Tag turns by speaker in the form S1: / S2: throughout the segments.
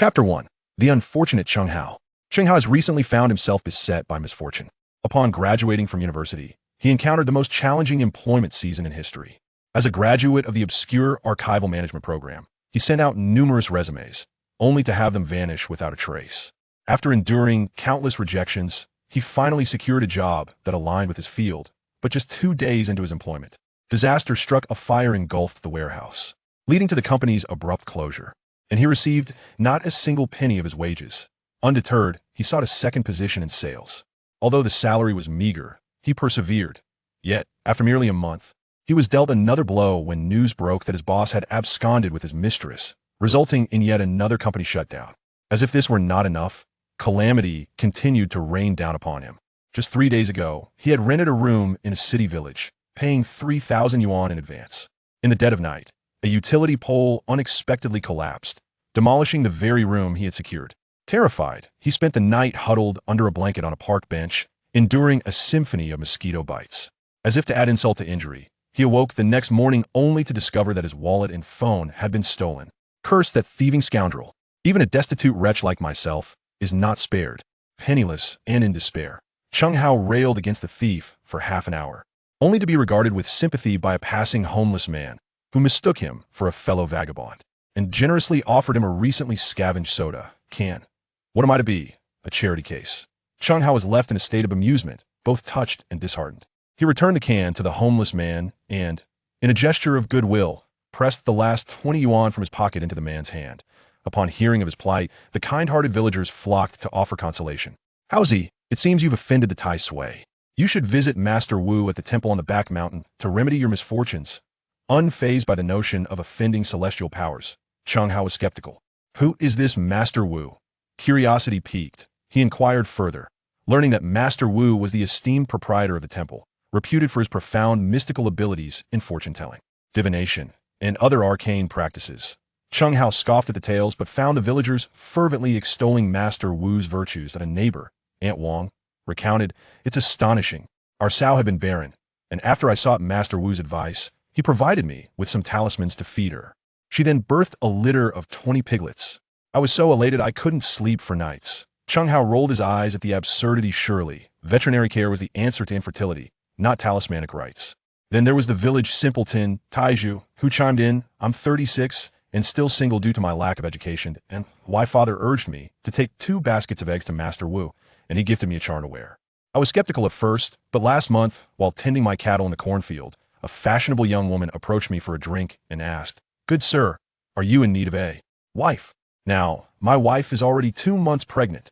S1: Chapter 1. The Unfortunate Chen Hao. Chen Hao has recently found himself beset by misfortune. Upon graduating from university, he encountered the most challenging employment season in history. As a graduate of the obscure archival management program, he sent out numerous resumes, only to have them vanish without a trace. After enduring countless rejections, he finally secured a job that aligned with his field, but just 2 days into his employment, disaster struck. A fire engulfed the warehouse, leading to the company's abrupt closure, and he received not a single penny of his wages. Undeterred, he sought a second position in sales. Although the salary was meager, he persevered. Yet, after merely a month, he was dealt another blow when news broke that his boss had absconded with his mistress, resulting in yet another company shutdown. As if this were not enough, calamity continued to rain down upon him. Just 3 days ago, he had rented a room in a city village, paying 3,000 yuan in advance. In the dead of night, a utility pole unexpectedly collapsed, demolishing the very room he had secured. Terrified, he spent the night huddled under a blanket on a park bench, enduring a symphony of mosquito bites. As if to add insult to injury, he awoke the next morning only to discover that his wallet and phone had been stolen. Curse that thieving scoundrel! Even a destitute wretch like myself is not spared. Penniless and in despair, Chen Hao railed against the thief for half an hour, only to be regarded with sympathy by a passing homeless man who mistook him for a fellow vagabond and generously offered him a recently scavenged soda can. What am I to be? A charity case? Chen Hao was left in a state of amusement, both touched and disheartened. He returned the can to the homeless man and, in a gesture of goodwill, pressed the last 20 yuan from his pocket into the man's hand. Upon hearing of his plight, the kind-hearted villagers flocked to offer consolation. "Howsy, it seems you've offended the Tai Sui. You should visit Master Wu at the temple on the back mountain to remedy your misfortunes." Unfazed by the notion of offending celestial powers, Chen Hao was skeptical. Who is this Master Wu? Curiosity piqued. He inquired further, learning that Master Wu was the esteemed proprietor of the temple, reputed for his profound mystical abilities in fortune-telling, divination, and other arcane practices. Chen Hao scoffed at the tales but found the villagers fervently extolling Master Wu's virtues that a neighbor, Aunt Wang, recounted. "It's astonishing. Our sow had been barren, and after I sought Master Wu's advice, he provided me with some talismans to feed her. She then birthed a litter of 20 piglets. I was so elated I couldn't sleep for nights." Chen Hao rolled his eyes at the absurdity. Surely, veterinary care was the answer to infertility, not talismanic rites. Then there was the village simpleton, Taiju, who chimed in, "I'm 36 and still single due to my lack of education, and my father urged me to take 2 baskets of eggs to Master Wu, and he gifted me a charm to wear." I was skeptical at first, but last month, while tending my cattle in the cornfield, a fashionable young woman approached me for a drink and asked, "Good sir, are you in need of a wife?" Now, my wife is already 2 months pregnant.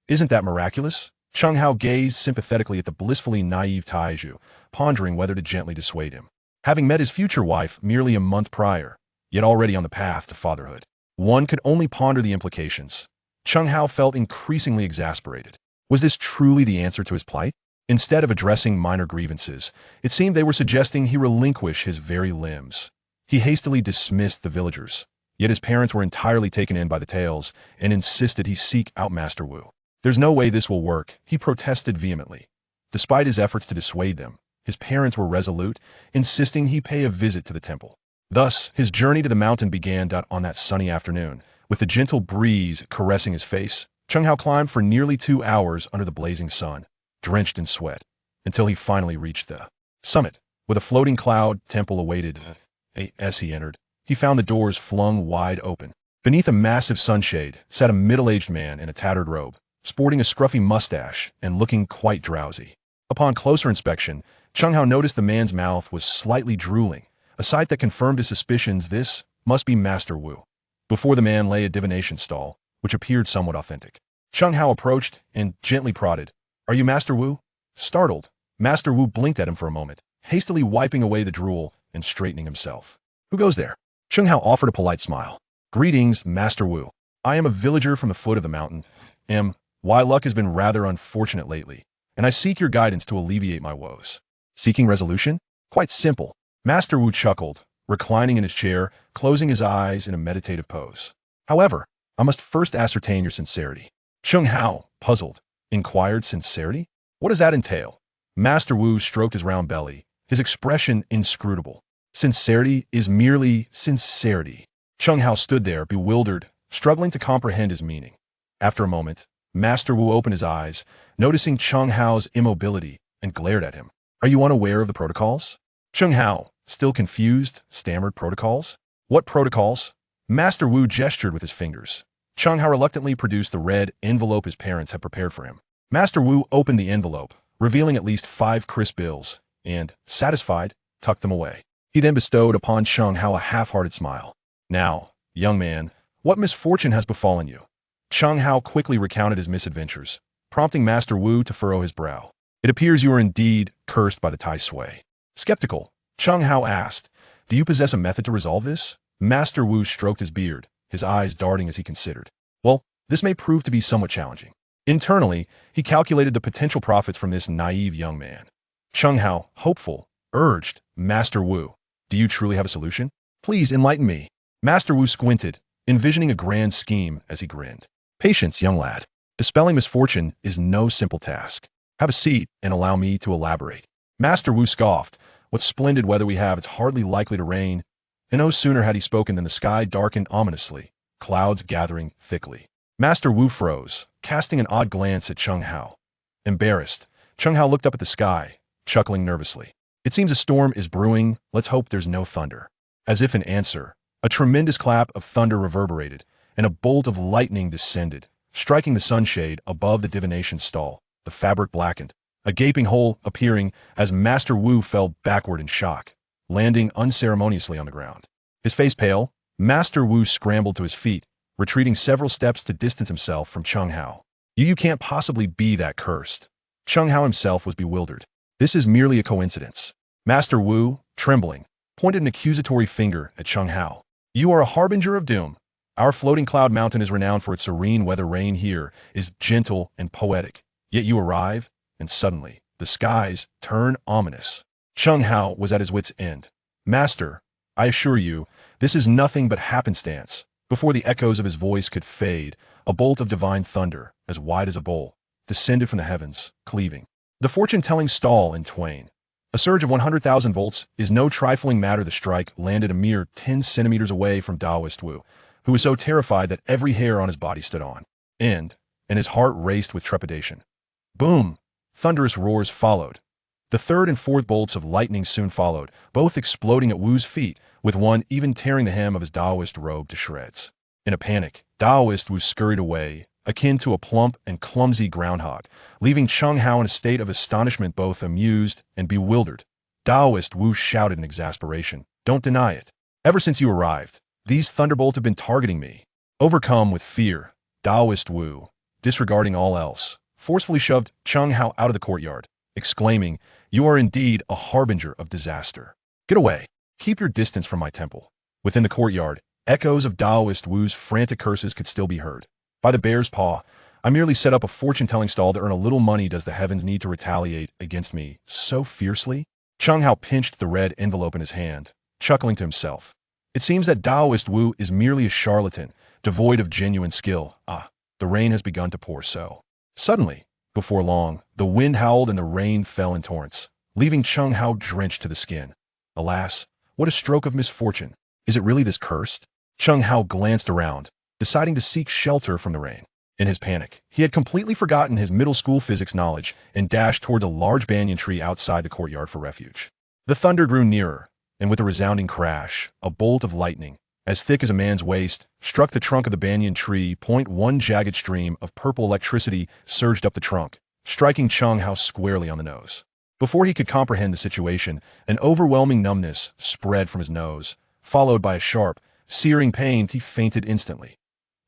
S1: Isn't that miraculous? Chen Hao gazed sympathetically at the blissfully naive Taiju, pondering whether to gently dissuade him. Having met his future wife merely a month prior, yet already on the path to fatherhood, one could only ponder the implications. Chen Hao felt increasingly exasperated. Was this truly the answer to his plight? Instead of addressing minor grievances, it seemed they were suggesting he relinquish his very limbs. He hastily dismissed the villagers, yet his parents were entirely taken in by the tales and insisted he seek out Master Wu. "There's no way this will work," he protested vehemently. Despite his efforts to dissuade them, his parents were resolute, insisting he pay a visit to the temple. Thus, his journey to the mountain began on that sunny afternoon. With the gentle breeze caressing his face, Chen Hao climbed for nearly 2 hours under the blazing sun, drenched in sweat, until he finally reached the summit. With a floating cloud temple awaited. As he entered, he found the doors flung wide open. Beneath a massive sunshade sat a middle-aged man in a tattered robe, sporting a scruffy mustache and looking quite drowsy. Upon closer inspection, Chen Hao noticed the man's mouth was slightly drooling, a sight that confirmed his suspicions. This must be Master Wu. Before the man lay a divination stall, which appeared somewhat authentic. Chen Hao approached and gently prodded. "Are you Master Wu?" Startled, Master Wu blinked at him for a moment, hastily wiping away the drool and straightening himself. "Who goes there?" Chen Hao offered a polite smile. "Greetings, Master Wu. I am a villager from the foot of the mountain. Why luck has been rather unfortunate lately, and I seek your guidance to alleviate my woes." "Seeking resolution? Quite simple." Master Wu chuckled, reclining in his chair, closing his eyes in a meditative pose. "However, I must first ascertain your sincerity." Chen Hao, puzzled, inquired, "Sincerity? What does that entail?" Master Wu stroked his round belly, his expression inscrutable. "Sincerity is merely sincerity." Chen Hao stood there, bewildered, struggling to comprehend his meaning. After a moment, Master Wu opened his eyes, noticing Chen Hao's immobility, and glared at him. Are you unaware of the protocols? Chen Hao, still confused, stammered, protocols? What protocols? Master Wu gestured with his fingers. Chen Hao reluctantly produced the red envelope his parents had prepared for him. Master Wu opened the envelope, revealing at least 5 crisp bills, and, satisfied, tucked them away. He then bestowed upon Chen Hao a half-hearted smile. Now, young man, what misfortune has befallen you? Chen Hao quickly recounted his misadventures, prompting Master Wu to furrow his brow. It appears you are indeed cursed by the Tai Sui. Skeptical, Chen Hao asked, do you possess a method to resolve this? Master Wu stroked his beard, his eyes darting as he considered. Well, this may prove to be somewhat challenging. Internally, he calculated the potential profits from this naive young man. Chen Hao, hopeful, urged, Master Wu, do you truly have a solution? Please enlighten me. Master Wu squinted, envisioning a grand scheme as he grinned. Patience, young lad. Dispelling misfortune is no simple task. Have a seat and allow me to elaborate. Master Wu scoffed. What splendid weather we have, it's hardly likely to rain. And no sooner had he spoken than the sky darkened ominously, clouds gathering thickly. Master Wu froze, casting an odd glance at Chen Hao. Embarrassed, Chen Hao looked up at the sky, chuckling nervously. It seems a storm is brewing, let's hope there's no thunder. As if in answer, a tremendous clap of thunder reverberated, and a bolt of lightning descended, striking the sunshade above the divination stall. The fabric blackened, a gaping hole appearing as Master Wu fell backward in shock, landing unceremoniously on the ground. His face pale, Master Wu scrambled to his feet, retreating several steps to distance himself from Chen Hao. You can't possibly be that cursed. Chen Hao himself was bewildered. This is merely a coincidence. Master Wu, trembling, pointed an accusatory finger at Chen Hao. You are a harbinger of doom. Our floating cloud mountain is renowned for its serene weather. Rain here is gentle and poetic. Yet you arrive, and suddenly, the skies turn ominous. Chen Hao was at his wit's end. Master, I assure you, this is nothing but happenstance. Before the echoes of his voice could fade, a bolt of divine thunder, as wide as a bowl, descended from the heavens, cleaving the fortune-telling stall in twain. A surge of 100,000 volts is no trifling matter. The strike landed a mere 10 centimeters away from Taoist Wu, who was so terrified that every hair on his body stood on end, and his heart raced with trepidation. Boom! Thunderous roars followed. The third and fourth bolts of lightning soon followed, both exploding at Wu's feet, with one even tearing the hem of his Taoist robe to shreds. In a panic, Taoist Wu scurried away, akin to a plump and clumsy groundhog, leaving Chen Hao in a state of astonishment, both amused and bewildered. Taoist Wu shouted in exasperation, don't deny it. Ever since you arrived, these thunderbolts have been targeting me. Overcome with fear, Taoist Wu, disregarding all else, forcefully shoved Chen Hao out of the courtyard, exclaiming, you are indeed a harbinger of disaster. Get away. Keep your distance from my temple. Within the courtyard, echoes of Taoist Wu's frantic curses could still be heard. By the bear's paw, I merely set up a fortune-telling stall to earn a little money. Does the heavens need to retaliate against me so fiercely? Chen Hao pinched the red envelope in his hand, chuckling to himself. It seems that Taoist Wu is merely a charlatan, devoid of genuine skill. The rain has begun to pour so. Suddenly, before long, the wind howled and the rain fell in torrents, leaving Chen Hao drenched to the skin. Alas, what a stroke of misfortune. Is it really this cursed? Chen Hao glanced around, deciding to seek shelter from the rain. In his panic, he had completely forgotten his middle school physics knowledge and dashed towards a large banyan tree outside the courtyard for refuge. The thunder grew nearer, and with a resounding crash, a bolt of lightning, as thick as a man's waist, struck the trunk of the banyan tree. One jagged stream of purple electricity surged up the trunk, striking Chen Hao squarely on the nose. Before he could comprehend the situation, an overwhelming numbness spread from his nose, followed by a sharp, searing pain. He fainted instantly.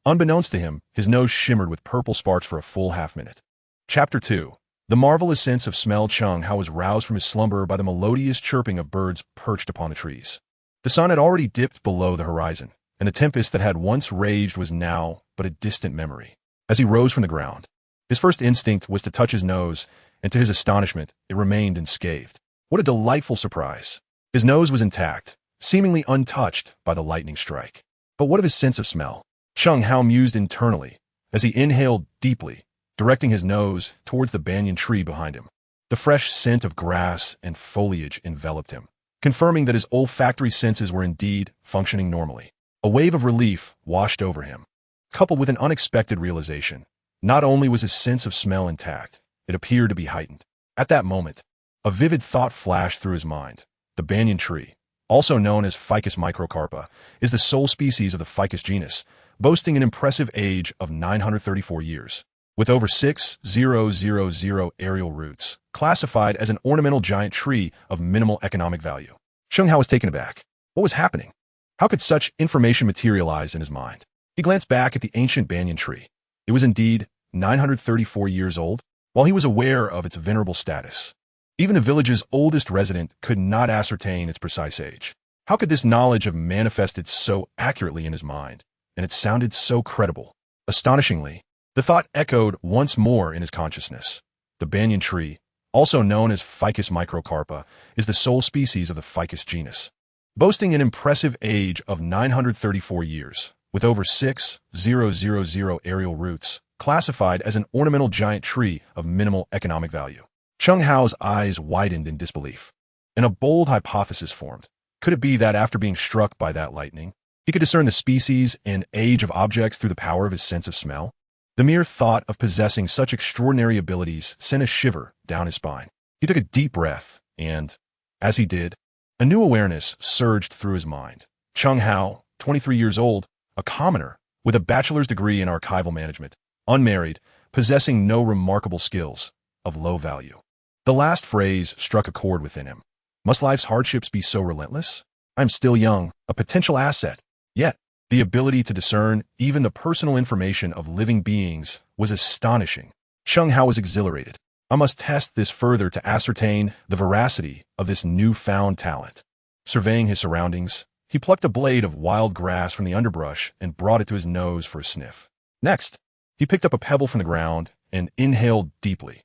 S1: Unbeknownst to him, his nose shimmered with purple sparks for a full half-minute. Chapter 2. The marvelous sense of smell. Chen Hao was roused from his slumber by the melodious chirping of birds perched upon the trees. The sun had already dipped below the horizon, and the tempest that had once raged was now but a distant memory. As he rose from the ground, his first instinct was to touch his nose, and to his astonishment, it remained unscathed. What a delightful surprise! His nose was intact, seemingly untouched by the lightning strike. But what of his sense of smell? Chen Hao mused internally, as he inhaled deeply, directing his nose towards the banyan tree behind him. The fresh scent of grass and foliage enveloped him, confirming that his olfactory senses were indeed functioning normally. A wave of relief washed over him. coupled with an unexpected realization. Not only was his sense of smell intact, it appeared to be heightened. At that moment, a vivid thought flashed through his mind. The banyan tree, also known as Ficus microcarpa, is the sole species of the Ficus genus, boasting an impressive age of 934 years. With over 6,000 aerial roots, classified as an ornamental giant tree of minimal economic value. Chen Hao was taken aback. What was happening? How could such information materialize in his mind? He glanced back at the ancient banyan tree. It was indeed 934 years old, while he was aware of its venerable status. Even the village's oldest resident could not ascertain its precise age. How could this knowledge have manifested so accurately in his mind? And it sounded so credible. Astonishingly, the thought echoed once more in his consciousness. The banyan tree, also known as Ficus microcarpa, is the sole species of the Ficus genus, boasting an impressive age of 934 years, with over 6,000 aerial roots, classified as an ornamental giant tree of minimal economic value. Chen Hao's eyes widened in disbelief, and a bold hypothesis formed. Could it be that after being struck by that lightning, he could discern the species and age of objects through the power of his sense of smell? The mere thought of possessing such extraordinary abilities sent a shiver down his spine. He took a deep breath, and, as he did, a new awareness surged through his mind. Chen Hao, 23 years old, a commoner, with a bachelor's degree in archival management, unmarried, possessing no remarkable skills, of low value. The last phrase struck a chord within him. Must life's hardships be so relentless? I'm still young, a potential asset. Yet, the ability to discern even the personal information of living beings was astonishing. Chen Hao was exhilarated. I must test this further to ascertain the veracity of this newfound talent. Surveying his surroundings, he plucked a blade of wild grass from the underbrush and brought it to his nose for a sniff. Next, he picked up a pebble from the ground and inhaled deeply.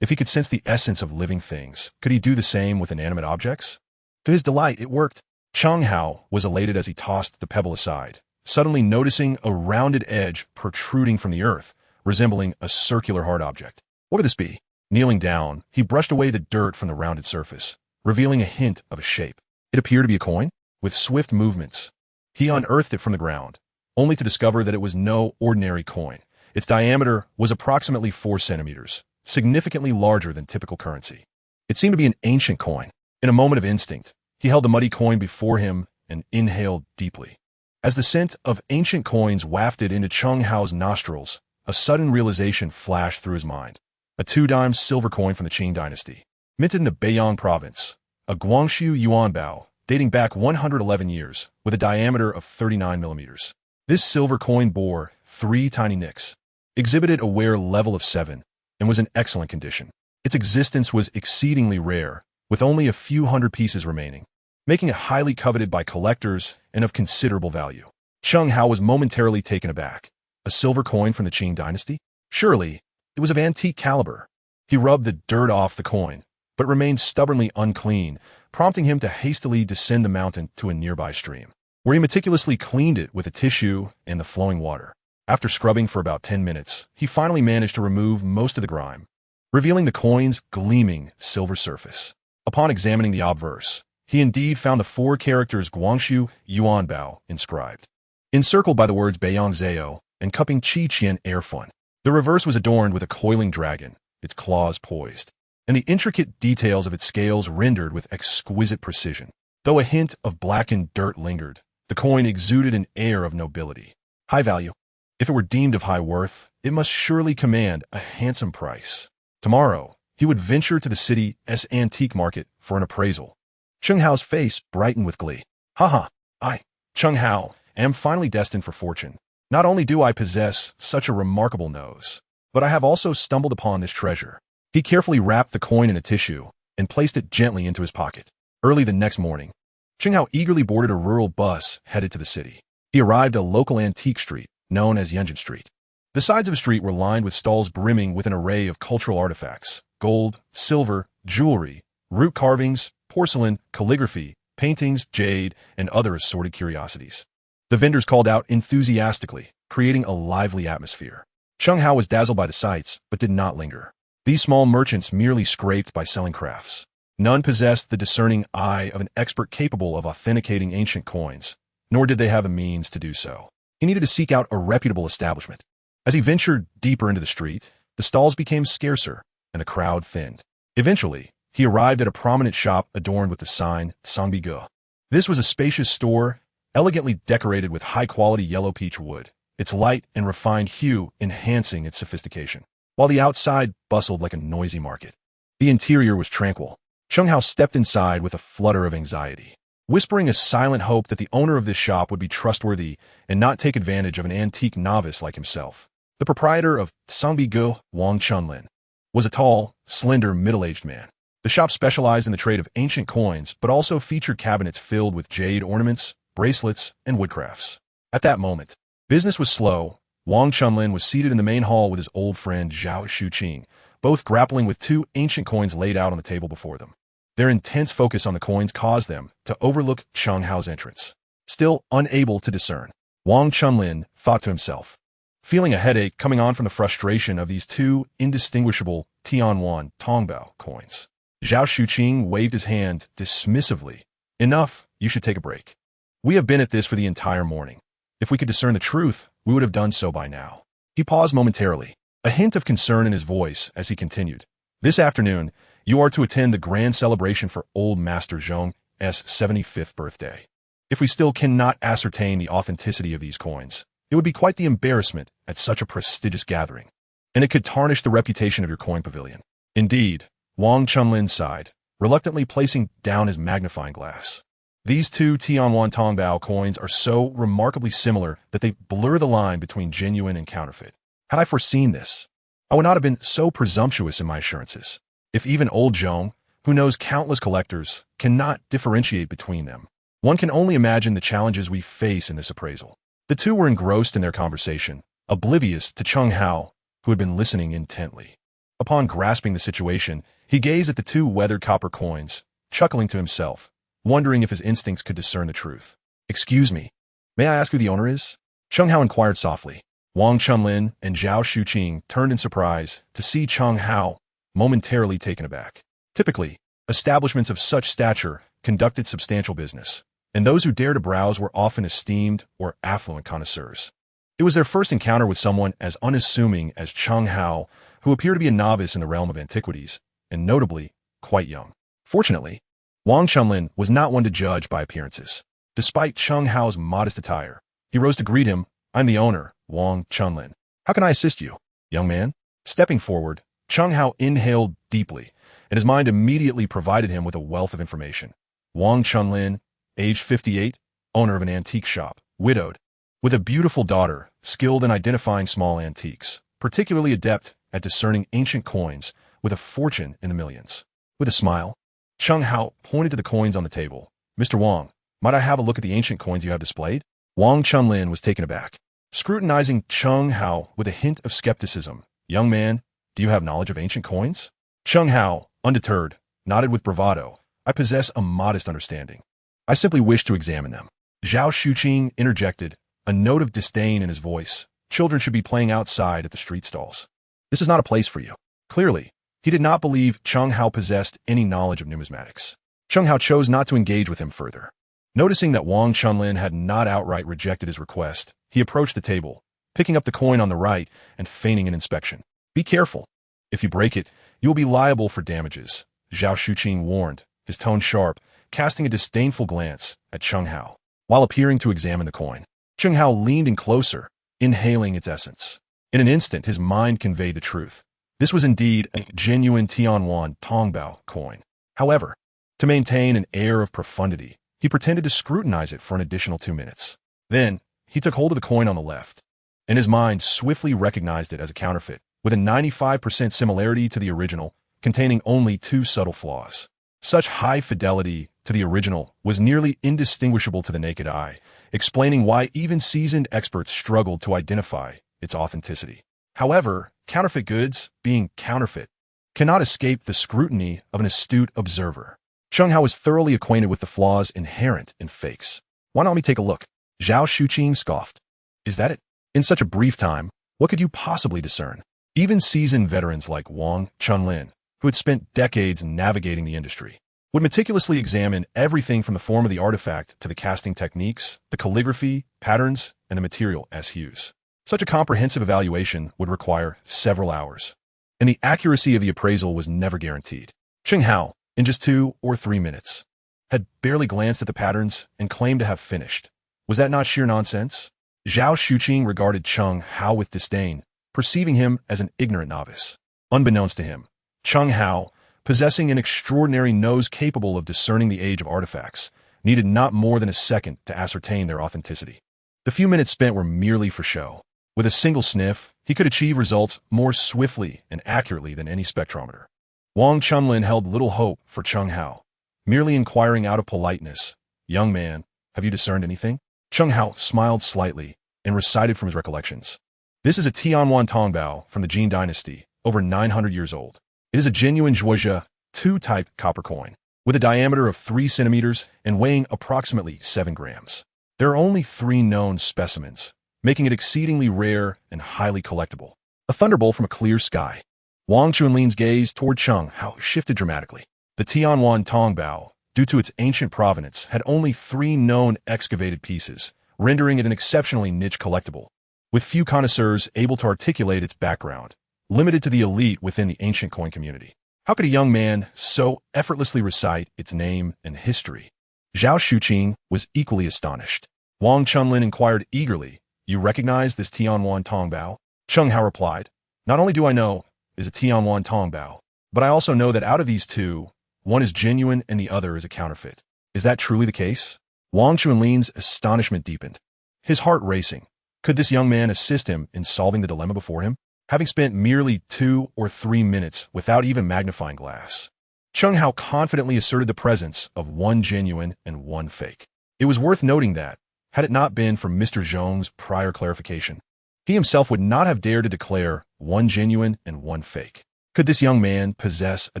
S1: If he could sense the essence of living things, could he do the same with inanimate objects? To his delight, it worked. Chen Hao was elated as he tossed the pebble aside, suddenly noticing a rounded edge protruding from the earth, resembling a circular hard object. What could this be? Kneeling down, he brushed away the dirt from the rounded surface, revealing a hint of a shape. It appeared to be a coin. With swift movements, he unearthed it from the ground, only to discover that it was no ordinary coin. Its diameter was approximately 4 centimeters, significantly larger than typical currency. It seemed to be an ancient coin. In a moment of instinct, he held the muddy coin before him and inhaled deeply. As the scent of ancient coins wafted into Chen Hao's nostrils, a sudden realization flashed through his mind. A 2-dime silver coin from the Qing dynasty, minted in the Beiyang province, a Guangxu yuan bao, dating back 111 years, with a diameter of 39 millimeters. This silver coin bore 3 tiny nicks, exhibited a wear level of 7, and was in excellent condition. Its existence was exceedingly rare, with only a few hundred pieces remaining, making it highly coveted by collectors and of considerable value. Chen Hao was momentarily taken aback. A silver coin from the Qing dynasty? Surely, it was of antique caliber. He rubbed the dirt off the coin, but remained stubbornly unclean, prompting him to hastily descend the mountain to a nearby stream, where he meticulously cleaned it with a tissue and the flowing water. After scrubbing for about 10 minutes, he finally managed to remove most of the grime, revealing the coin's gleaming silver surface. Upon examining the obverse, he indeed found the 4 characters Guangxu yuan bao inscribed, encircled by the words Beiyang Zhao and cupping Qi Qian Air Fun. The reverse was adorned with a coiling dragon, its claws poised, and the intricate details of its scales rendered with exquisite precision. Though a hint of blackened dirt lingered, the coin exuded an air of nobility. High value. If it were deemed of high worth, it must surely command a handsome price. Tomorrow, he would venture to the city's antique market for an appraisal. Chen Hao's face brightened with glee. Haha, I, Chen Hao, am finally destined for fortune. Not only do I possess such a remarkable nose, but I have also stumbled upon this treasure. He carefully wrapped the coin in a tissue and placed it gently into his pocket. Early the next morning, Chen Hao eagerly boarded a rural bus headed to the city. He arrived at a local antique street known as Yunjin Street. The sides of the street were lined with stalls brimming with an array of cultural artifacts: gold, silver, jewelry, root carvings, porcelain, calligraphy, paintings, jade, and other assorted curiosities. The vendors called out enthusiastically, creating a lively atmosphere. Chen Hao was dazzled by the sights, but did not linger. These small merchants merely scraped by selling crafts. None possessed the discerning eye of an expert capable of authenticating ancient coins, nor did they have the means to do so. He needed to seek out a reputable establishment. As he ventured deeper into the street, the stalls became scarcer, and the crowd thinned. Eventually, he arrived at a prominent shop adorned with the sign, Sangbigo. This was a spacious store, elegantly decorated with high-quality yellow peach wood, its light and refined hue enhancing its sophistication, while the outside bustled like a noisy market. The interior was tranquil. Chen Hao stepped inside with a flutter of anxiety, whispering a silent hope that the owner of this shop would be trustworthy and not take advantage of an antique novice like himself. The proprietor of Sangbigo, Wang Chunlin, was a tall, slender, middle-aged man. The shop specialized in the trade of ancient coins, but also featured cabinets filled with jade ornaments, bracelets, and woodcrafts. At that moment, business was slow. Wang Chunlin was seated in the main hall with his old friend Zhao Shuqing, both grappling with two ancient coins laid out on the table before them. Their intense focus on the coins caused them to overlook Chen Hao's entrance. Still unable to discern, Wang Chunlin thought to himself, feeling a headache coming on from the frustration of these two indistinguishable Tianyuan Tongbao coins. Zhao Shuqing waved his hand dismissively. Enough, you should take a break. We have been at this for the entire morning. If we could discern the truth, we would have done so by now. He paused momentarily, a hint of concern in his voice as he continued. This afternoon, you are to attend the grand celebration for Old Master Zhong's 75th birthday. If we still cannot ascertain the authenticity of these coins, it would be quite the embarrassment at such a prestigious gathering, and it could tarnish the reputation of your coin pavilion. Indeed, Wang Chunlin sighed, reluctantly placing down his magnifying glass. These two Tianyuan Tongbao coins are so remarkably similar that they blur the line between genuine and counterfeit. Had I foreseen this, I would not have been so presumptuous in my assurances. If even old Zhong, who knows countless collectors, cannot differentiate between them, one can only imagine the challenges we face in this appraisal. The two were engrossed in their conversation, oblivious to Chen Hao, who had been listening intently. Upon grasping the situation, he gazed at the two weathered copper coins, chuckling to himself, wondering if his instincts could discern the truth. Excuse me, may I ask who the owner is? Chen Hao inquired softly. Wang Chunlin and Zhao Shuqing turned in surprise to see Chen Hao, momentarily taken aback. Typically, establishments of such stature conducted substantial business, and those who dared to browse were often esteemed or affluent connoisseurs. It was their first encounter with someone as unassuming as Chen Hao, who appeared to be a novice in the realm of antiquities, and notably, quite young. Fortunately, Wang Chunlin was not one to judge by appearances. Despite Chen Hao's modest attire, he rose to greet him. I'm the owner, Wang Chunlin. How can I assist you, young man? Stepping forward, Chen Hao inhaled deeply, and his mind immediately provided him with a wealth of information. Wang Chunlin, age 58, owner of an antique shop, widowed, with a beautiful daughter, skilled in identifying small antiques, particularly adept at discerning ancient coins, with a fortune in the millions. With a smile, Chen Hao pointed to the coins on the table. Mr. Wang, might I have a look at the ancient coins you have displayed? Wang Chunlin was taken aback, scrutinizing Chen Hao with a hint of skepticism. Young man, do you have knowledge of ancient coins? Chen Hao, undeterred, nodded with bravado. I possess a modest understanding. I simply wish to examine them. Zhao Shuqing interjected, a note of disdain in his voice. Children should be playing outside at the street stalls. This is not a place for you. Clearly, he did not believe Chen Hao possessed any knowledge of numismatics. Chen Hao chose not to engage with him further. Noticing that Wang Chunlin had not outright rejected his request, he approached the table, picking up the coin on the right and feigning an inspection. Be careful. If you break it, you will be liable for damages, Zhao Shuqing warned, his tone sharp, casting a disdainful glance at Chen Hao. While appearing to examine the coin, Chen Hao leaned in closer, inhaling its essence. In an instant, his mind conveyed the truth. This was indeed a genuine Tianyuan Tongbao coin. However, to maintain an air of profundity, he pretended to scrutinize it for an additional 2 minutes. Then, he took hold of the coin on the left, and his mind swiftly recognized it as a counterfeit, with a 95% similarity to the original, containing only 2 subtle flaws. Such high fidelity to the original was nearly indistinguishable to the naked eye, explaining why even seasoned experts struggled to identify its authenticity. However, counterfeit goods, being counterfeit, cannot escape the scrutiny of an astute observer. Chen Hao was thoroughly acquainted with the flaws inherent in fakes. Why not let me take a look? Zhao Shuqing scoffed. Is that it? In such a brief time, what could you possibly discern? Even seasoned veterans like Wang Chunlin, who had spent decades navigating the industry, would meticulously examine everything from the form of the artifact to the casting techniques, the calligraphy, patterns, and the material as hues. Such a comprehensive evaluation would require several hours, and the accuracy of the appraisal was never guaranteed. Chen Hao, in just 2 or 3 minutes, had barely glanced at the patterns and claimed to have finished. Was that not sheer nonsense? Zhao Shuqing regarded Chen Hao with disdain, perceiving him as an ignorant novice. Unbeknownst to him, Chen Hao, possessing an extraordinary nose capable of discerning the age of artifacts, needed not more than a second to ascertain their authenticity. The few minutes spent were merely for show. With a single sniff, he could achieve results more swiftly and accurately than any spectrometer. Wang Chunlin held little hope for Chen Hao, merely inquiring out of politeness, "Young man, have you discerned anything?" Chen Hao smiled slightly and recited from his recollections. "This is a Tianwan Tongbao from the Jin dynasty, over 900 years old. It is a genuine Zhuozhe 2-type copper coin, with a diameter of 3 centimeters and weighing approximately 7 grams. There are only 3 known specimens, making it exceedingly rare and highly collectible." A thunderbolt from a clear sky. Wang Chunlin's gaze toward Chen Hao shifted dramatically. The Tianwan Tongbao, due to its ancient provenance, had only 3 known excavated pieces, rendering it an exceptionally niche collectible, with few connoisseurs able to articulate its background, limited to the elite within the ancient coin community. How could a young man so effortlessly recite its name and history? Zhao Shuqing was equally astonished. Wang Chunlin inquired eagerly, "You recognize this Tianwan Tongbao?" Chen Hao replied, "Not only do I know is a Tianwan Tongbao, but I also know that out of these 2, one is genuine and the other is a counterfeit. Is that truly the case?" Wang Chunlin's astonishment deepened, his heart racing. Could this young man assist him in solving the dilemma before him? Having spent merely 2 or 3 minutes without even magnifying glass, Chen Hao confidently asserted the presence of 1 genuine and 1 fake. It was worth noting that, had it not been for Mr. Zhong's prior clarification, he himself would not have dared to declare 1 genuine and 1 fake. Could this young man possess a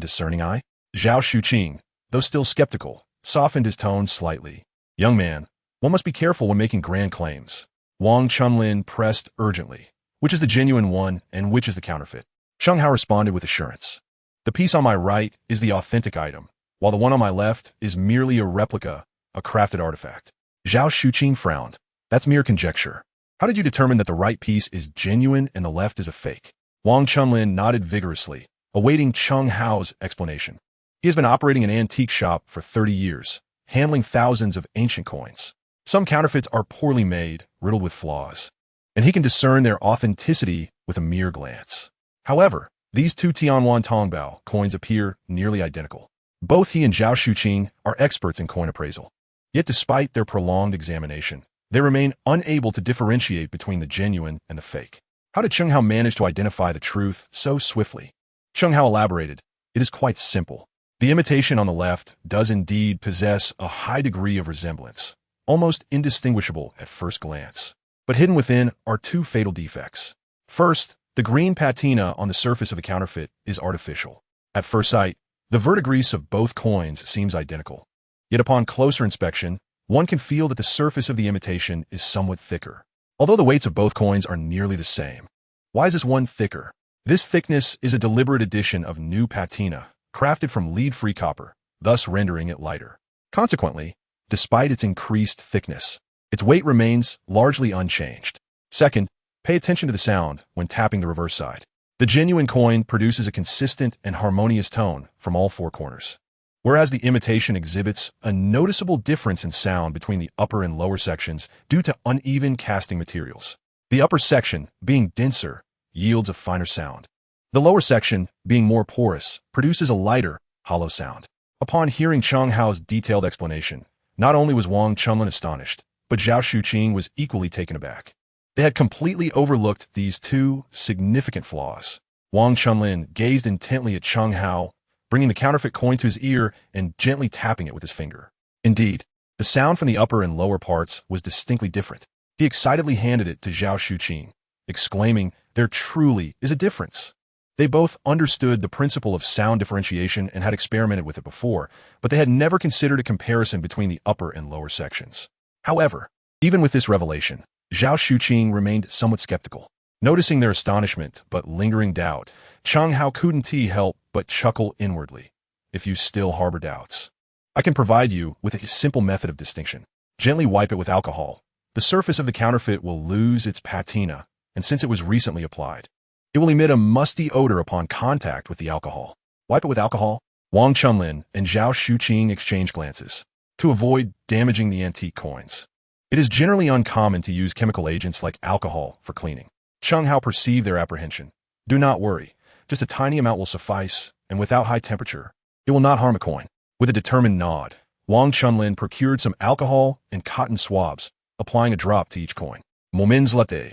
S1: discerning eye? Zhao Shuqing, though still skeptical, softened his tone slightly. "Young man, one must be careful when making grand claims." Wang Chunlin pressed urgently, "Which is the genuine one and which is the counterfeit?" Chen Hao responded with assurance. "The piece on my right is the authentic item, while the one on my left is merely a replica, a crafted artifact." Zhao Shuqing frowned. "That's mere conjecture. How did you determine that the right piece is genuine and the left is a fake?" Wang Chunlin nodded vigorously, awaiting Chen Hao's explanation. He has been operating an antique shop for 30 years, handling thousands of ancient coins. Some counterfeits are poorly made, riddled with flaws, and he can discern their authenticity with a mere glance. However, these 2 Tianwan Tongbao coins appear nearly identical. Both he and Zhao Shuqing are experts in coin appraisal. Yet despite their prolonged examination, they remain unable to differentiate between the genuine and the fake. How did Chen Hao manage to identify the truth so swiftly? Chen Hao elaborated, "It is quite simple. The imitation on the left does indeed possess a high degree of resemblance, almost indistinguishable at first glance. But hidden within are 2 fatal defects. First, the green patina on the surface of the counterfeit is artificial. At first sight, the verdigris of both coins seems identical. Yet upon closer inspection, one can feel that the surface of the imitation is somewhat thicker, although the weights of both coins are nearly the same. Why is this one thicker? This thickness is a deliberate addition of new patina, crafted from lead-free copper, thus rendering it lighter. Consequently, despite its increased thickness, its weight remains largely unchanged. Second, pay attention to the sound when tapping the reverse side. The genuine coin produces a consistent and harmonious tone from all 4 corners, whereas the imitation exhibits a noticeable difference in sound between the upper and lower sections due to uneven casting materials. The upper section, being denser, yields a finer sound. The lower section, being more porous, produces a lighter, hollow sound. Upon hearing Chen Hao's detailed explanation, not only was Wang Chunlin astonished, but Zhao Shuqing was equally taken aback. They had completely overlooked these 2 significant flaws. Wang Chunlin gazed intently at Chen Hao, bringing the counterfeit coin to his ear and gently tapping it with his finger. Indeed, the sound from the upper and lower parts was distinctly different. He excitedly handed it to Zhao Shuqing, exclaiming, "There truly is a difference." They both understood the principle of sound differentiation and had experimented with it before, but they had never considered a comparison between the upper and lower sections. However, even with this revelation, Zhao Shuqing remained somewhat skeptical. Noticing their astonishment but lingering doubt, Chen Hao couldn't help but chuckle inwardly. "If you still harbor doubts, I can provide you with a simple method of distinction. Gently wipe it with alcohol. The surface of the counterfeit will lose its patina, and since it was recently applied, it will emit a musty odor upon contact with the alcohol. Wipe it with alcohol. Wang Chunlin and Zhao Shuqing exchange glances to avoid damaging the antique coins. It is generally uncommon to use chemical agents like alcohol for cleaning. Chen Hao perceived their apprehension. Do not worry. Just a tiny amount will suffice, and without high temperature, it will not harm a coin. With a determined nod, Wang Chunlin procured some alcohol and cotton swabs, applying a drop to each coin. Moments later,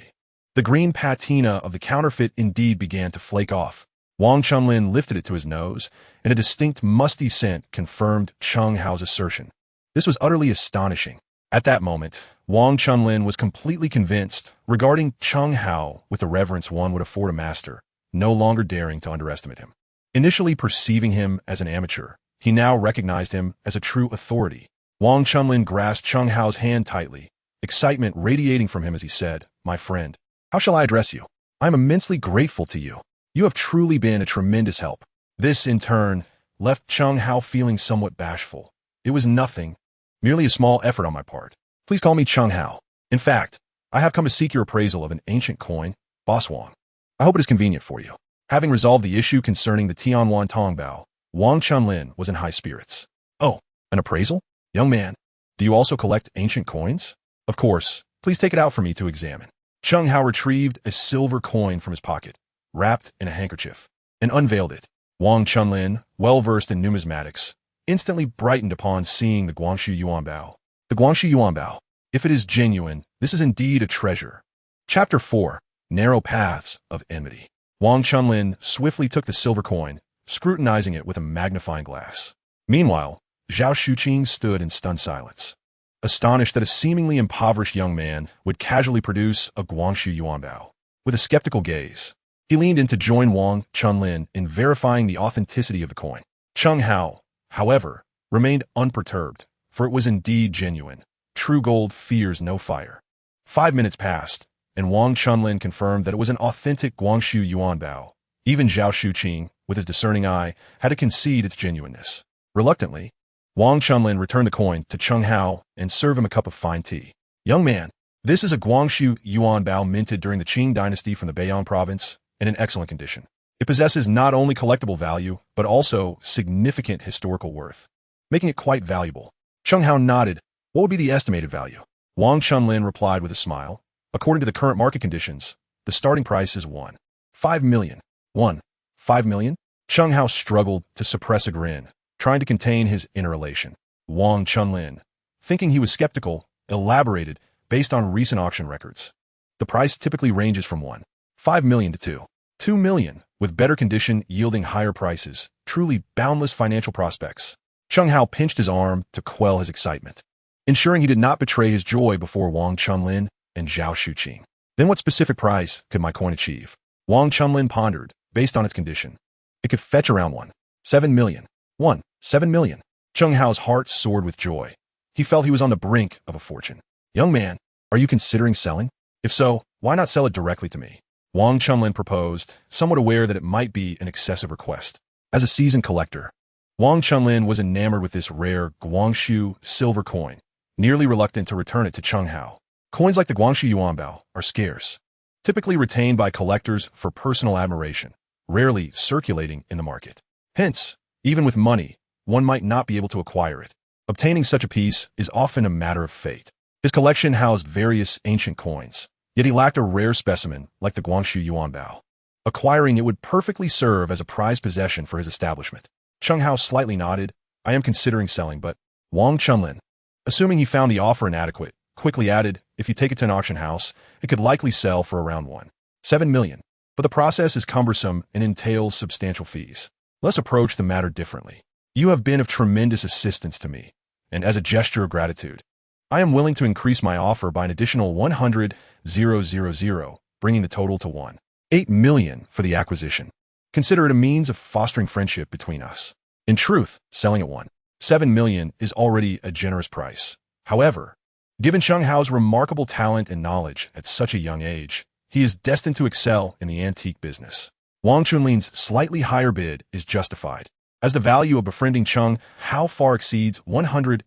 S1: the green patina of the counterfeit indeed began to flake off. Wang Chunlin lifted it to his nose, and a distinct musty scent confirmed Chen Hao's assertion. This was utterly astonishing. At that moment, Wang Chunlin was completely convinced regarding Chen Hao with the reverence one would afford a master, no longer daring to underestimate him. Initially perceiving him as an amateur, he now recognized him as a true authority. Wang Chunlin grasped Chen Hao's hand tightly, excitement radiating from him as he said, "My friend, how shall I address you? I am immensely grateful to you. You have truly been a tremendous help." This, in turn, left Chen Hao feeling somewhat bashful. It was nothing, merely a small effort on my part. Please call me Chen Hao. In fact, I have come to seek your appraisal of an ancient coin, Boss Wang. I hope it is convenient for you. Having resolved the issue concerning the Tianwan Tongbao, Wang Chunlin was in high spirits. Oh, an appraisal? Young man, do you also collect ancient coins? Of course, please take it out for me to examine. Chen Hao retrieved a silver coin from his pocket, wrapped in a handkerchief, and unveiled it. Wang Chunlin, well-versed in numismatics, instantly brightened upon seeing the Guangxu Yuanbao. The Guangxu Yuanbao. If it is genuine, this is indeed a treasure. Chapter 4. Narrow Paths of Enmity. Wang Chunlin swiftly took the silver coin, scrutinizing it with a magnifying glass. Meanwhile, Zhao Shuqing stood in stunned silence, astonished that a seemingly impoverished young man would casually produce a Guangxu Yuanbao. With a skeptical gaze, he leaned in to join Wang Chunlin in verifying the authenticity of the coin. Chen Hao, however, remained unperturbed, for it was indeed genuine. True gold fears no fire. 5 minutes passed, and Wang Chunlin confirmed that it was an authentic Guangxu Yuanbao. Even Zhao Shuqing, with his discerning eye, had to concede its genuineness. Reluctantly, Wang Chunlin returned the coin to Chen Hao and served him a cup of fine tea. Young man, this is a Guangxu Yuanbao minted during the Qing dynasty from the Beiyang province and in excellent condition. It possesses not only collectible value, but also significant historical worth, making it quite valuable. Chen Hao nodded. What would be the estimated value? Wang Chunlin replied with a smile. According to the current market conditions, the starting price is 1.5 million. 1.5 million? Chen Hao struggled to suppress a grin, trying to contain his inner elation. Wang Chunlin, thinking he was skeptical, elaborated based on recent auction records. The price typically ranges from 1.5 million to 2 million, with better condition yielding higher prices, truly boundless financial prospects. Chen Hao pinched his arm to quell his excitement, ensuring he did not betray his joy before Wang Chunlin and Zhao Shuqing. Then what specific price could my coin achieve? Wang Chunlin pondered, based on its condition. It could fetch around 1.7 million. 1.7 million. Chen Hao's heart soared with joy. He felt he was on the brink of a fortune. Young man, are you considering selling? If so, why not sell it directly to me? Wang Chunlin proposed, somewhat aware that it might be an excessive request. As a seasoned collector, Wang Chunlin was enamored with this rare Guangxu silver coin, nearly reluctant to return it to Chen Hao. Coins like the Guangxu Yuanbao are scarce, typically retained by collectors for personal admiration, rarely circulating in the market. Hence, even with money, one might not be able to acquire it. Obtaining such a piece is often a matter of fate. His collection housed various ancient coins, yet he lacked a rare specimen like the Guangxu Yuanbao. Acquiring it would perfectly serve as a prized possession for his establishment. Chen Hao slightly nodded. I am considering selling, but Wang Chunlin, assuming he found the offer inadequate, quickly added, if you take it to an auction house, it could likely sell for around 1.7 million. But the process is cumbersome and entails substantial fees. Let's approach the matter differently. You have been of tremendous assistance to me, and as a gesture of gratitude, I am willing to increase my offer by an additional 100,000, bringing the total to 1.8 million for the acquisition. Consider it a means of fostering friendship between us. In truth, selling at 1.7 million is already a generous price. However, given Chen Hao's remarkable talent and knowledge at such a young age, he is destined to excel in the antique business. Wang Chunlin's slightly higher bid is justified. as the value of befriending Chen Hao far exceeds 100,000.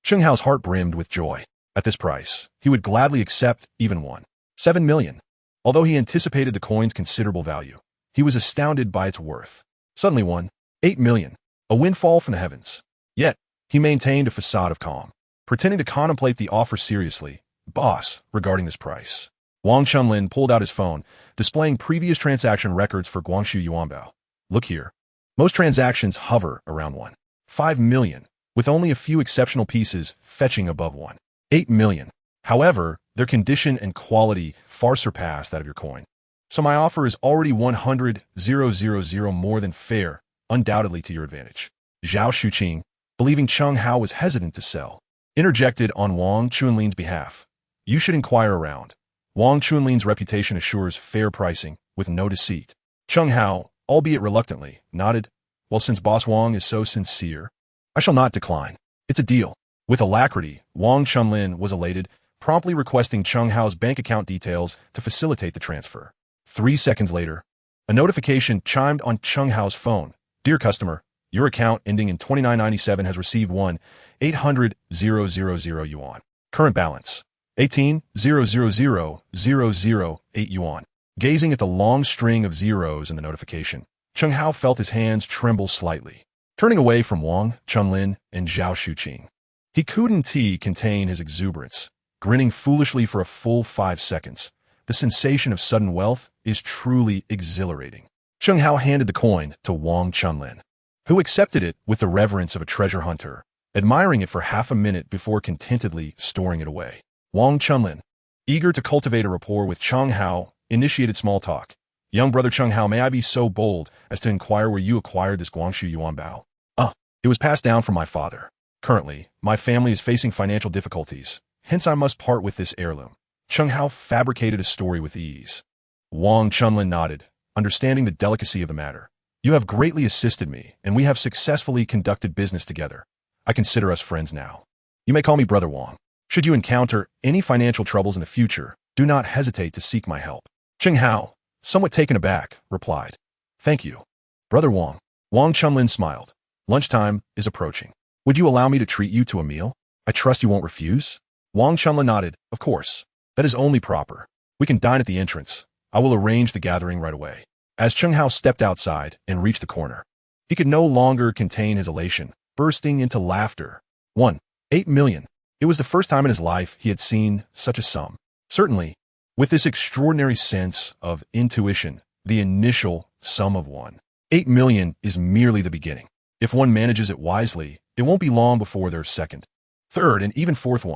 S1: Chen Hao's heart brimmed with joy. At this price, he would gladly accept even 7 million. Although he anticipated the coin's considerable value, he was astounded by its worth. Suddenly 8 million, a windfall from the heavens. Yet, he maintained a facade of calm, pretending to contemplate the offer seriously. Boss, regarding this price. Wang Chunlin pulled out his phone, displaying previous transaction records for Guangxu Yuanbao. Look here. Most transactions hover around 5 million, with only a few exceptional pieces fetching above 8 million. However, their condition and quality far surpass that of your coin. So my offer is already 100,000 more than fair, undoubtedly to your advantage. Zhao Shuqing, believing Chen Hao was hesitant to sell, interjected on Wang Chunlin's behalf. You should inquire around. Wang Chunlin's reputation assures fair pricing, with no deceit. Chen Hao, albeit reluctantly, nodded. Well, since Boss Wang is so sincere, I shall not decline. It's a deal. With alacrity, Wang Chunlin was elated, promptly requesting Chen Hao's bank account details to facilitate the transfer. 3 seconds later, a notification chimed on Chen Hao's phone. Dear customer, your account ending in 2997 has received 1,800,000 yuan. Current balance, 18,000,008 yuan. Gazing at the long string of zeros in the notification, Chen Hao felt his hands tremble slightly. Turning away from Wang Chunlin and Zhao Shuqing, he couldn't contain his exuberance, grinning foolishly for a full 5 seconds. The sensation of sudden wealth is truly exhilarating. Chen Hao handed the coin to Wang Chunlin, who accepted it with the reverence of a treasure hunter, admiring it for half a minute before contentedly storing it away. Wang Chunlin, eager to cultivate a rapport with Chen Hao, initiated small talk. Young brother Chen Hao, may I be so bold as to inquire where you acquired this Guangxu Yuanbao? It was passed down from my father. Currently, my family is facing financial difficulties, hence I must part with this heirloom. Chen Hao fabricated a story with ease. Wang Chunlin nodded, understanding the delicacy of the matter. You have greatly assisted me, and we have successfully conducted business together. I consider us friends now. You may call me Brother Wang. Should you encounter any financial troubles in the future, do not hesitate to seek my help. Chen Hao, somewhat taken aback, replied, Thank you, Brother Wang. Wang Chunlin smiled. Lunchtime is approaching. Would you allow me to treat you to a meal? I trust you won't refuse? Wang Chunlin nodded. Of course. That is only proper. We can dine at the entrance. I will arrange the gathering right away. As Chen Hao stepped outside and reached the corner, he could no longer contain his elation, bursting into laughter. 8 million. It was the first time in his life he had seen such a sum. Certainly, with this extraordinary sense of intuition, the initial sum of 8 million is merely the beginning. If one manages it wisely, it won't be long before there's second, third, and even fourth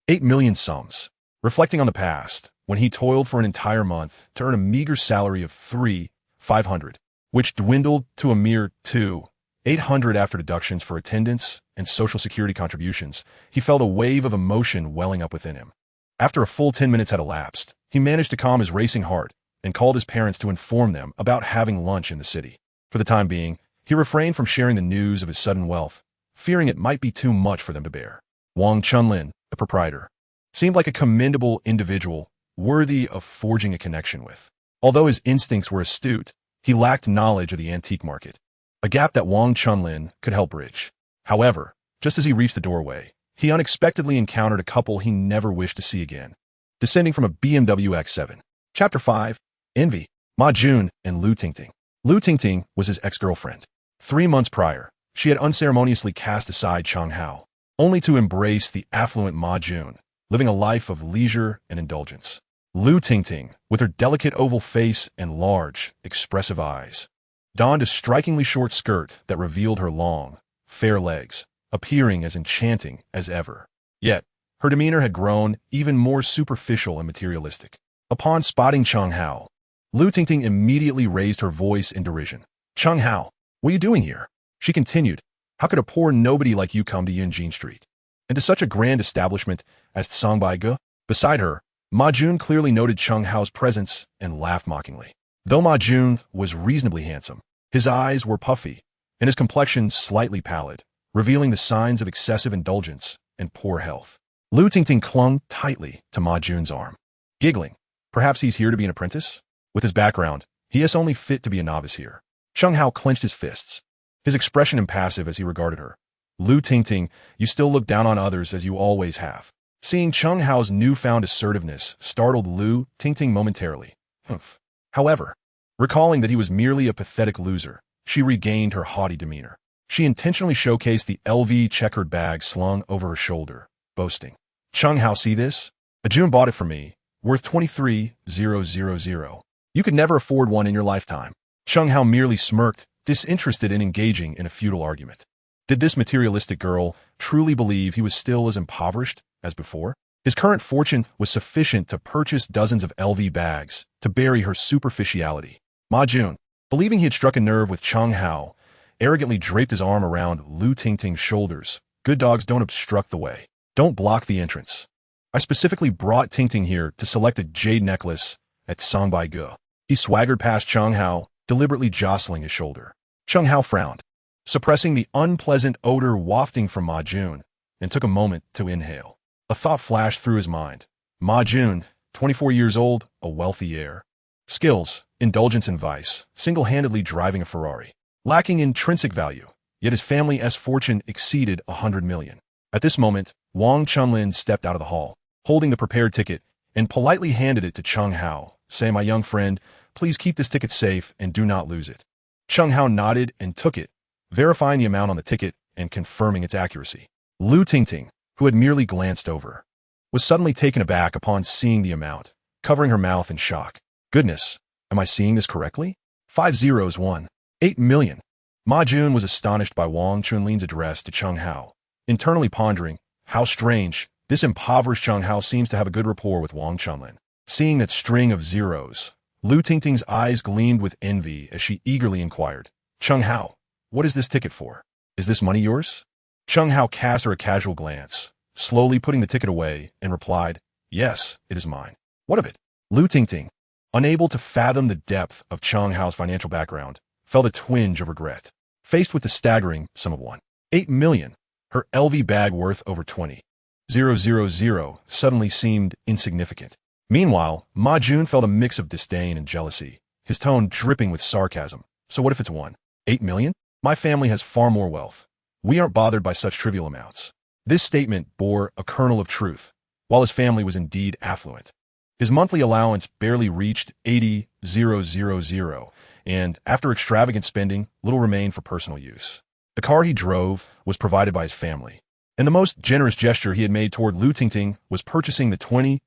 S1: 8 million sums. Reflecting on the past, when he toiled for an entire month to earn a meager salary of 3,500, which dwindled to a mere 2,800 after deductions for attendance and Social Security contributions, he felt a wave of emotion welling up within him. After a full 10 minutes had elapsed, he managed to calm his racing heart and called his parents to inform them about having lunch in the city. For the time being, he refrained from sharing the news of his sudden wealth, fearing it might be too much for them to bear. Wang Chunlin, the proprietor, seemed like a commendable individual, worthy of forging a connection with. Although his instincts were astute, he lacked knowledge of the antique market, a gap that Wang Chunlin could help bridge. However, just as he reached the doorway, he unexpectedly encountered a couple he never wished to see again, descending from a BMW X7. Chapter 5, Envy. Ma Jun and Lu Tingting. Lu Tingting was his ex-girlfriend. 3 months prior, she had unceremoniously cast aside Chen Hao, only to embrace the affluent Ma Jun, living a life of leisure and indulgence. Lu Tingting, with her delicate oval face and large, expressive eyes, donned a strikingly short skirt that revealed her long, fair legs, appearing as enchanting as ever. Yet, her demeanor had grown even more superficial and materialistic. Upon spotting Chen Hao, Lu Tingting immediately raised her voice in derision. Chen Hao, what are you doing here? She continued, how could a poor nobody like you come to Yunjin Street? And to such a grand establishment as Tsangbai Ge? Beside her, Ma Jun clearly noted Chen Hao's presence and laughed mockingly. Though Ma Jun was reasonably handsome, his eyes were puffy, and his complexion slightly pallid, revealing the signs of excessive indulgence and poor health. Lu Tingting clung tightly to Ma Jun's arm, giggling. Perhaps he's here to be an apprentice? With his background, he is only fit to be a novice here. Chen Hao clenched his fists, his expression impassive as he regarded her. Lu Tingting, you still look down on others as you always have. Seeing Chen Hao's newfound assertiveness startled Lu Tingting momentarily. Humph. However, recalling that he was merely a pathetic loser, she regained her haughty demeanor. She intentionally showcased the LV checkered bag slung over her shoulder, boasting, Chen Hao, see this? Ajun bought it for me, worth 23,000. You could never afford one in your lifetime. Chen Hao merely smirked, disinterested in engaging in a futile argument. Did this materialistic girl truly believe he was still as impoverished as before? His current fortune was sufficient to purchase dozens of LV bags to bury her superficiality. Ma Jun, believing he had struck a nerve with Chen Hao, arrogantly draped his arm around Lu Tingting's shoulders. Good dogs don't obstruct the way. Don't block the entrance. I specifically brought Tingting here to select a jade necklace at Sangbai Ge. He swaggered past Chen Hao, deliberately jostling his shoulder. Chen Hao frowned, suppressing the unpleasant odor wafting from Ma Jun, and took a moment to inhale. A thought flashed through his mind. Ma Jun, 24 years old, a wealthy heir. Skills, indulgence in vice, single-handedly driving a Ferrari. Lacking intrinsic value, yet his family's fortune exceeded 100 million. At this moment, Wang Chunlin stepped out of the hall, holding the prepared ticket, and politely handed it to Chen Hao, saying, my young friend, please keep this ticket safe and do not lose it. Chen Hao nodded and took it, verifying the amount on the ticket and confirming its accuracy. Lu Tingting, who had merely glanced over, was suddenly taken aback upon seeing the amount, covering her mouth in shock. Goodness, am I seeing this correctly? 5 zeros, 8 million. Ma Jun was astonished by Wang Chunlin's address to Chen Hao, internally pondering, how strange, this impoverished Chen Hao seems to have a good rapport with Wang Chunlin. Seeing that string of zeros, Lu Tingting's eyes gleamed with envy as she eagerly inquired, Chen Hao, what is this ticket for? Is this money yours? Chen Hao cast her a casual glance, slowly putting the ticket away, and replied, yes, it is mine. What of it? Lu Tingting, unable to fathom the depth of Chen Hao's financial background, felt a twinge of regret. Faced with the staggering sum of 8 million, her LV bag worth over 20,000 suddenly seemed insignificant. Meanwhile, Ma Jun felt a mix of disdain and jealousy, his tone dripping with sarcasm. So what if it's 8 million? My family has far more wealth. We aren't bothered by such trivial amounts. This statement bore a kernel of truth. While his family was indeed affluent, his monthly allowance barely reached 80,000, and after extravagant spending, little remained for personal use. The car he drove was provided by his family, and the most generous gesture he had made toward Lu Tingting was purchasing the 20,000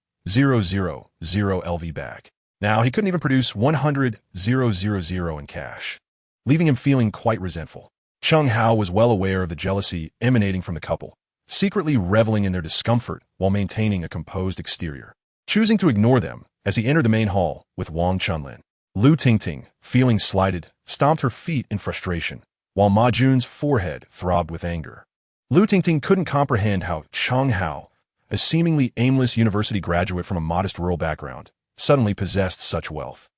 S1: LV bag. Now he couldn't even produce 100,000 in cash, leaving him feeling quite resentful. Chen Hao was well aware of the jealousy emanating from the couple, secretly reveling in their discomfort while maintaining a composed exterior. Choosing to ignore them as he entered the main hall with Wang Chunlin, Lu Tingting, feeling slighted, stomped her feet in frustration, while Ma Jun's forehead throbbed with anger. Lu Tingting couldn't comprehend how Chen Hao, a seemingly aimless university graduate from a modest rural background, suddenly possessed such wealth.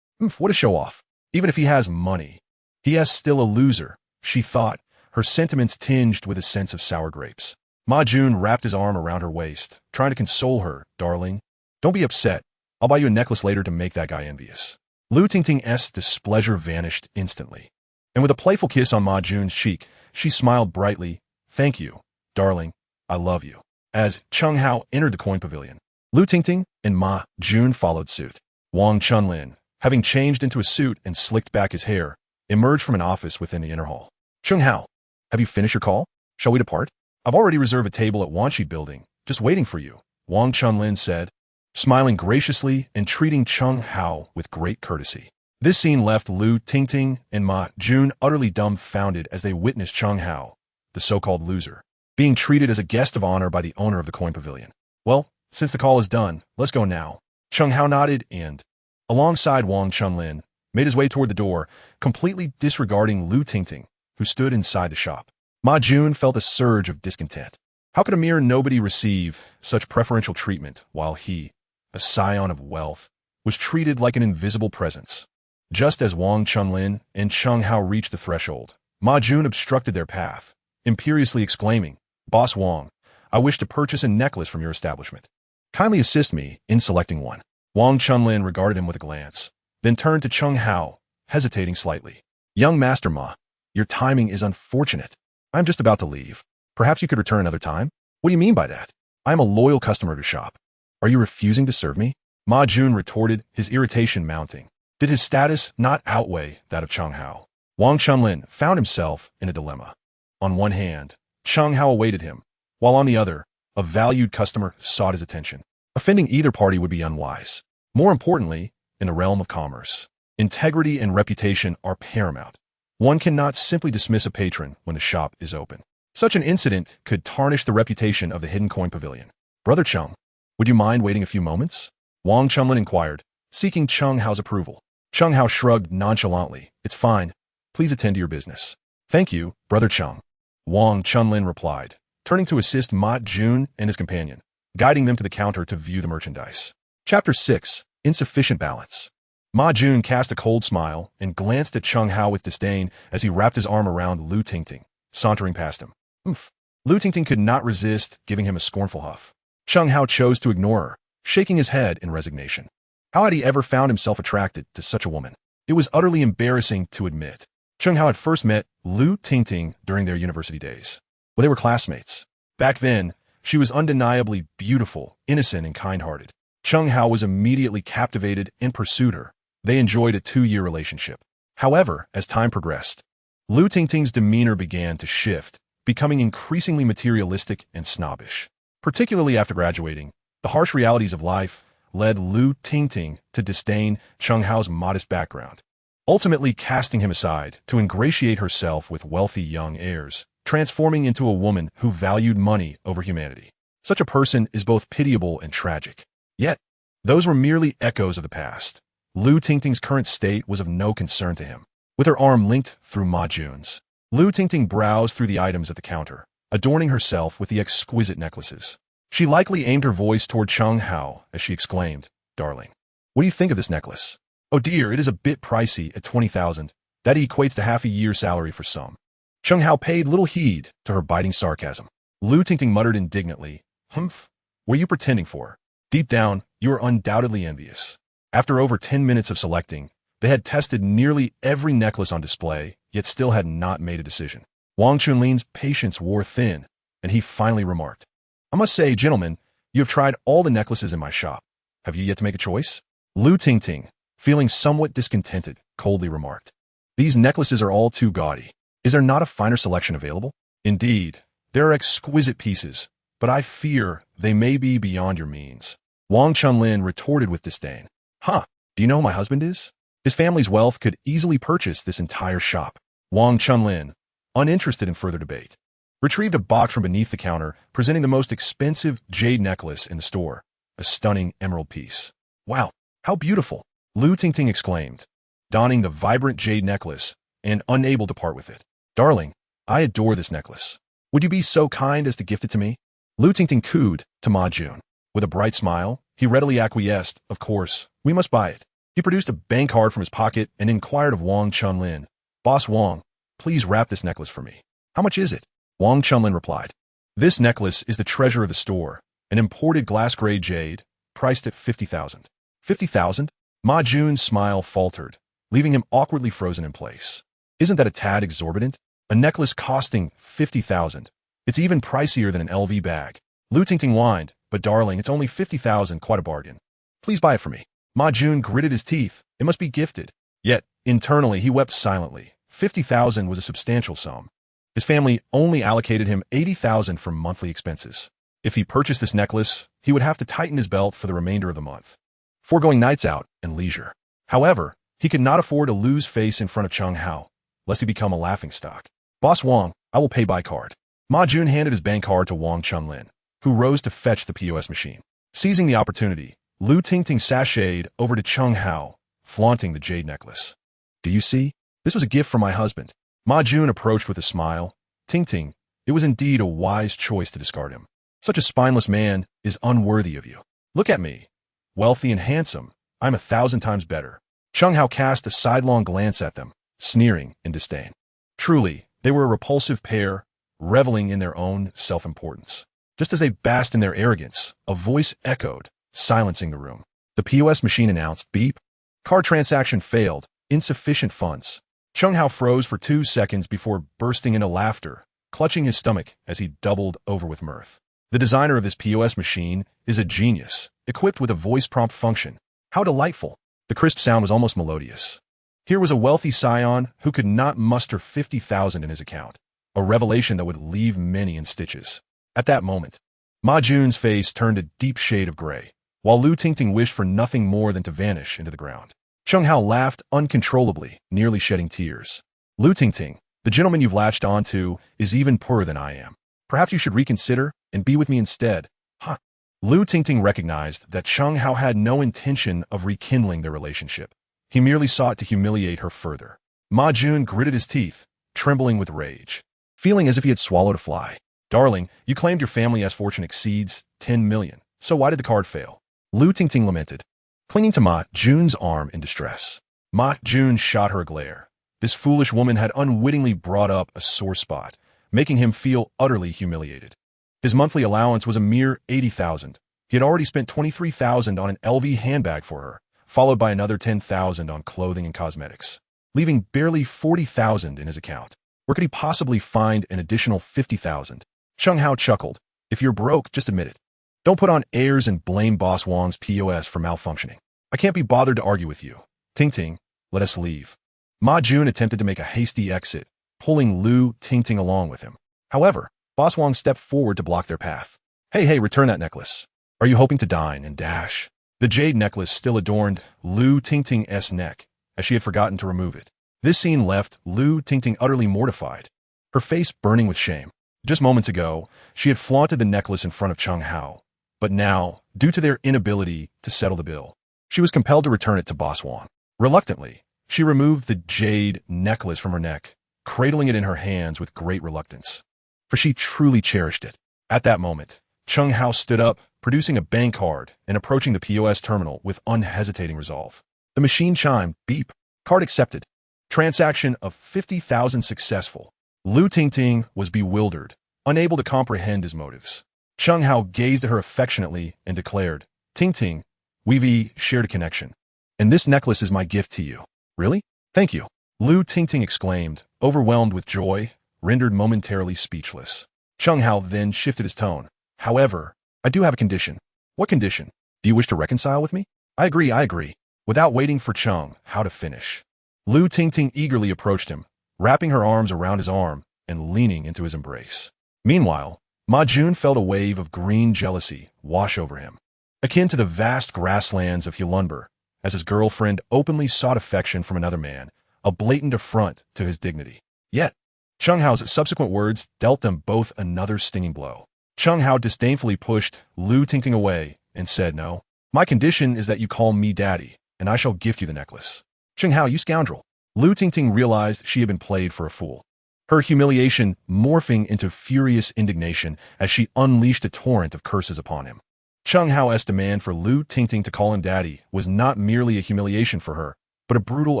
S1: What a show-off. Even if he has money, he is still a loser, she thought, her sentiments tinged with a sense of sour grapes. Ma Jun wrapped his arm around her waist, trying to console her. Darling, don't be upset. I'll buy you a necklace later to make that guy envious. Lu Tingting's displeasure vanished instantly, and with a playful kiss on Ma Jun's cheek, she smiled brightly. Thank you, darling. I love you. As Chen Hao entered the coin pavilion, Lu Tingting and Ma Jun followed suit. Wang Chunlin, having changed into a suit and slicked back his hair, emerged from an office within the inner hall. Chen Hao, have you finished your call? Shall we depart? I've already reserved a table at Wanshi Building, just waiting for you, Wang Chunlin said, smiling graciously and treating Chen Hao with great courtesy. This scene left Lu Tingting and Ma Jun utterly dumbfounded as they witnessed Chen Hao, the so-called loser, being treated as a guest of honor by the owner of the coin pavilion. Well, since the call is done, let's go now. Chen Hao nodded and, alongside Wang Chunlin, made his way toward the door, completely disregarding Lu Tingting, who stood inside the shop. Ma Jun felt a surge of discontent. How could a mere nobody receive such preferential treatment while he, a scion of wealth, was treated like an invisible presence? Just as Wang Chunlin and Chen Hao reached the threshold, Ma Jun obstructed their path, imperiously exclaiming, Boss Wang, I wish to purchase a necklace from your establishment. Kindly assist me in selecting one. Wang Chunlin regarded him with a glance, then turned to Chen Hao, hesitating slightly. Young Master Ma, your timing is unfortunate. I'm just about to leave. Perhaps you could return another time? What do you mean by that? I'm a loyal customer to shop. Are you refusing to serve me? Ma Jun retorted, his irritation mounting. Did his status not outweigh that of Chen Hao? Wang Chunlin found himself in a dilemma. On one hand, Chen Hao awaited him, while on the other, a valued customer sought his attention. Offending either party would be unwise. More importantly, in the realm of commerce, integrity and reputation are paramount. One cannot simply dismiss a patron when the shop is open. Such an incident could tarnish the reputation of the Hidden Coin Pavilion. Brother Chung, would you mind waiting a few moments? Wang Chunlin inquired, seeking Chen Hao's approval. Chen Hao shrugged nonchalantly. It's fine. Please attend to your business. Thank you, Brother Chung. Wang Chunlin replied, turning to assist Ma Jun and his companion, guiding them to the counter to view the merchandise. Chapter 6. Insufficient Balance. Ma Jun cast a cold smile and glanced at Chen Hao with disdain as he wrapped his arm around Lu Tingting, sauntering past him. Oomph. Lu Tingting could not resist giving him a scornful huff. Chen Hao chose to ignore her, shaking his head in resignation. How had he ever found himself attracted to such a woman? It was utterly embarrassing to admit. Chen Hao had first met Lu Tingting during their university days. Well, they were classmates. Back then, she was undeniably beautiful, innocent, and kind-hearted. Chen Hao was immediately captivated and pursued her. They enjoyed a 2-year relationship. However, as time progressed, Lu Tingting's demeanor began to shift, becoming increasingly materialistic and snobbish. Particularly after graduating, the harsh realities of life led Lu Tingting to disdain Chen Hao's modest background, ultimately casting him aside to ingratiate herself with wealthy young heirs, transforming into a woman who valued money over humanity. Such a person is both pitiable and tragic. Yet, those were merely echoes of the past. Lu Tingting's current state was of no concern to him. With her arm linked through Ma Jun's, Lu Tingting browsed through the items at the counter, adorning herself with the exquisite necklaces. She likely aimed her voice toward Chen Hao as she exclaimed, "Darling, what do you think of this necklace? Oh dear, it is a bit pricey at 20,000. That equates to half a year's salary for some." Chen Hao paid little heed to her biting sarcasm. Lu Tingting muttered indignantly, "Humph, what are you pretending for? Deep down, you are undoubtedly envious." After over 10 minutes of selecting, they had tested nearly every necklace on display, yet still had not made a decision. Wang Chunlin's patience wore thin, and he finally remarked, "I must say, gentlemen, you have tried all the necklaces in my shop. Have you yet to make a choice?" Lu Tingting, feeling somewhat discontented, coldly remarked, "These necklaces are all too gaudy. Is there not a finer selection available? Indeed, there are exquisite pieces, but I fear they may be beyond your means." Wang Chunlin retorted with disdain, "Huh, do you know who my husband is? His family's wealth could easily purchase this entire shop." Wang Chunlin, uninterested in further debate, retrieved a box from beneath the counter, presenting the most expensive jade necklace in the store, a stunning emerald piece. "Wow, how beautiful!" Lu Tingting exclaimed, donning the vibrant jade necklace and unable to part with it. "Darling, I adore this necklace. Would you be so kind as to gift it to me?" Lu Tingting cooed to Ma Jun. With a bright smile, he readily acquiesced. "Of course, we must buy it." He produced a bank card from his pocket and inquired of Wang Chunlin, "Boss Wang, please wrap this necklace for me. How much is it?" Wang Chunlin replied, "This necklace is the treasure of the store, an imported glass-grade jade, priced at 50,000. 50,000? Ma Jun's smile faltered, leaving him awkwardly frozen in place. Isn't that a tad exorbitant? A necklace costing 50,000. It's even pricier than an LV bag. Lu Tingting whined, "But darling, it's only 50,000, quite a bargain. Please buy it for me." Ma Jun gritted his teeth. It must be gifted. Yet, internally, he wept silently. 50,000 was a substantial sum. His family only allocated him 80,000 for monthly expenses. If he purchased this necklace, he would have to tighten his belt for the remainder of the month, foregoing nights out and leisure. However, he could not afford to lose face in front of Chen Hao, lest he become a laughingstock. "Boss Wang, I will pay by card." Ma Jun handed his bank card to Wang Chunlin, who rose to fetch the POS machine. Seizing the opportunity, Lu Tingting sashayed over to Chen Hao, flaunting the jade necklace. "Do you see? This was a gift from my husband." Ma Jun approached with a smile. "Tingting, it was indeed a wise choice to discard him. Such a spineless man is unworthy of you. Look at me. Wealthy and handsome, I'm 1,000 times better." Chen Hao cast a sidelong glance at them, sneering in disdain. Truly, they were a repulsive pair, reveling in their own self-importance. Just as they basked in their arrogance, a voice echoed, silencing the room. The POS machine announced, "Beep. Card transaction failed. Insufficient funds." Chen Hao froze for 2 seconds before bursting into laughter, clutching his stomach as he doubled over with mirth. The designer of this POS machine is a genius, equipped with a voice prompt function. How delightful! The crisp sound was almost melodious. Here was a wealthy scion who could not muster 50,000 in his account, a revelation that would leave many in stitches. At that moment, Ma Jun's face turned a deep shade of gray, while Lu Tingting wished for nothing more than to vanish into the ground. Chen Hao laughed uncontrollably, nearly shedding tears. Lu Tingting, the gentleman you've latched onto, is even poorer than I am. Perhaps you should reconsider and be with me instead. Huh. Lu Tingting recognized that Chen Hao had no intention of rekindling their relationship. He merely sought to humiliate her further. Ma Jun gritted his teeth, trembling with rage, feeling as if he had swallowed a fly. Darling, you claimed your family's fortune exceeds 10 million, so why did the card fail? Lu Tingting lamented, clinging to Ma Jun's arm in distress. Ma Jun shot her a glare. This foolish woman had unwittingly brought up a sore spot, making him feel utterly humiliated. His monthly allowance was a mere 80,000. He had already spent 23,000 on an LV handbag for her, followed by another 10,000 on clothing and cosmetics, leaving barely 40,000 in his account. Where could he possibly find an additional 50,000? Chen Hao chuckled. If you're broke, just admit it. Don't put on airs and blame Boss Wang's POS for malfunctioning. I can't be bothered to argue with you. Tingting, let us leave. Ma Jun attempted to make a hasty exit, pulling Lu Tingting along with him. However, Boss Wang stepped forward to block their path. Hey, return that necklace. Are you hoping to dine and dash? The jade necklace still adorned Lu Tingting's neck, as she had forgotten to remove it. This scene left Lu Tingting utterly mortified, her face burning with shame. Just moments ago, she had flaunted the necklace in front of Chen Hao, but now, due to their inability to settle the bill, she was compelled to return it to Boss Wang. Reluctantly, she removed the jade necklace from her neck, cradling it in her hands with great reluctance, for she truly cherished it. At that moment, Chen Hao stood up, producing a bank card and approaching the POS terminal with unhesitating resolve. The machine chimed, beep, card accepted. Transaction of 50,000 successful. Lu Tingting was bewildered, unable to comprehend his motives. Chen Hao gazed at her affectionately and declared, Tingting, we've shared a connection, and this necklace is my gift to you. Really? Thank you. Lu Tingting exclaimed, overwhelmed with joy, rendered momentarily speechless. Chen Hao then shifted his tone. However, I do have a condition. What condition? Do you wish to reconcile with me? I agree. Without waiting for Chen Hao to finish, Lu Tingting eagerly approached him, wrapping her arms around his arm and leaning into his embrace. Meanwhile, Ma Jun felt a wave of green jealousy wash over him, akin to the vast grasslands of Hulunber, as his girlfriend openly sought affection from another man, a blatant affront to his dignity. Yet, Chen Hao's subsequent words dealt them both another stinging blow. Chen Hao disdainfully pushed Lu Tingting away and said, No, my condition is that you call me daddy, and I shall gift you the necklace. Chen Hao, you scoundrel. Lu Tingting realized she had been played for a fool, her humiliation morphing into furious indignation as she unleashed a torrent of curses upon him. Chen Hao's demand for Lu Tingting to call him daddy was not merely a humiliation for her, but a brutal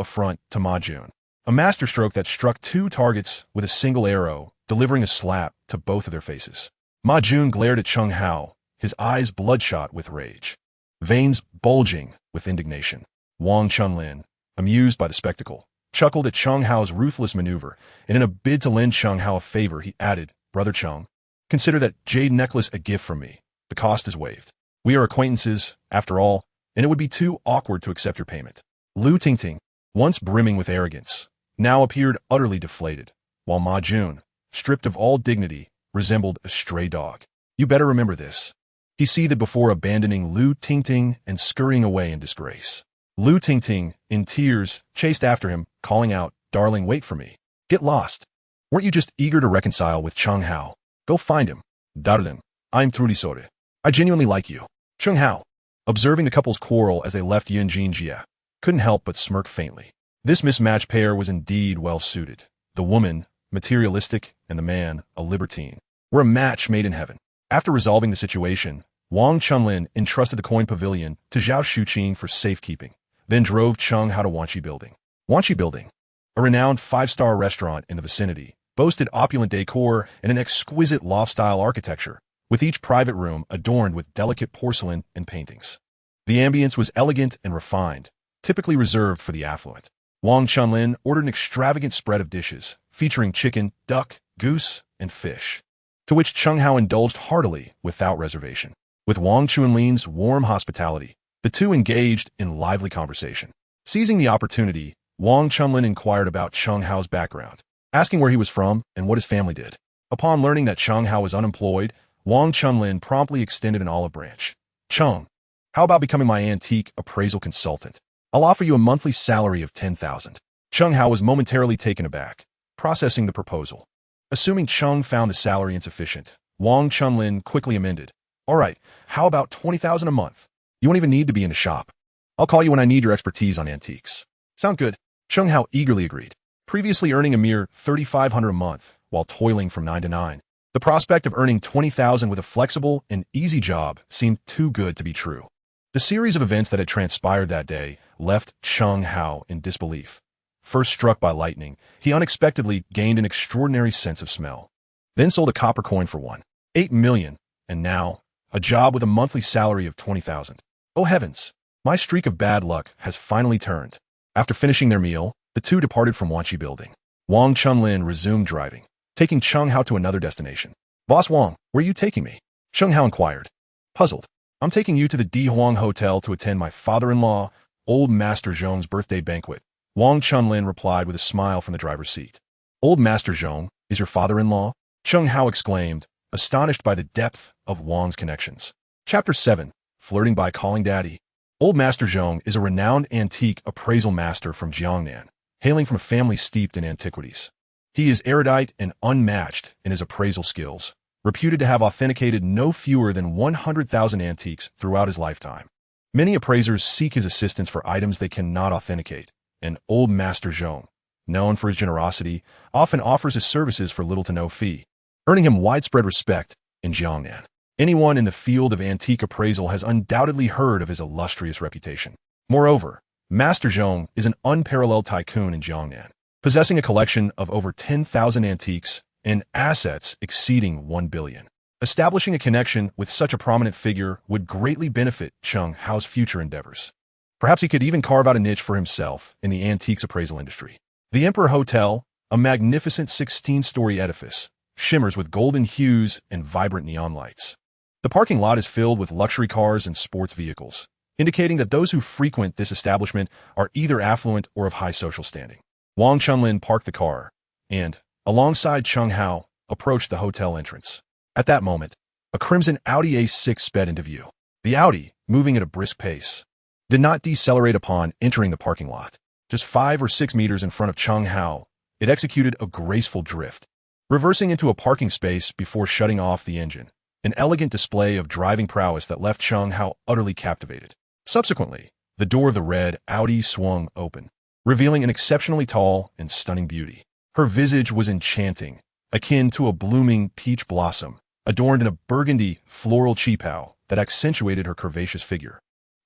S1: affront to Ma Jun, a masterstroke that struck two targets with a single arrow, delivering a slap to both of their faces. Ma Jun glared at Chen Hao, his eyes bloodshot with rage, veins bulging with indignation. Wang Chunlin, amused by the spectacle, chuckled at Chen Hao's ruthless maneuver, and in a bid to lend Chen Hao a favor, he added, Brother Chen, consider that jade necklace a gift from me. The cost is waived. We are acquaintances, after all, and it would be too awkward to accept your payment. Lu Tingting, once brimming with arrogance, now appeared utterly deflated, while Ma Jun, stripped of all dignity, resembled a stray dog. You better remember this. He seethed before abandoning Lu Tingting and scurrying away in disgrace. Lu Tingting, in tears, chased after him, calling out, Darling, wait for me. Get lost. Weren't you just eager to reconcile with Chen Hao? Go find him. Darling, I'm truly sorry. I genuinely like you. Chen Hao, observing the couple's quarrel as they left Yunjinjia, couldn't help but smirk faintly. This mismatched pair was indeed well suited. The woman, materialistic, and the man, a libertine, were a match made in heaven. After resolving the situation, Wang Chunlin entrusted the coin pavilion to Zhao Shuqing for safekeeping, then drove Chen Hao to Wanqi Building. Wanqi Building, a renowned five-star restaurant in the vicinity, boasted opulent decor and an exquisite loft-style architecture, with each private room adorned with delicate porcelain and paintings. The ambience was elegant and refined, typically reserved for the affluent. Wang Chunlin ordered an extravagant spread of dishes, featuring chicken, duck, goose, and fish, to which Chen Hao indulged heartily without reservation. With Wang Chunlin's warm hospitality, the two engaged in lively conversation. Seizing the opportunity, Wang Chunlin inquired about Chen Hao's background, asking where he was from and what his family did. Upon learning that Chen Hao was unemployed, Wang Chunlin promptly extended an olive branch. "Cheng, how about becoming my antique appraisal consultant? I'll offer you a monthly salary of 10,000. Chen Hao was momentarily taken aback, processing the proposal. Assuming Cheng found the salary insufficient, Wang Chunlin quickly amended. "All right, how about 20,000 a month? You won't even need to be in the shop. I'll call you when I need your expertise on antiques." "Sound good?" Chen Hao eagerly agreed. Previously earning a mere 3,500 a month while toiling from 9 to 9, the prospect of earning 20,000 with a flexible and easy job seemed too good to be true. The series of events that had transpired that day left Chen Hao in disbelief. First struck by lightning, he unexpectedly gained an extraordinary sense of smell. Then sold a copper coin for 1.8 million, and now, a job with a monthly salary of 20,000. Oh heavens, my streak of bad luck has finally turned. After finishing their meal, the two departed from Wanchi Building. Wang Chunlin resumed driving, taking Chen Hao to another destination. "Boss Wang, where are you taking me?" Chen Hao inquired. Puzzled. "I'm taking you to the Di Huang Hotel to attend my father-in-law, Old Master Zhong's birthday banquet." Wang Chunlin replied with a smile from the driver's seat. "Old Master Zhong is your father-in-law?" Chen Hao exclaimed, astonished by the depth of Wang's connections. Chapter 7. Flirting by Calling Daddy. Old Master Zhong is a renowned antique appraisal master from Jiangnan, hailing from a family steeped in antiquities. He is erudite and unmatched in his appraisal skills, reputed to have authenticated no fewer than 100,000 antiques throughout his lifetime. Many appraisers seek his assistance for items they cannot authenticate, and Old Master Zhong, known for his generosity, often offers his services for little to no fee, earning him widespread respect in Jiangnan. Anyone in the field of antique appraisal has undoubtedly heard of his illustrious reputation. Moreover, Master Zhong is an unparalleled tycoon in Jiangnan, possessing a collection of over 10,000 antiques and assets exceeding 1 billion. Establishing a connection with such a prominent figure would greatly benefit Chen Hao's future endeavors. Perhaps he could even carve out a niche for himself in the antiques appraisal industry. The Emperor Hotel, a magnificent 16-story edifice, shimmers with golden hues and vibrant neon lights. The parking lot is filled with luxury cars and sports vehicles, indicating that those who frequent this establishment are either affluent or of high social standing. Wang Chunlin parked the car and, alongside Chen Hao, approached the hotel entrance. At that moment, a crimson Audi A6 sped into view. The Audi, moving at a brisk pace, did not decelerate upon entering the parking lot. Just 5 or 6 meters in front of Chen Hao, it executed a graceful drift, reversing into a parking space before shutting off the engine, an elegant display of driving prowess that left Chen Hao utterly captivated. Subsequently, the door of the red Audi swung open, revealing an exceptionally tall and stunning beauty. Her visage was enchanting, akin to a blooming peach blossom, adorned in a burgundy floral cheapao that accentuated her curvaceous figure,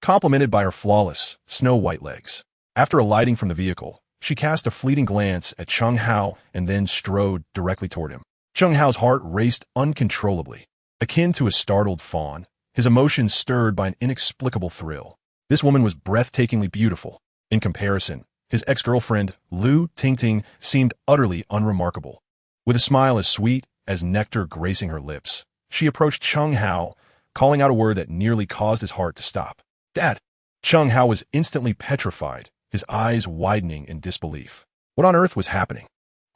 S1: complemented by her flawless, snow-white legs. After alighting from the vehicle, she cast a fleeting glance at Chen Hao and then strode directly toward him. Chen Hao's heart raced uncontrollably. Akin to a startled fawn, his emotions stirred by an inexplicable thrill. This woman was breathtakingly beautiful. In comparison, his ex-girlfriend, Lu Tingting, seemed utterly unremarkable. With a smile as sweet as nectar gracing her lips, she approached Chen Hao, calling out a word that nearly caused his heart to stop. "Dad!" Chen Hao was instantly petrified, his eyes widening in disbelief. What on earth was happening?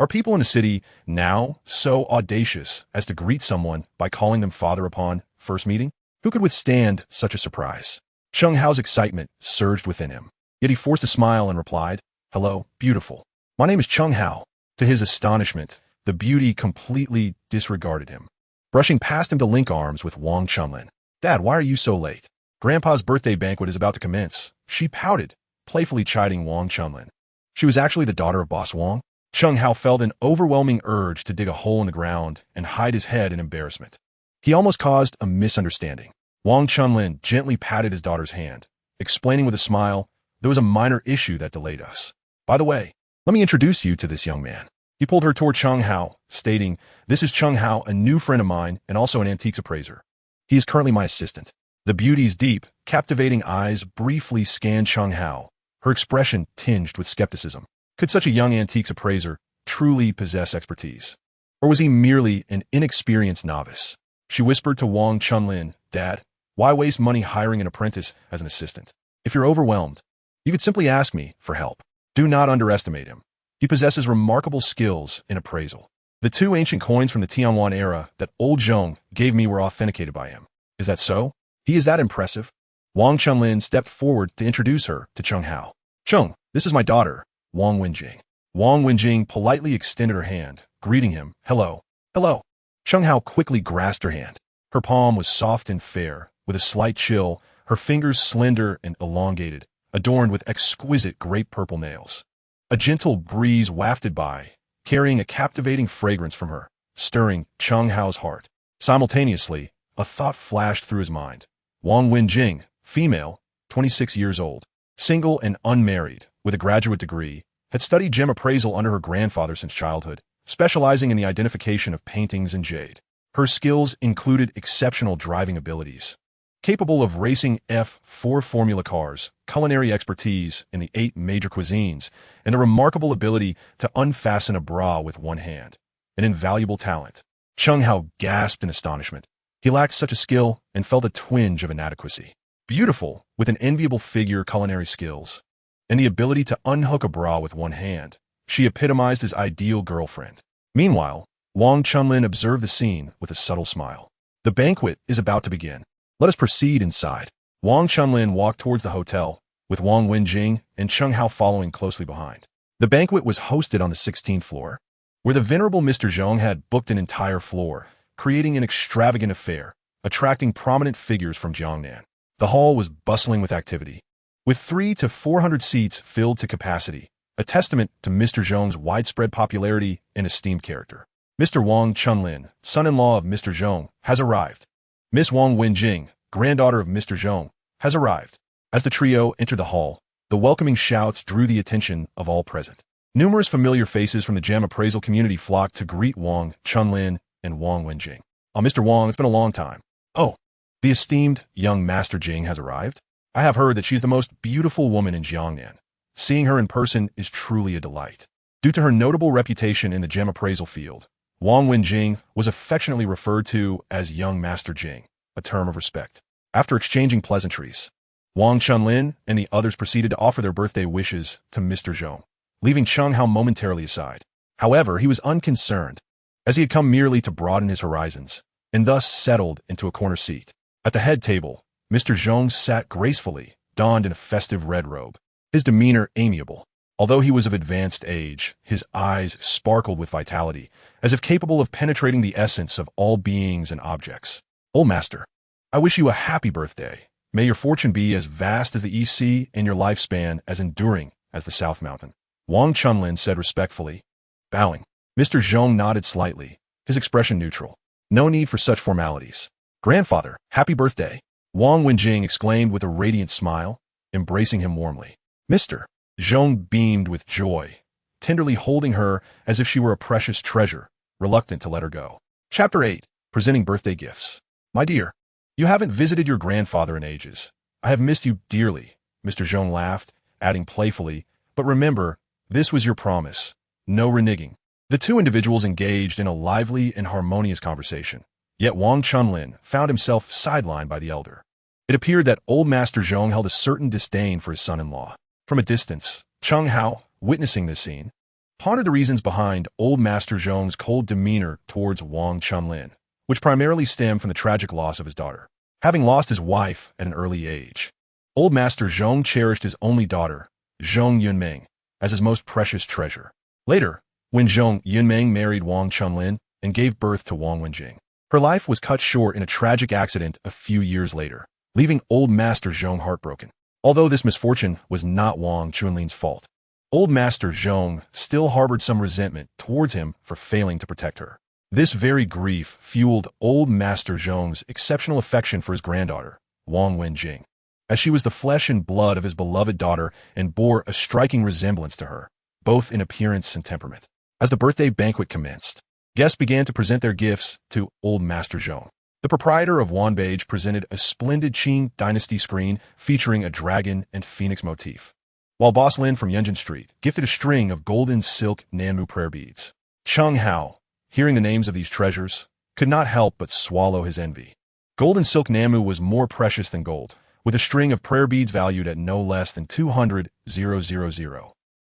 S1: Are people in the city now so audacious as to greet someone by calling them father upon first meeting? Who could withstand such a surprise? Chen Hao's excitement surged within him, yet he forced a smile and replied, "Hello, beautiful. My name is Chen Hao." To his astonishment, the beauty completely disregarded him, brushing past him to link arms with Wang Chunlin. "Dad, why are you so late? Grandpa's birthday banquet is about to commence." She pouted, playfully chiding Wang Chunlin. She was actually the daughter of Boss Wang. Chen Hao felt an overwhelming urge to dig a hole in the ground and hide his head in embarrassment. He almost caused a misunderstanding. Wang Chunlin gently patted his daughter's hand, explaining with a smile, "There was a minor issue that delayed us. By the way, let me introduce you to this young man." He pulled her toward Chen Hao, stating, "This is Chen Hao, a new friend of mine and also an antiques appraiser. He is currently my assistant." The beauty's deep, captivating eyes briefly scanned Chen Hao, her expression tinged with skepticism. Could such a young antiques appraiser truly possess expertise? Or was he merely an inexperienced novice? She whispered to Wang Chunlin, "Dad, why waste money hiring an apprentice as an assistant? If you're overwhelmed, you could simply ask me for help. Do not underestimate him. He possesses remarkable skills in appraisal. The 2 ancient coins from the Tianwan era that old Zhong gave me were authenticated by him. Is that so? He is that impressive?" Wang Chunlin stepped forward to introduce her to Chen Hao. "Cheng, this is my daughter, Wang Wenjing." Wang Wenjing politely extended her hand, greeting him, "Hello." "Hello." Chen Hao quickly grasped her hand. Her palm was soft and fair, with a slight chill, her fingers slender and elongated, adorned with exquisite grape-purple nails. A gentle breeze wafted by, carrying a captivating fragrance from her, stirring Chen Hao's heart. Simultaneously, a thought flashed through his mind. Wang Wenjing, female, 26 years old, single and unmarried, with a graduate degree, had studied gem appraisal under her grandfather since childhood, specializing in the identification of paintings in jade. Her skills included exceptional driving abilities, capable of racing F4 Formula cars, culinary expertise in the 8 major cuisines, and a remarkable ability to unfasten a bra with one hand. An invaluable talent. Chen Hao gasped in astonishment. He lacked such a skill and felt a twinge of inadequacy. Beautiful, with an enviable figure, culinary skills, and the ability to unhook a bra with one hand, she epitomized his ideal girlfriend. Meanwhile, Wang Chunlin observed the scene with a subtle smile. The banquet is about to begin. Let us proceed inside. Wang Chunlin walked towards the hotel, with Wang Wenjing and Chen Hao following closely behind. The banquet was hosted on the 16th floor, where the venerable Mr. Zhong had booked an entire floor, creating an extravagant affair, attracting prominent figures from Jiangnan. The hall was bustling with activity, with 300 to 400 seats filled to capacity, a testament to Mr. Zhong's widespread popularity and esteemed character. Mr. Wang Chunlin, son-in-law of Mr. Zhong, has arrived. Miss Wang Wenjing, granddaughter of Mr. Zhong, has arrived. As the trio entered the hall, the welcoming shouts drew the attention of all present. Numerous familiar faces from the gem appraisal community flocked to greet Wang Chunlin and Wang Wenjing. "Oh, Mr. Wang, it's been a long time." "Oh, the esteemed young Master Jing has arrived? I have heard that she's the most beautiful woman in Jiangnan. Seeing her in person is truly a delight." Due to her notable reputation in the gem appraisal field, Wang Wenjing was affectionately referred to as Young Master Jing, a term of respect. After exchanging pleasantries, Wang Chunlin and the others proceeded to offer their birthday wishes to Mr. Zhong, leaving Chen Hao momentarily aside. However, he was unconcerned, as he had come merely to broaden his horizons, and thus settled into a corner seat. At the head table, Mr. Zhong sat gracefully, donned in a festive red robe, his demeanor amiable. Although he was of advanced age, his eyes sparkled with vitality, as if capable of penetrating the essence of all beings and objects. "Old Master, I wish you a happy birthday. May your fortune be as vast as the East Sea and your lifespan as enduring as the South Mountain," Wang Chunlin said respectfully, bowing. Mr. Zhong nodded slightly, his expression neutral. No need for such formalities. "Grandfather, happy birthday," Wang Wenjing exclaimed with a radiant smile, embracing him warmly. "Mr. Zhong beamed with joy, tenderly holding her as if she were a precious treasure, reluctant to let her go. Chapter 8. Presenting Birthday Gifts. "My dear, you haven't visited your grandfather in ages. I have missed you dearly," Mr. Zhong laughed, adding playfully, "but remember, this was your promise. No reneging." The 2 individuals engaged in a lively and harmonious conversation, yet Wang Chunlin found himself sidelined by the elder. It appeared that old Master Zhong held a certain disdain for his son-in-law. From a distance, Chen Hao, witnessing this scene, pondered the reasons behind old Master Zhong's cold demeanor towards Wang Chunlin, which primarily stemmed from the tragic loss of his daughter. Having lost his wife at an early age, old Master Zhong cherished his only daughter, Zhong Yunmeng, as his most precious treasure. Later, when Zhong Yunmeng married Wang Chunlin and gave birth to Wang Wenjing, her life was cut short in a tragic accident a few years later, leaving old Master Zhong heartbroken. Although this misfortune was not Wang Chunlin's fault, old Master Zhong still harbored some resentment towards him for failing to protect her. This very grief fueled old Master Zhong's exceptional affection for his granddaughter, Wang Wenjing, as she was the flesh and blood of his beloved daughter and bore a striking resemblance to her, both in appearance and temperament. As the birthday banquet commenced, guests began to present their gifts to old Master Zhong. The proprietor of Wanbage presented a splendid Qing dynasty screen featuring a dragon and phoenix motif. while Boss Lin from Yunjin Street gifted a string of golden silk Nanmu prayer beads. Chen Hao, hearing the names of these treasures, could not help but swallow his envy. Golden silk Nanmu was more precious than gold, with a string of prayer beads valued at no less than 200,000.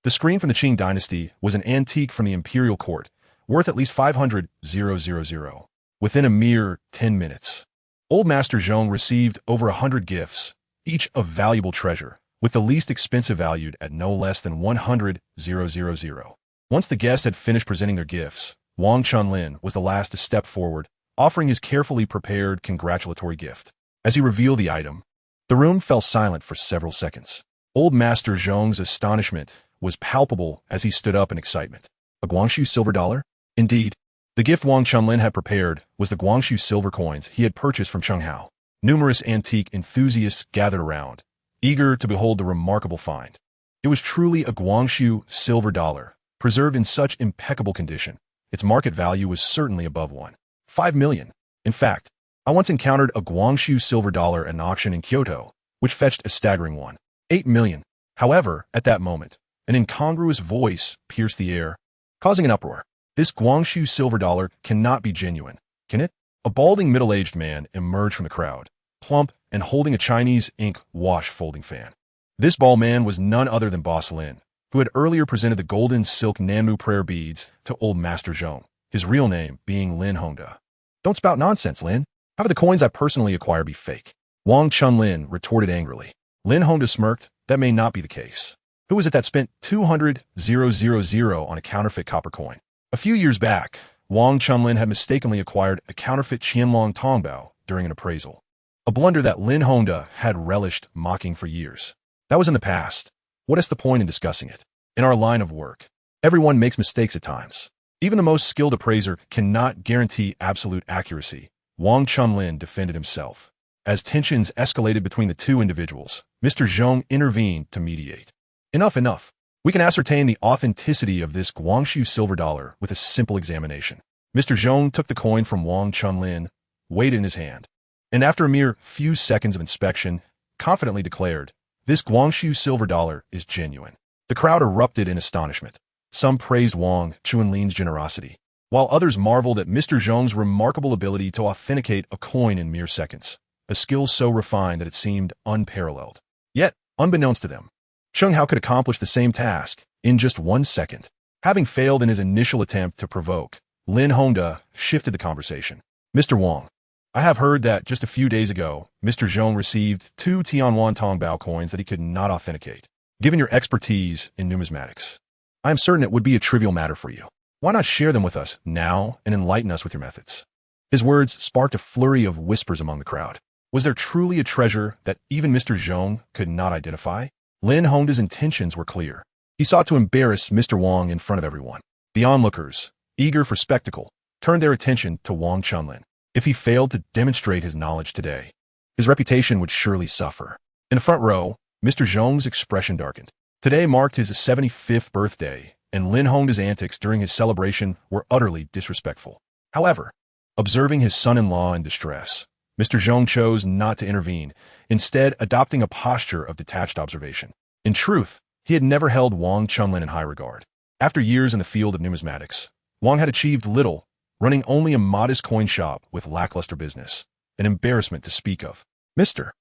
S1: The screen from the Qing dynasty was an antique from the imperial court, worth at least 500,000. Within a mere 10 minutes, Old Master Zhong received over 100 gifts, each of valuable treasure, with the least expensive valued at no less than 100,000. Once the guests had finished presenting their gifts, Wang Chunlin was the last to step forward, offering his carefully prepared congratulatory gift. As he revealed the item, the room fell silent for several seconds. Old Master Zhong's astonishment was palpable as he stood up in excitement. A Guangxu silver dollar? Indeed. The gift Wang Chunlin had prepared was the Guangxu silver coins he had purchased from Chen Hao. Numerous antique enthusiasts gathered around, eager to behold the remarkable find. It was truly a Guangxu silver dollar, preserved in such impeccable condition. Its market value was certainly above 1.5 million. In fact, I once encountered a Guangxu silver dollar at an auction in Kyoto, which fetched a staggering 1.8 million. However, at that moment, an incongruous voice pierced the air, causing an uproar. This Guangxu silver dollar cannot be genuine, can it? A balding middle-aged man emerged from the crowd, plump and holding a Chinese ink wash folding fan. This bald man was none other than Boss Lin, who had earlier presented the golden silk Nanmu prayer beads to Old Master Zhong, his real name being Lin Hongda. Don't spout nonsense, Lin. How could the coins I personally acquire be fake? Wang Chunlin retorted angrily. Lin Hongda smirked. That may not be the case. Who was it that spent 200,000 on a counterfeit copper coin? A few years back, Wang Chunlin had mistakenly acquired a counterfeit Qianlong Tongbao during an appraisal, a blunder that Lin Hongda had relished mocking for years. That was in the past. What is the point in discussing it? In our line of work, everyone makes mistakes at times. Even the most skilled appraiser cannot guarantee absolute accuracy. Wang Chunlin defended himself. As tensions escalated between the two individuals, Mr. Zhong intervened to mediate. Enough. We can ascertain the authenticity of this Guangxu silver dollar with a simple examination. Mr. Zhong took the coin from Wang Chunlin, weighed it in his hand, and after a mere few seconds of inspection, confidently declared, "This Guangxu silver dollar is genuine." The crowd erupted in astonishment. Some praised Wang Chunlin's generosity, while others marveled at Mr. Zhong's remarkable ability to authenticate a coin in mere seconds, a skill so refined that it seemed unparalleled. Yet, unbeknownst to them, Chen Hao could accomplish the same task in just 1 second. Having failed in his initial attempt to provoke, Lin Hongda shifted the conversation. "Mr. Wang, I have heard that just a few days ago, Mr. Zhong received 2 Tianwan Tongbao coins that he could not authenticate. Given your expertise in numismatics, I am certain it would be a trivial matter for you. Why not share them with us now and enlighten us with your methods?" His words sparked a flurry of whispers among the crowd. Was there truly a treasure that even Mr. Zhong could not identify? Lin Hongda's intentions were clear. He sought to embarrass Mr. Wang in front of everyone. The onlookers, eager for spectacle, turned their attention to Wang Chunlin. If he failed to demonstrate his knowledge today, his reputation would surely suffer. In the front row, Mr. Zhong's expression darkened. Today marked his 75th birthday, and Lin Hongda's antics during his celebration were utterly disrespectful. However, observing his son-in-law in distress, Mr. Zhong chose not to intervene, instead adopting a posture of detached observation. In truth, he had never held Wang Chunlin in high regard. After years in the field of numismatics, Wang had achieved little, running only a modest coin shop with lackluster business, an embarrassment to speak of. Mr.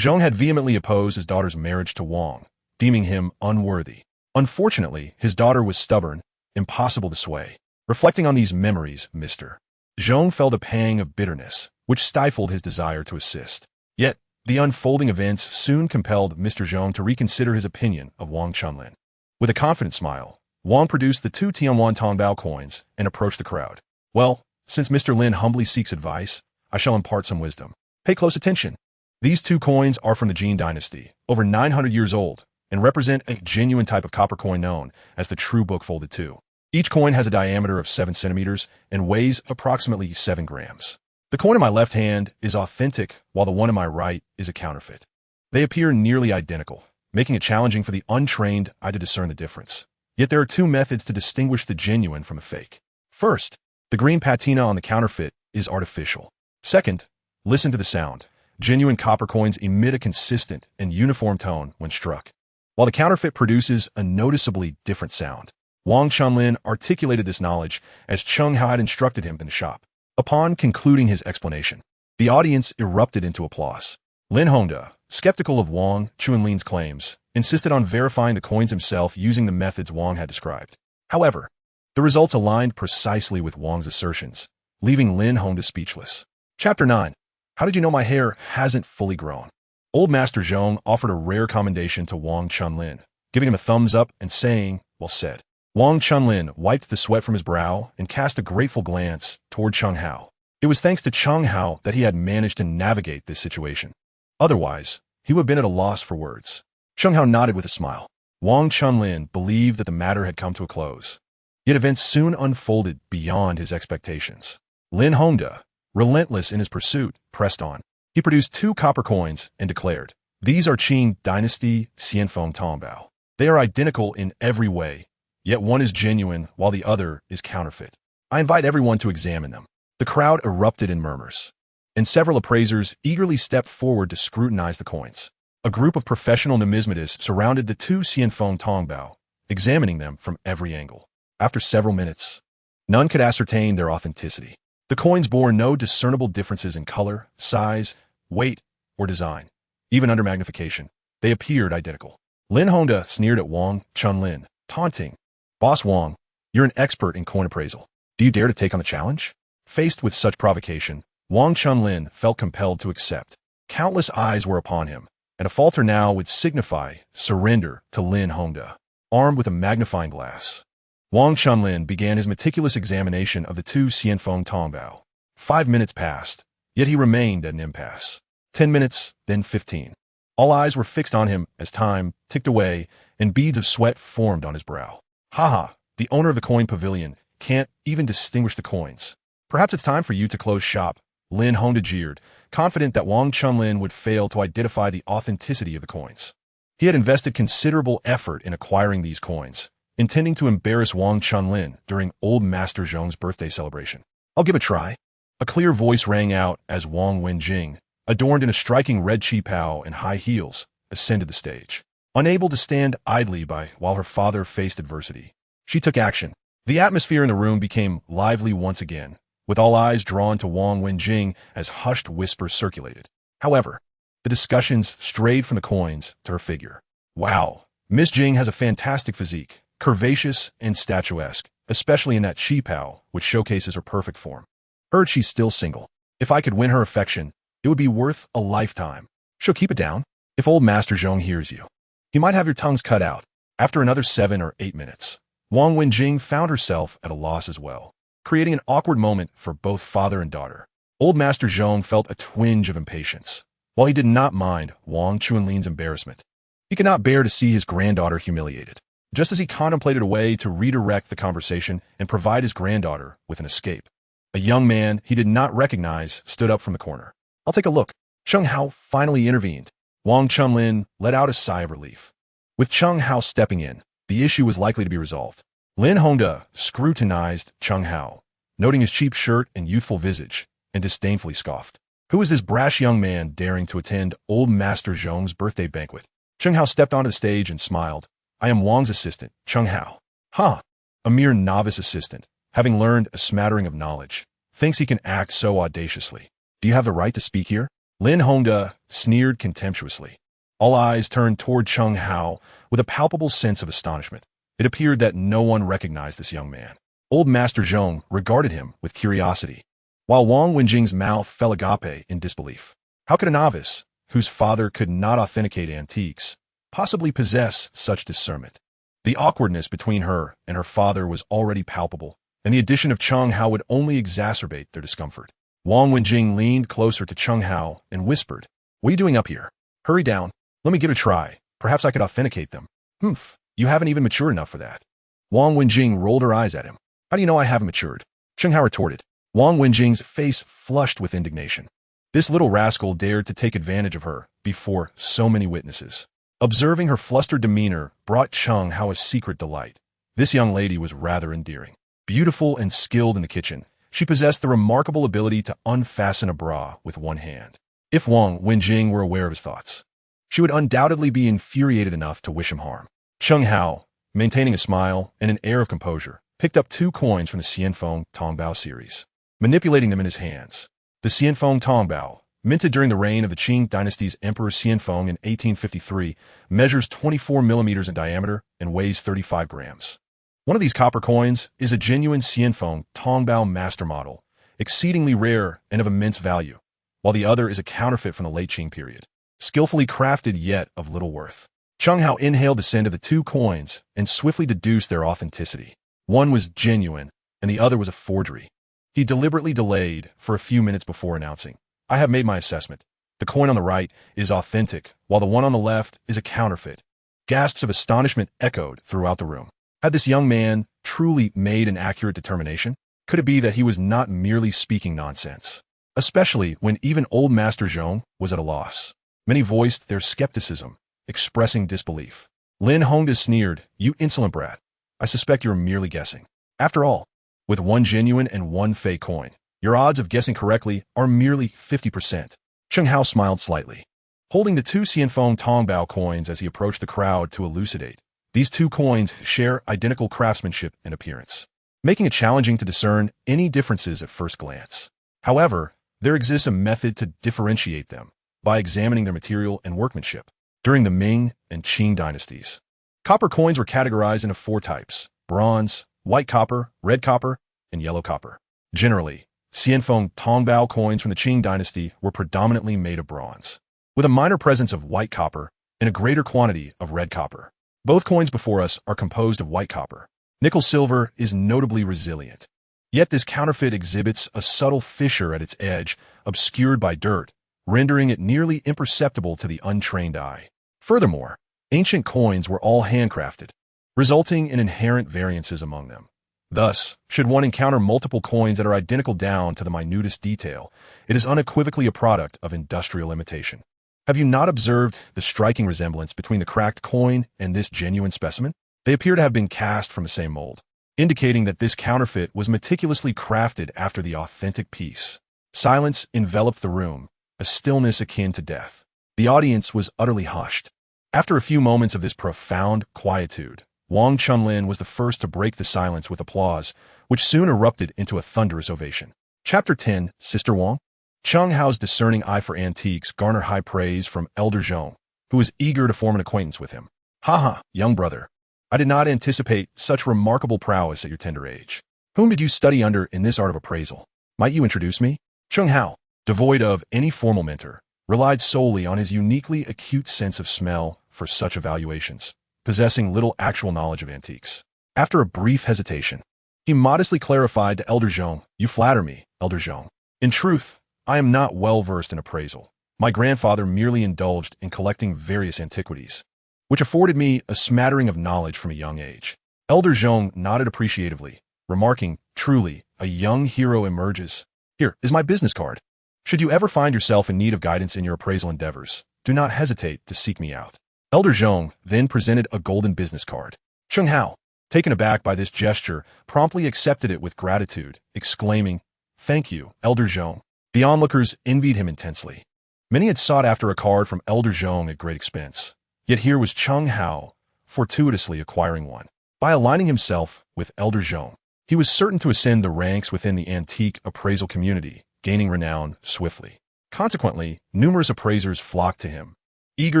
S1: Zhong had vehemently opposed his daughter's marriage to Wang, deeming him unworthy. Unfortunately, his daughter was stubborn, impossible to sway. Reflecting on these memories, Mr. Zhong felt a pang of bitterness, which stifled his desire to assist. Yet, the unfolding events soon compelled Mr. Zhong to reconsider his opinion of Wang Chunlin. With a confident smile, Wang produced the 2 Tianwan Tongbao coins and approached the crowd. "Well, since Mr. Lin humbly seeks advice, I shall impart some wisdom. Pay close attention. These 2 coins are from the Jin dynasty, over 900 years old, and represent a genuine type of copper coin known as the true book folded 2. Each coin has a diameter of 7 centimeters and weighs approximately 7 grams. The coin in my left hand is authentic, while the one in my right is a counterfeit. They appear nearly identical, making it challenging for the untrained eye to discern the difference. Yet there are 2 methods to distinguish the genuine from a fake. First, the green patina on the counterfeit is artificial. Second, listen to the sound. Genuine copper coins emit a consistent and uniform tone when struck. while the counterfeit produces a noticeably different sound. Wang Chunlin articulated this knowledge as Chen Hao had instructed him in the shop. Upon concluding his explanation, the audience erupted into applause. Lin Hongda, skeptical of Wang Chunlin's claims, insisted on verifying the coins himself using the methods Wang had described. However, the results aligned precisely with Wang's assertions, leaving Lin Hongda speechless. Chapter 9. How did you know my hair hasn't fully grown? Old Master Zhong offered a rare commendation to Wang Chunlin, giving him a thumbs up and saying, "Well said." Wang Chunlin wiped the sweat from his brow and cast a grateful glance toward Chen Hao. It was thanks to Chen Hao that he had managed to navigate this situation. Otherwise, he would have been at a loss for words. Chen Hao nodded with a smile. Wang Chunlin believed that the matter had come to a close. Yet events soon unfolded beyond his expectations. Lin Hongda, relentless in his pursuit, pressed on. He produced 2 copper coins and declared, "These are Qing Dynasty Xianfeng Tongbao. They are identical in every way, yet one is genuine while the other is counterfeit. I invite everyone to examine them." The crowd erupted in murmurs, and several appraisers eagerly stepped forward to scrutinize the coins. A group of professional numismatists surrounded the 2 Xianfeng Tongbao, examining them from every angle. After several minutes, none could ascertain their authenticity. The coins bore no discernible differences in color, size, weight, or design. Even under magnification, they appeared identical. Lin Hongda sneered at Wang Chunlin, taunting, "Boss Wang, you're an expert in coin appraisal. Do you dare to take on the challenge?" Faced with such provocation, Wang Chunlin felt compelled to accept. Countless eyes were upon him, and a falter now would signify surrender to Lin Hongda. Armed with a magnifying glass, Wang Chunlin began his meticulous examination of the 2 Xianfeng Tongbao. 5 minutes passed, yet he remained at an impasse. 10 minutes, then 15. All eyes were fixed on him as time ticked away and beads of sweat formed on his brow. "Ha, the owner of the coin pavilion can't even distinguish the coins. Perhaps it's time for you to close shop," Lin Hongda jeered, confident that Wang Chunlin would fail to identify the authenticity of the coins. He had invested considerable effort in acquiring these coins, intending to embarrass Wang Chunlin during Old Master Zhong's birthday celebration. "I'll give it a try." A clear voice rang out as Wang Wenjing, adorned in a striking red qipao and high heels, ascended the stage. Unable to stand idly by while her father faced adversity, she took action. The atmosphere in the room became lively once again, with all eyes drawn to Wang Wenjing as hushed whispers circulated. However, the discussions strayed from the coins to her figure. "Wow, Miss Jing has a fantastic physique, curvaceous and statuesque, especially in that qipao, which showcases her perfect form. Heard she's still single. If I could win her affection, it would be worth a lifetime. She'll keep it down. If old Master Zhong hears you, he might have your tongues cut out." After another 7 or 8 minutes, Wang Wenjing found herself at a loss as well, creating an awkward moment for both father and daughter. Old Master Zhong felt a twinge of impatience. While he did not mind Wang Chunlin's embarrassment, he could not bear to see his granddaughter humiliated. Just as he contemplated a way to redirect the conversation and provide his granddaughter with an escape, a young man he did not recognize stood up from the corner. "I'll take a look." Chen Hao finally intervened. Wang Chunlin let out a sigh of relief. With Chen Hao stepping in, the issue was likely to be resolved. Lin Hongda scrutinized Chen Hao, noting his cheap shirt and youthful visage, and disdainfully scoffed. "Who is this brash young man daring to attend Old Master Zhong's birthday banquet?" Chen Hao stepped onto the stage and smiled. "I am Wang's assistant, Chen Hao." "Huh, a mere novice assistant, having learned a smattering of knowledge, thinks he can act so audaciously. Do you have the right to speak here?" Lin Hongda sneered contemptuously. All eyes turned toward Chen Hao with a palpable sense of astonishment. It appeared that no one recognized this young man. Old Master Zhong regarded him with curiosity, while Wang Wenjing's mouth fell agape in disbelief. How could a novice, whose father could not authenticate antiques, possibly possess such discernment? The awkwardness between her and her father was already palpable, and the addition of Chen Hao would only exacerbate their discomfort. Wang Wenjing leaned closer to Chen Hao and whispered, "What are you doing up here? Hurry down. Let me give it a try. Perhaps I could authenticate them." "Humph, you haven't even matured enough for that." Wang Wenjing rolled her eyes at him. "How do you know I haven't matured?" Chen Hao retorted. Wang Wenjing's face flushed with indignation. This little rascal dared to take advantage of her before so many witnesses. Observing her flustered demeanor brought Chen Hao a secret delight. This young lady was rather endearing. Beautiful and skilled in the kitchen, she possessed the remarkable ability to unfasten a bra with one hand. If Wang Wenjing were aware of his thoughts, she would undoubtedly be infuriated enough to wish him harm. Chen Hao, maintaining a smile and an air of composure, picked up 2 coins from the Xianfeng Tongbao series, manipulating them in his hands. The Xianfeng Tongbao, minted during the reign of the Qing dynasty's Emperor Xianfeng in 1853, measures 24 millimeters in diameter and weighs 35 grams. One of these copper coins is a genuine Xianfeng Tongbao master model, exceedingly rare and of immense value, while the other is a counterfeit from the late Qing period, skillfully crafted yet of little worth. Chen Hao inhaled the scent of the 2 coins and swiftly deduced their authenticity. One was genuine, and the other was a forgery. He deliberately delayed for a few minutes before announcing, "I have made my assessment. The coin on the right is authentic, while the one on the left is a counterfeit." Gasps of astonishment echoed throughout the room. Had this young man truly made an accurate determination? Could it be that he was not merely speaking nonsense? Especially when even old Master Zhong was at a loss. Many voiced their skepticism, expressing disbelief. Lin Hongda sneered, "You insolent brat. I suspect you're merely guessing. After all, with 1 genuine and 1 fake coin, your odds of guessing correctly are merely 50%. Chen Hao smiled slightly, holding the 2 Xianfeng Tongbao coins as he approached the crowd to elucidate. These 2 coins share identical craftsmanship and appearance, making it challenging to discern any differences at first glance. However, there exists a method to differentiate them by examining their material and workmanship. During the Ming and Qing dynasties, copper coins were categorized into 4 types: bronze, white copper, red copper, and yellow copper. Generally, Xianfeng Tongbao coins from the Qing dynasty were predominantly made of bronze, with a minor presence of white copper and a greater quantity of red copper. Both coins before us are composed of white copper. Nickel silver is notably resilient. Yet this counterfeit exhibits a subtle fissure at its edge, obscured by dirt, rendering it nearly imperceptible to the untrained eye. Furthermore, ancient coins were all handcrafted, resulting in inherent variances among them. Thus, should one encounter multiple coins that are identical down to the minutest detail, it is unequivocally a product of industrial imitation. Have you not observed the striking resemblance between the cracked coin and this genuine specimen? They appear to have been cast from the same mold, indicating that this counterfeit was meticulously crafted after the authentic piece. Silence enveloped the room, a stillness akin to death. The audience was utterly hushed. After a few moments of this profound quietude, Wang Chunlin was the first to break the silence with applause, which soon erupted into a thunderous ovation. Chapter 10, Sister Wang? Chen Hao's discerning eye for antiques garnered high praise from Elder Zhong, who was eager to form an acquaintance with him. "Haha, young brother. I did not anticipate such remarkable prowess at your tender age. Whom did you study under in this art of appraisal? Might you introduce me?" Chen Hao, devoid of any formal mentor, relied solely on his uniquely acute sense of smell for such evaluations, possessing little actual knowledge of antiques. After a brief hesitation, he modestly clarified to Elder Zhong, "You flatter me, Elder Zhong. In truth, I am not well versed in appraisal. My grandfather merely indulged in collecting various antiquities, which afforded me a smattering of knowledge from a young age." Elder Zhong nodded appreciatively, remarking, "Truly, a young hero emerges. Here is my business card. Should you ever find yourself in need of guidance in your appraisal endeavors, do not hesitate to seek me out." Elder Zhong then presented a golden business card. Chen Hao, taken aback by this gesture, promptly accepted it with gratitude, exclaiming, "Thank you, Elder Zhong." The onlookers envied him intensely. Many had sought after a card from Elder Zhong at great expense, yet here was Chen Hao fortuitously acquiring one. By aligning himself with Elder Zhong, he was certain to ascend the ranks within the antique appraisal community, gaining renown swiftly. Consequently, numerous appraisers flocked to him, eager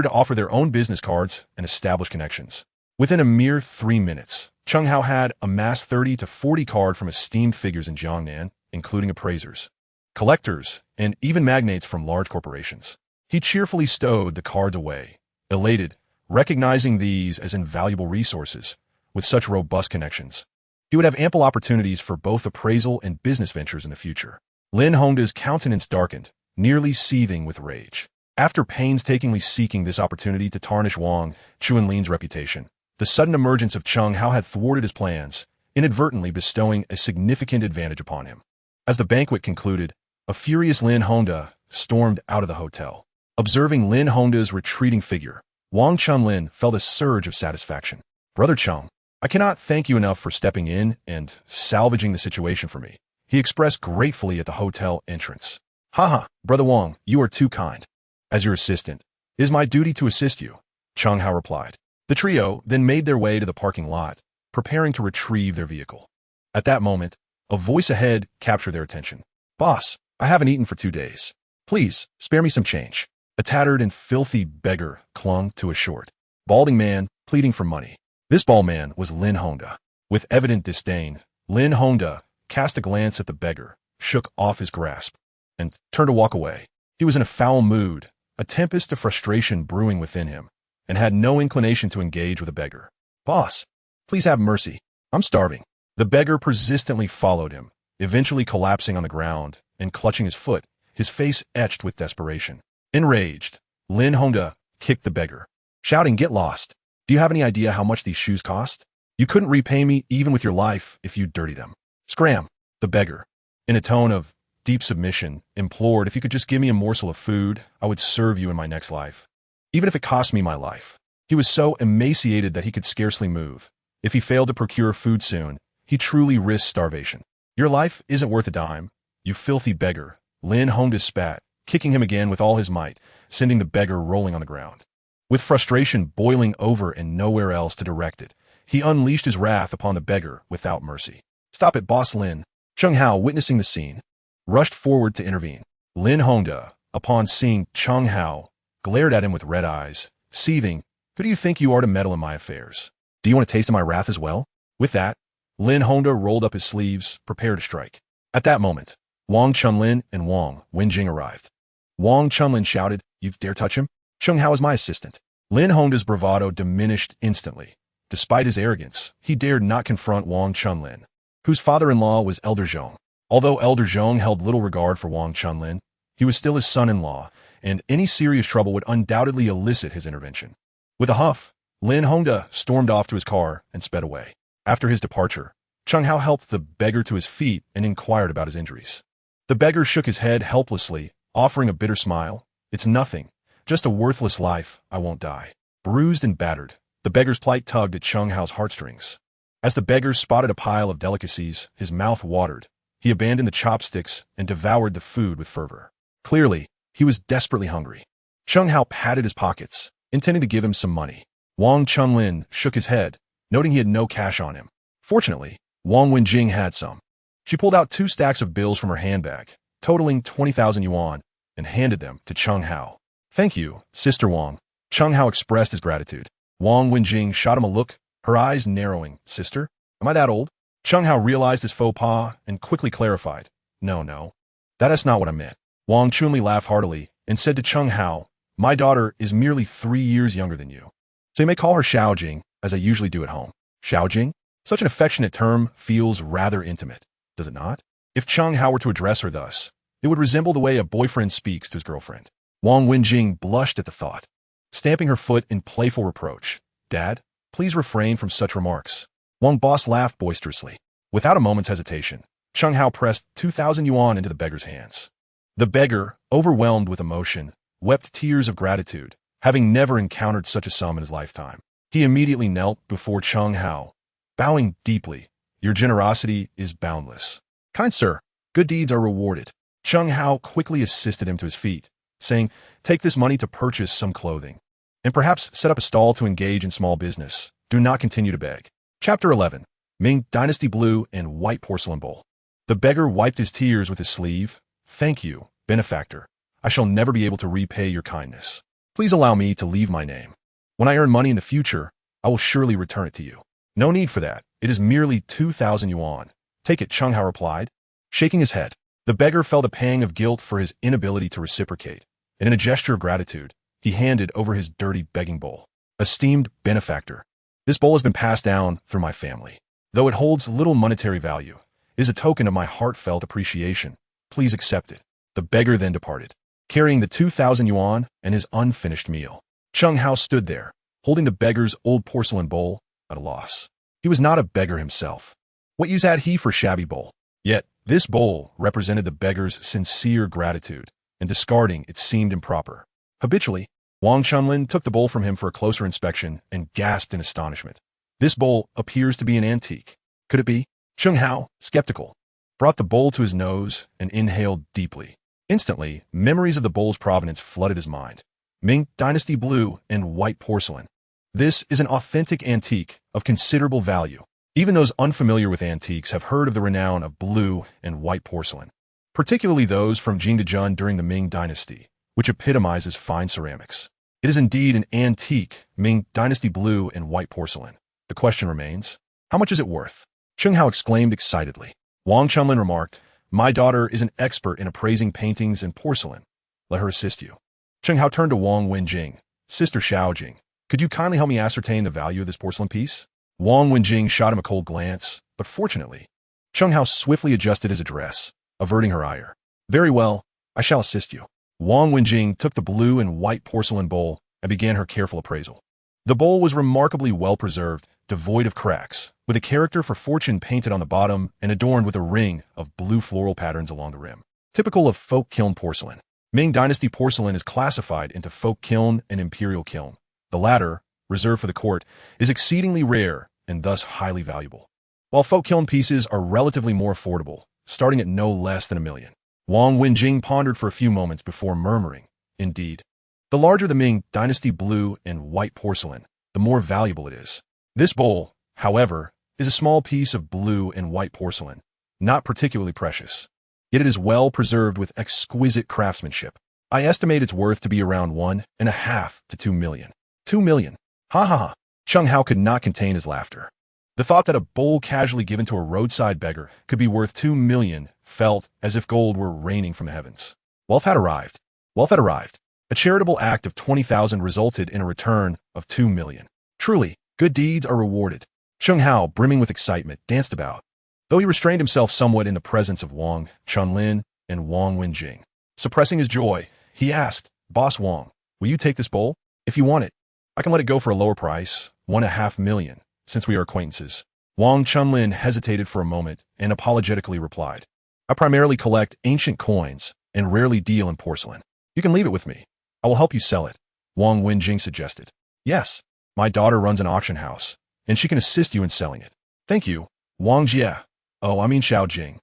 S1: to offer their own business cards and establish connections. Within a mere 3 minutes, Chen Hao had amassed 30 to 40 cards from esteemed figures in Jiangnan, including appraisers, collectors, and even magnates from large corporations. He cheerfully stowed the cards away, elated, recognizing these as invaluable resources. With such robust connections, he would have ample opportunities for both appraisal and business ventures in the future. Lin Hongda's countenance darkened, nearly seething with rage. After painstakingly seeking this opportunity to tarnish Wang Chunlin's reputation, the sudden emergence of Chen Hao had thwarted his plans, inadvertently bestowing a significant advantage upon him. As the banquet concluded, a furious Lin Hongda stormed out of the hotel. Observing Lin Hongda's retreating figure, Wang Chunlin felt a surge of satisfaction. "Brother Cheng, I cannot thank you enough for stepping in and salvaging the situation for me," he expressed gratefully at the hotel entrance. "Haha, Brother Wang, you are too kind. As your assistant, It is my duty to assist you, Chen Hao replied. The trio then made their way to the parking lot, preparing to retrieve their vehicle. At that moment, a voice ahead captured their attention. Boss, I haven't eaten for 2 days. Please, spare me some change. A tattered and filthy beggar clung to a short, balding man pleading for money. This bald man was Lin Honda. With evident disdain, Lin Honda cast a glance at the beggar, shook off his grasp, and turned to walk away. He was in a foul mood, a tempest of frustration brewing within him, and had no inclination to engage with a beggar. Boss, please have mercy. I'm starving. The beggar persistently followed him, eventually collapsing on the ground and clutching his foot, his face etched with desperation. Enraged, Lin Honda kicked the beggar, shouting, "Get lost. Do you have any idea how much these shoes cost? You couldn't repay me even with your life if you dirty them." Scram! The beggar, in a tone of deep submission, implored, "If you could just give me a morsel of food, I would serve you in my next life, even if it cost me my life." He was so emaciated that he could scarcely move. If he failed to procure food soon, he truly risked starvation. "Your life isn't worth a dime, you filthy beggar," Lin Honda spat, kicking him again with all his might, sending the beggar rolling on the ground. With frustration boiling over and nowhere else to direct it, he unleashed his wrath upon the beggar without mercy. "Stop it, Boss Lin." Chen Hao, witnessing the scene, rushed forward to intervene. Lin Honda, upon seeing Chen Hao, glared at him with red eyes, seething, "Who do you think you are to meddle in my affairs? Do you want to taste of my wrath as well?" With that, Lin Honda rolled up his sleeves, prepared to strike. At that moment, Wang Chunlin and Wang Wenjing arrived. Wang Chunlin shouted, "You dare touch him? Chen Hao is my assistant." Lin Honda's bravado diminished instantly. Despite his arrogance, he dared not confront Wang Chunlin, whose father-in-law was Elder Zhong. Although Elder Zhong held little regard for Wang Chunlin, he was still his son-in-law, and any serious trouble would undoubtedly elicit his intervention. With a huff, Lin Honda stormed off to his car and sped away. After his departure, Chen Hao helped the beggar to his feet and inquired about his injuries. The beggar shook his head helplessly, offering a bitter smile. "It's nothing, just a worthless life, I won't die." Bruised and battered, the beggar's plight tugged at Chen Hao's heartstrings. As the beggar spotted a pile of delicacies, his mouth watered. He abandoned the chopsticks and devoured the food with fervor. Clearly, he was desperately hungry. Chen Hao patted his pockets, intending to give him some money. Wang Chunlin shook his head, noting he had no cash on him. Fortunately, Wang Wenjing had some. She pulled out 2 stacks of bills from her handbag, totaling 20,000 yuan, and handed them to Chen Hao. "Thank you, Sister Wang." Chen Hao expressed his gratitude. Wang Wenjing shot him a look, her eyes narrowing. "Sister? Am I that old?" Chen Hao realized his faux pas and quickly clarified. No, that is not what I meant." Wang Chunli laughed heartily and said to Chen Hao, "My daughter is merely 3 years younger than you, so you may call her Xiaojing, as I usually do at home." Xiaojing? Such an affectionate term feels rather intimate, does it not? If Chen Hao were to address her thus, it would resemble the way a boyfriend speaks to his girlfriend. Wang Wenjing blushed at the thought, stamping her foot in playful reproach. "Dad, please refrain from such remarks." Wang Boss laughed boisterously. Without a moment's hesitation, Chen Hao pressed 2,000 yuan into the beggar's hands. The beggar, overwhelmed with emotion, wept tears of gratitude, having never encountered such a sum in his lifetime. He immediately knelt before Chen Hao, bowing deeply. "Your generosity is boundless. Kind sir, good deeds are rewarded." Chen Hao quickly assisted him to his feet, saying, "Take this money to purchase some clothing, and perhaps set up a stall to engage in small business. Do not continue to beg." Chapter 11. Ming Dynasty Blue and White Porcelain Bowl. The beggar wiped his tears with his sleeve. "Thank you, benefactor. I shall never be able to repay your kindness. Please allow me to leave my name. When I earn money in the future, I will surely return it to you." "No need for that. It is merely 2,000 yuan. Take it," Chen Hao replied, shaking his head. The beggar felt a pang of guilt for his inability to reciprocate, and in a gesture of gratitude, he handed over his dirty begging bowl. "Esteemed benefactor, this bowl has been passed down through my family. Though it holds little monetary value, it is a token of my heartfelt appreciation. Please accept it." The beggar then departed, carrying the 2,000 yuan and his unfinished meal. Chen Hao stood there, holding the beggar's old porcelain bowl, at a loss. He was not a beggar himself. What use had he for shabby bowl? Yet, this bowl represented the beggar's sincere gratitude, and discarding it seemed improper. Habitually, Wang Chunlin took the bowl from him for a closer inspection and gasped in astonishment. "This bowl appears to be an antique. Could it be?" Chen Hao, skeptical, brought the bowl to his nose and inhaled deeply. Instantly, memories of the bowl's provenance flooded his mind. Ming Dynasty blue and white porcelain. This is an authentic antique of considerable value. Even those unfamiliar with antiques have heard of the renown of blue and white porcelain, particularly those from Jingdezhen during the Ming Dynasty, which epitomizes fine ceramics. It is indeed an antique Ming Dynasty blue and white porcelain. The question remains, how much is it worth? Chen Hao exclaimed excitedly. Wang Chunlin remarked, "My daughter is an expert in appraising paintings and porcelain. Let her assist you." Chen Hao turned to Wang Wenjing. "Sister Xiaojing, could you kindly help me ascertain the value of this porcelain piece?" Wang Wenjing shot him a cold glance, but fortunately, Chen Hao swiftly adjusted his address, averting her ire. "Very well, I shall assist you." Wang Wenjing took the blue and white porcelain bowl and began her careful appraisal. The bowl was remarkably well preserved, devoid of cracks, with a character for fortune painted on the bottom and adorned with a ring of blue floral patterns along the rim. Typical of folk kiln porcelain. Ming Dynasty porcelain is classified into folk kiln and imperial kiln. The latter, reserved for the court, is exceedingly rare and thus highly valuable, while folk kiln pieces are relatively more affordable, starting at no less than $1 million. Wang Wenjing pondered for a few moments before murmuring, "Indeed. The larger the Ming Dynasty blue and white porcelain, the more valuable it is. This bowl, however, is a small piece of blue and white porcelain, not particularly precious. Yet it is well preserved with exquisite craftsmanship. I estimate its worth to be around 1.5 to 2 million. 2 million. Ha ha ha." Chen Hao could not contain his laughter. The thought that a bowl casually given to a roadside beggar could be worth 2 million felt as if gold were raining from the heavens. Wealth had arrived. Wealth had arrived. A charitable act of 20,000 resulted in a return of 2 million. Truly, good deeds are rewarded. Chen Hao, brimming with excitement, danced about, though he restrained himself somewhat in the presence of Wang Chunlin and Wang Wenjing. Suppressing his joy, he asked, "Boss Wang, will you take this bowl? If you want it, I can let it go for a lower price, 1.5 million, since we are acquaintances." Wang Chunlin hesitated for a moment and apologetically replied, "I primarily collect ancient coins and rarely deal in porcelain. You can leave it with me. I will help you sell it," Wang Wenjing suggested. "Yes, my daughter runs an auction house, and she can assist you in selling it." "Thank you, Wang Jie. Oh, I mean Xiaojing.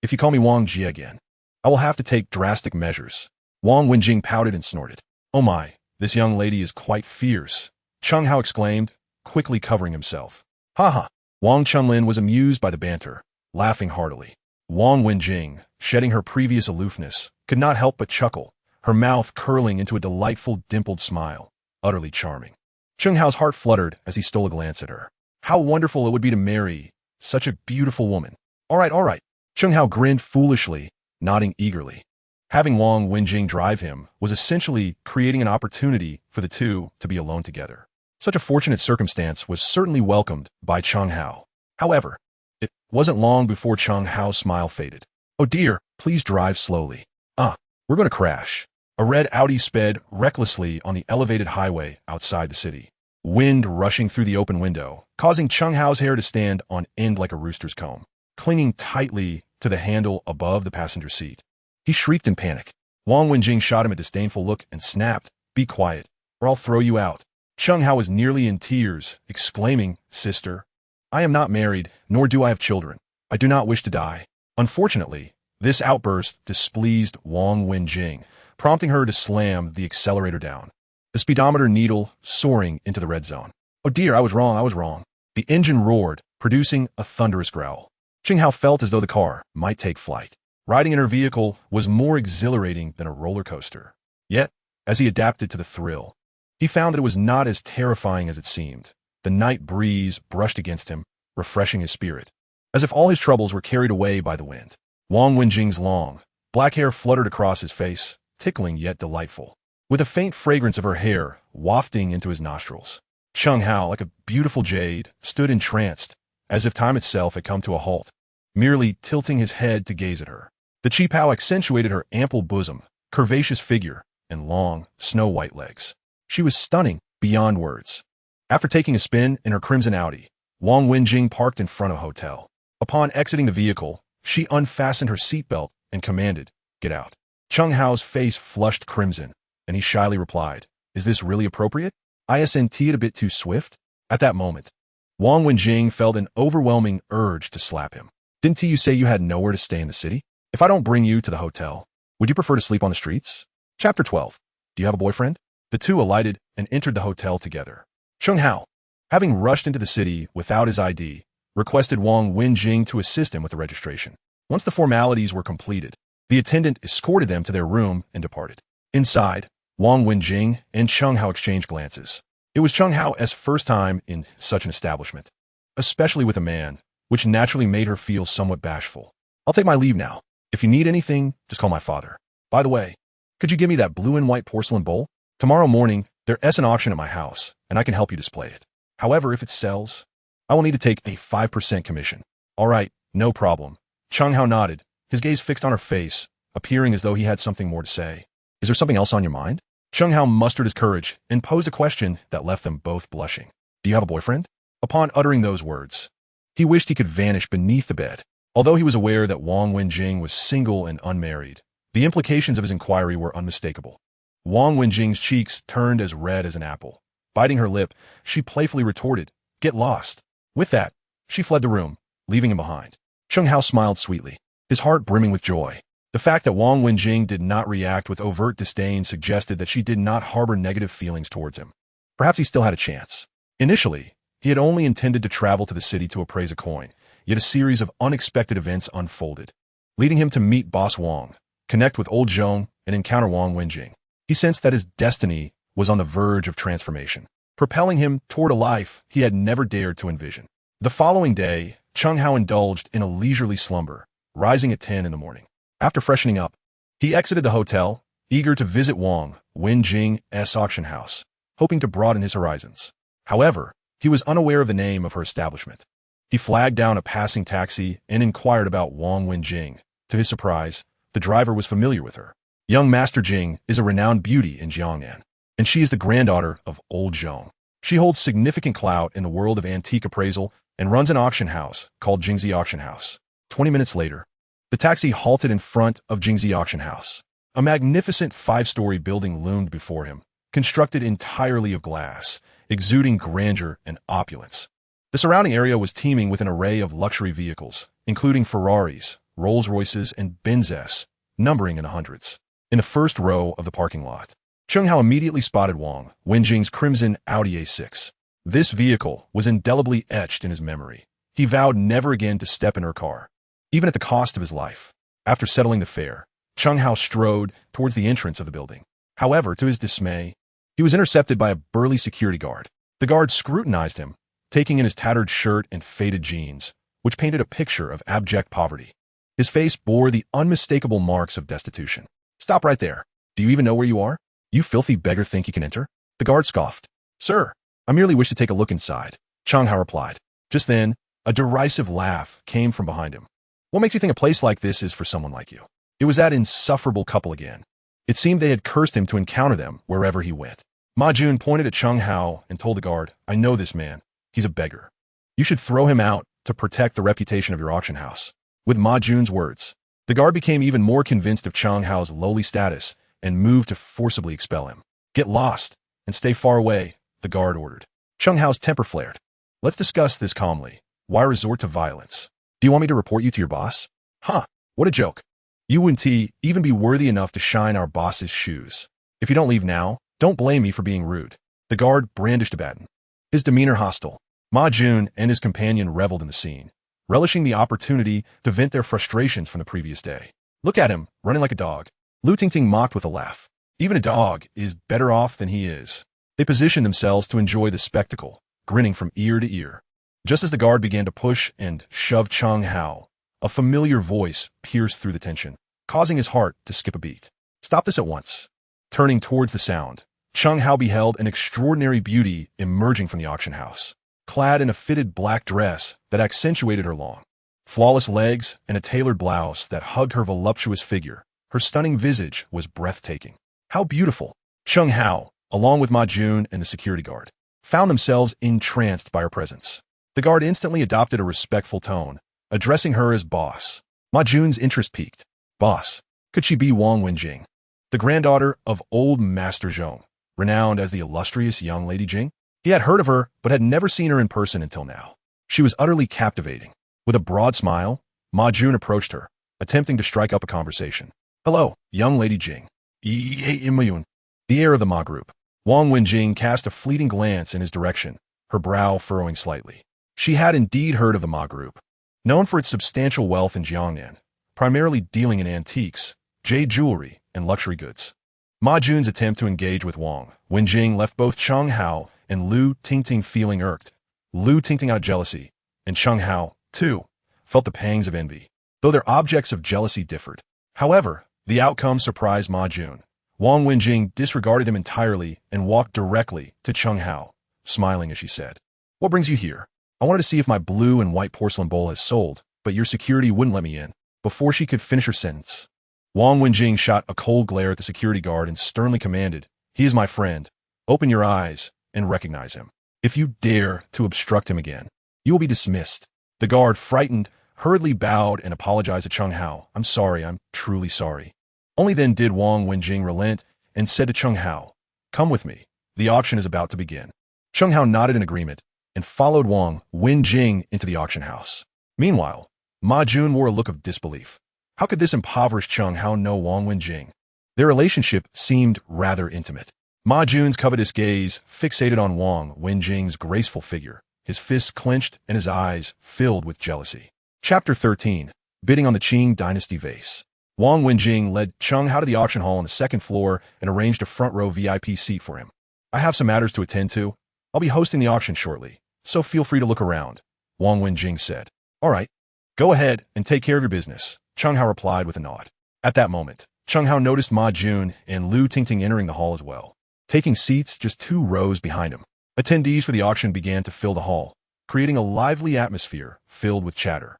S1: If you call me Wang Jie again, I will have to take drastic measures." Wang Wenjing pouted and snorted. "Oh my, this young lady is quite fierce," Chen Hao exclaimed, quickly covering himself. "Ha ha." Wang Chunlin was amused by the banter, laughing heartily. Wang Wenjing, shedding her previous aloofness, could not help but chuckle, her mouth curling into a delightful dimpled smile, utterly charming. Chen Hao's heart fluttered as he stole a glance at her. How wonderful it would be to marry such a beautiful woman. All right. Chen Hao grinned foolishly, nodding eagerly. Having Wang Wenjing drive him was essentially creating an opportunity for the two to be alone together. Such a fortunate circumstance was certainly welcomed by Chen Hao. However, it wasn't long before Chen Hao's smile faded. "Oh dear, please drive slowly. We're going to crash." A red Audi sped recklessly on the elevated highway outside the city, wind rushing through the open window, causing Chen Hao's hair to stand on end like a rooster's comb, clinging tightly to the handle above the passenger seat. He shrieked in panic. Wang Wenjing shot him a disdainful look and snapped, "Be quiet, or I'll throw you out." Chen Hao was nearly in tears, exclaiming, "Sister, I am not married, nor do I have children. I do not wish to die." Unfortunately, this outburst displeased Wang Wenjing, prompting her to slam the accelerator down, the speedometer needle soaring into the red zone. "Oh dear, I was wrong. The engine roared, producing a thunderous growl. Chen Hao felt as though the car might take flight. Riding in her vehicle was more exhilarating than a roller coaster. Yet, as he adapted to the thrill, he found that it was not as terrifying as it seemed. The night breeze brushed against him, refreshing his spirit, as if all his troubles were carried away by the wind. Wang Wenjing's long, black hair fluttered across his face, tickling yet delightful, with a faint fragrance of her hair wafting into his nostrils. Chen Hao, like a beautiful jade, stood entranced, as if time itself had come to a halt, merely tilting his head to gaze at her. The qipao accentuated her ample bosom, curvaceous figure, and long, snow-white legs. She was stunning beyond words. After taking a spin in her crimson Audi, Wang Wenjing parked in front of a hotel. Upon exiting the vehicle, she unfastened her seatbelt and commanded, "Get out." Chen Hao's face flushed crimson, and he shyly replied, "Is this really appropriate? Isn't it a bit too swift?" At that moment, Wang Wenjing felt an overwhelming urge to slap him. "Didn't you say you had nowhere to stay in the city? If I don't bring you to the hotel, would you prefer to sleep on the streets?" Chapter 12. Do you have a boyfriend? The two alighted and entered the hotel together. Chen Hao, having rushed into the city without his ID, requested Wang Wenjing to assist him with the registration. Once the formalities were completed, the attendant escorted them to their room and departed. Inside, Wang Wenjing and Chen Hao exchanged glances. It was Chen Hao's first time in such an establishment, especially with a man, which naturally made her feel somewhat bashful. I'll take my leave now. If you need anything, just call my father. By the way, could you give me that blue and white porcelain bowl? Tomorrow morning, there's an auction at my house, and I can help you display it. However, if it sells, I will need to take a 5% commission. All right, no problem. Chen Hao nodded, his gaze fixed on her face, appearing as though he had something more to say. Is there something else on your mind? Chen Hao mustered his courage and posed a question that left them both blushing. Do you have a boyfriend? Upon uttering those words, he wished he could vanish beneath the bed. Although he was aware that Wang Wenjing was single and unmarried, the implications of his inquiry were unmistakable. Wang Wenjing's cheeks turned as red as an apple. Biting her lip, she playfully retorted, "Get lost." With that, she fled the room, leaving him behind. Chen Hao smiled sweetly, his heart brimming with joy. The fact that Wang Wenjing did not react with overt disdain suggested that she did not harbor negative feelings towards him. Perhaps he still had a chance. Initially, he had only intended to travel to the city to appraise a coin, yet a series of unexpected events unfolded, leading him to meet Boss Wang, connect with Old Zhong, and encounter Wang Wenjing. He sensed that his destiny was on the verge of transformation, propelling him toward a life he had never dared to envision. The following day, Chen Hao indulged in a leisurely slumber, rising at 10 in the morning. After freshening up, he exited the hotel, eager to visit Wang Wenjing's auction house, hoping to broaden his horizons. However, he was unaware of the name of her establishment. He flagged down a passing taxi and inquired about Wang Wenjing. To his surprise, the driver was familiar with her. Young Master Jing is a renowned beauty in Jiangnan, and she is the granddaughter of Old Zhong. She holds significant clout in the world of antique appraisal and runs an auction house called Jingzi Auction House. 20 minutes later, the taxi halted in front of Jingzi Auction House. A magnificent 5-story building loomed before him, constructed entirely of glass, exuding grandeur and opulence. The surrounding area was teeming with an array of luxury vehicles, including Ferraris, Rolls-Royces, and Benzes, numbering in the hundreds. In the first row of the parking lot, Chen Hao immediately spotted Wang Wenjing's crimson Audi A6. This vehicle was indelibly etched in his memory. He vowed never again to step in her car, even at the cost of his life. After settling the fare, Chen Hao strode towards the entrance of the building. However, to his dismay, he was intercepted by a burly security guard. The guard scrutinized him, taking in his tattered shirt and faded jeans, which painted a picture of abject poverty. His face bore the unmistakable marks of destitution. "Stop right there. Do you even know where you are? You filthy beggar think you can enter?" The guard scoffed. "Sir, I merely wish to take a look inside," Chen Hao replied. Just then, a derisive laugh came from behind him. "What makes you think a place like this is for someone like you?" It was that insufferable couple again. It seemed they had cursed him to encounter them wherever he went. Ma Jun pointed at Chen Hao and told the guard, "I know this man. He's a beggar. You should throw him out to protect the reputation of your auction house." With Ma Jun's words, the guard became even more convinced of Chen Hao's lowly status and moved to forcibly expel him. "Get lost and stay far away," the guard ordered. Chen Hao's temper flared. "Let's discuss this calmly. Why resort to violence? Do you want me to report you to your boss?" "Huh, what a joke. You wouldn't even be worthy enough to shine our boss's shoes. If you don't leave now, don't blame me for being rude." The guard brandished a baton, his demeanor hostile. Ma Jun and his companion reveled in the scene, relishing the opportunity to vent their frustrations from the previous day. "Look at him, running like a dog." Lu Tingting mocked with a laugh. "Even a dog is better off than he is." They positioned themselves to enjoy the spectacle, grinning from ear to ear. Just as the guard began to push and shove Chen Hao, a familiar voice pierced through the tension, causing his heart to skip a beat. "Stop this at once." Turning towards the sound, Chen Hao beheld an extraordinary beauty emerging from the auction house, clad in a fitted black dress that accentuated her long, flawless legs and a tailored blouse that hugged her voluptuous figure. Her stunning visage was breathtaking. How beautiful! Chen Hao, along with Ma Jun and the security guard, found themselves entranced by her presence. The guard instantly adopted a respectful tone, addressing her as boss. Ma Jun's interest piqued. Boss, could she be Wang Wenjing, the granddaughter of old Master Zhong, renowned as the illustrious young Lady Jing? He had heard of her, but had never seen her in person until now. She was utterly captivating. With a broad smile, Ma Jun approached her, attempting to strike up a conversation. "Hello, young Lady Jing." The heir of the Ma group. Wang Wenjing cast a fleeting glance in his direction, her brow furrowing slightly. She had indeed heard of the Ma Group. Known for its substantial wealth in Jiangnan, primarily dealing in antiques, jade jewelry, and luxury goods. Ma Jun's attempt to engage with Wang Wenjing left both Chen Hao and Lu Tingting feeling irked. Lu Tingting out of jealousy, and Chen Hao, too, felt the pangs of envy, though their objects of jealousy differed. However, the outcome surprised Ma Jun. Wang Wenjing disregarded him entirely and walked directly to Chen Hao, smiling as she said, "What brings you here? I wanted to see if my blue and white porcelain bowl has sold, but your security wouldn't let me in." Before she could finish her sentence, Wang Wenjing shot a cold glare at the security guard and sternly commanded, "He is my friend. Open your eyes and recognize him. If you dare to obstruct him again, you will be dismissed." The guard, frightened, hurriedly bowed and apologized to Chen Hao. "I'm sorry, I'm truly sorry." Only then did Wang Wenjing relent and said to Chen Hao, "Come with me. The auction is about to begin." Chen Hao nodded in agreement and followed Wang Wenjing into the auction house. Meanwhile, Ma Jun wore a look of disbelief. How could this impoverished Chen Hao know Wang Wenjing? Their relationship seemed rather intimate. Ma Jun's covetous gaze fixated on Wang Wenjing's graceful figure, his fists clenched and his eyes filled with jealousy. Chapter 13. Bidding on the Qing Dynasty Vase. Wang Wenjing led Chen Hao to the auction hall on the second floor and arranged a front-row VIP seat for him. "I have some matters to attend to. I'll be hosting the auction shortly, so feel free to look around," Wang Wenjing said. "All right. Go ahead and take care of your business," Chen Hao replied with a nod. At that moment, Chen Hao noticed Ma Jun and Lu Tingting entering the hall as well, taking seats just 2 rows behind him. Attendees for the auction began to fill the hall, creating a lively atmosphere filled with chatter.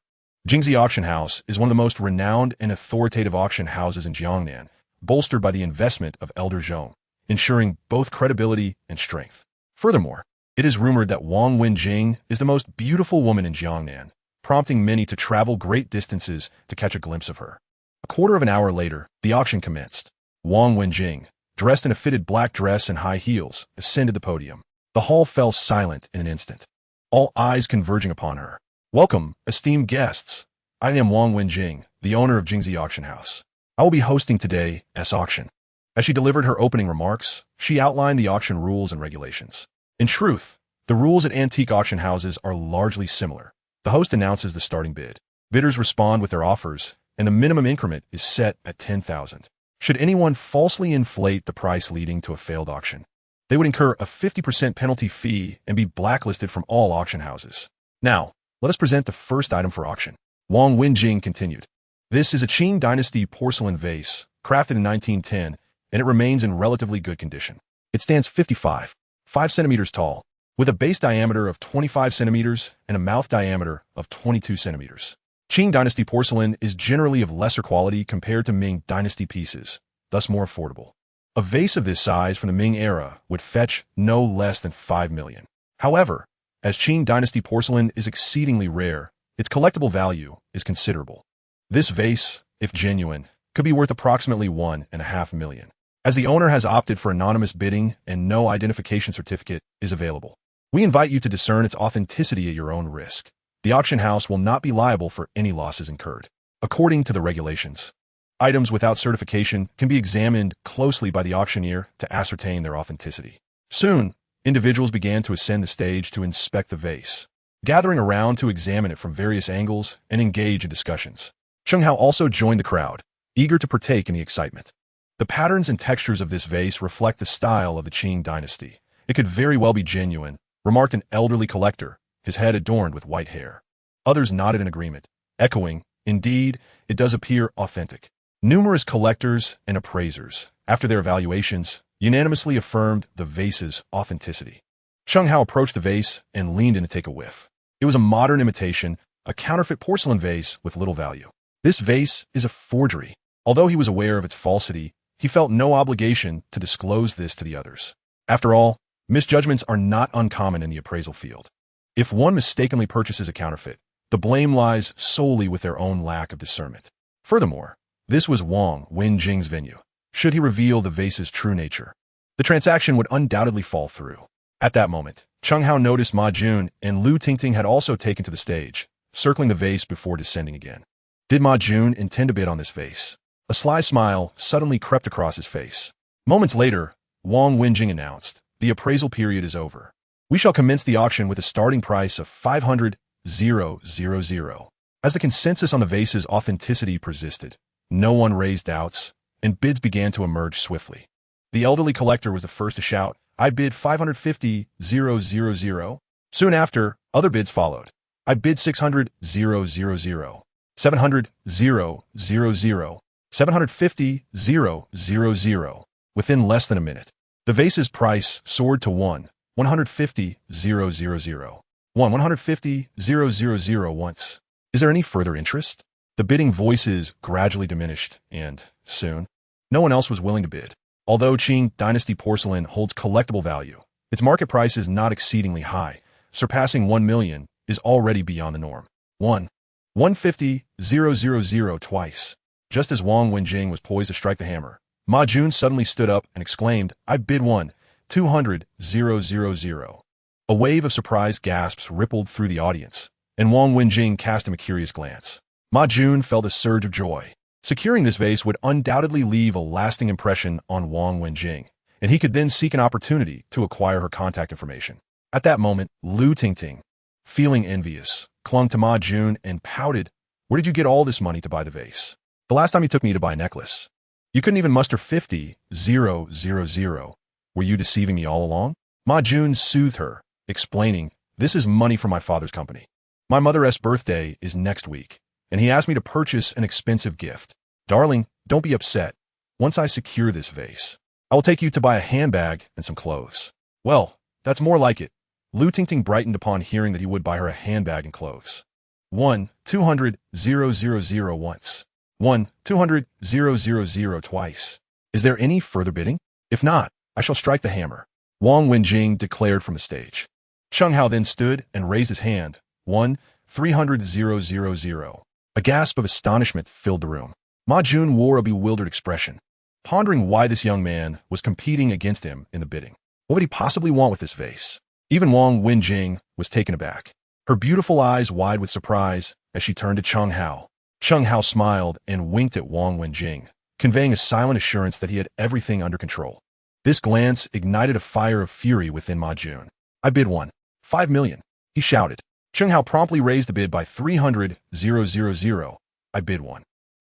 S1: Jingxi Auction House is one of the most renowned and authoritative auction houses in Jiangnan, bolstered by the investment of Elder Zhong, ensuring both credibility and strength. Furthermore, it is rumored that Wang Wenjing is the most beautiful woman in Jiangnan, prompting many to travel great distances to catch a glimpse of her. A quarter of an hour later, the auction commenced. Wang Wenjing, dressed in a fitted black dress and high heels, ascended the podium. The hall fell silent in an instant, all eyes converging upon her. "Welcome, esteemed guests. I am Wang Wenjing, the owner of Jingxi Auction House. I will be hosting today's auction." As she delivered her opening remarks, she outlined the auction rules and regulations. In truth, the rules at antique auction houses are largely similar. The host announces the starting bid. Bidders respond with their offers, and the minimum increment is set at 10,000. Should anyone falsely inflate the price leading to a failed auction, they would incur a 50% penalty fee and be blacklisted from all auction houses. Now, let us present the first item for auction. Wang Wenjing continued. "This is a Qing Dynasty porcelain vase, crafted in 1910, and it remains in relatively good condition. It stands 55 centimeters tall, with a base diameter of 25 centimeters and a mouth diameter of 22 centimeters. Qing Dynasty porcelain is generally of lesser quality compared to Ming Dynasty pieces, thus more affordable. A vase of this size from the Ming era would fetch no less than 5 million. However, as Qing Dynasty porcelain is exceedingly rare, its collectible value is considerable. This vase, if genuine, could be worth approximately 1.5 million. As the owner has opted for anonymous bidding and no identification certificate is available, we invite you to discern its authenticity at your own risk. The auction house will not be liable for any losses incurred. According to the regulations, items without certification can be examined closely by the auctioneer to ascertain their authenticity." Soon, individuals began to ascend the stage to inspect the vase, gathering around to examine it from various angles and engage in discussions. Chen Hao also joined the crowd, eager to partake in the excitement. "The patterns and textures of this vase reflect the style of the Qing Dynasty. It could very well be genuine," remarked an elderly collector, his head adorned with white hair. Others nodded in agreement, echoing, "Indeed, it does appear authentic." Numerous collectors and appraisers, after their evaluations, unanimously affirmed the vase's authenticity. Chen Hao approached the vase and leaned in to take a whiff. It was a modern imitation, a counterfeit porcelain vase with little value. This vase is a forgery. Although he was aware of its falsity, he felt no obligation to disclose this to the others. After all, misjudgments are not uncommon in the appraisal field. If one mistakenly purchases a counterfeit, the blame lies solely with their own lack of discernment. Furthermore, this was Wang Wenjing's venue. Should he reveal the vase's true nature, the transaction would undoubtedly fall through. At that moment, Chen Hao noticed Ma Jun and Lu Tingting had also taken to the stage, circling the vase before descending again. Did Ma Jun intend to bid on this vase? A sly smile suddenly crept across his face. Moments later, Wang Wenjing announced, The appraisal period is over. We shall commence the auction with a starting price of 500,000. As the consensus on the vase's authenticity persisted, no one raised doubts, and bids began to emerge swiftly. The elderly collector was the first to shout, "I bid 550,000. Soon after, other bids followed. "I bid 600,000. 700,000. 750,000. Within less than a minute, the vase's price soared to 150,000. 150,000 once. Is there any further interest? The bidding voices gradually diminished, and, soon, no one else was willing to bid. Although Qing Dynasty porcelain holds collectible value, its market price is not exceedingly high. Surpassing 1 million is already beyond the norm. 150,000 twice. Just as Wang Wenjing was poised to strike the hammer, Ma Jun suddenly stood up and exclaimed, "I bid 200,000. A wave of surprised gasps rippled through the audience, and Wang Wenjing cast him a curious glance. Ma Jun felt a surge of joy. Securing this vase would undoubtedly leave a lasting impression on Wang Wenjing, and he could then seek an opportunity to acquire her contact information. At that moment, Lu Tingting, feeling envious, clung to Ma Jun and pouted, "Where did you get all this money to buy the vase? The last time you took me to buy a necklace, you couldn't even muster 50,000. Were you deceiving me all along?" Ma Jun soothed her, explaining, "This is money from my father's company. My mother's birthday is next week, and he asked me to purchase an expensive gift. Darling, don't be upset. Once I secure this vase, I will take you to buy a handbag and some clothes." "Well, that's more like it." Lu Tingting brightened upon hearing that he would buy her a handbag and clothes. 200,000 once. 200,000 twice. Is there any further bidding? If not, I shall strike the hammer, Wang Wenjing declared from the stage. Chen Hao then stood and raised his hand. 300,000. A gasp of astonishment filled the room. Ma Jun wore a bewildered expression, pondering why this young man was competing against him in the bidding. What would he possibly want with this vase? Even Wang Wenjing was taken aback, her beautiful eyes wide with surprise as she turned to Chen Hao. Chen Hao smiled and winked at Wang Wenjing, conveying a silent assurance that he had everything under control. This glance ignited a fire of fury within Ma Jun. "I bid 5 million, he shouted. Chen Hao promptly raised the bid by 300,000. "I bid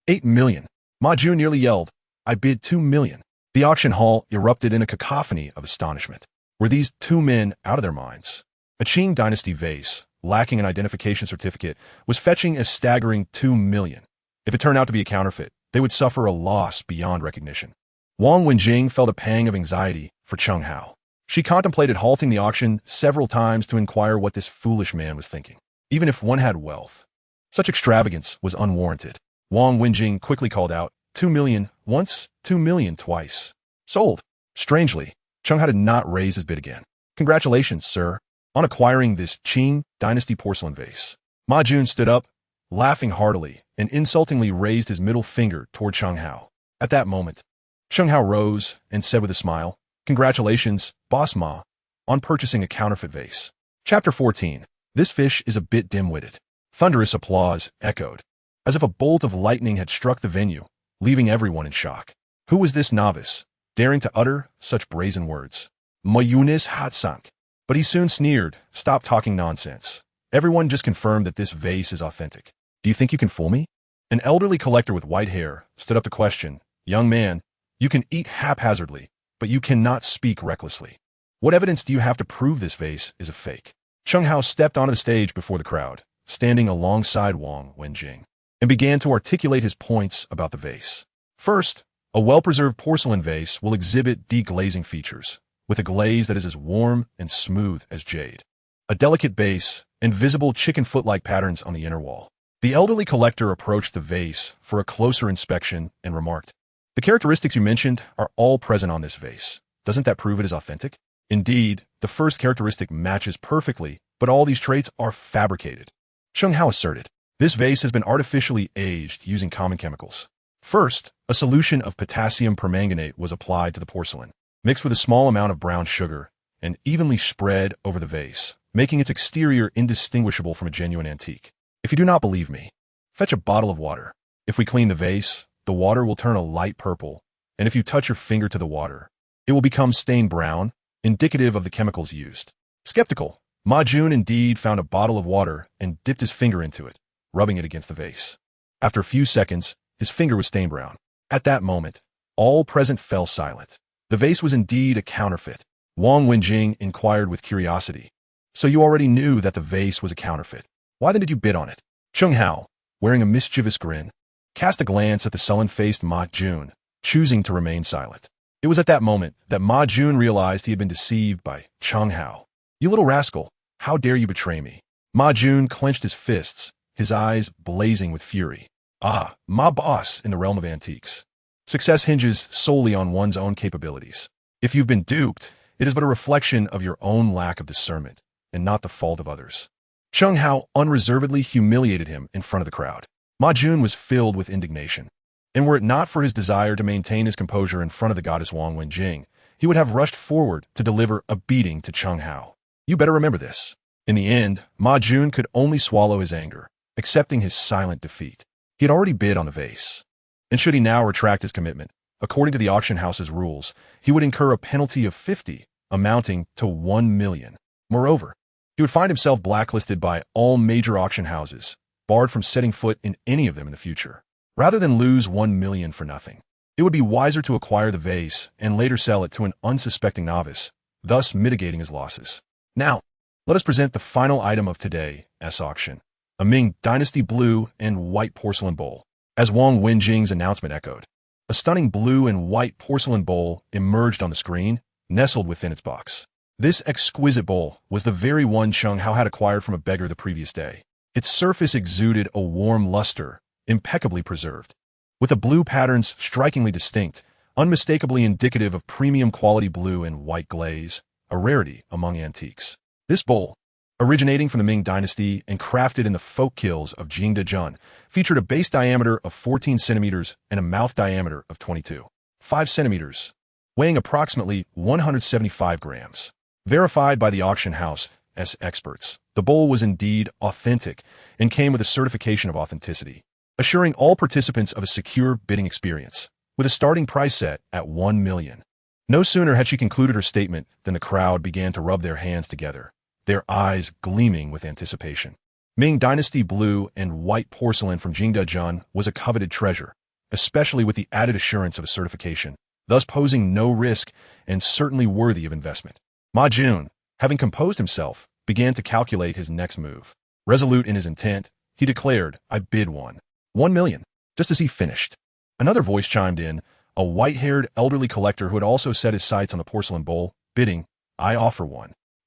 S1: 8 million. Ma Jun nearly yelled, "I bid 2 million. The auction hall erupted in a cacophony of astonishment. Were these two men out of their minds? A Qing Dynasty vase, lacking an identification certificate, was fetching a staggering 2 million. If it turned out to be a counterfeit, they would suffer a loss beyond recognition. Wang Wenjing felt a pang of anxiety for Chen Hao. She contemplated halting the auction several times to inquire what this foolish man was thinking. Even if one had wealth, such extravagance was unwarranted. Wang Wenjing quickly called out, 2 million once, 2 million twice. Sold. Strangely, Chen Hao did not raise his bid again. "Congratulations, sir, on acquiring this Qing Dynasty porcelain vase." Ma Jun stood up, laughing heartily, and insultingly raised his middle finger toward Chen Hao. At that moment, Chen Hao rose and said with a smile, "Congratulations, Boss Ma, on purchasing a counterfeit vase." Chapter 14. This fish is a bit dim-witted. Thunderous applause echoed, as if a bolt of lightning had struck the venue, leaving everyone in shock. Who was this novice, daring to utter such brazen words? Mayunis Hatsank. But he soon sneered, "Stop talking nonsense. Everyone just confirmed that this vase is authentic. Do you think you can fool me?" An elderly collector with white hair stood up to question, "Young man, you can eat haphazardly, but you cannot speak recklessly. What evidence do you have to prove this vase is a fake?" Chen Hao stepped onto the stage before the crowd, standing alongside Wang Wenjing, and began to articulate his points about the vase. First, a well-preserved porcelain vase will exhibit deglazing features, with a glaze that is as warm and smooth as jade. A delicate base, and visible chicken foot-like patterns on the inner wall. The elderly collector approached the vase for a closer inspection and remarked, "The characteristics you mentioned are all present on this vase. Doesn't that prove it is authentic?" Indeed, the first characteristic matches perfectly, but all these traits are fabricated. Chen Hao asserted, "This vase has been artificially aged using common chemicals. First, a solution of potassium permanganate was applied to the porcelain, mixed with a small amount of brown sugar, and evenly spread over the vase, making its exterior indistinguishable from a genuine antique. If you do not believe me, fetch a bottle of water. If we clean the vase, the water will turn a light purple, and if you touch your finger to the water, it will become stained brown, indicative of the chemicals used. Skeptical, Ma Jun indeed found a bottle of water and dipped his finger into it, rubbing it against the vase. After a few seconds, his finger was stained brown. At that moment, all present fell silent. The vase was indeed a counterfeit. Wang Wenjing inquired with curiosity. So you already knew that the vase was a counterfeit. Why then did you bid on it? Chen Hao, wearing a mischievous grin, cast a glance at the sullen-faced Ma Jun, choosing to remain silent. It was at that moment that Ma Jun realized he had been deceived by Chen Hao. You little rascal, how dare you betray me? Ma Jun clenched his fists, his eyes blazing with fury. Ah, Ma boss in the realm of antiques. Success hinges solely on one's own capabilities. If you've been duped, it is but a reflection of your own lack of discernment, and not the fault of others. Chen Hao unreservedly humiliated him in front of the crowd. Ma Jun was filled with indignation. And were it not for his desire to maintain his composure in front of the goddess Wang Wenjing, he would have rushed forward to deliver a beating to Chen Hao. You better remember this. In the end, Ma Jun could only swallow his anger, accepting his silent defeat. He had already bid on the vase. And should he now retract his commitment, according to the auction house's rules, he would incur a penalty of 50, amounting to 1 million. Moreover, he would find himself blacklisted by all major auction houses, barred from setting foot in any of them in the future. Rather than lose 1 million for nothing, it would be wiser to acquire the vase and later sell it to an unsuspecting novice, thus mitigating his losses. Now, let us present the final item of today's auction, a Ming Dynasty blue and white porcelain bowl. As Wang Wenjing's announcement echoed, a stunning blue and white porcelain bowl emerged on the screen, nestled within its box. This exquisite bowl was the very one Chen Hao had acquired from a beggar the previous day. Its surface exuded a warm luster, impeccably preserved, with the blue patterns strikingly distinct, unmistakably indicative of premium quality blue and white glaze, a rarity among antiques. This bowl, originating from the Ming Dynasty and crafted in the folk kilns of Jingdezhen, featured a base diameter of 14 centimeters and a mouth diameter of 22.5 centimeters, weighing approximately 175 grams. Verified by the auction house's experts, the bowl was indeed authentic and came with a certification of authenticity, assuring all participants of a secure bidding experience, with a starting price set at 1 million. No sooner had she concluded her statement than the crowd began to rub their hands together, their eyes gleaming with anticipation. Ming Dynasty blue and white porcelain from Jingdezhen was a coveted treasure, especially with the added assurance of a certification, thus posing no risk and certainly worthy of investment. Ma Jun, having composed himself, began to calculate his next move. Resolute in his intent, he declared, I bid 1 million. Just as he finished, another voice chimed in, a white-haired elderly collector who had also set his sights on the porcelain bowl, bidding, I offer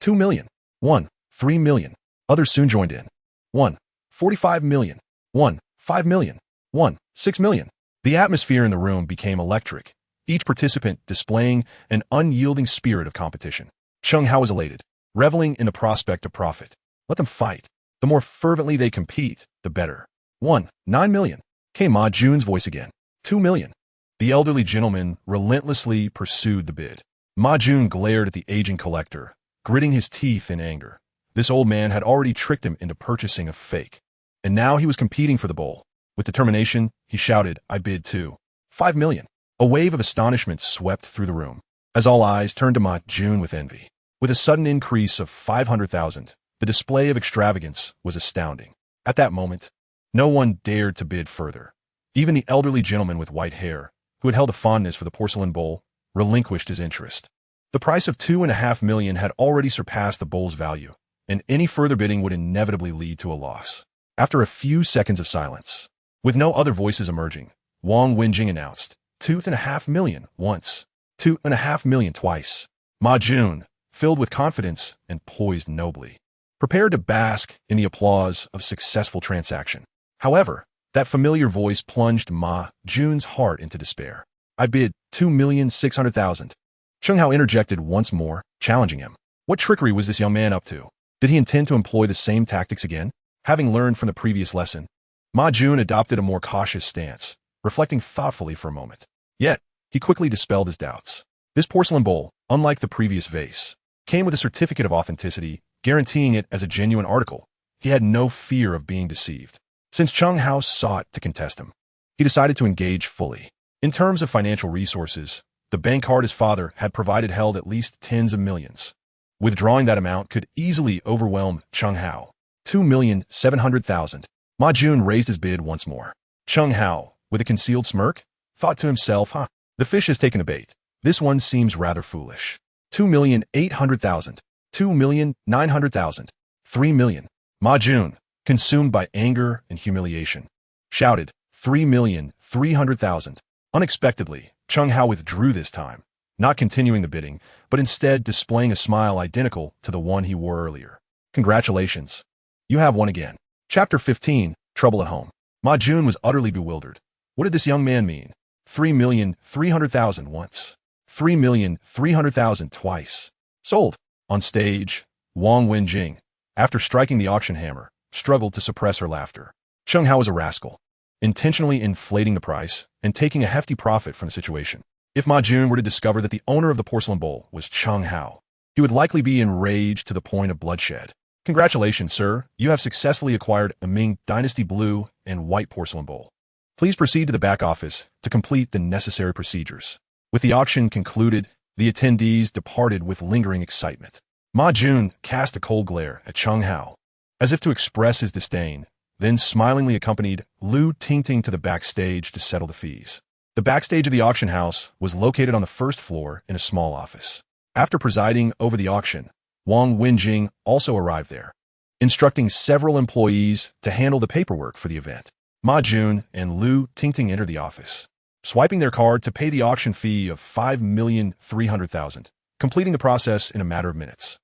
S1: 2 million. 3 million. Others soon joined in. 45 million. 5 million. 6 million. The atmosphere in the room became electric, each participant displaying an unyielding spirit of competition. Chen Hao was elated, reveling in the prospect of profit. Let them fight. The more fervently they compete, the better. 9 million. Came Ma Jun's voice again. 2 million. The elderly gentleman relentlessly pursued the bid. Ma Jun glared at the aging collector, gritting his teeth in anger. This old man had already tricked him into purchasing a fake, and now he was competing for the bowl. With determination, he shouted, I bid 5 million. A wave of astonishment swept through the room, as all eyes turned to Ma Jun with envy. With a sudden increase of 500,000, the display of extravagance was astounding. At that moment, no one dared to bid further. Even the elderly gentleman with white hair, who had held a fondness for the porcelain bowl, relinquished his interest. The price of 2.5 million had already surpassed the bowl's value, and any further bidding would inevitably lead to a loss. After a few seconds of silence, with no other voices emerging, Wang Wenjing announced, 2.5 million once, 2.5 million twice. Ma Jun, filled with confidence and poised nobly, prepared to bask in the applause of successful transaction. However, that familiar voice plunged Ma Jun's heart into despair. I bid 2,600,000. Chen Hao interjected once more, challenging him. What trickery was this young man up to? Did he intend to employ the same tactics again? Having learned from the previous lesson, Ma Jun adopted a more cautious stance, reflecting thoughtfully for a moment. Yet, he quickly dispelled his doubts. This porcelain bowl, unlike the previous vase, came with a certificate of authenticity, guaranteeing it as a genuine article. He had no fear of being deceived. Since Chen Hao sought to contest him, he decided to engage fully. In terms of financial resources, The bank card his father had provided held at least tens of millions. Withdrawing that amount could easily overwhelm Chen Hao. 2,700,000. Ma Jun raised his bid once more. Chen Hao, with a concealed smirk, thought to himself, the fish has taken a bait. This one seems rather foolish. 2,800,000. 2,900,000. 3 million. Ma Jun, consumed by anger and humiliation, shouted, 3,300,000. Unexpectedly, Chen Hao withdrew this time, not continuing the bidding, but instead displaying a smile identical to the one he wore earlier. Congratulations. You have won again. Chapter 15, Trouble at Home. Ma Jun was utterly bewildered. What did this young man mean? 3,300,000 once. 3,300,000 twice. Sold. On stage, Wang Wenjing, after striking the auction hammer, struggled to suppress her laughter. Chen Hao was a rascal, intentionally inflating the price and taking a hefty profit from the situation. If Ma Jun were to discover that the owner of the porcelain bowl was Chen Hao, he would likely be enraged to the point of bloodshed. Congratulations, sir. You have successfully acquired a Ming Dynasty blue and white porcelain bowl. Please proceed to the back office to complete the necessary procedures. With the auction concluded, the attendees departed with lingering excitement. Ma Jun cast a cold glare at Chen Hao, as if to express his disdain, then smilingly accompanied Lu Tingting to the backstage to settle the fees. The backstage of the auction house was located on the first floor in a small office. After presiding over the auction, Wang Wenjing also arrived there, instructing several employees to handle the paperwork for the event. Ma Jun and Lu Tingting entered the office, swiping their card to pay the auction fee of 5,300,000, completing the process in a matter of minutes.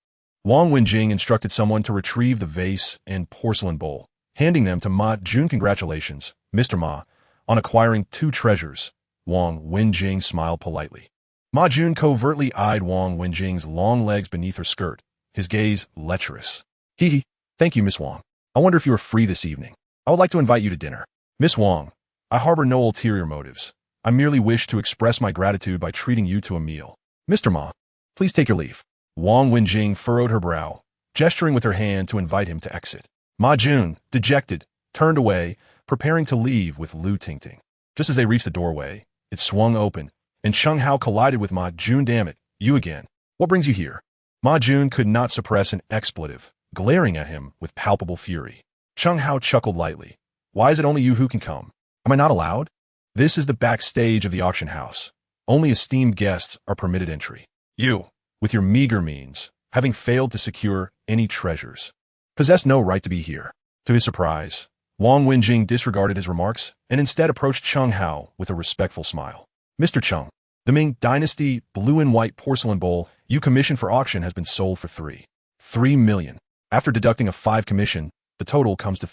S1: Wang Wenjing instructed someone to retrieve the vase and porcelain bowl, handing them to Ma Jun. Congratulations, Mr. Ma, on acquiring 2 treasures. Wang Wenjing smiled politely. Ma Jun covertly eyed Wang Wenjing's long legs beneath her skirt, his gaze lecherous. Hee. Thank you, Miss Wang. I wonder if you are free this evening. I would like to invite you to dinner. Miss Wang, I harbor no ulterior motives. I merely wish to express my gratitude by treating you to a meal. Mr. Ma, please take your leave. Wang Wenjing furrowed her brow, gesturing with her hand to invite him to exit. Ma Jun, dejected, turned away, preparing to leave with Lu Tingting. Just as they reached the doorway, it swung open, and Chen Hao collided with Ma Jun. Damn it, you again. What brings you here? Ma Jun could not suppress an expletive, glaring at him with palpable fury. Chen Hao chuckled lightly. Why is it only you who can come? Am I not allowed? This is the backstage of the auction house. Only esteemed guests are permitted entry. You, with your meager means, having failed to secure any treasures, possess no right to be here. To his surprise, Wang Wenjing disregarded his remarks and instead approached Chen Hao with a respectful smile. Mr. Chen, the Ming Dynasty blue and white porcelain bowl you commissioned for auction has been sold for 3 million. After deducting a 5 commission, the total comes to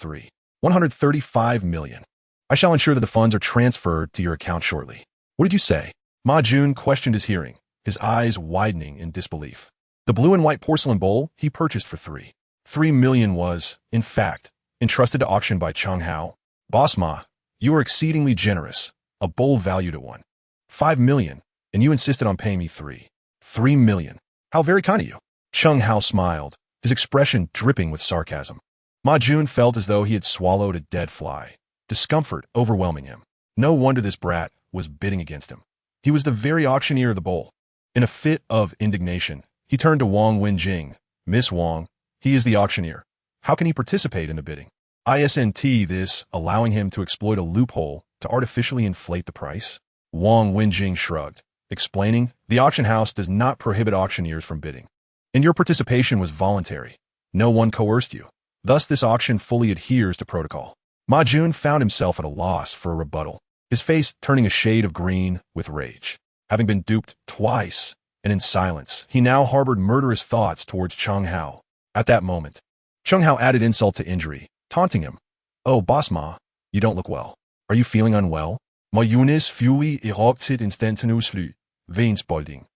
S1: 135 million. I shall ensure that the funds are transferred to your account shortly. What did you say? Ma Jun questioned his hearing, his eyes widening in disbelief. The blue and white porcelain bowl he purchased for 3 million was, in fact, entrusted to auction by Chen Hao. Boss Ma, you are exceedingly generous, a bowl valued at 5 million, and you insisted on paying me 3 million. How very kind of you. Chen Hao smiled, his expression dripping with sarcasm. Ma Jun felt as though he had swallowed a dead fly, discomfort overwhelming him. No wonder this brat was bidding against him. He was the very auctioneer of the bowl. In a fit of indignation, he turned to Wang Wenjing. Miss Wang, he is the auctioneer. How can he participate in the bidding? Isn't this allowing him to exploit a loophole to artificially inflate the price? Wang Wenjing shrugged, explaining, the auction house does not prohibit auctioneers from bidding. And your participation was voluntary. No one coerced you. Thus, this auction fully adheres to protocol. Ma Jun found himself at a loss for a rebuttal, his face turning a shade of green with rage. Having been duped twice, and in silence, he now harbored murderous thoughts towards Chen Hao. At that moment, Chen Hao added insult to injury, taunting him. Oh, boss Ma, you don't look well. Are you feeling unwell? Ma Yunis fui erupted instantaneously, veins bulging,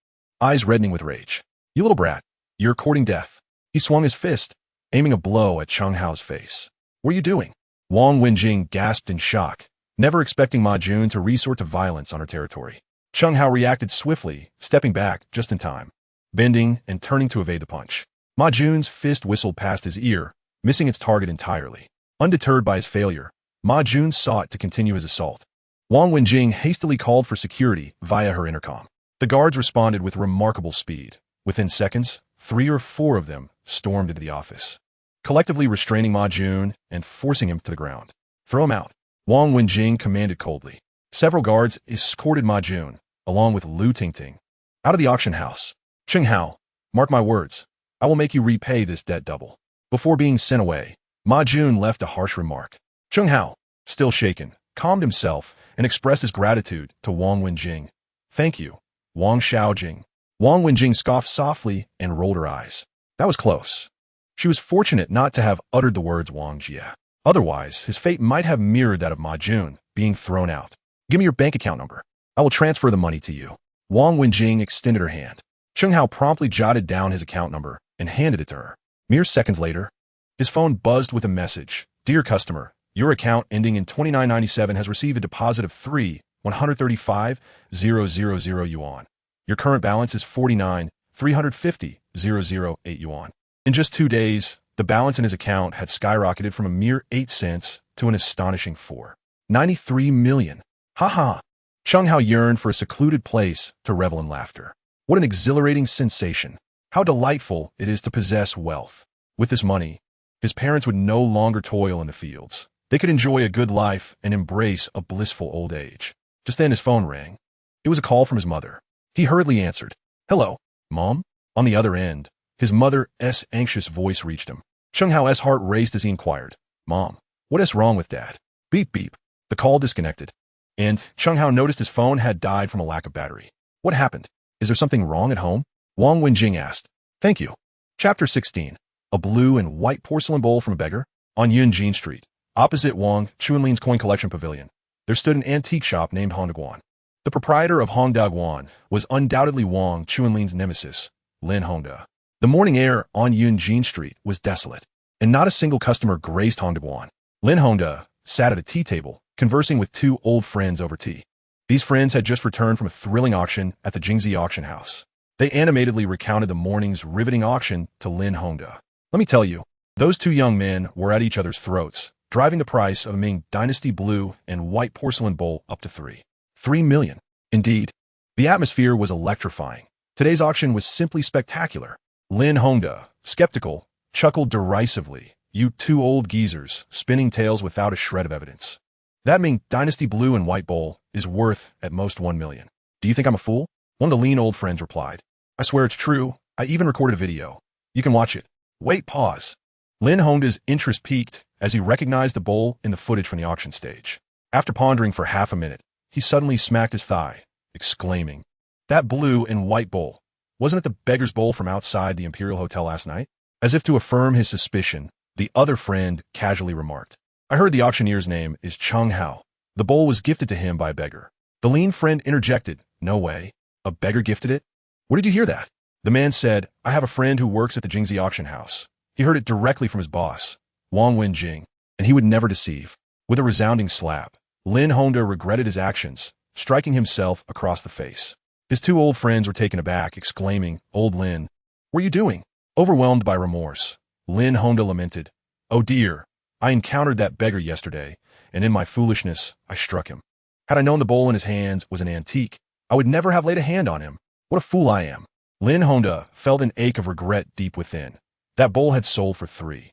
S1: eyes reddening with rage. You little brat, you're courting death. He swung his fist, aiming a blow at Chen Hao's face. What are you doing? Wang Wenjing gasped in shock, never expecting Ma Jun to resort to violence on her territory. Chen Hao reacted swiftly, stepping back just in time, bending and turning to evade the punch. Ma Jun's fist whistled past his ear, missing its target entirely. Undeterred by his failure, Ma Jun sought to continue his assault. Wang Wenjing hastily called for security via her intercom. The guards responded with remarkable speed. Within seconds, 3 or 4 of them stormed into the office, collectively restraining Ma Jun and forcing him to the ground. "Throw him out," Wang Wenjing commanded coldly. Several guards escorted Ma Jun, along with Lu Tingting, out of the auction house. "Chen Hao, mark my words, I will make you repay this debt double." Before being sent away, Ma Jun left a harsh remark. Chen Hao, still shaken, calmed himself and expressed his gratitude to Wang Wenjing. "Thank you, Wang Xiaojing." Wang Wenjing scoffed softly and rolled her eyes. That was close. She was fortunate not to have uttered the words Wang Jia. Otherwise, his fate might have mirrored that of Ma Jun, being thrown out. "Give me your bank account number. I will transfer the money to you." Wang Wenjing extended her hand. Chen Hao promptly jotted down his account number and handed it to her. Mere seconds later, his phone buzzed with a message. "Dear customer, your account ending in 2997 has received a deposit of 3,135,000 yuan. Your current balance is 49,350,008 yuan." In just 2 days, the balance in his account had skyrocketed from a mere 8 cents to an astonishing 4.93 million. Ha ha! Chen Hao yearned for a secluded place to revel in laughter. What an exhilarating sensation! How delightful it is to possess wealth. With this money, his parents would no longer toil in the fields. They could enjoy a good life and embrace a blissful old age. Just then his phone rang. It was a call from his mother. He hurriedly answered. "Hello, Mom?" On the other end, his mother's anxious voice reached him. Chen Hao's heart raced as he inquired, "Mom, what is wrong with Dad?" Beep beep. The call disconnected, and Chen Hao noticed his phone had died from a lack of battery. "What happened? Is there something wrong at home?" Wang Wenjing asked. "Thank you." Chapter 16. A blue and white porcelain bowl from a beggar. On Yunjin Street, opposite Wang Chuanlin's coin collection pavilion, there stood an antique shop named Hongdaguan. The proprietor of Hongdaguan was undoubtedly Wang Chuanlin's nemesis, Lin Hongda. The morning air on Yunjin Street was desolate, and not a single customer graced Hongdaguan. Lin Hongda sat at a tea table, conversing with 2 old friends over tea. These friends had just returned from a thrilling auction at the Jingzi auction house. They animatedly recounted the morning's riveting auction to Lin Hongda. "Let me tell you, those 2 young men were at each other's throats, driving the price of a Ming Dynasty blue and white porcelain bowl up to 3 million. Indeed, the atmosphere was electrifying. Today's auction was simply spectacular. Lin Hongda, skeptical, chuckled derisively. "You 2 old geezers, spinning tales without a shred of evidence. That Ming Dynasty blue and white bowl is worth at most 1 million. Do you think I'm a fool?" One of the lean old friends replied. "I swear it's true. I even recorded a video. You can watch it." Wait, pause. Lin Hongda's interest peaked as he recognized the bowl in the footage from the auction stage. After pondering for half a minute, he suddenly smacked his thigh, exclaiming, "That blue and white bowl, wasn't it the beggar's bowl from outside the Imperial Hotel last night?" As if to affirm his suspicion, the other friend casually remarked, "I heard the auctioneer's name is Chen Hao. The bowl was gifted to him by a beggar." The lean friend interjected, "No way. A beggar gifted it? Where did you hear that?" The man said, "I have a friend who works at the Jingzi auction house. He heard it directly from his boss, Wang Wenjing, and he would never deceive." With a resounding slap, Lin Hongda regretted his actions, striking himself across the face. His 2 old friends were taken aback, exclaiming, "Old Lin, what are you doing?" Overwhelmed by remorse, Lin Hongda lamented, "Oh dear, I encountered that beggar yesterday, and in my foolishness, I struck him. Had I known the bowl in his hands was an antique, I would never have laid a hand on him. What a fool I am." Lin Hongda felt an ache of regret deep within. That bowl had sold for 3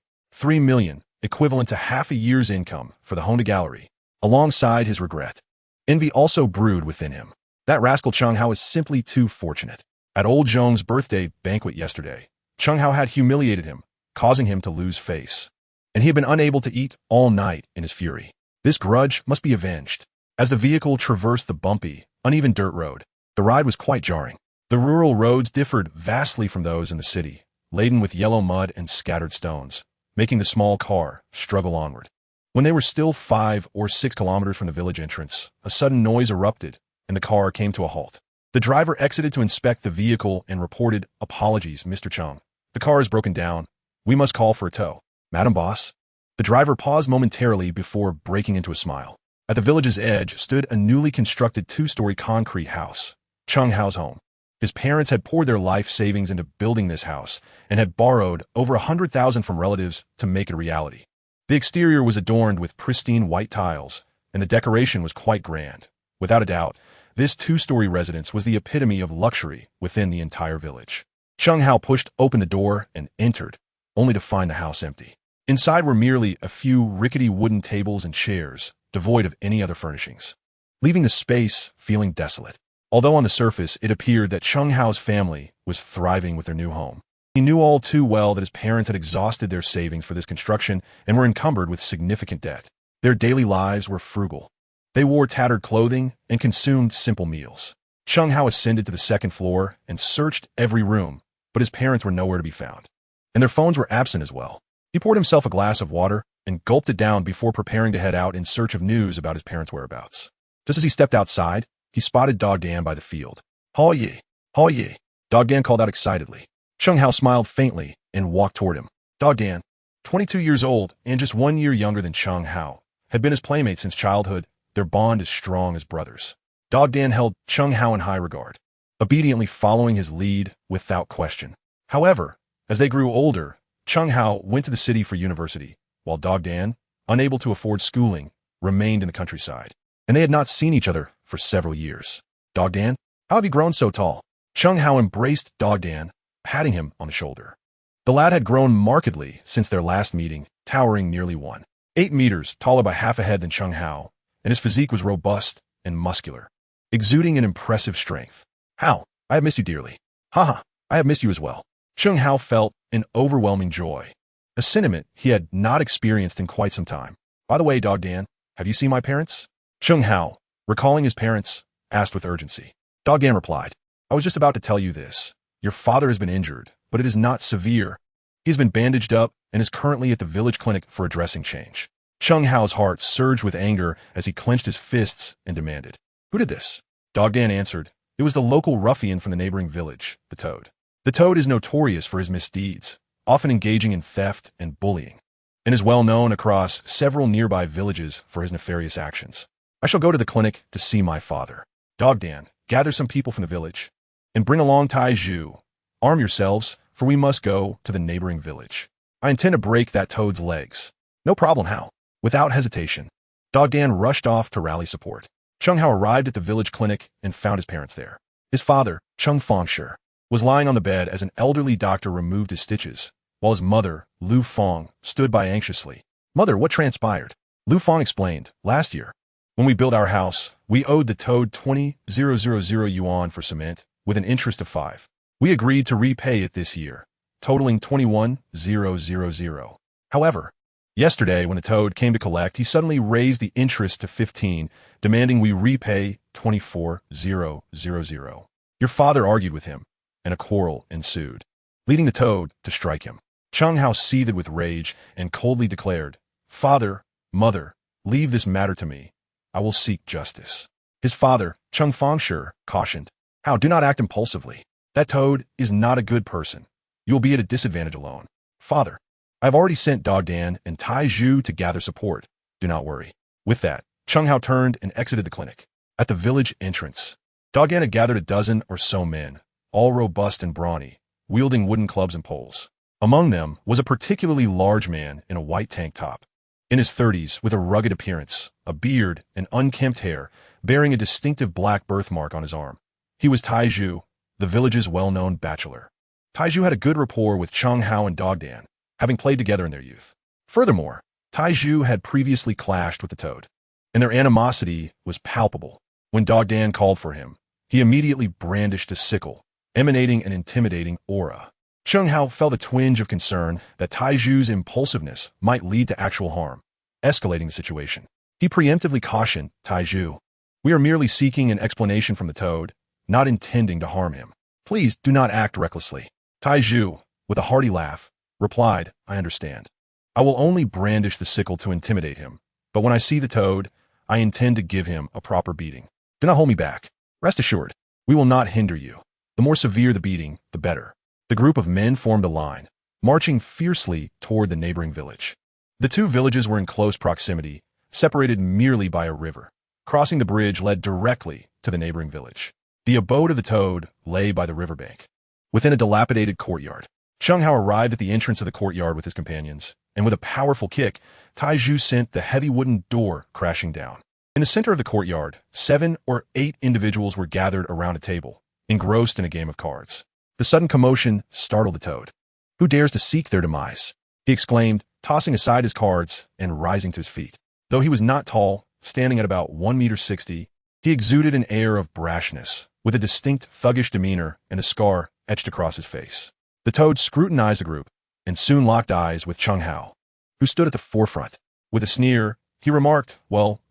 S1: million, equivalent to half a year's income for the Hongda Gallery. Alongside his regret, envy also brewed within him. That rascal Chen Hao is simply too fortunate. At old Zhong's birthday banquet yesterday, Chen Hao had humiliated him, causing him to lose face, and he had been unable to eat all night in his fury. This grudge must be avenged. As the vehicle traversed the bumpy, uneven dirt road, the ride was quite jarring. The rural roads differed vastly from those in the city, laden with yellow mud and scattered stones, making the small car struggle onward. When they were still 5 or 6 kilometers from the village entrance, a sudden noise erupted, and the car came to a halt. The driver exited to inspect the vehicle and reported, "Apologies, Mr. Cheng. The car is broken down. We must call for a tow." "Madam Boss?" The driver paused momentarily before breaking into a smile. At the village's edge stood a newly constructed 2-story concrete house, Chen Hao's home. His parents had poured their life savings into building this house and had borrowed over 100,000 from relatives to make it a reality. The exterior was adorned with pristine white tiles, and the decoration was quite grand. Without a doubt, This two-story residence was the epitome of luxury within the entire village. Chen Hao pushed open the door and entered, only to find the house empty. Inside were merely a few rickety wooden tables and chairs, devoid of any other furnishings, leaving the space feeling desolate. Although on the surface it appeared that Chen Hao's family was thriving with their new home, he knew all too well that his parents had exhausted their savings for this construction and were encumbered with significant debt. Their daily lives were frugal. They wore tattered clothing and consumed simple meals. Chen Hao ascended to the second floor and searched every room, but his parents were nowhere to be found, and their phones were absent as well. He poured himself a glass of water and gulped it down before preparing to head out in search of news about his parents' whereabouts. Just as he stepped outside, he spotted Dog Dan by the field. "Hao Yi! Hao Yi!" Dog Dan called out excitedly. Chen Hao smiled faintly and walked toward him. Dog Dan, 22 years old and just 1 year younger than Chen Hao, had been his playmate since childhood, their bond as strong as brothers. Dog Dan held Chen Hao in high regard, obediently following his lead without question. However, as they grew older, Chen Hao went to the city for university, while Dog Dan, unable to afford schooling, remained in the countryside, and they had not seen each other for several years. "Dog Dan, how have you grown so tall?" Chen Hao embraced Dog Dan, patting him on the shoulder. The lad had grown markedly since their last meeting, towering nearly 1.8 meters taller by half a head than Chen Hao, and his physique was robust and muscular, exuding an impressive strength. "Hao, I have missed you dearly." "Haha, I have missed you as well." Chen Hao felt an overwhelming joy, a sentiment he had not experienced in quite some time. "By the way, Dog Dan, have you seen my parents?" Chen Hao, recalling his parents, asked with urgency. Dog Dan replied, "I was just about to tell you this. Your father has been injured, but it is not severe. He has been bandaged up and is currently at the village clinic for a dressing change." Chen Hao's heart surged with anger as he clenched his fists and demanded, "Who did this?" Dog Dan answered, "It was the local ruffian from the neighboring village, the Toad." The Toad is notorious for his misdeeds, often engaging in theft and bullying, and is well known across several nearby villages for his nefarious actions. "I shall go to the clinic to see my father. Dog Dan, gather some people from the village, and bring along Tai Zhu. Arm yourselves, for we must go to the neighboring village. I intend to break that Toad's legs." "No problem, Hao." Without hesitation, Dog Dan rushed off to rally support. Chen Hao arrived at the village clinic and found his parents there. His father, Chen Fengshi, was lying on the bed as an elderly doctor removed his stitches, while his mother, Lu Feng, stood by anxiously. "Mother, what transpired?" Lu Feng explained, "Last year, when we built our house, we owed the Toad 20,000 yuan for cement, with an interest of 5. We agreed to repay it this year, totaling 21,000. However, yesterday when the Toad came to collect, he suddenly raised the interest to 15, demanding we repay 24,000. Your father argued with him, and a quarrel ensued, leading the Toad to strike him." Chen Hao seethed with rage and coldly declared, "Father, mother, leave this matter to me. I will seek justice." His father, Chen Fengshi, cautioned, "Hao, do not act impulsively. That Toad is not a good person. You will be at a disadvantage alone." "Father, I have already sent Dog Dan and Tai Zhu to gather support. Do not worry." With that, Chen Hao turned and exited the clinic. At the village entrance, Dog Dan had gathered a dozen or so men, all robust and brawny, wielding wooden clubs and poles. Among them was a particularly large man in a white tank top, in his 30s, with a rugged appearance, a beard, and unkempt hair, bearing a distinctive black birthmark on his arm. He was Tai Zhu, the village's well-known bachelor. Tai Zhu had a good rapport with Chen Hao and Dog Dan, having played together in their youth. Furthermore, Tai Zhu had previously clashed with the Toad, and their animosity was palpable. When Dog Dan called for him, he immediately brandished a sickle, emanating an intimidating aura. Chen Hao felt a twinge of concern that Tai Zhu's impulsiveness might lead to actual harm, escalating the situation. He preemptively cautioned Tai Zhu, "We are merely seeking an explanation from the Toad, not intending to harm him. Please do not act recklessly." Tai Zhu, with a hearty laugh, replied, "I understand. I will only brandish the sickle to intimidate him, but when I see the Toad, I intend to give him a proper beating. Do not hold me back. Rest assured, we will not hinder you. The more severe the beating, the better." The group of men formed a line, marching fiercely toward the neighboring village. The two villages were in close proximity, separated merely by a river. Crossing the bridge led directly to the neighboring village. The abode of the Toad lay by the riverbank, within a dilapidated courtyard. Chen Hao arrived at the entrance of the courtyard with his companions, and with a powerful kick, Tai Zhu sent the heavy wooden door crashing down. In the center of the courtyard, 7 or 8 individuals were gathered around a table, engrossed in a game of cards. The sudden commotion startled the toad. "Who dares to seek their demise?" he exclaimed, tossing aside his cards and rising to his feet. Though he was not tall, standing at about 1 meter 60, he exuded an air of brashness, with a distinct thuggish demeanor and a scar etched across his face. The toad scrutinized the group, and soon locked eyes with Chen Hao, who stood at the forefront. With a sneer, he remarked, well,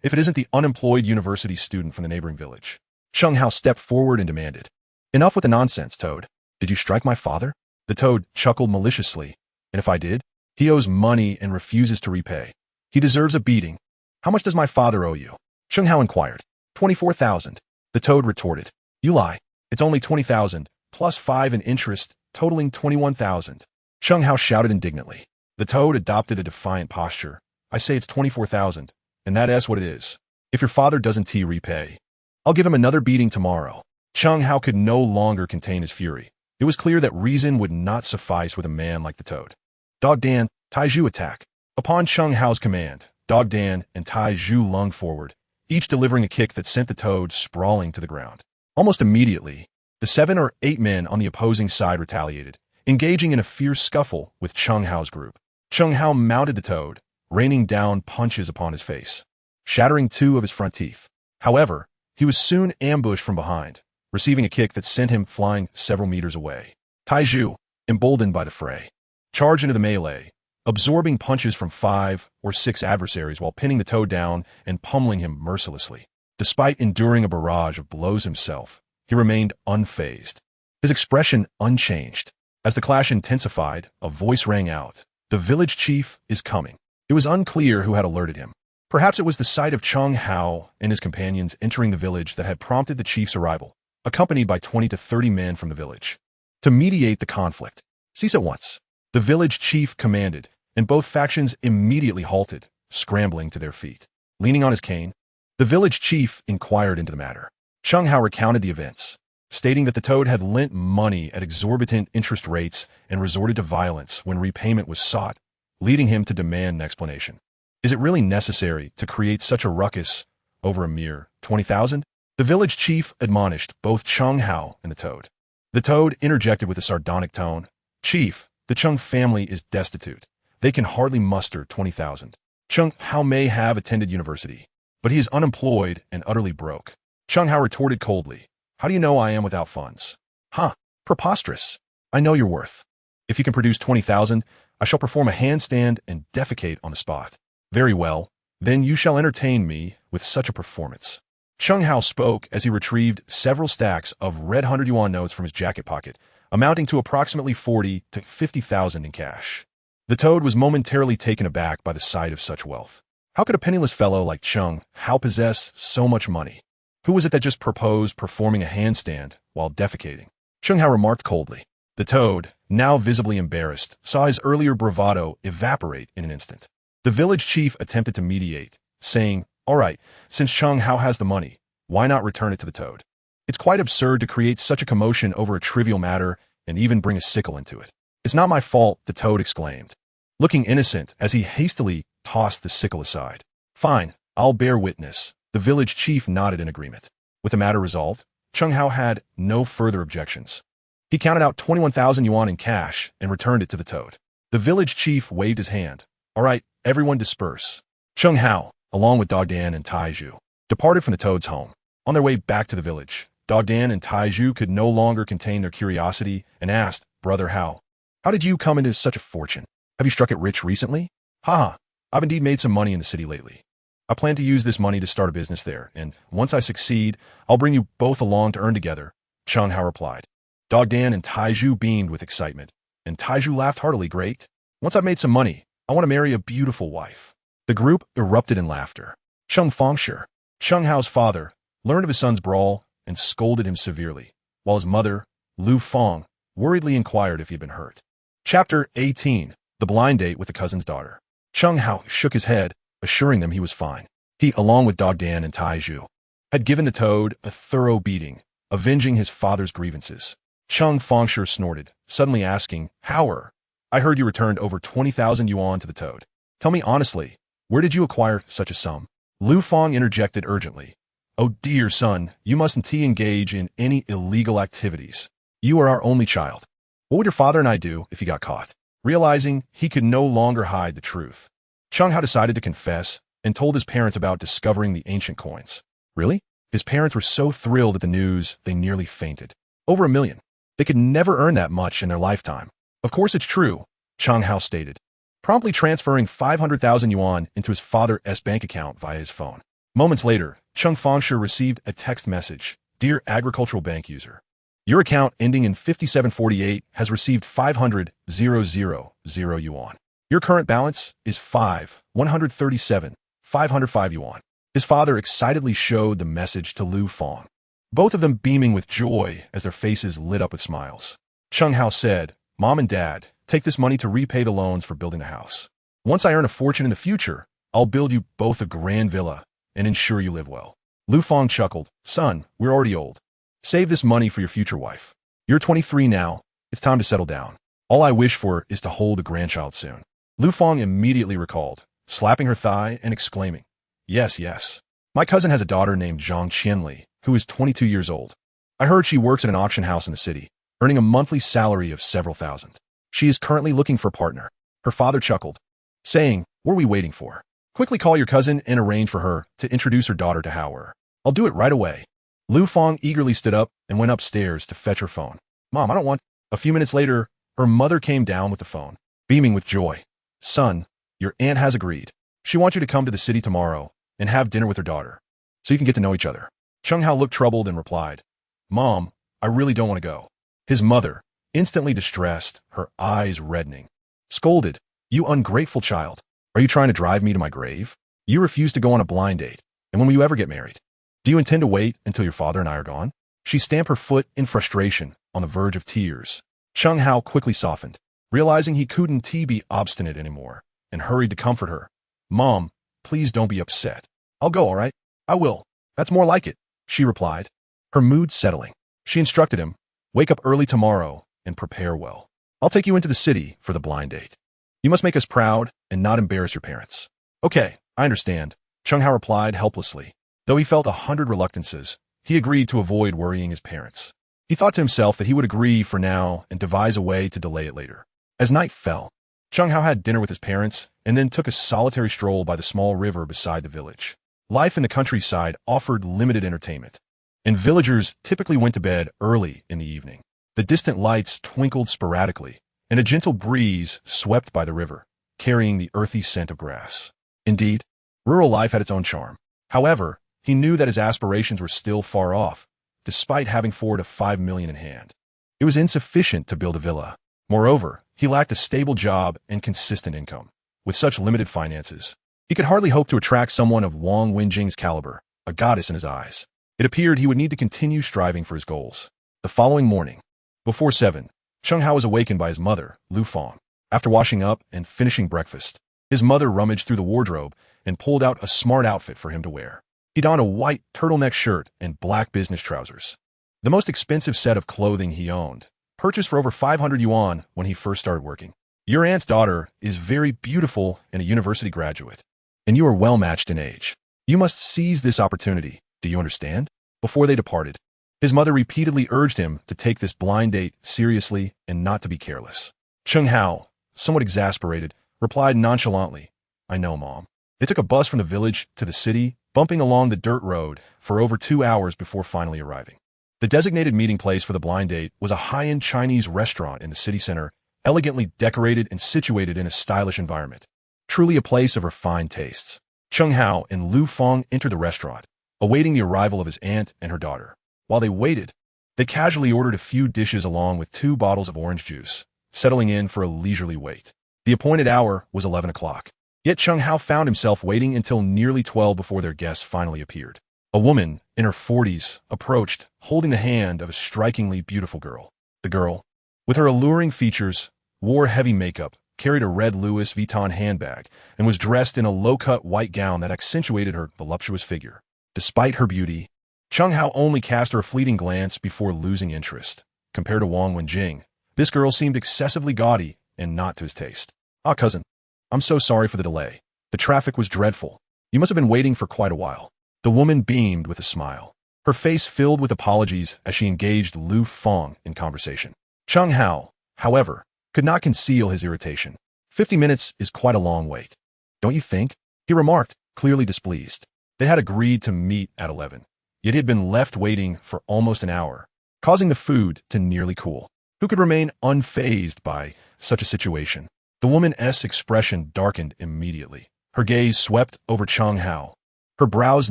S1: if it isn't the unemployed university student from the neighboring village." Chen Hao stepped forward and demanded, "Enough with the nonsense, Toad. Did you strike my father?" The toad chuckled maliciously. "And if I did? He owes money and refuses to repay. He deserves a beating. How much does my father owe you?" Chen Hao inquired. 24,000. The toad retorted. "You lie. It's only 20,000, plus 5 in interest, totaling 21,000. Chen Hao shouted indignantly. The toad adopted a defiant posture. "I say it's 24,000, and that's what it is. If your father doesn't repay, I'll give him another beating tomorrow." Chen Hao could no longer contain his fury. It was clear that reason would not suffice with a man like the toad. Dog Dan, Taizhu attack. Upon Chen Hao's command, Dog Dan and Taizhu lunged forward, each delivering a kick that sent the toad sprawling to the ground. Almost immediately, the 7 or 8 men on the opposing side retaliated, engaging in a fierce scuffle with Chen Hao's group. Chen Hao mounted the toad, raining down punches upon his face, shattering 2 of his front teeth. However, he was soon ambushed from behind, receiving a kick that sent him flying several meters away. Taizhu, emboldened by the fray, charged into the melee, absorbing punches from 5 or 6 adversaries while pinning the toad down and pummeling him mercilessly. Despite enduring a barrage of blows himself, he remained unfazed, his expression unchanged. As the clash intensified, a voice rang out, "The village chief is coming." It was unclear who had alerted him. Perhaps it was the sight of Chen Hao and his companions entering the village that had prompted the chief's arrival, accompanied by 20 to 30 men from the village. To mediate the conflict, "Cease at once," the village chief commanded, and both factions immediately halted, scrambling to their feet. Leaning on his cane, the village chief inquired into the matter. Chen Hao recounted the events, stating that the toad had lent money at exorbitant interest rates and resorted to violence when repayment was sought, leading him to demand an explanation. "Is it really necessary to create such a ruckus over a mere 20,000? The village chief admonished both Chen Hao and the toad. The toad interjected with a sardonic tone, "Chief, the Chen family is destitute. They can hardly muster 20,000. Chen Hao may have attended university, but he is unemployed and utterly broke." Chen Hao retorted coldly, "How do you know I am without funds?" "Huh, preposterous. I know your worth. If you can produce 20,000, I shall perform a handstand and defecate on the spot." "Very well, then you shall entertain me with such a performance." Chen Hao spoke as he retrieved several stacks of red 100 yuan notes from his jacket pocket, amounting to approximately 40 to 50,000 in cash. The toad was momentarily taken aback by the sight of such wealth. How could a penniless fellow like Chen Hao possess so much money? Who was it that just proposed performing a handstand while defecating? Chen Hao remarked coldly. The toad, now visibly embarrassed, saw his earlier bravado evaporate in an instant. The village chief attempted to mediate, saying, "All right, since Chen Hao has the money, why not return it to the toad? It's quite absurd to create such a commotion over a trivial matter and even bring a sickle into it." "It's not my fault," the toad exclaimed, looking innocent as he hastily tossed the sickle aside. "Fine, I'll bear witness." The village chief nodded in agreement. With the matter resolved, Chen Hao had no further objections. He counted out 21,000 yuan in cash and returned it to the toad. The village chief waved his hand. "All right, everyone disperse." Chen Hao, along with Dog Dan and Taizhu, departed from the toad's home. On their way back to the village, Dog Dan and Taizhu could no longer contain their curiosity and asked, "Brother Hao, how did you come into such a fortune? Have you struck it rich recently?" "Haha, I've indeed made some money in the city lately. I plan to use this money to start a business there, and once I succeed, I'll bring you both along to earn together," Chen Hao replied. Dog Dan and Taizhu beamed with excitement, and Taizhu laughed heartily. "Great. Once I've made some money, I want to marry a beautiful wife." The group erupted in laughter. Chen Fengshi, Chen Hao's father, learned of his son's brawl and scolded him severely, while his mother, Lu Feng, worriedly inquired if he had been hurt. Chapter 18. The Blind Date with the Cousin's Daughter. Chen Hao shook his head, assuring them he was fine. He, along with Dog Dan and Taizhu, had given the toad a thorough beating, avenging his father's grievances. Chen Fengshi snorted, suddenly asking, "Hao, I heard you returned over 20,000 yuan to the toad. Tell me honestly, where did you acquire such a sum?" Lu Fang interjected urgently. Oh dear son, you mustn't engage in any illegal activities. You are our only child. What would your father and I do if he got caught? Realizing he could no longer hide the truth, Chen Hao decided to confess and told his parents about discovering the ancient coins. Really? His parents were so thrilled at the news they nearly fainted. Over 1 million. They could never earn that much in their lifetime. Of course it's true, Chen Hao stated, promptly transferring 500,000 yuan into his father's bank account via his phone. Moments later, Cheng Fangshi received a text message. Dear Agricultural Bank user, your account ending in 5748 has received 500,000 yuan. Your current balance is 137,505 yuan. His father excitedly showed the message to Lu Fang, both of them beaming with joy as their faces lit up with smiles. Chen Hao said, Mom and Dad, take this money to repay the loans for building the house. Once I earn a fortune in the future, I'll build you both a grand villa and ensure you live well. Lu Fang chuckled, Son, we're already old. Save this money for your future wife. You're 23 now. It's time to settle down. All I wish for is to hold a grandchild soon. Lu Fang immediately recalled, slapping her thigh and exclaiming, Yes, yes. My cousin has a daughter named Zhang Qianli, who is 22 years old. I heard she works at an auction house in the city, earning a monthly salary of several thousand. She is currently looking for a partner. Her father chuckled, saying, What are we waiting for? Quickly call your cousin and arrange for her to introduce her daughter to Hao. I'll do it right away. Lu Fang eagerly stood up and went upstairs to fetch her phone. Mom, I don't want... A few minutes later, her mother came down with the phone, beaming with joy. Son, your aunt has agreed. She wants you to come to the city tomorrow and have dinner with her daughter, so you can get to know each other. Chen Hao looked troubled and replied, Mom, I really don't want to go. His mother, instantly distressed, her eyes reddening, scolded, You ungrateful child. Are you trying to drive me to my grave? You refuse to go on a blind date, and when will you ever get married? Do you intend to wait until your father and I are gone? She stamped her foot in frustration on the verge of tears. Chen Hao quickly softened, realizing he couldn't be obstinate anymore, and hurried to comfort her. Mom, please don't be upset. I'll go, all right? I will. That's more like it, she replied, her mood settling. She instructed him, Wake up early tomorrow and prepare well. I'll take you into the city for the blind date. You must make us proud and not embarrass your parents. Okay, I understand, Chen Hao replied helplessly. Though he felt 100 reluctances, he agreed to avoid worrying his parents. He thought to himself that he would agree for now and devise a way to delay it later. As night fell, Chen Hao had dinner with his parents and then took a solitary stroll by the small river beside the village. Life in the countryside offered limited entertainment, and villagers typically went to bed early in the evening. The distant lights twinkled sporadically, and a gentle breeze swept by the river, carrying the earthy scent of grass. Indeed, rural life had its own charm. However, he knew that his aspirations were still far off, despite having 4 to 5 million in hand. It was insufficient to build a villa. Moreover, he lacked a stable job and consistent income. With such limited finances, he could hardly hope to attract someone of Wang Wenjing's caliber, a goddess in his eyes. It appeared he would need to continue striving for his goals. The following morning, before 7, Chen Hao was awakened by his mother, Lu Fang. After washing up and finishing breakfast, his mother rummaged through the wardrobe and pulled out a smart outfit for him to wear. He donned a white turtleneck shirt and black business trousers, the most expensive set of clothing he owned, purchased for over 500 yuan when he first started working. Your aunt's daughter is very beautiful and a university graduate, and you are well matched in age. You must seize this opportunity, do you understand? Before they departed, his mother repeatedly urged him to take this blind date seriously and not to be careless. Chen Hao, somewhat exasperated, replied nonchalantly, I know, Mom. They took a bus from the village to the city, bumping along the dirt road for over 2 hours before finally arriving. The designated meeting place for the blind date was a high-end Chinese restaurant in the city center, elegantly decorated and situated in a stylish environment. Truly a place of refined tastes. Chen Hao and Lu Fang entered the restaurant, awaiting the arrival of his aunt and her daughter. While they waited, they casually ordered a few dishes along with 2 bottles of orange juice, settling in for a leisurely wait. The appointed hour was 11 o'clock. Yet Chen Hao found himself waiting until nearly 12 before their guests finally appeared. A woman in her 40s approached, holding the hand of a strikingly beautiful girl. The girl, with her alluring features, wore heavy makeup, carried a red Louis Vuitton handbag, and was dressed in a low-cut white gown that accentuated her voluptuous figure. Despite her beauty, Chen Hao only cast her a fleeting glance before losing interest. Compared to Wang Wenjing, this girl seemed excessively gaudy and not to his taste. Ah, cousin, I'm so sorry for the delay. The traffic was dreadful. You must have been waiting for quite a while. The woman beamed with a smile. Her face filled with apologies as she engaged Lu Fong in conversation. Chen Hao, however, could not conceal his irritation. 50 minutes is quite a long wait. Don't you think? He remarked, clearly displeased. They had agreed to meet at 11, yet he had been left waiting for almost an hour, causing the food to nearly cool. Who could remain unfazed by such a situation? The woman's expression darkened immediately. Her gaze swept over Chen Hao, her brows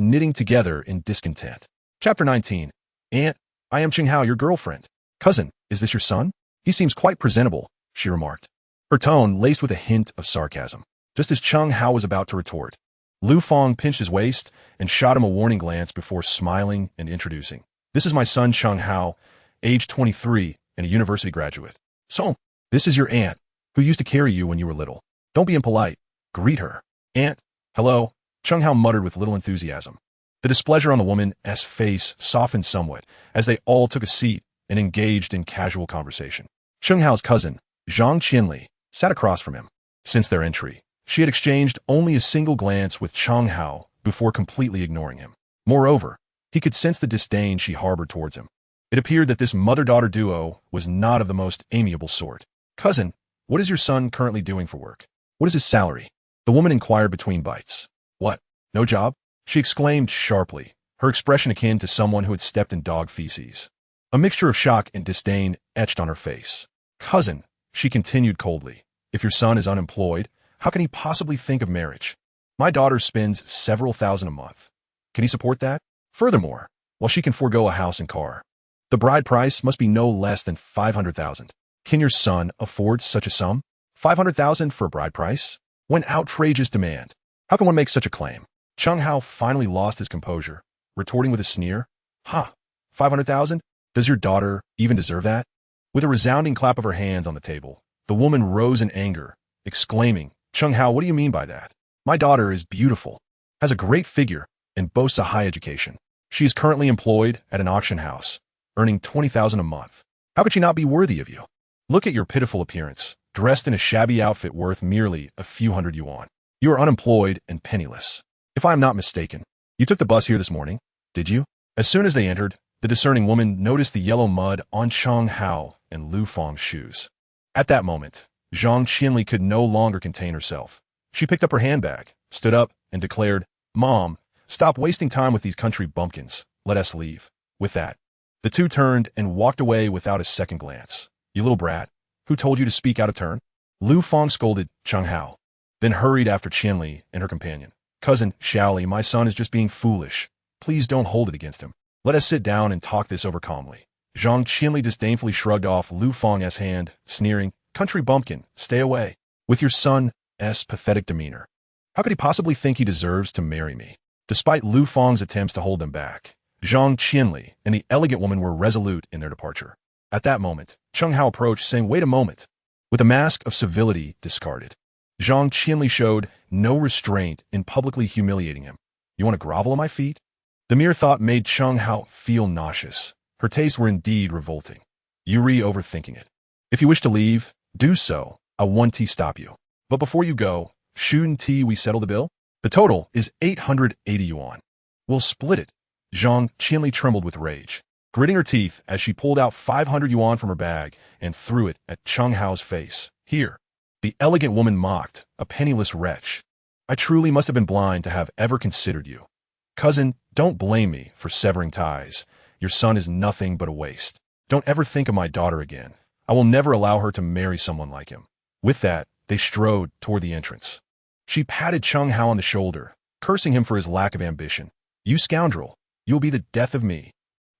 S1: knitting together in discontent. Chapter 19. Aunt, I am Chen Hao, your girlfriend. Cousin, is this your son? He seems quite presentable, she remarked, her tone laced with a hint of sarcasm. Just as Chen Hao was about to retort, Lu Fong pinched his waist and shot him a warning glance before smiling and introducing. This is my son Chen Hao, age 23 and a university graduate. So, this is your aunt, who used to carry you when you were little. Don't be impolite. Greet her. Aunt, hello, Chen Hao muttered with little enthusiasm. The displeasure on the woman's face softened somewhat as they all took a seat and engaged in casual conversation. Chen Hao's cousin, Zhang Qianli, sat across from him. Since their entry, she had exchanged only a single glance with Chen Hao before completely ignoring him. Moreover, he could sense the disdain she harbored towards him. It appeared that this mother-daughter duo was not of the most amiable sort. Cousin, what is your son currently doing for work? What is his salary? The woman inquired between bites. What? No job? She exclaimed sharply, her expression akin to someone who had stepped in dog feces. A mixture of shock and disdain etched on her face. Cousin, she continued coldly, if your son is unemployed, how can he possibly think of marriage? My daughter spends several thousand a month. Can he support that? Furthermore, while she can forego a house and car, the bride price must be no less than 500,000. Can your son afford such a sum? 500,000 for a bride price? What an outrageous demand. How can one make such a claim? Chen Hao finally lost his composure, retorting with a sneer. Ha! 500,000? Does your daughter even deserve that? With a resounding clap of her hands on the table, the woman rose in anger, exclaiming, Chen Hao, what do you mean by that? My daughter is beautiful, has a great figure, and boasts a high education. She is currently employed at an auction house, earning 20,000 a month. How could she not be worthy of you? Look at your pitiful appearance, dressed in a shabby outfit worth merely a few hundred yuan. You are unemployed and penniless. If I am not mistaken, you took the bus here this morning, did you? As soon as they entered, the discerning woman noticed the yellow mud on Chen Hao and Lu Fong's shoes. At that moment, Zhang Qianli could no longer contain herself. She picked up her handbag, stood up, and declared, Mom, stop wasting time with these country bumpkins. Let us leave. With that, the two turned and walked away without a second glance. You little brat, who told you to speak out of turn? Lu Fong scolded Chen Hao, then hurried after Qianli and her companion. Cousin Xiaoli, my son is just being foolish. Please don't hold it against him. Let us sit down and talk this over calmly. Zhang Qianli disdainfully shrugged off Lu Fong's hand, sneering, Country bumpkin, stay away. With your son's pathetic demeanor. How could he possibly think he deserves to marry me? Despite Lu Fong's attempts to hold them back, Zhang Qianli and the elegant woman were resolute in their departure. At that moment, Chen Hao approached, saying, Wait a moment. With a mask of civility discarded, Zhang Qianli showed no restraint in publicly humiliating him. You want to grovel at my feet? The mere thought made Chen Hao feel nauseous. Her tastes were indeed revolting. Yuri overthinking it. If you wish to leave, do so. I won't stop you. But before you go, shouldn't we settle the bill? The total is 880 yuan. We'll split it. Zhang Qianli trembled with rage, gritting her teeth as she pulled out 500 yuan from her bag and threw it at Chen Hao's face. Here. The elegant woman mocked, a penniless wretch. I truly must have been blind to have ever considered you. Cousin, don't blame me for severing ties. Your son is nothing but a waste. Don't ever think of my daughter again. I will never allow her to marry someone like him. With that, they strode toward the entrance. She patted Chen Hao on the shoulder, cursing him for his lack of ambition. You scoundrel, you'll be the death of me.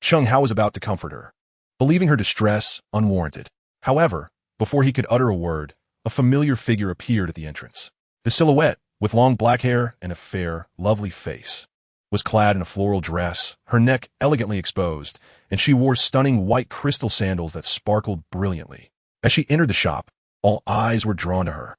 S1: Chen Hao was about to comfort her, believing her distress unwarranted. However, before he could utter a word, a familiar figure appeared at the entrance. The silhouette, with long black hair and a fair, lovely face, was clad in a floral dress, her neck elegantly exposed, and she wore stunning white crystal sandals that sparkled brilliantly. As she entered the shop, all eyes were drawn to her.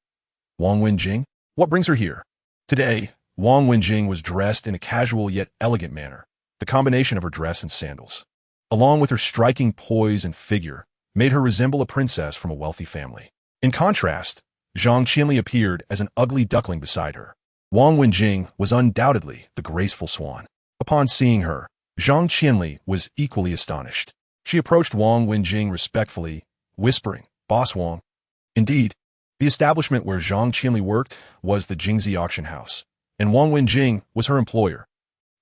S1: Wang Wenjing? What brings her here? Today, Wang Wenjing was dressed in a casual yet elegant manner. The combination of her dress and sandals, along with her striking poise and figure, made her resemble a princess from a wealthy family. In contrast, Zhang Qianli appeared as an ugly duckling beside her. Wang Wenjing was undoubtedly the graceful swan. Upon seeing her, Zhang Qianli was equally astonished. She approached Wang Wenjing respectfully, whispering, "Boss Wang." Indeed, the establishment where Zhang Qianli worked was the Jingzi auction house, and Wang Wenjing was her employer.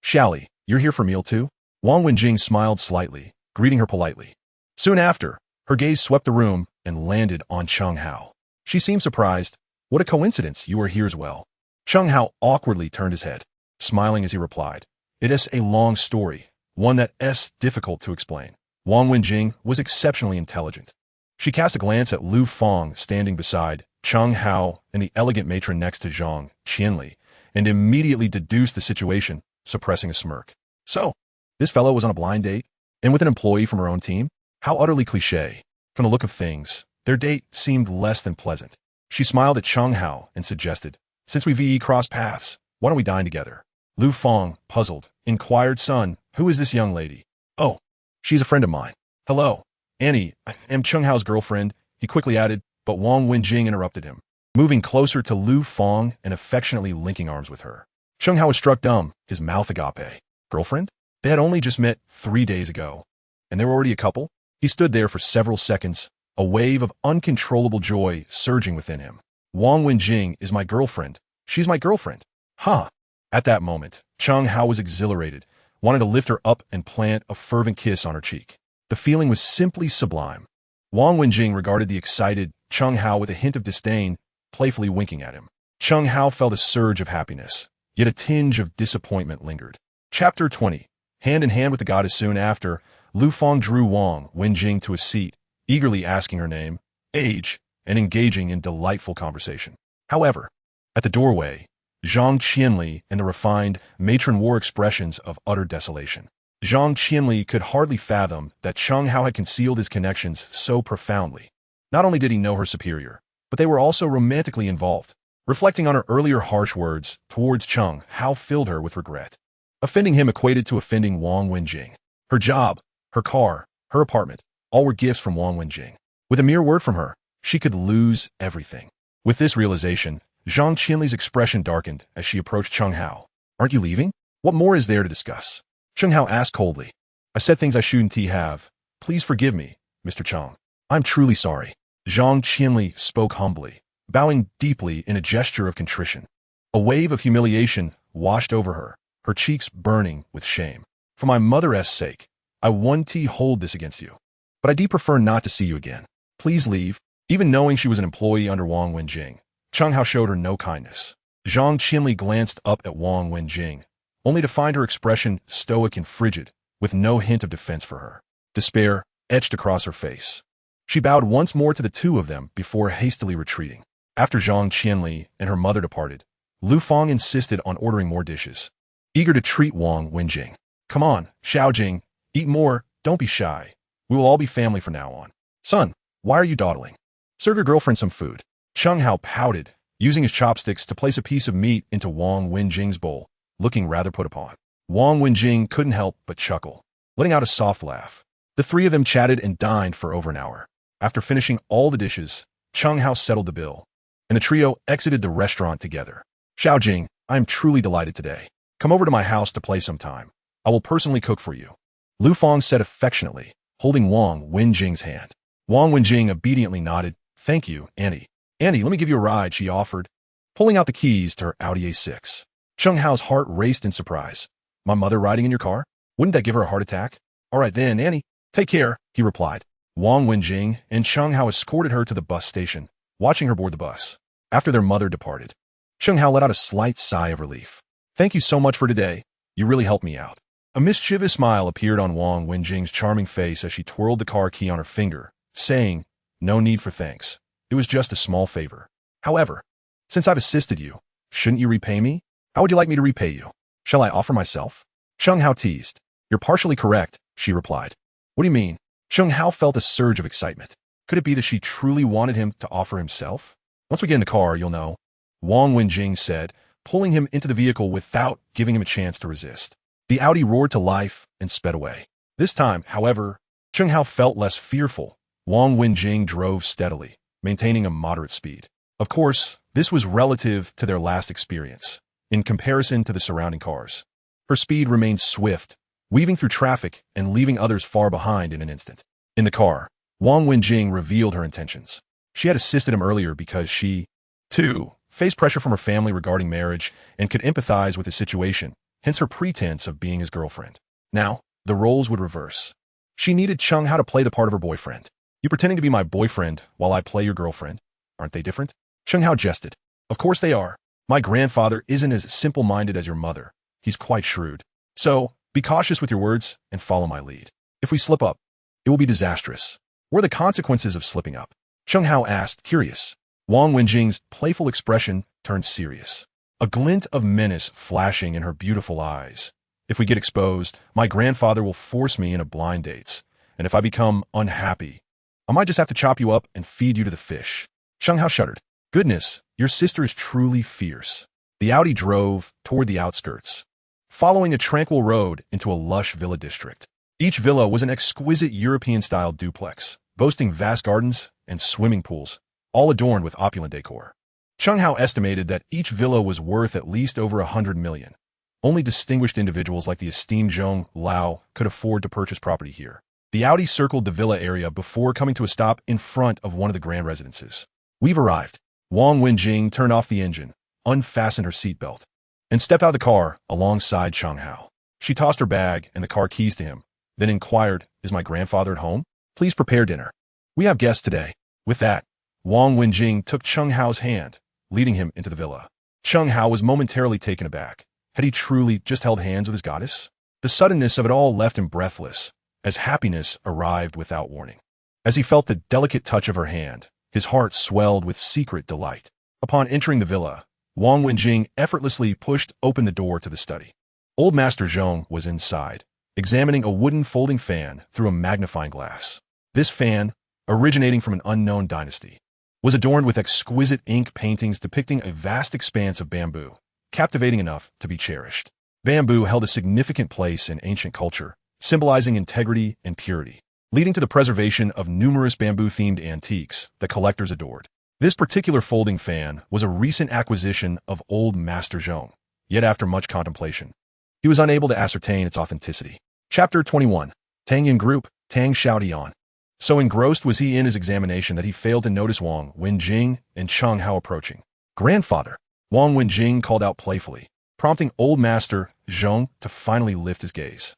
S1: "Xiaoli, you're here for meal too?" Wang Wenjing smiled slightly, greeting her politely. Soon after, her gaze swept the room and landed on Chen Hao. She seemed surprised. "What a coincidence you are here as well." Chen Hao awkwardly turned his head, smiling as he replied, "It is a long story, one that is difficult to explain." Wang Wenjing was exceptionally intelligent. She cast a glance at Lu Fang standing beside Chen Hao and the elegant matron next to Zhang Qianli, and immediately deduced the situation, suppressing a smirk. So, this fellow was on a blind date, and with an employee from her own team? How utterly cliché. From the look of things, their date seemed less than pleasant. She smiled at Chen Hao and suggested, "Since we VE crossed paths, why don't we dine together?" Lu Fang, puzzled, inquired, "Son, who is this young lady?" "Oh, she's a friend of mine." "Hello, Annie, I am Chen Hao's girlfriend," he quickly added, but Wang Wenjing interrupted him, moving closer to Lu Fang and affectionately linking arms with her. Chen Hao was struck dumb, his mouth agape. Girlfriend? They had only just met 3 days ago, and they were already a couple? He stood there for several seconds, a wave of uncontrollable joy surging within him. "Wang Wenjing is my girlfriend. She's my girlfriend." Huh. At that moment, Chen Hao was exhilarated, wanted to lift her up and plant a fervent kiss on her cheek. The feeling was simply sublime. Wang Wenjing regarded the excited Chen Hao with a hint of disdain, playfully winking at him. Chen Hao felt a surge of happiness, yet a tinge of disappointment lingered. Chapter 20. Hand in hand with the goddess. Soon after, Lu Fang drew Wang Wenjing to a seat, eagerly asking her name, age, and engaging in delightful conversation. However, at the doorway, Zhang Qianli and the refined matron wore expressions of utter desolation. Zhang Qianli could hardly fathom that Chen Hao had concealed his connections so profoundly. Not only did he know her superior, but they were also romantically involved. Reflecting on her earlier harsh words towards Chen Hao filled her with regret. Offending him equated to offending Wang Wenjing. Her job, her car, her apartment, all were gifts from Wang Wenjing. With a mere word from her, she could lose everything. With this realization, Zhang Qianli's expression darkened as she approached Chen Hao. "Aren't you leaving? What more is there to discuss?" Chen Hao asked coldly. "I said things I shouldn't have. Please forgive me, Mr. Cheng. I'm truly sorry." Zhang Qianli spoke humbly, bowing deeply in a gesture of contrition. A wave of humiliation washed over her, her cheeks burning with shame. "For my mother's sake, I want to hold this against you. But I prefer not to see you again. Please leave." Even knowing she was an employee under Wang Wenjing, Chen Hao showed her no kindness. Zhang Qianli glanced up at Wang Wenjing, only to find her expression stoic and frigid, with no hint of defense for her. Despair etched across her face. She bowed once more to the two of them before hastily retreating. After Zhang Qianli and her mother departed, Lu Fang insisted on ordering more dishes, eager to treat Wang Wenjing. "Come on, Xiaojing, eat more, don't be shy. We will all be family from now on." "Son, why are you dawdling? Serve your girlfriend some food." Chen Hao pouted, using his chopsticks to place a piece of meat into Wang Wenjing's bowl, looking rather put upon. Wang Wenjing couldn't help but chuckle, letting out a soft laugh. The three of them chatted and dined for over an hour. After finishing all the dishes, Chen Hao settled the bill, and the trio exited the restaurant together. "Xiaojing, I am truly delighted today. Come over to my house to play sometime. I will personally cook for you," Lu Fang said affectionately, holding Wang Wenjing's hand. Wang Wenjing obediently nodded. "Thank you, Annie." "Annie, let me give you a ride," she offered, pulling out the keys to her Audi A6. Chen Hao's heart raced in surprise. "My mother riding in your car? Wouldn't that give her a heart attack?" "All right then, Annie. Take care," he replied. Wang Wenjing and Chen Hao escorted her to the bus station, watching her board the bus. After their mother departed, Chen Hao let out a slight sigh of relief. "Thank you so much for today. You really helped me out." A mischievous smile appeared on Wang Wenjing's charming face as she twirled the car key on her finger, saying, "No need for thanks. It was just a small favor. However, since I've assisted you, shouldn't you repay me? How would you like me to repay you? Shall I offer myself?" Chen Hao teased. "You're partially correct," she replied. "What do you mean?" Chen Hao felt a surge of excitement. Could it be that she truly wanted him to offer himself? "Once we get in the car, you'll know," Wang Wenjing said, pulling him into the vehicle without giving him a chance to resist. The Audi roared to life and sped away. This time, however, Chen Hao felt less fearful. Wang Wenjing drove steadily, maintaining a moderate speed. Of course, this was relative to their last experience. in comparison to the surrounding cars. Her speed remained swift, weaving through traffic and leaving others far behind in an instant. In the car, Wang Wenjing revealed her intentions. She had assisted him earlier because she, too, faced pressure from her family regarding marriage and could empathize with his situation, hence her pretense of being his girlfriend. Now, the roles would reverse. She needed Chen Hao to play the part of her boyfriend. You pretending to be my boyfriend while I play your girlfriend? Aren't they different? Chen Hao jested. Of course they are. My grandfather isn't as simple-minded as your mother. He's quite shrewd. So, be cautious with your words and follow my lead. If we slip up, it will be disastrous. What are the consequences of slipping up? Chen Hao asked, curious. Wang Wenjing's playful expression turned serious, a glint of menace flashing in her beautiful eyes. If we get exposed, my grandfather will force me into blind dates, and if I become unhappy, I might just have to chop you up and feed you to the fish. Chen Hao shuddered. Goodness, your sister is truly fierce. The Audi drove toward the outskirts, following a tranquil road into a lush villa district. Each villa was an exquisite European-style duplex, boasting vast gardens and swimming pools, all adorned with opulent decor. Chen Hao estimated that each villa was worth at least over 100 million. Only distinguished individuals like the esteemed Zhong Lao could afford to purchase property here. The Audi circled the villa area before coming to a stop in front of one of the grand residences. We've arrived. Wang Wenjing turned off the engine, unfastened her seatbelt, and stepped out of the car alongside Chen Hao. She tossed her bag and the car keys to him, then inquired, "Is my grandfather at home? Please prepare dinner. We have guests today." With that, Wang Wenjing took Chen Hao's hand, leading him into the villa. Chen Hao was momentarily taken aback. Had he truly just held hands with his goddess? The suddenness of it all left him breathless, as happiness arrived without warning. As he felt the delicate touch of her hand, his heart swelled with secret delight. Upon entering the villa, Wang Wenjing effortlessly pushed open the door to the study. Old Master Zhong was inside, examining a wooden folding fan through a magnifying glass. This fan, originating from an unknown dynasty, was adorned with exquisite ink paintings depicting a vast expanse of bamboo, captivating enough to be cherished. Bamboo held a significant place in ancient culture, symbolizing integrity and purity, leading to the preservation of numerous bamboo-themed antiques that collectors adored. This particular folding fan was a recent acquisition of Old Master Zhong, yet after much contemplation, he was unable to ascertain its authenticity. Chapter 21. Tang Yin Group, Tang Xiaodian. So engrossed was he in his examination that he failed to notice Wang Wenjing and Chen Hao approaching. "Grandfather," Wang Wenjing called out playfully, prompting Old Master Zhong to finally lift his gaze.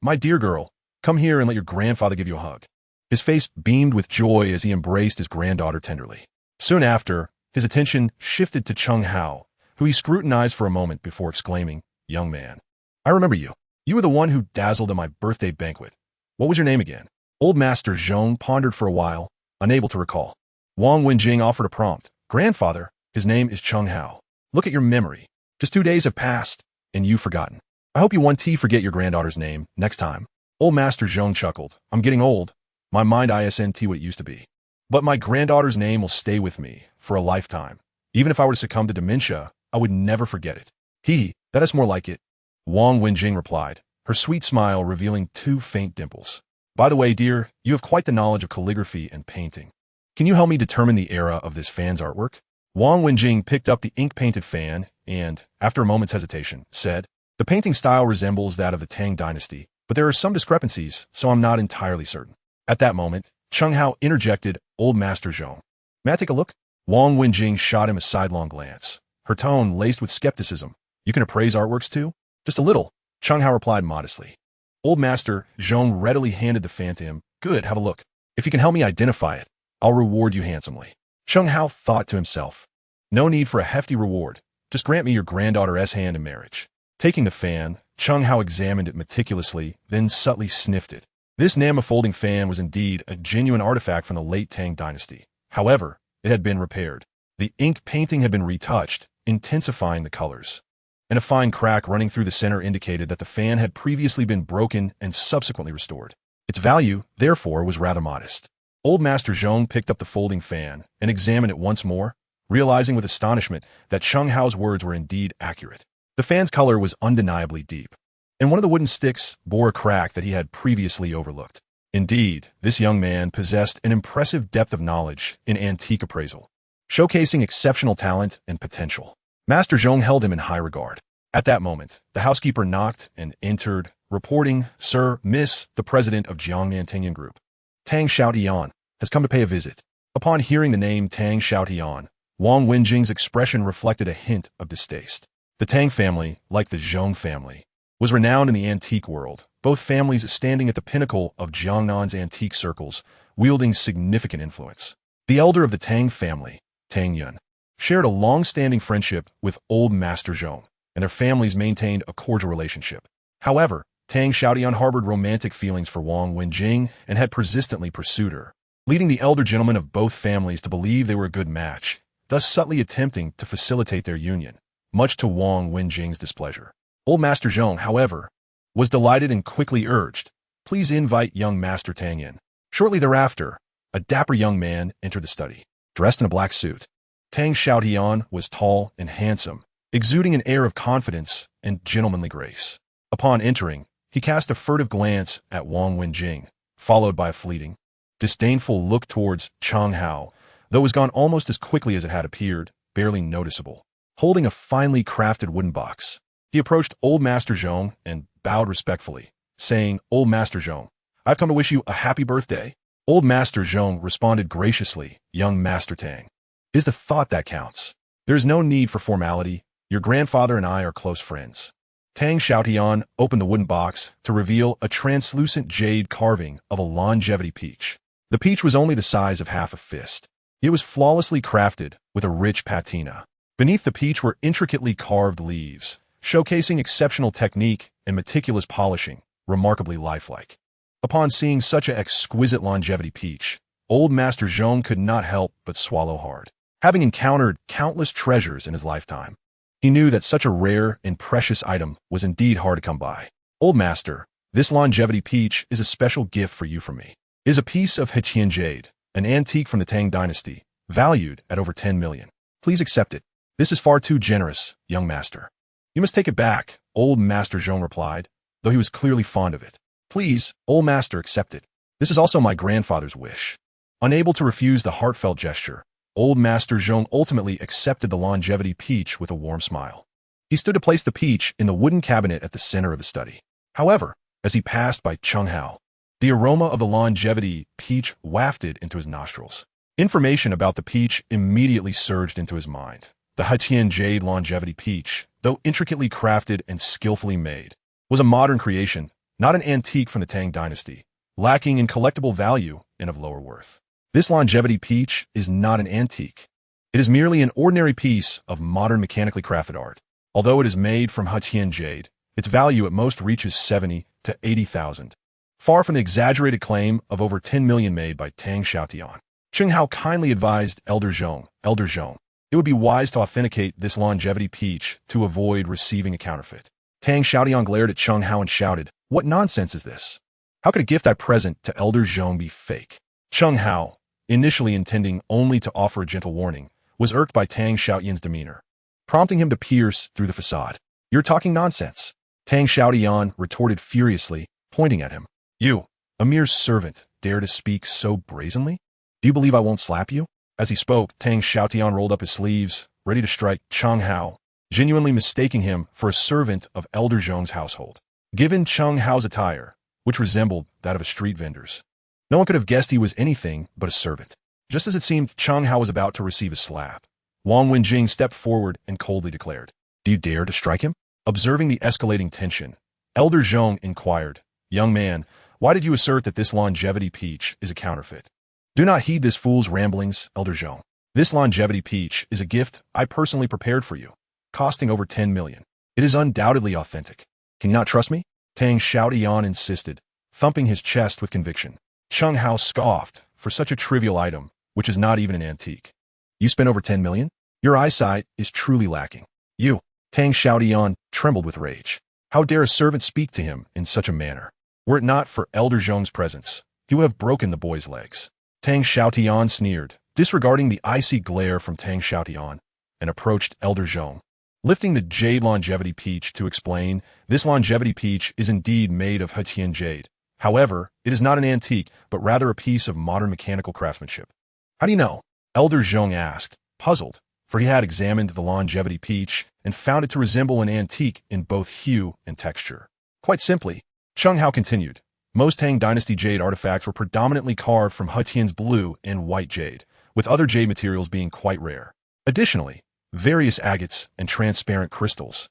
S1: My dear girl, come here and let your grandfather give you a hug." His face beamed with joy as he embraced his granddaughter tenderly. Soon after, his attention shifted to Chen Hao, who he scrutinized for a moment before exclaiming, "Young man, I remember you. You were the one who dazzled at my birthday banquet. What was your name again?" Old Master Zhong pondered for a while, unable to recall. Wang Wenjing offered a prompt. "Grandfather, his name is Chen Hao. Look at your memory. Just 2 days have passed, and you've forgotten. I hope you 1T forget your granddaughter's name next time." Old Master Zhong chuckled. "I'm getting old. My mind isn't what it used to be. But my granddaughter's name will stay with me for a lifetime. Even if I were to succumb to dementia, I would never forget it." That is more like it," Wang Wenjing replied, her sweet smile revealing 2 faint dimples. "By the way, dear, you have quite the knowledge of calligraphy and painting. Can you help me determine the era of this fan's artwork?" Wang Wenjing picked up the ink-painted fan and, after a moment's hesitation, said, "The painting style resembles that of the Tang dynasty, but there are some discrepancies, so I'm not entirely certain." At that moment, Chen Hao interjected, "Old Master Zhong, may I take a look?" Wang Wenjing shot him a sidelong glance, her tone laced with skepticism. "You can appraise artworks too?" "Just a little," Chen Hao replied modestly. Old Master Zhong readily handed the fan to him. "Good, have a look. If you can help me identify it, I'll reward you handsomely." Chen Hao thought to himself, "No need for a hefty reward. Just grant me your granddaughter's hand in marriage." Taking the fan, Chen Hao examined it meticulously, then subtly sniffed it. This Nama folding fan was indeed a genuine artifact from the late Tang dynasty. However, it had been repaired. The ink painting had been retouched, intensifying the colors, and a fine crack running through the center indicated that the fan had previously been broken and subsequently restored. Its value, therefore, was rather modest. Old Master Zhong picked up the folding fan and examined it once more, realizing with astonishment that Chen Hao's words were indeed accurate. The fan's color was undeniably deep, and one of the wooden sticks bore a crack that he had previously overlooked. Indeed, this young man possessed an impressive depth of knowledge in antique appraisal, showcasing exceptional talent and potential. Master Zhong held him in high regard. At that moment, the housekeeper knocked and entered, reporting, "Sir, Miss, the president of Jiangnan Tingyun Group, Tang Xiaotian, has come to pay a visit." Upon hearing the name Tang Xiaotian, Wang Wenjing's expression reflected a hint of distaste. The Tang family, like the Zhong family, was renowned in the antique world, both families standing at the pinnacle of Jiangnan's antique circles, wielding significant influence. The elder of the Tang family, Tang Yun, shared a long-standing friendship with old Master Zhong, and their families maintained a cordial relationship. However, Tang Xiaotian harbored romantic feelings for Wang Wenjing and had persistently pursued her, leading the elder gentlemen of both families to believe they were a good match, thus subtly attempting to facilitate their union, much to Wang Wenjing's displeasure. Old Master Zhong, however, was delighted and quickly urged, "Please invite young Master Tang in." Shortly thereafter, a dapper young man entered the study, dressed in a black suit. Tang Xiaotian was tall and handsome, exuding an air of confidence and gentlemanly grace. Upon entering, he cast a furtive glance at Wang Wenjing, followed by a fleeting, disdainful look towards Chen Hao, though it was gone almost as quickly as it had appeared, barely noticeable. Holding a finely crafted wooden box, he approached old Master Zhong and bowed respectfully, saying, "Old Master Zhong, I've come to wish you a happy birthday." Old Master Zhong responded graciously, "Young Master Tang, it is the thought that counts. There is no need for formality. Your grandfather and I are close friends." Tang Xiaotian opened the wooden box to reveal a translucent jade carving of a longevity peach. The peach was only the size of half a fist. It was flawlessly crafted with a rich patina. Beneath the peach were intricately carved leaves, showcasing exceptional technique and meticulous polishing, remarkably lifelike. Upon seeing such an exquisite longevity peach, old Master Zhong could not help but swallow hard. Having encountered countless treasures in his lifetime, he knew that such a rare and precious item was indeed hard to come by. "Old Master, this longevity peach is a special gift for you from me. It is a piece of Heqian jade, an antique from the Tang dynasty, valued at over 10 million. Please accept it. This is far too generous, young master." "You must take it back," old Master Zhong replied, though he was clearly fond of it. "Please, old master, accept it. This is also my grandfather's wish." Unable to refuse the heartfelt gesture, old Master Zhong ultimately accepted the longevity peach with a warm smile. He stood to place the peach in the wooden cabinet at the center of the study. However, as he passed by Chen Hao, the aroma of the longevity peach wafted into his nostrils. Information about the peach immediately surged into his mind. The Heqian jade longevity peach, though intricately crafted and skillfully made, was a modern creation, not an antique from the Tang dynasty, lacking in collectible value and of lower worth. This longevity peach is not an antique. It is merely an ordinary piece of modern mechanically crafted art. Although it is made from Heqian jade, its value at most reaches 70 to 80,000. Far from the exaggerated claim of over 10 million made by Tang Xiaotian. Chen Hao kindly advised Elder Zhong, it would be wise to authenticate this longevity peach to avoid receiving a counterfeit. Tang Xiaotian glared at Chen Hao and shouted, "What nonsense is this? How could a gift I present to Elder Zhong be fake?" Chen Hao, initially intending only to offer a gentle warning, was irked by Tang Xiaotian's demeanor, prompting him to pierce through the facade. "You're talking nonsense," Tang Xiaotian retorted furiously, pointing at him. "You, a mere servant, dare to speak so brazenly? Do you believe I won't slap you?" As he spoke, Tang Xiaotian rolled up his sleeves, ready to strike Chen Hao, genuinely mistaking him for a servant of Elder Zhong's household. Given Chen Hao's attire, which resembled that of a street vendor's, no one could have guessed he was anything but a servant. Just as it seemed Chen Hao was about to receive a slap, Wang Wenjing stepped forward and coldly declared, "Do you dare to strike him?" Observing the escalating tension, Elder Zhong inquired, "Young man, why did you assert that this longevity peach is a counterfeit?" "Do not heed this fool's ramblings, Elder Zhong. This longevity peach is a gift I personally prepared for you, costing over 10 million. It is undoubtedly authentic. Can you not trust me?" Tang Xiaotian insisted, thumping his chest with conviction. Chen Hao scoffed, "For such a trivial item, which is not even an antique. You spent over 10 million? Your eyesight is truly lacking." "You!" Tang Xiaotian trembled with rage. How dare a servant speak to him in such a manner? Were it not for Elder Zhong's presence, he would have broken the boy's legs. Tang Xiaotian sneered, disregarding the icy glare from Tang Xiaotian, and approached Elder Zhong, lifting the jade longevity peach to explain, "This longevity peach is indeed made of Heqian jade. However, it is not an antique, but rather a piece of modern mechanical craftsmanship." "How do you know?" Elder Zhong asked, puzzled, for he had examined the longevity peach and found it to resemble an antique in both hue and texture. Quite simply, Chen Hao continued, most Tang Dynasty jade artifacts were predominantly carved from Hetian's blue and white jade, with other jade materials being quite rare. Additionally, various agates and transparent crystals,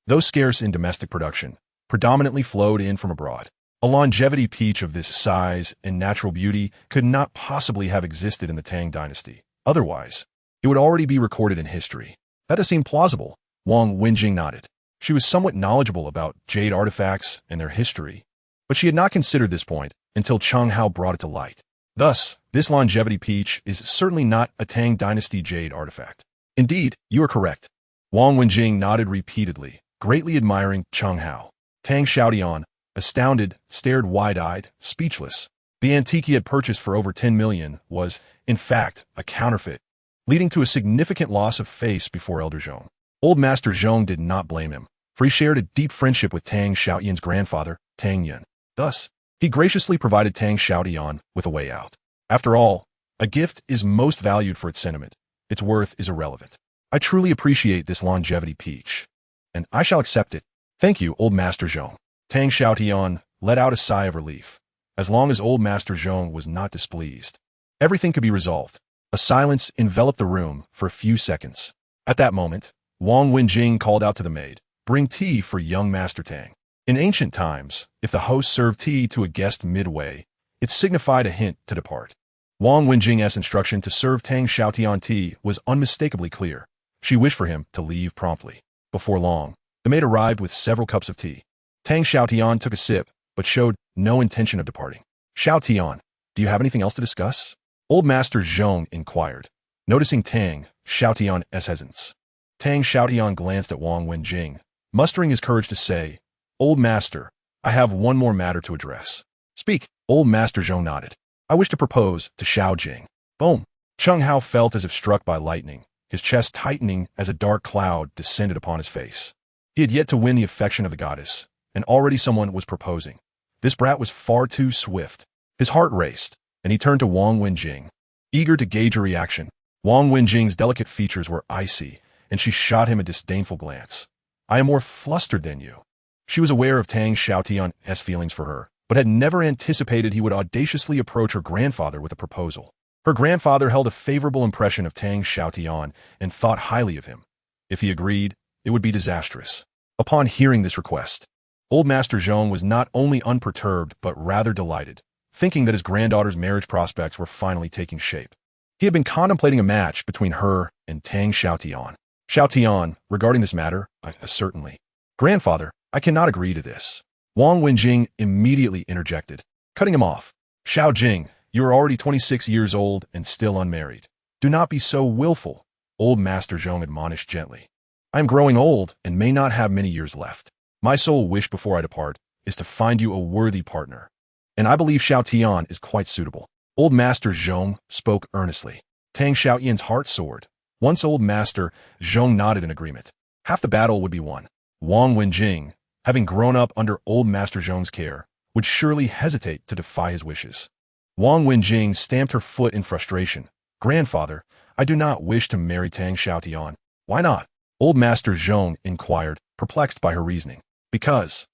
S1: though scarce in domestic production, predominantly flowed in from abroad. A longevity peach of this size and natural beauty could not possibly have existed in the Tang Dynasty. Otherwise, it would already be recorded in history. That does seem plausible. Wang Wenjing nodded. She was somewhat knowledgeable about jade artifacts and their history, but she had not considered this point until Chen Hao brought it to light. Thus, this longevity peach is certainly not a Tang Dynasty jade artifact. Indeed, you are correct. Wang Wenjing nodded repeatedly, greatly admiring Chen Hao. Tang Xiaotian, astounded, stared wide-eyed, speechless. The antique he had purchased for over 10 million was, in fact, a counterfeit, leading to a significant loss of face before Elder Zhong. Old Master Zhong did not blame him, for he shared a deep friendship with Tang Xiaotian's grandfather, Tang Yun. Thus, he graciously provided Tang Xiaotian with a way out. After all, a gift is most valued for its sentiment. Its worth is irrelevant. I truly appreciate this longevity peach, and I shall accept it. Thank you, Old Master Zhong. Tang Xiaotian let out a sigh of relief. As long as Old Master Zhong was not displeased, everything could be resolved. A silence enveloped the room for a few seconds. At that moment, Wang Wenjing called out to the maid, "Bring tea for young Master Tang." In ancient times, if the host served tea to a guest midway, it signified a hint to depart. Wang Wenjing's instruction to serve Tang Xiaotian tea was unmistakably clear. She wished for him to leave promptly. Before long, the maid arrived with several cups of tea. Tang Xiaotian took a sip, but showed no intention of departing. "Xiaotian, do you have anything else to discuss?" Old Master Zhong inquired, noticing Tang Xiaotian's hesitance. Tang Xiaotian glanced at Wang Wenjing, mustering his courage to say, "Old Master, I have one more matter to address." "Speak." Old Master Zhong nodded. "I wish to propose to Xiao Jing." Boom! Chen Hao felt as if struck by lightning, his chest tightening as a dark cloud descended upon his face. He had yet to win the affection of the goddess, and already someone was proposing. This brat was far too swift. His heart raced, and he turned to Wang Wenjing, eager to gauge a reaction. Wang Wenjing's delicate features were icy, and she shot him a disdainful glance. "I am more flustered than you." She was aware of Tang Xiaotian's feelings for her, but had never anticipated he would audaciously approach her grandfather with a proposal. Her grandfather held a favorable impression of Tang Xiaotian and thought highly of him. If he agreed, it would be disastrous. Upon hearing this request, Old Master Zhong was not only unperturbed but rather delighted, thinking that his granddaughter's marriage prospects were finally taking shape. He had been contemplating a match between her and Tang Xiaotian. "Xiaotian, regarding this matter, certainly." "Grandfather, I cannot agree to this." Wang Wenjing immediately interjected, cutting him off. "Xiao Jing, you are already 26 years old and still unmarried. Do not be so willful," Old Master Zhong admonished gently. "I am growing old and may not have many years left. My sole wish before I depart is to find you a worthy partner, and I believe Xiaotian is quite suitable." Old Master Zhong spoke earnestly. Tang Xiaotian's heart soared. Once Old Master Zhong nodded in agreement, half the battle would be won. Wang Wenjing, having grown up under Old Master Zhong's care, would surely hesitate to defy his wishes. Wang Wenjing stamped her foot in frustration. "Grandfather, I do not wish to marry Tang Xiaotian." "Why not?" Old Master Zhong inquired, perplexed by her reasoning. Because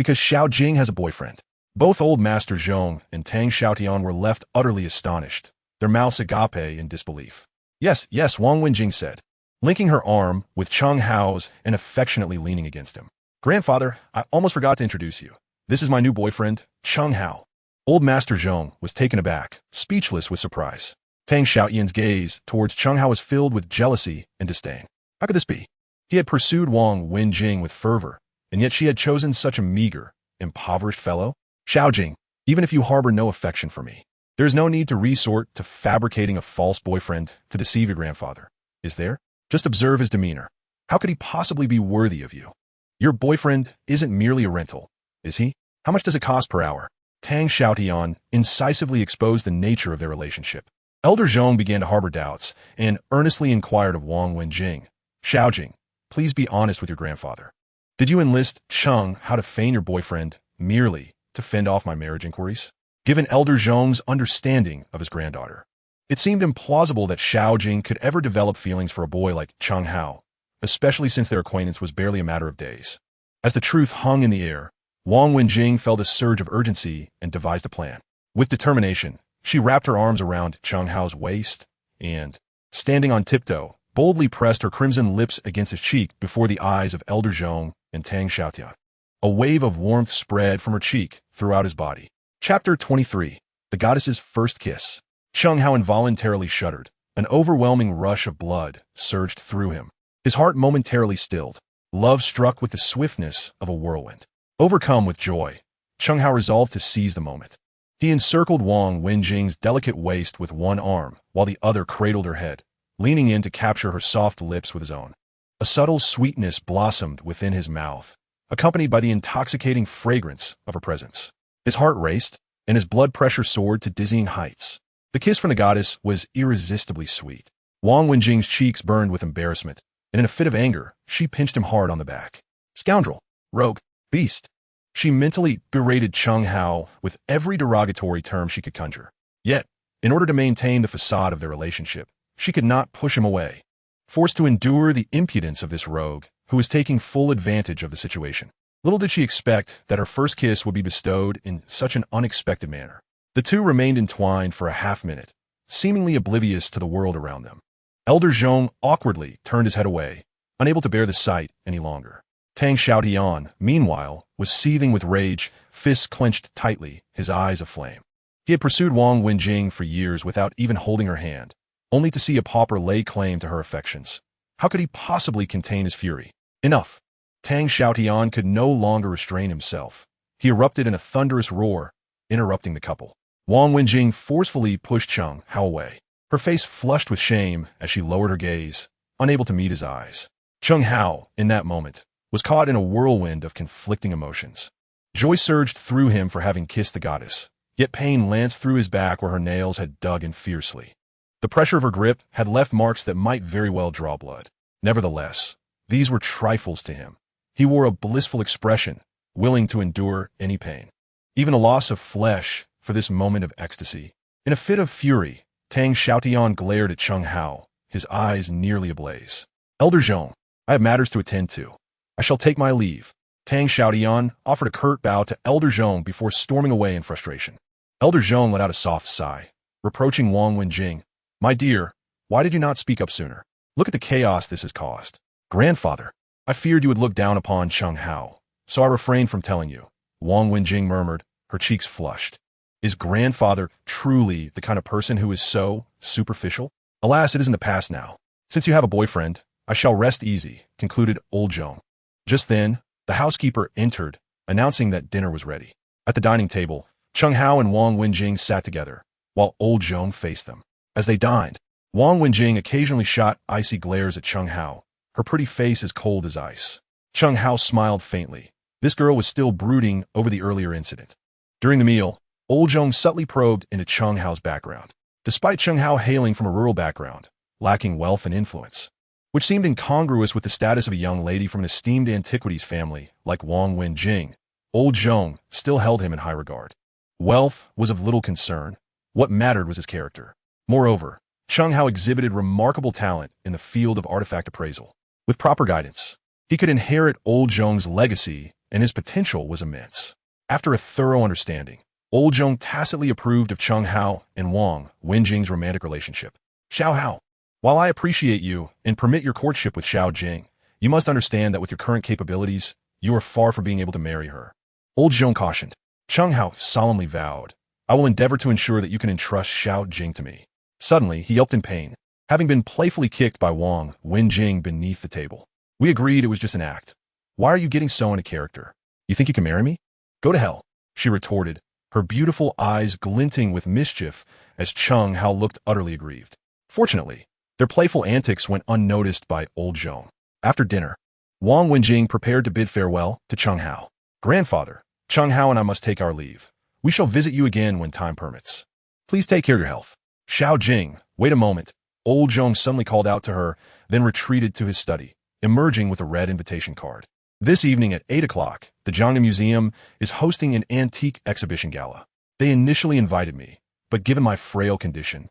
S1: Xiao Jing has a boyfriend." Both Old Master Zhong and Tang Xiaotian were left utterly astonished, their mouths agape in disbelief. Yes, Wang Wenjing said, linking her arm with Chen Hao's and affectionately leaning against him. "Grandfather, I almost forgot to introduce you. This is my new boyfriend, Chen Hao." Old Master Zhong was taken aback, speechless with surprise. Tang Xiaotian's gaze towards Chen Hao was filled with jealousy and disdain. How could this be? He had pursued Wang Wenjing with fervor, and yet she had chosen such a meager, impoverished fellow? "Xiao Jing, even if you harbor no affection for me, there is no need to resort to fabricating a false boyfriend to deceive your grandfather, is there? Just observe his demeanor. How could he possibly be worthy of you? Your boyfriend isn't merely a rental, is he? How much does it cost per hour?" Tang Xiaotian incisively exposed the nature of their relationship. Elder Zhong began to harbor doubts and earnestly inquired of Wang Wenjing, "Xiao Jing, please be honest with your grandfather. Did you enlist Chen Hao to feign your boyfriend merely to fend off my marriage inquiries?" Given Elder Zhong's understanding of his granddaughter, It seemed implausible that Xiao Jing could ever develop feelings for a boy like Chen Hao, especially since their acquaintance was barely a matter of days. As the truth hung in the air, Wang Wenjing felt a surge of urgency and devised a plan. With determination, she wrapped her arms around Chen Hao's waist and, standing on tiptoe, boldly pressed her crimson lips against his cheek before the eyes of Elder Zhong and Tang Xiaotian. A wave of warmth spread from her cheek throughout his body. Chapter 23. The Goddess's First Kiss. Chen Hao involuntarily shuddered. An overwhelming rush of blood surged through him. His heart momentarily stilled. Love struck with the swiftness of a whirlwind. Overcome with joy, Chen Hao resolved to seize the moment. He encircled Wang Wenjing's delicate waist with one arm, while the other cradled her head, leaning in to capture her soft lips with his own. A subtle sweetness blossomed within his mouth, accompanied by the intoxicating fragrance of her presence. His heart raced, and his blood pressure soared to dizzying heights. The kiss from the goddess was irresistibly sweet. Wang Wenjing's cheeks burned with embarrassment, and in a fit of anger, she pinched him hard on the back. Scoundrel! Rogue! Beast! She mentally berated Chen Hao with every derogatory term she could conjure. Yet, in order to maintain the facade of their relationship, she could not push him away. Forced to endure the impudence of this rogue, who was taking full advantage of the situation. Little did she expect that her first kiss would be bestowed in such an unexpected manner. The two remained entwined for a half-minute, seemingly oblivious to the world around them. Elder Zhong awkwardly turned his head away, unable to bear the sight any longer. Tang Xiaotian, meanwhile, was seething with rage, fists clenched tightly, his eyes aflame. He had pursued Wang Wenjing for years without even holding her hand, only to see a pauper lay claim to her affections. How could he possibly contain his fury? Enough! Tang Xiaotian could no longer restrain himself. He erupted in a thunderous roar, interrupting the couple. Wang Wenjing forcefully pushed Chen Hao away. Her face flushed with shame as she lowered her gaze, unable to meet his eyes. Chen Hao, in that moment, was caught in a whirlwind of conflicting emotions. Joy surged through him for having kissed the goddess, yet pain lanced through his back where her nails had dug in fiercely. The pressure of her grip had left marks that might very well draw blood. Nevertheless, these were trifles to him. He wore a blissful expression, willing to endure any pain, even a loss of flesh, for this moment of ecstasy. In a fit of fury, Tang Xiaotian glared at Chen Hao, his eyes nearly ablaze. Elder Zhong, I have matters to attend to. I shall take my leave. Tang Xiaotian offered a curt bow to Elder Zhong before storming away in frustration. Elder Zhong let out a soft sigh, reproaching Wang Wenjing. My dear, why did you not speak up sooner? Look at the chaos this has caused. Grandfather, I feared you would look down upon Chen Hao, so I refrained from telling you. Wang Wenjing murmured, her cheeks flushed. Is grandfather truly the kind of person who is so superficial? Alas, it is in the past now. Since you have a boyfriend, I shall rest easy, concluded old Zhong. Just then, the housekeeper entered, announcing that dinner was ready. At the dining table, Chen Hao and Wang Wenjing sat together, while old Zhong faced them. As they dined, Wang Wenjing occasionally shot icy glares at Chen Hao, her pretty face as cold as ice. Chen Hao smiled faintly. This girl was still brooding over the earlier incident. During the meal, old Zhong subtly probed into Chen Hao's background. Despite Chen Hao hailing from a rural background, lacking wealth and influence, which seemed incongruous with the status of a young lady from an esteemed antiquities family like Wang Wenjing, old Zhong still held him in high regard. Wealth was of little concern. What mattered was his character. Moreover, Chen Hao exhibited remarkable talent in the field of artifact appraisal. With proper guidance, he could inherit old Zhong's legacy, and his potential was immense. After a thorough understanding, old Zhong tacitly approved of Chen Hao and Wang Wenjing's romantic relationship. Xiao Hao, while I appreciate you and permit your courtship with Xiao Jing, you must understand that with your current capabilities, you are far from being able to marry her. Old Zhong cautioned. Chen Hao solemnly vowed, I will endeavor to ensure that you can entrust Xiao Jing to me. Suddenly, he yelped in pain, having been playfully kicked by Wang Wenjing beneath the table. We agreed it was just an act. Why are you getting so into character? You think you can marry me? Go to hell, she retorted, her beautiful eyes glinting with mischief as Chen Hao looked utterly aggrieved. Fortunately, their playful antics went unnoticed by old Zhong. After dinner, Wang Wenjing prepared to bid farewell to Chen Hao. Grandfather, Chen Hao and I must take our leave. We shall visit you again when time permits. Please take care of your health. Xiao Jing, wait a moment. Old Zhong suddenly called out to her, then retreated to his study, emerging with a red invitation card. This evening at 8 o'clock, the Jiangnan Museum is hosting an antique exhibition gala. They initially invited me, but given my frail condition,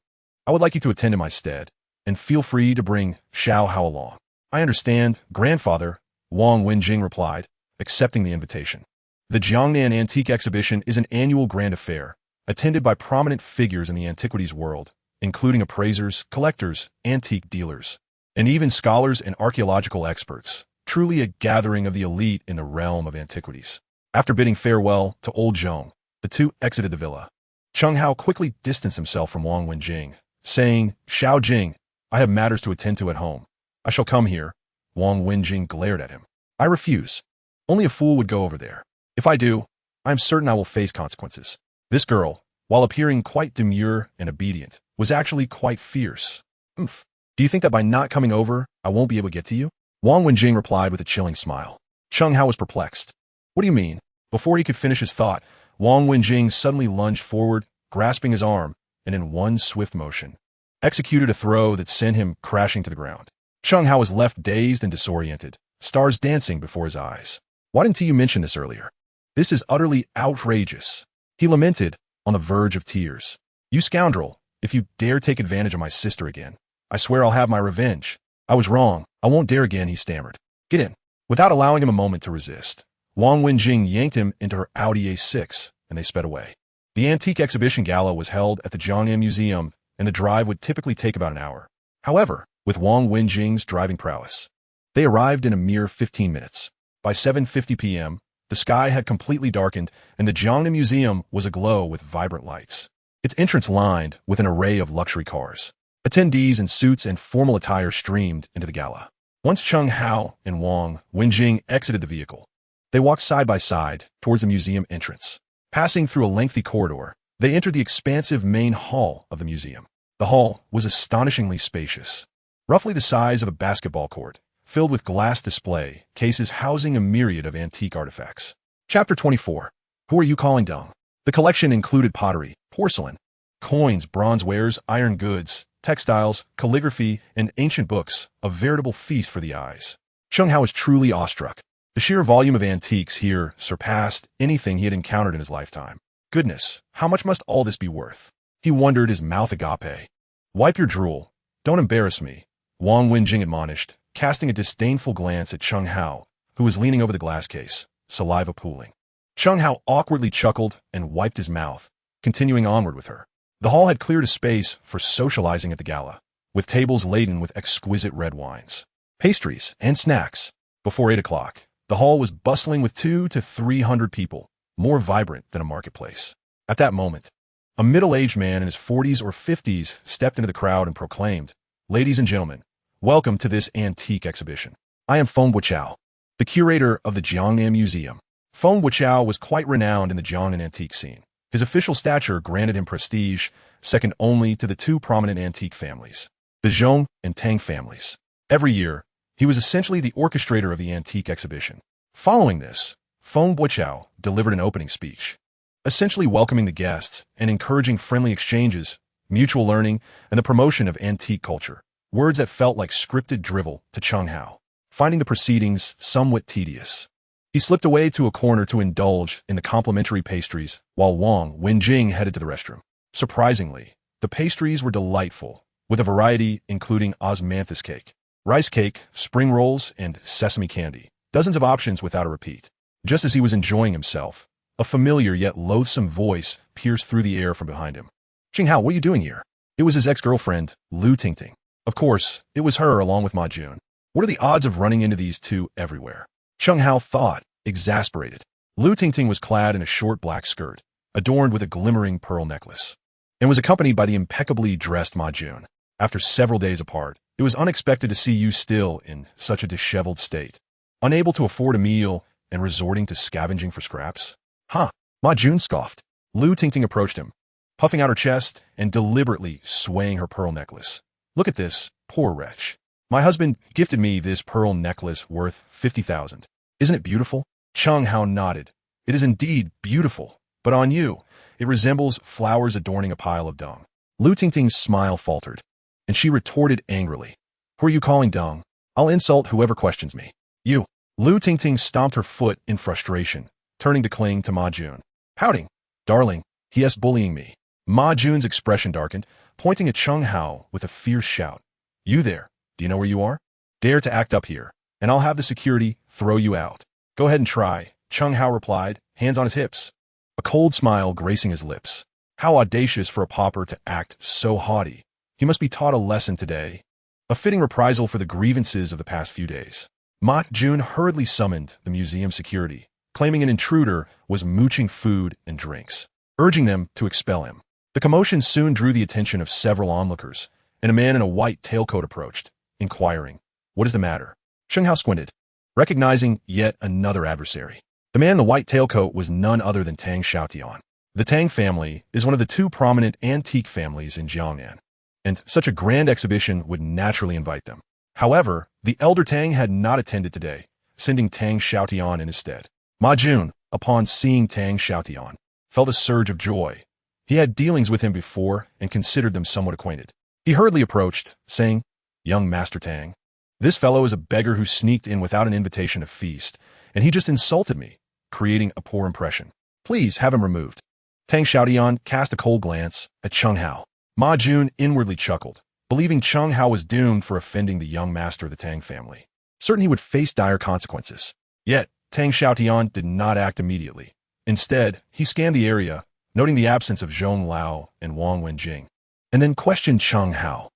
S1: I would like you to attend in my stead, and feel free to bring Xiao Hao along. I understand, grandfather, Wang Wenjing replied, accepting the invitation. The Jiangnan Antique Exhibition is an annual grand affair, attended by prominent figures in the antiquities world, including appraisers, collectors, antique dealers, and even scholars and archaeological experts, truly a gathering of the elite in the realm of antiquities. After bidding farewell to old Zhong, the two exited the villa. Chen Hao quickly distanced himself from Wang Wenjing, saying, Xiao Jing, I have matters to attend to at home. I shall come here. Wang Wenjing glared at him. I refuse. Only a fool would go over there. If I do, I am certain I will face consequences. This girl, while appearing quite demure and obedient, was actually quite fierce. Oomph. Do you think that by not coming over, I won't be able to get to you? Wang Wenjing replied with a chilling smile. Chen Hao was perplexed. What do you mean? Before he could finish his thought, Wang Wenjing suddenly lunged forward, grasping his arm, and in one swift motion, executed a throw that sent him crashing to the ground. Chen Hao was left dazed and disoriented, stars dancing before his eyes. Why didn't you mention this earlier? This is utterly outrageous. He lamented, on the verge of tears. You scoundrel, if you dare take advantage of my sister again, I swear I'll have my revenge. I was wrong. I won't dare again, he stammered. Get in. Without allowing him a moment to resist, Wang Wenjing yanked him into her Audi A6, and they sped away. The antique exhibition gala was held at the Jiangnan Museum, and the drive would typically take about an hour. However, with Wang Wenjing's driving prowess, they arrived in a mere 15 minutes. By 7:50 p.m., the sky had completely darkened, and the Jiangnan Museum was aglow with vibrant lights. Its entrance lined with an array of luxury cars. Attendees in suits and formal attire streamed into the gala. Once Chen Hao and Wang Wenjing exited the vehicle, they walked side by side towards the museum entrance. Passing through a lengthy corridor, they entered the expansive main hall of the museum. The hall was astonishingly spacious, roughly the size of a basketball court, filled with glass display cases housing a myriad of antique artifacts. Chapter 24. Who are you calling Dong? The collection included pottery, porcelain, coins, bronze wares, iron goods, textiles, calligraphy, and ancient books, a veritable feast for the eyes. Chen Hao was truly awestruck. The sheer volume of antiques here surpassed anything he had encountered in his lifetime. Goodness, how much must all this be worth? He wondered, his mouth agape. Wipe your drool. Don't embarrass me, Wang Wenjing admonished, casting a disdainful glance at Chen Hao, who was leaning over the glass case, saliva pooling. Chen Hao awkwardly chuckled and wiped his mouth, continuing onward with her. The hall had cleared a space for socializing at the gala, with tables laden with exquisite red wines, pastries, and snacks. Before 8 o'clock, the hall was bustling with 200 to 300 people, more vibrant than a marketplace. At that moment, a middle-aged man in his 40s or 50s stepped into the crowd and proclaimed, Ladies and gentlemen, welcome to this antique exhibition. I am Feng Buqiao, the curator of the Jiangnan Museum. Feng Buqiao was quite renowned in the Jiangnan antique scene. His official stature granted him prestige, second only to the two prominent antique families, the Zhong and Tang families. Every year, he was essentially the orchestrator of the antique exhibition. Following this, Feng Buqiao delivered an opening speech, essentially welcoming the guests and encouraging friendly exchanges, mutual learning, and the promotion of antique culture, words that felt like scripted drivel to Chen Hao, finding the proceedings somewhat tedious. He slipped away to a corner to indulge in the complimentary pastries, while Wang Wenjing headed to the restroom. Surprisingly, the pastries were delightful, with a variety including osmanthus cake, rice cake, spring rolls, and sesame candy. Dozens of options without a repeat. Just as he was enjoying himself, a familiar yet loathsome voice pierced through the air from behind him. Chen Hao, what are you doing here? It was his ex-girlfriend, Lu Tingting. Of course, it was her along with Ma Jun. What are the odds of running into these two everywhere? Chen Hao thought, exasperated. Lu Tingting was clad in a short black skirt, adorned with a glimmering pearl necklace, and was accompanied by the impeccably dressed Ma Jun. After several days apart, it was unexpected to see you still in such a disheveled state, unable to afford a meal and resorting to scavenging for scraps. Huh, Ma Jun scoffed. Lu Tingting approached him, puffing out her chest and deliberately swaying her pearl necklace. Look at this, poor wretch. My husband gifted me this pearl necklace worth 50,000. Isn't it beautiful? Chen Hao nodded. It is indeed beautiful, but on you, it resembles flowers adorning a pile of dung. Lu Tingting's smile faltered, and she retorted angrily. Who are you calling dung? I'll insult whoever questions me. You. Lu Tingting stomped her foot in frustration, turning to cling to Ma Jun. Pouting. Darling, he is bullying me. Ma Jun's expression darkened, pointing at Chen Hao with a fierce shout. "You there, do you know where you are? Dare to act up here, and I'll have the security throw you out." "Go ahead and try," Chen Hao replied, hands on his hips, a cold smile gracing his lips. How audacious for a pauper to act so haughty. He must be taught a lesson today. A fitting reprisal for the grievances of the past few days. Ma Jun hurriedly summoned the museum security, claiming an intruder was mooching food and drinks, urging them to expel him. The commotion soon drew the attention of several onlookers, and a man in a white tailcoat approached, inquiring, "What is the matter?" Chen Hao squinted, recognizing yet another adversary. The man in the white tailcoat was none other than Tang Xiaotian. The Tang family is one of the two prominent antique families in Jiangnan, and such a grand exhibition would naturally invite them. However, the elder Tang had not attended today, sending Tang Xiaotian in his stead. Ma Jun, upon seeing Tang Xiaotian, felt a surge of joy. He had dealings with him before and considered them somewhat acquainted. He hurriedly approached, saying, "Young Master Tang, this fellow is a beggar who sneaked in without an invitation to feast, and he just insulted me, creating a poor impression. Please have him removed." Tang Xiaotian cast a cold glance at Chen Hao. Ma Jun inwardly chuckled, believing Chen Hao was doomed for offending the young master of the Tang family. Certain he would face dire consequences. Yet, Tang Xiaotian did not act immediately. Instead, he scanned the area, noting the absence of Zhong Lao and Wang Wenjing, and then questioned Chen Hao.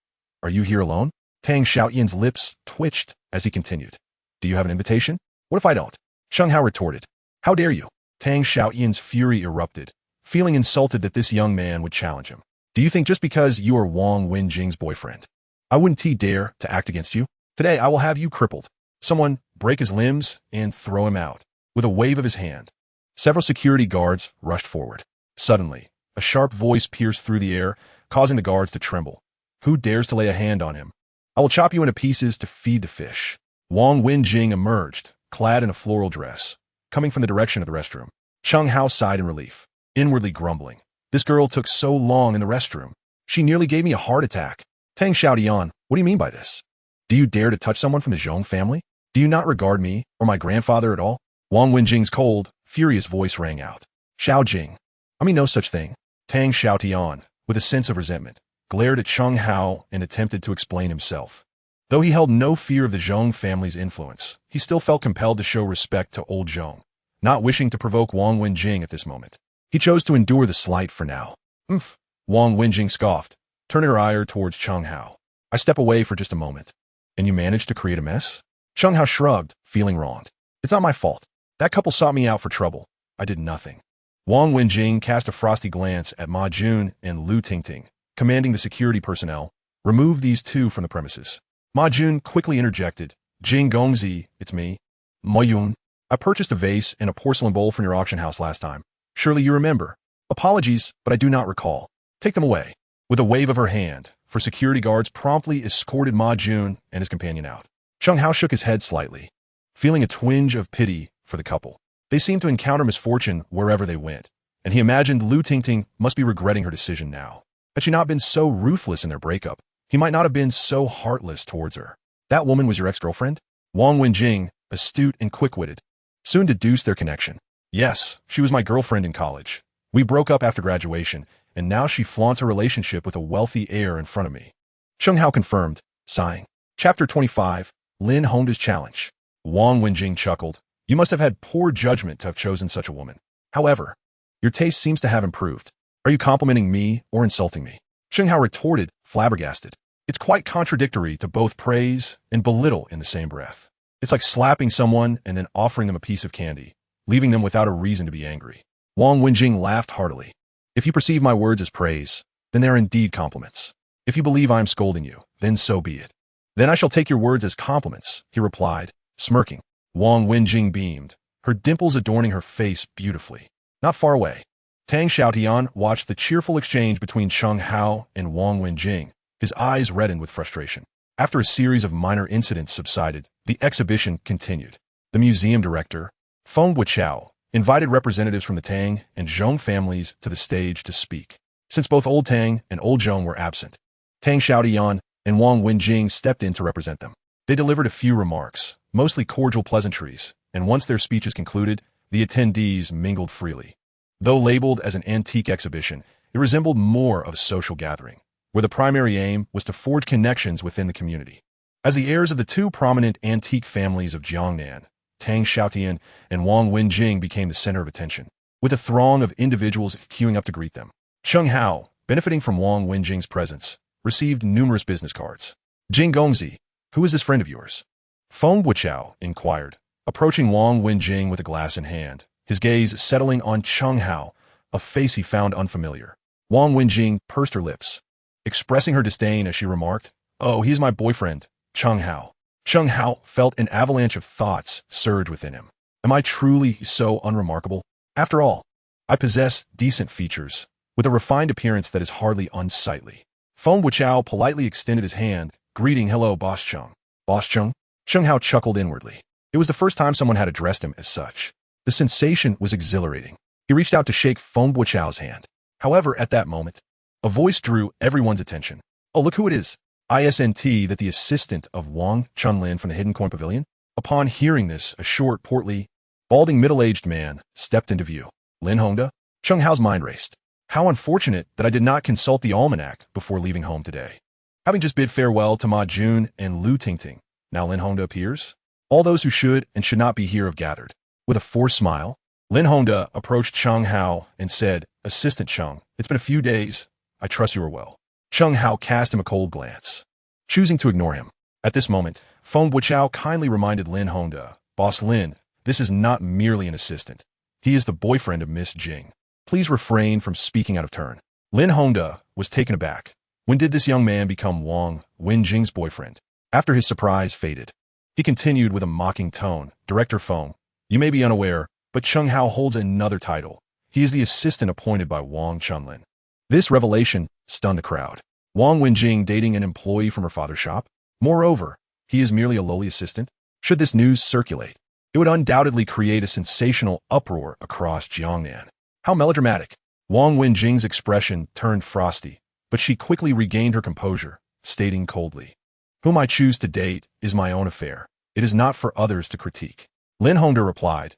S1: "Are you here alone?" Tang Xiaotian's lips twitched as he continued. "Do you have an invitation? What if I don't?" Chen Hao retorted. "How dare you?" Tang Xiaotian's fury erupted, feeling insulted that this young man would challenge him. "Do you think just because you are Wang Wenjing's boyfriend, I wouldn't dare to act against you? Today I will have you crippled. Someone break his limbs and throw him out." With a wave of his hand, several security guards rushed forward. Suddenly, a sharp voice pierced through the air, causing the guards to tremble. "Who dares to lay a hand on him? I will chop you into pieces to feed the fish." Wang Wenjing emerged, clad in a floral dress, coming from the direction of the restroom. Chen Hao sighed in relief, inwardly grumbling. "This girl took so long in the restroom. She nearly gave me a heart attack." Tang Xiaotian, "What do you mean by this? Do you dare to touch someone from the Zhong family? Do you not regard me or my grandfather at all?" Wang Wenjing's cold, furious voice rang out. "Xiao Jing, I mean no such thing." Tang Xiaotian, with a sense of resentment, glared at Chen Hao and attempted to explain himself. Though he held no fear of the Zhong family's influence, he still felt compelled to show respect to old Zhong, not wishing to provoke Wang Wenjing at this moment. He chose to endure the slight for now. "Umph," Wang Wenjing scoffed, turning her ire towards Chen Hao. "I step away for just a moment. And you managed to create a mess?" Chen Hao shrugged, feeling wronged. "It's not my fault. That couple sought me out for trouble. I did nothing." Wang Wenjing cast a frosty glance at Ma Jun and Lu Tingting, commanding the security personnel, "Remove these two from the premises." Ma Jun quickly interjected, "Jing Gongzi, it's me. Mo Yun. I purchased a vase and a porcelain bowl from your auction house last time. Surely you remember. Apologies, but I do not recall. Take them away." With a wave of her hand, for security guards promptly escorted Ma Jun and his companion out. Chen Hao shook his head slightly, feeling a twinge of pity for the couple. They seemed to encounter misfortune wherever they went, and he imagined Lu Tingting must be regretting her decision now. Had she not been so ruthless in their breakup, he might not have been so heartless towards her. "That woman was your ex-girlfriend?" Wang Wenjing, astute and quick-witted, soon deduced their connection. "Yes, she was my girlfriend in college. We broke up after graduation, and now she flaunts her relationship with a wealthy heir in front of me." Chen Hao confirmed, sighing. Chapter 25, Lin honed his challenge. Wang Wenjing chuckled. "You must have had poor judgment to have chosen such a woman. However, your taste seems to have improved. Are you complimenting me or insulting me?" Chen Hao retorted, flabbergasted. "It's quite contradictory to both praise and belittle in the same breath. It's like slapping someone and then offering them a piece of candy, leaving them without a reason to be angry." Wang Wenjing laughed heartily. "If you perceive my words as praise, then they are indeed compliments. If you believe I am scolding you, then so be it." "Then I shall take your words as compliments," he replied, smirking. Wang Wenjing beamed, her dimples adorning her face beautifully. Not far away, Tang Xiaotian watched the cheerful exchange between Chen Hao and Wang Wenjing, his eyes reddened with frustration. After a series of minor incidents subsided, the exhibition continued. The museum director, Feng Buichao, invited representatives from the Tang and Zhong families to the stage to speak. Since both Old Tang and Old Zhong were absent, Tang Xiaotian and Wang Wenjing stepped in to represent them. They delivered a few remarks, mostly cordial pleasantries, and once their speeches concluded, the attendees mingled freely. Though labeled as an antique exhibition, it resembled more of a social gathering. where the primary aim was to forge connections within the community. As the heirs of the two prominent antique families of Jiangnan, Tang Xiaotian and Wang Wenjing became the center of attention, with a throng of individuals queuing up to greet them. Chen Hao, benefiting from Wang Wenjing's presence, received numerous business cards. Jing Gongzi, who is this friend of yours? Feng Wuchao inquired, approaching Wang Wenjing with a glass in hand, his gaze settling on Chen Hao, a face he found unfamiliar. Wang Wenjing pursed her lips, expressing her disdain as she remarked, "Oh, he's my boyfriend, Chen Hao." Chen Hao felt an avalanche of thoughts surge within him. Am I truly so unremarkable? After all, I possess decent features, with a refined appearance that is hardly unsightly. Feng Wuchao politely extended his hand, greeting, "Hello, Boss Cheng." Boss Cheng? Chen Hao chuckled inwardly. It was the first time someone had addressed him as such. The sensation was exhilarating. He reached out to shake Feng Wuchao's hand. However, at that moment, a voice drew everyone's attention. "Oh, look who it is. Isn't that the assistant of Wang Chunlin from the Hidden Coin Pavilion?" Upon hearing this, a short, portly, balding middle-aged man stepped into view. Lin Hongda? Chen Hao's mind raced. How unfortunate that I did not consult the almanac before leaving home today. Having just bid farewell to Ma Jun and Lu Tingting, now Lin Hongda appears. All those who should and should not be here have gathered. With a forced smile, Lin Hongda approached Chen Hao and said, "Assistant Chen, it's been a few days. I trust you are well." Chen Hao cast him a cold glance, choosing to ignore him. At this moment, Feng Wuchao kindly reminded Lin Hongda, "Boss Lin, this is not merely an assistant. He is the boyfriend of Miss Jing. Please refrain from speaking out of turn." Lin Hongda was taken aback. When did this young man become Wang Wenjing's boyfriend? After his surprise faded, he continued with a mocking tone, "Director Feng, you may be unaware, but Chen Hao holds another title. He is the assistant appointed by Wang Chunlin." This revelation stunned the crowd. Wang Wenjing dating an employee from her father's shop? Moreover, he is merely a lowly assistant? Should this news circulate, it would undoubtedly create a sensational uproar across Jiangnan. How melodramatic. Wang Wenjing's expression turned frosty, but she quickly regained her composure, stating coldly, "Whom I choose to date is my own affair. It is not for others to critique." Lin Hongda replied,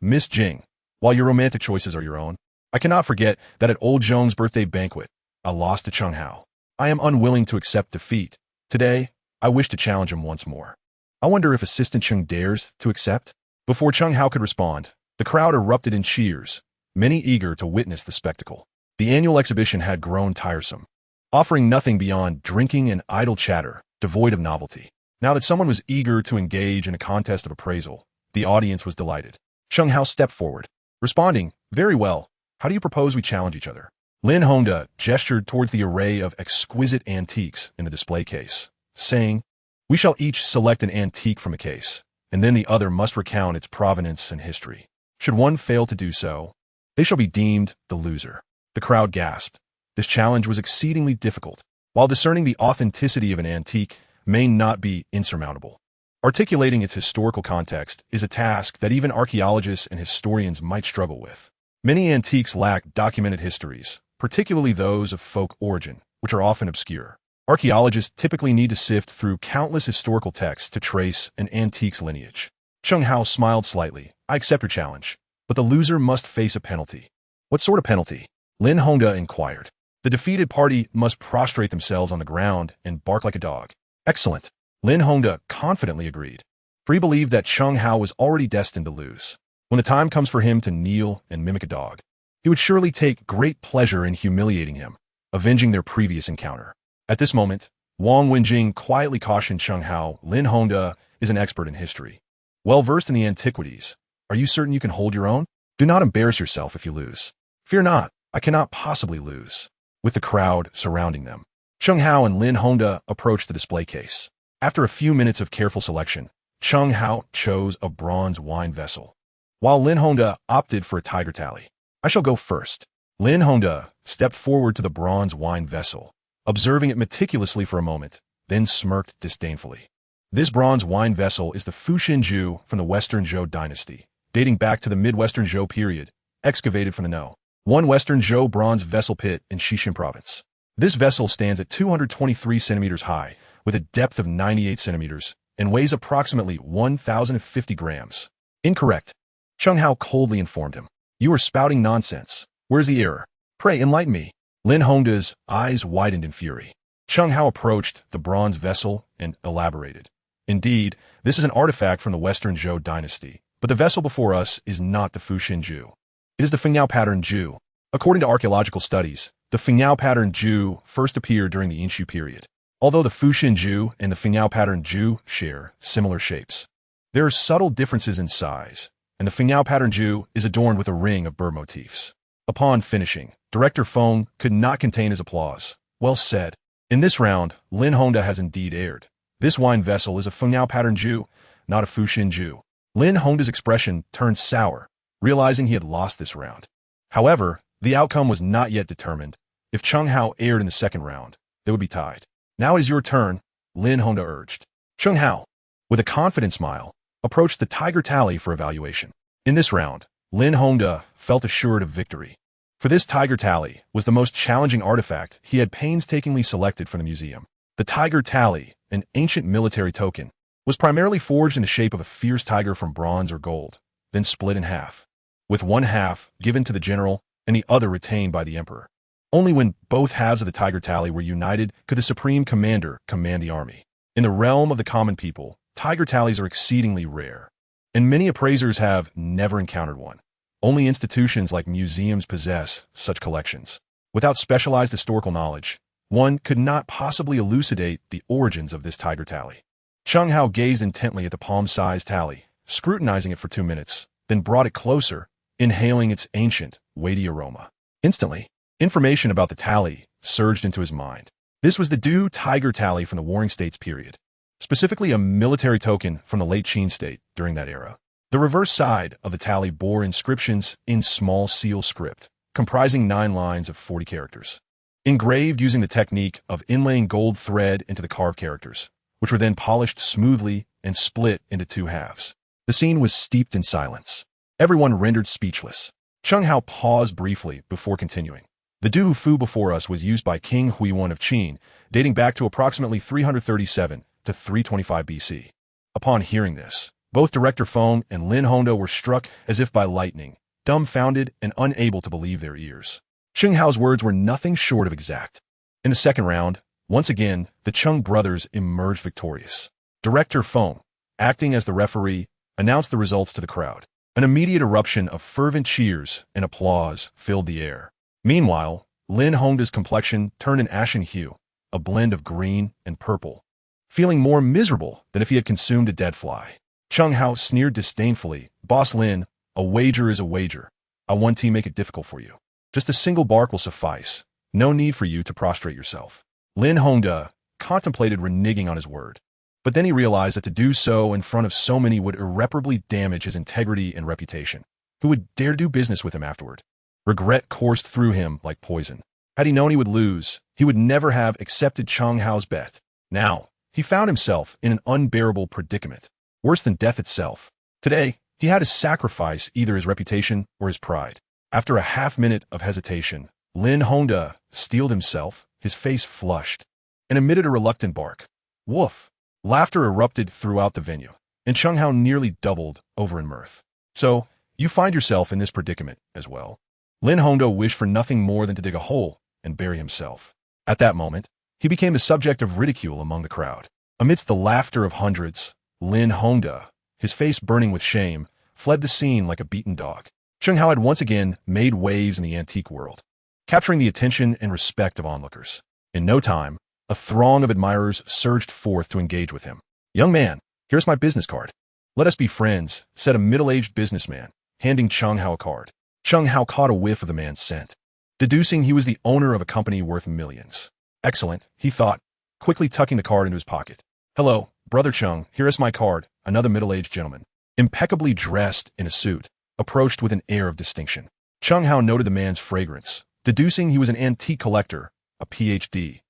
S1: Miss Jing, while your romantic choices are your own, I cannot forget that at old Zhong's birthday banquet, I lost to Chen Hao. I am unwilling to accept defeat. Today, I wish to challenge him once more. I wonder if Assistant Cheng dares to accept?" Before Chen Hao could respond, the crowd erupted in cheers, many eager to witness the spectacle. The annual exhibition had grown tiresome, offering nothing beyond drinking and idle chatter, devoid of novelty. Now that someone was eager to engage in a contest of appraisal, the audience was delighted. Chen Hao stepped forward, responding, "Very well. How do you propose we challenge each other?" Lin Hongda gestured towards the array of exquisite antiques in the display case, saying, "We shall each select an antique from a case, and then the other must recount its provenance and history. Should one fail to do so, they shall be deemed the loser." The crowd gasped. This challenge was exceedingly difficult, while discerning the authenticity of an antique may not be insurmountable. Articulating its historical context is a task that even archaeologists and historians might struggle with. Many antiques lack documented histories, particularly those of folk origin, which are often obscure. Archaeologists typically need to sift through countless historical texts to trace an antique's lineage. Chen Hao smiled slightly. "I accept your challenge, but the loser must face a penalty." "What sort of penalty?" Lin Hongda inquired. "The defeated party must prostrate themselves on the ground and bark like a dog." "Excellent." Lin Hongda confidently agreed, for he believed that Chen Hao was already destined to lose. When the time comes for him to kneel and mimic a dog, he would surely take great pleasure in humiliating him, avenging their previous encounter. At this moment, Wang Wenjing quietly cautioned Chen Hao, "Lin Hongda is an expert in history, well-versed in the antiquities. Are you certain you can hold your own? Do not embarrass yourself if you lose." "Fear not, I cannot possibly lose." With the crowd surrounding them, Chen Hao and Lin Hongda approached the display case. After a few minutes of careful selection, Chen Hao chose a bronze wine vessel, while Lin Hongda opted for a tiger tally. "I shall go first." Lin Hongda stepped forward to the bronze wine vessel, observing it meticulously for a moment, then smirked disdainfully. This bronze wine vessel is the Fuxinju from the Western Zhou dynasty, dating back to the Midwestern Zhou period, excavated from the No. 1 Western Zhou bronze vessel pit in Xishan province. This vessel stands at 223 centimeters high, with a depth of 98 centimeters, and weighs approximately 1,050 grams. "Incorrect," Chen Hao coldly informed him. "You are spouting nonsense. Where's the error? Pray enlighten me." Lin Hongda's eyes widened in fury. Chen Hao approached the bronze vessel and elaborated. Indeed, this is an artifact from the Western Zhou dynasty, but the vessel before us is not the Fuxin Ju. It is the Fengyao pattern Ju. According to archaeological studies, the Fengyao pattern Ju first appeared during the Inshu period. Although the Fuxin Ju and the Fengyao pattern Ju share similar shapes, there are subtle differences in size, and the Fengyao pattern Ju is adorned with a ring of bird motifs. Upon finishing, Director Feng could not contain his applause. Well said. In this round, Lin Hongda has indeed erred. This wine vessel is a Fengyao pattern Ju, not a Fuxin Ju. Lin Hongda's expression turned sour, realizing he had lost this round. However, the outcome was not yet determined. If Chen Hao erred in the second round, they would be tied. Now is your turn, Lin Hongda urged. Chen Hao, with a confident smile, approached the tiger tally for evaluation. In this round, Lin Hongda felt assured of victory. For this tiger tally was the most challenging artifact he had painstakingly selected from the museum. The tiger tally, an ancient military token, was primarily forged in the shape of a fierce tiger from bronze or gold, then split in half, with one half given to the general and the other retained by the emperor. Only when both halves of the tiger tally were united could the supreme commander command the army. In the realm of the common people, tiger tallies are exceedingly rare, and many appraisers have never encountered one. Only institutions like museums possess such collections. Without specialized historical knowledge, one could not possibly elucidate the origins of this tiger tally. Chen Hao gazed intently at the palm-sized tally, scrutinizing it for 2 minutes, then brought it closer, inhaling its ancient, weighty aroma. Instantly, information about the tally surged into his mind. This was the Du tiger tally from the Warring States period, specifically a military token from the late Qin state during that era. The reverse side of the tally bore inscriptions in small seal script, comprising 9 lines of 40 characters, engraved using the technique of inlaying gold thread into the carved characters, which were then polished smoothly and split into 2 halves. The scene was steeped in silence. Everyone rendered speechless. Chen Hao paused briefly before continuing. The Du who flew before us was used by King Huiyuan of Qin, dating back to approximately 337 to 325 BC. Upon hearing this, both Director Feng and Lin Hongda were struck as if by lightning, dumbfounded and unable to believe their ears. Chen Hao's words were nothing short of exact. In the second round, once again, the Chung brothers emerged victorious. Director Feng, acting as the referee, announced the results to the crowd. An immediate eruption of fervent cheers and applause filled the air. Meanwhile, Lin Hongda's complexion turned an ashen hue, a blend of green and purple, feeling more miserable than if he had consumed a dead fly. Chen Hao sneered disdainfully. Boss Lin, a wager is a wager. I want to make it difficult for you. Just a single bark will suffice. No need for you to prostrate yourself. Lin Hongda contemplated reneging on his word, but then he realized that to do so in front of so many would irreparably damage his integrity and reputation. Who would dare do business with him afterward? Regret coursed through him like poison. Had he known he would lose, he would never have accepted Chen Hao's bet. Now, he found himself in an unbearable predicament, worse than death itself. Today, he had to sacrifice either his reputation or his pride. After a half-minute of hesitation, Lin Hongda steeled himself, his face flushed, and emitted a reluctant bark. Woof! Laughter erupted throughout the venue, and Chen Hao nearly doubled over in mirth. So, you find yourself in this predicament as well. Lin Hongda wished for nothing more than to dig a hole and bury himself. At that moment, he became the subject of ridicule among the crowd. Amidst the laughter of hundreds, Lin Hongda, his face burning with shame, fled the scene like a beaten dog. Chen Hao had once again made waves in the antique world, capturing the attention and respect of onlookers. In no time, a throng of admirers surged forth to engage with him. Young man, here's my business card. Let us be friends, said a middle-aged businessman, handing Chen Hao a card. Chen Hao caught a whiff of the man's scent, deducing he was the owner of a company worth millions. Excellent, he thought, quickly tucking the card into his pocket. Hello, Brother Cheng, here is my card. Another middle-aged gentleman, impeccably dressed in a suit, approached with an air of distinction. Chen Hao noted the man's fragrance, deducing he was an antique collector, a Ph.D.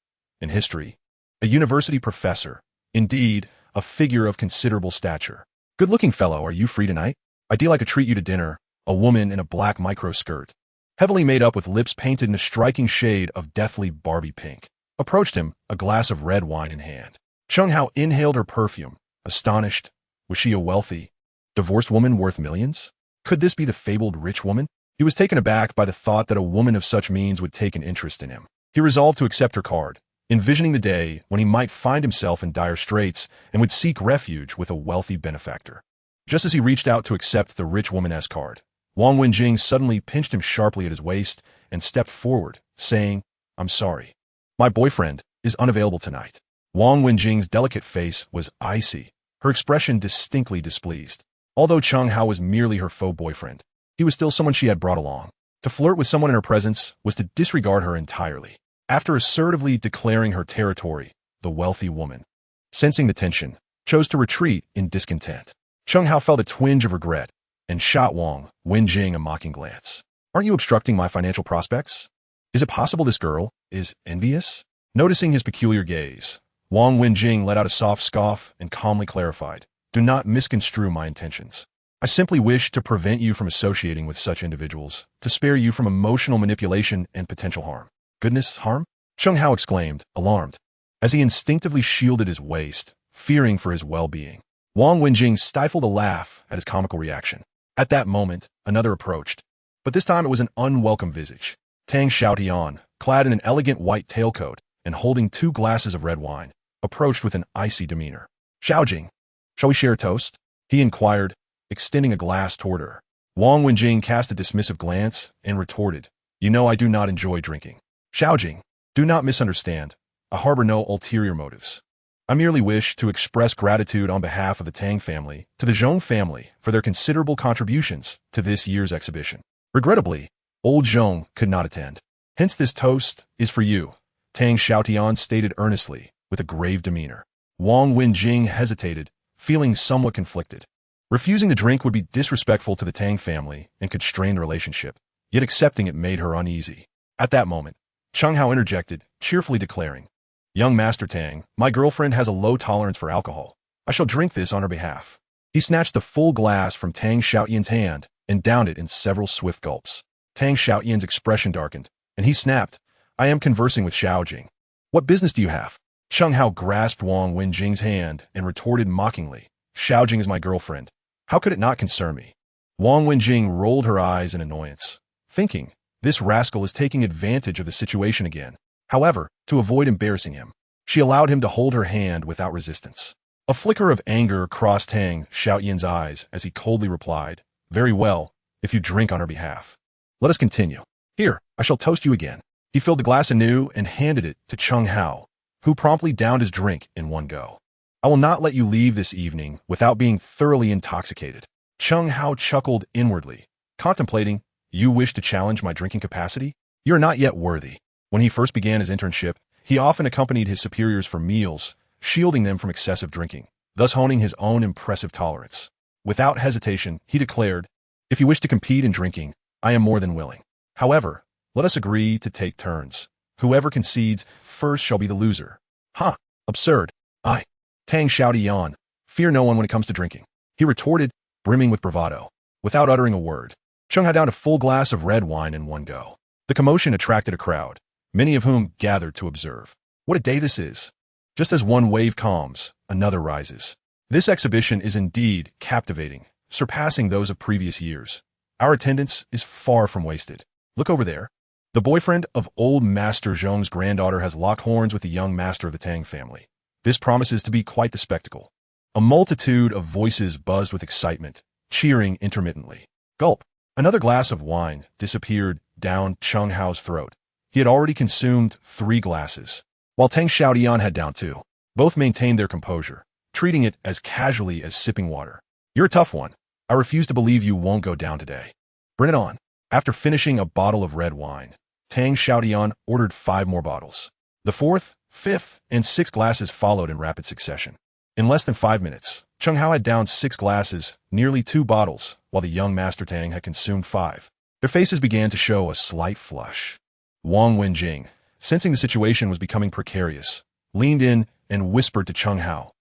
S1: in history, a university professor, indeed, a figure of considerable stature. Good-looking fellow, are you free tonight? I'd like to treat you to dinner. A woman in a black micro-skirt, heavily made up with lips painted in a striking shade of deathly Barbie pink, approached him, a glass of red wine in hand. Chen Hao inhaled her perfume, astonished. Was she a wealthy, divorced woman worth millions? Could this be the fabled rich woman? He was taken aback by the thought that a woman of such means would take an interest in him. He resolved to accept her card, envisioning the day when he might find himself in dire straits and would seek refuge with a wealthy benefactor. Just as he reached out to accept the rich woman's card, Wang Wenjing suddenly pinched him sharply at his waist and stepped forward, saying, "I'm sorry. My boyfriend is unavailable tonight." Wang Wenjing's delicate face was icy, her expression distinctly displeased. Although Chen Hao was merely her faux boyfriend, he was still someone she had brought along. To flirt with someone in her presence was to disregard her entirely. After assertively declaring her territory, the wealthy woman, sensing the tension, chose to retreat in discontent. Chen Hao felt a twinge of regret and shot Wang Wenjing a mocking glance. "Aren't you obstructing my financial prospects? Is it possible this girl is envious?" Noticing his peculiar gaze, Wang Wenjing let out a soft scoff and calmly clarified, "Do not misconstrue my intentions. I simply wish to prevent you from associating with such individuals, to spare you from emotional manipulation and potential harm." "Goodness, harm?" Chen Hao exclaimed, alarmed, as he instinctively shielded his waist, fearing for his well-being. Wang Wenjing stifled a laugh at his comical reaction. At that moment, another approached, but this time it was an unwelcome visage. Tang Xiaotian, clad in an elegant white tailcoat and holding 2 glasses of red wine, approached with an icy demeanor. "Xiaojing, shall we share a toast?" he inquired, extending a glass toward her. Wang Wenjing cast a dismissive glance and retorted, "You know I do not enjoy drinking." "Xiaojing, do not misunderstand. I harbor no ulterior motives. I merely wish to express gratitude on behalf of the Tang family to the Zhong family for their considerable contributions to this year's exhibition. Regrettably, old Zhong could not attend. Hence this toast is for you," Tang Xiaotian stated earnestly, with a grave demeanor. Wang Wenjing hesitated, feeling somewhat conflicted. Refusing the drink would be disrespectful to the Tang family and could strain the relationship, yet accepting it made her uneasy. At that moment, Chen Hao interjected, cheerfully declaring, "Young Master Tang, my girlfriend has a low tolerance for alcohol. I shall drink this on her behalf." He snatched the full glass from Tang Xiaotian's hand and downed it in several swift gulps. Tang Xiaotian's expression darkened, and he snapped, "I am conversing with Xiaojing. What business do you have?" Chen Hao grasped Wang Wenjing's hand and retorted mockingly, "Xiaojing is my girlfriend. How could it not concern me?" Wang Wenjing rolled her eyes in annoyance, thinking, this rascal is taking advantage of the situation again. However, to avoid embarrassing him, she allowed him to hold her hand without resistance. A flicker of anger crossed Tang Xiaotian's eyes as he coldly replied, "Very well, if you drink on her behalf. Let us continue. Here, I shall toast you again." He filled the glass anew and handed it to Chen Hao, who promptly downed his drink in one go. "I will not let you leave this evening without being thoroughly intoxicated." Chen Hao chuckled inwardly, contemplating, "You wish to challenge my drinking capacity? You are not yet worthy." When he first began his internship, he often accompanied his superiors for meals, shielding them from excessive drinking, thus honing his own impressive tolerance. Without hesitation, he declared, "If you wish to compete in drinking, I am more than willing. However, let us agree to take turns. Whoever concedes first shall be the loser." "Ha! Absurd. I, Tang Xiaotian, fear no one when it comes to drinking," he retorted, brimming with bravado. Without uttering a word, Chen Hao downed a full glass of red wine in one go. The commotion attracted a crowd, many of whom gathered to observe. What a day this is! Just as one wave calms, another rises. This exhibition is indeed captivating, surpassing those of previous years. Our attendance is far from wasted. Look over there. The boyfriend of old Master Zhong's granddaughter has locked horns with the young master of the Tang family. This promises to be quite the spectacle. A multitude of voices buzzed with excitement, cheering intermittently. Gulp! Another glass of wine disappeared down Chen Hao's throat. He had already consumed 3 glasses, while Tang Xiaotian had down 2. Both maintained their composure, treating it as casually as sipping water. "You're a tough one. I refuse to believe you won't go down today. Bring it on." After finishing a bottle of red wine, Tang Xiaotian ordered 5 more bottles. The 4th, 5th, and 6th glasses followed in rapid succession. In less than 5 minutes, Chen Hao had downed 6 glasses, nearly 2 bottles, while the young Master Tang had consumed 5. Their faces began to show a slight flush. Wang Wenjing, sensing the situation was becoming precarious, leaned in and whispered to Chen Hao,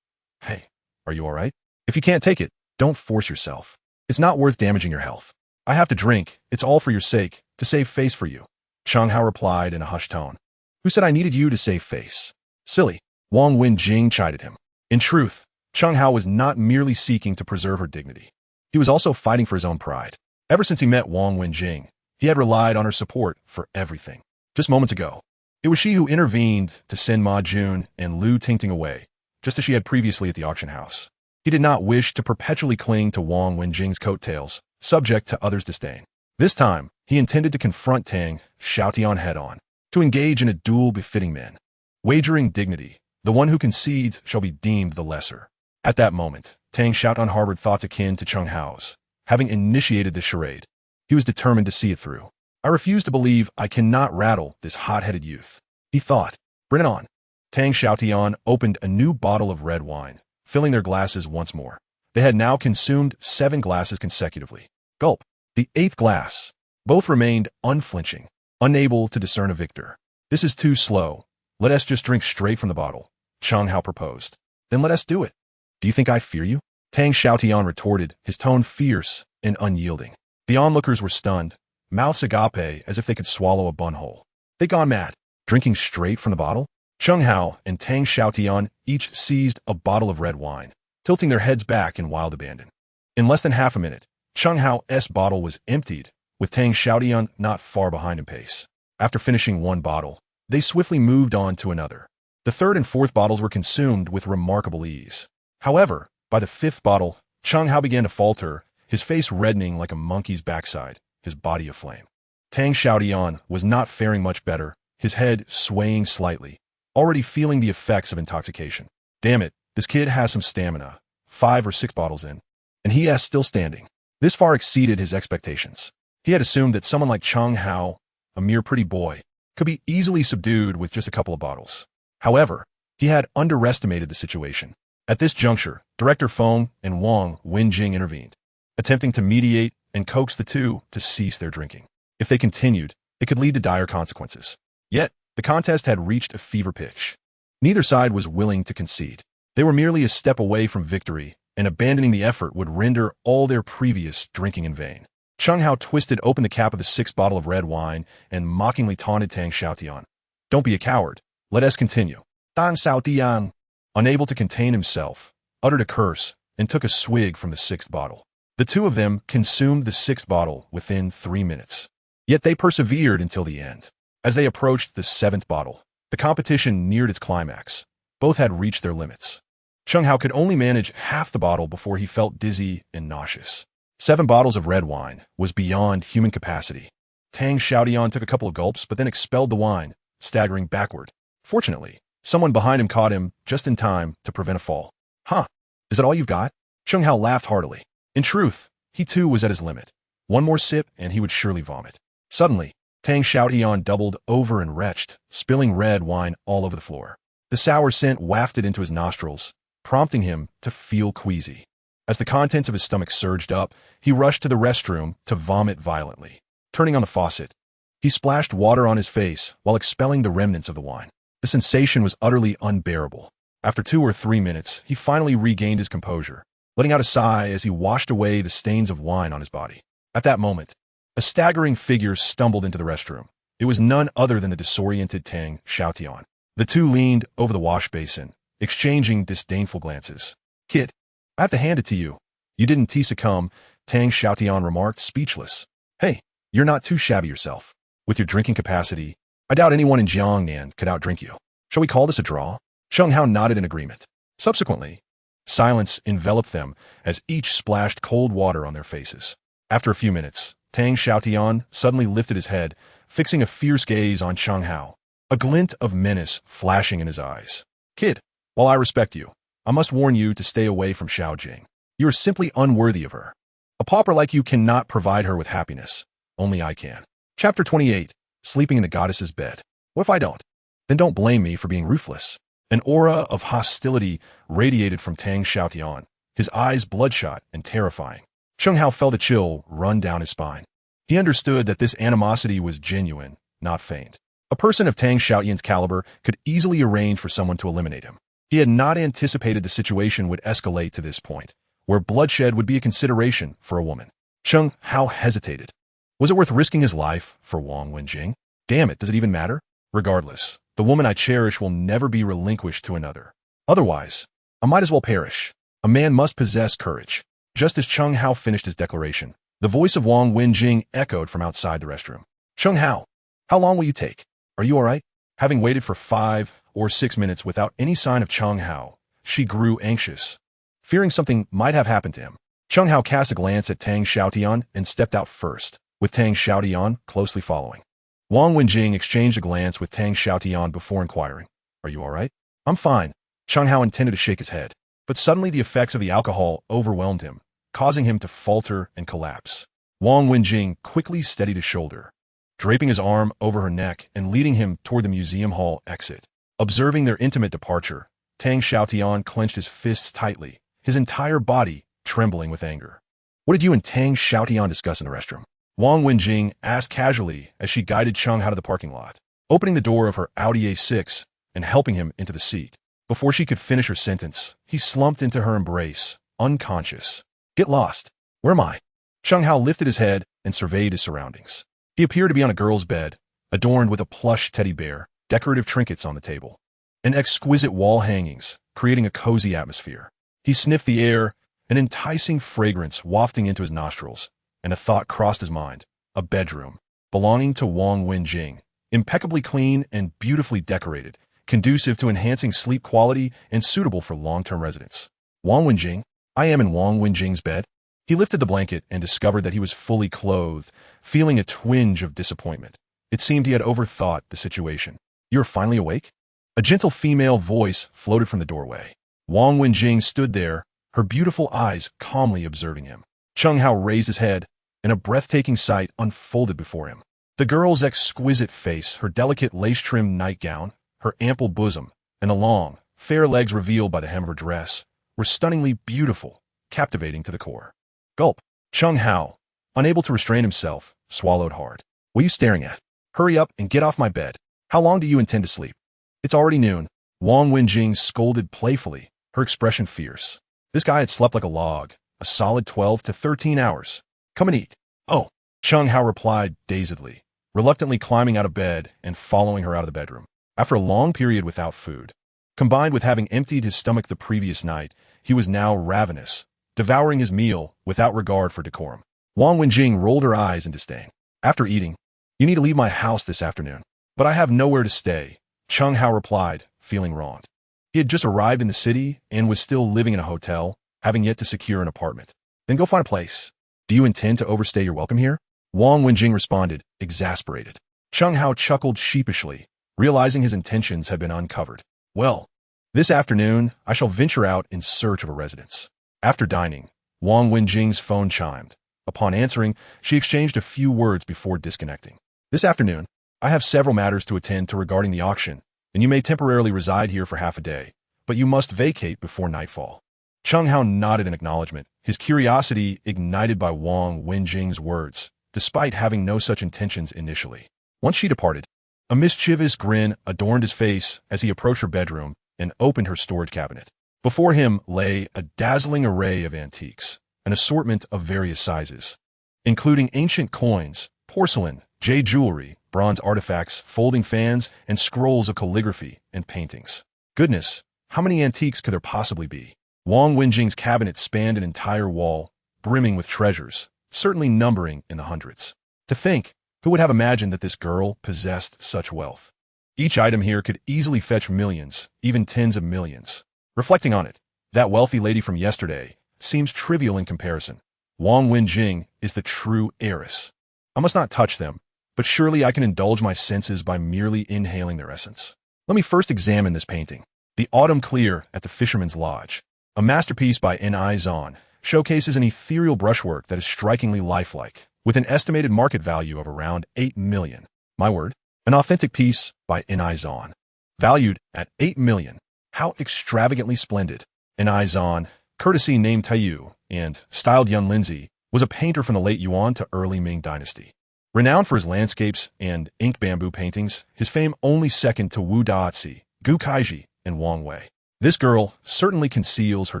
S1: "Hey, are you all right? If you can't take it, don't force yourself. It's not worth damaging your health. I have to drink. It's all for your sake, to save face for you." Chen Hao replied in a hushed tone, "Who said I needed you to save face? Silly." Wang Wenjing chided him. In truth, Chen Hao was not merely seeking to preserve her dignity. He was also fighting for his own pride. Ever since he met Wang Wenjing, He had relied on her support for everything. Just moments ago, it was she who intervened to send Ma Jun and Lu Tingting away, just as she had previously at the auction house. He did not wish to perpetually cling to Wang Wenjing's coattails, subject to others' disdain. This time, he intended to confront Tang Xiaotian head-on, to engage in a duel befitting men. Wagering dignity, the one who concedes shall be deemed the lesser. At that moment, Tang Xiaotian harbored thoughts akin to Chen Hao's. Having initiated this charade, he was determined to see it through. I refuse to believe I cannot rattle this hot-headed youth, he thought. Bring it on. Tang Xiaotian opened a new bottle of red wine, filling their glasses once more. They had now consumed 7 glasses consecutively. Gulp. The 8th glass. Both remained unflinching, unable to discern a victor. This is too slow. Let us just drink straight from the bottle, Chen Hao proposed. Then let us do it. Do you think I fear you? Tang Xiaotian retorted, his tone fierce and unyielding. The onlookers were stunned, mouths agape as if they could swallow a bun whole. They gone mad. Drinking straight from the bottle? Chen Hao and Tang Xiaotian each seized a bottle of red wine, tilting their heads back in wild abandon. In less than half a minute, Chen Hao's bottle was emptied, with Tang Xiaotian not far behind in pace. After finishing one bottle, they swiftly moved on to another. The 3rd and 4th bottles were consumed with remarkable ease. However, by the 5th bottle, Chen Hao began to falter, his face reddening like a monkey's backside, his body aflame. Tang Xiaotian was not faring much better, his head swaying slightly, already feeling the effects of intoxication. Damn it, this kid has some stamina, 5 or 6 bottles in, and he is still standing. This far exceeded his expectations. He had assumed that someone like Chen Hao, a mere pretty boy, could be easily subdued with just a couple of bottles. However, he had underestimated the situation. At this juncture, Director Feng and Wang Wenjing intervened, attempting to mediate and coax the two to cease their drinking. If they continued, it could lead to dire consequences. Yet, the contest had reached a fever pitch. Neither side was willing to concede. They were merely a step away from victory, and abandoning the effort would render all their previous drinking in vain. Chen Hao twisted open the cap of the 6th bottle of red wine and mockingly taunted Tang Xiaotian. Don't be a coward. Let us continue. Tang Xiaotian, unable to contain himself, uttered a curse and took a swig from the 6th bottle. The two of them consumed the 6th bottle within 3 minutes. Yet they persevered until the end. As they approached the 7th bottle, the competition neared its climax. Both had reached their limits. Chen Hao could only manage half the bottle before he felt dizzy and nauseous. 7 bottles of red wine was beyond human capacity. Tang Xiaotian took a couple of gulps but then expelled the wine, staggering backward. Fortunately, someone behind him caught him just in time to prevent a fall. Huh, is that all you've got? Chen Hao laughed heartily. In truth, he too was at his limit. One more sip and he would surely vomit. Suddenly, Tang Xiaotian doubled over and retched, spilling red wine all over the floor. The sour scent wafted into his nostrils, prompting him to feel queasy. As the contents of his stomach surged up, he rushed to the restroom to vomit violently. Turning on the faucet, he splashed water on his face while expelling the remnants of the wine. The sensation was utterly unbearable. After 2 or 3 minutes, he finally regained his composure, letting out a sigh as he washed away the stains of wine on his body. At that moment, a staggering figure stumbled into the restroom. It was none other than the disoriented Tang Xiaotian. The two leaned over the wash basin, exchanging disdainful glances. Kid, I have to hand it to you. You didn't succumb, Tang Xiaotian remarked, speechless. Hey, you're not too shabby yourself. With your drinking capacity, I doubt anyone in Jiangnan could outdrink you. Shall we call this a draw? Chen Hao nodded in agreement. Subsequently, silence enveloped them as each splashed cold water on their faces. After a few minutes, Tang Xiaotian suddenly lifted his head, fixing a fierce gaze on Chen Hao, a glint of menace flashing in his eyes. Kid, while I respect you, I must warn you to stay away from Xiaojing. You are simply unworthy of her. A pauper like you cannot provide her with happiness. Only I can. Chapter 28, Sleeping in the Goddess's Bed. What if I don't? Then don't blame me for being ruthless. An aura of hostility radiated from Tang Xiaotian, his eyes bloodshot and terrifying. Chen Hao felt a chill run down his spine. He understood that this animosity was genuine, not feigned. A person of Tang Xiaotian's caliber could easily arrange for someone to eliminate him. He had not anticipated the situation would escalate to this point, where bloodshed would be a consideration for a woman. Chen Hao hesitated. Was it worth risking his life for Wang Wenjing? Damn it, does it even matter? Regardless, the woman I cherish will never be relinquished to another. Otherwise, I might as well perish. A man must possess courage. Just as Chen Hao finished his declaration, The voice of Wang Wenjing echoed from outside the restroom. Chen Hao, how long will you take? Are you all right? Having waited for 5 or 6 minutes without any sign of Chen Hao, she grew anxious, fearing something might have happened to him. Chen Hao cast a glance at Tang Xiaotian and stepped out first, with Tang Xiaotian closely following. Wang Wenjing exchanged a glance with Tang Xiaotian before inquiring, Are you all right? I'm fine. Chen Hao intended to shake his head, but suddenly the effects of the alcohol overwhelmed him, causing him to falter and collapse. Wang Wenjing quickly steadied his shoulder, draping his arm over her neck and leading him toward the museum hall exit. Observing their intimate departure, Tang Xiaotian clenched his fists tightly, his entire body trembling with anger. What did you and Tang Xiaotian discuss in the restroom? Wang Wenjing asked casually as she guided Chen out of the parking lot, opening the door of her Audi A6 and helping him into the seat. Before she could finish her sentence, he slumped into her embrace, unconscious. Get lost. Where am I? Chen Hao lifted his head and surveyed his surroundings. He appeared to be on a girl's bed, adorned with a plush teddy bear, decorative trinkets on the table, and exquisite wall hangings, creating a cozy atmosphere. He sniffed the air, an enticing fragrance wafting into his nostrils, and a thought crossed his mind. A bedroom, belonging to Wang Wenjing, impeccably clean and beautifully decorated, conducive to enhancing sleep quality and suitable for long-term residents. Wang Wenjing, I am in Wang Wenjing's bed. He lifted the blanket and discovered that he was fully clothed, feeling a twinge of disappointment. It seemed he had overthought the situation. You are finally awake? A gentle female voice floated from the doorway. Wang Wenjing stood there, her beautiful eyes calmly observing him. Chen Hao raised his head, and a breathtaking sight unfolded before him. The girl's exquisite face, her delicate lace-trimmed nightgown, her ample bosom, and the long, fair legs revealed by the hem of her dress, were stunningly beautiful, captivating to the core. Gulp. Chen Hao, unable to restrain himself, swallowed hard. What are you staring at? Hurry up and get off my bed. How long do you intend to sleep? It's already noon. Wang Wenjing scolded playfully, her expression fierce. This guy had slept like a log, a solid 12 to 13 hours. Come and eat. Oh, Chen Hao replied dazedly, reluctantly climbing out of bed and following her out of the bedroom. After a long period without food, combined with having emptied his stomach the previous night, he was now ravenous, devouring his meal without regard for decorum. Wang Wenjing rolled her eyes in disdain. After eating, you need to leave my house this afternoon. But I have nowhere to stay, Chen Hao replied, feeling wronged. He had just arrived in the city and was still living in a hotel, having yet to secure an apartment. Then go find a place. Do you intend to overstay your welcome here? Wang Wenjing responded, exasperated. Chen Hao chuckled sheepishly, realizing his intentions had been uncovered. Well, this afternoon, I shall venture out in search of a residence. After dining, Wang Wenjing's phone chimed. Upon answering, she exchanged a few words before disconnecting. This afternoon, I have several matters to attend to regarding the auction, and you may temporarily reside here for half a day, but you must vacate before nightfall. Chen Hao nodded in acknowledgement, his curiosity ignited by Wang Wenjing's words, despite having no such intentions initially. Once she departed, a mischievous grin adorned his face as he approached her bedroom and opened her storage cabinet. Before him lay a dazzling array of antiques, an assortment of various sizes, including ancient coins, porcelain, jade jewelry, bronze artifacts, folding fans, and scrolls of calligraphy and paintings. Goodness, how many antiques could there possibly be? Wang Wenjing's cabinet spanned an entire wall, brimming with treasures, certainly numbering in the hundreds. To think, who would have imagined that this girl possessed such wealth? Each item here could easily fetch millions, even tens of millions. Reflecting on it, that wealthy lady from yesterday seems trivial in comparison. Wang Wenjing is the true heiress. I must not touch them, but surely I can indulge my senses by merely inhaling their essence. Let me first examine this painting. The Autumn Clear at the Fisherman's Lodge, a masterpiece by Ni Zan, showcases an ethereal brushwork that is strikingly lifelike, with an estimated market value of around 8 million. My word, an authentic piece by Ni Zan, valued at 8 million. How extravagantly splendid. Ni Zan, courtesy named Taiyu, and styled Yun Lindsay, was a painter from the late Yuan to early Ming dynasty. Renowned for his landscapes and ink bamboo paintings, his fame only second to Wu Daozi, Gu Kaiji, and Wang Wei. This girl certainly conceals her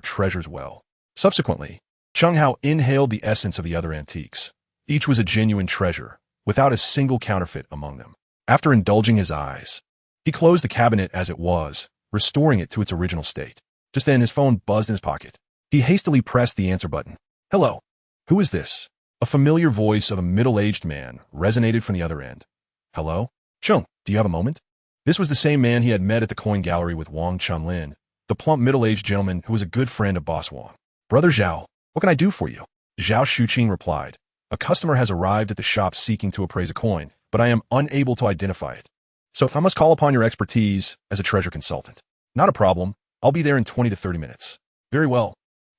S1: treasures well. Subsequently, Chen Hao inhaled the essence of the other antiques. Each was a genuine treasure, without a single counterfeit among them. After indulging his eyes, he closed the cabinet as it was, restoring it to its original state. Just then his phone buzzed in his pocket. He hastily pressed the answer button. Hello. Who is this? A familiar voice of a middle-aged man resonated from the other end. Hello? Chung, do you have a moment? This was the same man he had met at the coin gallery with Wang Chunlin, the plump middle-aged gentleman who was a good friend of Boss Wang. Brother Zhao, what can I do for you? Zhao Shuqing replied. A customer has arrived at the shop seeking to appraise a coin, but I am unable to identify it. So I must call upon your expertise as a treasure consultant. Not a problem. I'll be there in 20 to 30 minutes. Very well.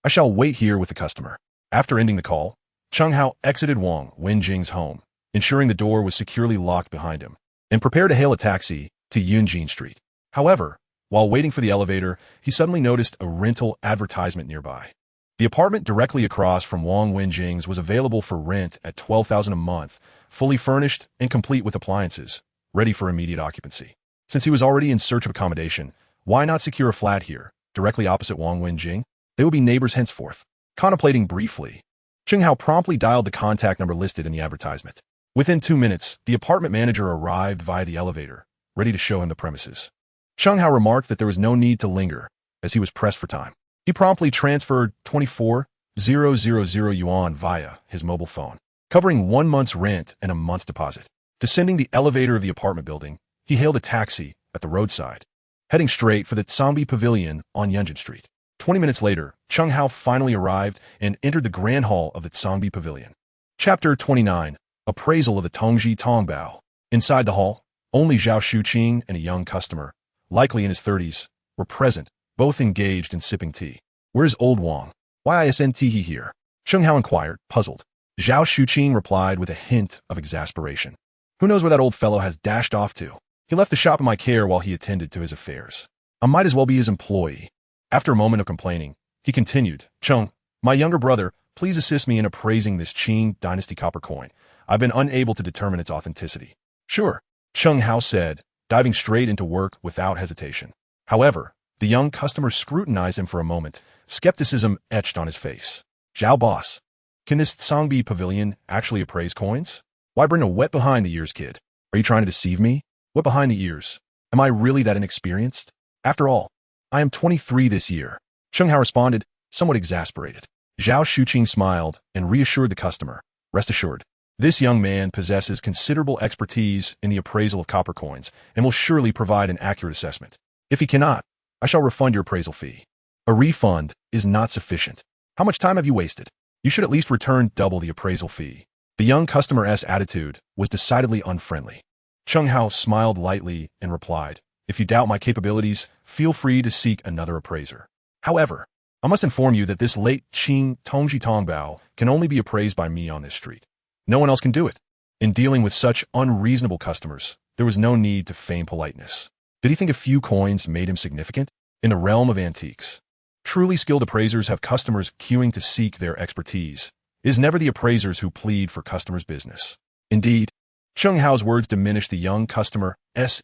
S1: I shall wait here with the customer. After ending the call, Chen Hao exited Wang Wenjing's home, ensuring the door was securely locked behind him, and prepared to hail a taxi to Yunjin Street. However, while waiting for the elevator, he suddenly noticed a rental advertisement nearby. The apartment directly across from Wang Wenjing's was available for rent at $12,000 a month, fully furnished and complete with appliances, ready for immediate occupancy. Since he was already in search of accommodation, why not secure a flat here, directly opposite Wang Wenjing? They would be neighbors henceforth. Contemplating briefly, Chen Hao promptly dialed the contact number listed in the advertisement. Within 2 minutes, the apartment manager arrived via the elevator, ready to show him the premises. Chen Hao remarked that there was no need to linger, as he was pressed for time. He promptly transferred 24,000 yuan via his mobile phone, covering 1 month's rent and a month's deposit. Descending the elevator of the apartment building, he hailed a taxi at the roadside, heading straight for the Tsangbi Pavilion on Yunjin Street. 20 minutes later, Chen Hao finally arrived and entered the grand hall of the Tsangbi Pavilion. Chapter 29. Appraisal of the Tongji Tongbao. Inside the hall, only Zhao Shuqing and a young customer, likely in his 30s, were present, both engaged in sipping tea. Where's old Wang? Why isn't he here? Chen Hao inquired, puzzled. Zhao Shuqing replied with a hint of exasperation. Who knows where that old fellow has dashed off to? He left the shop in my care while he attended to his affairs. I might as well be his employee. After a moment of complaining, he continued, Chung, my younger brother, please assist me in appraising this Qing dynasty copper coin. I've been unable to determine its authenticity. Sure, Chen Hao said, diving straight into work without hesitation. However, the young customer scrutinized him for a moment, skepticism etched on his face. Zhao boss, can this Tsangbi Pavilion actually appraise coins? Why bring a wet behind the ears kid? Are you trying to deceive me? Wet behind the ears? Am I really that inexperienced? After all, I am 23 this year. Chen Hao responded, somewhat exasperated. Zhao Shuqing smiled and reassured the customer. Rest assured, this young man possesses considerable expertise in the appraisal of copper coins and will surely provide an accurate assessment. If he cannot, I shall refund your appraisal fee. A refund is not sufficient. How much time have you wasted? You should at least return double the appraisal fee. The young customer's attitude was decidedly unfriendly. Chen Hao smiled lightly and replied, if you doubt my capabilities, feel free to seek another appraiser. However, I must inform you that this late Qing Tongji Tongbao can only be appraised by me on this street. No one else can do it. In dealing with such unreasonable customers, there was no need to feign politeness. Did he think a few coins made him significant? In the realm of antiques, truly skilled appraisers have customers queuing to seek their expertise. It is never the appraisers who plead for customers' business. Indeed, Chen Hao's words diminished the young customer's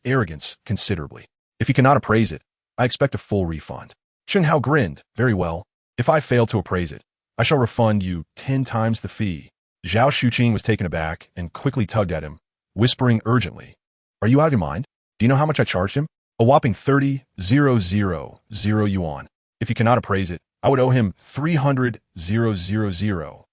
S1: arrogance considerably. If he cannot appraise it, I expect a full refund. Chen Hao grinned. Very well. If I fail to appraise it, I shall refund you 10 times the fee. Zhao Shuqing was taken aback and quickly tugged at him, whispering urgently, are you out of your mind? Do you know how much I charged him? A whopping 30,000 yuan. If he cannot appraise it, I would owe him 300,000.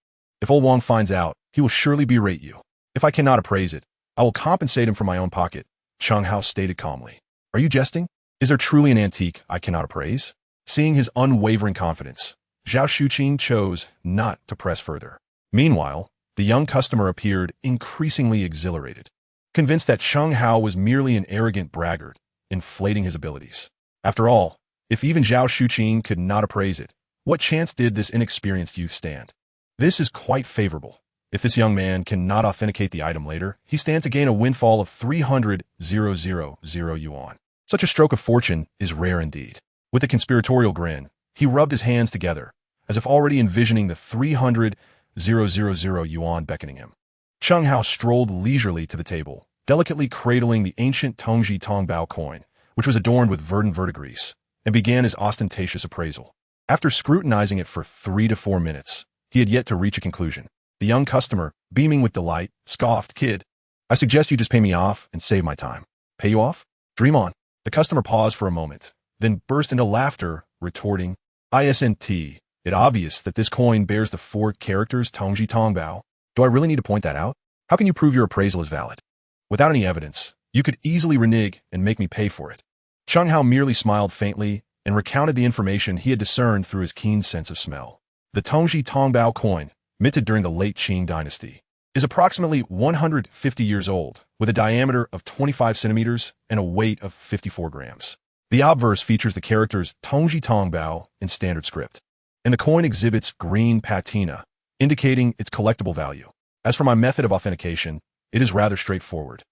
S1: If old Wang finds out, he will surely berate you. If I cannot appraise it, I will compensate him from my own pocket, Chen Hao stated calmly. Are you jesting? Is there truly an antique I cannot appraise? Seeing his unwavering confidence, Zhao Shuqing chose not to press further. Meanwhile, the young customer appeared increasingly exhilarated, convinced that Chen Hao was merely an arrogant braggart, inflating his abilities. After all, if even Zhao Shuqing could not appraise it, what chance did this inexperienced youth stand? This is quite favorable. If this young man cannot authenticate the item later, he stands to gain a windfall of 300,000 yuan. Such a stroke of fortune is rare indeed. With a conspiratorial grin, he rubbed his hands together, as if already envisioning the 300,000 yuan beckoning him. Chen Hao strolled leisurely to the table, delicately cradling the ancient Tongji Tongbao coin, which was adorned with verdant verdigris, and began his ostentatious appraisal. After scrutinizing it for 3 to 4 minutes, he had yet to reach a conclusion. The young customer, beaming with delight, scoffed, Kid, I suggest you just pay me off and save my time. Pay you off? Dream on. The customer paused for a moment, then burst into laughter, retorting, Isn't it obvious that this coin bears the 4 characters Tongji Tongbao? Do I really need to point that out? How can you prove your appraisal is valid? Without any evidence, you could easily renege and make me pay for it. Chen Hao merely smiled faintly and recounted the information he had discerned through his keen sense of smell. The Tongji Tongbao coin, minted during the late Qing dynasty, is approximately 150 years old, with a diameter of 25 centimeters and a weight of 54 grams. The obverse features the characters Tongji Tongbao in standard script, and the coin exhibits green patina, indicating its collectible value. As for my method of authentication, it is rather straightforward.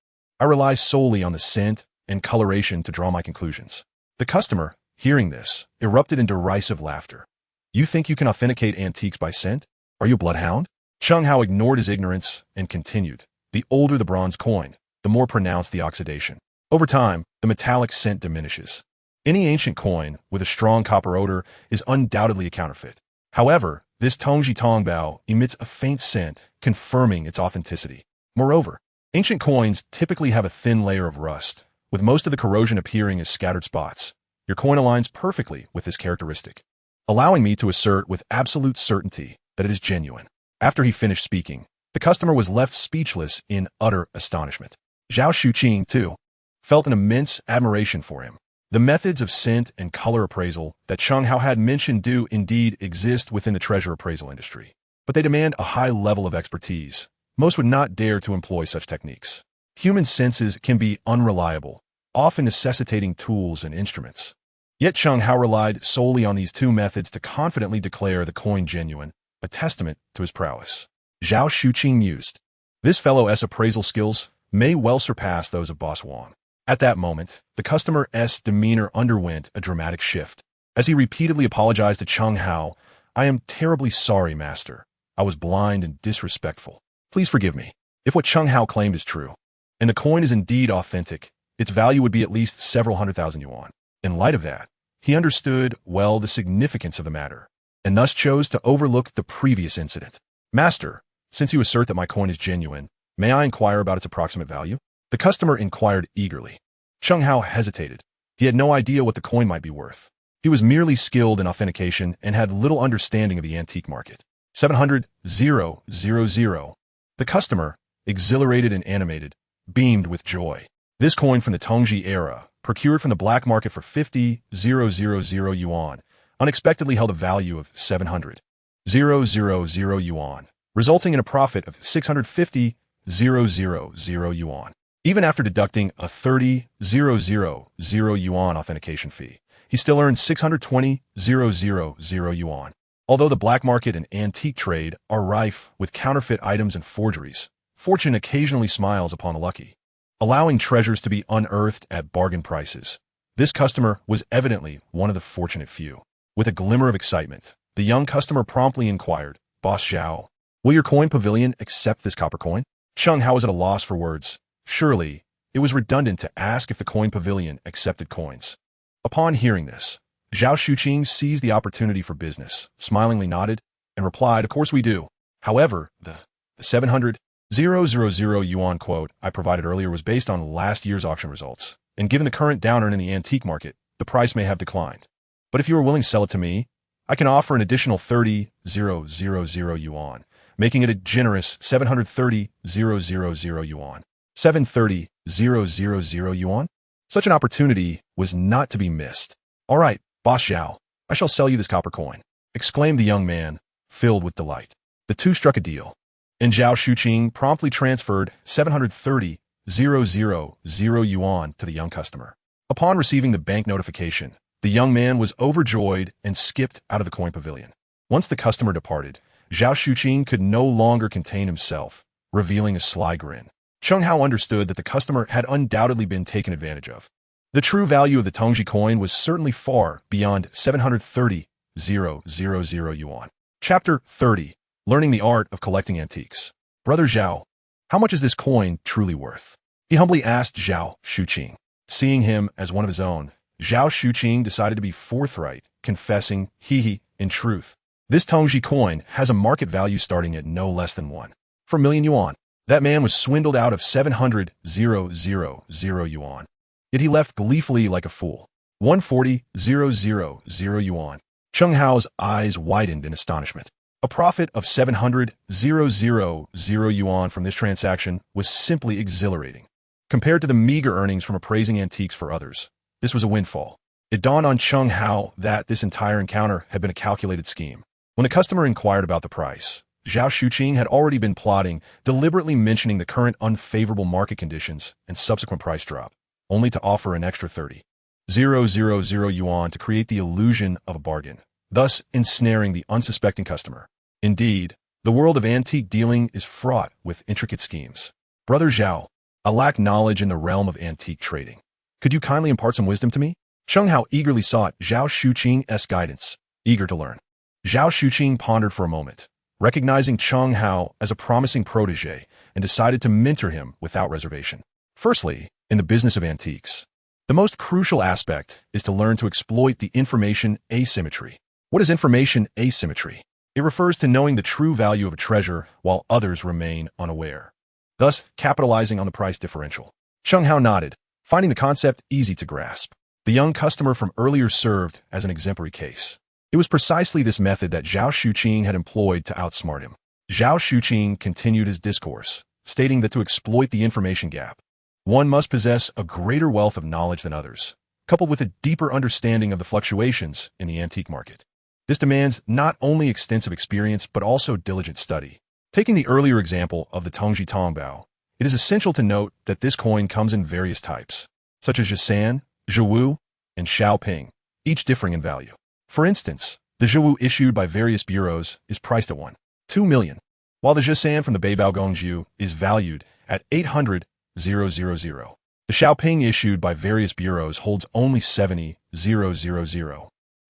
S1: I rely solely on the scent and coloration to draw my conclusions. The customer, hearing this, erupted in derisive laughter. You think you can authenticate antiques by scent? Are you a bloodhound? Chen Hao ignored his ignorance and continued. The older the bronze coin, the more pronounced the oxidation. Over time, the metallic scent diminishes. Any ancient coin with a strong copper odor is undoubtedly a counterfeit. However, this Tongji Tongbao emits a faint scent, confirming its authenticity. Moreover, ancient coins typically have a thin layer of rust, with most of the corrosion appearing as scattered spots. Your coin aligns perfectly with this characteristic, allowing me to assert with absolute certainty that it is genuine. After he finished speaking, the customer was left speechless in utter astonishment. Zhao Shuqing, too, felt an immense admiration for him. The methods of scent and color appraisal that Chen Hao had mentioned do indeed exist within the treasure appraisal industry, but they demand a high level of expertise. Most would not dare to employ such techniques. Human senses can be unreliable, often necessitating tools and instruments. Yet Chen Hao relied solely on these two methods to confidently declare the coin genuine, a testament to his prowess. Zhao Shuqing mused. This fellow's appraisal skills may well surpass those of Boss Wang. At that moment, the customer's demeanor underwent a dramatic shift. As he repeatedly apologized to Chen Hao, "I am terribly sorry, master. I was blind and disrespectful. Please forgive me." If what Chen Hao claimed is true, and the coin is indeed authentic, its value would be at least several 100,000 yuan. In light of that, he understood well the significance of the matter, and thus chose to overlook the previous incident. "Master, since you assert that my coin is genuine, may I inquire about its approximate value?" The customer inquired eagerly. Chen Hao hesitated. He had no idea what the coin might be worth. He was merely skilled in authentication and had little understanding of the antique market. 700,000. The customer, exhilarated and animated, beamed with joy. This coin from the Tongji era, procured from the black market for 50,000 yuan, unexpectedly held a value of 700,000 yuan, resulting in a profit of 650,000 yuan. Even after deducting a 30,000 yuan authentication fee, he still earned 620,000 yuan. Although the black market and antique trade are rife with counterfeit items and forgeries, fortune occasionally smiles upon the lucky, allowing treasures to be unearthed at bargain prices. This customer was evidently one of the fortunate few. With a glimmer of excitement, the young customer promptly inquired, "Boss Zhao, will your coin pavilion accept this copper coin?" Chen Hao was at a loss for words. Surely, it was redundant to ask if the coin pavilion accepted coins. Upon hearing this, Zhao Shuqing seized the opportunity for business, smilingly nodded, and replied, "Of course we do. However, the 700,000 yuan quote I provided earlier was based on last year's auction results, and given the current downturn in the antique market, the price may have declined. But if you are willing to sell it to me, I can offer an additional 30,000 yuan, making it a generous 730,000 yuan. 730,000 yuan? Such an opportunity was not to be missed. "All right, Boss Zhao, I shall sell you this copper coin," exclaimed the young man, filled with delight. The two struck a deal, and Zhao Shuqing promptly transferred 730,000 yuan to the young customer. Upon receiving the bank notification, the young man was overjoyed and skipped out of the coin pavilion. Once the customer departed, Zhao Shuqing could no longer contain himself, revealing a sly grin. Chen Hao understood that the customer had undoubtedly been taken advantage of. The true value of the Tongji coin was certainly far beyond 730,000 yuan. Chapter 30. Learning the Art of Collecting Antiques. "Brother Zhao, how much is this coin truly worth?" he humbly asked Zhao Shuqing. Seeing him as one of his own, Zhao Shuqing decided to be forthright, confessing, in truth, this Tongji coin has a market value starting at no less than 1 million yuan. That man was swindled out of 700,000 yuan. Yet he left gleefully like a fool. 140,000 yuan. Chen Hao's eyes widened in astonishment. A profit of 700,000 yuan from this transaction was simply exhilarating. Compared to the meager earnings from appraising antiques for others, this was a windfall. It dawned on Chen Hao that this entire encounter had been a calculated scheme. When a customer inquired about the price, Zhao Shuqing had already been plotting, deliberately mentioning the current unfavorable market conditions and subsequent price drop, only to offer an extra 30,000 yuan to create the illusion of a bargain, thus ensnaring the unsuspecting customer. Indeed, the world of antique dealing is fraught with intricate schemes. Brother Zhao, I lack knowledge in the realm of antique trading. Could you kindly impart some wisdom to me? Chen Hao eagerly sought Zhao Shuqing's guidance, eager to learn. Zhao Shuqing pondered for a moment, recognizing Chen Hao as a promising protege, and decided to mentor him without reservation. Firstly, in the business of antiques, the most crucial aspect is to learn to exploit the information asymmetry. What is information asymmetry? It refers to knowing the true value of a treasure while others remain unaware, thus capitalizing on the price differential. Chen Hao nodded, finding the concept easy to grasp. The young customer from earlier served as an exemplary case. It was precisely this method that Zhao Shuqing had employed to outsmart him. Zhao Shuqing continued his discourse, stating that to exploit the information gap, one must possess a greater wealth of knowledge than others, coupled with a deeper understanding of the fluctuations in the antique market. This demands not only extensive experience but also diligent study. Taking the earlier example of the Tongji Tongbao, it is essential to note that this coin comes in various types, such as Zhisan, Zhiwu, and Xiaoping, each differing in value. For instance, the Zhiwu issued by various bureaus is priced at 1.2 million, while the Zhisan from the Beibao Gongju is valued at 800,000. The Xiaoping issued by various bureaus holds only 70,000,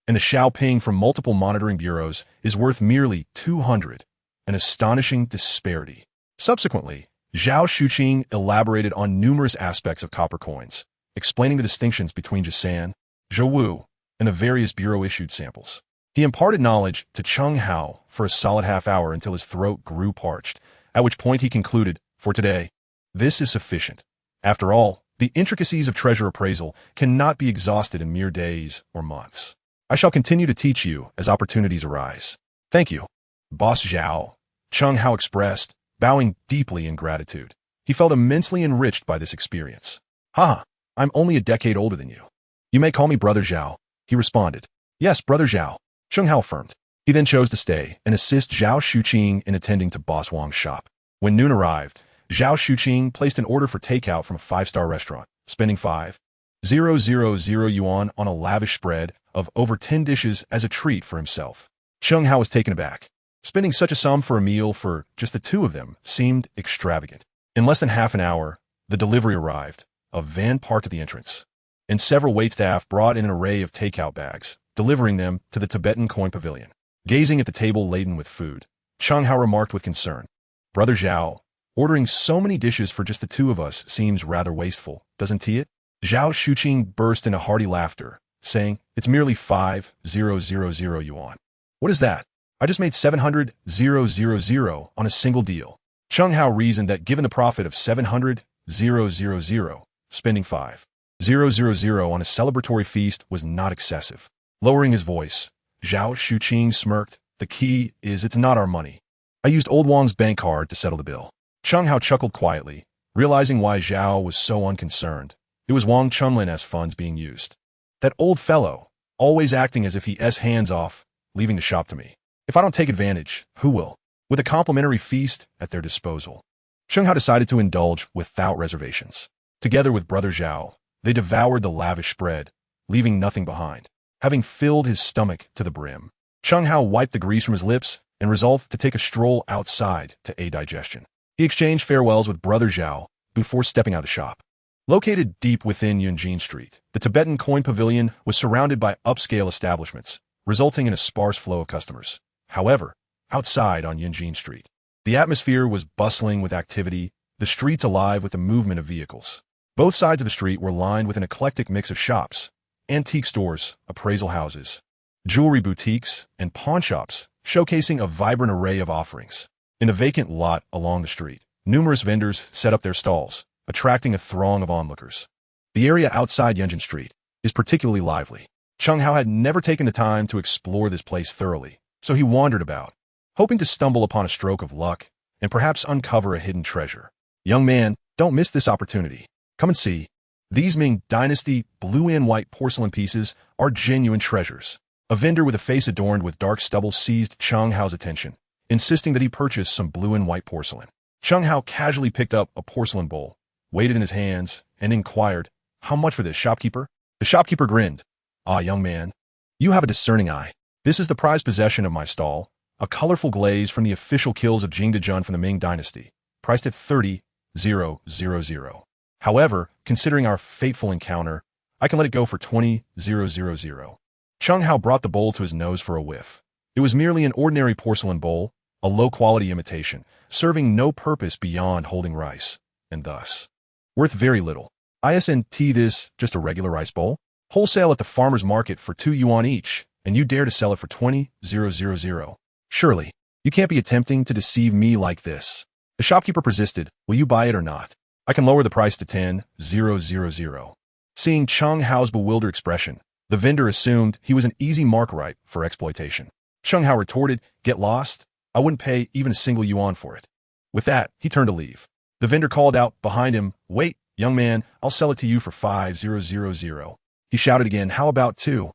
S1: and the Xiaoping from multiple monitoring bureaus is worth merely 200, an astonishing disparity. Subsequently, Zhao Shuqing elaborated on numerous aspects of copper coins, explaining the distinctions between Zhisan, Zhiwu, and the various bureau-issued samples. He imparted knowledge to Chen Hao for a solid half hour until his throat grew parched, at which point he concluded, "For today, this is sufficient. After all, the intricacies of treasure appraisal cannot be exhausted in mere days or months. I shall continue to teach you as opportunities arise." "Thank you, Boss Zhao," Chen Hao expressed, bowing deeply in gratitude. He felt immensely enriched by this experience. "Ha! I'm only a decade older than you. You may call me Brother Zhao," he responded. "Yes, Brother Zhao," Chen Hao affirmed. He then chose to stay and assist Zhao Shuqing in attending to Boss Wang's shop. When noon arrived, Zhao Shuqing placed an order for takeout from a five-star restaurant, spending 5,000 yuan on a lavish spread of over 10 dishes as a treat for himself. Chen Hao was taken aback. Spending such a sum for a meal for just the two of them seemed extravagant. In less than half an hour, the delivery arrived. A van parked at the entrance, and several waitstaff brought in an array of takeout bags, delivering them to the Tibetan coin pavilion. Gazing at the table laden with food, Chen Hao remarked with concern, "Brother Zhao, ordering so many dishes for just the two of us seems rather wasteful, doesn't it?" Zhao Shuqing burst into hearty laughter, saying, "It's merely 5,000 yuan. What is that? I just made 700,000 on a single deal." Chen Hao reasoned that given the profit of 700,000, spending 5,000 on a celebratory feast was not excessive. Lowering his voice, Zhao Shuqing smirked, "The key is it's not our money. I used old Wang's bank card to settle the bill." Chen Hao chuckled quietly, realizing why Zhao was so unconcerned. It was Wang Chunlin's funds being used. That old fellow, always acting as if he's hands off, leaving the shop to me. If I don't take advantage, who will? With a complimentary feast at their disposal, Chen Hao decided to indulge without reservations. Together with Brother Zhao, they devoured the lavish spread, leaving nothing behind. Having filled his stomach to the brim, Chen Hao wiped the grease from his lips and resolved to take a stroll outside to aid digestion. He exchanged farewells with Brother Zhao before stepping out of the shop. Located deep within Yunjin Street, the Tibetan coin pavilion was surrounded by upscale establishments, resulting in a sparse flow of customers. However, outside on Yunjin Street, the atmosphere was bustling with activity, the streets alive with the movement of vehicles. Both sides of the street were lined with an eclectic mix of shops, antique stores, appraisal houses, jewelry boutiques, and pawn shops, showcasing a vibrant array of offerings. In a vacant lot along the street, numerous vendors set up their stalls, attracting a throng of onlookers. The area outside Yunjin Street is particularly lively. Chen Hao had never taken the time to explore this place thoroughly, so he wandered about, hoping to stumble upon a stroke of luck and perhaps uncover a hidden treasure. Young man, don't miss this opportunity. Come and see. These Ming Dynasty blue and white porcelain pieces are genuine treasures. A vendor with a face adorned with dark stubble seized Chen Hao's attention, insisting that he purchase some blue and white porcelain. Chen Hao casually picked up a porcelain bowl, weighed it in his hands, and inquired, "How much for this, shopkeeper?" The shopkeeper grinned. "Ah, young man, you have a discerning eye. This is the prized possession of my stall, a colorful glaze from the official kills of Jingdezhen from the Ming Dynasty, priced at 30,000. However, considering our fateful encounter, I can let it go for 20,000. Chen Hao brought the bowl to his nose for a whiff. It was merely an ordinary porcelain bowl, a low-quality imitation, serving no purpose beyond holding rice, and thus worth very little. Isn't this just a regular rice bowl? Wholesale at the farmer's market for 2 yuan each, and you dare to sell it for 20,000. Surely, you can't be attempting to deceive me like this. The shopkeeper persisted. Will you buy it or not? I can lower the price to 10,000. Seeing Chen Hao's bewildered expression, the vendor assumed he was an easy mark ripe for exploitation. Chen Hao retorted, "Get lost. I wouldn't pay even a single yuan for it." With that, he turned to leave. The vendor called out behind him, "Wait, young man, I'll sell it to you for 5,000. He shouted again, "How about 2,000?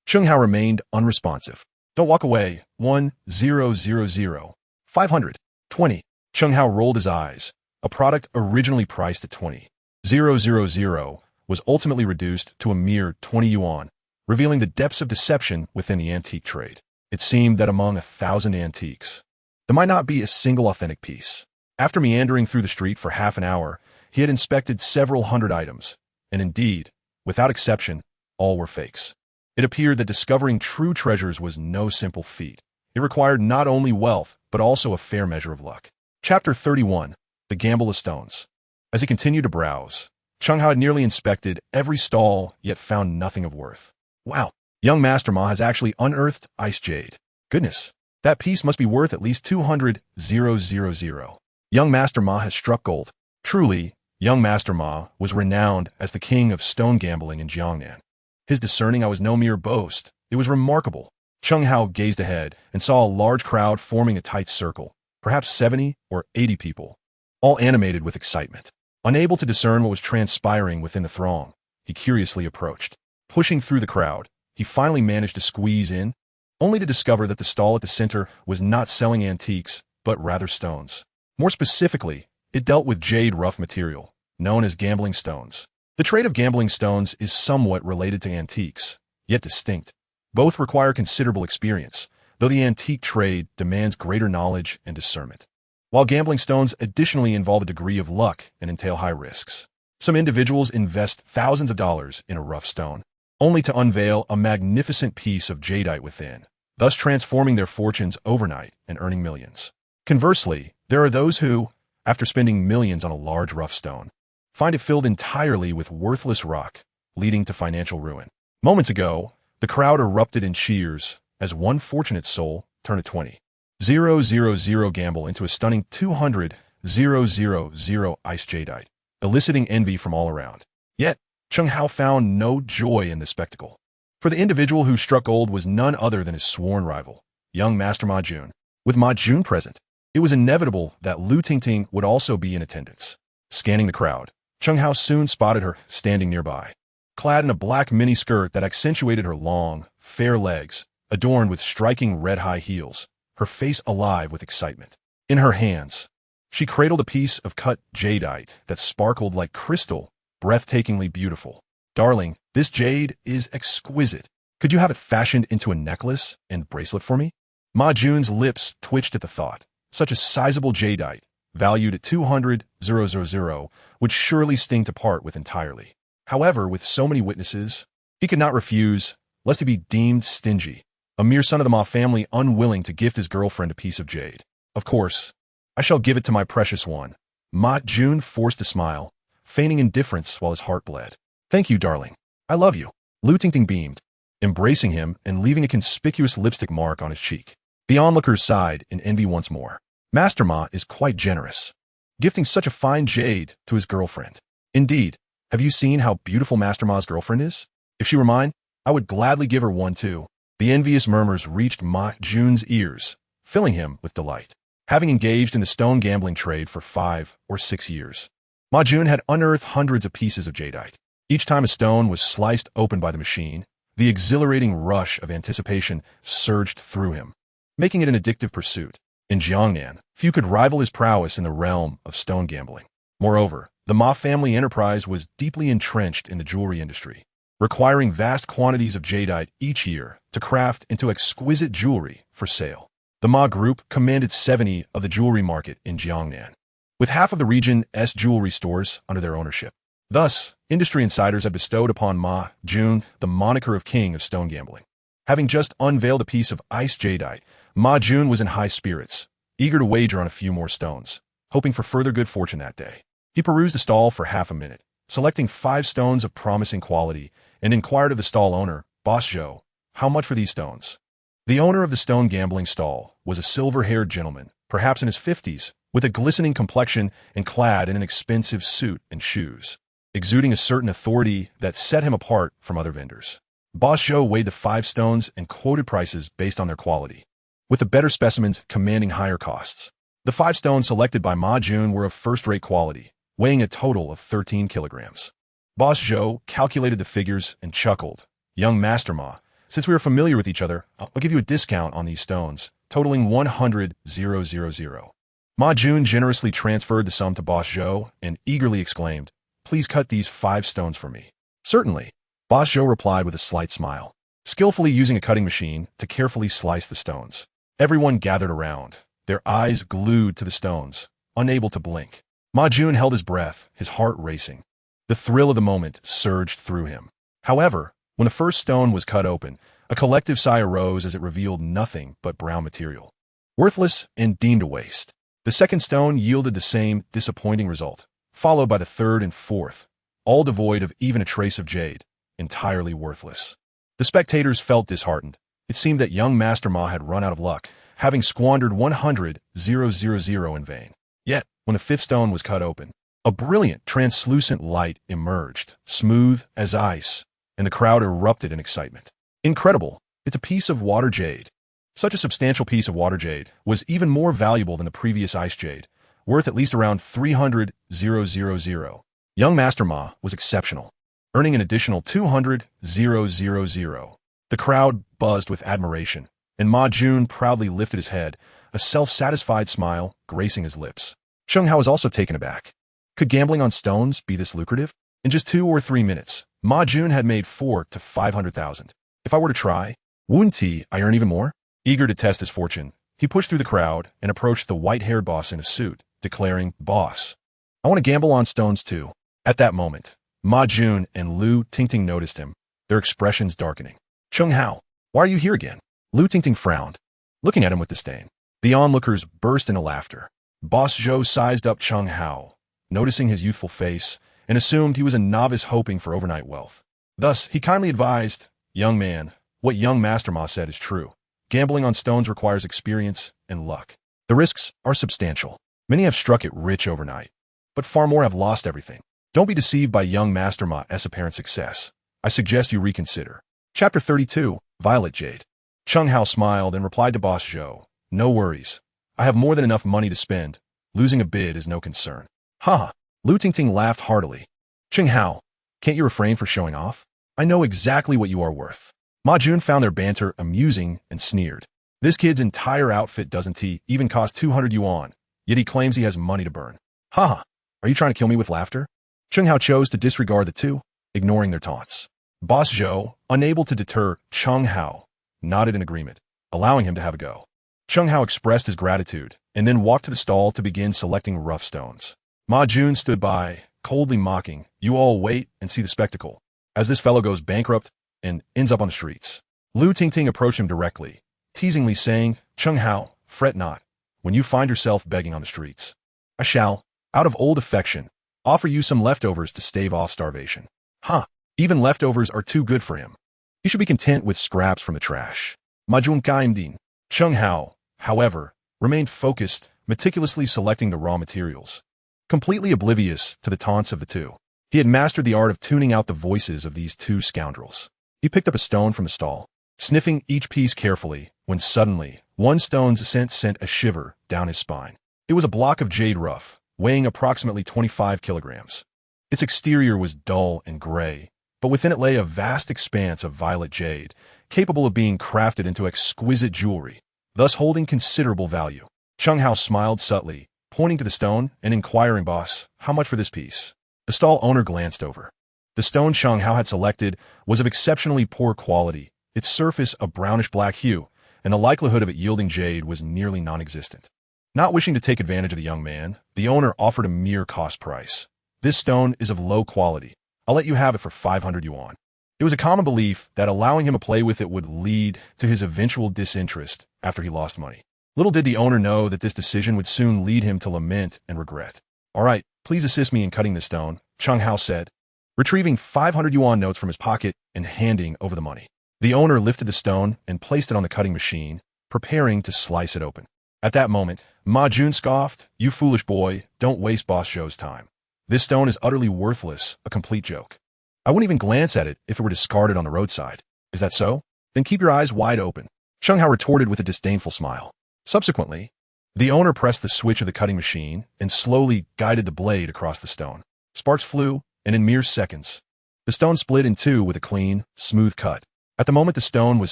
S1: Chen Hao remained unresponsive. "Don't walk away. 1,000. 520. Chen Hao rolled his eyes. A product originally priced at 20,000 was ultimately reduced to a mere 20 yuan, revealing the depths of deception within the antique trade. It seemed that among 1,000 antiques, there might not be a single authentic piece. After meandering through the street for half an hour, he had inspected several hundred items, and indeed, without exception, all were fakes. It appeared that discovering true treasures was no simple feat. It required not only wealth, but also a fair measure of luck. Chapter 31. The Gamble of Stones. As he continued to browse, Chen Hao had nearly inspected every stall, yet found nothing of worth. Wow, young Master Ma has actually unearthed ice jade. Goodness, that piece must be worth at least 200,000. Young Master Ma has struck gold. Truly, young Master Ma was renowned as the king of stone gambling in Jiangnan. His discerning eye was no mere boast. It was remarkable. Chen Hao gazed ahead and saw a large crowd forming a tight circle, perhaps 70 or 80 people, all animated with excitement. Unable to discern what was transpiring within the throng, he curiously approached. Pushing through the crowd, he finally managed to squeeze in, only to discover that the stall at the center was not selling antiques, but rather stones. More specifically, it dealt with jade rough material, known as gambling stones. The trade of gambling stones is somewhat related to antiques, yet distinct. Both require considerable experience, though the antique trade demands greater knowledge and discernment. While gambling stones additionally involve a degree of luck and entail high risks. Some individuals invest thousands of dollars in a rough stone, only to unveil a magnificent piece of jadeite within, thus transforming their fortunes overnight and earning millions. Conversely, there are those who, after spending millions on a large rough stone, find it filled entirely with worthless rock, leading to financial ruin. Moments ago, the crowd erupted in cheers as one fortunate soul turned a 20,000 gamble into a stunning 200,000 ice jadeite, eliciting envy from all around. Yet, Chen Hao found no joy in this spectacle. For the individual who struck gold was none other than his sworn rival, young Master Ma Jun. With Ma Jun present, it was inevitable that Lu Tingting would also be in attendance. Scanning the crowd, Chen Hao soon spotted her standing nearby. Clad in a black mini-skirt that accentuated her long, fair legs, adorned with striking red-high heels, her face alive with excitement. In her hands, she cradled a piece of cut jadeite that sparkled like crystal, breathtakingly beautiful. "Darling, this jade is exquisite. Could you have it fashioned into a necklace and bracelet for me?" Ma Jun's lips twitched at the thought. Such a sizable jadeite, valued at 200,000, would surely sting to part with entirely. However, with so many witnesses, he could not refuse, lest he be deemed stingy, a mere son of the Ma family unwilling to gift his girlfriend a piece of jade. "Of course, I shall give it to my precious one." Ma Jun forced a smile, feigning indifference while his heart bled. "Thank you, darling. I love you." Lu Tingting beamed, embracing him and leaving a conspicuous lipstick mark on his cheek. The onlookers sighed in envy once more. Master Ma is quite generous, gifting such a fine jade to his girlfriend. Indeed, have you seen how beautiful Master Ma's girlfriend is? If she were mine, I would gladly give her one too. The envious murmurs reached Ma Jun's ears, filling him with delight. Having engaged in the stone gambling trade for 5 or 6 years, Ma Jun had unearthed hundreds of pieces of jadeite. Each time a stone was sliced open by the machine, the exhilarating rush of anticipation surged through him, making it an addictive pursuit. In Jiangnan, few could rival his prowess in the realm of stone gambling. Moreover, the Ma family enterprise was deeply entrenched in the jewelry industry, requiring vast quantities of jadeite each year to craft into exquisite jewelry for sale. The Ma Group commanded 70 of the jewelry market in Jiangnan, with half of the region's jewelry stores under their ownership. Thus, industry insiders had bestowed upon Ma Jun the moniker of King of Stone Gambling. Having just unveiled a piece of iced jadeite, Ma Jun was in high spirits, eager to wager on a few more stones, hoping for further good fortune that day. He perused the stall for half a minute, selecting 5 stones of promising quality, and inquired of the stall owner, Boss Zhou, how much for these stones? The owner of the stone gambling stall was a silver-haired gentleman, perhaps in his 50s, with a glistening complexion and clad in an expensive suit and shoes, exuding a certain authority that set him apart from other vendors. Boss Zhou weighed the 5 stones and quoted prices based on their quality, with the better specimens commanding higher costs. The 5 stones selected by Ma Jun were of first-rate quality, weighing a total of 13 kilograms. Boss Zhou calculated the figures and chuckled. Young Master Ma, since we are familiar with each other, I'll give you a discount on these stones, totaling 100,000. Ma Jun generously transferred the sum to Boss Zhou and eagerly exclaimed, "Please cut these 5 stones for me." "Certainly," Boss Zhou replied with a slight smile, skillfully using a cutting machine to carefully slice the stones. Everyone gathered around, their eyes glued to the stones, unable to blink. Ma Jun held his breath, his heart racing. The thrill of the moment surged through him. However, when the first stone was cut open, a collective sigh arose as it revealed nothing but brown material, worthless and deemed a waste. The second stone yielded the same disappointing result, followed by the third and fourth, all devoid of even a trace of jade, entirely worthless. The spectators felt disheartened. It seemed that young Master Ma had run out of luck, having squandered 100,000 in vain. Yet, when the 5th stone was cut open, a brilliant, translucent light emerged, smooth as ice, and the crowd erupted in excitement. "Incredible! It's a piece of water jade." Such a substantial piece of water jade was even more valuable than the previous ice jade, worth at least around 300,000. Young Master Ma was exceptional, earning an additional 200,000. The crowd buzzed with admiration, and Ma Jun proudly lifted his head, a self-satisfied smile gracing his lips. Chen Hao was also taken aback. Could gambling on stones be this lucrative? In just 2 or 3 minutes, Ma Jun had made 4 to 500,000. If I were to try, wouldn't I earn even more? Eager to test his fortune, he pushed through the crowd and approached the white-haired boss in a suit, declaring, "Boss, I want to gamble on stones too." At that moment, Ma Jun and Lu Tingting noticed him, their expressions darkening. "Chen Hao, why are you here again?" Lu Tingting frowned, looking at him with disdain. The onlookers burst into laughter. Boss Zhou sized up Chen Hao, noticing his youthful face, and assumed he was a novice hoping for overnight wealth. Thus, he kindly advised, "Young man, what young Master Ma said is true. Gambling on stones requires experience and luck. The risks are substantial. Many have struck it rich overnight, but far more have lost everything. Don't be deceived by young Master Ma's apparent success. I suggest you reconsider." Chapter 32, Violet Jade. Chen Hao smiled and replied to Boss Zhou, "No worries. I have more than enough money to spend. Losing a bid is no concern." "Ha!" Lu Tingting laughed heartily. "Chen Hao, can't you refrain from showing off? I know exactly what you are worth." Ma Jun found their banter amusing and sneered. "This kid's entire outfit doesn't even cost 200 yuan, yet he claims he has money to burn. Ha ha! Are you trying to kill me with laughter?" Chen Hao chose to disregard the two, ignoring their taunts. Boss Zhou, unable to deter Chen Hao, nodded in agreement, allowing him to have a go. Chen Hao expressed his gratitude and then walked to the stall to begin selecting rough stones. Ma Jun stood by, coldly mocking, "You all wait and see the spectacle, as this fellow goes bankrupt and ends up on the streets." Lu Tingting approached him directly, teasingly saying, "Chen Hao, fret not, when you find yourself begging on the streets. I shall, out of old affection, offer you some leftovers to stave off starvation." "Ha! Even leftovers are too good for him. He should be content with scraps from the trash." Ma Jun Kaimdin. Chen Hao, however, remained focused, meticulously selecting the raw materials, completely oblivious to the taunts of the two. He had mastered the art of tuning out the voices of these two scoundrels. He picked up a stone from the stall, sniffing each piece carefully, when suddenly, one stone's scent sent a shiver down his spine. It was a block of jade rough, weighing approximately 25 kilograms. Its exterior was dull and gray, but within it lay a vast expanse of violet jade, capable of being crafted into exquisite jewelry, thus holding considerable value. Chen Hao smiled subtly, pointing to the stone and inquiring, "Boss, how much for this piece?" The stall owner glanced over. The stone Chen Hao had selected was of exceptionally poor quality, its surface a brownish-black hue, and the likelihood of it yielding jade was nearly non-existent. Not wishing to take advantage of the young man, the owner offered a mere cost price. "This stone is of low quality. I'll let you have it for 500 yuan. It was a common belief that allowing him to play with it would lead to his eventual disinterest after he lost money. Little did the owner know that this decision would soon lead him to lament and regret. "All right, please assist me in cutting this stone," Chen Hao said, retrieving 500 yuan notes from his pocket and handing over the money. The owner lifted the stone and placed it on the cutting machine, preparing to slice it open. At that moment, Ma Jun scoffed, "You foolish boy, don't waste Boss Zhou's time. This stone is utterly worthless, a complete joke. I wouldn't even glance at it if it were discarded on the roadside. Is that so? Then keep your eyes wide open," Chen Hao retorted with a disdainful smile. Subsequently, the owner pressed the switch of the cutting machine and slowly guided the blade across the stone. Sparks flew, and in mere seconds, the stone split in two with a clean, smooth cut. At the moment the stone was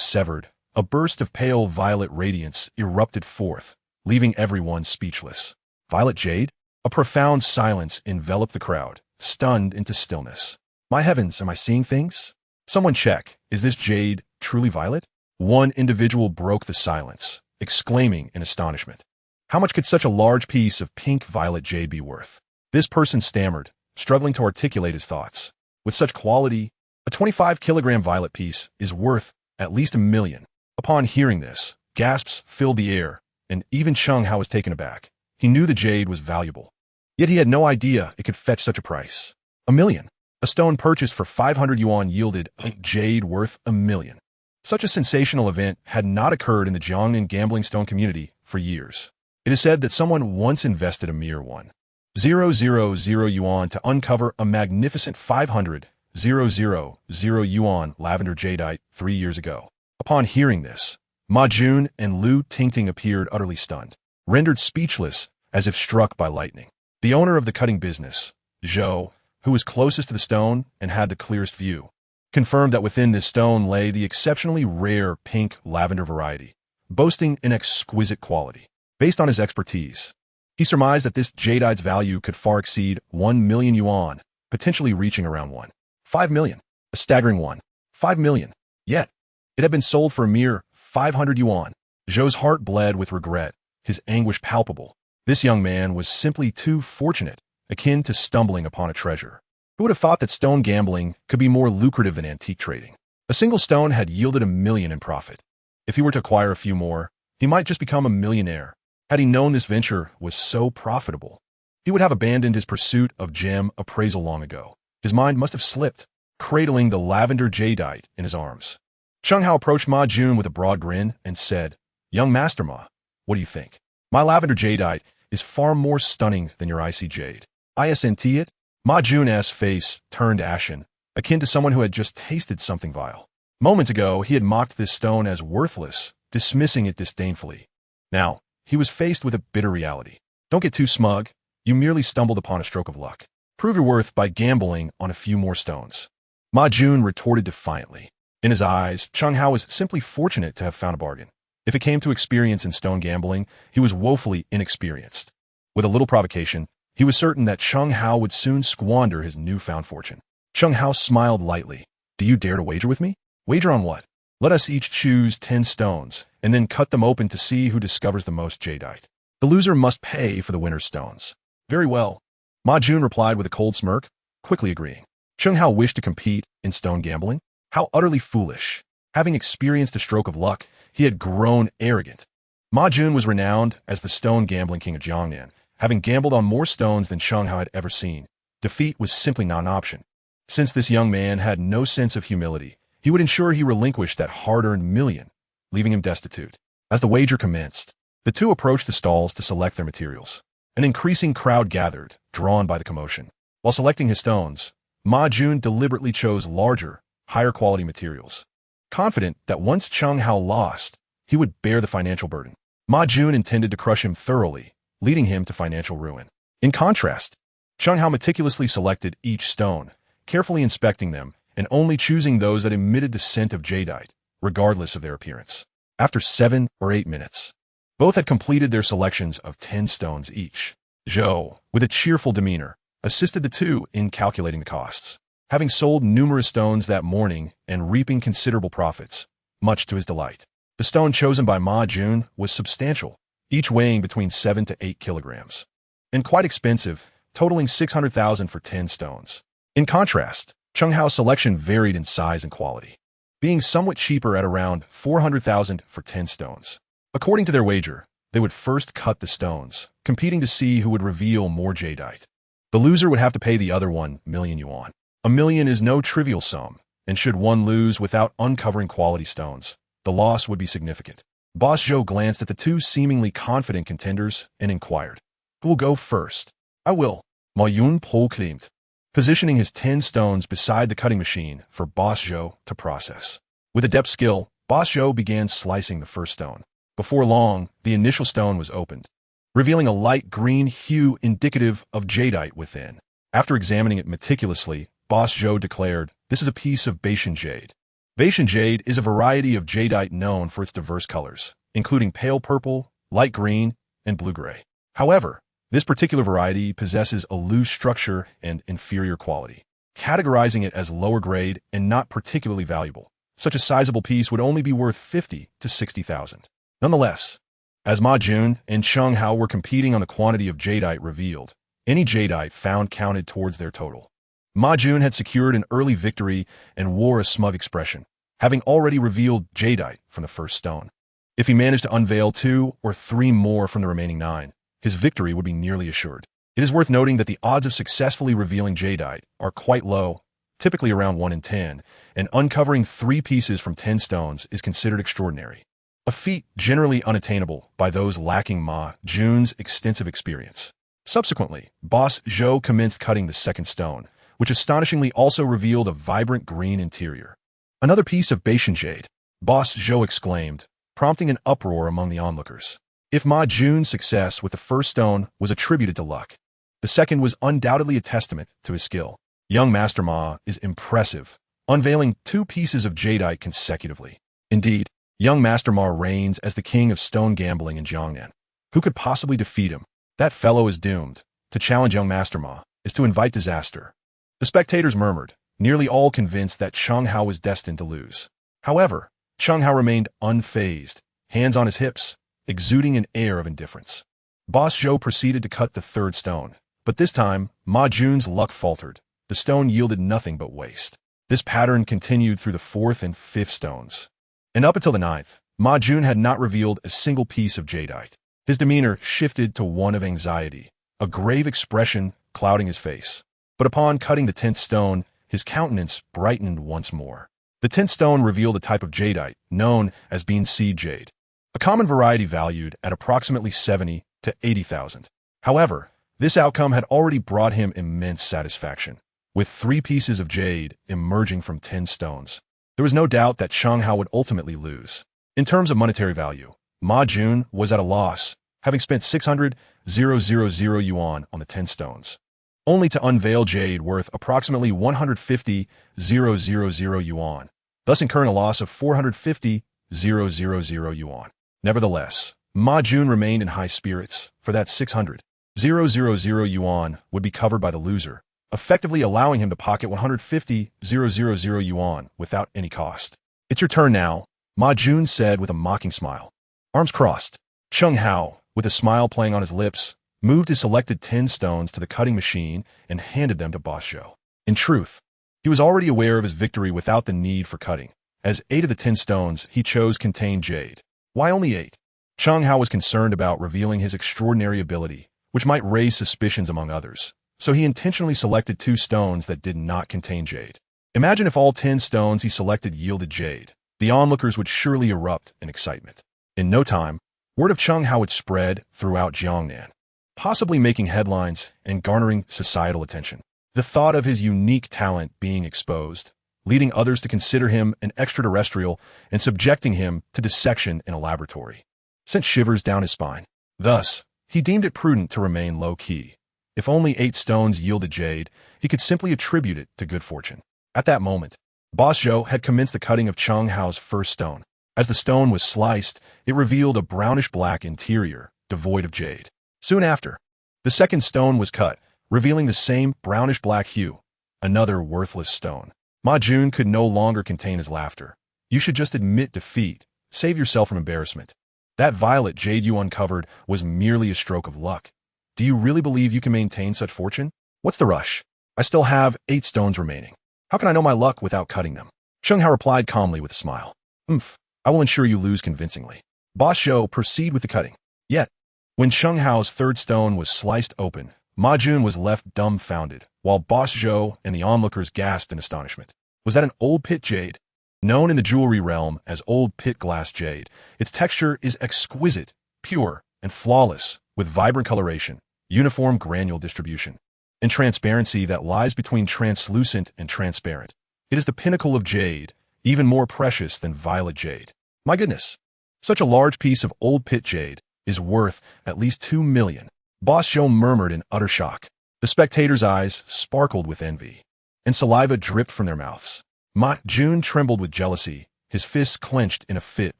S1: severed, a burst of pale violet radiance erupted forth, leaving everyone speechless. Violet jade? A profound silence enveloped the crowd, stunned into stillness. "My heavens, am I seeing things? Someone check, is this jade truly violet?" One individual broke the silence, exclaiming in astonishment. How much could such a large piece of pink violet jade be worth? This person stammered, struggling to articulate his thoughts. With such quality, a 25-kilogram violet piece is worth at least 1 million. Upon hearing this, gasps filled the air, and even Chen Hao was taken aback. He knew the jade was valuable, yet he had no idea it could fetch such a price. 1 million. A stone purchased for 500 yuan yielded a jade worth 1 million. Such a sensational event had not occurred in the Jiangnan gambling stone community for years. It is said that someone once invested a mere 1,000 yuan to uncover a magnificent 500,000 yuan lavender jadeite 3 years ago. Upon hearing this, Ma Jun and Lu Tingting appeared utterly stunned, rendered speechless as if struck by lightning. The owner of the cutting business, Zhou, who was closest to the stone and had the clearest view, confirmed that within this stone lay the exceptionally rare pink lavender variety, boasting an exquisite quality. Based on his expertise, he surmised that this jadeite's value could far exceed 1 million yuan, potentially reaching around 1.5 million. A staggering 1.5 million. Yet, it had been sold for a mere 500 yuan. Zhou's heart bled with regret, his anguish palpable. This young man was simply too fortunate, akin to stumbling upon a treasure. Who would have thought that stone gambling could be more lucrative than antique trading? A single stone had yielded 1 million in profit. If he were to acquire a few more, he might just become a millionaire. Had he known this venture was so profitable, he would have abandoned his pursuit of gem appraisal long ago. His mind must have slipped, cradling the lavender jadeite in his arms. Chen Hao approached Ma Jun with a broad grin and said, "Young Master Ma, what do you think? My lavender jadeite is far more stunning than your icy jade. Isn't it?" Ma Jun's face turned ashen, akin to someone who had just tasted something vile. Moments ago, he had mocked this stone as worthless, dismissing it disdainfully. Now, he was faced with a bitter reality. Don't get too smug. You merely stumbled upon a stroke of luck. Prove your worth by gambling on a few more stones. Ma Jun retorted defiantly. In his eyes, Chen Hao was simply fortunate to have found a bargain. If it came to experience in stone gambling, he was woefully inexperienced. With a little provocation, he was certain that Chen Hao would soon squander his newfound fortune. Chen Hao smiled lightly. "Do you dare to wager with me?" "Wager on what?" "Let us each choose 10 stones, and then cut them open to see who discovers the most jadeite. The loser must pay for the winner's stones." "Very well," Ma Jun replied with a cold smirk, quickly agreeing. Chen Hao wished to compete in stone gambling? How utterly foolish. Having experienced a stroke of luck, he had grown arrogant. Ma Jun was renowned as the stone gambling king of Jiangnan, having gambled on more stones than Chen Hao had ever seen. Defeat was simply not an option. Since this young man had no sense of humility, he would ensure he relinquished that hard-earned million, leaving him destitute. As the wager commenced, the two approached the stalls to select their materials. An increasing crowd gathered, drawn by the commotion. While selecting his stones, Ma Jun deliberately chose larger, higher-quality materials. confident that once Chen Hao lost, he would bear the financial burden. Ma Jun intended to crush him thoroughly, leading him to financial ruin. In contrast, Chen Hao meticulously selected each stone, carefully inspecting them and only choosing those that emitted the scent of jadeite, regardless of their appearance. After 7 or 8 minutes, both had completed their selections of 10 stones each. Zhou, with a cheerful demeanor, assisted the two in calculating the costs, having sold numerous stones that morning and reaping considerable profits, much to his delight. The stone chosen by Ma Jun was substantial, each weighing between 7 to 8 kilograms, and quite expensive, totaling 600,000 for 10 stones. In contrast, Chen Hao's selection varied in size and quality, being somewhat cheaper at around 400,000 for 10 stones. According to their wager, they would first cut the stones, competing to see who would reveal more jadeite. The loser would have to pay the other 1 million yuan. 1 million is no trivial sum, and should one lose without uncovering quality stones, the loss would be significant. Boss Zhou glanced at the two seemingly confident contenders and inquired, "Who will go first?" "I will," Ma Yun proclaimed, positioning his 10 stones beside the cutting machine for Boss Zhou to process. With adept skill, Boss Zhou began slicing the first stone. Before long, the initial stone was opened, revealing a light green hue indicative of jadeite within. After examining it meticulously, Boss Zhou declared, "This is a piece of Baishan jade." Baishan jade is a variety of jadeite known for its diverse colors, including pale purple, light green, and blue-gray. However, this particular variety possesses a loose structure and inferior quality, categorizing it as lower grade and not particularly valuable. Such a sizable piece would only be worth 50 to 60,000. Nonetheless, as Ma Jun and Chen Hao were competing on the quantity of jadeite revealed, any jadeite found counted towards their total. Ma Jun had secured an early victory and wore a smug expression, having already revealed jadeite from the first stone. If he managed to unveil 2 or 3 more from the remaining 9, his victory would be nearly assured. It is worth noting that the odds of successfully revealing jadeite are quite low, typically around 1 in 10, and uncovering 3 pieces from 10 stones is considered extraordinary, a feat generally unattainable by those lacking Ma Jun's extensive experience. Subsequently, Boss Zhou commenced cutting the second stone, which astonishingly also revealed a vibrant green interior. "Another piece of Baishan jade," Boss Zhou exclaimed, prompting an uproar among the onlookers. If Ma Jun's success with the first stone was attributed to luck, the second was undoubtedly a testament to his skill. Young Master Ma is impressive, unveiling 2 pieces of jadeite consecutively. Indeed, young Master Ma reigns as the king of stone gambling in Jiangnan. Who could possibly defeat him? That fellow is doomed. To challenge young Master Ma is to invite disaster. The spectators murmured, nearly all convinced that Chen Hao was destined to lose. However, Chen Hao remained unfazed, hands on his hips, exuding an air of indifference. Boss Zhou proceeded to cut the third stone, but this time, Ma Jun's luck faltered. The stone yielded nothing but waste. This pattern continued through the 4th and 5th stones. And up until the 9th, Ma Jun had not revealed a single piece of jadeite. His demeanor shifted to one of anxiety, a grave expression clouding his face. But upon cutting the 10th stone, his countenance brightened once more. The 10th stone revealed a type of jadeite known as bean seed jade, a common variety valued at approximately 70 to 80,000. However, this outcome had already brought him immense satisfaction. With 3 pieces of jade emerging from 10 stones, there was no doubt that Chen Hao would ultimately lose. In terms of monetary value, Ma Jun was at a loss, having spent 600,000 yuan on the 10 stones, only to unveil jade worth approximately 150,000 yuan, thus incurring a loss of 450,000 yuan. Nevertheless, Ma Jun remained in high spirits, for that 600,000 yuan would be covered by the loser, effectively allowing him to pocket 150,000 yuan without any cost. "It's your turn now," Ma Jun said with a mocking smile. Arms crossed, Chen Hao, with a smile playing on his lips, moved his selected 10 stones to the cutting machine and handed them to Boss Zhou. In truth, he was already aware of his victory without the need for cutting, as 8 of the 10 stones he chose contained jade. Why only 8? Chen Hao was concerned about revealing his extraordinary ability, which might raise suspicions among others, so he intentionally selected 2 stones that did not contain jade. Imagine if all 10 stones he selected yielded jade. The onlookers would surely erupt in excitement. In no time, word of Chen Hao would spread throughout Jiangnan, possibly making headlines and garnering societal attention. The thought of his unique talent being exposed leading others to consider him an extraterrestrial and subjecting him to dissection in a laboratory. Sent shivers down his spine. Thus, he deemed it prudent to remain low-key. If only 8 stones yielded jade, he could simply attribute it to good fortune. At that moment, Boss Zhou had commenced the cutting of Chen Hao's first stone. As the stone was sliced, it revealed a brownish-black interior, devoid of jade. Soon after, the second stone was cut, revealing the same brownish-black hue, another worthless stone. Ma Jun could no longer contain his laughter. You should just admit defeat. Save yourself from embarrassment. That violet jade you uncovered was merely a stroke of luck. Do you really believe you can maintain such fortune? What's the rush? I still have 8 stones remaining. How can I know my luck without cutting them? Chen Hao replied calmly with a smile. I will ensure you lose convincingly. Boss Zhou, proceed with the cutting. Yet, when Chen Hao's third stone was sliced open, Ma Jun was left dumbfounded, while Boss Zhou and the onlookers gasped in astonishment. Was that an old pit jade? Known in the jewelry realm as old pit glass jade, its texture is exquisite, pure, and flawless, with vibrant coloration, uniform granule distribution, and transparency that lies between translucent and transparent. It is the pinnacle of jade, even more precious than violet jade. My goodness, such a large piece of old pit jade is worth at least 2 million. Boss Zhou murmured in utter shock. The spectators' eyes sparkled with envy, and saliva dripped from their mouths. Ma Jun trembled with jealousy, his fists clenched in a fit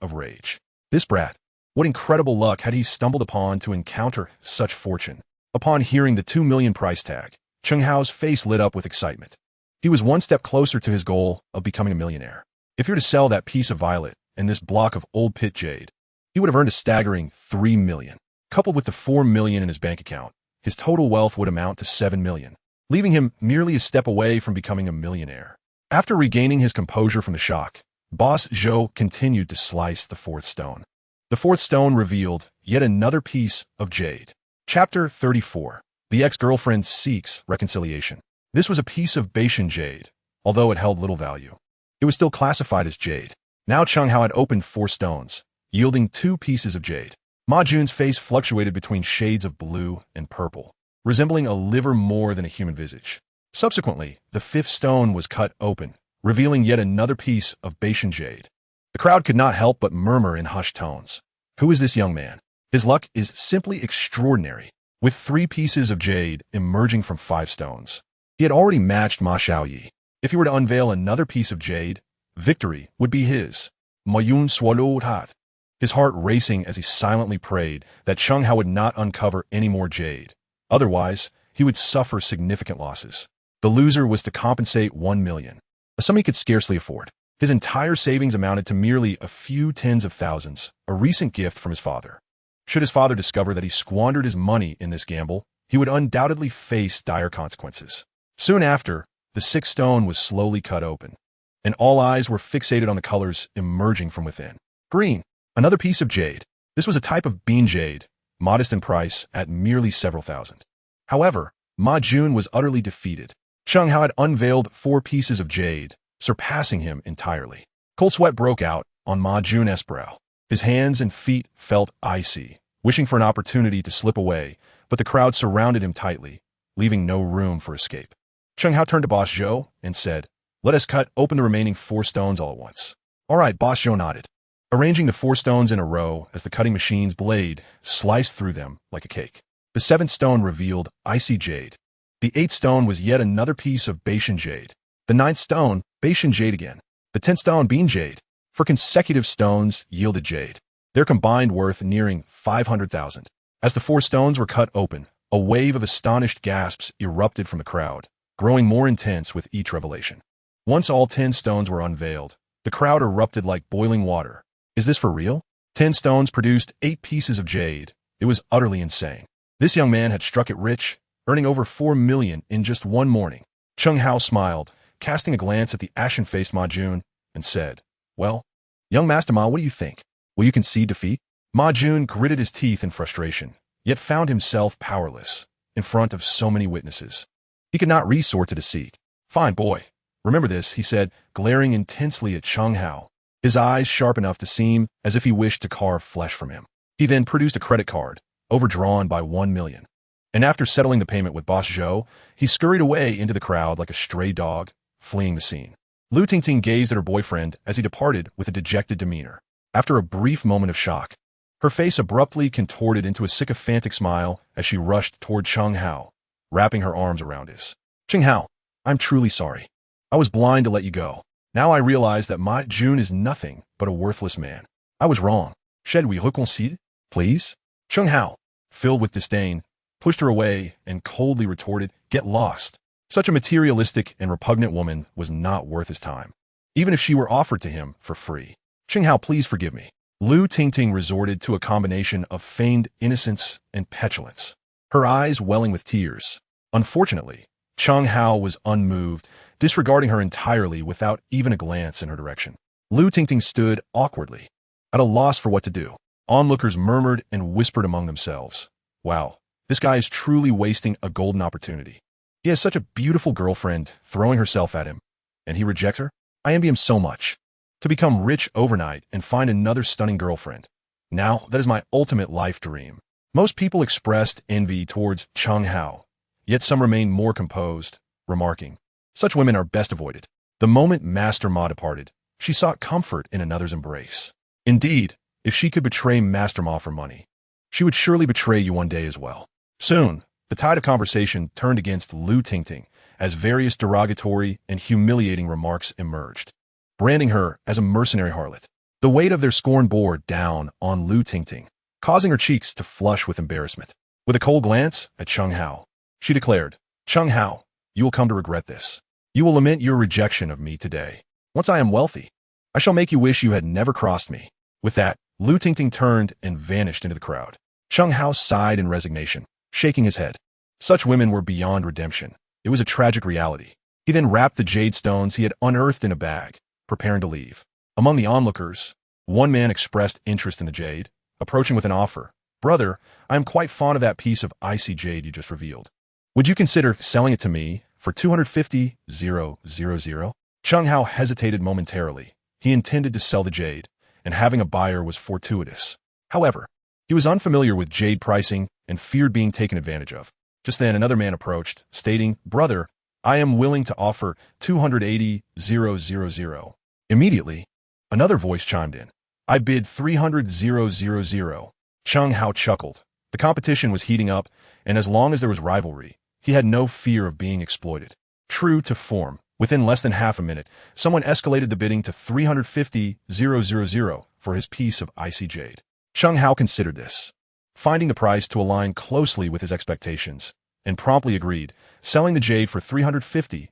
S1: of rage. This brat, what incredible luck had he stumbled upon to encounter such fortune? Upon hearing the 2 million price tag, Chen Hao's face lit up with excitement. He was one step closer to his goal of becoming a millionaire. If he were to sell that piece of violet and this block of old pit jade, he would have earned a staggering 3 million. Coupled with the 4 million in his bank account, his total wealth would amount to 7 million, leaving him merely a step away from becoming a millionaire. After regaining his composure from the shock, Boss Zhou continued to slice the 4th stone. The 4th stone revealed yet another piece of jade. Chapter 34. The ex-girlfriend seeks reconciliation. This was a piece of Beishan jade, although it held little value. It was still classified as jade. Now Chen Hao had opened 4 stones, yielding 2 pieces of jade. Ma Jun's face fluctuated between shades of blue and purple, resembling a liver more than a human visage. Subsequently, the 5th stone was cut open, revealing yet another piece of Beishan jade. The crowd could not help but murmur in hushed tones. Who is this young man? His luck is simply extraordinary, with 3 pieces of jade emerging from 5 stones. He had already matched Ma Xiaoyi. If he were to unveil another piece of jade, victory would be his. Ma Yun swallowed hot, his heart racing as he silently prayed that Chen Hao would not uncover any more jade. Otherwise, he would suffer significant losses. The loser was to compensate 1 million, a sum he could scarcely afford. His entire savings amounted to merely a few tens of thousands, a recent gift from his father. Should his father discover that he squandered his money in this gamble, he would undoubtedly face dire consequences. Soon after, the 6th stone was slowly cut open, and all eyes were fixated on the colors emerging from within. Green, another piece of jade. This was a type of bean jade, modest in price at merely several thousand. However, Ma Jun was utterly defeated. Chen Hao had unveiled 4 pieces of jade, surpassing him entirely. Cold sweat broke out on Ma Jun's brow. His hands and feet felt icy, wishing for an opportunity to slip away, but the crowd surrounded him tightly, leaving no room for escape. Chen Hao turned to Boss Zhou and said, "Let us cut open the remaining 4 stones all at once." All right, Boss Zhou nodded, arranging the 4 stones in a row as the cutting machine's blade sliced through them like a cake. The 7th stone revealed icy jade. The 8th stone was yet another piece of Beishan jade. The 9th stone, Beishan jade again. The 10th stone, bean jade. 4 consecutive stones yielded jade, their combined worth nearing 500,000. As the 4 stones were cut open, a wave of astonished gasps erupted from the crowd, growing more intense with each revelation. Once all 10 stones were unveiled, the crowd erupted like boiling water. Is this for real? 10 stones produced 8 pieces of jade. It was utterly insane. This young man had struck it rich, earning over 4 million in just one morning. Chen Hao smiled, casting a glance at the ashen-faced Ma Jun, and said, "Well, young Master Ma, what do you think? Will you concede defeat?" Ma Jun gritted his teeth in frustration, yet found himself powerless in front of so many witnesses. He could not resort to deceit. "Fine, boy. Remember this," he said, glaring intensely at Chen Hao, his eyes sharp enough to seem as if he wished to carve flesh from him. He then produced a credit card, overdrawn by 1 million. And after settling the payment with Boss Zhou, he scurried away into the crowd like a stray dog, fleeing the scene. Lu Tingting gazed at her boyfriend as he departed with a dejected demeanor. After a brief moment of shock, her face abruptly contorted into a sycophantic smile as she rushed toward Chen Hao, wrapping her arms around his. Chen Hao, I'm truly sorry. I was blind to let you go. Now I realize that my June is nothing but a worthless man. I was wrong. Should we reconcile, please? Chen Hao, filled with disdain, pushed her away and coldly retorted, get lost. Such a materialistic and repugnant woman was not worth his time, even if she were offered to him for free. Chen Hao, please forgive me. Lu Tingting resorted to a combination of feigned innocence and petulance, her eyes welling with tears. Unfortunately, Chen Hao was unmoved, disregarding her entirely without even a glance in her direction. Lu Tingting stood awkwardly, at a loss for what to do. Onlookers murmured and whispered among themselves. Wow, this guy is truly wasting a golden opportunity. He has such a beautiful girlfriend throwing herself at him, and he rejects her? I envy him so much. To become rich overnight and find another stunning girlfriend. Now, that is my ultimate life dream. Most people expressed envy towards Chen Hao, yet some remained more composed, remarking, such women are best avoided. The moment Master Ma departed, she sought comfort in another's embrace. Indeed, if she could betray Master Ma for money, she would surely betray you one day as well. Soon, the tide of conversation turned against Lu Tingting as various derogatory and humiliating remarks emerged, branding her as a mercenary harlot. The weight of their scorn bore down on Lu Tingting, causing her cheeks to flush with embarrassment. With a cold glance at Chen Hao, she declared, Chen Hao, you will come to regret this. You will lament your rejection of me today. Once I am wealthy, I shall make you wish you had never crossed me. With that, Lu Tingting turned and vanished into the crowd. Chen Hao sighed in resignation, shaking his head. Such women were beyond redemption. It was a tragic reality. He then wrapped the jade stones he had unearthed in a bag, preparing to leave. Among the onlookers, one man expressed interest in the jade, approaching with an offer. Brother, I am quite fond of that piece of icy jade you just revealed. Would you consider selling it to me for 250,000? Chen Hao hesitated momentarily. He intended to sell the jade, and having a buyer was fortuitous. However, he was unfamiliar with jade pricing and feared being taken advantage of. Just then, another man approached, stating, Brother, I am willing to offer 280,000. Immediately, another voice chimed in. I bid 300,000. Chen Hao chuckled. The competition was heating up, and as long as there was rivalry, he had no fear of being exploited. True to form, within less than half a minute, someone escalated the bidding to 350,000 for his piece of icy jade. Chen Hao considered this, finding the price to align closely with his expectations, and promptly agreed, selling the jade for 350,000.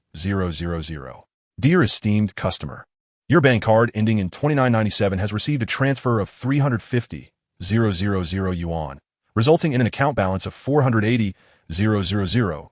S1: Dear esteemed customer, your bank card ending in 2997 has received a transfer of 350,000 yuan, resulting in an account balance of 480,000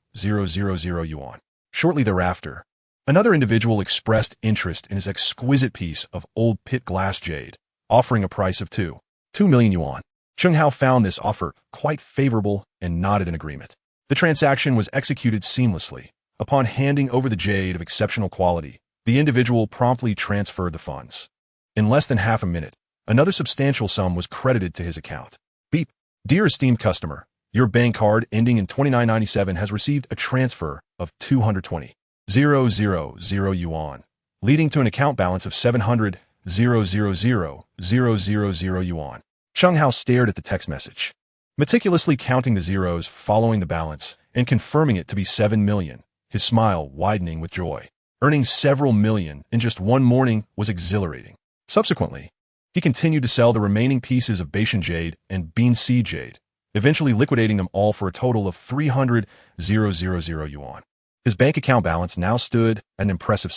S1: yuan. Shortly thereafter, another individual expressed interest in his exquisite piece of old pit glass jade, offering a price of 2 million yuan. Chen Hao found this offer quite favorable and nodded in agreement. The transaction was executed seamlessly. Upon handing over the jade of exceptional quality, the individual promptly transferred the funds. In less than half a minute, another substantial sum was credited to his account. Beep. Dear esteemed customer, your bank card ending in 2997 has received a transfer of 220,000 yuan, leading to an account balance of 700,000 yuan. Chen Hao stared at the text message, meticulously counting the zeros following the balance and confirming it to be 7 million, his smile widening with joy. Earning several million in just one morning was exhilarating. Subsequently, he continued to sell the remaining pieces of Beishan jade and Bean Seed jade, eventually liquidating them all for a total of 300,000 yuan. His bank account balance now stood at an impressive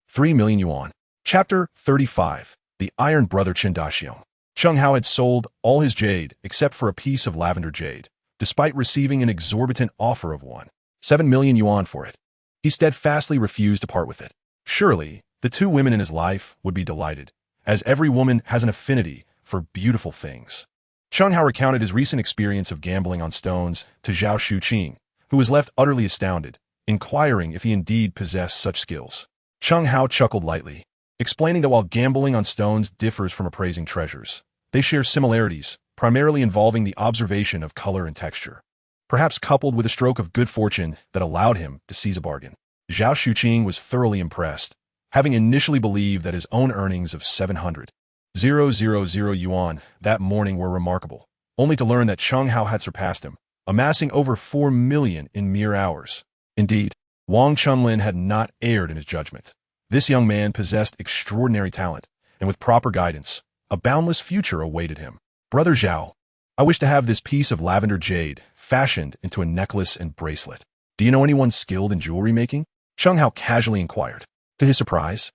S1: 3 million yuan. Chapter 35. The Iron Brother Chen Daxiong. Chen Hao had sold all his jade except for a piece of lavender jade, despite receiving an exorbitant offer of 7 million yuan for it. He steadfastly refused to part with it. Surely, the two women in his life would be delighted, as every woman has an affinity for beautiful things. Chen Hao recounted his recent experience of gambling on stones to Zhao Shuqing, who was left utterly astounded, inquiring if he indeed possessed such skills. Chen Hao chuckled lightly, explaining that while gambling on stones differs from appraising treasures, they share similarities, primarily involving the observation of color and texture, perhaps coupled with a stroke of good fortune that allowed him to seize a bargain. Zhao Shuqing was thoroughly impressed, having initially believed that his own earnings of 700,000 yuan that morning were remarkable, only to learn that Chen Hao had surpassed him, amassing over 4 million in mere hours. Indeed, Wang Chunlin had not erred in his judgment. This young man possessed extraordinary talent, and with proper guidance, a boundless future awaited him. Brother Zhao, I wish to have this piece of lavender jade fashioned into a necklace and bracelet. Do you know anyone skilled in jewelry making? Chen Hao casually inquired. To his surprise,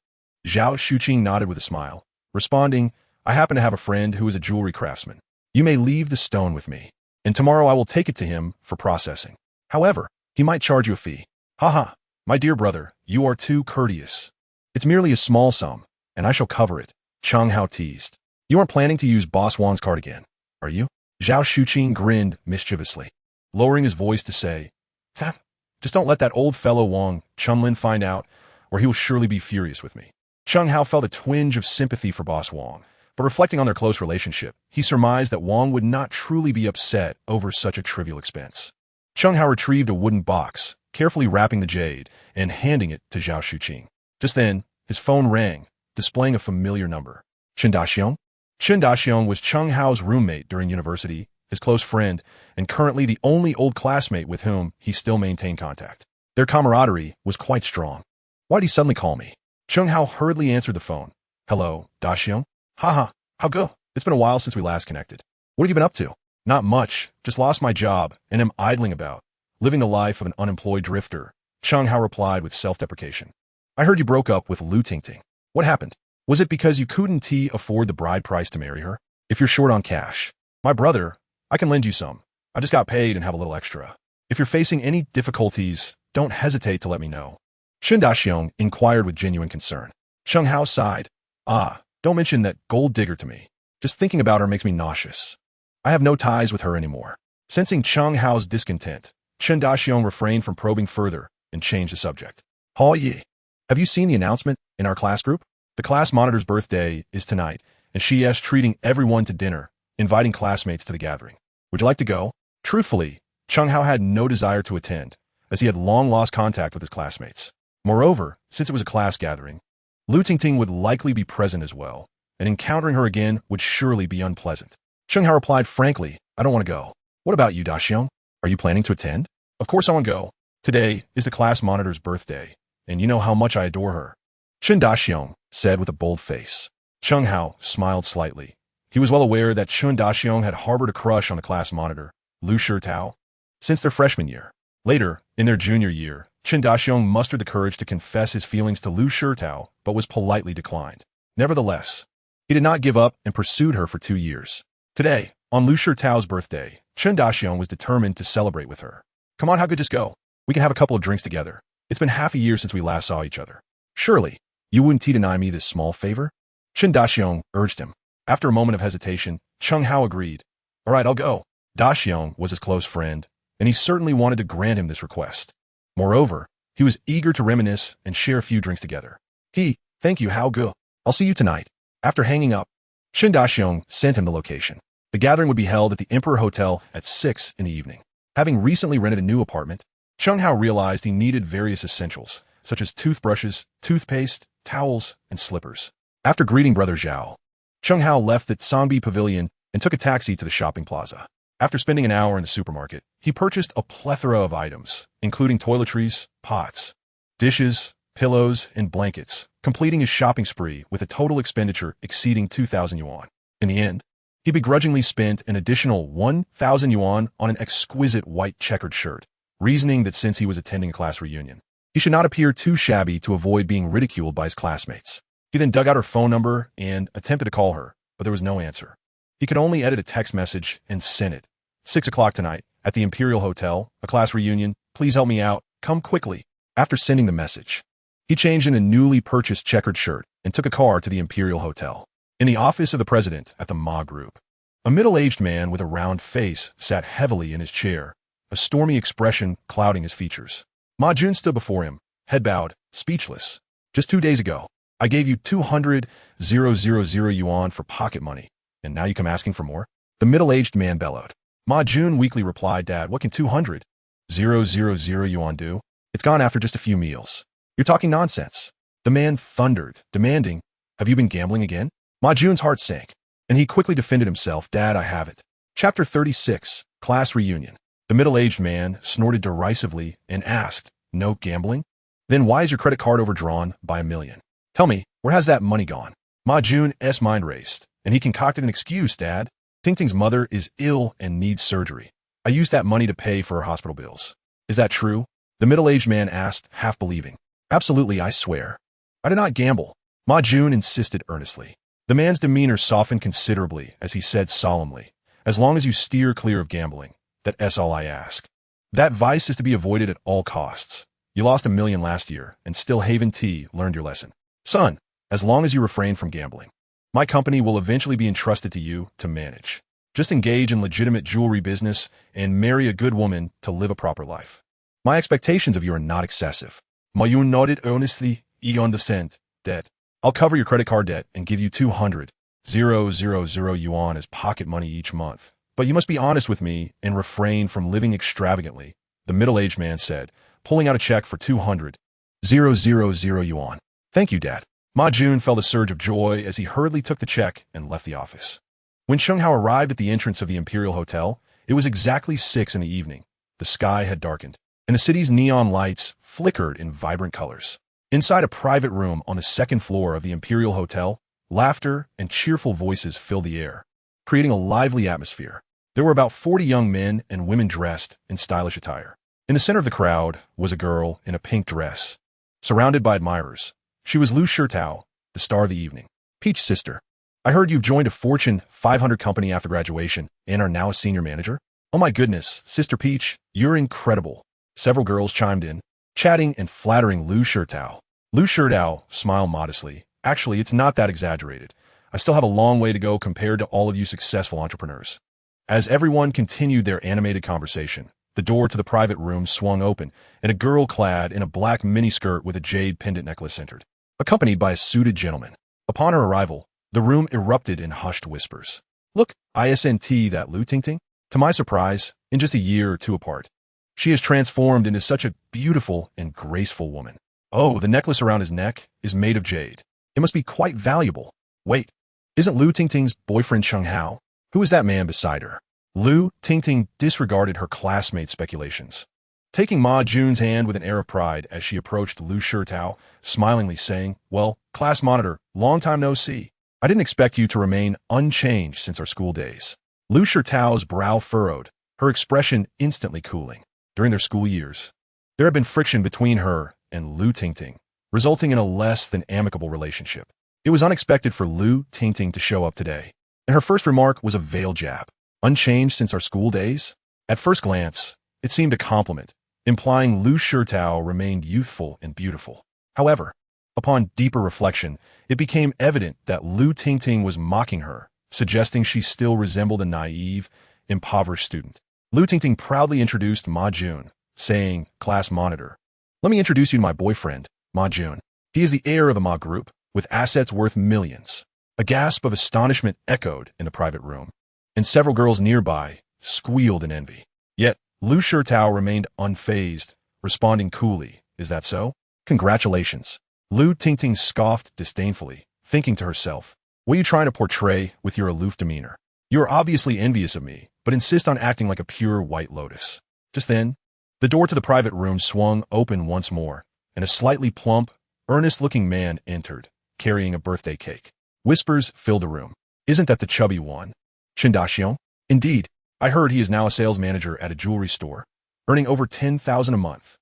S1: Zhao Shuqing nodded with a smile, responding, I happen to have a friend who is a jewelry craftsman. You may leave the stone with me, and tomorrow I will take it to him for processing. However, he might charge you a fee. Haha, my dear brother, you are too courteous. It's merely a small sum, and I shall cover it, Chen Hao teased. You aren't planning to use Boss Wan's card again, are you? Zhao Shuqing grinned mischievously, lowering his voice to say, Ha, just don't let that old fellow Wang Chunlin find out, or he will surely be furious with me. Chen Hao felt a twinge of sympathy for Boss Wang, but reflecting on their close relationship, he surmised that Wang would not truly be upset over such a trivial expense. Chen Hao retrieved a wooden box, carefully wrapping the jade, and handing it to Zhao Shuqing. Just then, his phone rang, displaying a familiar number. Chen Daxiong? Chen Daxiong was Chen Hao's roommate during university, his close friend, and currently the only old classmate with whom he still maintained contact. Their camaraderie was quite strong. Why'd he suddenly call me? Chen Hao hurriedly answered the phone. Hello, Daxiong? Haha, how go? It's been a while since we last connected. What have you been up to? Not much, just lost my job and am idling about, living the life of an unemployed drifter, Chen Hao replied with self-deprecation. I heard you broke up with Lu Tingting. What happened? Was it because you couldn't afford the bride price to marry her? If you're short on cash, my brother, I can lend you some. I just got paid and have a little extra. If you're facing any difficulties, don't hesitate to let me know. Chen Daxiong inquired with genuine concern. Chen Hao sighed. Don't mention that gold digger to me. Just thinking about her makes me nauseous. I have no ties with her anymore. Sensing Chen Hao's discontent, Chen Daxiong refrained from probing further and changed the subject. Hao Yi, have you seen the announcement in our class group? The class monitor's birthday is tonight, and she is treating everyone to dinner, inviting classmates to the gathering. Would you like to go? Truthfully, Chen Hao had no desire to attend, as he had long lost contact with his classmates. Moreover, since it was a class gathering, Lu Tingting would likely be present as well, and encountering her again would surely be unpleasant. Chen Hao replied frankly, I don't want to go. What about you, Daxiong? Are you planning to attend? Of course I want to go. Today is the class monitor's birthday, and you know how much I adore her. Chen Daxiong said with a bold face. Chen Hao smiled slightly. He was well aware that Chen Daxiong had harbored a crush on the class monitor, Lu Shitao, since their freshman year. Later, in their junior year, Chen Daxiong mustered the courage to confess his feelings to Lu Shitao, but was politely declined. Nevertheless, he did not give up and pursued her for 2 years. Today, on Lu Shitao's birthday, Chen Daxiong was determined to celebrate with her. Come on, how could just go? We can have a couple of drinks together. It's been half a year since we last saw each other. Surely, you wouldn't deny me this small favor? Chen Daxiong urged him. After a moment of hesitation, Chen Hao agreed. All right, I'll go. Daxiong was his close friend, and he certainly wanted to grant him this request. Moreover, he was eager to reminisce and share a few drinks together. Thank you, Hao Ge. I'll see you tonight. After hanging up, Chen Daxiong sent him the location. The gathering would be held at the Emperor Hotel at 6 in the evening. Having recently rented a new apartment, Chen Hao realized he needed various essentials, such as toothbrushes, toothpaste, towels, and slippers. After greeting Brother Zhao, Chen Hao left the Sangbi Pavilion and took a taxi to the shopping plaza. After spending an hour in the supermarket, he purchased a plethora of items, including toiletries, pots, dishes, pillows, and blankets, completing his shopping spree with a total expenditure exceeding 2,000 yuan. In the end, he begrudgingly spent an additional 1,000 yuan on an exquisite white checkered shirt, reasoning that since he was attending a class reunion, he should not appear too shabby to avoid being ridiculed by his classmates. He then dug out her phone number and attempted to call her, but there was no answer. He could only edit a text message and send it. 6 o'clock tonight, at the Imperial Hotel, a class reunion. Please help me out. Come quickly. After sending the message, he changed in a newly purchased checkered shirt and took a car to the Imperial Hotel. In the office of the president at the Ma Group, a middle-aged man with a round face sat heavily in his chair, a stormy expression clouding his features. Ma Jun stood before him, head bowed, speechless. Just 2 days ago, I gave you 200,000 yuan for pocket money, and now you come asking for more? The middle-aged man bellowed. Ma Jun weakly replied, Dad, what can 200,000 yuan do? It's gone after just a few meals. You're talking nonsense. The man thundered, demanding, "Have you been gambling again?" Ma Jun's heart sank, and he quickly defended himself. "Dad, I haven't." Chapter 36, Class Reunion. The middle-aged man snorted derisively and asked, "No gambling? Then why is your credit card overdrawn by $1 million? Tell me, where has that money gone?" Ma Jun's mind raced, and he concocted an excuse. "Dad, Ting Ting's mother is ill and needs surgery. I used that money to pay for her hospital bills." "Is that true?" the middle-aged man asked, half believing. "Absolutely, I swear." "I did not gamble," Ma Jun insisted earnestly. The man's demeanor softened considerably as he said solemnly, "As long as you steer clear of gambling, that's all I ask. That vice is to be avoided at all costs. You lost $1 million last year, and still Haven T learned your lesson. Son, as long as you refrain from gambling, my company will eventually be entrusted to you to manage. Just engage in legitimate jewelry business and marry a good woman to live a proper life. My expectations of you are not excessive." Ma Yun nodded earnestly. "You understand that I'll cover your credit card debt and give you 200,000 yuan as pocket money each month. But you must be honest with me and refrain from living extravagantly," the middle-aged man said, pulling out a check for 200,000 yuan. "Thank you, Dad." Ma Jun felt a surge of joy as he hurriedly took the check and left the office. When Chen Hao arrived at the entrance of the Imperial Hotel, it was exactly 6 in the evening. The sky had darkened, and the city's neon lights flickered in vibrant colors. Inside a private room on the second floor of the Imperial Hotel, laughter and cheerful voices filled the air, creating a lively atmosphere. There were about 40 young men and women dressed in stylish attire. In the center of the crowd was a girl in a pink dress. Surrounded by admirers, she was Lu Shirtao, the star of the evening. "Peach sister, I heard you've joined a Fortune 500 company after graduation and are now a senior manager? Oh my goodness, Sister Peach, you're incredible." Several girls chimed in, chatting and flattering Lu Shirtao. Lu Shirtao smiled modestly. "Actually, it's not that exaggerated. I still have a long way to go compared to all of you successful entrepreneurs." As everyone continued their animated conversation, the door to the private room swung open, and a girl clad in a black miniskirt with a jade pendant necklace entered, accompanied by a suited gentleman. Upon her arrival, the room erupted in hushed whispers. "Look, isn't that Lu Tingting?" To my surprise, in just a year or two apart, she has transformed into such a beautiful and graceful woman. "Oh, the necklace around his neck is made of jade. It must be quite valuable. Wait, isn't Lu Tingting's boyfriend Chen Hao? Who is that man beside her?" Lu Tingting disregarded her classmate's speculations, taking Ma Jun's hand with an air of pride as she approached Lu Shirtao, smilingly saying, "Well, class monitor, long time no see. I didn't expect you to remain unchanged since our school days." Lu Shirtao's brow furrowed, her expression instantly cooling. During their school years, there had been friction between her and Lu Tingting, resulting in a less than amicable relationship. It was unexpected for Lu Tingting to show up today, and her first remark was a veiled jab. "Unchanged since our school days?" At first glance, it seemed a compliment, implying Lu Shirtao remained youthful and beautiful. However, upon deeper reflection, it became evident that Lu Tingting was mocking her, suggesting she still resembled a naive, impoverished student. Lu Tingting proudly introduced Ma Jun, saying, "Class monitor, let me introduce you to my boyfriend, Ma Jun. He is the heir of the Ma Group, with assets worth millions." A gasp of astonishment echoed in the private room, and several girls nearby squealed in envy. Yet, Lu Shirtao remained unfazed, responding coolly, "Is that so? Congratulations." Lu Tingting scoffed disdainfully, thinking to herself, "What are you trying to portray with your aloof demeanor? You are obviously envious of me, but insist on acting like a pure white lotus." Just then, the door to the private room swung open once more, and a slightly plump, earnest-looking man entered, carrying a birthday cake. Whispers filled the room. "Isn't that the chubby one, Chen Daxiong?" "Indeed, I heard he is now a sales manager at a jewelry store, earning over 10,000 a month.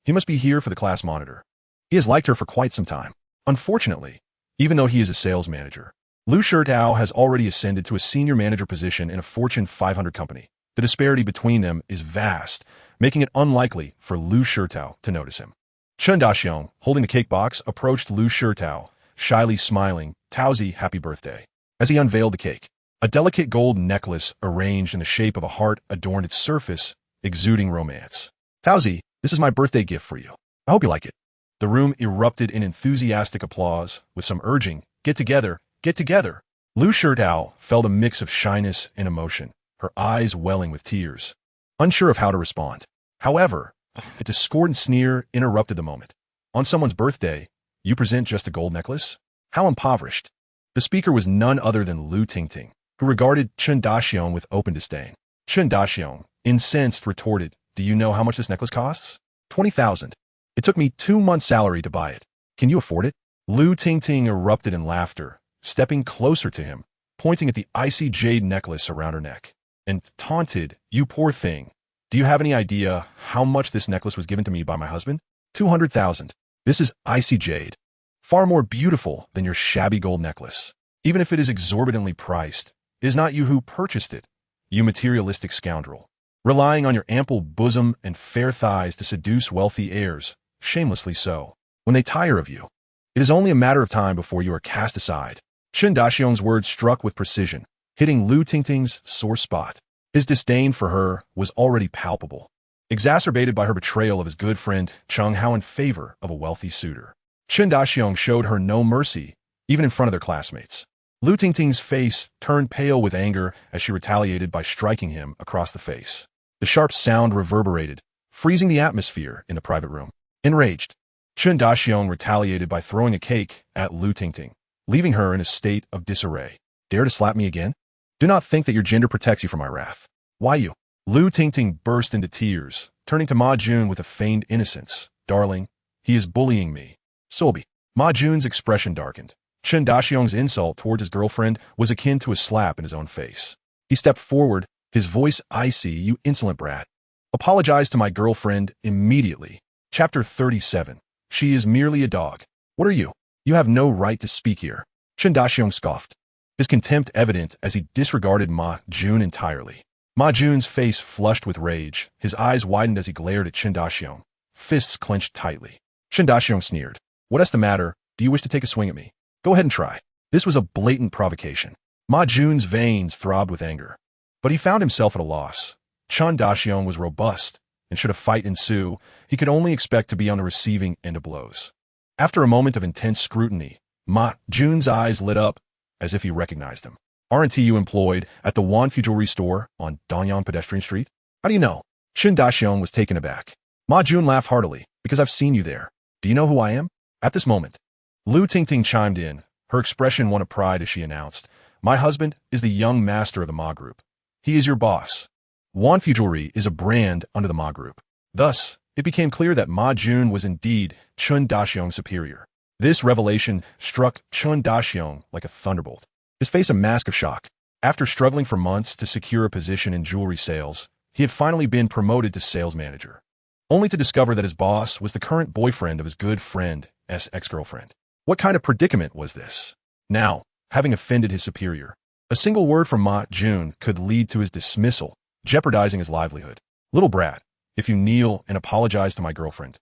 S1: He must be here for the class monitor. He has liked her for quite some time. Unfortunately, even though he is a sales manager, Lu Shirtao has already ascended to a senior manager position in a Fortune 500 company. The disparity between them is vast, making it unlikely for Lu Shirtao to notice him." Chen Daxiong, holding the cake box, approached Lu Shirtao, shyly smiling, "Taozi, happy birthday." As he unveiled the cake, a delicate gold necklace arranged in the shape of a heart adorned its surface, exuding romance. "Taozi, this is my birthday gift for you. I hope you like it." The room erupted in enthusiastic applause, with some urging, "Get together, get together." Lu Shirtao felt a mix of shyness and emotion, her eyes welling with tears, unsure of how to respond. However, a discordant sneer interrupted the moment. On someone's birthday, You present just a gold necklace? How impoverished. The speaker was none other than Lu Tingting, who regarded Chen Daxiong with open disdain. Chen Daxiong, incensed, retorted, "Do you know how much this necklace costs? 20,000. It took me 2 months' salary to buy it. Can you afford it?" Lu Tingting erupted in laughter, stepping closer to him, pointing at the icy jade necklace around her neck, and taunted, "You poor thing. Do you have any idea how much this necklace was given to me by my husband? 200,000. This is icy jade. Far more beautiful than your shabby gold necklace. Even if it is exorbitantly priced, it is not you who purchased it, you materialistic scoundrel. Relying on your ample bosom and fair thighs to seduce wealthy heirs, shamelessly so. When they tire of you, it is only a matter of time before you are cast aside." Chen Daxiong's words struck with precision, hitting Lu Tingting's sore spot. His disdain for her was already palpable, exacerbated by her betrayal of his good friend Chen Hao in favor of a wealthy suitor. Chen Daxiong showed her no mercy, even in front of their classmates. Lu Tingting's face turned pale with anger as she retaliated by striking him across the face. The sharp sound reverberated, freezing the atmosphere in the private room. Enraged, Chen Daxiong retaliated by throwing a cake at Lu Tingting, leaving her in a state of disarray. "Dare to slap me again? Do not think that your gender protects you from my wrath. Why you?" Lu Tingting burst into tears, turning to Ma Jun with a feigned innocence. "Darling, he is bullying me." "Sobi." Ma Jun's expression darkened. Chen Daxiong's insult towards his girlfriend was akin to a slap in his own face. He stepped forward, his voice icy. "You insolent brat. Apologize to my girlfriend immediately." Chapter 37. She is merely a dog. "What are you? You have no right to speak here." Chen Daxiong scoffed, his contempt evident as he disregarded Ma Jun entirely. Ma Jun's face flushed with rage, his eyes widened as he glared at Chen Daxiong, fists clenched tightly. Chen Daxiong sneered. "What's the matter? Do you wish to take a swing at me? Go ahead and try." This was a blatant provocation. Ma Jun's veins throbbed with anger, but he found himself at a loss. Chen Daxiong was robust, and should a fight ensue, he could only expect to be on the receiving end of blows. After a moment of intense scrutiny, Ma Jun's eyes lit up as if he recognized him. "Aren't you employed at the Wanfu Jewelry Store on Dongyan Pedestrian Street?" "How do you know?" Chen Daxiong was taken aback. Ma Jun laughed heartily. "Because I've seen you there. Do you know who I am?" At this moment, Lu Tingting chimed in, her expression one of pride as she announced, "My husband is the young master of the Ma Group. He is your boss. Wanfu Jewelry is a brand under the Ma Group." Thus, it became clear that Ma Jun was indeed Chen Daxiong's superior. This revelation struck Chen Daxiong like a thunderbolt, his face a mask of shock. After struggling for months to secure a position in jewelry sales, he had finally been promoted to sales manager, only to discover that his boss was the current boyfriend of his good friend's ex-girlfriend. What kind of predicament was this? Now, having offended his superior, a single word from Ma Jun could lead to his dismissal, jeopardizing his livelihood. "Little brat, if you kneel and apologize to my girlfriend,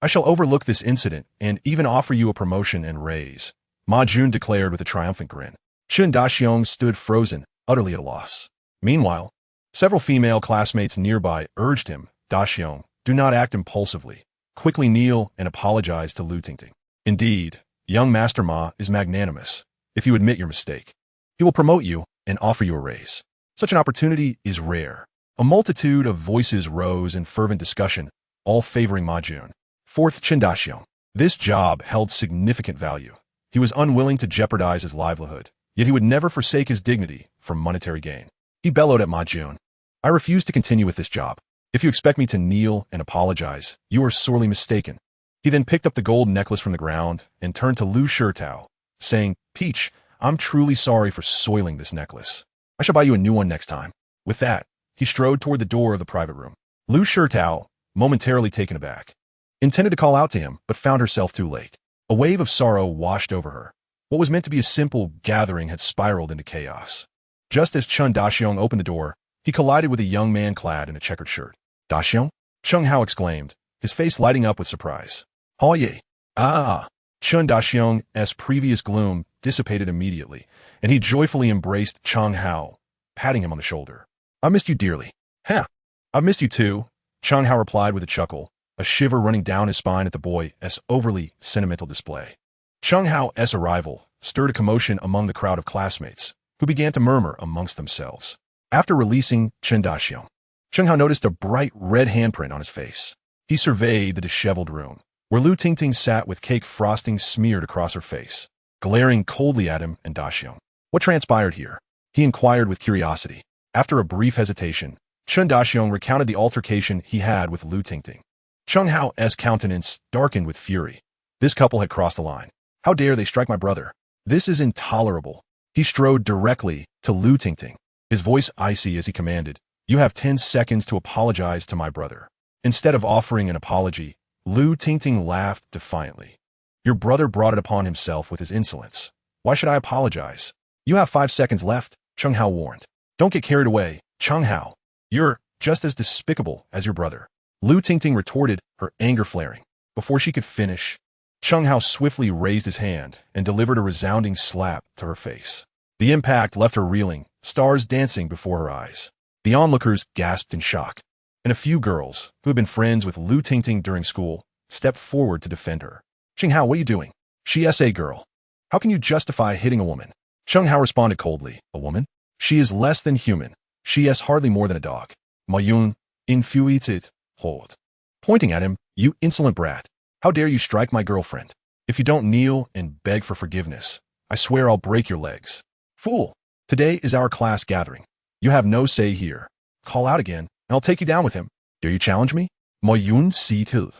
S1: I shall overlook this incident and even offer you a promotion and raise," Ma Jun declared with a triumphant grin. Chen Daxiong stood frozen, utterly at a loss. Meanwhile, several female classmates nearby urged him, "Daxiong, do not act impulsively. Quickly kneel and apologize to Lu Tingting. Indeed, young Master Ma is magnanimous. If you admit your mistake, he will promote you and offer you a raise. Such an opportunity is rare." A multitude of voices rose in fervent discussion, all favoring Ma Jun. Fourth, Chen Daxiong. This job held significant value. He was unwilling to jeopardize his livelihood, yet he would never forsake his dignity for monetary gain. He bellowed at Ma Jun, "I refuse to continue with this job. If you expect me to kneel and apologize, you are sorely mistaken." He then picked up the gold necklace from the ground and turned to Lu Shirtao, saying, "Peach, I'm truly sorry for soiling this necklace. I shall buy you a new one next time." With that, he strode toward the door of the private room. Lu Shirtao, momentarily taken aback, intended to call out to him, but found herself too late. A wave of sorrow washed over her. What was meant to be a simple gathering had spiraled into chaos. Just as Chen Daxiong opened the door, he collided with a young man clad in a checkered shirt. "Daxiong?" Chen Hao exclaimed, his face lighting up with surprise. "Hao ye." "Ah!" Chen Daxiong's previous gloom dissipated immediately, and he joyfully embraced Chen Hao, patting him on the shoulder. "I missed you dearly." "Huh, I missed you too," Chen Hao replied with a chuckle, a shiver running down his spine at the boy's overly sentimental display. Chen Hao's arrival stirred a commotion among the crowd of classmates, who began to murmur amongst themselves. After releasing Chen Daxiong, Chen Hao noticed a bright red handprint on his face. He surveyed the disheveled room, where Lu Tingting sat with cake frosting smeared across her face, glaring coldly at him and Daxiong. What transpired here? He inquired with curiosity. After a brief hesitation, Chen Daxiong recounted the altercation he had with Lu Tingting. Chen Hao's countenance darkened with fury. This couple had crossed the line. How dare they strike my brother? This is intolerable. He strode directly to Lu Tingting, his voice icy as he commanded, "You have 10 seconds to apologize to my brother." Instead of offering an apology, Lu Tingting laughed defiantly. "Your brother brought it upon himself with his insolence. Why should I apologize?" "You have 5 seconds left," Chen Hao warned. "Don't get carried away, Chen Hao. You're just as despicable as your brother." Lu Tingting retorted, her anger flaring. Before she could finish, Chen Hao swiftly raised his hand and delivered a resounding slap to her face. The impact left her reeling, stars dancing before her eyes. The onlookers gasped in shock, and a few girls, who had been friends with Lu Tingting during school, stepped forward to defend her. "Chen Hao, what are you doing? She's a girl. How can you justify hitting a woman?" Chen Hao responded coldly, "A woman? She is less than human. She is hardly more than a dog." "Ma Yun, infuriated, hold." Pointing at him, "You insolent brat. How dare you strike my girlfriend? If you don't kneel and beg for forgiveness, I swear I'll break your legs." "Fool! Today is our class gathering. You have no say here. Call out again, and I'll take you down with him. Dare you challenge me?" Ma Yun si til,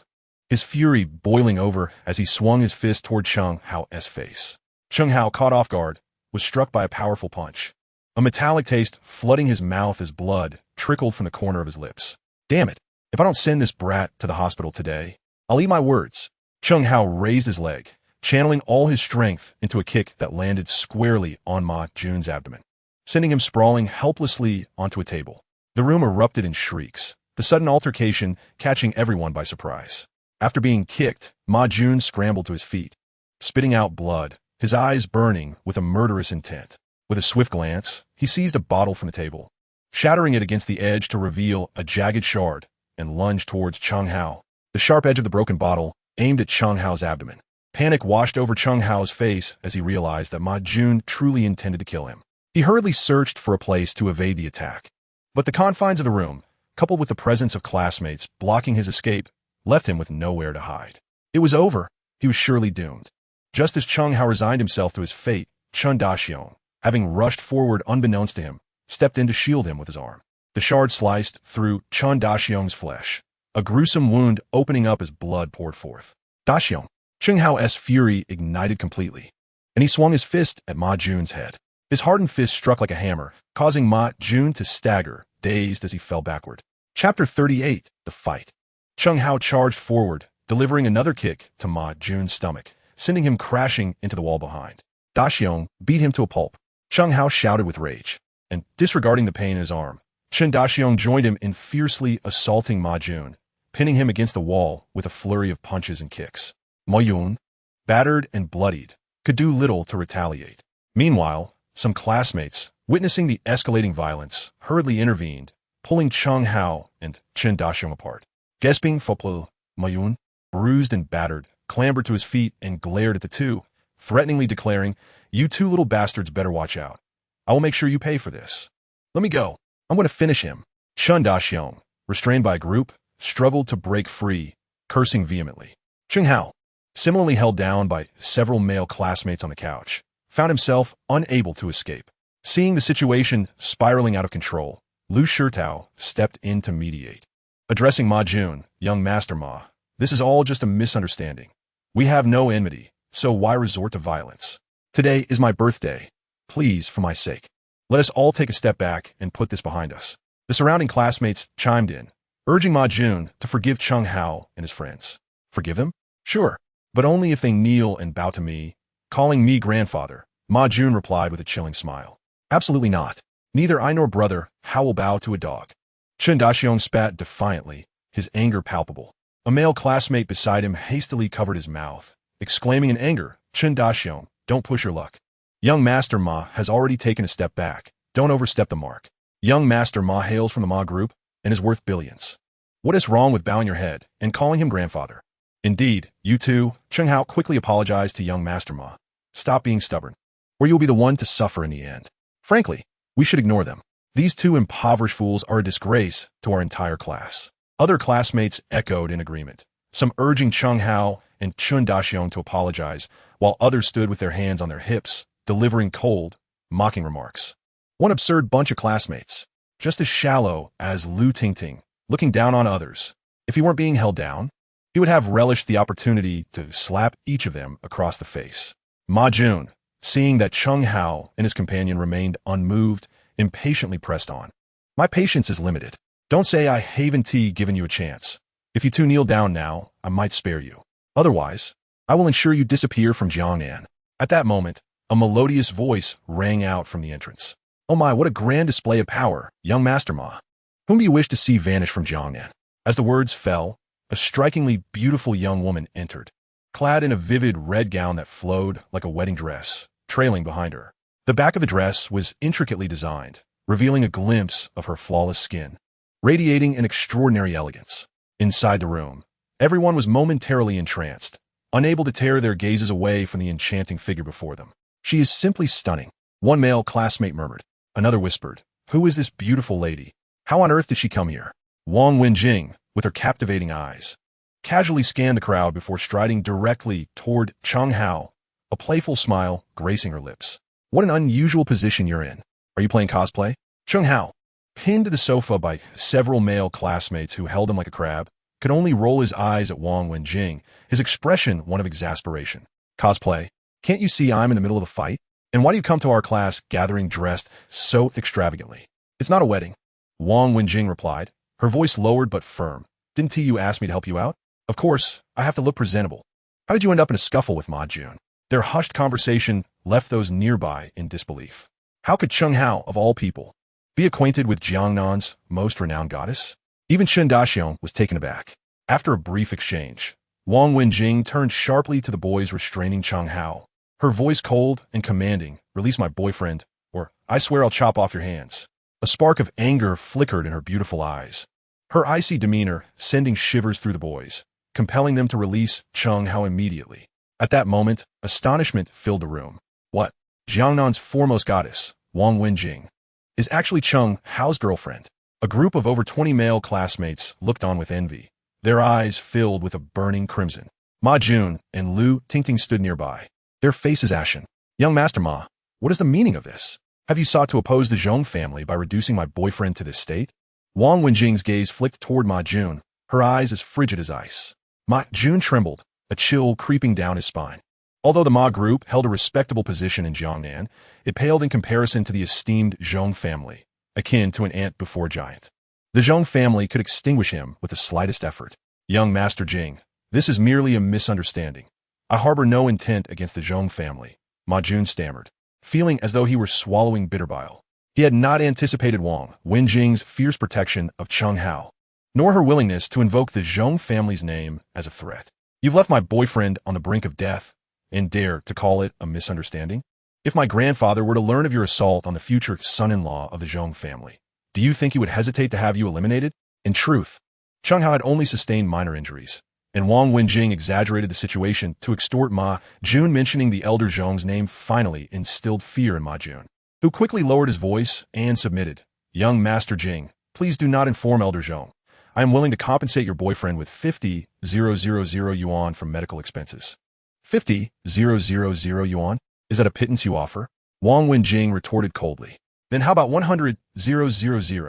S1: his fury boiling over as he swung his fist toward Chen Hao's face. Chen Hao, caught off guard, was struck by a powerful punch. A metallic taste flooding his mouth as blood trickled from the corner of his lips. "Damn it! If I don't send this brat to the hospital today, I'll eat my words." Chen Hao raised his leg, channeling all his strength into a kick that landed squarely on Ma Jun's abdomen, sending him sprawling helplessly onto a table. The room erupted in shrieks, the sudden altercation catching everyone by surprise. After being kicked, Ma Jun scrambled to his feet, spitting out blood, his eyes burning with a murderous intent. With a swift glance, he seized a bottle from the table, shattering it against the edge to reveal a jagged shard, and lunged towards Chen Hao. The sharp edge of the broken bottle aimed at Chen Hao's abdomen. Panic washed over Chen Hao's face as he realized that Ma Jun truly intended to kill him. He hurriedly searched for a place to evade the attack. But the confines of the room, coupled with the presence of classmates blocking his escape, left him with nowhere to hide. It was over. He was surely doomed. Just as Chen Hao resigned himself to his fate, Chen Daxiong, having rushed forward unbeknownst to him, stepped in to shield him with his arm. The shard sliced through Chen Daxiong's flesh, a gruesome wound opening up as blood poured forth. "Daxiong!" Chen Hao's fury ignited completely, and he swung his fist at Ma Jun's head. His hardened fist struck like a hammer, causing Ma Jun to stagger, dazed as he fell backward. Chapter 38, The Fight. Chen Hao charged forward, delivering another kick to Ma Jun's stomach, sending him crashing into the wall behind. Daxiong beat him to a pulp. Chen Hao shouted with rage, and disregarding the pain in his arm, Chen Daxiong joined him in fiercely assaulting Ma Jun, pinning him against the wall with a flurry of punches and kicks. Ma Yun, battered and bloodied, could do little to retaliate. Meanwhile, some classmates, witnessing the escalating violence, hurriedly intervened, pulling Chen Hao and Chen Daxiong apart. Gasping for blood, Ma Yun, bruised and battered, clambered to his feet and glared at the two, threateningly declaring, "You two little bastards better watch out. I will make sure you pay for this. Let me go. I'm going to finish him." Chen Daxiong, restrained by a group, struggled to break free, cursing vehemently. Chen Hao, similarly held down by several male classmates on the couch, found himself unable to escape. Seeing the situation spiraling out of control, Lu Shitao stepped in to mediate. Addressing Ma Jun, "Young Master Ma, this is all just a misunderstanding. We have no enmity, so why resort to violence? Today is my birthday. Please, for my sake, let us all take a step back and put this behind us." The surrounding classmates chimed in, urging Ma Jun to forgive Chen Hao and his friends. "Forgive him? Sure, but only if they kneel and bow to me, calling me grandfather," Ma Jun replied with a chilling smile. "Absolutely not. Neither I nor brother Hao will bow to a dog." Chen Daxiong spat defiantly, his anger palpable. A male classmate beside him hastily covered his mouth, exclaiming in anger, "Chen Daxiong, don't push your luck. Young Master Ma has already taken a step back. Don't overstep the mark. Young Master Ma hails from the Ma group and is worth billions. What is wrong with bowing your head and calling him grandfather?" "Indeed, you two," Chen Hao quickly apologized to young Master Ma. "Stop being stubborn, or you'll be the one to suffer in the end. Frankly, we should ignore them. These two impoverished fools are a disgrace to our entire class." Other classmates echoed in agreement, some urging Chen Hao and Chen Daxiong to apologize, while others stood with their hands on their hips, delivering cold, mocking remarks. One absurd bunch of classmates, just as shallow as Lu Tingting, looking down on others. If he weren't being held down, he would have relished the opportunity to slap each of them across the face. Ma Jun, seeing that Chen Hao and his companion remained unmoved, impatiently pressed on. My patience is limited. Don't say I haven't given you a chance. If you two kneel down now, I might spare you. Otherwise, I will ensure you disappear from Jiangnan. At that moment, a melodious voice rang out from the entrance. Oh my, what a grand display of power, young Master Ma. Whom do you wish to see vanish from Jiangnan? As the words fell, a strikingly beautiful young woman entered, clad in a vivid red gown that flowed like a wedding dress, trailing behind her. The back of the dress was intricately designed, revealing a glimpse of her flawless skin, radiating an extraordinary elegance. Inside the room, everyone was momentarily entranced, unable to tear their gazes away from the enchanting figure before them. She is simply stunning, one male classmate murmured. Another whispered, who is this beautiful lady? How on earth did she come here? Wang Wenjing, with her captivating eyes, casually scanned the crowd before striding directly toward Chen Hao, a playful smile gracing her lips. What an unusual position you're in. Are you playing cosplay? Chen Hao, pinned to the sofa by several male classmates who held him like a crab, could only roll his eyes at Wang Wenjing, his expression one of exasperation. Cosplay? Can't you see I'm in the middle of a fight? And why do you come to our class gathering dressed so extravagantly? It's not a wedding. Wang Wenjing replied, her voice lowered but firm. Didn't you ask me to help you out? Of course, I have to look presentable. How did you end up in a scuffle with Ma Jun? Their hushed conversation left those nearby in disbelief. How could Chen Hao, of all people, be acquainted with Jiangnan's most renowned goddess? Even Chen Daxiong was taken aback. After a brief exchange, Wang Wenjing turned sharply to the boys restraining Chen Hao, her voice cold and commanding, release my boyfriend, or I swear I'll chop off your hands. A spark of anger flickered in her beautiful eyes, her icy demeanor sending shivers through the boys, compelling them to release Chen Hao immediately. At that moment, astonishment filled the room. What? Jiangnan's foremost goddess, Wang Wenjing, is actually Chen Hao's girlfriend. A group of over 20 male classmates looked on with envy, their eyes filled with a burning crimson. Ma Jun and Lu Tingting stood nearby, their faces ashen. Young Master Ma, what is the meaning of this? Have you sought to oppose the Zhong family by reducing my boyfriend to this state? Wang Wenjing's gaze flicked toward Ma Jun, her eyes as frigid as ice. Ma Jun trembled, a chill creeping down his spine. Although the Ma group held a respectable position in Jiangnan, it paled in comparison to the esteemed Zhong family, akin to an ant before a giant. The Zhong family could extinguish him with the slightest effort. Young Master Jing, this is merely a misunderstanding. I harbor no intent against the Zhong family, Ma Jun stammered, feeling as though he were swallowing bitter bile. He had not anticipated Wang Wenjing's fierce protection of Chen Hao, nor her willingness to invoke the Zhong family's name as a threat. You've left my boyfriend on the brink of death, and dare to call it a misunderstanding? If my grandfather were to learn of your assault on the future son-in-law of the Zhong family, do you think he would hesitate to have you eliminated? In truth, Chen Hao had only sustained minor injuries, and Wang Wenjing exaggerated the situation to extort Ma Jun. Mentioning the elder Zhong's name finally instilled fear in Ma Jun, who quickly lowered his voice and submitted. Young Master Jing, please do not inform Elder Zhong. I am willing to compensate your boyfriend with 50,000 yuan from medical expenses. 50,000 yuan? Is that a pittance you offer? Wang Wenjing retorted coldly. Then how about 100,000?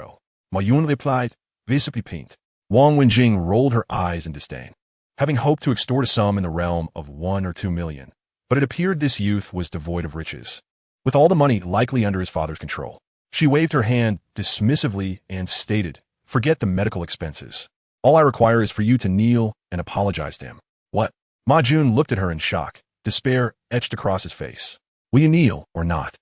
S1: Ma Yun replied, visibly piqued. Wang Wenjing rolled her eyes in disdain, having hoped to extort a sum in the realm of 1 or 2 million. But it appeared this youth was devoid of riches, with all the money likely under his father's control. She waved her hand dismissively and stated, forget the medical expenses. All I require is for you to kneel and apologize to him. What? Ma Jun looked at her in shock, despair etched across his face. Will you kneel or not?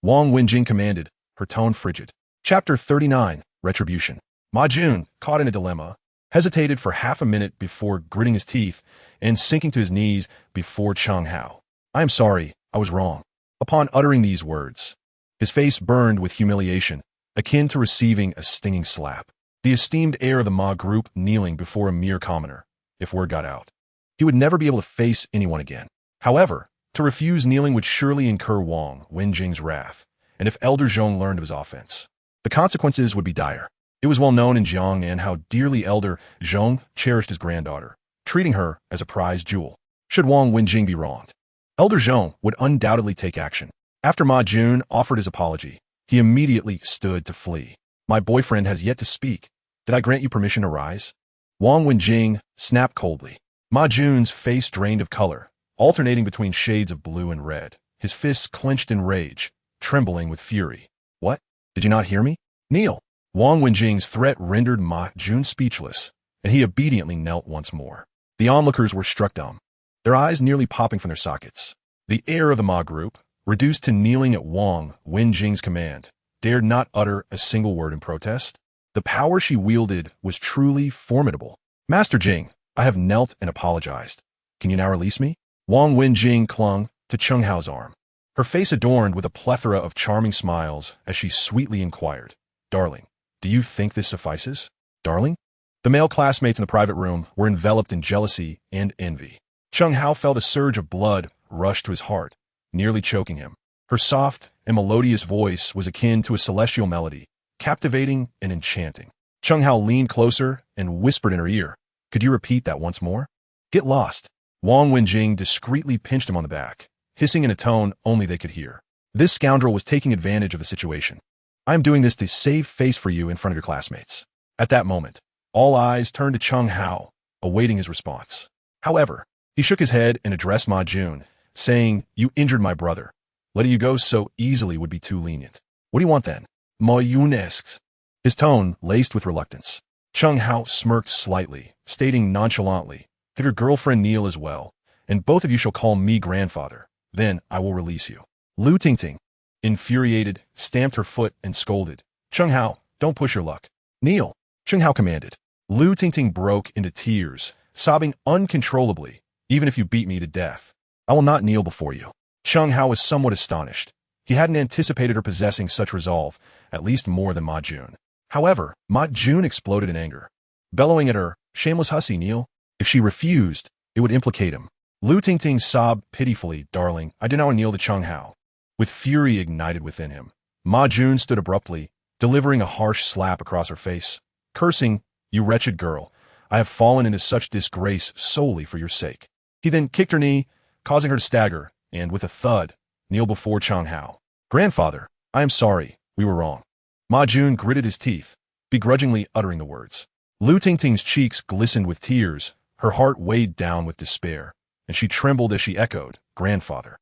S1: Wang Wenjing commanded, her tone frigid. Chapter 39, Retribution. Ma Jun, caught in a dilemma, hesitated for half a minute before gritting his teeth and sinking to his knees before Chen Hao. I am sorry, I was wrong. Upon uttering these words, his face burned with humiliation, akin to receiving a stinging slap. The esteemed heir of the Ma group kneeling before a mere commoner, if word got out. He would never be able to face anyone again. However, to refuse kneeling would surely incur Wang Wenjing's wrath, and if Elder Zhong learned of his offense, the consequences would be dire. It was well known in Jiangnan how dearly Elder Zhong cherished his granddaughter, treating her as a prized jewel. Should Wang Wenjing be wronged, Elder Zhong would undoubtedly take action. After Ma Jun offered his apology, he immediately stood to flee. My boyfriend has yet to speak. Did I grant you permission to rise? Wang Wenjing snapped coldly. Ma Jun's face drained of color, alternating between shades of blue and red, his fists clenched in rage, trembling with fury. What? Did you not hear me? Kneel! Wang Wenjing's threat rendered Ma Jun speechless, and he obediently knelt once more. The onlookers were struck dumb, their eyes nearly popping from their sockets. The heir of the Ma group, reduced to kneeling at Wang Wenjing's command, dared not utter a single word in protest. The power she wielded was truly formidable. Master Jing, I have knelt and apologized. Can you now release me? Wang Wenjing clung to Chen Hao's arm, her face adorned with a plethora of charming smiles as she sweetly inquired, Darling, do you think this suffices? Darling? The male classmates in the private room were enveloped in jealousy and envy. Chen Hao felt a surge of blood rush to his heart, nearly choking him. Her soft and melodious voice was akin to a celestial melody, captivating and enchanting. Chen Hao leaned closer and whispered in her ear, Could you repeat that once more? Get lost. Wang Wenjing discreetly pinched him on the back, hissing in a tone only they could hear. This scoundrel was taking advantage of the situation. I am doing this to save face for you in front of your classmates. At that moment, all eyes turned to Chen Hao, awaiting his response. However, he shook his head and addressed Ma Jun, saying, You injured my brother. Letting you go so easily would be too lenient. What do you want then? Ma Yun asks. His tone laced with reluctance. Chen Hao smirked slightly, stating nonchalantly, Have your girlfriend kneel as well, and both of you shall call me grandfather. Then I will release you. Lu Tingting, infuriated, stamped her foot and scolded. Chen Hao, don't push your luck. Kneel, Chen Hao commanded. Lu Tingting broke into tears, sobbing uncontrollably. Even if you beat me to death, I will not kneel before you. Chen Hao was somewhat astonished. He hadn't anticipated her possessing such resolve, at least more than Ma Jun. However, Ma Jun exploded in anger, bellowing at her, Shameless hussy, kneel. If she refused, it would implicate him. Lu Tingting sobbed pitifully, Darling, I do not kneel to Chen Hao. With fury ignited within him, Ma Jun stood abruptly, delivering a harsh slap across her face, cursing, You wretched girl, I have fallen into such disgrace solely for your sake. He then kicked her knee, causing her to stagger, and with a thud, kneel before Chen Hao. Grandfather, I am sorry, we were wrong. Ma Jun gritted his teeth, begrudgingly uttering the words. Lu Tingting's cheeks glistened with tears, her heart weighed down with despair, and she trembled as she echoed, Grandfather.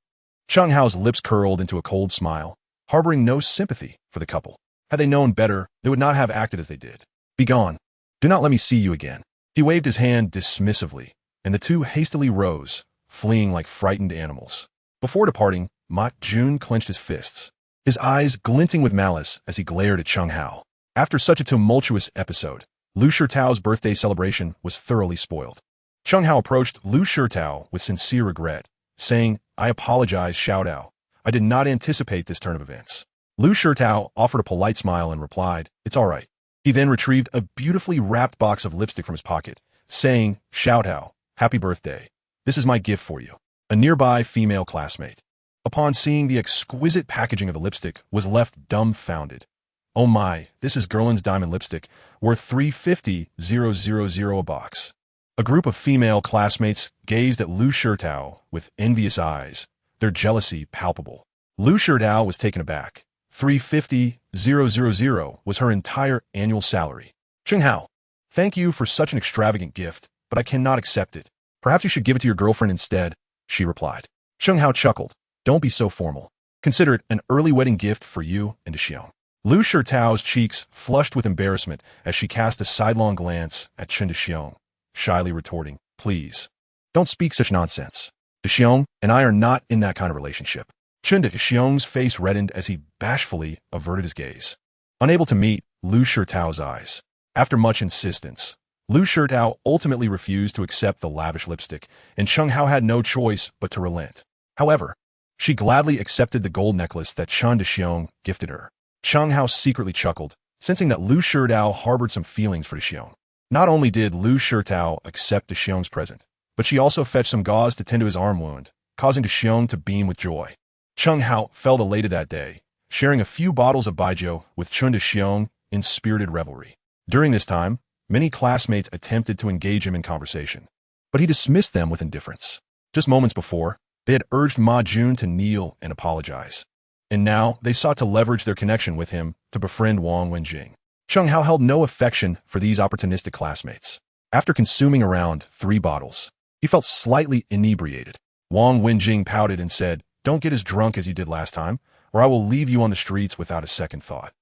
S1: Chen Hao's lips curled into a cold smile, harboring no sympathy for the couple. Had they known better, they would not have acted as they did. Begone. Do not let me see you again. He waved his hand dismissively, and the two hastily rose, fleeing like frightened animals. Before departing, Ma Jun clenched his fists, his eyes glinting with malice as he glared at Chen Hao. After such a tumultuous episode, Lu Shirtao's birthday celebration was thoroughly spoiled. Chen Hao approached Lu Shirtao with sincere regret, saying, I apologize, Xiao Dao. I did not anticipate this turn of events. Lu Shirtao offered a polite smile and replied, It's all right. He then retrieved a beautifully wrapped box of lipstick from his pocket, saying, Xiao Dao, happy birthday. This is my gift for you. A nearby female classmate, upon seeing the exquisite packaging of the lipstick, was left dumbfounded. Oh my, this is Guerlain's diamond lipstick, worth 350,000 a box. A group of female classmates gazed at Lu Shirtao with envious eyes, their jealousy palpable. Lu Shirtao was taken aback. 350,000 was her entire annual salary. Chen Hao, thank you for such an extravagant gift, but I cannot accept it. Perhaps you should give it to your girlfriend instead, she replied. Chen Hao chuckled. Don't be so formal. Consider it an early wedding gift for you and Xiong. Lu Shirtao's cheeks flushed with embarrassment as she cast a sidelong glance at Chen Xiong, shyly retorting, Please, don't speak such nonsense. Xiong and I are not in that kind of relationship. Chen Xiong's face reddened as he bashfully averted his gaze, unable to meet Lu Shirtao's eyes. After much insistence, Lu Shirtao ultimately refused to accept the lavish lipstick, and Chen Hao had no choice but to relent. However, she gladly accepted the gold necklace that Chen Xiong gifted her. Chen Hao secretly chuckled, sensing that Lu Shirtao harbored some feelings for Xiong. Not only did Lu Shirtao accept Xiong's present, but she also fetched some gauze to tend to his arm wound, causing Xiong to beam with joy. Chen Hao felt elated that day, sharing a few bottles of baijiu with Chen Xiong in spirited revelry. During this time, many classmates attempted to engage him in conversation. but he dismissed them with indifference. Just moments before, they had urged Ma Jun to kneel and apologize. And now they sought to leverage their connection with him to befriend Wang Wenjing. Chen Hao held no affection for these opportunistic classmates. After consuming around 3 bottles, he felt slightly inebriated. Wang Wenjing pouted and said, "Don't get as drunk as you did last time, or I will leave you on the streets without a second thought.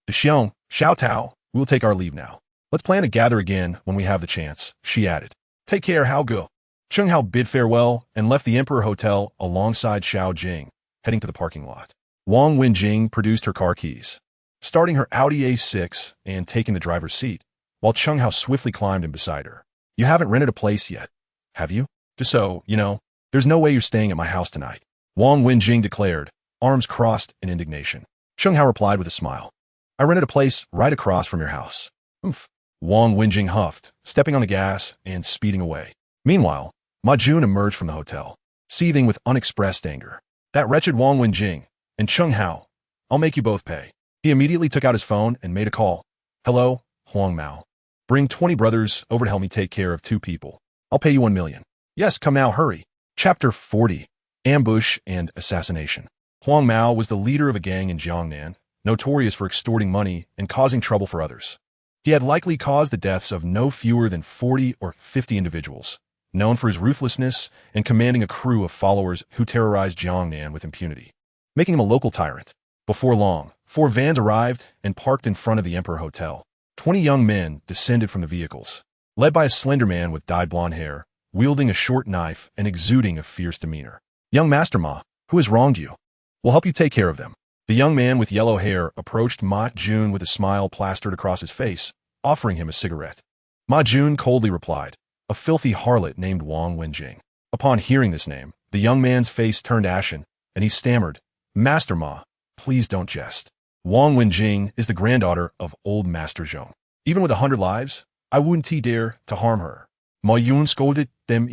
S1: Xiong, Xiao Tao, we will take our leave now. Let's plan to gather again when we have the chance," she added. "Take care, Hao Ge." Chen Hao bid farewell and left the Emperor Hotel alongside Xiao Jing, heading to the parking lot. Wang Wenjing produced her car keys, starting her Audi A6 and taking the driver's seat, while Chen Hao swiftly climbed in beside her. "You haven't rented a place yet, have you? Just so, you know, there's no way you're staying at my house tonight," Wang Wenjing declared, arms crossed in indignation. Chen Hao replied with a smile. "I rented a place right across from your house." "Oomph," Wang Wenjing huffed, stepping on the gas and speeding away. Meanwhile, Ma Jun emerged from the hotel, seething with unexpressed anger. "That wretched Wang Wenjing and Chen Hao, I'll make you both pay." He immediately took out his phone and made a call. "Hello, Huang Mao. Bring 20 brothers over to help me take care of 2 people. I'll pay you 1 million. "Yes, come now, hurry." Chapter 40. Ambush and Assassination. Huang Mao was the leader of a gang in Jiangnan, notorious for extorting money and causing trouble for others. He had likely caused the deaths of no fewer than 40 or 50 individuals, known for his ruthlessness and commanding a crew of followers who terrorized Jiangnan with impunity, making him a local tyrant. Before long, 4 vans arrived and parked in front of the Emperor Hotel. 20 young men descended from the vehicles, led by a slender man with dyed blonde hair, wielding a short knife and exuding a fierce demeanor. "Young Master Ma, who has wronged you? We'll help you take care of them." The young man with yellow hair approached Ma Jun with a smile plastered across his face, offering him a cigarette. Ma Jun coldly replied, "A filthy harlot named Wang Wenjing." Upon hearing this name, the young man's face turned ashen, and he stammered, "Master Ma, please don't jest. Wang Wenjing is the granddaughter of old Master Zhong. Even with 100 lives, I wouldn't dare to harm her." Ma Yun scolded them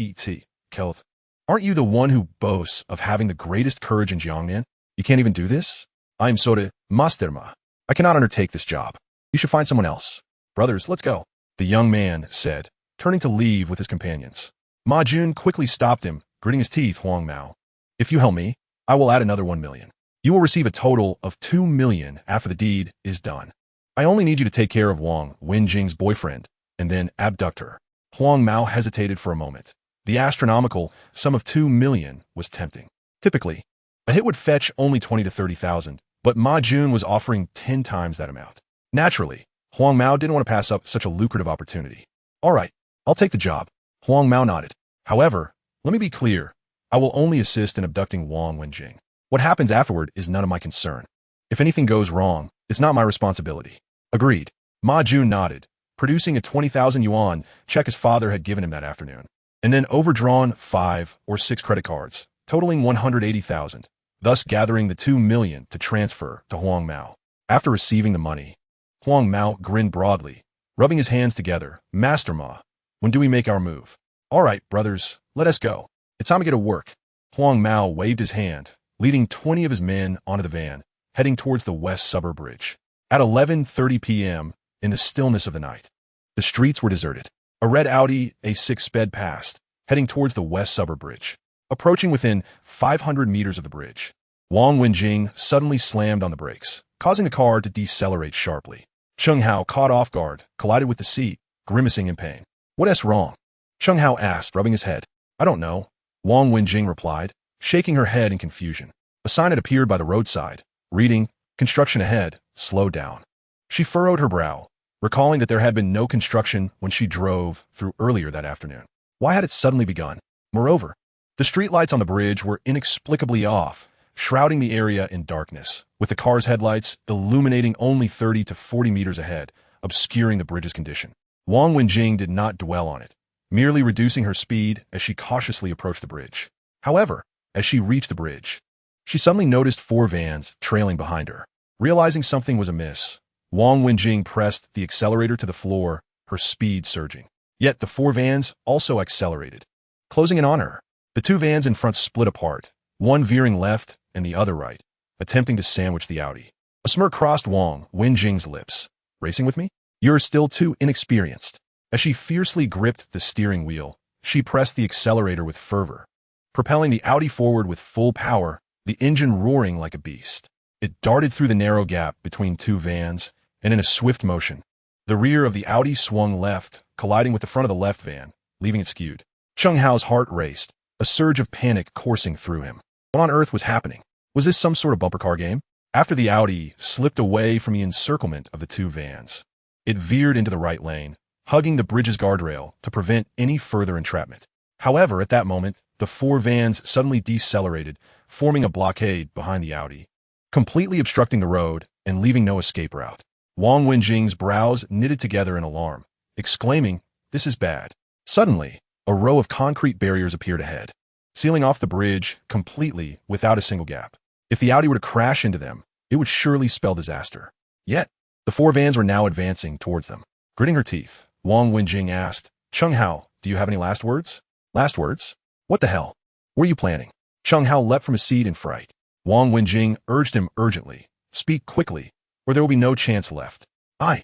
S1: killed. "Aren't you the one who boasts of having the greatest courage in Jiangnan? You can't even do this? I am sorry, Master Ma. I cannot undertake this job. You should find someone else. Brothers, let's go," the young man said, turning to leave with his companions. Ma Jun quickly stopped him, gritting his teeth. "Huang Mao, if you help me, I will add another 1 million. You will receive a total of 2 million after the deed is done. I only need you to take care of Wang Wenjing's boyfriend and then abduct her." Huang Mao hesitated for a moment. The astronomical sum of 2 million was tempting. Typically, a hit would fetch only 20 to 30,000, but Ma Jun was offering 10 times that amount. Naturally, Huang Mao didn't want to pass up such a lucrative opportunity. "All right, I'll take the job." Huang Mao nodded. "However, let me be clear. I will only assist in abducting Wang Wenjing. What happens afterward is none of my concern. If anything goes wrong, it's not my responsibility." "Agreed." Ma Jun nodded, producing a 20,000 yuan check his father had given him that afternoon, and then overdrawn 5 or 6 credit cards, totaling 180,000, thus gathering the 2 million to transfer to Huang Mao. After receiving the money, Huang Mao grinned broadly, rubbing his hands together. "Master Ma, when do we make our move?" "All right, brothers, let us go. It's time to get to work." Huang Mao waved his hand, leading 20 of his men onto the van, heading towards the West Suburb Bridge. At 11:30 p.m., in the stillness of the night, the streets were deserted. A red Audi A6 sped past, heading towards the West Suburb Bridge. Approaching within 500 meters of the bridge, Wang Wenjing suddenly slammed on the brakes, causing the car to decelerate sharply. Chen Hao, caught off guard, collided with the seat, grimacing in pain. "What's wrong?" Chen Hao asked, rubbing his head. "I don't know," Wang Wenjing replied, shaking her head in confusion. A sign had appeared by the roadside, reading, "Construction ahead, slow down." She furrowed her brow, recalling that there had been no construction when she drove through earlier that afternoon. Why had it suddenly begun? Moreover, the streetlights on the bridge were inexplicably off, shrouding the area in darkness, with the car's headlights illuminating only 30 to 40 meters ahead, obscuring the bridge's condition. Wang Wenjing did not dwell on it, merely reducing her speed as she cautiously approached the bridge. However, as she reached the bridge, she suddenly noticed 4 vans trailing behind her. Realizing something was amiss, Wang Wenjing pressed the accelerator to the floor, her speed surging. Yet the 4 vans also accelerated, closing in on her. The 2 vans in front split apart, one veering left and the other right, attempting to sandwich the Audi. A smirk crossed Wang Wenjing's lips. "Racing with me? You're still too inexperienced." As she fiercely gripped the steering wheel, She pressed the accelerator with fervor, propelling the Audi forward with full power, the engine roaring like a beast. It darted through the narrow gap between two vans, and in a swift motion, the rear of the Audi swung left, colliding with the front of the left van, leaving it skewed. Chen Hao's heart raced, a surge of panic coursing through him. What on earth was happening? Was this some sort of bumper car game? After the Audi slipped away from the encirclement of the two vans, it veered into the right lane, hugging the bridge's guardrail to prevent any further entrapment. However, at that moment, the four vans suddenly decelerated, forming a blockade behind the Audi, completely obstructing the road and leaving no escape route. Wang Wenjing's brows knitted together in alarm, exclaiming, "This is bad." Suddenly, a row of concrete barriers appeared ahead, sealing off the bridge completely without a single gap. If the Audi were to crash into them, it would surely spell disaster. Yet, the four vans were now advancing towards them. Gritting her teeth, Wang Wenjing asked, "Chen Hao, do you have any last words?" "Last words? What the hell? What are you planning?" Chen Hao leapt from his seat in fright. Wang Wenjing urged him urgently, "Speak quickly, or there will be no chance left." I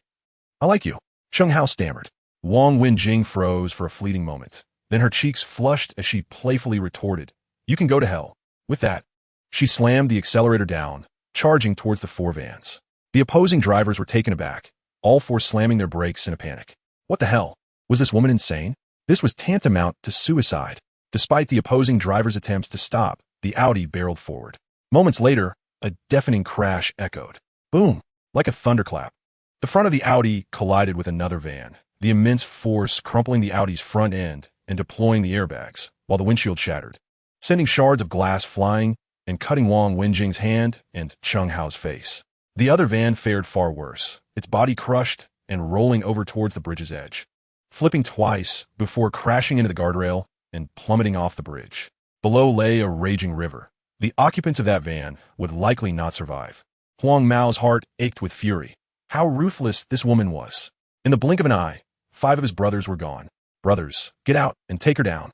S1: like you," Chen Hao stammered. Wang Wenjing froze for a fleeting moment. Then her cheeks flushed as she playfully retorted, "You can go to hell." With that, she slammed the accelerator down, charging towards the four vans. The opposing drivers were taken aback, all four slamming their brakes in a panic. What the hell? Was this woman insane? This was tantamount to suicide. Despite the opposing drivers' attempts to stop, the Audi barreled forward. Moments later, a deafening crash echoed. Boom! Like a thunderclap. The front of the Audi collided with another van, the immense force crumpling the Audi's front end and deploying the airbags, while the windshield shattered, sending shards of glass flying and cutting Wang Wenjing's hand and Chen Hao's face. The other van fared far worse, its body crushed and rolling over towards the bridge's edge, flipping twice before crashing into the guardrail and plummeting off the bridge. Below lay a raging river. The occupants of that van would likely not survive. Huang Mao's heart ached with fury. How ruthless this woman was. In the blink of an eye, 5 of his brothers were gone. "Brothers, get out and take her down."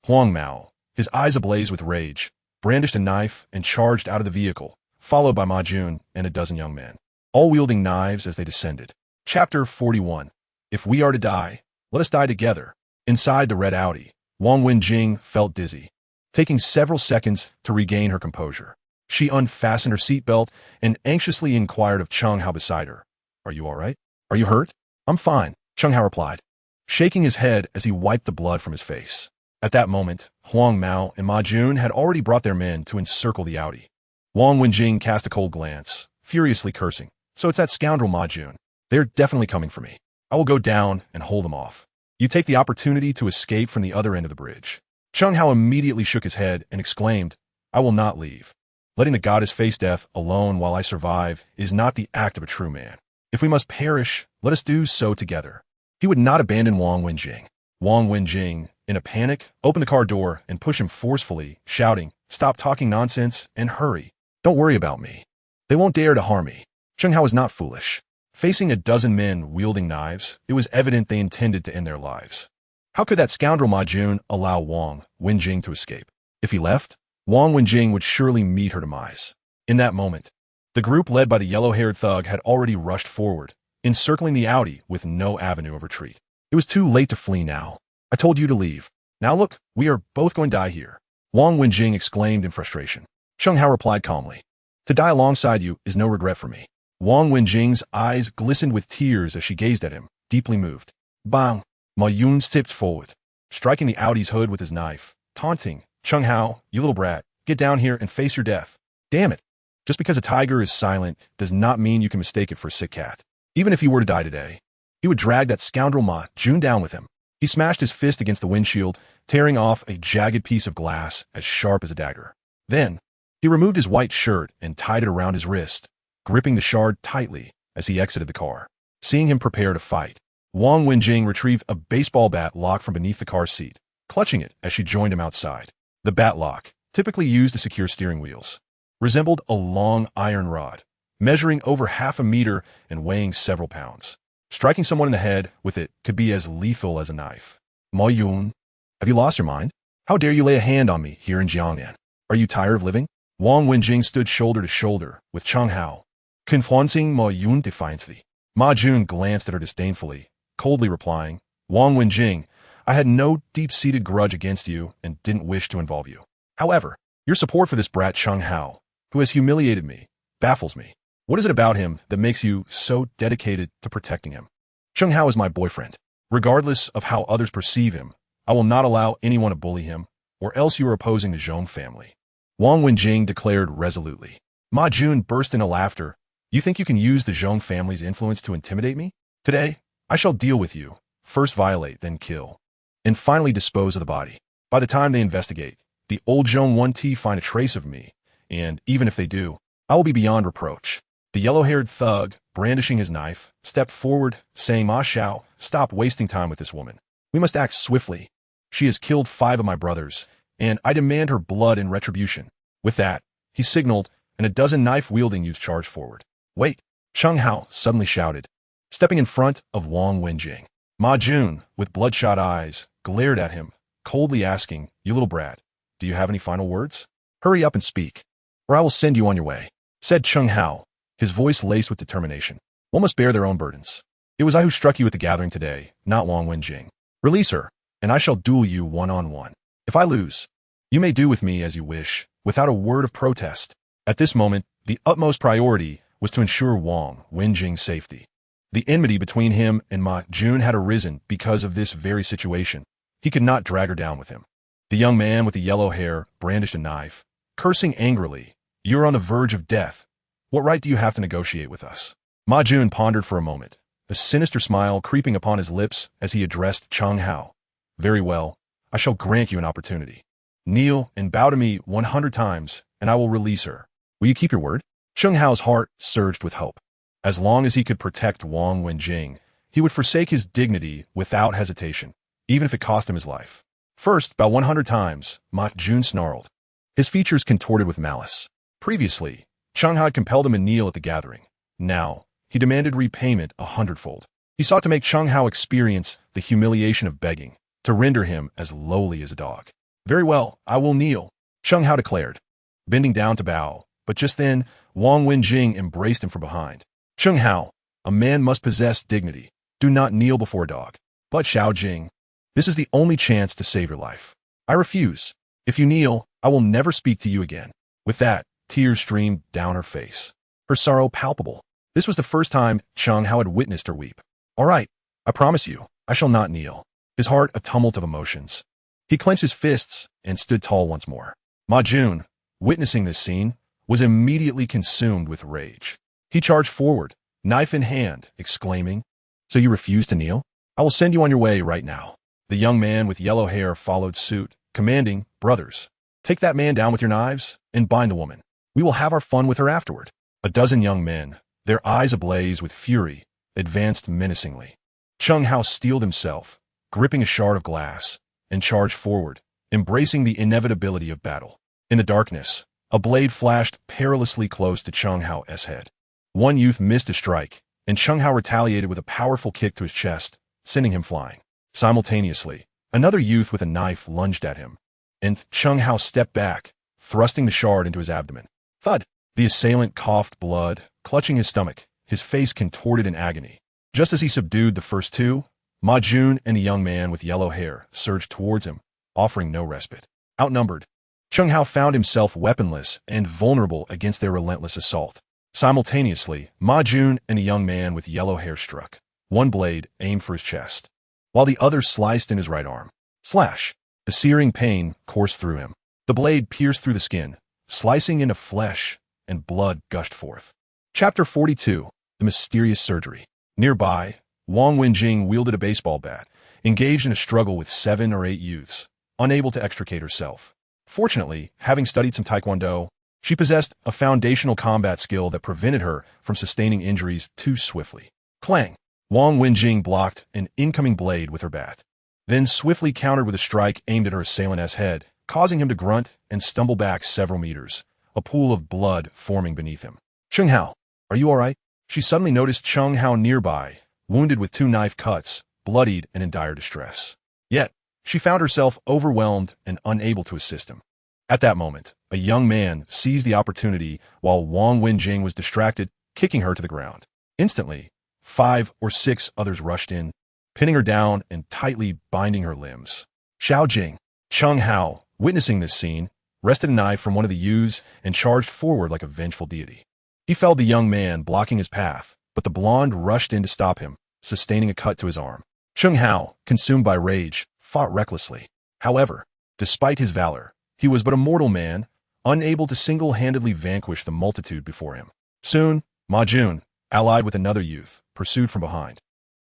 S1: Huang Mao, his eyes ablaze with rage, brandished a knife and charged out of the vehicle, followed by Ma Jun and a dozen young men, all wielding knives as they descended. Chapter 41. If we are to die, let us die together. Inside the red Audi, Wang Wenjing felt dizzy, taking several seconds to regain her composure. She unfastened her seatbelt and anxiously inquired of Chen Hao beside her. "Are you all right? Are you hurt?" "I'm fine," Chen Hao replied, shaking his head as he wiped the blood from his face. At that moment, Huang Mao and Ma Jun had already brought their men to encircle the Audi. Wang Wenjing cast a cold glance, furiously cursing. "So it's that scoundrel Ma Jun. They're definitely coming for me. I will go down and hold them off. You take the opportunity to escape from the other end of the bridge." Chen Hao immediately shook his head and exclaimed, "I will not leave. Letting the goddess face death alone while I survive is not the act of a true man. If we must perish, let us do so together." He would not abandon Wang Wenjing. Wang Wenjing, in a panic, opened the car door and pushed him forcefully, shouting, "Stop talking nonsense and hurry. Don't worry about me. They won't dare to harm me." Chen Hao was not foolish. Facing a dozen men wielding knives, it was evident they intended to end their lives. How could that scoundrel Ma Jun allow Wang Wenjing to escape? If he left, Wang Wenjing would surely meet her demise. In that moment, the group led by the yellow-haired thug had already rushed forward, encircling the Audi with no avenue of retreat. It was too late to flee now. "I told you to leave. Now look, we are both going to die here," Wang Wenjing exclaimed in frustration. Chen Hao replied calmly, "To die alongside you is no regret for me." Wang Wenjing's eyes glistened with tears as she gazed at him, deeply moved. Bang! Ma Yun stepped forward, striking the Audi's hood with his knife, taunting, "Chen Hao, you little brat, get down here and face your death." Damn it! Just because a tiger is silent does not mean you can mistake it for a sick cat. Even if he were to die today, he would drag that scoundrel Ma Jun down with him. He smashed his fist against the windshield, tearing off a jagged piece of glass as sharp as a dagger. Then, he removed his white shirt and tied it around his wrist, gripping the shard tightly as he exited the car. Seeing him prepare to fight, Wang Wenjing retrieved a baseball bat lock from beneath the car seat, clutching it as she joined him outside. The bat lock, typically used to secure steering wheels, resembled a long iron rod, measuring over half a meter and weighing several pounds. Striking someone in the head with it could be as lethal as a knife. "Ma Yun, have you lost your mind? How dare you lay a hand on me here in Jiangnan? Are you tired of living?" Wang Wenjing stood shoulder to shoulder with Chen Hao, confronting Ma Yun defiantly. Ma Jun glanced at her disdainfully, coldly replying, "Wang Wenjing, I had no deep-seated grudge against you and didn't wish to involve you. However, your support for this brat Chen Hao, who has humiliated me, baffles me. What is it about him that makes you so dedicated to protecting him? Chen Hao is my boyfriend. Regardless of how others perceive him, I will not allow anyone to bully him, or else you are opposing the Zhong family. Wang Wenjing declared resolutely. Ma Jun burst into laughter. You think you can use the Zhong family's influence to intimidate me? Today, I shall deal with you. First violate, then kill. And finally dispose of the body. By the time they investigate, the old Zhong 1T find a trace of me, and even if they do, I will be beyond reproach. The yellow-haired thug, brandishing his knife, stepped forward, saying, Ma Xiao, stop wasting time with this woman. We must act swiftly. She has killed 5 of my brothers, and I demand her blood in retribution. With that, he signaled, and a dozen knife-wielding youths charged forward. Wait, Chen Hao suddenly shouted, stepping in front of Wang Wenjing. Ma Jun, with bloodshot eyes, glared at him, coldly asking, You little brat, do you have any final words? Hurry up and speak, or I will send you on your way, said Chen Hao, his voice laced with determination. One must bear their own burdens. It was I who struck you at the gathering today, not Wang Wenjing. Release her, and I shall duel you one-on-one. If I lose, you may do with me as you wish, without a word of protest. At this moment, the utmost priority was to ensure Wang Wenjing's safety. The enmity between him and Ma Jun had arisen because of this very situation. He could not drag her down with him. The young man with the yellow hair brandished a knife, cursing angrily. You're on the verge of death. What right do you have to negotiate with us? Ma Jun pondered for a moment, a sinister smile creeping upon his lips as he addressed Chen Hao. Very well, I shall grant you an opportunity. Kneel and bow to me 100 times, and I will release her. Will you keep your word? Chen Hao's heart surged with hope. As long as he could protect Wang Wenjing, he would forsake his dignity without hesitation, even if it cost him his life. First, bow 100 times, Ma Jun snarled. His features contorted with malice. Previously, Chen Hao had compelled him to kneel at the gathering. Now, he demanded repayment 100-fold. He sought to make Chen Hao experience the humiliation of begging, to render him as lowly as a dog. Very well, I will kneel, Chen Hao declared, bending down to bow, but just then, Wang Wenjing embraced him from behind. Chen Hao, a man must possess dignity. Do not kneel before a dog. But Xiao Jing, this is the only chance to save your life. I refuse. If you kneel, I will never speak to you again. With that, tears streamed down her face, her sorrow palpable. This was the first time Chen Hao had witnessed her weep. All right, I promise you, I shall not kneel. His heart a tumult of emotions. He clenched his fists and stood tall once more. Ma Jun, witnessing this scene, was immediately consumed with rage. He charged forward, knife in hand, exclaiming, So you refuse to kneel? I will send you on your way right now. The young man with yellow hair followed suit, commanding, Brothers, take that man down with your knives and bind the woman. We will have our fun with her afterward. A dozen young men, their eyes ablaze with fury, advanced menacingly. Chen Hao steeled himself, gripping a shard of glass, and charged forward, embracing the inevitability of battle. In the darkness, a blade flashed perilously close to Chen Hao's head. One youth missed a strike, and Chen Hao retaliated with a powerful kick to his chest, sending him flying. Simultaneously, another youth with a knife lunged at him, and Chen Hao stepped back, thrusting the shard into his abdomen. Thud! The assailant coughed blood, clutching his stomach, his face contorted in agony. Just as he subdued the first two, Ma Jun and a young man with yellow hair surged towards him, offering no respite. Outnumbered, Chen Hao found himself weaponless and vulnerable against their relentless assault. Simultaneously, Ma Jun and a young man with yellow hair struck. One blade aimed for his chest, while the other sliced in his right arm. Slash! The searing pain coursed through him. The blade pierced through the skin, slicing into flesh, and blood gushed forth. Chapter 42. The Mysterious Surgery. Nearby, Wang Wenjing wielded a baseball bat, engaged in a struggle with 7 or 8 youths, unable to extricate herself. Fortunately, having studied some taekwondo, she possessed a foundational combat skill that prevented her from sustaining injuries too swiftly. Clang! Wang Wenjing blocked an incoming blade with her bat, then swiftly countered with a strike aimed at her assailant's head, causing him to grunt and stumble back several meters, a pool of blood forming beneath him. Chen Hao, are you all right? She suddenly noticed Chen Hao nearby, wounded with 2 knife cuts, bloodied and in dire distress. Yet, she found herself overwhelmed and unable to assist him. At that moment, a young man seized the opportunity while Wang Wenjing was distracted, kicking her to the ground. Instantly, 5 or 6 others rushed in, pinning her down and tightly binding her limbs. Xiao Jing, Chen Hao, witnessing this scene, wrested a knife from one of the youths and charged forward like a vengeful deity. He felled the young man, blocking his path, but the blonde rushed in to stop him, sustaining a cut to his arm. Chen Hao, consumed by rage, fought recklessly. However, despite his valor, he was but a mortal man, unable to single-handedly vanquish the multitude before him. Soon, Ma Jun, allied with another youth, pursued from behind.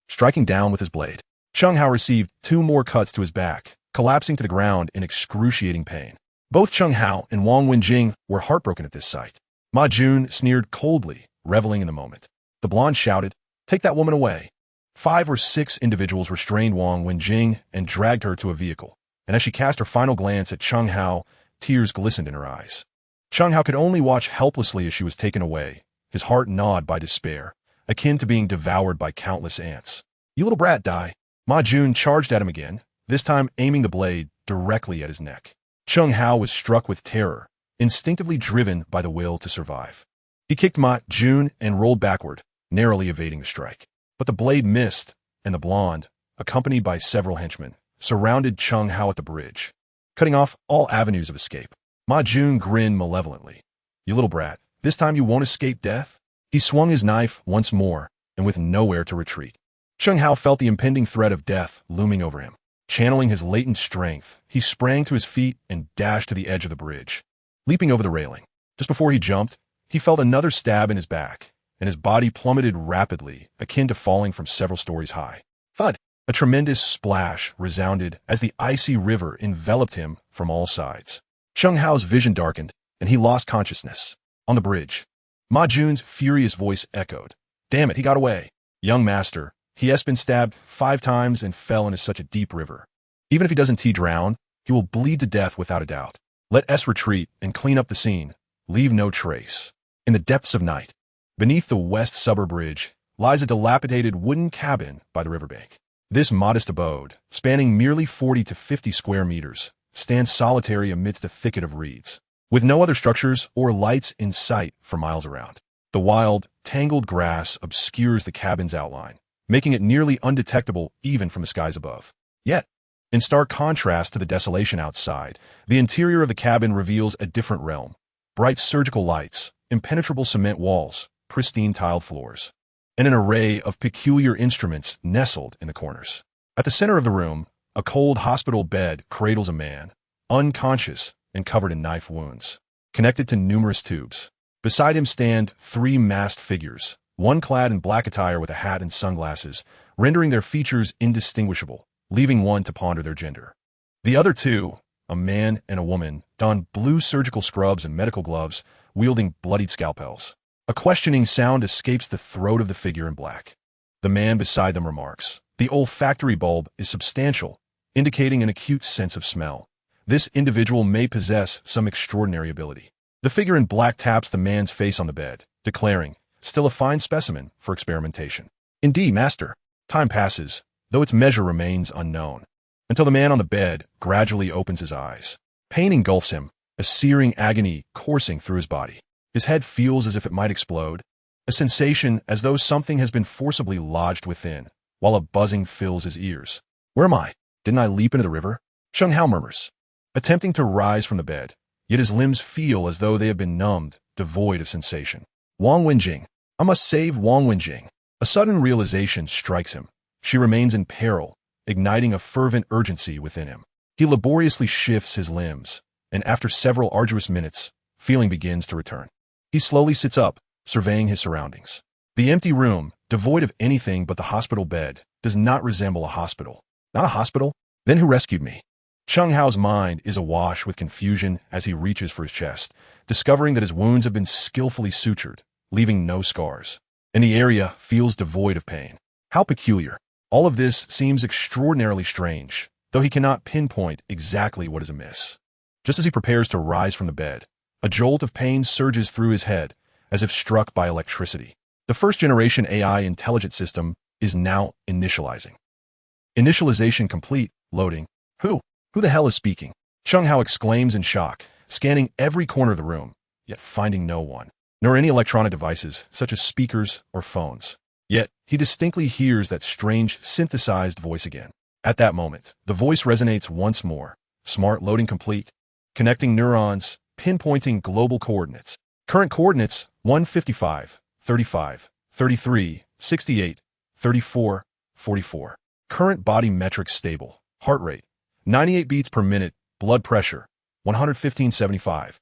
S1: Striking down with his blade, Chen Hao received 2 more cuts to his back, collapsing to the ground in excruciating pain. Both Chen Hao and Wang Wenjing were heartbroken at this sight. Ma Jun sneered coldly, reveling in the moment. The blonde shouted, "Take that woman away." 5 or 6 individuals restrained Wang Wenjing and dragged her to a vehicle, and as she cast her final glance at Chen Hao, tears glistened in her eyes. Chen Hao could only watch helplessly as she was taken away, his heart gnawed by despair, akin to being devoured by countless ants. "You little brat, die." Ma Jun charged at him again, this time aiming the blade directly at his neck. Chen Hao was struck with terror, instinctively driven by the will to survive. He kicked Ma Jun and rolled backward, narrowly evading the strike. But the blade missed, and the blonde, accompanied by several henchmen, surrounded Chen Hao at the bridge, cutting off all avenues of escape. Ma Jun grinned malevolently. "You little brat, this time you won't escape death?" He swung his knife once more, and with nowhere to retreat. Chen Hao felt the impending threat of death looming over him. Channeling his latent strength, he sprang to his feet and dashed to the edge of the bridge. Leaping over the railing, just before he jumped, he felt another stab in his back, and his body plummeted rapidly, akin to falling from several stories high. Thud! A tremendous splash resounded as the icy river enveloped him from all sides. Chen Hao's vision darkened, and he lost consciousness. On the bridge, Ma Jun's furious voice echoed. "Damn it, he got away. Young master, he has been stabbed 5 times and fell into such a deep river. Even if he doesn't drown, he will bleed to death without a doubt. Let us retreat and clean up the scene. Leave no trace." In the depths of night, beneath the West Suburb Bridge, lies a dilapidated wooden cabin by the riverbank. This modest abode, spanning merely 40 to 50 square meters, stands solitary amidst a thicket of reeds, with no other structures or lights in sight for miles around. The wild, tangled grass obscures the cabin's outline, making it nearly undetectable even from the skies above. Yet, in stark contrast to the desolation outside, the interior of the cabin reveals a different realm. Bright surgical lights, impenetrable cement walls, pristine tiled floors, and an array of peculiar instruments nestled in the corners. At the center of the room, a cold hospital bed cradles a man, unconscious and covered in knife wounds, connected to numerous tubes. Beside him stand 3 masked figures, one clad in black attire with a hat and sunglasses, rendering their features indistinguishable, leaving one to ponder their gender. The other 2, a man and a woman, don blue surgical scrubs and medical gloves, wielding bloodied scalpels. A questioning sound escapes the throat of the figure in black. The man beside them remarks, "The olfactory bulb is substantial, indicating an acute sense of smell. This individual may possess some extraordinary ability." The figure in black taps the man's face on the bed, declaring, "Still a fine specimen for experimentation." "Indeed, master." Time passes, though its measure remains unknown, until the man on the bed gradually opens his eyes. Pain engulfs him, a searing agony coursing through his body. His head feels as if it might explode, a sensation as though something has been forcibly lodged within, while a buzzing fills his ears. "Where am I? Didn't I leap into the river?" Chen Hao murmurs, attempting to rise from the bed, yet his limbs feel as though they have been numbed, devoid of sensation. Wang Wenjing. I must save Wang Wenjing. A sudden realization strikes him. She remains in peril, igniting a fervent urgency within him. He laboriously shifts his limbs, and after several arduous minutes, feeling begins to return. He slowly sits up, surveying his surroundings. The empty room, devoid of anything but the hospital bed, does not resemble a hospital. Not a hospital? Then who rescued me? Chen Hao's mind is awash with confusion as he reaches for his chest, discovering that his wounds have been skillfully sutured, leaving no scars, and the area feels devoid of pain. How peculiar. All of this seems extraordinarily strange, though he cannot pinpoint exactly what is amiss. Just as he prepares to rise from the bed, a jolt of pain surges through his head, as if struck by electricity. The first-generation AI intelligence system is now initializing. Initialization complete, loading. Who the hell is speaking? Chen Hao exclaims in shock, scanning every corner of the room, yet finding no one, nor any electronic devices, such as speakers or phones. Yet, he distinctly hears that strange, synthesized voice again. At that moment, the voice resonates once more. Smart loading complete. Connecting neurons, pinpointing global coordinates. Current coordinates 155, 35, 33, 68, 34, 44. Current body metrics stable. Heart rate 98 beats per minute. Blood pressure 115/75.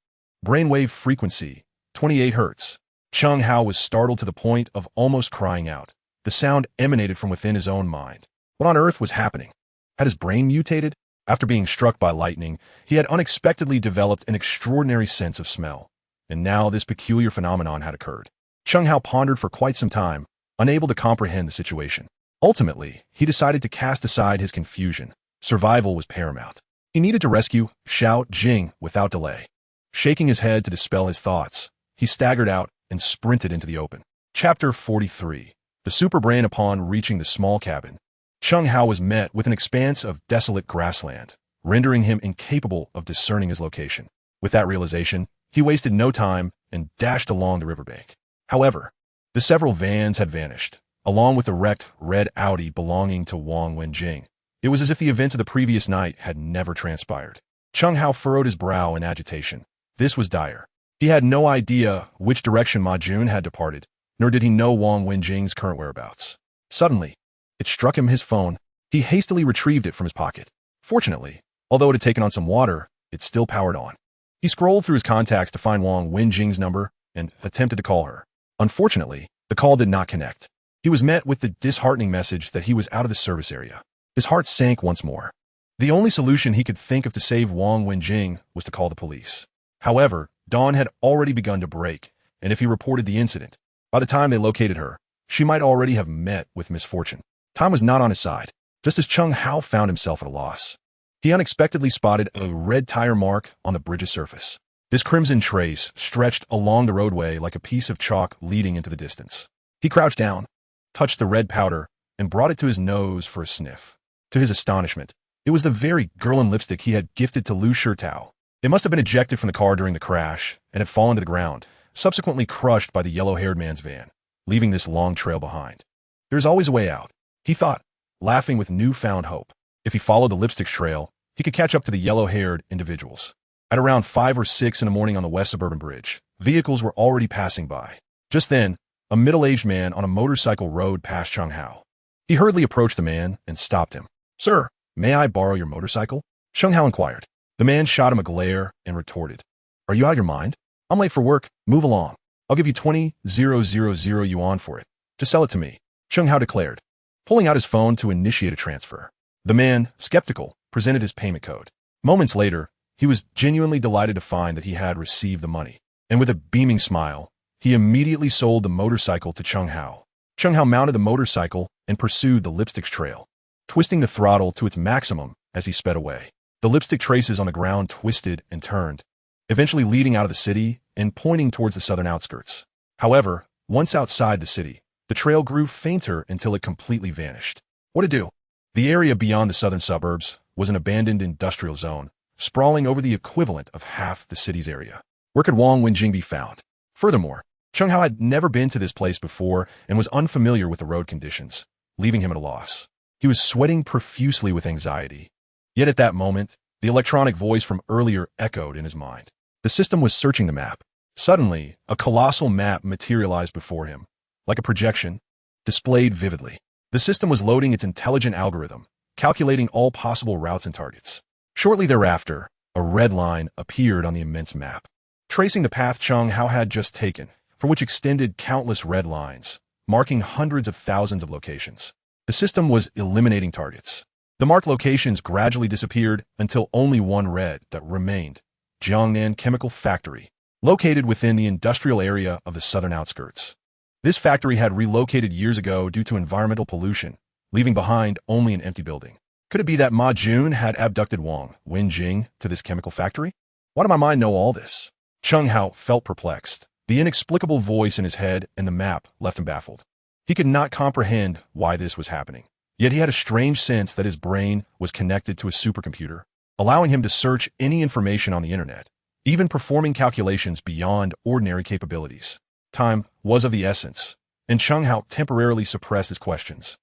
S1: Brainwave frequency 28 Hz. Chen Hao was startled to the point of almost crying out. The sound emanated from within his own mind. What on earth was happening? Had his brain mutated? After being struck by lightning, he had unexpectedly developed an extraordinary sense of smell. And now this peculiar phenomenon had occurred. Chen Hao pondered for quite some time, unable to comprehend the situation. Ultimately, he decided to cast aside his confusion. Survival was paramount. He needed to rescue Xiao Jing without delay. Shaking his head to dispel his thoughts, he staggered out and sprinted into the open. Chapter 43. The Superbrain. Upon reaching the small cabin, Chen Hao was met with an expanse of desolate grassland, rendering him incapable of discerning his location. With that realization, he wasted no time and dashed along the riverbank. However, the several vans had vanished, along with the wrecked red Audi belonging to Wang Wenjing. It was as if the events of the previous night had never transpired. Chen Hao furrowed his brow in agitation. This was dire. He had no idea which direction Ma Jun had departed, nor did he know Wang Wenjing's current whereabouts. Suddenly, it struck him his phone. He hastily retrieved it from his pocket. Fortunately, although it had taken on some water, it still powered on. He scrolled through his contacts to find Wang Wenjing's number and attempted to call her. Unfortunately, the call did not connect. He was met with the disheartening message that he was out of the service area. His heart sank once more. The only solution he could think of to save Wang Wenjing was to call the police. However, dawn had already begun to break, and if he reported the incident, by the time they located her, she might already have met with misfortune. Time was not on his side. Just as Chen Hao found himself at a loss, he unexpectedly spotted a red tire mark on the bridge's surface. This crimson trace stretched along the roadway like a piece of chalk leading into the distance. He crouched down, touched the red powder, and brought it to his nose for a sniff. To his astonishment, it was the very Guerlain lipstick he had gifted to Lu Shitao. It must have been ejected from the car during the crash and had fallen to the ground, subsequently crushed by the yellow-haired man's van, leaving this long trail behind. There's always a way out, he thought, laughing with newfound hope. If he followed the lipstick trail, he could catch up to the yellow-haired individuals. At around 5 or 6 in the morning on the West Suburban Bridge, vehicles were already passing by. Just then, a middle-aged man on a motorcycle rode past Chen Hao. He hurriedly approached the man and stopped him. "Sir, may I borrow your motorcycle?" Chen Hao inquired. The man shot him a glare and retorted, "Are you out of your mind? I'm late for work. Move along. I'll give you 20,000 yuan for it. Just sell it to me," Chen Hao declared, pulling out his phone to initiate a transfer. The man, skeptical, presented his payment code. Moments later, he was genuinely delighted to find that he had received the money, and with a beaming smile, he immediately sold the motorcycle to Chen Hao. Chen Hao mounted the motorcycle and pursued the lipstick's trail, twisting the throttle to its maximum as he sped away. The lipstick traces on the ground twisted and turned, eventually leading out of the city and pointing towards the southern outskirts. However, once outside the city, the trail grew fainter until it completely vanished. What to do? The area beyond the southern suburbs was an abandoned industrial zone, sprawling over the equivalent of half the city's area. Where could Wang Wenjing be found? Furthermore, Chen Hao had never been to this place before and was unfamiliar with the road conditions, leaving him at a loss. He was sweating profusely with anxiety. Yet at that moment, the electronic voice from earlier echoed in his mind. The system was searching the map. Suddenly, a colossal map materialized before him, like a projection, displayed vividly. The system was loading its intelligent algorithm, calculating all possible routes and targets. Shortly thereafter, a red line appeared on the immense map, tracing the path Chen Hao had just taken, for which extended countless red lines, marking hundreds of thousands of locations. The system was eliminating targets. The marked locations gradually disappeared until only one red that remained, Jiangnan Chemical Factory, located within the industrial area of the southern outskirts. This factory had relocated years ago due to environmental pollution, leaving behind only an empty building. Could it be that Ma Jun had abducted Wang Wenjing to this chemical factory? Why did my mind know all this? Chen Hao felt perplexed. The inexplicable voice in his head and the map left him baffled. He could not comprehend why this was happening. Yet he had a strange sense that his brain was connected to a supercomputer, allowing him to search any information on the internet, even performing calculations beyond ordinary capabilities. Time was of the essence, and Chen Hao temporarily suppressed his questions,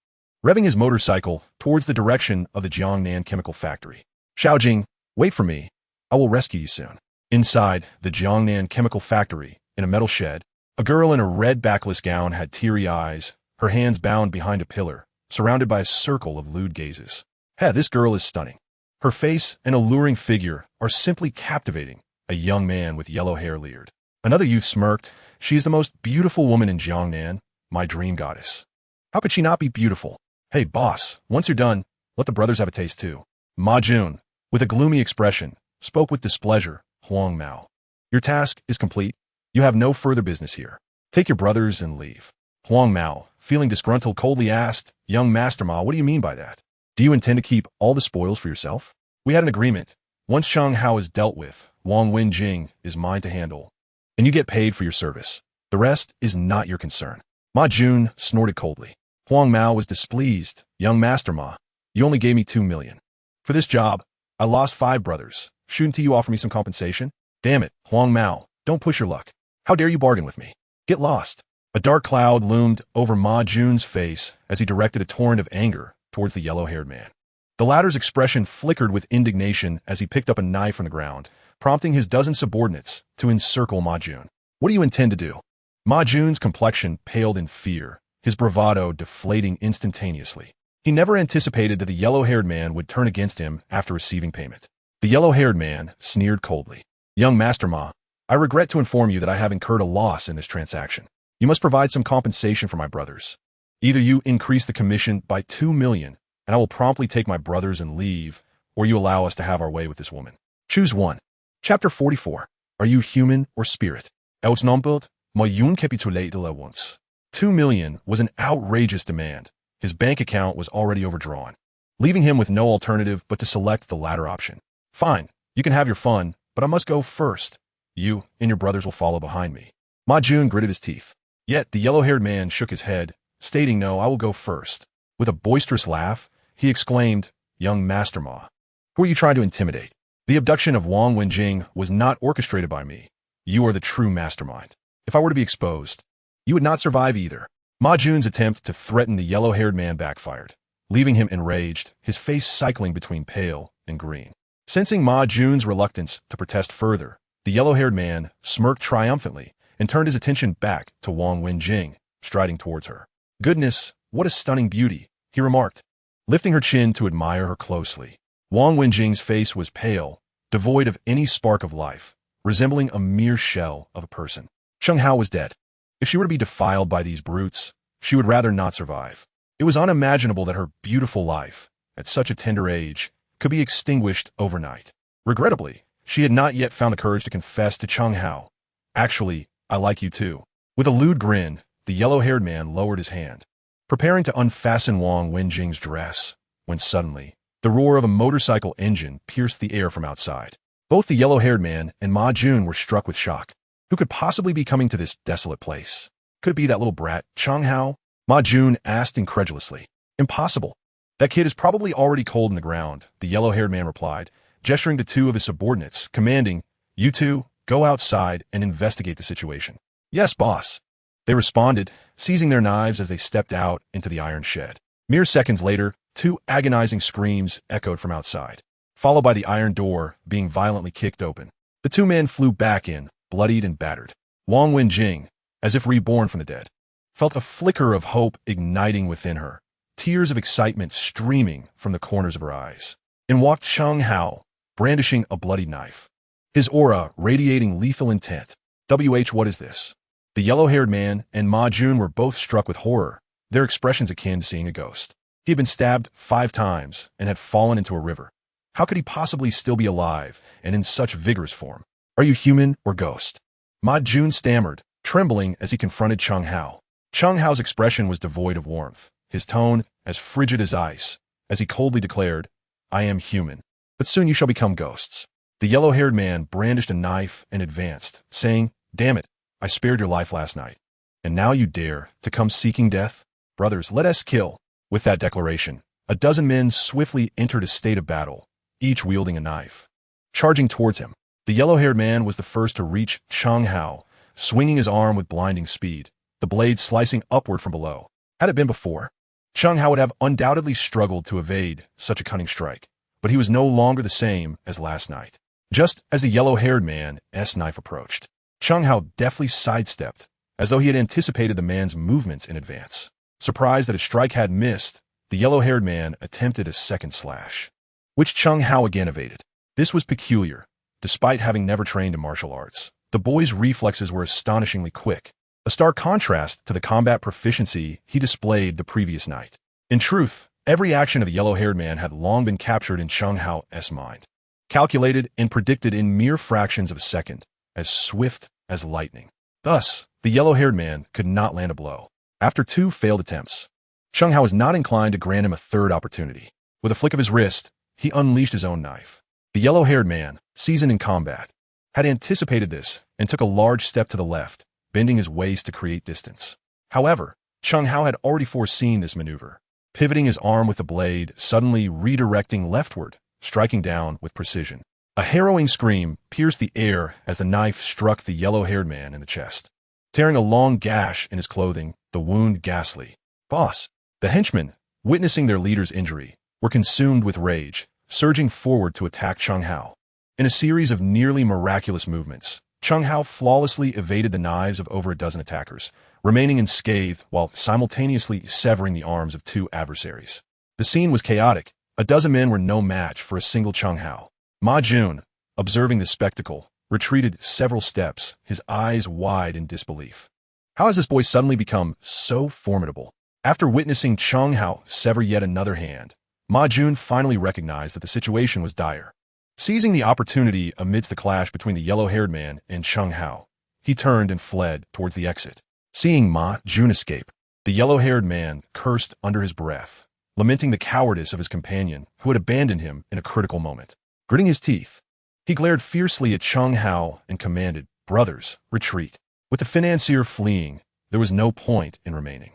S1: revving his motorcycle towards the direction of the Jiangnan chemical factory. Xiaojing, wait for me. I will rescue you soon. Inside the Jiangnan chemical factory, in a metal shed, a girl in a red backless gown had teary eyes, her hands bound behind a pillar, surrounded by a circle of lewd gazes. Hey, this girl is stunning. Her face and alluring figure are simply captivating. A young man with yellow hair leered. Another youth smirked. She is the most beautiful woman in Jiangnan, my dream goddess. How could she not be beautiful? Hey, boss, once you're done, let the brothers have a taste too. Ma Jun, with a gloomy expression, spoke with displeasure. Huang Mao. Your task is complete. You have no further business here. Take your brothers and leave. Huang Mao, feeling disgruntled, coldly asked, Young Master Ma, what do you mean by that? Do you intend to keep all the spoils for yourself? We had an agreement. Once Chen Hao is dealt with, Wang Wenjing is mine to handle. And you get paid for your service. The rest is not your concern. Ma Jun snorted coldly. Huang Mao was displeased. Young Master Ma, you only gave me 2 million. For this job, I lost 5 brothers. Shouldn't you offer me some compensation? Damn it, Huang Mao, don't push your luck. How dare you bargain with me? Get lost. A dark cloud loomed over Ma Jun's face as he directed a torrent of anger towards the yellow-haired man. The latter's expression flickered with indignation as he picked up a knife from the ground, prompting his dozen subordinates to encircle Ma Jun. What do you intend to do? Ma Jun's complexion paled in fear, his bravado deflating instantaneously. He never anticipated that the yellow-haired man would turn against him after receiving payment. The yellow-haired man sneered coldly. Young Master Ma, I regret to inform you that I have incurred a loss in this transaction. You must provide some compensation for my brothers. Either you increase the commission by 2 million, and I will promptly take my brothers and leave, or you allow us to have our way with this woman. Choose one. Chapter 44. Are you human or spirit? Outnumbered, moyun capitulate de la once. 2 million was an outrageous demand. His bank account was already overdrawn, leaving him with no alternative but to select the latter option. Fine, you can have your fun, but I must go first. You and your brothers will follow behind me. Ma Jun gritted his teeth. Yet the yellow-haired man shook his head, stating, no, I will go first. With a boisterous laugh, he exclaimed, Young Master Ma, who are you trying to intimidate? The abduction of Wang Wenjing was not orchestrated by me. You are the true mastermind. If I were to be exposed, you would not survive either. Ma Jun's attempt to threaten the yellow-haired man backfired, leaving him enraged, his face cycling between pale and green. Sensing Ma Jun's reluctance to protest further, the yellow-haired man smirked triumphantly and turned his attention back to Wang Wenjing, striding towards her. Goodness, what a stunning beauty, he remarked, lifting her chin to admire her closely. Wang Wenjing's face was pale, devoid of any spark of life, resembling a mere shell of a person. Chen Hao was dead. If she were to be defiled by these brutes, she would rather not survive. It was unimaginable that her beautiful life, at such a tender age, could be extinguished overnight. Regrettably, she had not yet found the courage to confess to Chen Hao. Actually, I like you too. With a lewd grin, the yellow-haired man lowered his hand, preparing to unfasten Wang Wenjing's dress, when suddenly, the roar of a motorcycle engine pierced the air from outside. Both the yellow-haired man and Ma Jun were struck with shock. Who could possibly be coming to this desolate place? Could it be that little brat, Chen Hao? Ma Jun asked incredulously. Impossible. That kid is probably already cold in the ground, the yellow-haired man replied, gesturing to 2 of his subordinates, commanding, You two, go outside and investigate the situation. Yes, boss. They responded, seizing their knives as they stepped out into the iron shed. Mere seconds later, 2 agonizing screams echoed from outside, followed by the iron door being violently kicked open. The 2 men flew back in, bloodied and battered. Wang Wenjing, as if reborn from the dead, felt a flicker of hope igniting within her, tears of excitement streaming from the corners of her eyes. In walked Chen Hao, brandishing a bloody knife, his aura radiating lethal intent. What is this? The yellow-haired man and Ma Jun were both struck with horror, their expressions akin to seeing a ghost. He had been stabbed 5 times and had fallen into a river. How could he possibly still be alive and in such vigorous form? Are you human or ghost? Ma Jun stammered, trembling as he confronted Chen Hao. Chen Hao's expression was devoid of warmth, his tone as frigid as ice, as he coldly declared, I am human, but soon you shall become ghosts. The yellow-haired man brandished a knife and advanced, saying, Damn it, I spared your life last night, and now you dare to come seeking death? Brothers, let us kill. With that declaration, a dozen men swiftly entered a state of battle, each wielding a knife. Charging towards him, the yellow-haired man was the first to reach Chen Hao, swinging his arm with blinding speed, the blade slicing upward from below. Had it been before, Chen Hao would have undoubtedly struggled to evade such a cunning strike, but he was no longer the same as last night. Just as the yellow-haired man's knife approached, Chen Hao deftly sidestepped, as though he had anticipated the man's movements in advance. Surprised that his strike had missed, the yellow-haired man attempted a second slash, which Chen Hao again evaded. This was peculiar. Despite having never trained in martial arts, the boy's reflexes were astonishingly quick, a stark contrast to the combat proficiency he displayed the previous night. In truth, every action of the yellow-haired man had long been captured in Chen Hao's mind, calculated and predicted in mere fractions of a second, as swift as lightning. Thus, the yellow-haired man could not land a blow. After 2 failed attempts, Chen Hao was not inclined to grant him a third opportunity. With a flick of his wrist, he unleashed his own knife. The yellow-haired man, seasoned in combat, had anticipated this and took a large step to the left, bending his waist to create distance. However, Chen Hao had already foreseen this maneuver, pivoting his arm with the blade, suddenly redirecting leftward, striking down with precision. A harrowing scream pierced the air as the knife struck the yellow-haired man in the chest, tearing a long gash in his clothing, the wound ghastly. Boss! The henchmen, witnessing their leader's injury, were consumed with rage, surging forward to attack Chen Hao. In a series of nearly miraculous movements, Chen Hao flawlessly evaded the knives of over a dozen attackers, remaining unscathed while simultaneously severing the arms of 2 adversaries. The scene was chaotic. A dozen men were no match for a single Chen Hao. Ma Jun, observing this spectacle, retreated several steps, his eyes wide in disbelief. How has this boy suddenly become so formidable? After witnessing Chen Hao sever yet another hand, Ma Jun finally recognized that the situation was dire. Seizing the opportunity amidst the clash between the yellow-haired man and Chen Hao, he turned and fled towards the exit. Seeing Ma Jun escape, the yellow-haired man cursed under his breath, lamenting the cowardice of his companion who had abandoned him in a critical moment. Gritting his teeth, he glared fiercely at Chen Hao and commanded, "Brothers, retreat." With the financier fleeing, there was no point in remaining.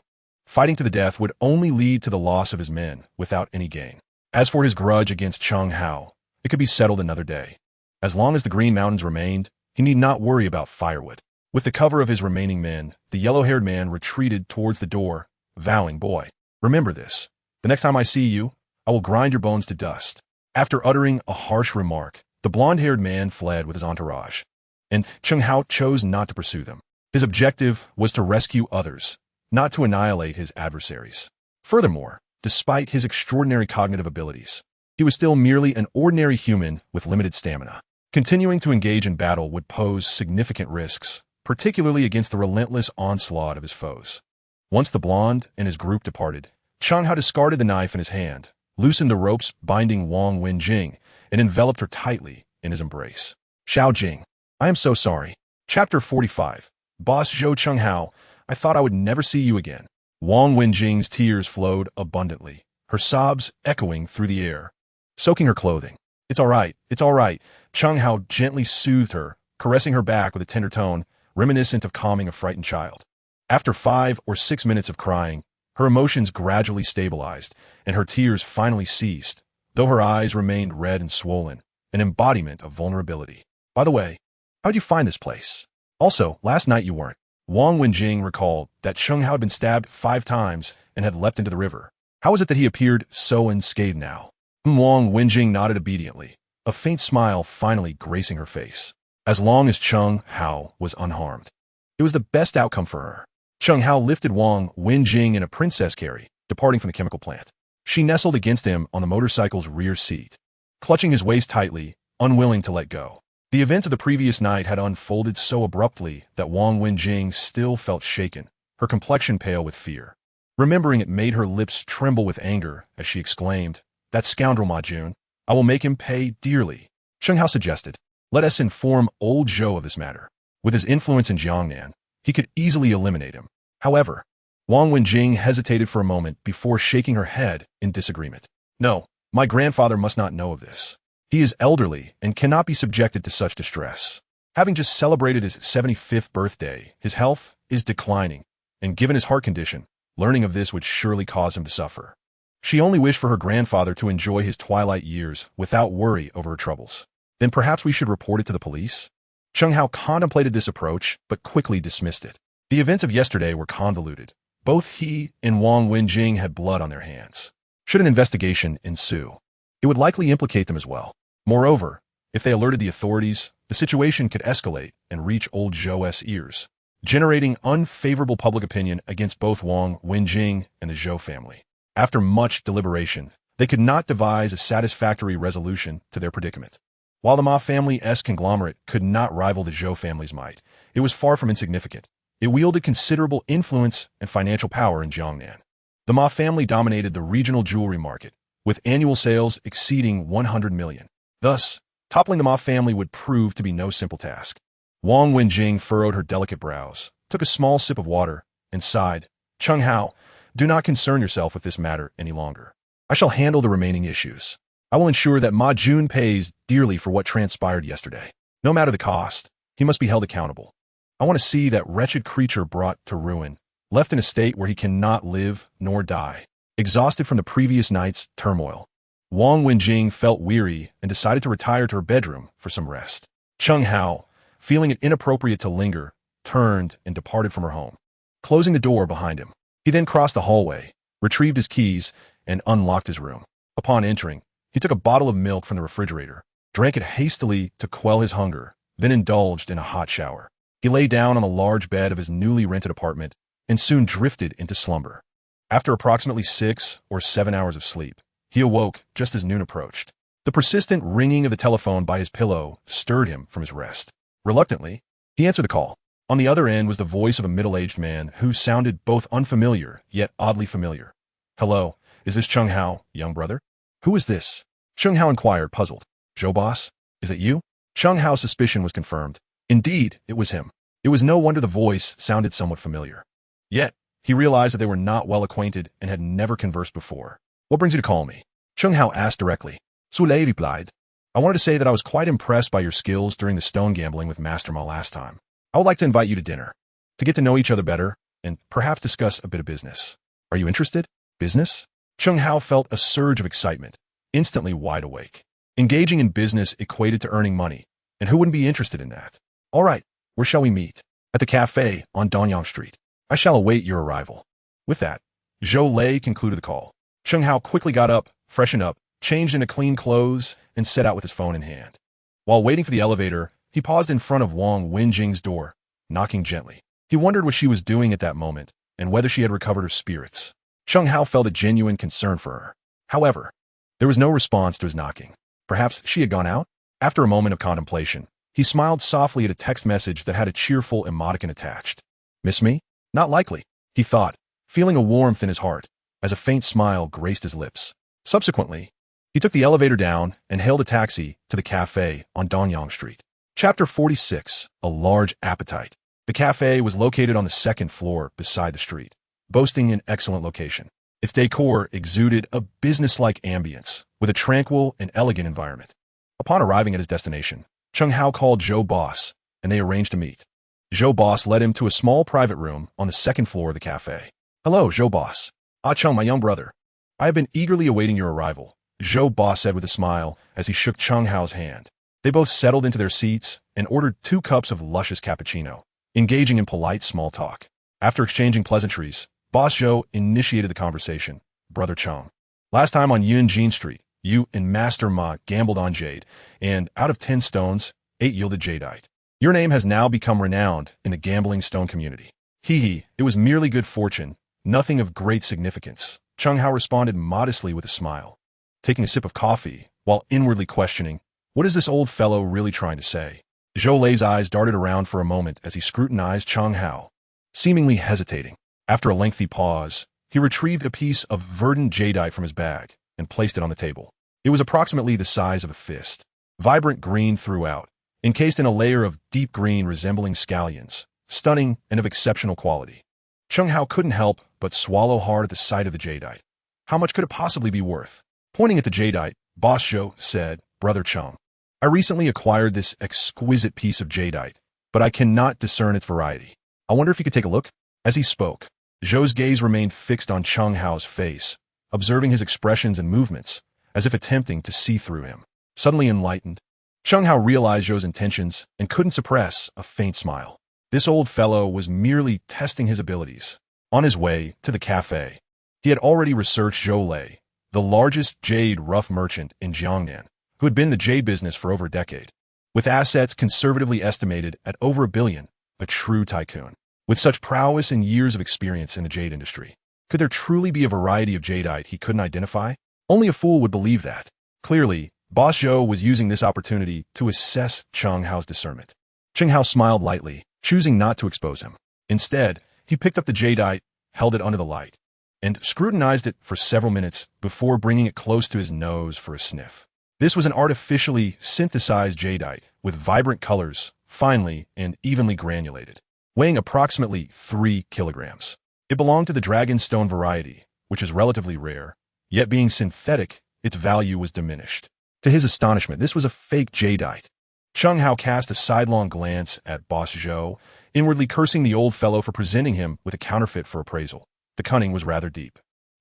S1: Fighting to the death would only lead to the loss of his men without any gain. As for his grudge against Chen Hao, it could be settled another day. As long as the Green Mountains remained, he need not worry about firewood. With the cover of his remaining men, the yellow-haired man retreated towards the door, vowing, "Boy, remember this. The next time I see you, I will grind your bones to dust." After uttering a harsh remark, the blonde-haired man fled with his entourage, and Chen Hao chose not to pursue them. His objective was to rescue others, not to annihilate his adversaries. Furthermore, despite his extraordinary cognitive abilities, he was still merely an ordinary human with limited stamina. Continuing to engage in battle would pose significant risks, particularly against the relentless onslaught of his foes. Once the blonde and his group departed, Chen Hao discarded the knife in his hand, loosened the ropes binding Wang Wenjing, and enveloped her tightly in his embrace. "Xiao Jing, I am so sorry." Chapter 45. Boss Zhou Chen Hao, I thought I would never see you again. Wang Wenjing's tears flowed abundantly, her sobs echoing through the air, soaking her clothing. It's all right, it's all right." Chen Hao gently soothed her, caressing her back with a tender tone, reminiscent of calming a frightened child. After 5 or 6 minutes of crying, her emotions gradually stabilized, and her tears finally ceased, though her eyes remained red and swollen, an embodiment of vulnerability. "By the way, how'd you find this place? Also, last night you weren't." Wang Wenjing recalled that Chen Hao had been stabbed 5 times and had leapt into the river. How was it that he appeared so unscathed now? Wang Wenjing nodded obediently, a faint smile finally gracing her face. As long as Chen Hao was unharmed, it was the best outcome for her. Chen Hao lifted Wang Wenjing in a princess carry, departing from the chemical plant. She nestled against him on the motorcycle's rear seat, clutching his waist tightly, unwilling to let go. The events of the previous night had unfolded so abruptly that Wang Wenjing still felt shaken, her complexion pale with fear. Remembering it made her lips tremble with anger as she exclaimed, "That scoundrel Ma Jun, I will make him pay dearly." Chen Hao suggested, "Let us inform old Zhou of this matter. With his influence in Jiangnan, he could easily eliminate him." However, Wang Wenjing hesitated for a moment before shaking her head in disagreement. "No, my grandfather must not know of this. He is elderly and cannot be subjected to such distress. Having just celebrated his 75th birthday, his health is declining, and given his heart condition, learning of this would surely cause him to suffer." She only wished for her grandfather to enjoy his twilight years without worry over her troubles. "Then perhaps we should report it to the police?" Chen Hao contemplated this approach, but quickly dismissed it. The events of yesterday were convoluted. Both he and Wang Wenjing had blood on their hands. Should an investigation ensue, it would likely implicate them as well. Moreover, if they alerted the authorities, the situation could escalate and reach old Zhou's ears, generating unfavorable public opinion against both Wang Wenjing and the Zhou family. After much deliberation, they could not devise a satisfactory resolution to their predicament. While the Ma family's conglomerate could not rival the Zhou family's might, it was far from insignificant. It wielded considerable influence and financial power in Jiangnan. The Ma family dominated the regional jewelry market, with annual sales exceeding 100 million. Thus, toppling the Ma family would prove to be no simple task. Wang Wenjing furrowed her delicate brows, took a small sip of water, and sighed. Chen Hao, do not concern yourself with this matter any longer. I shall handle the remaining issues. I will ensure that Ma Jun pays dearly for what transpired yesterday. No matter the cost, he must be held accountable. I want to see that wretched creature brought to ruin, left in a state where he cannot live nor die, exhausted from the previous night's turmoil. Wang Wenjing felt weary and decided to retire to her bedroom for some rest. Chen Hao, feeling it inappropriate to linger, turned and departed from her home, closing the door behind him. He then crossed the hallway, retrieved his keys, and unlocked his room. Upon entering, he took a bottle of milk from the refrigerator, drank it hastily to quell his hunger, then indulged in a hot shower. He lay down on the large bed of his newly rented apartment and soon drifted into slumber. After approximately 6 or 7 hours of sleep, he awoke just as noon approached. The persistent ringing of the telephone by his pillow stirred him from his rest. Reluctantly, he answered the call. On the other end was the voice of a middle-aged man who sounded both unfamiliar yet oddly familiar. Hello, is this Chen Hao, young brother? Who is this? Chen Hao inquired, puzzled. Zhou boss? Is it you? Chen Hao's suspicion was confirmed. Indeed, it was him. It was no wonder the voice sounded somewhat familiar. Yet, he realized that they were not well acquainted and had never conversed before. What brings you to call me? Chen Hao asked directly. Su Lei replied. I wanted to say that I was quite impressed by your skills during the stone gambling with Master Ma last time. I would like to invite you to dinner, to get to know each other better, and perhaps discuss a bit of business. Are you interested? Business? Chen Hao felt a surge of excitement, instantly wide awake. Engaging in business equated to earning money, and who wouldn't be interested in that? All right, where shall we meet? At the cafe on Danyang Street. I shall await your arrival. With that, Zhou Lei concluded the call. Chen Hao quickly got up, freshened up, changed into clean clothes, and set out with his phone in hand. While waiting for the elevator, he paused in front of Wang Wenjing's door, knocking gently. He wondered what she was doing at that moment, and whether she had recovered her spirits. Chen Hao felt a genuine concern for her. However, there was no response to his knocking. Perhaps she had gone out? After a moment of contemplation, he smiled softly at a text message that had a cheerful emoticon attached. Miss me? Not likely, he thought, feeling a warmth in his heart, as a faint smile graced his lips. Subsequently, he took the elevator down and hailed a taxi to the cafe on Danyang Street. Chapter 46, A Large Appetite. The cafe was located on the second floor beside the street, boasting an excellent location. Its decor exuded a business-like ambience, with a tranquil and elegant environment. Upon arriving at his destination, Chen Hao called Zhou Boss, and they arranged to meet. Zhou Boss led him to a small private room on the second floor of the cafe. Hello, Zhou Boss. Ah Cheng, my young brother. I have been eagerly awaiting your arrival, Zhou Boss said with a smile as he shook Chen Hao's hand. They both settled into their seats and ordered 2 cups of luscious cappuccino, engaging in polite small talk. After exchanging pleasantries, Boss Zhou initiated the conversation. Brother Cheng. Last time on Yunjin Street, you and Master Ma gambled on jade, and out of 10 stones, 8 yielded jadeite. Your name has now become renowned in the gambling stone community. Hee, it was merely good fortune, nothing of great significance. Chen Hao responded modestly with a smile, taking a sip of coffee, while inwardly questioning, what is this old fellow really trying to say? Zhou Lei's eyes darted around for a moment as he scrutinized Chen Hao, seemingly hesitating. After a lengthy pause, he retrieved a piece of verdant jadeite from his bag and placed it on the table. It was approximately the size of a fist, vibrant green throughout, encased in a layer of deep green resembling scallions, stunning and of exceptional quality. Chen Hao couldn't help but swallow hard at the sight of the jadeite. How much could it possibly be worth? Pointing at the jadeite, Boss Zhou said, Brother Cheng, I recently acquired this exquisite piece of jadeite, but I cannot discern its variety. I wonder if you could take a look? As he spoke, Zhou's gaze remained fixed on Chen Hao's face, observing his expressions and movements, as if attempting to see through him. Suddenly enlightened, Chen Hao realized Zhou's intentions and couldn't suppress a faint smile. This old fellow was merely testing his abilities. On his way to the cafe, he had already researched Zhou Lei, the largest jade rough merchant in Jiangnan, who had been in the jade business for over a decade. With assets conservatively estimated at over $1 billion, a true tycoon. With such prowess and years of experience in the jade industry, could there truly be a variety of jadeite he couldn't identify? Only a fool would believe that. Clearly, Boss Zhou was using this opportunity to assess Chen Hao's discernment. Chen Hao smiled lightly, choosing not to expose him. Instead, he picked up the jadeite, held it under the light, and scrutinized it for several minutes before bringing it close to his nose for a sniff. This was an artificially synthesized jadeite with vibrant colors, finely and evenly granulated, weighing approximately 3 kilograms. It belonged to the dragonstone variety, which is relatively rare, yet being synthetic, its value was diminished. To his astonishment, this was a fake jadeite. Chen Hao cast a sidelong glance at Boss Zhou, inwardly cursing the old fellow for presenting him with a counterfeit for appraisal. The cunning was rather deep.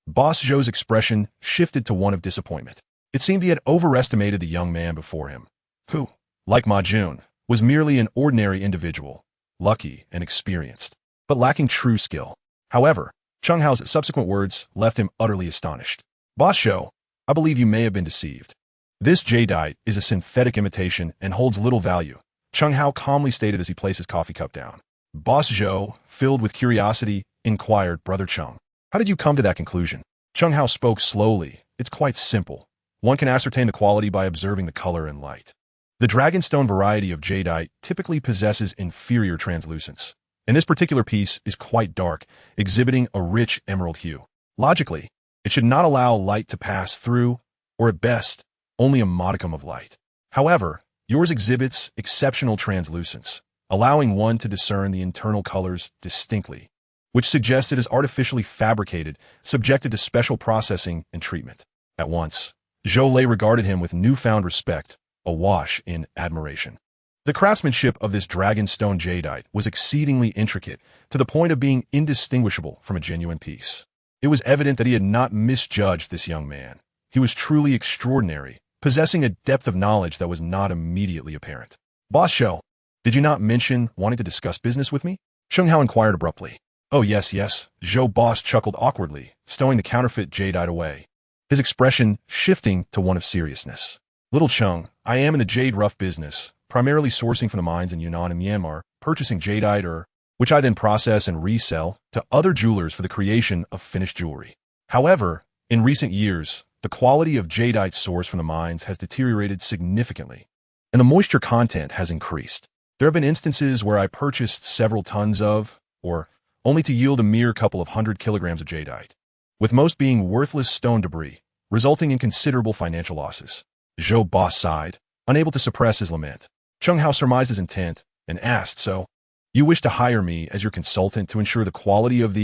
S1: Boss Zhou's expression shifted to one of disappointment. It seemed he had overestimated the young man before him, who, like Ma Jun, was merely an ordinary individual, lucky and experienced, but lacking true skill. However, Chen Hao's subsequent words left him utterly astonished. Boss Zhou, I believe you may have been deceived. This jadeite is a synthetic imitation and holds little value, Chen Hao calmly stated as he placed his coffee cup down. Boss Zhou, filled with curiosity, inquired, Brother Chen, how did you come to that conclusion? Chen Hao spoke slowly. It's quite simple. One can ascertain the quality by observing the color and light. The dragonstone variety of jadeite typically possesses inferior translucence, and this particular piece is quite dark, exhibiting a rich emerald hue. Logically, it should not allow light to pass through, or at best, only a modicum of light. However, yours exhibits exceptional translucence, allowing one to discern the internal colors distinctly, which suggests it is artificially fabricated, subjected to special processing and treatment. At once, Zhou Lei regarded him with newfound respect, awash in admiration. The craftsmanship of this dragonstone jadeite was exceedingly intricate, to the point of being indistinguishable from a genuine piece. It was evident that he had not misjudged this young man. He was truly extraordinary, possessing a depth of knowledge that was not immediately apparent. Boss Zhou, did you not mention wanting to discuss business with me? Chen Hao inquired abruptly. Oh yes, Zhou Boss chuckled awkwardly, stowing the counterfeit jadeite away, his expression shifting to one of seriousness. Little Chen, I am in the jade rough business, primarily sourcing from the mines in Yunnan and Myanmar, purchasing jadeite which I then process and resell to other jewelers for the creation of finished jewelry. However, in recent years, the quality of jadeite sourced from the mines has deteriorated significantly, and the moisture content has increased. There have been instances where I purchased several tons of, or only to yield a mere couple of 100 kilograms of jadeite, with most being worthless stone debris, resulting in considerable financial losses. Zhou Boss sighed, unable to suppress his lament. Chen Hao surmised his intent and asked, so, you wish to hire me as your consultant to ensure the quality of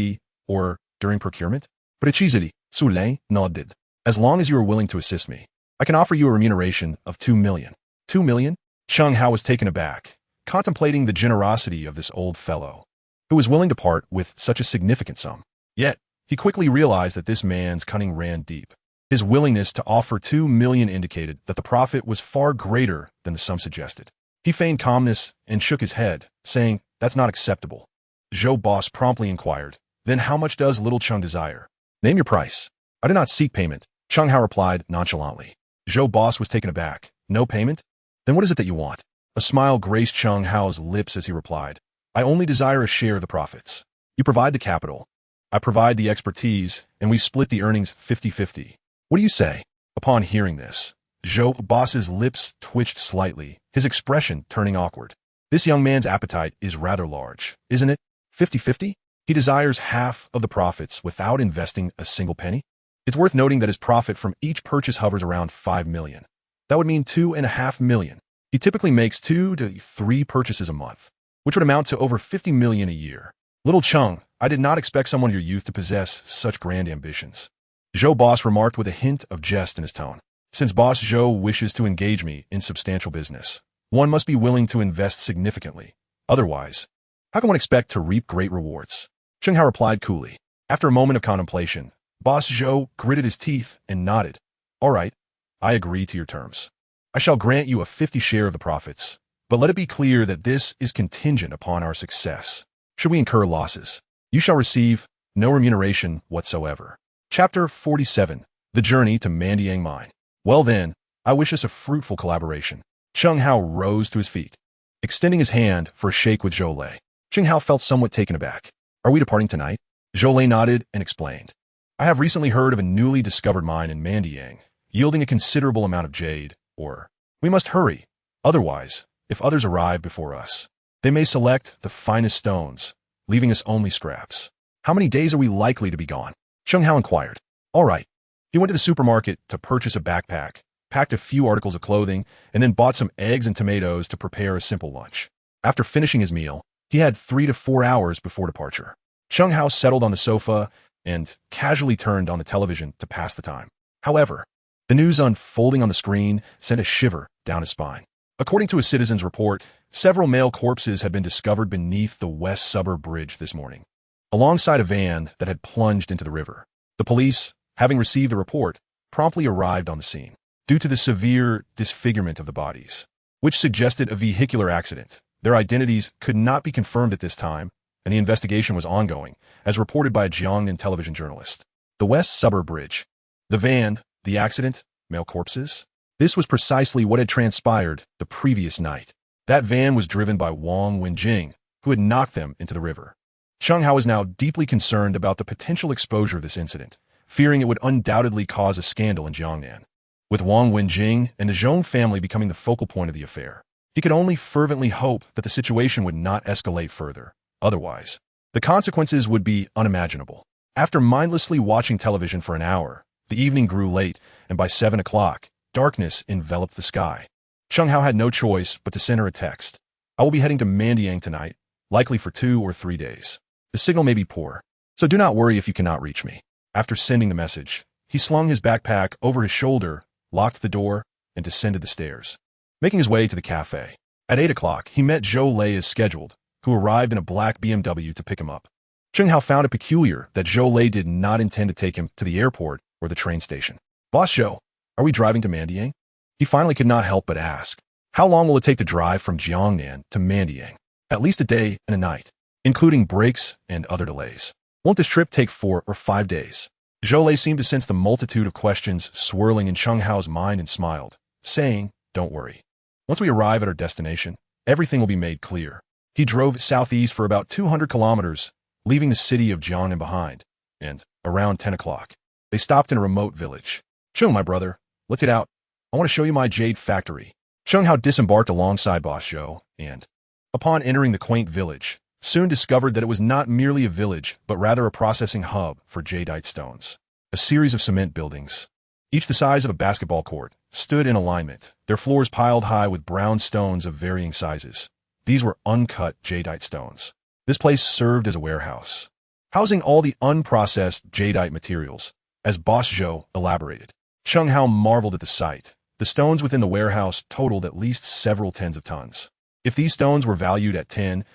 S1: during procurement? Precisely, Su Lei nodded. As long as you are willing to assist me, I can offer you a remuneration of 2 million. 2 million? Chen Hao was taken aback, contemplating the generosity of this old fellow, who was willing to part with such a significant sum. Yet, he quickly realized that this man's cunning ran deep. His willingness to offer 2 million indicated that the profit was far greater than the sum suggested. He feigned calmness and shook his head, saying, that's not acceptable. Zhou Boss promptly inquired, then how much does little Chen desire? Name your price. I do not seek payment, Chen Hao replied nonchalantly. Zhou Boss was taken aback. No payment? Then what is it that you want? A smile graced Chen Hao's lips as he replied, I only desire a share of the profits. You provide the capital. I provide the expertise, and we split the earnings 50-50. What do you say? Upon hearing this, Zhou Boss's lips twitched slightly, his expression turning awkward. This young man's appetite is rather large, isn't it? 50-50? He desires half of the profits without investing a single penny? It's worth noting that his profit from each purchase hovers around 5 million. That would mean 2.5 million. He typically makes 2 to 3 purchases a month, which would amount to over 50 million a year. Little Chen, I did not expect someone your youth to possess such grand ambitions. Zhou Boss remarked with a hint of jest in his tone. Since Boss Zhou wishes to engage me in substantial business, one must be willing to invest significantly. Otherwise, how can one expect to reap great rewards? Chen Hao replied coolly. After a moment of contemplation, Boss Zhou gritted his teeth and nodded. All right, I agree to your terms. I shall grant you a 50 share of the profits, But let it be clear that this is contingent upon our success. Should we incur losses, you shall receive no remuneration whatsoever. Chapter 47. The Journey to Mandiang Mine. Well then, I wish us a fruitful collaboration. Chen Hao rose to his feet, extending his hand for a shake with Zhou Lei. Chen Hao felt somewhat taken aback. Are we departing tonight? Zhou Lei nodded and explained. I have recently heard of a newly discovered mine in Mandiang, yielding a considerable amount of jade, we must hurry. Otherwise, if others arrive before us, they may select the finest stones, leaving us only scraps. How many days are we likely to be gone? Chen Hao inquired. All right. He went to the supermarket to purchase a backpack, packed a few articles of clothing, and then bought some eggs and tomatoes to prepare a simple lunch. After finishing his meal, he had 3 to 4 hours before departure. Chen Hao settled on the sofa and casually turned on the television to pass the time. However, the news unfolding on the screen sent a shiver down his spine. According to a citizen's report, several male corpses had been discovered beneath the West Suburb Bridge this morning, alongside a van that had plunged into the river. The police, having received the report, promptly arrived on the scene. Due to the severe disfigurement of the bodies, which suggested a vehicular accident, their identities could not be confirmed at this time, and the investigation was ongoing, as reported by a Jiangnan television journalist. The West Suburb Bridge. The van, the accident, male corpses. This was precisely what had transpired the previous night. That van was driven by Wang Wenjing, who had knocked them into the river. Chen Hao was now deeply concerned about the potential exposure of this incident, fearing it would undoubtedly cause a scandal in Jiangnan. With Wang Wenjing and the Zhong family becoming the focal point of the affair, he could only fervently hope that the situation would not escalate further. Otherwise, the consequences would be unimaginable. After mindlessly watching television for an hour, the evening grew late, and by 7 o'clock, darkness enveloped the sky. Chen Hao had no choice but to send her a text. I will be heading to Mandiang tonight, likely for 2 or 3 days. The signal may be poor, so do not worry if you cannot reach me. After sending the message, he slung his backpack over his shoulder, locked the door, and descended the stairs, making his way to the cafe. At 8 o'clock, he met Zhou Lei as scheduled, who arrived in a black BMW to pick him up. Chen Hao found it peculiar that Zhou Lei did not intend to take him to the airport or the train station. Boss Zhou, are we driving to Mandiang? He finally could not help but ask. How long will it take to drive from Jiangnan to Mandiang? At least a day and a night, including breaks and other delays. Won't this trip take 4 or 5 days? Zhou Lei seemed to sense the multitude of questions swirling in Chen Hao's mind and smiled, saying, Don't worry. Once we arrive at our destination, everything will be made clear. He drove southeast for about 200 kilometers, leaving the city of Jiangnan behind, and, around 10 o'clock, they stopped in a remote village. Chen, my brother, let's get out. I want to show you my jade factory. Chen Hao disembarked alongside Boss Zhou, and, upon entering the quaint village, soon discovered that it was not merely a village, but rather a processing hub for jadeite stones. A series of cement buildings, each the size of a basketball court, stood in alignment, their floors piled high with brown stones of varying sizes. These were uncut jadeite stones. This place served as a warehouse, housing all the unprocessed jadeite materials, as Boss Zhou elaborated. Chen Hao marveled at the sight. The stones within the warehouse totaled at least several tens of tons. If these stones were valued at 10,000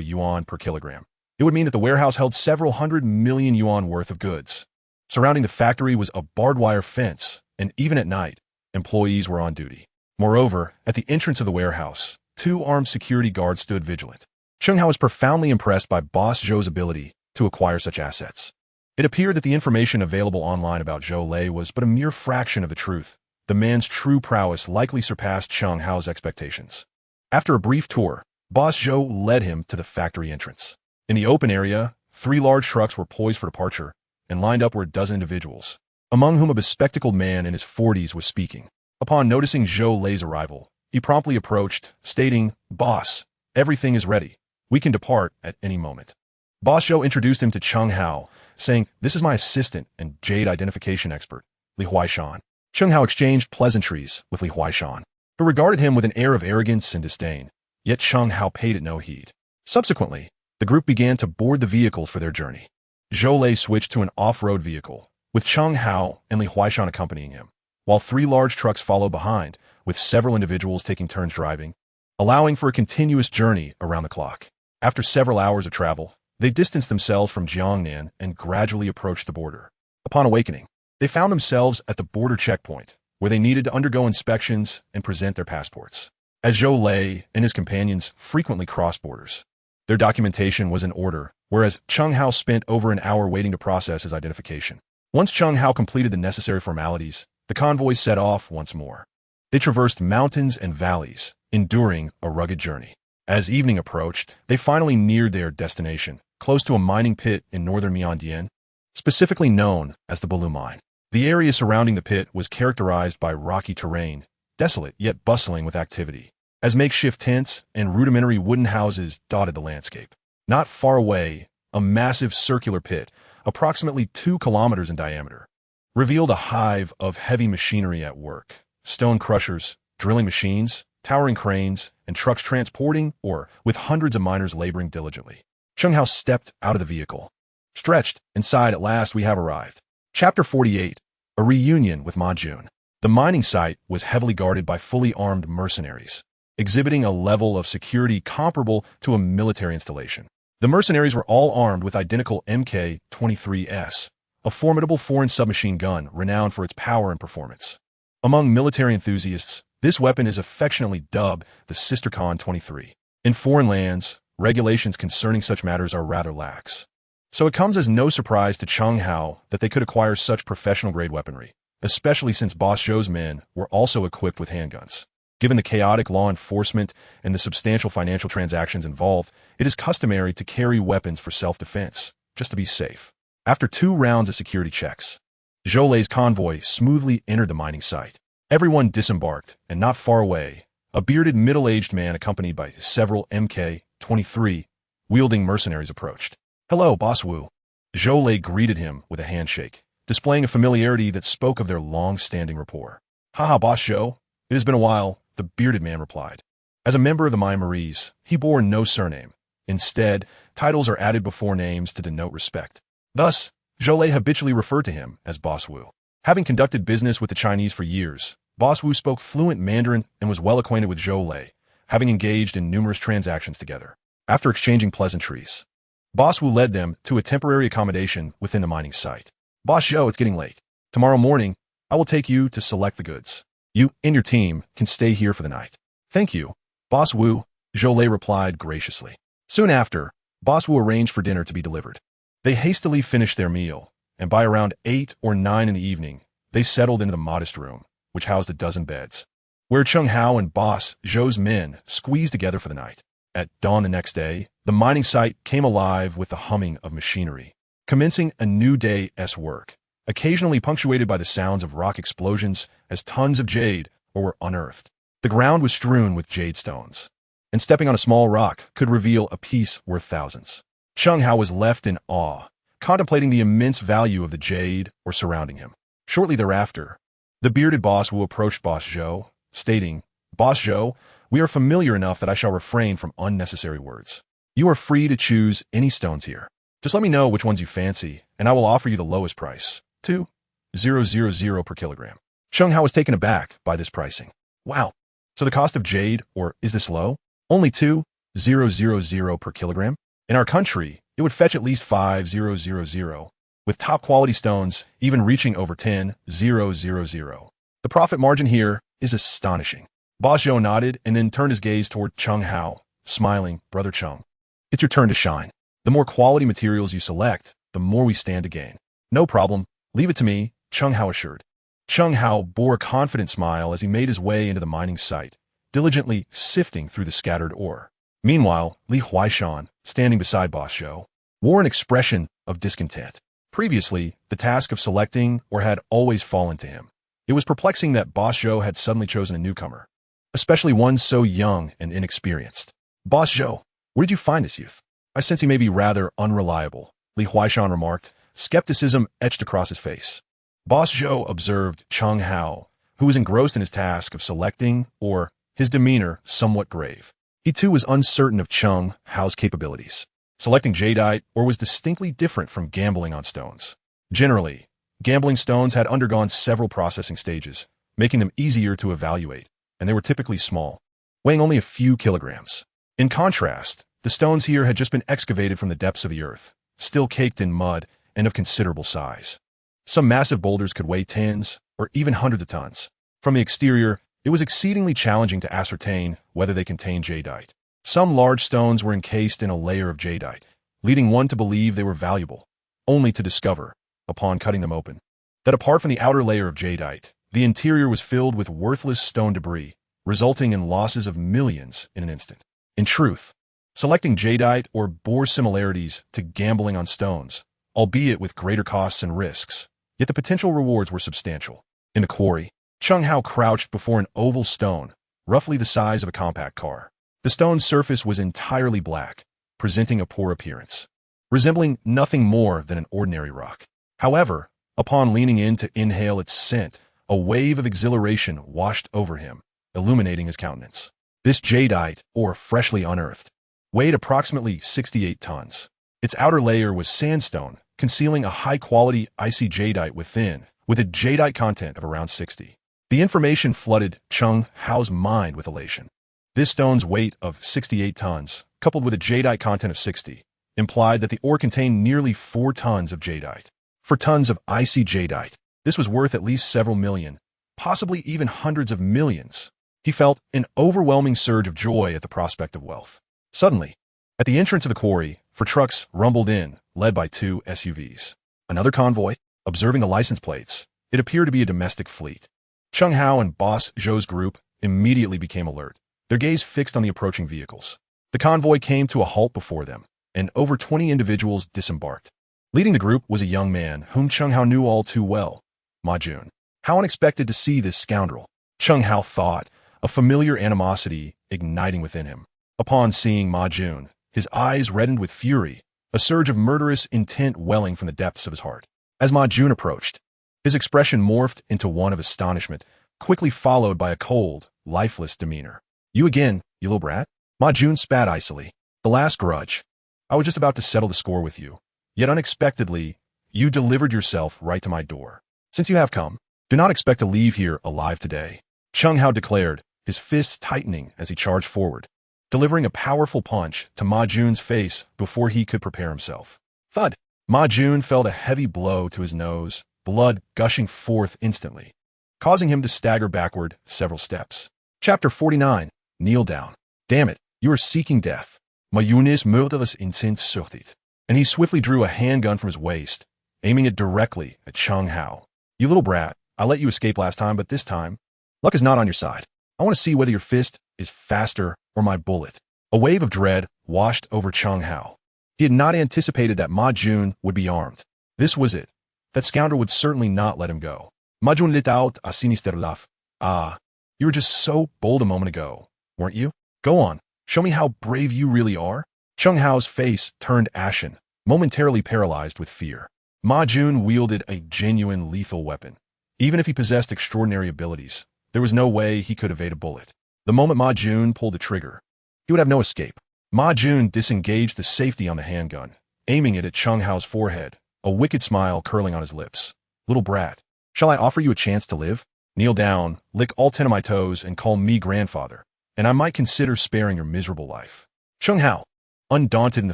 S1: yuan per kilogram, it would mean that the warehouse held several 100 million yuan worth of goods. Surrounding the factory was a barbed wire fence, and even at night, employees were on duty. Moreover, at the entrance of the warehouse, 2 armed security guards stood vigilant. Chen Hao was profoundly impressed by Boss Zhou's ability to acquire such assets. It appeared that the information available online about Zhou Lei was but a mere fraction of the truth. The man's true prowess likely surpassed Chen Hao's expectations. After a brief tour, Boss Zhou led him to the factory entrance. In the open area, 3 large trucks were poised for departure, and lined up were a dozen individuals, among whom a bespectacled man in his 40s was speaking. Upon noticing Zhou Lei's arrival, he promptly approached, stating, Boss, everything is ready. We can depart at any moment. Boss Zhou introduced him to Chen Hao, saying, This is my assistant and jade identification expert, Li Huaishan. Chen Hao exchanged pleasantries with Li Huaishan, who regarded him with an air of arrogance and disdain, yet Chen Hao paid it no heed. Subsequently, the group began to board the vehicles for their journey. Zhou Lei switched to an off-road vehicle, with Chen Hao and Li Huaishan accompanying him, while 3 large trucks followed behind, with several individuals taking turns driving, allowing for a continuous journey around the clock. After several hours of travel, they distanced themselves from Jiangnan and gradually approached the border. Upon awakening, they found themselves at the border checkpoint, where they needed to undergo inspections and present their passports. as Zhou Lei and his companions frequently crossed borders. Their documentation was in order, whereas Chen Hao spent over an hour waiting to process his identification. Once Chen Hao completed the necessary formalities, the convoy set off once more. They traversed mountains and valleys, enduring a rugged journey. As evening approached, they finally neared their destination, close to a mining pit in northern Miandian, specifically known as the Balu Mine. The area surrounding the pit was characterized by rocky terrain, desolate yet bustling with activity, as makeshift tents and rudimentary wooden houses dotted the landscape. Not far away, a massive circular pit, approximately 2 kilometers in diameter, revealed a hive of heavy machinery at work. Stone crushers, drilling machines, towering cranes, and trucks transporting ore, with hundreds of miners laboring diligently. Chen Hao stepped out of the vehicle. Stretched, inside at last we have arrived. Chapter 48, A Reunion with Ma Jun. The mining site was heavily guarded by fully armed mercenaries, exhibiting a level of security comparable to a military installation. The mercenaries were all armed with identical Mk-23s, a formidable foreign submachine gun renowned for its power and performance. Among military enthusiasts, this weapon is affectionately dubbed the Sister Khan 23. In foreign lands, regulations concerning such matters are rather lax. So it comes as no surprise to Chen Hao that they could acquire such professional-grade weaponry, especially since Boss Zhou's men were also equipped with handguns. Given the chaotic law enforcement and the substantial financial transactions involved, it is customary to carry weapons for self-defense, just to be safe. After 2 rounds of security checks, Zhou Lei's convoy smoothly entered the mining site. Everyone disembarked, and not far away, a bearded middle-aged man accompanied by several Mk-23 wielding mercenaries approached. "Hello, Boss Wu." Zhou Lei greeted him with a handshake, displaying a familiarity that spoke of their long-standing rapport. "Haha, Boss Zhou. It has been a while," the bearded man replied. As a member of the Myanmarese, he bore no surname. Instead, titles are added before names to denote respect. Thus, Zhou Lei habitually referred to him as Boss Wu. Having conducted business with the Chinese for years, Boss Wu spoke fluent Mandarin and was well acquainted with Zhou Lei, having engaged in numerous transactions together. After exchanging pleasantries, Boss Wu led them to a temporary accommodation within the mining site. "Boss Zhou, it's getting late. Tomorrow morning, I will take you to select the goods. You and your team can stay here for the night." "Thank you, Boss Wu," Zhou Lei replied graciously. Soon after, Boss Wu arranged for dinner to be delivered. They hastily finished their meal, and by around 8 or 9 in the evening, they settled into the modest room, which housed a dozen beds, where Chen Hao and Boss Zhou's men squeezed together for the night. At dawn the next day, the mining site came alive with the humming of machinery, commencing a new day's work, occasionally punctuated by the sounds of rock explosions as tons of jade were unearthed. The ground was strewn with jade stones, and stepping on a small rock could reveal a piece worth thousands. Chen Hao was left in awe, contemplating the immense value of the jade or surrounding him. Shortly thereafter, the bearded boss Wu approached Boss Zhou, stating, "Boss Zhou, we are familiar enough that I shall refrain from unnecessary words. You are free to choose any stones here. Just let me know which ones you fancy, and I will offer you the lowest price, 2,000 per kilogram." Chen Hao was taken aback by this pricing. "Wow, so the cost of jade, or is this low? Only 2,000 per kilogram? In our country, it would fetch at least 5,000, with top-quality stones even reaching over 10,000. The profit margin here is astonishing." Boss Zhou nodded and then turned his gaze toward Chen Hao, smiling, "Brother Chen, it's your turn to shine. The more quality materials you select, the more we stand to gain." "No problem. Leave it to me," Chen Hao assured. Chen Hao bore a confident smile as he made his way into the mining site, diligently sifting through the scattered ore. Meanwhile, Li Huaishan, standing beside Boss Zhou, wore an expression of discontent. Previously, the task of selecting ore had always fallen to him. It was perplexing that Boss Zhou had suddenly chosen a newcomer, especially one so young and inexperienced. "Boss Zhou, where did you find this youth? I sense he may be rather unreliable," Li Huaishan remarked, skepticism etched across his face. Boss Zhou observed Chen Hao, who was engrossed in his task of selecting, or his demeanor somewhat grave. He too was uncertain of Chen Hao's capabilities. Selecting jadeite ore was distinctly different from gambling on stones. Generally, gambling stones had undergone several processing stages, making them easier to evaluate, and they were typically small, weighing only a few kilograms. In contrast, the stones here had just been excavated from the depths of the earth, still caked in mud and of considerable size. Some massive boulders could weigh tens or even hundreds of tons. From the exterior, It was exceedingly challenging to ascertain whether they contained jadeite. Some large stones were encased in a layer of jadeite, leading one to believe they were valuable, only to discover, upon cutting them open, that apart from the outer layer of jadeite, the interior was filled with worthless stone debris, resulting in losses of millions in an instant. In truth, selecting jadeite or bore similarities to gambling on stones, albeit with greater costs and risks, yet the potential rewards were substantial. In the quarry, Chen Hao crouched before an oval stone, roughly the size of a compact car. The stone's surface was entirely black, presenting a poor appearance, resembling nothing more than an ordinary rock. However, upon leaning in to inhale its scent, a wave of exhilaration washed over him, illuminating his countenance. This jadeite, or freshly unearthed, weighed approximately 68 tons. Its outer layer was sandstone, concealing a high-quality icy jadeite within, with a jadeite content of around 60. The information flooded Chen Hao's mind with elation. This stone's weight of 68 tons, coupled with a jadeite content of 60, implied that the ore contained nearly 4 tons of jadeite. For tons of icy jadeite, this was worth at least several million, possibly even hundreds of millions. He felt an overwhelming surge of joy at the prospect of wealth. Suddenly, at the entrance of the quarry, 4 trucks rumbled in, led by 2 SUVs. Another convoy, observing the license plates, it appeared to be a domestic fleet. Chen Hao and Boss Zhou's group immediately became alert, their gaze fixed on the approaching vehicles. The convoy came to a halt before them, and over 20 individuals disembarked. Leading the group was a young man whom Chen Hao knew all too well, Ma Jun. How unexpected to see this scoundrel, Chen Hao thought, a familiar animosity igniting within him. Upon seeing Ma Jun, his eyes reddened with fury, a surge of murderous intent welling from the depths of his heart. As Ma Jun approached, his expression morphed into one of astonishment, quickly followed by a cold, lifeless demeanor. You again, you little brat? Ma Jun spat icily. The last grudge. I was just about to settle the score with you. Yet unexpectedly, you delivered yourself right to my door. Since you have come, do not expect to leave here alive today, Chen Hao declared, his fists tightening as he charged forward, delivering a powerful punch to Ma Jun's face before he could prepare himself. Thud! Ma Jun felt a heavy blow to his nose, blood gushing forth instantly, causing him to stagger backward several steps. Chapter 49. Kneel down. Damn it, you are seeking death. Mayunis murderous intent surtit. And he swiftly drew a handgun from his waist, aiming it directly at Chen Hao. You little brat, I let you escape last time, but this time, luck is not on your side. I want to see whether your fist is faster or my bullet. A wave of dread washed over Chen Hao. He had not anticipated that Ma Jun would be armed. This was it. That scoundrel would certainly not let him go. Ma Jun lit out a sinister laugh. Ah, you were just so bold a moment ago, weren't you? Go on, show me how brave you really are. Chen Hao's face turned ashen, momentarily paralyzed with fear. Ma Jun wielded a genuine lethal weapon. Even if he possessed extraordinary abilities, there was no way he could evade a bullet. The moment Ma Jun pulled the trigger, he would have no escape. Ma Jun disengaged the safety on the handgun, aiming it at Chen Hao's forehead, a wicked smile curling on his lips. Little brat, shall I offer you a chance to live? Kneel down, lick all 10 of my toes, and call me grandfather, and I might consider sparing your miserable life. Chen Hao, undaunted in the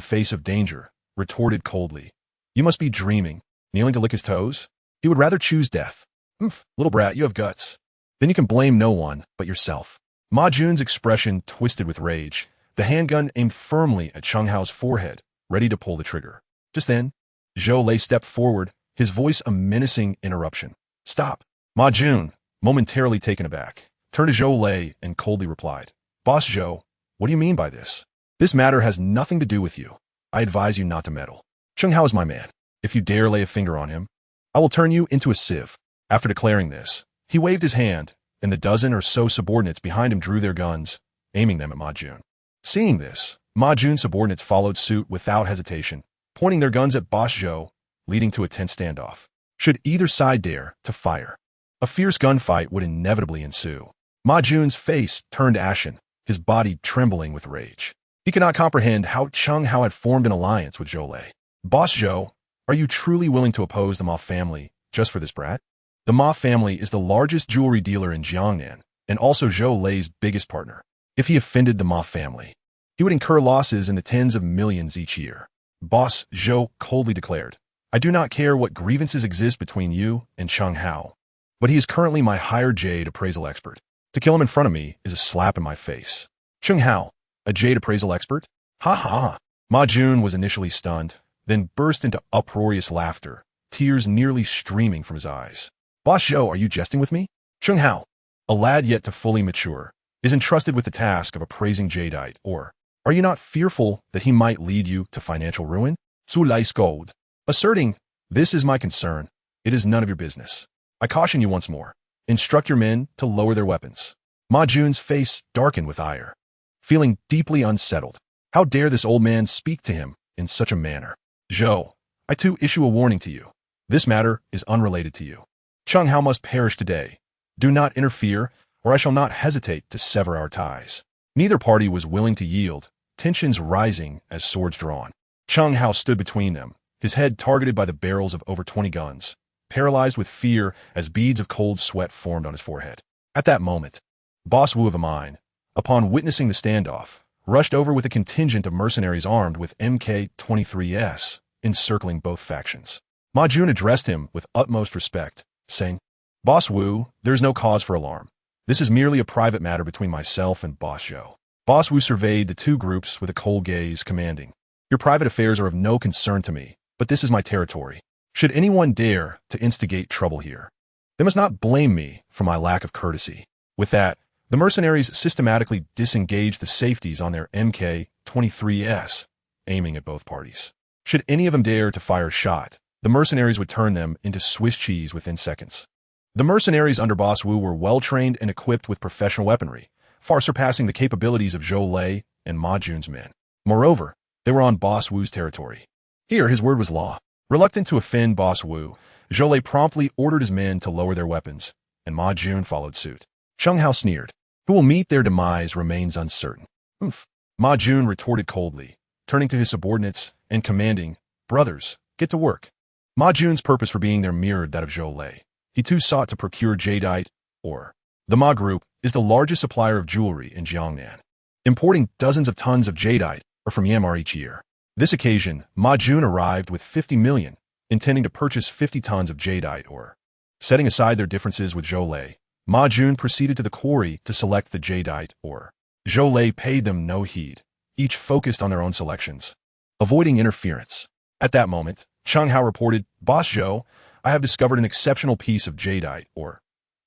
S1: face of danger, retorted coldly. You must be dreaming. Kneeling to lick his toes? He would rather choose death. Little brat, you have guts. Then you can blame no one but yourself. Ma Jun's expression twisted with rage, the handgun aimed firmly at Chen Hao's forehead, ready to pull the trigger. Just then, Zhou Lei stepped forward, his voice a menacing interruption. Stop. Ma Jun, momentarily taken aback, turned to Zhou Lei and coldly replied. Boss Zhou, what do you mean by this? This matter has nothing to do with you. I advise you not to meddle. Chen Hao is my man. If you dare lay a finger on him, I will turn you into a sieve. After declaring this, he waved his hand, and the dozen or so subordinates behind him drew their guns, aiming them at Ma Jun. Seeing this, Ma Jun's subordinates followed suit without hesitation, pointing their guns at Boss Zhou, leading to a tense standoff. Should either side dare to fire, a fierce gunfight would inevitably ensue. Ma Jun's face turned ashen, his body trembling with rage. He could not comprehend how Chen Hao had formed an alliance with Zhou Lei. Boss Zhou, are you truly willing to oppose the Ma family just for this brat? The Ma family is the largest jewelry dealer in Jiangnan, and also Zhou Lei's biggest partner. If he offended the Ma family, he would incur losses in the tens of millions each year. Boss Zhou coldly declared, I do not care what grievances exist between you and Chen Hao, but he is currently my hired jade appraisal expert. To kill him in front of me is a slap in my face. Chen Hao, a jade appraisal expert? Ha ha ha. Ma Jun was initially stunned, then burst into uproarious laughter, tears nearly streaming from his eyes. Boss Zhou, are you jesting with me? Chen Hao, a lad yet to fully mature, is entrusted with the task of appraising jadeite, or are you not fearful that he might lead you to financial ruin? Su Lai scolded, asserting, this is my concern. It is none of your business. I caution you once more. Instruct your men to lower their weapons. Ma Jun's face darkened with ire, feeling deeply unsettled. How dare this old man speak to him in such a manner? Zhou, I too issue a warning to you. This matter is unrelated to you. Chen Hao must perish today. Do not interfere, or I shall not hesitate to sever our ties. Neither party was willing to yield, tensions rising as swords drawn. Chen Hao stood between them, his head targeted by the barrels of over 20 guns, paralyzed with fear as beads of cold sweat formed on his forehead. At that moment, Boss Wu of a mine, upon witnessing the standoff, rushed over with a contingent of mercenaries armed with MK-23s, encircling both factions. Ma Jun addressed him with utmost respect, saying, Boss Wu, there is no cause for alarm. This is merely a private matter between myself and Boss Zhou. Boss Wu surveyed the two groups with a cold gaze, commanding, your private affairs are of no concern to me, but this is my territory. Should anyone dare to instigate trouble here, they must not blame me for my lack of courtesy. With that, the mercenaries systematically disengaged the safeties on their MK-23s, aiming at both parties. Should any of them dare to fire a shot, the mercenaries would turn them into Swiss cheese within seconds. The mercenaries under Boss Wu were well-trained and equipped with professional weaponry, far surpassing the capabilities of Zhou Lei and Ma Jun's men. Moreover, they were on Boss Wu's territory. Here, his word was law. Reluctant to offend Boss Wu, Zhou Lei promptly ordered his men to lower their weapons, and Ma Jun followed suit. Chen Hao sneered. Who will meet their demise remains uncertain. Oof. Ma Jun retorted coldly, turning to his subordinates and commanding, brothers, get to work. Ma Jun's purpose for being there mirrored that of Zhou Lei. He too sought to procure jadeite, or the Ma Group is the largest supplier of jewelry in Jiangnan, importing dozens of tons of jadeite from Myanmar each year. This occasion, Ma Jun arrived with 50 million, intending to purchase 50 tons of jadeite ore. Setting aside their differences with Zhou Lei, Ma Jun proceeded to the quarry to select the jadeite ore. Zhou Lei paid them no heed, each focused on their own selections, avoiding interference. At that moment, Chen Hao reported, Boss Zhou, I have discovered an exceptional piece of jadeite ore.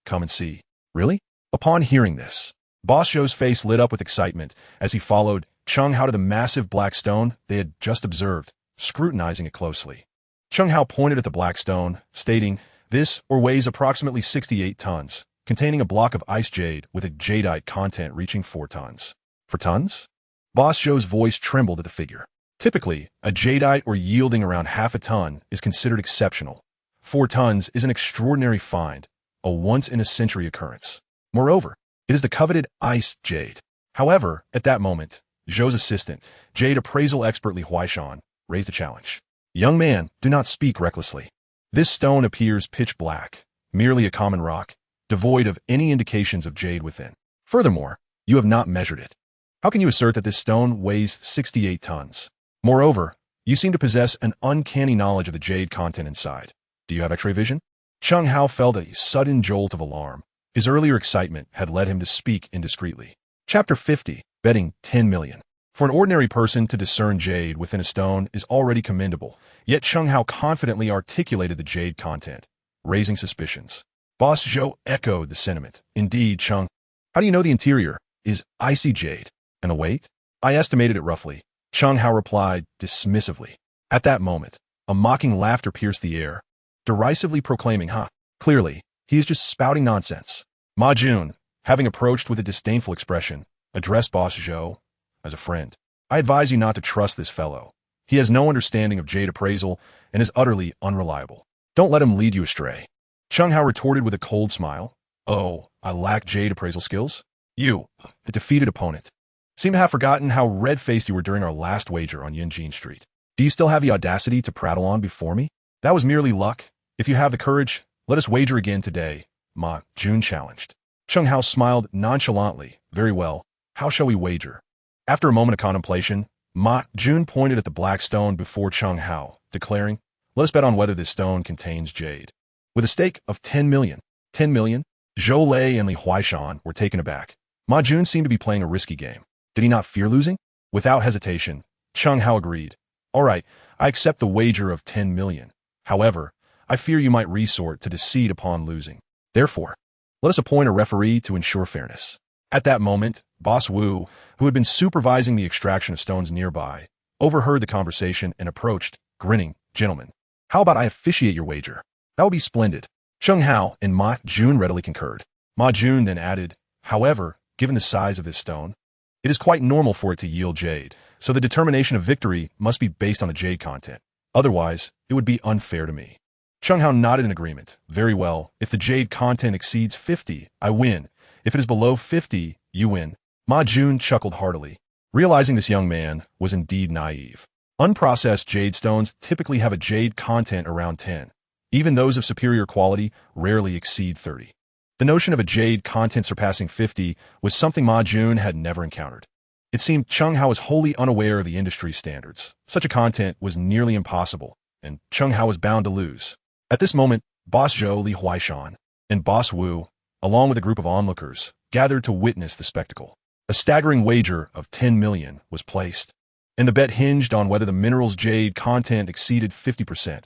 S1: Come and see. Really? Upon hearing this, Boss Zhou's face lit up with excitement as he followed Chen Hao to the massive black stone they had just observed, scrutinizing it closely. Chen Hao pointed at the black stone, stating, this ore weighs approximately 68 tons, containing a block of ice jade with a jadeite content reaching 4 tons. 4 tons? Boss Zhou's voice trembled at the figure. Typically, a jadeite ore yielding around half a ton is considered exceptional. 4 tons is an extraordinary find, a once-in-a-century occurrence. Moreover, it is the coveted ice jade. However, at that moment, Zhou's assistant, jade appraisal expert Li Huaishan, raised a challenge. Young man, do not speak recklessly. This stone appears pitch black, merely a common rock, devoid of any indications of jade within. Furthermore, you have not measured it. How can you assert that this stone weighs 68 tons? Moreover, you seem to possess an uncanny knowledge of the jade content inside. Do you have X-ray vision? Chen Hao felt a sudden jolt of alarm. His earlier excitement had led him to speak indiscreetly. Chapter 50, Betting 10 million. For an ordinary person to discern jade within a stone is already commendable, yet Chen Hao confidently articulated the jade content, raising suspicions. Boss Zhou echoed the sentiment. Indeed, Chen, how do you know the interior is icy jade? And the weight? I estimated it roughly. Chen Hao replied dismissively. At that moment, a mocking laughter pierced the air, derisively proclaiming, clearly, he is just spouting nonsense. Ma Jun, having approached with a disdainful expression, addressed Boss Zhou as a friend. I advise you not to trust this fellow. He has no understanding of jade appraisal and is utterly unreliable. Don't let him lead you astray. Chen Hao retorted with a cold smile. Oh, I lack jade appraisal skills? You, the defeated opponent, seem to have forgotten how red-faced you were during our last wager on Yinjin Street. Do you still have the audacity to prattle on before me? That was merely luck. If you have the courage, let us wager again today, Ma Jun challenged. Chen Hao smiled nonchalantly. Very well, how shall we wager? After a moment of contemplation, Ma Jun pointed at the black stone before Chen Hao, declaring, let us bet on whether this stone contains jade. With a stake of 10 million. 10 million? Zhou Lei and Li Huaishan were taken aback. Ma Jun seemed to be playing a risky game. Did he not fear losing? Without hesitation, Chen Hao agreed. All right, I accept the wager of 10 million. However, I fear you might resort to deceit upon losing. Therefore, let us appoint a referee to ensure fairness. At that moment, Boss Wu, who had been supervising the extraction of stones nearby, overheard the conversation and approached, grinning. Gentlemen, how about I officiate your wager? That would be splendid. Chen Hao and Ma Jun readily concurred. Ma Jun then added, however, given the size of this stone, it is quite normal for it to yield jade, so the determination of victory must be based on the jade content. Otherwise, it would be unfair to me. Chen Hao nodded in agreement. Very well, if the jade content exceeds 50, I win. If it is below 50, you win. Ma Jun chuckled heartily, realizing this young man was indeed naive. Unprocessed jade stones typically have a jade content around 10. Even those of superior quality rarely exceed 30. The notion of a jade content surpassing 50 was something Ma Jun had never encountered. It seemed Chen Hao was wholly unaware of the industry standards. Such a content was nearly impossible, and Chen Hao was bound to lose. At this moment, Boss Zhou Li Huaishan and Boss Wu, along with a group of onlookers, gathered to witness the spectacle. A staggering wager of 10 million was placed, and the bet hinged on whether the mineral's jade content exceeded 50%.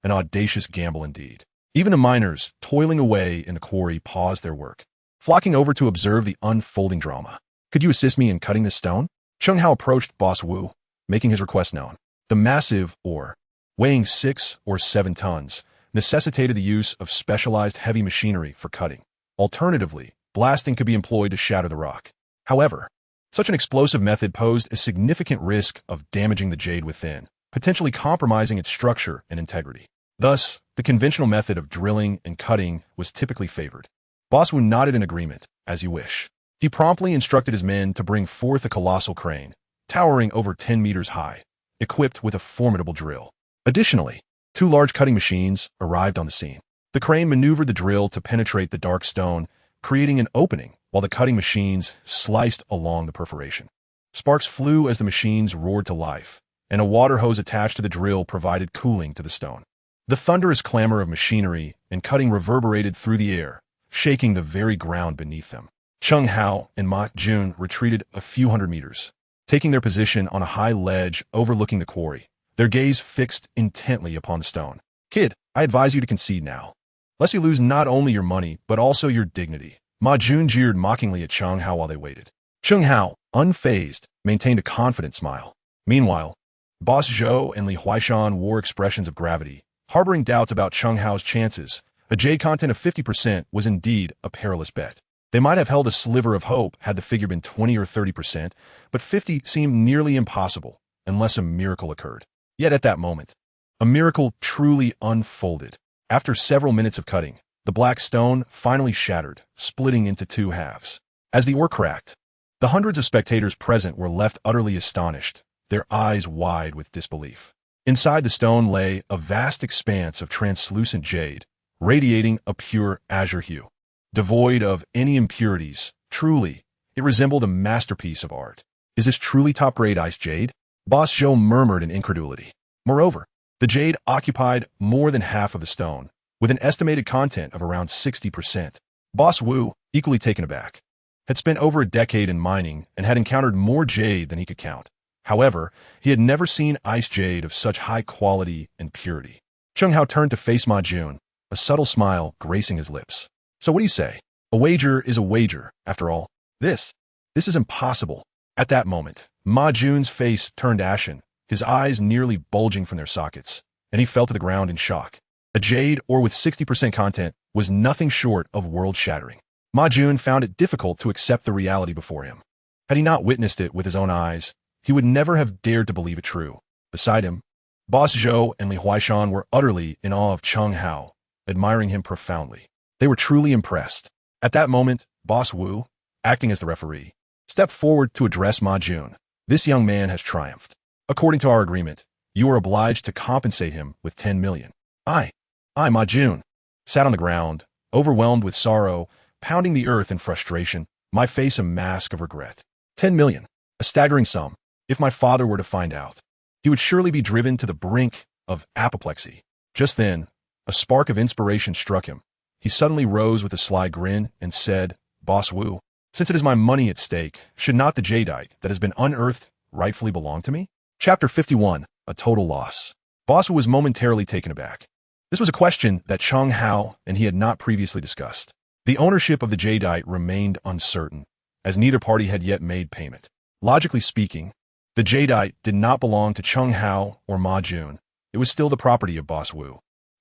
S1: An audacious gamble indeed. Even the miners, toiling away in the quarry, paused their work, flocking over to observe the unfolding drama. Could you assist me in cutting this stone? Chen Hao approached Boss Wu, making his request known. The massive ore, weighing 6 or 7 tons, necessitated the use of specialized heavy machinery for cutting. Alternatively, blasting could be employed to shatter the rock. However, such an explosive method posed a significant risk of damaging the jade within, potentially compromising its structure and integrity. Thus, the conventional method of drilling and cutting was typically favored. Boss Wu nodded in agreement, as you wish. He promptly instructed his men to bring forth a colossal crane, towering over 10 meters high, equipped with a formidable drill. Additionally, 2 large cutting machines arrived on the scene. The crane maneuvered the drill to penetrate the dark stone, creating an opening while the cutting machines sliced along the perforation. Sparks flew as the machines roared to life, and a water hose attached to the drill provided cooling to the stone. The thunderous clamor of machinery and cutting reverberated through the air, shaking the very ground beneath them. Chen Hao and Ma Jun retreated a few hundred meters, taking their position on a high ledge overlooking the quarry, their gaze fixed intently upon the stone. Kid, I advise you to concede now, lest you lose not only your money, but also your dignity. Ma Jun jeered mockingly at Chen Hao while they waited. Chen Hao, unfazed, maintained a confident smile. Meanwhile, Boss Zhou and Li Huaishan wore expressions of gravity, harboring doubts about Chen Hao's chances. A jade content of 50% was indeed a perilous bet. They might have held a sliver of hope had the figure been 20 or 30%, but 50 seemed nearly impossible unless a miracle occurred. Yet at that moment, a miracle truly unfolded. After several minutes of cutting, the black stone finally shattered, splitting into 2 halves. As the ore cracked, the hundreds of spectators present were left utterly astonished, their eyes wide with disbelief. Inside the stone lay a vast expanse of translucent jade, radiating a pure azure hue. Devoid of any impurities, truly, it resembled a masterpiece of art. Is this truly top-grade ice jade? Boss Zhou murmured in incredulity. Moreover, the jade occupied more than half of the stone, with an estimated content of around 60%. Boss Wu, equally taken aback, had spent over a decade in mining and had encountered more jade than he could count. However, he had never seen ice jade of such high quality and purity. Chen Hao turned to face Ma Jun, a subtle smile gracing his lips. So what do you say? A wager is a wager, after all. This is impossible. At that moment, Ma Jun's face turned ashen, his eyes nearly bulging from their sockets, and he fell to the ground in shock. A jade ore with 60% content was nothing short of world-shattering. Ma Jun found it difficult to accept the reality before him. Had he not witnessed it with his own eyes, he would never have dared to believe it true. Beside him, Boss Zhou and Li Huaishan were utterly in awe of Chen Hao, admiring him profoundly. They were truly impressed. At that moment, Boss Wu, acting as the referee, stepped forward to address Ma Jun. This young man has triumphed. According to our agreement, you are obliged to compensate him with 10 million. I, Ma Jun, sat on the ground, overwhelmed with sorrow, pounding the earth in frustration, my face a mask of regret. 10 million, a staggering sum. If my father were to find out, he would surely be driven to the brink of apoplexy. Just then, a spark of inspiration struck him. He suddenly rose with a sly grin and said, "Boss Wu, since it is my money at stake, should not the jadeite that has been unearthed rightfully belong to me?" Chapter 51, A Total Loss. Boss Wu was momentarily taken aback. This was a question that Chen Hao and he had not previously discussed. The ownership of the jadeite remained uncertain, as neither party had yet made payment. Logically speaking, the jadeite did not belong to Chen Hao or Ma Jun. It was still the property of Boss Wu.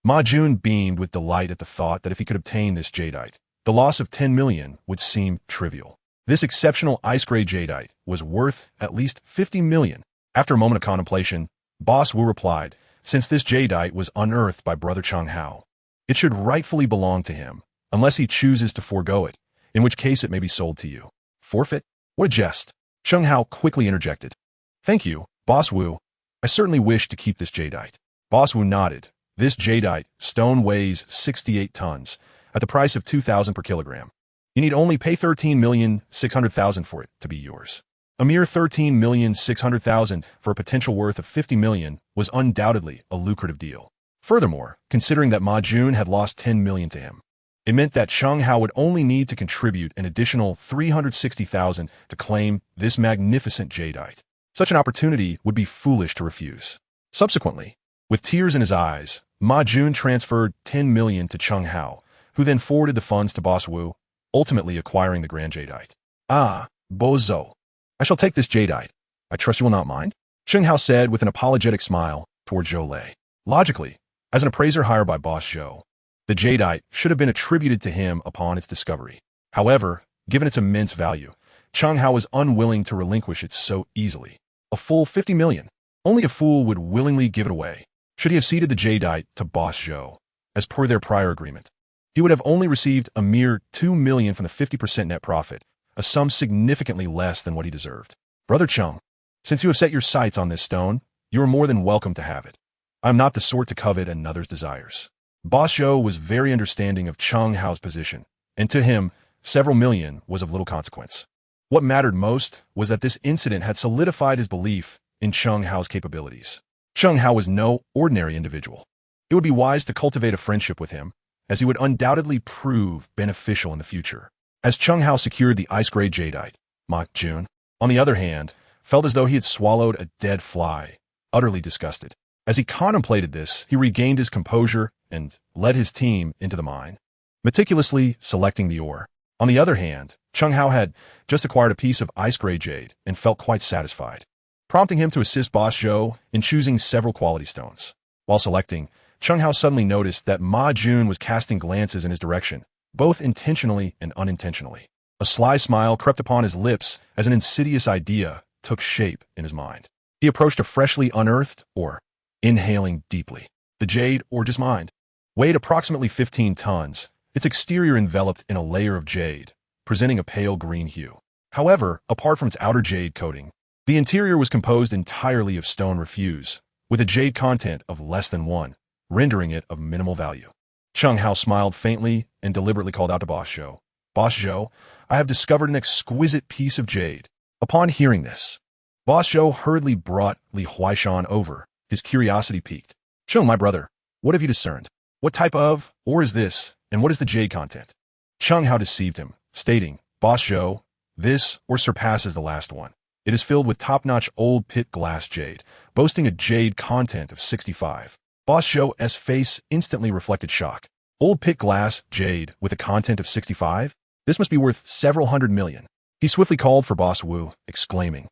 S1: Ma Jun beamed with delight at the thought that if he could obtain this jadeite, the loss of 10 million would seem trivial. This exceptional ice-gray jadeite was worth at least 50 million. After a moment of contemplation, Boss Wu replied, "Since this jadeite was unearthed by Brother Chen Hao, it should rightfully belong to him, unless he chooses to forego it, in which case it may be sold to you." Forfeit? What a jest. Chen Hao quickly interjected. "Thank you, Boss Wu. I certainly wish to keep this jadeite." Boss Wu nodded. "This jadeite stone weighs 68 tons, at the price of 2,000 per kilogram. You need only pay 13,600,000 for it to be yours." A mere 13,600,000 for a potential worth of 50 million was undoubtedly a lucrative deal. Furthermore, considering that Ma Jun had lost 10 million to him, it meant that Chen Hao would only need to contribute an additional 360,000 to claim this magnificent jadeite. Such an opportunity would be foolish to refuse. Subsequently, with tears in his eyes, Ma Jun transferred 10 million to Chen Hao, who then forwarded the funds to Boss Wu, ultimately acquiring the grand jadeite. "Ah, bozo. I shall take this jadeite. I trust you will not mind?" Chen Hao said with an apologetic smile toward Zhou Lei. Logically, as an appraiser hired by Boss Zhou, the jadeite should have been attributed to him upon its discovery. However, given its immense value, Chen Hao was unwilling to relinquish it so easily. A full 50 million. Only a fool would willingly give it away. Should he have ceded the jadeite to Boss Zhou, as per their prior agreement, he would have only received a mere 2 million from the 50% net profit, a sum significantly less than what he deserved. "Brother Chen, since you have set your sights on this stone, you are more than welcome to have it. I am not the sort to covet another's desires." Boss Zhou was very understanding of Chen Hao's position, and to him, several million was of little consequence. What mattered most was that this incident had solidified his belief in Chen Hao's capabilities. Chen Hao was no ordinary individual. It would be wise to cultivate a friendship with him, as he would undoubtedly prove beneficial in the future. As Chen Hao secured the ice-gray jadeite, Ma Jun, on the other hand, felt as though he had swallowed a dead fly, utterly disgusted. As he contemplated this, he regained his composure and led his team into the mine, meticulously selecting the ore. On the other hand, Chen Hao had just acquired a piece of ice-gray jade and felt quite satisfied, prompting him to assist Boss Zhou in choosing several quality stones. While selecting, Chen Hao suddenly noticed that Ma Jun was casting glances in his direction, both intentionally and unintentionally. A sly smile crept upon his lips as an insidious idea took shape in his mind. He approached a freshly unearthed ore, inhaling deeply. The jade, or just mined, weighed approximately 15 tons, its exterior enveloped in a layer of jade, presenting a pale green hue. However, apart from its outer jade coating, the interior was composed entirely of stone refuse, with a jade content of less than 1, rendering it of minimal value. Chen Hao smiled faintly and deliberately called out to Boss Zhou, "Boss Zhou, I have discovered an exquisite piece of jade." Upon hearing this, Boss Zhou hurriedly brought Li Huaishan over, his curiosity piqued. "Chen, my brother, what have you discerned? What type of ore is this, and what is the jade content?" Chen Hao deceived him, stating, "Boss Zhou, this ore surpasses the last one. It is filled with top-notch old pit glass jade, boasting a jade content of 65. Boss Zhou's face instantly reflected shock. Old pit glass jade with a content of 65? This must be worth several hundred million. He swiftly called for Boss Wu, exclaiming,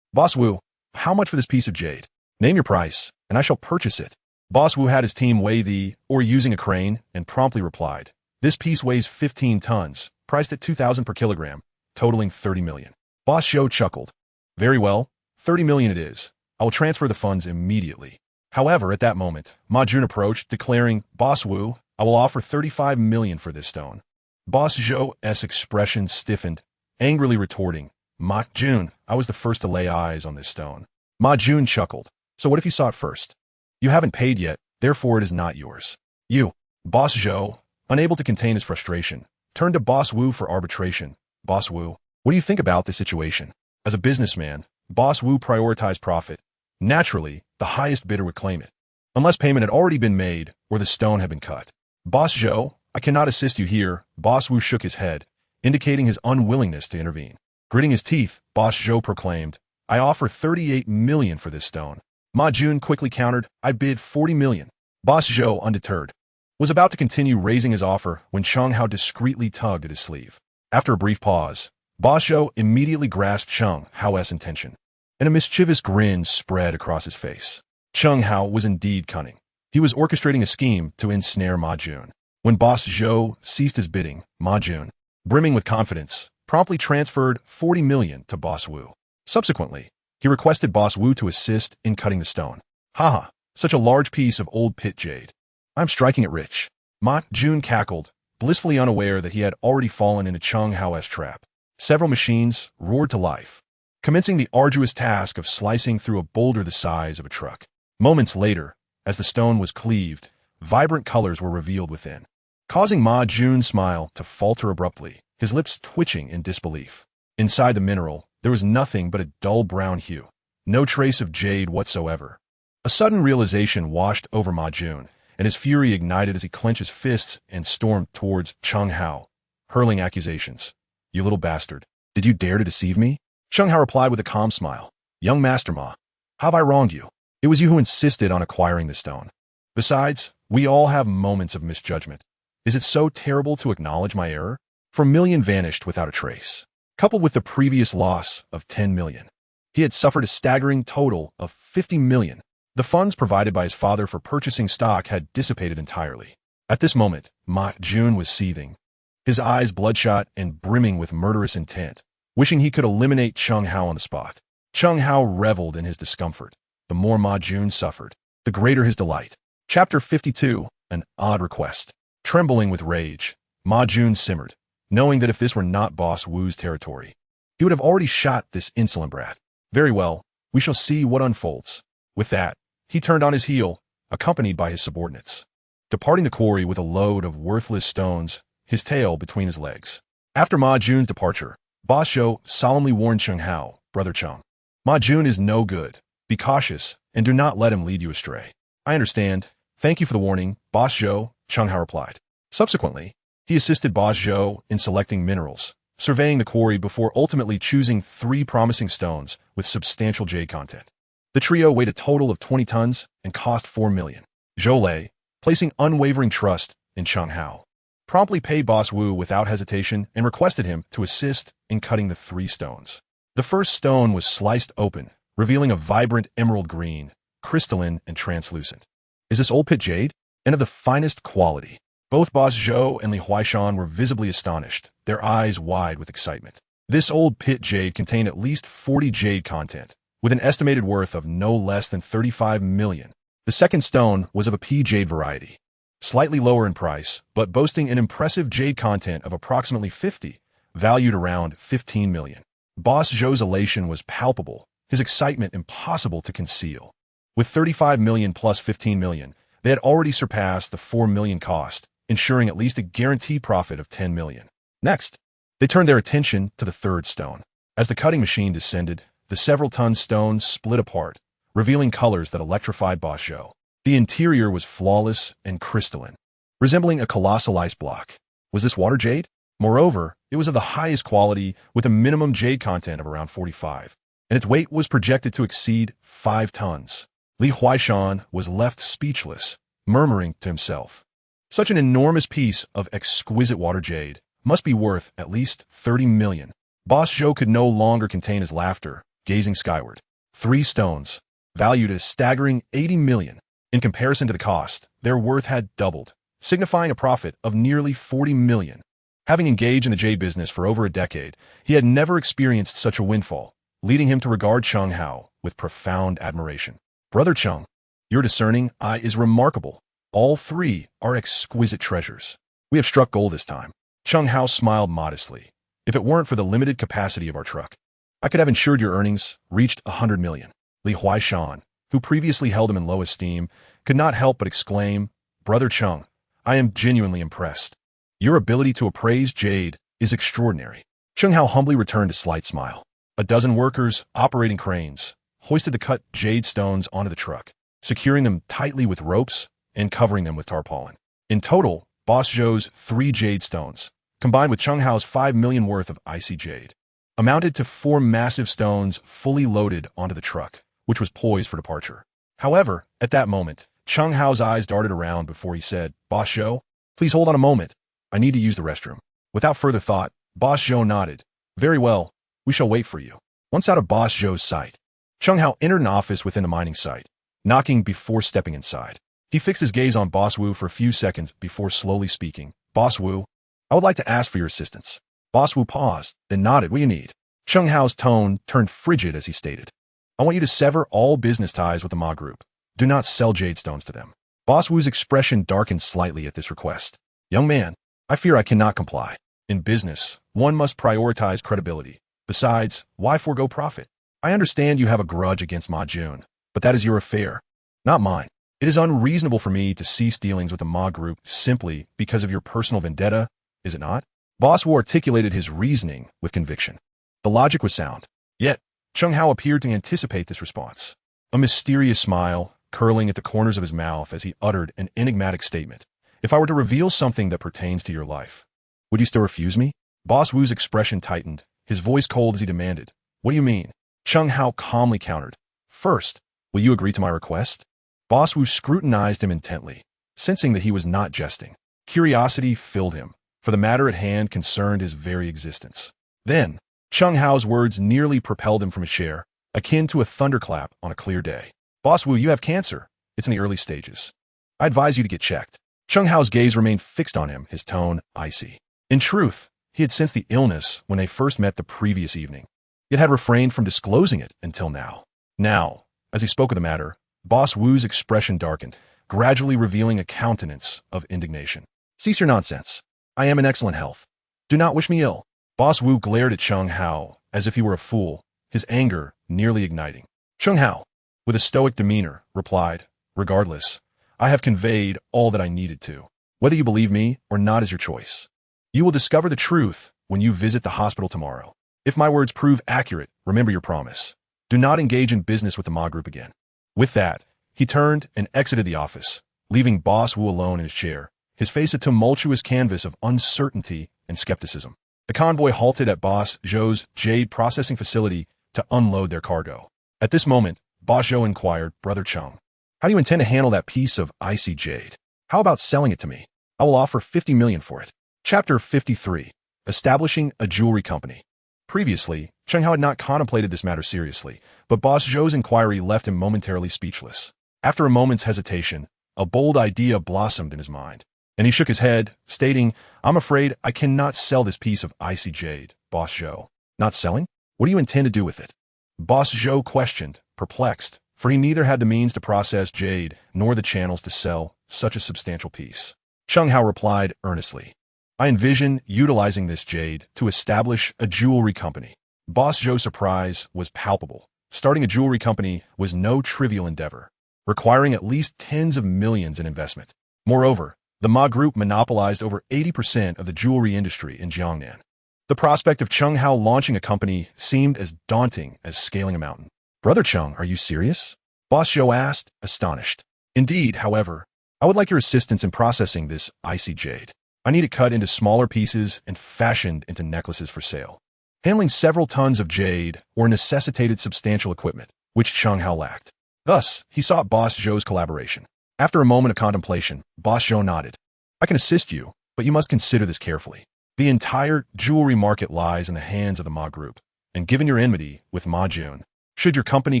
S1: "Boss Wu, how much for this piece of jade? Name your price, and I shall purchase it." Boss Wu had his team weigh the ore using a crane and promptly replied, "This piece weighs 15 tons, priced at 2,000 per kilogram, totaling 30 million. Boss Zhou chuckled. "Very well, 30 million it is. I will transfer the funds immediately." However, at that moment, Ma Jun approached, declaring, "Boss Wu, I will offer 35 million for this stone." Boss Zhou's expression stiffened, angrily retorting, "Ma Jun, I was the first to lay eyes on this stone." Ma Jun chuckled. "So what if you saw it first? You haven't paid yet, therefore it is not yours." "You." Boss Zhou, unable to contain his frustration, turned to Boss Wu for arbitration. "Boss Wu, what do you think about this situation?" As a businessman, Boss Wu prioritized profit. Naturally, the highest bidder would claim it, unless payment had already been made or the stone had been cut. "Boss Zhou, I cannot assist you here. Boss Wu shook his head, indicating his unwillingness to intervene. Gritting his teeth, Boss Zhou proclaimed, I offer 38 million for this stone. Ma Jun quickly countered, I bid 40 million. Boss Zhou, undeterred, was about to continue raising his offer when Chen Hao discreetly tugged at his sleeve. After a brief pause, Boss Zhou immediately grasped Chen Hao's intention, and a mischievous grin spread across his face. Chen Hao was indeed cunning. He was orchestrating a scheme to ensnare Ma Jun. When Boss Zhou ceased his bidding, Ma Jun, brimming with confidence, promptly transferred 40 million to Boss Wu. Subsequently, he requested Boss Wu to assist in cutting the stone. Haha, such a large piece of old pit jade. I'm striking it rich. Ma Jun cackled, blissfully unaware that he had already fallen into Chen Hao's trap. Several machines roared to life, commencing the arduous task of slicing through a boulder the size of a truck. Moments later, as the stone was cleaved, vibrant colors were revealed within, causing Ma Jun's smile to falter abruptly, his lips twitching in disbelief. Inside the mineral, there was nothing but a dull brown hue, no trace of jade whatsoever. A sudden realization washed over Ma Jun, and his fury ignited as he clenched his fists and stormed towards Chen Hao, hurling accusations. You little bastard, did you dare to deceive me? Chen Hao replied with a calm smile. Young Master Ma, how have I wronged you? It was you who insisted on acquiring the stone. Besides, we all have moments of misjudgment. Is it so terrible to acknowledge my error? For a million vanished without a trace, coupled with the previous loss of 10 million. He had suffered a staggering total of 50 million. The funds provided by his father for purchasing stock had dissipated entirely. At this moment, Ma Jun was seething, his eyes bloodshot and brimming with murderous intent, wishing he could eliminate Chen Hao on the spot. Chen Hao reveled in his discomfort. The more Ma Jun suffered, the greater his delight. Chapter 52, An Odd Request. Trembling with rage, Ma Jun simmered, knowing that if this were not Boss Wu's territory, he would have already shot this insolent brat. Very well, we shall see what unfolds. With that, he turned on his heel, accompanied by his subordinates, departing the quarry with a load of worthless stones, his tail between his legs. After Ma Jun's departure, Boss Zhou solemnly warned Chen Hao, Brother Chen, Ma Jun is no good. Be cautious, and do not let him lead you astray. I understand. Thank you for the warning, Boss Zhou, Chen Hao replied. Subsequently, he assisted Boss Zhou in selecting minerals, surveying the quarry before ultimately choosing 3 promising stones with substantial jade content. The trio weighed a total of 20 tons and cost 4 million. Zhou Lei, placing unwavering trust in Chen Hao, promptly paid Boss Wu without hesitation and requested him to assist in cutting the 3 stones. The first stone was sliced open, revealing a vibrant emerald green, crystalline and translucent. Is this old pit jade? And of the finest quality. Both Boss Zhou and Li Huaishan were visibly astonished, their eyes wide with excitement. This old pit jade contained at least 40 jade content, with an estimated worth of no less than 35 million. The second stone was of a pea jade variety, slightly lower in price, but boasting an impressive jade content of approximately 50, valued around 15 million. Boss Zhou's elation was palpable, his excitement impossible to conceal. With 35 million plus 15 million, they had already surpassed the 4 million cost, ensuring at least a guaranteed profit of 10 million. Next, they turned their attention to the third stone. As the cutting machine descended, the several-ton stone split apart, revealing colors that electrified Boss Zhou. The interior was flawless and crystalline, resembling a colossal ice block. Was this water jade? Moreover, it was of the highest quality with a minimum jade content of around 45, and its weight was projected to exceed 5 tons. Li Huaishan was left speechless, murmuring to himself, such an enormous piece of exquisite water jade must be worth at least 30 million. Boss Zhou could no longer contain his laughter, gazing skyward. 3 stones, valued at a staggering 80 million. In comparison to the cost, their worth had doubled, signifying a profit of nearly 40 million. Having engaged in the jade business for over a decade, he had never experienced such a windfall, leading him to regard Chen Hao with profound admiration. Brother Chen, your discerning eye is remarkable. All 3 are exquisite treasures. We have struck gold this time. Chen Hao smiled modestly. If it weren't for the limited capacity of our truck, I could have ensured your earnings reached 100 million. Li Huaishan, who previously held him in low esteem, could not help but exclaim, Brother Chen, I am genuinely impressed. Your ability to appraise jade is extraordinary. Chen Hao humbly returned a slight smile. A dozen workers, operating cranes, hoisted the cut jade stones onto the truck, securing them tightly with ropes and covering them with tarpaulin. In total, Boss Zhou's 3 jade stones, combined with Chen Hao's 5 million worth of icy jade, amounted to 4 massive stones fully loaded onto the truck, which was poised for departure. However, at that moment, Chen Hao's eyes darted around before he said, "Boss Zhou, please hold on a moment. I need to use the restroom." Without further thought, Boss Zhou nodded. "Very well, we shall wait for you." Once out of Boss Zhou's sight, Chen Hao entered an office within the mining site, knocking before stepping inside. He fixed his gaze on Boss Wu for a few seconds before slowly speaking. "Boss Wu, I would like to ask for your assistance." Boss Wu paused, then nodded. "What do you need?" Chen Hao's tone turned frigid as he stated, "I want you to sever all business ties with the Ma Group. Do not sell jade stones to them." Boss Wu's expression darkened slightly at this request. "Young man, I fear I cannot comply. In business, one must prioritize credibility. Besides, why forego profit? I understand you have a grudge against Ma Jun, but that is your affair, not mine. It is unreasonable for me to cease dealings with the Ma Group simply because of your personal vendetta, is it not?" Boss Wu articulated his reasoning with conviction. The logic was sound. Yet, Chen Hao appeared to anticipate this response. A mysterious smile curling at the corners of his mouth as he uttered an enigmatic statement. "If I were to reveal something that pertains to your life, would you still refuse me?" Boss Wu's expression tightened, his voice cold as he demanded, "What do you mean?" Chen Hao calmly countered, "First, will you agree to my request?" Boss Wu scrutinized him intently, sensing that he was not jesting. Curiosity filled him, for the matter at hand concerned his very existence. Then, Chen Hao's words nearly propelled him from his chair, akin to a thunderclap on a clear day. "Boss Wu, you have cancer. It's in the early stages. I advise you to get checked." Chen Hao's gaze remained fixed on him, his tone icy. In truth, he had sensed the illness when they first met the previous evening, yet had refrained from disclosing it until now. Now, as he spoke of the matter, Boss Wu's expression darkened, gradually revealing a countenance of indignation. "Cease your nonsense. I am in excellent health. Do not wish me ill." Boss Wu glared at Chen Hao as if he were a fool, his anger nearly igniting. Chen Hao, with a stoic demeanor, replied, "Regardless, I have conveyed all that I needed to. Whether you believe me or not is your choice. You will discover the truth when you visit the hospital tomorrow. If my words prove accurate, remember your promise. Do not engage in business with the Ma Group again." With that, he turned and exited the office, leaving Boss Wu alone in his chair, his face a tumultuous canvas of uncertainty and skepticism. The convoy halted at Boss Zhou's jade processing facility to unload their cargo. At this moment, Boss Zhou inquired, "Brother Cheng, how do you intend to handle that piece of icy jade? How about selling it to me? I will offer 50 million for it." Chapter 53. Establishing a Jewelry Company. Previously, Chen Hao had not contemplated this matter seriously, but Boss Zhou's inquiry left him momentarily speechless. After a moment's hesitation, a bold idea blossomed in his mind, and he shook his head, stating, "I'm afraid I cannot sell this piece of icy jade, Boss Zhou." "Not selling? What do you intend to do with it?" Boss Zhou questioned, perplexed, for he neither had the means to process jade nor the channels to sell such a substantial piece. Chen Hao replied earnestly, "I envision utilizing this jade to establish a jewelry company." Boss Zhou's surprise was palpable. Starting a jewelry company was no trivial endeavor, requiring at least tens of millions in investment. Moreover, the Ma Group monopolized over 80% of the jewelry industry in Jiangnan. The prospect of Chen Hao launching a company seemed as daunting as scaling a mountain. "Brother Cheng, are you serious?" Boss Zhou asked, astonished. "Indeed, however, I would like your assistance in processing this icy jade. I need it cut into smaller pieces and fashioned into necklaces for sale." Handling several tons of jade or necessitated substantial equipment, which Chen Hao lacked. Thus, he sought Boss Zhou's collaboration. After a moment of contemplation, Boss Zhou nodded. "I can assist you, but you must consider this carefully. The entire jewelry market lies in the hands of the Ma Group, and given your enmity with Ma Jun, should your company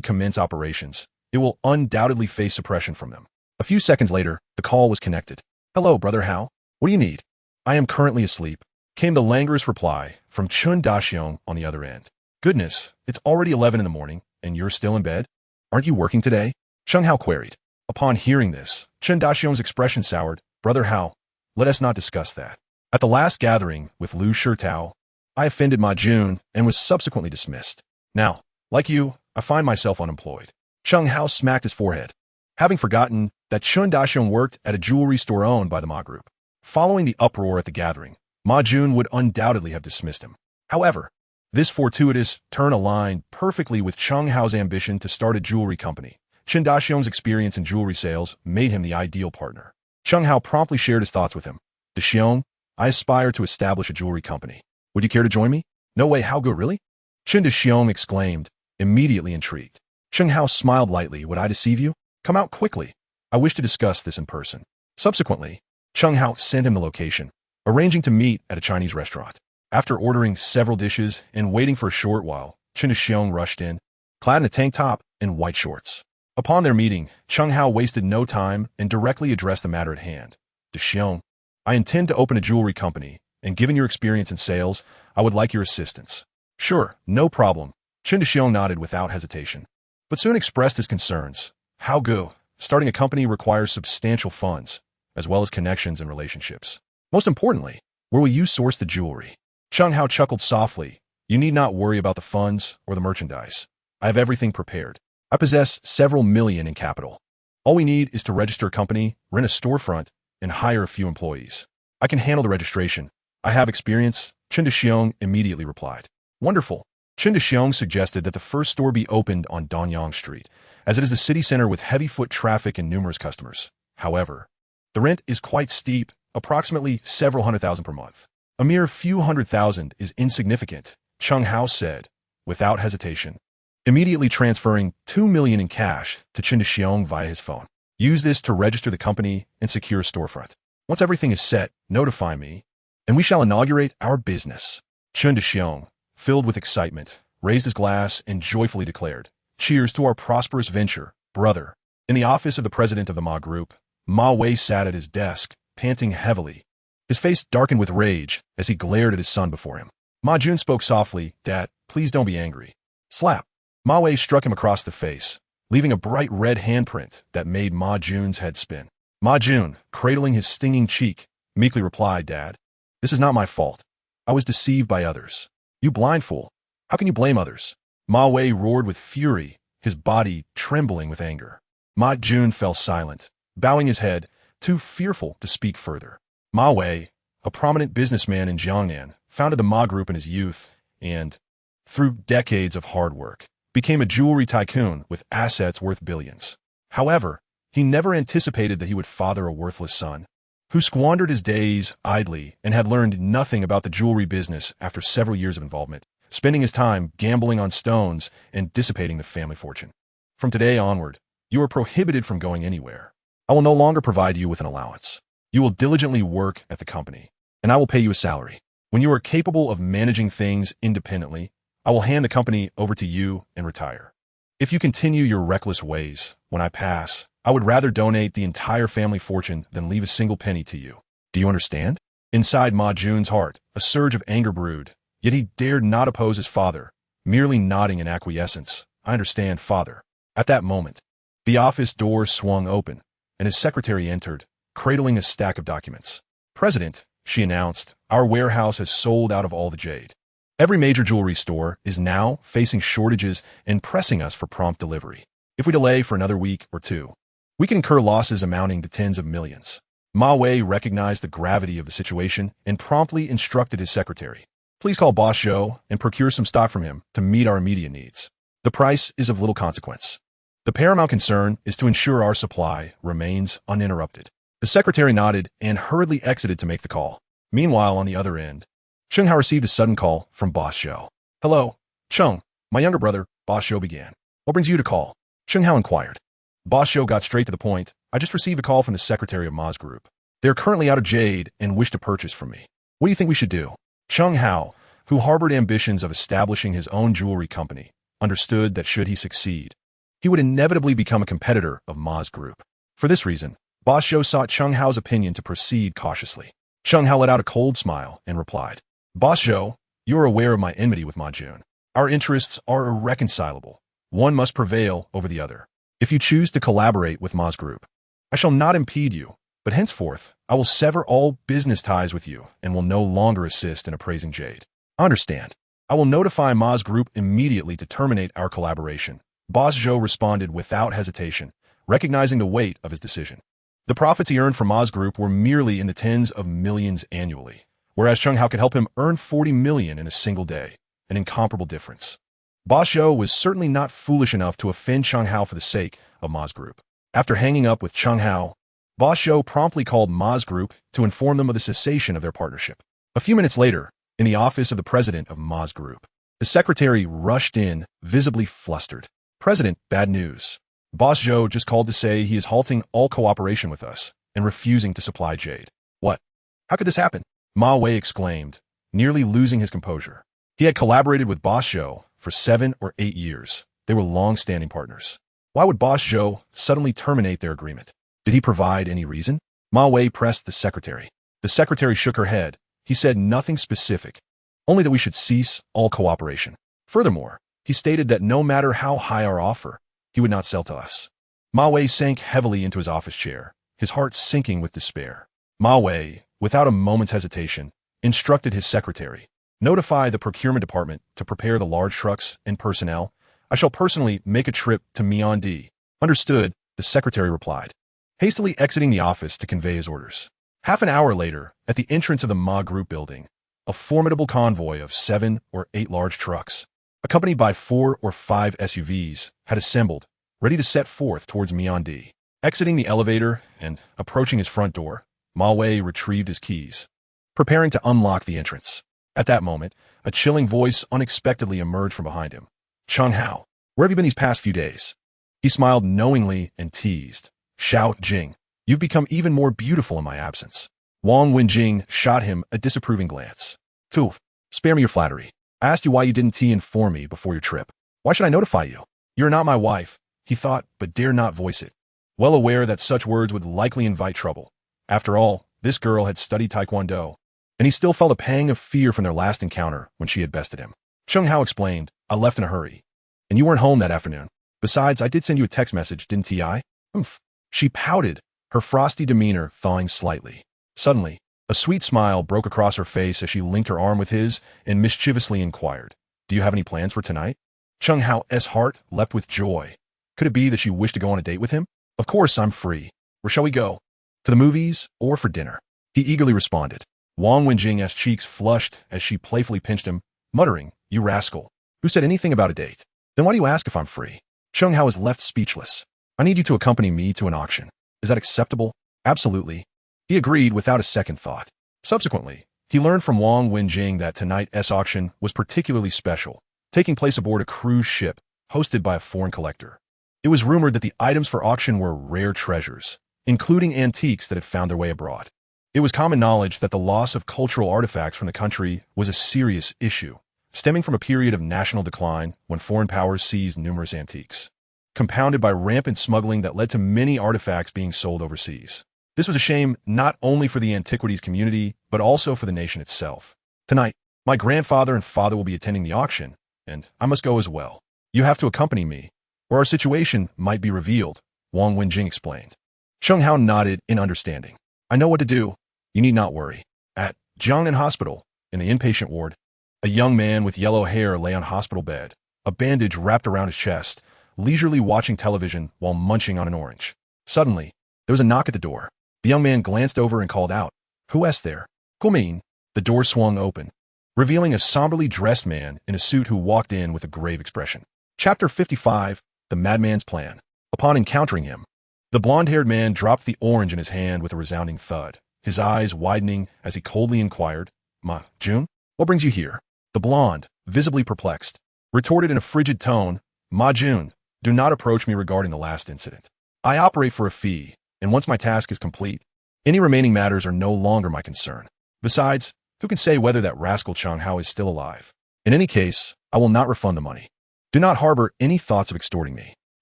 S1: commence operations, it will undoubtedly face suppression from them." A few seconds later, the call was connected. "Hello, Brother Hao. What do you need?" "I am currently asleep," came the languorous reply from Chun Daxiong on the other end. "Goodness, it's already 11 in the morning, and you're still in bed? Aren't you working today?" Chen Hao queried. Upon hearing this, Chun Daxiong's expression soured. "Brother Hao, let us not discuss that. At the last gathering with Lu Shitao, I offended Ma Jun and was subsequently dismissed. Now, like you, I find myself unemployed." Chen Hao smacked his forehead, having forgotten that Chun Daxiong worked at a jewelry store owned by the Ma Group. Following the uproar at the gathering, Ma Jun would undoubtedly have dismissed him. However, this fortuitous turn aligned perfectly with Chen Hao's ambition to start a jewelry company. Chen Daxiong's experience in jewelry sales made him the ideal partner. Chen Hao promptly shared his thoughts with him. Xiong, I aspire to establish a jewelry company. Would you care to join me? No way, how good, really? Chen Xiong exclaimed, immediately intrigued. Chen Hao smiled lightly. Would I deceive you? Come out quickly. I wish to discuss this in person. Subsequently, Chen Hao sent him the location, arranging to meet at a Chinese restaurant. After ordering several dishes and waiting for a short while, Chen Xiong rushed in, clad in a tank top and white shorts. Upon their meeting, Chen Hao wasted no time and directly addressed the matter at hand. Xiong, I intend to open a jewelry company, and given your experience in sales, I would like your assistance. Sure, no problem. Chen Xiong nodded without hesitation, but soon expressed his concerns. How go? Starting a company requires substantial funds, as well as connections and relationships. Most importantly, where will you source the jewelry? Chen Hao chuckled softly. You need not worry about the funds or the merchandise. I have everything prepared. I possess several million in capital. All we need is to register a company, rent a storefront, and hire a few employees. I can handle the registration. I have experience, Chen Xiong immediately replied. Wonderful. Chen Xiong suggested that the first store be opened on Danyang Street, as it is the city center with heavy foot traffic and numerous customers. However, the rent is quite steep, approximately several $100,000 per month. A mere few $100,000 is insignificant, Chen Hao said, without hesitation, immediately transferring $2 million in cash to Chen Xiong via his phone. Use this to register the company and secure a storefront. Once everything is set, notify me, and we shall inaugurate our business. Chen Xiong, filled with excitement, raised his glass and joyfully declared, Cheers to our prosperous venture, brother. In the office of the president of the Ma Group, Ma Wei sat at his desk, panting heavily. His face darkened with rage as he glared at his son before him. Ma Jun spoke softly, Dad, please don't be angry. Slap. Ma Wei struck him across the face, leaving a bright red handprint that made Ma Jun's head spin. Ma Jun, cradling his stinging cheek, meekly replied, Dad, this is not my fault. I was deceived by others. You blind fool. How can you blame others? Ma Wei roared with fury, his body trembling with anger. Ma Jun fell silent, bowing his head, too fearful to speak further. Ma Wei, a prominent businessman in Jiangnan, founded the Ma Group in his youth and, through decades of hard work, became a jewelry tycoon with assets worth billions. However, he never anticipated that he would father a worthless son, who squandered his days idly and had learned nothing about the jewelry business after several years of involvement, spending his time gambling on stones and dissipating the family fortune. From today onward, you are prohibited from going anywhere. I will no longer provide you with an allowance. You will diligently work at the company, and I will pay you a salary. When you are capable of managing things independently, I will hand the company over to you and retire. If you continue your reckless ways, when I pass, I would rather donate the entire family fortune than leave a single penny to you. Do you understand? Inside Ma Jun's heart, a surge of anger brewed, yet he dared not oppose his father, merely nodding in acquiescence. I understand, father. At that moment, the office door swung open, and his secretary entered, cradling a stack of documents. President, she announced, our warehouse has sold out of all the jade. Every major jewelry store is now facing shortages and pressing us for prompt delivery. If we delay for another week or two, we can incur losses amounting to tens of millions. Ma Wei recognized the gravity of the situation and promptly instructed his secretary. Please call Boss Zhou and procure some stock from him to meet our immediate needs. The price is of little consequence. The paramount concern is to ensure our supply remains uninterrupted. The secretary nodded and hurriedly exited to make the call. Meanwhile, on the other end, Chen Hao received a sudden call from Boss Zhou. Hello, Cheng, my younger brother, Boss Zhou began. What brings you to call? Chen Hao inquired. Boss Zhou got straight to the point. I just received a call from the secretary of Ma's Group. They are currently out of jade and wish to purchase from me. What do you think we should do? Chen Hao, who harbored ambitions of establishing his own jewelry company, understood that should he succeed, he would inevitably become a competitor of Ma's Group. For this reason, Boss Zhou sought Chen Hao's opinion to proceed cautiously. Chen Hao let out a cold smile and replied, Boss Zhou, you are aware of my enmity with Ma Jun. Our interests are irreconcilable. One must prevail over the other. If you choose to collaborate with Ma's Group, I shall not impede you, but henceforth I will sever all business ties with you and will no longer assist in appraising jade. Understand. I will notify Ma's Group immediately to terminate our collaboration. Boss Zhou responded without hesitation, recognizing the weight of his decision. The profits he earned from Ma's Group were merely in the tens of millions annually, whereas Chen Hao could help him earn 40 million in a single day, an incomparable difference. Boss Zhou was certainly not foolish enough to offend Chen Hao for the sake of Ma's Group. After hanging up with Chen Hao, Boss Zhou promptly called Ma's group to inform them of the cessation of their partnership. A few minutes later, in the office of the president of Ma's group, the secretary rushed in, visibly flustered. "President, bad news. Boss Zhou just called to say he is halting all cooperation with us and refusing to supply jade." "What? How could this happen?" Ma Wei exclaimed, nearly losing his composure. He had collaborated with Boss Zhou for 7 or 8 years. They were long-standing partners. Why would Boss Zhou suddenly terminate their agreement? Did he provide any reason? Ma Wei pressed the secretary. The secretary shook her head. He said nothing specific, only that we should cease all cooperation. Furthermore, he stated that no matter how high our offer, he would not sell to us. Ma Wei sank heavily into his office chair, his heart sinking with despair. Ma Wei, without a moment's hesitation, instructed his secretary, "Notify the procurement department to prepare the large trucks and personnel. I shall personally make a trip to Miandi." "Understood," the secretary replied, hastily exiting the office to convey his orders. Half an hour later, at the entrance of the Ma Group building, a formidable convoy of 7 or 8 large trucks, accompanied by 4 or 5 SUVs, had assembled, ready to set forth towards Miandi. Exiting the elevator and approaching his front door, Ma Wei retrieved his keys, preparing to unlock the entrance. At that moment, a chilling voice unexpectedly emerged from behind him. "Chen Hao, where have you been these past few days?" He smiled knowingly and teased. "Xiao Jing, you've become even more beautiful in my absence." Wang Wenjing shot him a disapproving glance. "Phew, spare me your flattery. I asked you why you didn't inform me before your trip. Why should I notify you? You're not my wife," he thought, but dared not voice it, well aware that such words would likely invite trouble. After all, this girl had studied Taekwondo, and he still felt a pang of fear from their last encounter when she had bested him. Chen Hao explained, "I left in a hurry, and you weren't home that afternoon. Besides, I did send you a text message, didn't I?" "Humph." She pouted, her frosty demeanor thawing slightly. Suddenly, a sweet smile broke across her face as she linked her arm with his and mischievously inquired, "Do you have any plans for tonight?" Chen Hao's heart leapt with joy. Could it be that she wished to go on a date with him? "Of course, I'm free. Where shall we go? To the movies or for dinner?" He eagerly responded. Wang Wenjing's cheeks flushed as she playfully pinched him, muttering, "You rascal. Who said anything about a date? Then why do you ask if I'm free?" Chen Hao was left speechless. "I need you to accompany me to an auction. Is that acceptable?" "Absolutely." He agreed without a second thought. Subsequently, he learned from Wang Wenjing that tonight's auction was particularly special, taking place aboard a cruise ship hosted by a foreign collector. It was rumored that the items for auction were rare treasures, including antiques that had found their way abroad. It was common knowledge that the loss of cultural artifacts from the country was a serious issue, stemming from a period of national decline when foreign powers seized numerous antiques, compounded by rampant smuggling that led to many artifacts being sold overseas. This was a shame not only for the antiquities community, but also for the nation itself. "Tonight, my grandfather and father will be attending the auction, and I must go as well. You have to accompany me, or our situation might be revealed," Wang Wenjing explained. Chen Hao nodded in understanding. "I know what to do. You need not worry." At Jiangnan Hospital, in the inpatient ward, a young man with yellow hair lay on hospital bed, a bandage wrapped around his chest, leisurely watching television while munching on an orange. Suddenly, there was a knock at the door. The young man glanced over and called out, "Who is there?" "Gumin." The door swung open, revealing a somberly dressed man in a suit who walked in with a grave expression. Chapter 55, The Madman's Plan. Upon encountering him, the blonde-haired man dropped the orange in his hand with a resounding thud, his eyes widening as he coldly inquired, "Ma Jun, what brings you here?" The blonde, visibly perplexed, retorted in a frigid tone, "Ma Jun, do not approach me regarding the last incident. I operate for a fee, and once my task is complete, any remaining matters are no longer my concern. Besides, who can say whether that rascal Chen Hao is still alive? In any case, I will not refund the money. Do not harbor any thoughts of extorting me."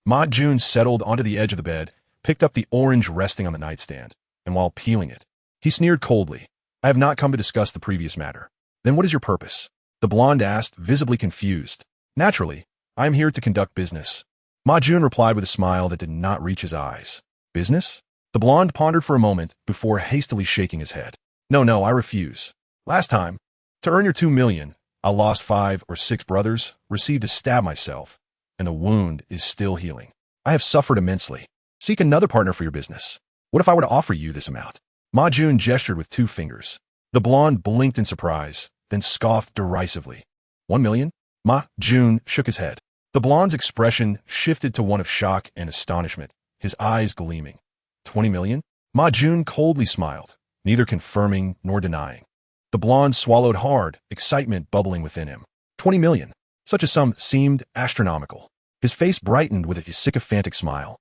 S1: Ma Jun settled onto the edge of the bed, picked up the orange resting on the nightstand, and while peeling it, he sneered coldly, "I have not come to discuss the previous matter." "Then what is your purpose?" the blonde asked, visibly confused. "Naturally, I am here to conduct business." Ma Jun replied with a smile that did not reach his eyes. "Business?" The blonde pondered for a moment before hastily shaking his head. No, I refuse. Last time, to earn your 2 million, I lost 5 or 6 brothers, received a stab myself, and the wound is still healing. I have suffered immensely. Seek another partner for your business. What if I were to offer you this amount?" Ma Jun gestured with 2 fingers. The blonde blinked in surprise, then scoffed derisively. 1 million? Ma Jun shook his head. The blonde's expression shifted to one of shock and astonishment, his eyes gleaming. 20 million? Ma Jun coldly smiled, neither confirming nor denying. The blonde swallowed hard, excitement bubbling within him. 20 million. Such a sum seemed astronomical. His face brightened with a sycophantic smile,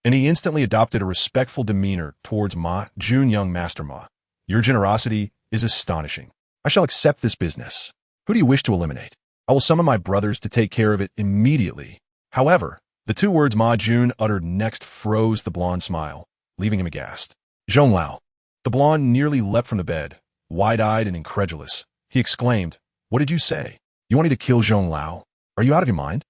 S1: and he instantly adopted a respectful demeanor towards Ma Jun. Young Master Ma, your generosity is astonishing. I shall accept this business. Who do you wish to eliminate? I will summon my brothers to take care of it immediately. However, the two words Ma Jun uttered next froze the blonde's smile, leaving him aghast. Zhong Lao. The blonde nearly leapt from the bed, wide-eyed and incredulous. He exclaimed, "What did you say? You want me to kill Zhong Lao? Are you out of your mind?"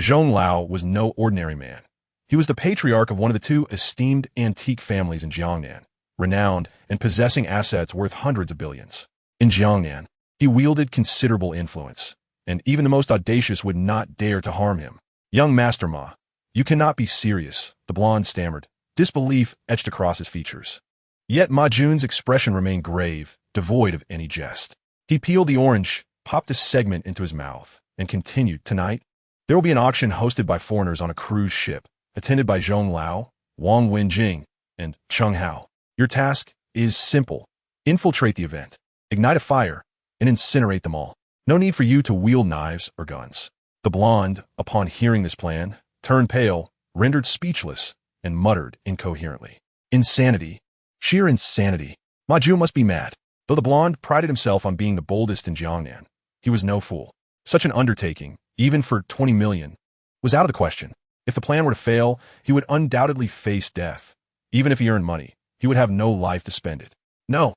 S1: Zhong Lao was no ordinary man. He was the patriarch of one of the two esteemed antique families in Jiangnan, renowned and possessing assets worth hundreds of billions. In Jiangnan, he wielded considerable influence, and even the most audacious would not dare to harm him. Young Master Ma, you cannot be serious, the blonde stammered, disbelief etched across his features. Yet Ma Jun's expression remained grave, devoid of any jest. He peeled the orange, popped a segment into his mouth, and continued, "Tonight, there will be an auction hosted by foreigners on a cruise ship, attended by Zhong Lao, Wang Wenjing, and Chen Hao. Your task is simple. Infiltrate the event, ignite a fire, and incinerate them all. No need for you to wield knives or guns." The blonde, upon hearing this plan, turned pale, rendered speechless, and muttered incoherently. Insanity. Sheer insanity. Ma Jun must be mad. Though the blonde prided himself on being the boldest in Jiangnan, he was no fool. Such an undertaking, even for 20 million, was out of the question. If the plan were to fail, he would undoubtedly face death. Even if he earned money, he would have no life to spend it. No,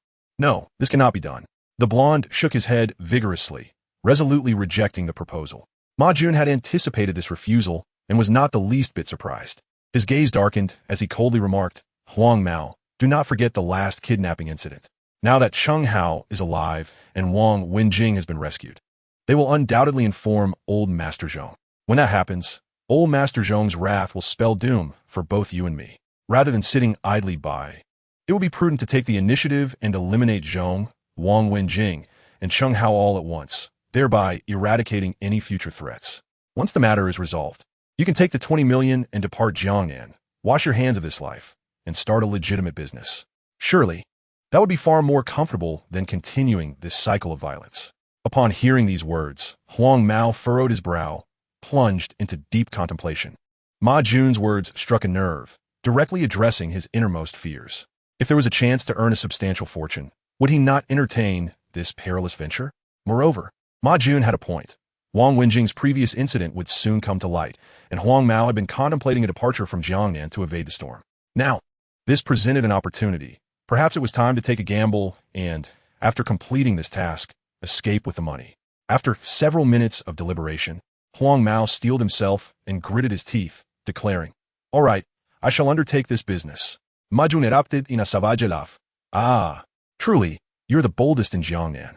S1: this cannot be done. The blonde shook his head vigorously, resolutely rejecting the proposal. Ma Jun had anticipated this refusal and was not the least bit surprised. His gaze darkened as he coldly remarked, "Huang Mao, do not forget the last kidnapping incident. Now that Chen Hao is alive and Wang Wenjing has been rescued, they will undoubtedly inform Old Master Zhong. When that happens, Old Master Zhong's wrath will spell doom for both you and me. Rather than sitting idly by, it will be prudent to take the initiative and eliminate Zhong, Wang Wenjing, and Chen Hao all at once, thereby eradicating any future threats. Once the matter is resolved, you can take the 20 million and depart Jiangnan, wash your hands of this life, and start a legitimate business. Surely, that would be far more comfortable than continuing this cycle of violence." Upon hearing these words, Huang Mao furrowed his brow, plunged into deep contemplation. Ma Jun's words struck a nerve, directly addressing his innermost fears. If there was a chance to earn a substantial fortune, would he not entertain this perilous venture? Moreover, Ma Jun had a point. Wang Wenjing's previous incident would soon come to light, and Huang Mao had been contemplating a departure from Jiangnan to evade the storm. Now, this presented an opportunity. Perhaps it was time to take a gamble and, after completing this task, escape with the money. After several minutes of deliberation, Huang Mao steeled himself and gritted his teeth, declaring, "All right, I shall undertake this business. Ma Jun erupted in a savage laugh. Ah, truly, you're the boldest in Jiangnan.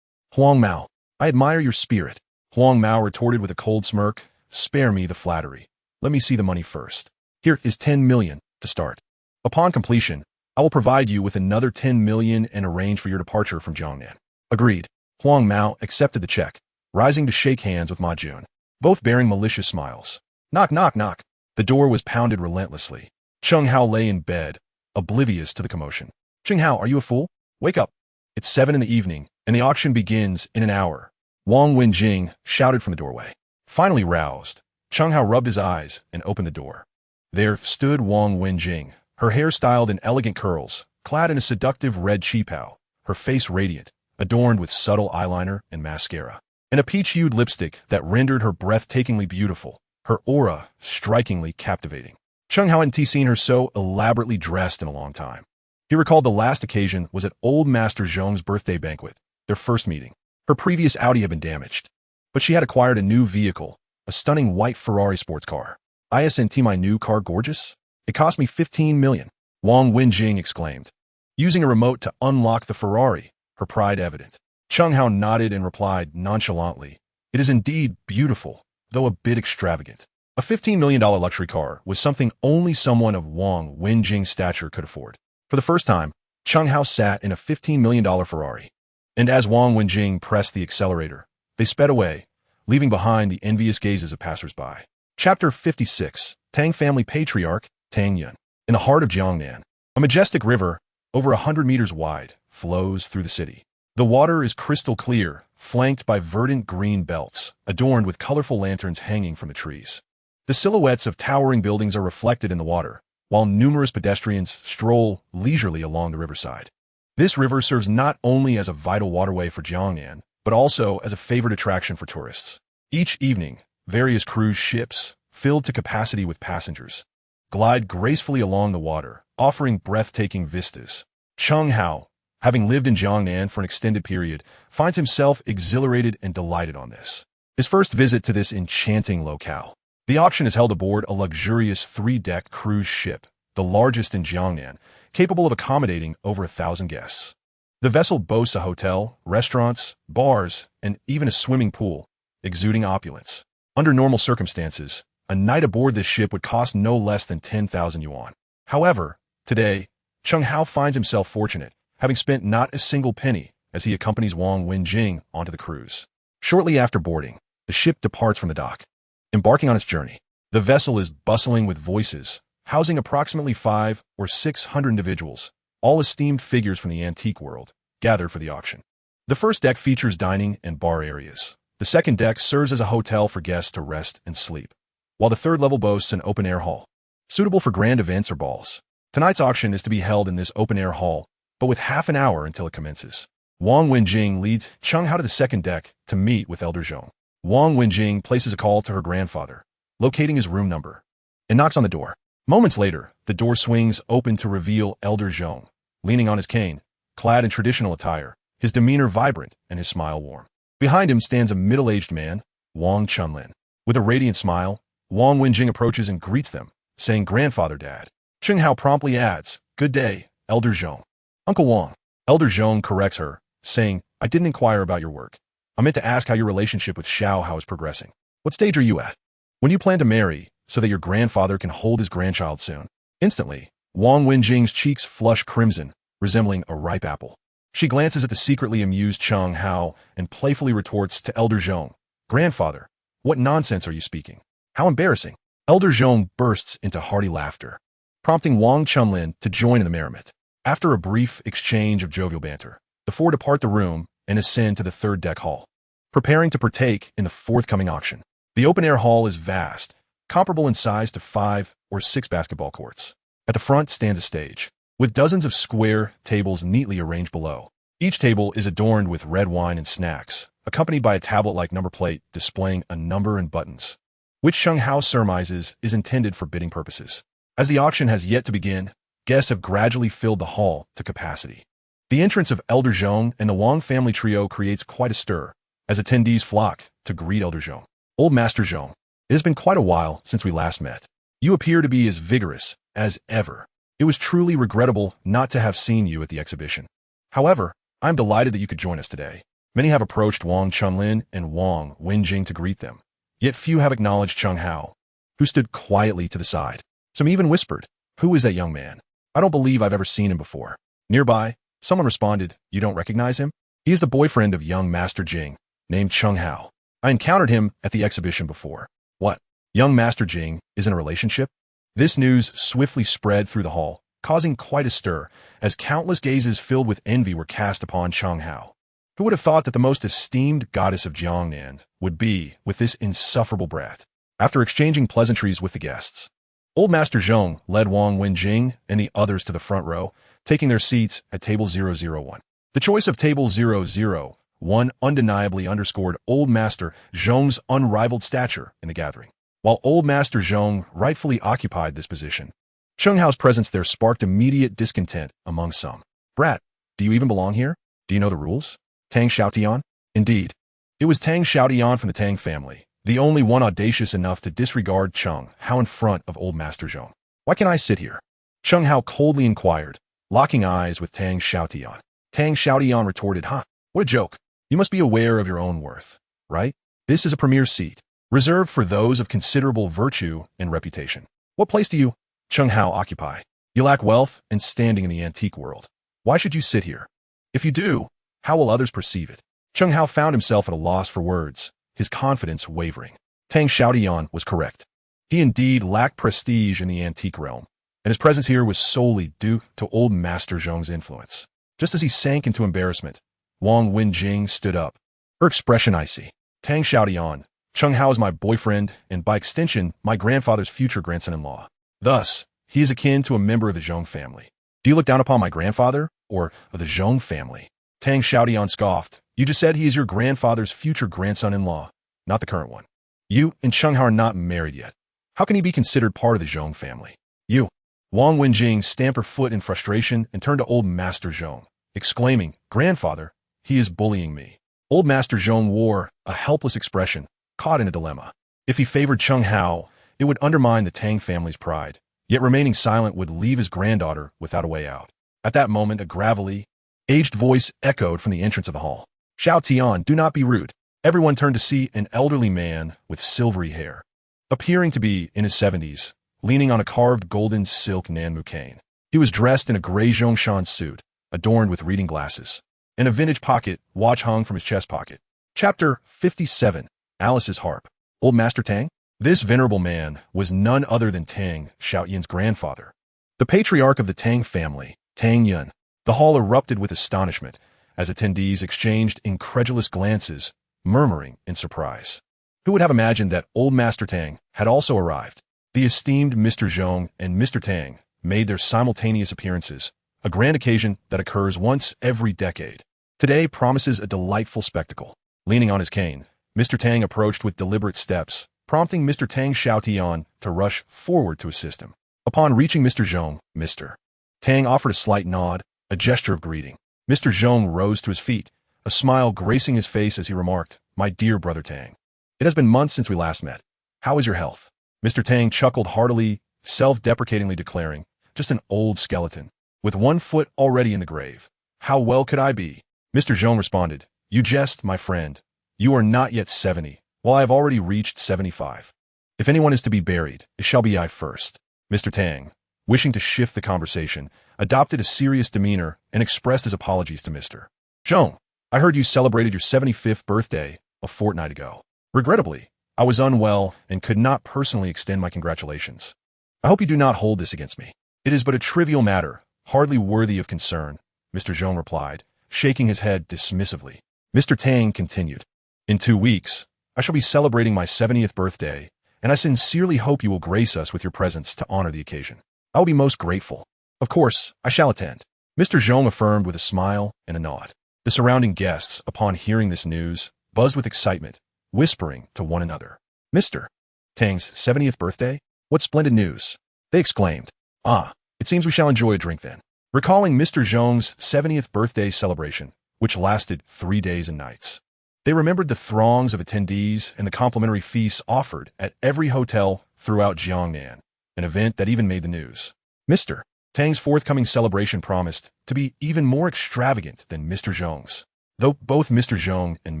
S1: Huang Mao, I admire your spirit." Huang Mao retorted with a cold smirk, "Spare me the flattery. Let me see the money first. Here is 10 million to start. Upon completion, I will provide you with another 10 million and arrange for your departure from Jiangnan." Agreed. Huang Mao accepted the check, rising to shake hands with Ma Jun, both bearing malicious smiles. Knock, knock, knock. The door was pounded relentlessly. Chen Hao lay in bed, oblivious to the commotion. "Chen Hao, are you a fool? Wake up. It's 7 in the evening, and the auction begins in an hour." Wang Wenjing shouted from the doorway. Finally roused, Chen Hao rubbed his eyes and opened the door. There stood Wang Wenjing, her hair styled in elegant curls, clad in a seductive red qipao, her face radiant, adorned with subtle eyeliner and mascara, and a peach-hued lipstick that rendered her breathtakingly beautiful, her aura strikingly captivating. Chen Hao hadn't seen her so elaborately dressed in a long time. He recalled the last occasion was at Old Master Zhong's birthday banquet, their first meeting. Her previous Audi had been damaged, but she had acquired a new vehicle, a stunning white Ferrari sports car. "Isn't my new car gorgeous? It cost me 15 million, Wang Wenjing exclaimed, using a remote to unlock the Ferrari, her pride evident. Chen Hao nodded and replied nonchalantly, "It is indeed beautiful, though a bit extravagant." A $15 million luxury car was something only someone of Wang Wenjing's stature could afford. For the first time, Chen Hao sat in a $15 million Ferrari, and as Wang Wenjing pressed the accelerator, they sped away, leaving behind the envious gazes of passers-by. Chapter 56, Tang Family Patriarch, Tang Yun. In the heart of Jiangnan, a majestic river, over 100 meters wide, flows through the city. The water is crystal clear, flanked by verdant green belts, adorned with colorful lanterns hanging from the trees. The silhouettes of towering buildings are reflected in the water, while numerous pedestrians stroll leisurely along the riverside. This river serves not only as a vital waterway for Jiangnan, but also as a favored attraction for tourists. Each evening, various cruise ships, filled to capacity with passengers, glide gracefully along the water, offering breathtaking vistas. Chen Hao, having lived in Jiangnan for an extended period, finds himself exhilarated and delighted on this. His first visit to this enchanting locale. The auction is held aboard a luxurious 3-deck cruise ship, the largest in Jiangnan, capable of accommodating over 1,000 guests. The vessel boasts a hotel, restaurants, bars, and even a swimming pool, exuding opulence. Under normal circumstances, a night aboard this ship would cost no less than 10,000 yuan. However, today, Chen Hao finds himself fortunate, having spent not a single penny as he accompanies Wang Wenjing onto the cruise. Shortly after boarding, the ship departs from the dock. Embarking on its journey, the vessel is bustling with voices, housing approximately 500 or 600 individuals, all esteemed figures from the antique world, gathered for the auction. The first deck features dining and bar areas. The second deck serves as a hotel for guests to rest and sleep, while the third level boasts an open-air hall, suitable for grand events or balls. Tonight's auction is to be held in this open-air hall, but with half an hour until it commences. Wang Wenjing leads Chen Hao to the second deck to meet with Elder Zhong. Wang Wenjing places a call to her grandfather, locating his room number, and knocks on the door. Moments later, the door swings open to reveal Elder Zhong, leaning on his cane, clad in traditional attire, his demeanor vibrant and his smile warm. Behind him stands a middle-aged man, Wang Chunlin. With a radiant smile, Wang Wenjing approaches and greets them, saying, "Grandfather, Dad." Chen Hao promptly adds, "Good day, Elder Zhong." "Uncle Wang." Elder Zhong corrects her, saying, "I didn't inquire about your work. I meant to ask how your relationship with Xiao Hao is progressing. What stage are you at? When you plan to marry, so that your grandfather can hold his grandchild soon?" Instantly, Wang Wenjing's cheeks flush crimson, resembling a ripe apple. She glances at the secretly amused Chen Hao and playfully retorts to Elder Zhong, "Grandfather, what nonsense are you speaking? How embarrassing." Elder Zhong bursts into hearty laughter, prompting Wang Chunlin to join in the merriment. After a brief exchange of jovial banter, the four depart the room and ascend to the third deck hall, preparing to partake in the forthcoming auction. The open-air hall is vast, comparable in size to 5 or 6 basketball courts. At the front stands a stage, with dozens of square tables neatly arranged below. Each table is adorned with red wine and snacks, accompanied by a tablet-like number plate displaying a number and buttons, which Chen Hao surmises is intended for bidding purposes. As the auction has yet to begin, guests have gradually filled the hall to capacity. The entrance of Elder Zhong and the Wang family trio creates quite a stir, as attendees flock to greet Elder Zhong. "Old Master Zhong, it has been quite a while since we last met. You appear to be as vigorous as ever. It was truly regrettable not to have seen you at the exhibition. However, I am delighted that you could join us today." Many have approached Wang Chunlin and Wang Wenjing to greet them, yet few have acknowledged Chen Hao, who stood quietly to the side. Some even whispered, "Who is that young man? I don't believe I've ever seen him before." Nearby, someone responded, "You don't recognize him? He is the boyfriend of young Master Jing, named Chen Hao. I encountered him at the exhibition before." "What? Young Master Jing is in a relationship?" This news swiftly spread through the hall, causing quite a stir, as countless gazes filled with envy were cast upon Chen Hao. Who would have thought that the most esteemed goddess of Jiangnan would be with this insufferable brat? After exchanging pleasantries with the guests, Old Master Zhong led Wang Wenjing and the others to the front row, taking their seats at table 001. The choice of table 001 undeniably underscored Old Master Zhong's unrivaled stature in the gathering. While Old Master Zhong rightfully occupied this position, Chen Hao's presence there sparked immediate discontent among some. "Brat, do you even belong here? Do you know the rules?" Tang Xiaotian? Indeed, it was Tang Xiaotian from the Tang family, the only one audacious enough to disregard Chen Hao in front of Old Master Zhong. "Why can't I sit here?" Chen Hao coldly inquired, locking eyes with Tang Xiaotian. Tang Xiaotian retorted, "What a joke. You must be aware of your own worth, right? This is a premier seat, reserved for those of considerable virtue and reputation. What place do you, Chen Hao, occupy? You lack wealth and standing in the antique world. Why should you sit here? If you do, how will others perceive it?" Chen Hao found himself at a loss for words, his confidence wavering. Tang Xiaotian was correct. He indeed lacked prestige in the antique realm, and his presence here was solely due to old Master Zhong's influence. Just as he sank into embarrassment, Wang Wenjing stood up, her expression icy. Tang Xiaotian, Chen Hao is my boyfriend, and by extension, my grandfather's future grandson-in-law. Thus, he is akin to a member of the Zhong family. Do you look down upon my grandfather, or of the Zhong family? Tang Xiaotian scoffed. You just said he is your grandfather's future grandson-in-law, not the current one. You and Chen Hao are not married yet. How can he be considered part of the Zhong family? You. Wang Wenjing stamped her foot in frustration and turned to old Master Zhong, exclaiming, Grandfather, he is bullying me. Old Master Zhong wore a helpless expression, caught in a dilemma. If he favored Chen Hao, it would undermine the Tang family's pride, yet remaining silent would leave his granddaughter without a way out. At that moment, a gravelly, aged voice echoed from the entrance of the hall. Xiao Tian, do not be rude. Everyone turned to see an elderly man with silvery hair, appearing to be in his 70s, leaning on a carved golden silk Nanmu cane. He was dressed in a gray Zhongshan suit, adorned with reading glasses, and a vintage pocket watch hung from his chest pocket. Chapter 57, Alice's Harp. Old Master Tang? This venerable man was none other than Tang Xiaotian's grandfather, the patriarch of the Tang family, Tang Yun. The hall erupted with astonishment as attendees exchanged incredulous glances, murmuring in surprise. Who would have imagined that old Master Tang had also arrived? The esteemed Mr. Zhong and Mr. Tang made their simultaneous appearances, a grand occasion that occurs once every decade. Today promises a delightful spectacle. Leaning on his cane, Mr. Tang approached with deliberate steps, prompting Mr. Tang Xiaotian to rush forward to assist him. Upon reaching Mr. Zhong, Mr. Tang offered a slight nod, a gesture of greeting. Mr. Zhong rose to his feet, a smile gracing his face as he remarked, My dear brother Tang, it has been months since we last met. How is your health? Mr. Tang chuckled heartily, self-deprecatingly declaring, Just an old skeleton, with one foot already in the grave. How well could I be? Mr. Zhong responded, You jest, my friend. You are not yet 70, while I have already reached 75. If anyone is to be buried, it shall be I first. Mr. Tang, wishing to shift the conversation, adopted a serious demeanor and expressed his apologies to Mr. Zhong. I heard you celebrated your 75th birthday a fortnight ago. Regrettably, I was unwell and could not personally extend my congratulations. I hope you do not hold this against me. It is but a trivial matter, hardly worthy of concern, Mr. Zhong replied, shaking his head dismissively. Mr. Tang continued, In 2 weeks, I shall be celebrating my 70th birthday, and I sincerely hope you will grace us with your presence to honor the occasion. I will be most grateful. Of course, I shall attend. Mr. Zhong affirmed with a smile and a nod. The surrounding guests, upon hearing this news, buzzed with excitement, whispering to one another. Mr. Tang's 70th birthday? What splendid news! They exclaimed. Ah, it seems we shall enjoy a drink then. Recalling Mr. Zhong's 70th birthday celebration, which lasted 3 days and nights. They remembered the throngs of attendees and the complimentary feasts offered at every hotel throughout Jiangnan, an event that even made the news. Mr. Tang's forthcoming celebration promised to be even more extravagant than Mr. Zhong's. Though both Mr. Zhong and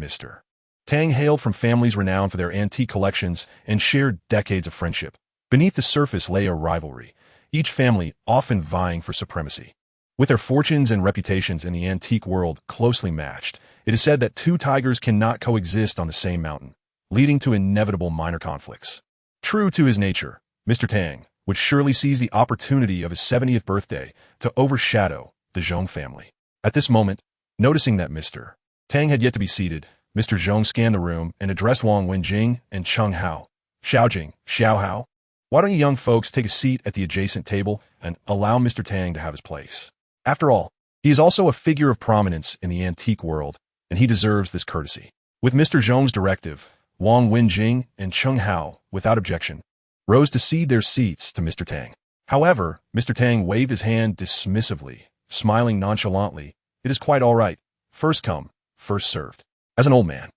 S1: Mr. Tang hailed from families renowned for their antique collections and shared decades of friendship, beneath the surface lay a rivalry, each family often vying for supremacy. With their fortunes and reputations in the antique world closely matched, it is said that 2 tigers cannot coexist on the same mountain, leading to inevitable minor conflicts. True to his nature, Mr. Tang would surely seize the opportunity of his 70th birthday to overshadow the Zhong family. At this moment, noticing that Mr. Tang had yet to be seated, Mr. Zhong scanned the room and addressed Wang Wenjing and Chen Hao. Xiao Hao, why don't you young folks take a seat at the adjacent table and allow Mr. Tang to have his place? After all, he is also a figure of prominence in the antique world, and he deserves this courtesy. With Mr. Zhong's directive, Wang Wenjing and Chen Hao, without objection, rose to cede their seats to Mr. Tang. However, Mr. Tang waved his hand dismissively, smiling nonchalantly. It is quite all right. First come, first served. As an old man,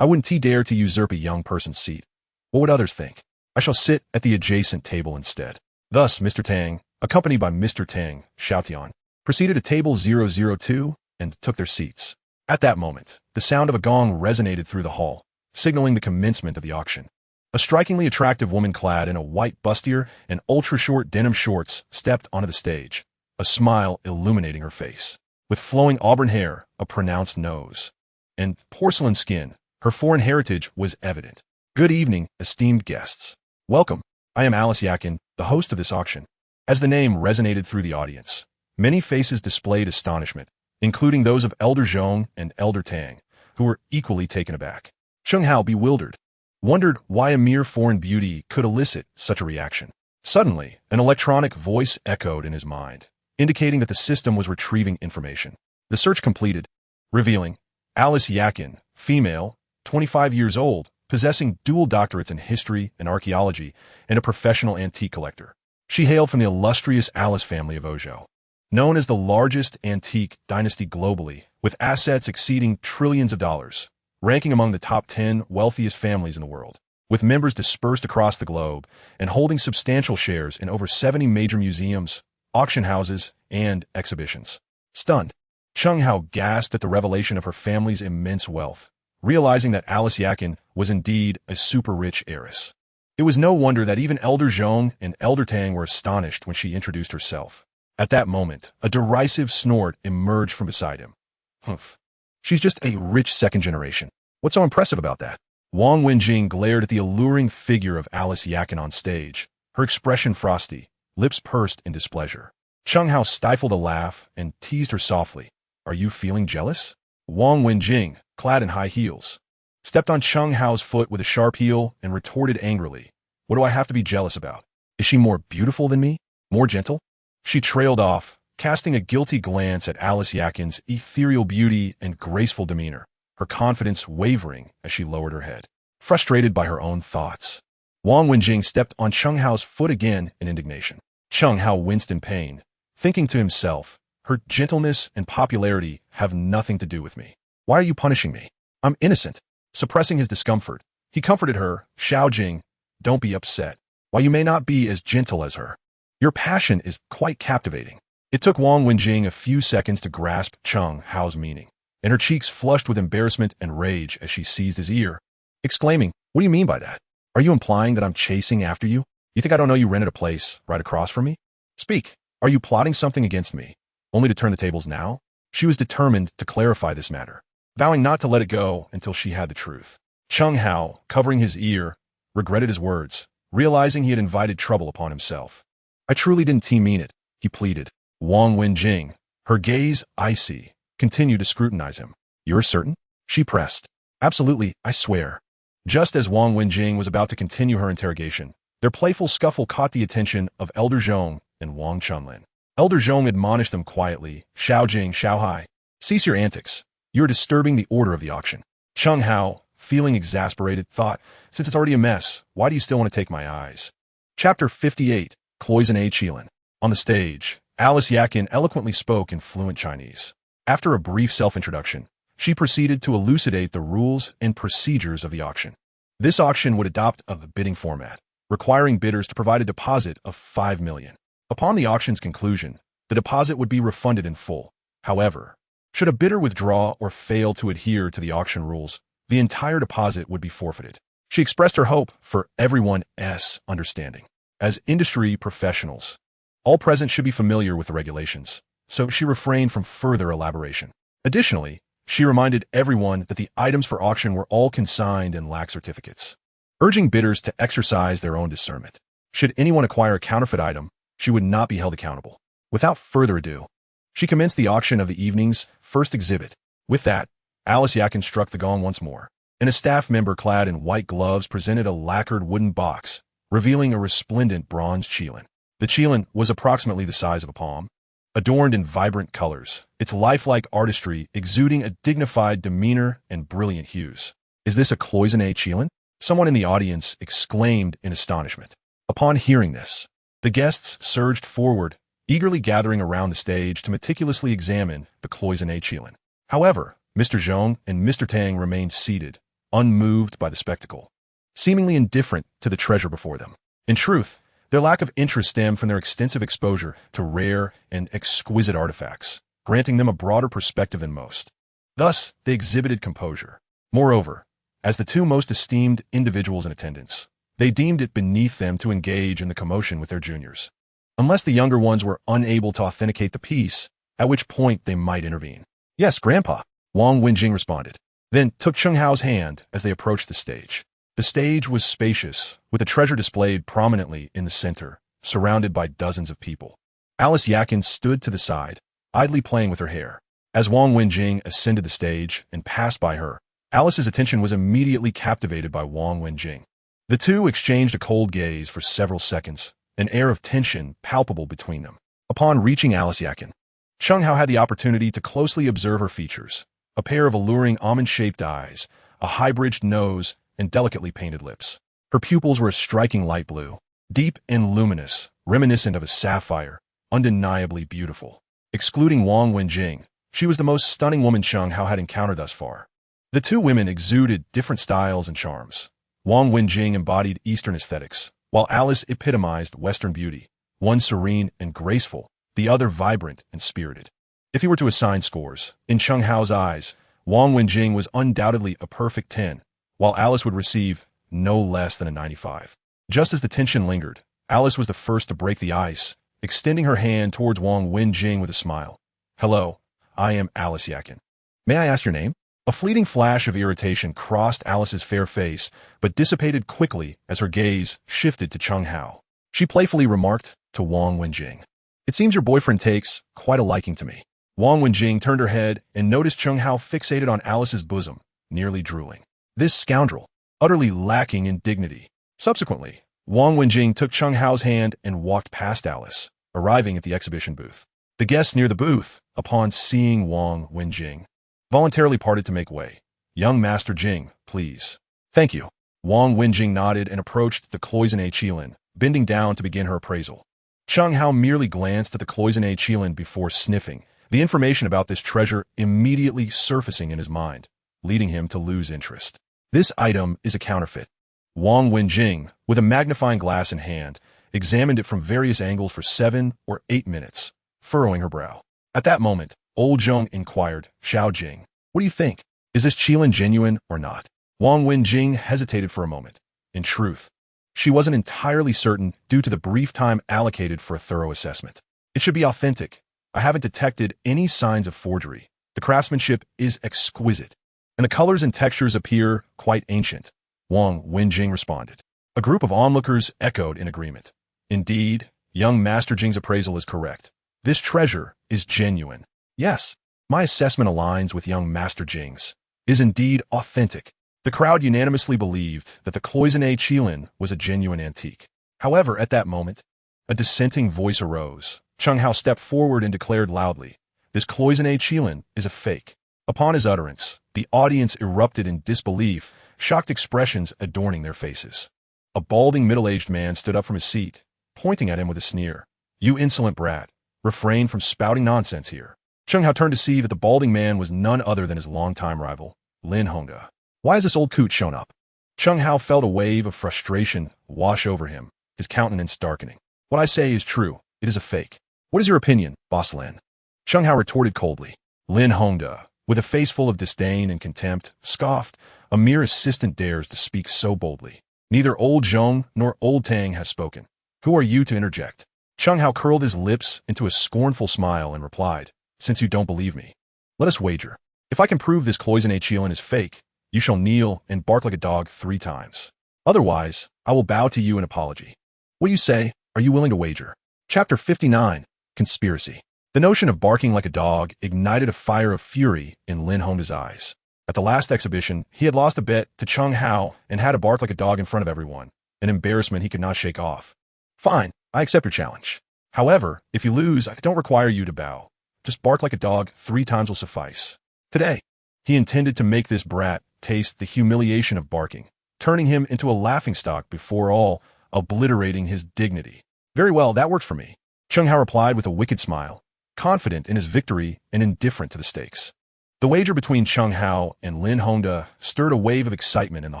S1: I wouldn't dare to usurp a young person's seat. What would others think? I shall sit at the adjacent table instead. Thus, Mr. Tang, accompanied by Mr. Tang Xiaotian, proceeded to table 002 and took their seats. At that moment, the sound of a gong resonated through the hall, signaling the commencement of the auction. A strikingly attractive woman clad in a white bustier and ultra-short denim shorts stepped onto the stage, a smile illuminating her face. With flowing auburn hair, a pronounced nose, and porcelain skin, her foreign heritage was evident. Good evening, esteemed guests. Welcome. I am Alice Yakin, the host of this auction. As the name resonated through the audience, many faces displayed astonishment, including those of Elder Zhong and Elder Tang, who were equally taken aback. Chen Hao, bewildered, wondered why a mere foreign beauty could elicit such a reaction. Suddenly, an electronic voice echoed in his mind, indicating that the system was retrieving information. The search completed, revealing Alice Yakin, female, 25 years old, possessing dual doctorates in history and archaeology, and a professional antique collector. She hailed from the illustrious Alice family of Ozhou, known as the largest antique dynasty globally, with assets exceeding trillions of dollars, ranking among the top 10 wealthiest families in the world, with members dispersed across the globe and holding substantial shares in over 70 major museums, auction houses, and exhibitions. Stunned, Chen Hao gasped at the revelation of her family's immense wealth, realizing that Alice Yakin was indeed a super-rich heiress. It was no wonder that even Elder Zhong and Elder Tang were astonished when she introduced herself. At that moment, a derisive snort emerged from beside him. Humph. She's just a rich second generation. What's so impressive about that? Wang Wenjing glared at the alluring figure of Alice Yakin on stage, her expression frosty, lips pursed in displeasure. Chen Hao stifled a laugh and teased her softly. Are you feeling jealous? Wang Wenjing, clad in high heels, stepped on Chen Hao's foot with a sharp heel and retorted angrily. What do I have to be jealous about? Is she more beautiful than me? More gentle? She trailed off, casting a guilty glance at Alice Yakin's ethereal beauty and graceful demeanor, her confidence wavering as she lowered her head. Frustrated by her own thoughts, Wang Wenjing stepped on Chen Hao's foot again in indignation. Chen Hao winced in pain, thinking to himself, her gentleness and popularity have nothing to do with me. Why are you punishing me? I'm innocent. Suppressing his discomfort, he comforted her, Xiao Jing, don't be upset. While you may not be as gentle as her, your passion is quite captivating. It took Wang Wenjing a few seconds to grasp Chen Hao's meaning, and her cheeks flushed with embarrassment and rage as she seized his ear, exclaiming, what do you mean by that? Are you implying that I'm chasing after you? You think I don't know you rented a place right across from me? Speak. Are you plotting something against me, only to turn the tables now? She was determined to clarify this matter, vowing not to let it go until she had the truth. Chen Hao, covering his ear, regretted his words, realizing he had invited trouble upon himself. I truly didn't mean it, he pleaded. Wang Wenjing, her gaze icy, continued to scrutinize him. You're certain? She pressed. Absolutely, I swear. Just as Wang Wenjing was about to continue her interrogation, their playful scuffle caught the attention of Elder Zhong and Wang Chunlin. Elder Zhong admonished them quietly, Xiao Jing, Xiao Hai, cease your antics. You're disturbing the order of the auction. Chen Hao, feeling exasperated, thought, since it's already a mess, why do you still want to take my eyes? Chapter 58, Cloisonne Qilin. On the stage, Alice Yakin eloquently spoke in fluent Chinese. After a brief self-introduction, she proceeded to elucidate the rules and procedures of the auction. This auction would adopt a bidding format, requiring bidders to provide a deposit of 5 million. Upon the auction's conclusion, the deposit would be refunded in full. However, should a bidder withdraw or fail to adhere to the auction rules, the entire deposit would be forfeited. She expressed her hope for everyone's understanding. As industry professionals, all present should be familiar with the regulations, so she refrained from further elaboration. Additionally, she reminded everyone that the items for auction were all consigned and lacked certificates, urging bidders to exercise their own discernment. Should anyone acquire a counterfeit item, she would not be held accountable. Without further ado, she commenced the auction of the evening's first exhibit. With that, Alice Yakin struck the gong once more, and a staff member clad in white gloves presented a lacquered wooden box, revealing a resplendent bronze qilin. The qilin was approximately the size of a palm, adorned in vibrant colors, its lifelike artistry exuding a dignified demeanor and brilliant hues. Is this a cloisonne qilin? Someone in the audience exclaimed in astonishment. Upon hearing this, the guests surged forward, eagerly gathering around the stage to meticulously examine the cloisonne qilin. However, Mr. Zhong and Mr. Tang remained seated, unmoved by the spectacle, seemingly indifferent to the treasure before them. In truth, their lack of interest stemmed from their extensive exposure to rare and exquisite artifacts, granting them a broader perspective than most. Thus, they exhibited composure. Moreover, as the two most esteemed individuals in attendance, they deemed it beneath them to engage in the commotion with their juniors, unless the younger ones were unable to authenticate the piece, at which point they might intervene. Yes, Grandpa, Wang Wenjing responded, then took Chen Hao's hand as they approached the stage. The stage was spacious, with the treasure displayed prominently in the center, surrounded by dozens of people. Alice Yakin stood to the side, idly playing with her hair. As Wang Wenjing ascended the stage and passed by her, Alice's attention was immediately captivated by Wang Wenjing. The two exchanged a cold gaze for several seconds, an air of tension palpable between them. Upon reaching Alice Yakin, Chen Hao had the opportunity to closely observe her features: a pair of alluring almond-shaped eyes, a high-bridged nose, and delicately painted lips. Her pupils were a striking light blue, deep and luminous, reminiscent of a sapphire, undeniably beautiful. Excluding Wang Wenjing, she was the most stunning woman Chen Hao had encountered thus far. The two women exuded different styles and charms. Wang Wenjing embodied Eastern aesthetics, while Alice epitomized Western beauty, one serene and graceful, the other vibrant and spirited. If he were to assign scores, in Chen Hao's eyes, Wang Wenjing was undoubtedly a perfect 10, while Alice would receive no less than a 95. Just as the tension lingered, Alice was the first to break the ice, extending her hand towards Wang Wenjing with a smile. "Hello, I am Alice Yakin. May I ask your name?" A fleeting flash of irritation crossed Alice's fair face, but dissipated quickly as her gaze shifted to Chen Hao. She playfully remarked to Wang Wenjing, "It seems your boyfriend takes quite a liking to me." Wang Wenjing turned her head and noticed Chen Hao fixated on Alice's bosom, nearly drooling. This scoundrel, utterly lacking in dignity. Subsequently, Wang Wenjing took Chen Hao's hand and walked past Alice, arriving at the exhibition booth. The guests near the booth, upon seeing Wang Wenjing, voluntarily parted to make way. "Young Master Jing, please." "Thank you." Wang Wenjing nodded and approached the cloisonné qilin, bending down to begin her appraisal. Chen Hao merely glanced at the cloisonné qilin before sniffing, the information about this treasure immediately surfacing in his mind, leading him to lose interest. "This item is a counterfeit." Wang Wenjing, with a magnifying glass in hand, examined it from various angles for 7 or 8 minutes, furrowing her brow. At that moment, old Zhong inquired, "Xiao Jing, what do you think? Is this qilin genuine or not?" Wang Wenjing hesitated for a moment. In truth, she wasn't entirely certain due to the brief time allocated for a thorough assessment. "It should be authentic. I haven't detected any signs of forgery. The craftsmanship is exquisite, and the colors and textures appear quite ancient," Wang Wenjing responded. A group of onlookers echoed in agreement. "Indeed, young Master Jing's appraisal is correct. This treasure is genuine. Yes, my assessment aligns with young Master Jing's. Is indeed authentic." The crowd unanimously believed that the cloisonné qilin was a genuine antique. However, at that moment, a dissenting voice arose. Chen Hao stepped forward and declared loudly, "This cloisonné qilin is a fake." Upon his utterance, the audience erupted in disbelief, shocked expressions adorning their faces. A balding middle-aged man stood up from his seat, pointing at him with a sneer. "You insolent brat, refrain from spouting nonsense here." Chen Hao turned to see that the balding man was none other than his longtime rival, Lin Hongda. "Why has this old coot shown up?" Chen Hao felt a wave of frustration wash over him, his countenance darkening. "What I say is true. It is a fake. What is your opinion, Boss Lin?" Chen Hao retorted coldly. Lin Hongda, with a face full of disdain and contempt, scoffed. "A mere assistant dares to speak so boldly. Neither old Zhong nor old Tang has spoken. Who are you to interject?" Chen Hao curled his lips into a scornful smile and replied, "Since you don't believe me, let us wager. If I can prove this cloisonné qilin is fake, you shall kneel and bark like a dog 3 times. Otherwise, I will bow to you in apology. What do you say? Are you willing to wager?" Chapter 59, Conspiracy. The notion of barking like a dog ignited a fire of fury in Lin Hongda's eyes. At the last exhibition, he had lost a bet to Chen Hao and had to bark like a dog in front of everyone, an embarrassment he could not shake off. "Fine, I accept your challenge. However, if you lose, I don't require you to bow. Just bark like a dog 3 times will suffice." Today, he intended to make this brat taste the humiliation of barking, turning him into a laughingstock before all, obliterating his dignity. "Very well, that worked for me," Chen Hao replied with a wicked smile, confident in his victory and indifferent to the stakes. The wager between Chen Hao and Lin Hongda stirred a wave of excitement in the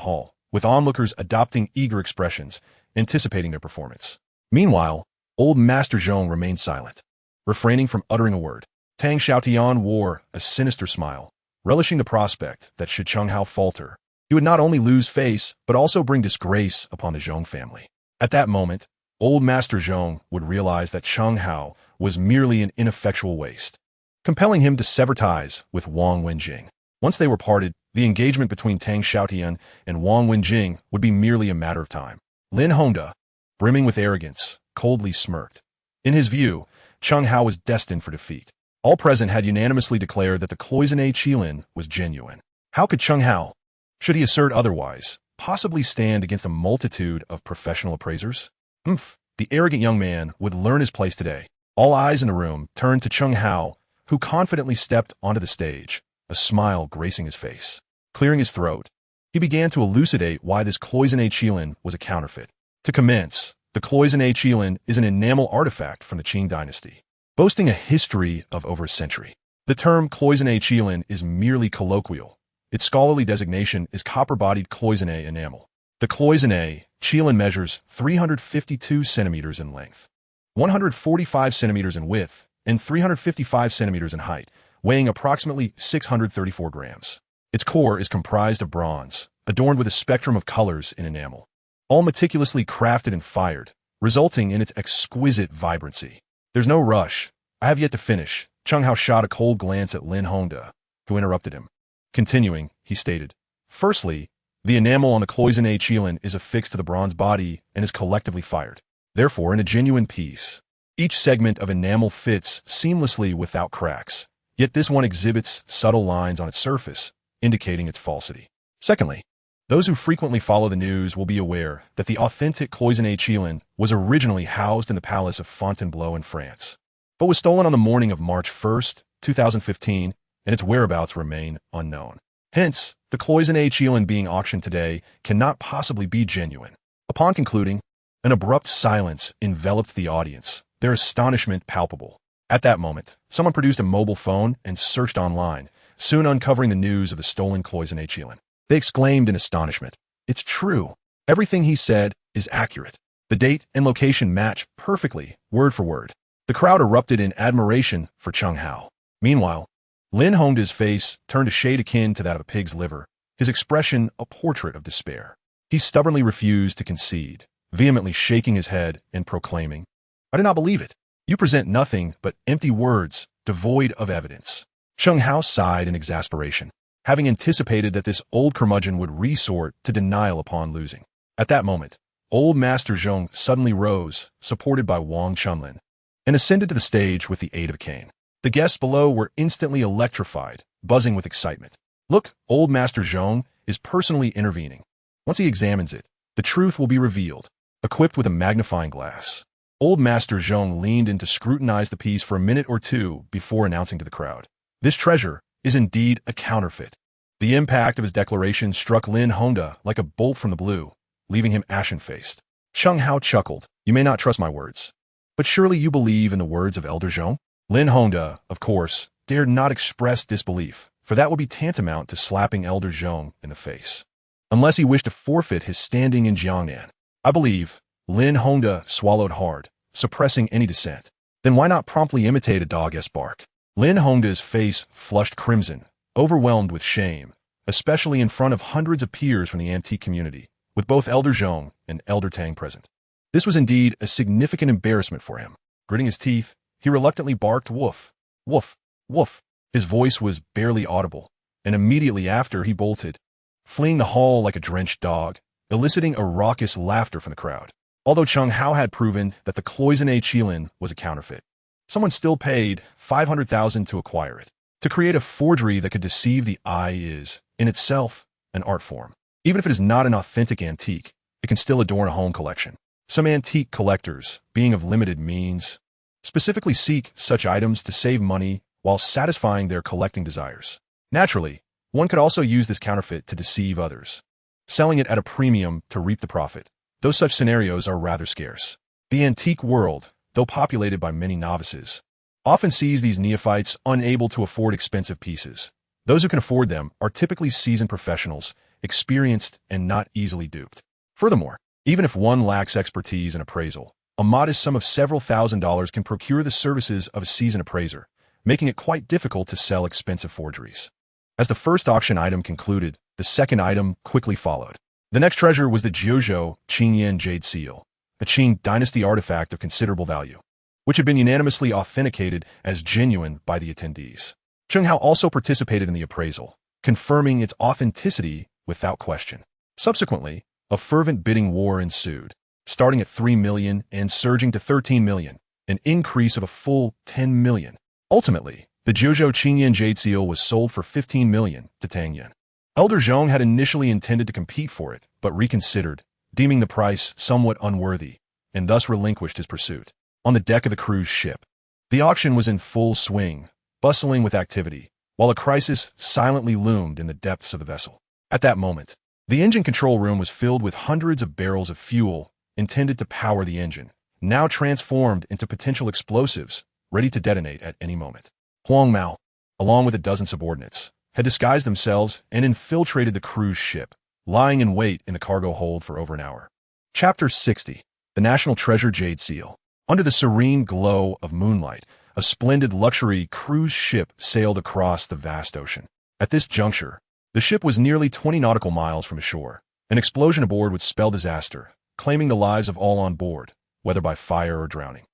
S1: hall, with onlookers adopting eager expressions, anticipating their performance. Meanwhile, old Master Zhong remained silent, refraining from uttering a word. Tang Xiaotian wore a sinister smile, relishing the prospect that should Chen Hao falter, he would not only lose face, but also bring disgrace upon the Zhong family. At that moment, old Master Zhong would realize that Chen Hao was merely an ineffectual waste, compelling him to sever ties with Wang Wenjing. Once they were parted, the engagement between Tang Xiaotian and Wang Wenjing would be merely a matter of time. Lin Hongda, brimming with arrogance, coldly smirked. In his view, Chen Hao was destined for defeat. All present had unanimously declared that the cloisonné qilin was genuine. How could Chen Hao, should he assert otherwise, possibly stand against a multitude of professional appraisers? The arrogant young man would learn his place today. All eyes in the room turned to Chen Hao, who confidently stepped onto the stage, a smile gracing his face. Clearing his throat, he began to elucidate why this cloisonné qilin was a counterfeit. To commence, the cloisonné qilin is an enamel artifact from the Qing dynasty, boasting a history of over a century. The term cloisonné qilin is merely colloquial. Its scholarly designation is copper-bodied cloisonné enamel. The cloisonné qilin measures 352 centimeters in length, 145 centimeters in width, and 355 centimeters in height, weighing approximately 634 grams. Its core is comprised of bronze, adorned with a spectrum of colors in enamel, all meticulously crafted and fired, resulting in its exquisite vibrancy. There's no rush. I have yet to finish. Chen Hao shot a cold glance at Lin Hongda, who interrupted him. Continuing, he stated, firstly, the enamel on the cloisonné qilin is affixed to the bronze body and is collectively fired. Therefore, in a genuine piece, each segment of enamel fits seamlessly without cracks, yet this one exhibits subtle lines on its surface, indicating its falsity. Secondly, those who frequently follow the news will be aware that the authentic cloisonné qilin was originally housed in the palace of Fontainebleau in France, but was stolen on the morning of March 1st, 2015, and its whereabouts remain unknown. Hence, the cloisonné qilin being auctioned today cannot possibly be genuine. Upon concluding, an abrupt silence enveloped the audience, their astonishment palpable. At that moment, someone produced a mobile phone and searched online, soon uncovering the news of the stolen cloisonné qilin. They exclaimed in astonishment, "It's true. Everything he said is accurate. The date and location match perfectly, word for word." The crowd erupted in admiration for Chen Hao. Meanwhile, Lin Hongda's face turned a shade akin to that of a pig's liver, his expression a portrait of despair. He stubbornly refused to concede, vehemently shaking his head and proclaiming, "I do not believe it. You present nothing but empty words, devoid of evidence." Chen Hao sighed in exasperation, having anticipated that this old curmudgeon would resort to denial upon losing. At that moment, old Master Zhong suddenly rose, supported by Wang Chunlin, and ascended to the stage with the aid of a cane. The guests below were instantly electrified, buzzing with excitement. "Look, old Master Zhong is personally intervening. Once he examines it, the truth will be revealed." Equipped with a magnifying glass, old Master Zhong leaned in to scrutinize the piece for a minute or two before announcing to the crowd, "This treasure is indeed a counterfeit." The impact of his declaration struck Lin Hongda like a bolt from the blue, leaving him ashen-faced. Chen Hao chuckled, "You may not trust my words, but surely you believe in the words of Elder Zhong?" Lin Hongda, of course, dared not express disbelief, for that would be tantamount to slapping Elder Zhong in the face, unless he wished to forfeit his standing in Jiangnan. "I believe." Lin Hongda swallowed hard, suppressing any dissent. "Then why not promptly imitate a dog's bark?" Lin Hongda's face flushed crimson, overwhelmed with shame, especially in front of hundreds of peers from the antique community, with both Elder Zhong and Elder Tang present. This was indeed a significant embarrassment for him. Gritting his teeth, he reluctantly barked, "Woof, woof, woof." His voice was barely audible, and immediately after he bolted, fleeing the hall like a drenched dog, eliciting a raucous laughter from the crowd. Although Chen Hao had proven that the cloisonné qilin was a counterfeit, someone still paid 500,000 to acquire it. To create a forgery that could deceive the eye is, in itself, an art form. Even if it is not an authentic antique, it can still adorn a home collection. Some antique collectors, being of limited means, specifically seek such items to save money while satisfying their collecting desires. Naturally, one could also use this counterfeit to deceive others, selling it at a premium to reap the profit, though such scenarios are rather scarce. The antique world, though populated by many novices, often sees these neophytes unable to afford expensive pieces. Those who can afford them are typically seasoned professionals, experienced and not easily duped. Furthermore, even if one lacks expertise in appraisal, a modest sum of several $1,000s can procure the services of a seasoned appraiser, making it quite difficult to sell expensive forgeries. As the first auction item concluded, the second item quickly followed. The next treasure was the Jiuzhou Qingyan Jade Seal, a Qing dynasty artifact of considerable value, which had been unanimously authenticated as genuine by the attendees. Chen Hao also participated in the appraisal, confirming its authenticity without question. Subsequently, a fervent bidding war ensued. starting at 3 million and surging to 13 million, an increase of a full 10 million. Ultimately, the Zhuzhou Qingyan Jade Seal was sold for 15 million to Tang Yin. Elder Zhong had initially intended to compete for it, but reconsidered, deeming the price somewhat unworthy, and thus relinquished his pursuit. On the deck of the cruise ship, the auction was in full swing, bustling with activity, while a crisis silently loomed in the depths of the vessel. At that moment, the engine control room was filled with hundreds of barrels of fuel intended to power the engine, now transformed into potential explosives, ready to detonate at any moment. Huang Mao, along with a dozen subordinates, had disguised themselves and infiltrated the cruise ship, lying in wait in the cargo hold for over an hour. Chapter 60. The National Treasure Jade Seal. Under the serene glow of moonlight, a splendid luxury cruise ship sailed across the vast ocean. At this juncture, the ship was nearly 20 nautical miles from shore. An explosion aboard would spell disaster, claiming the lives of all on board, whether by fire or drowning.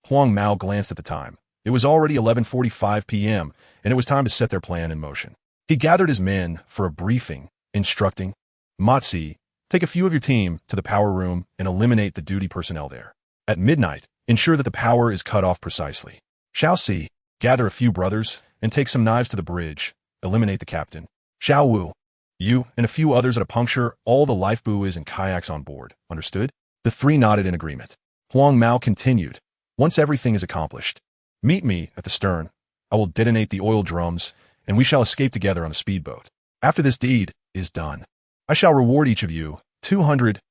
S1: Huang Mao glanced at the time. It was already 11:45 p.m., and it was time to set their plan in motion. He gathered his men for a briefing, instructing, Matsi, take a few of your team to the power room and eliminate the duty personnel there. At midnight, ensure that the power is cut off precisely. Xiaoxi, gather a few brothers and take some knives to the bridge. Eliminate the captain. Xiao Wu, you and a few others at a puncture all the lifebuoys and kayaks on board. Understood? The three nodded in agreement. Huang Mao continued, once everything is accomplished, meet me at the stern. I will detonate the oil drums, and we shall escape together on the speedboat. After this deed is done, I shall reward each of you 200,000.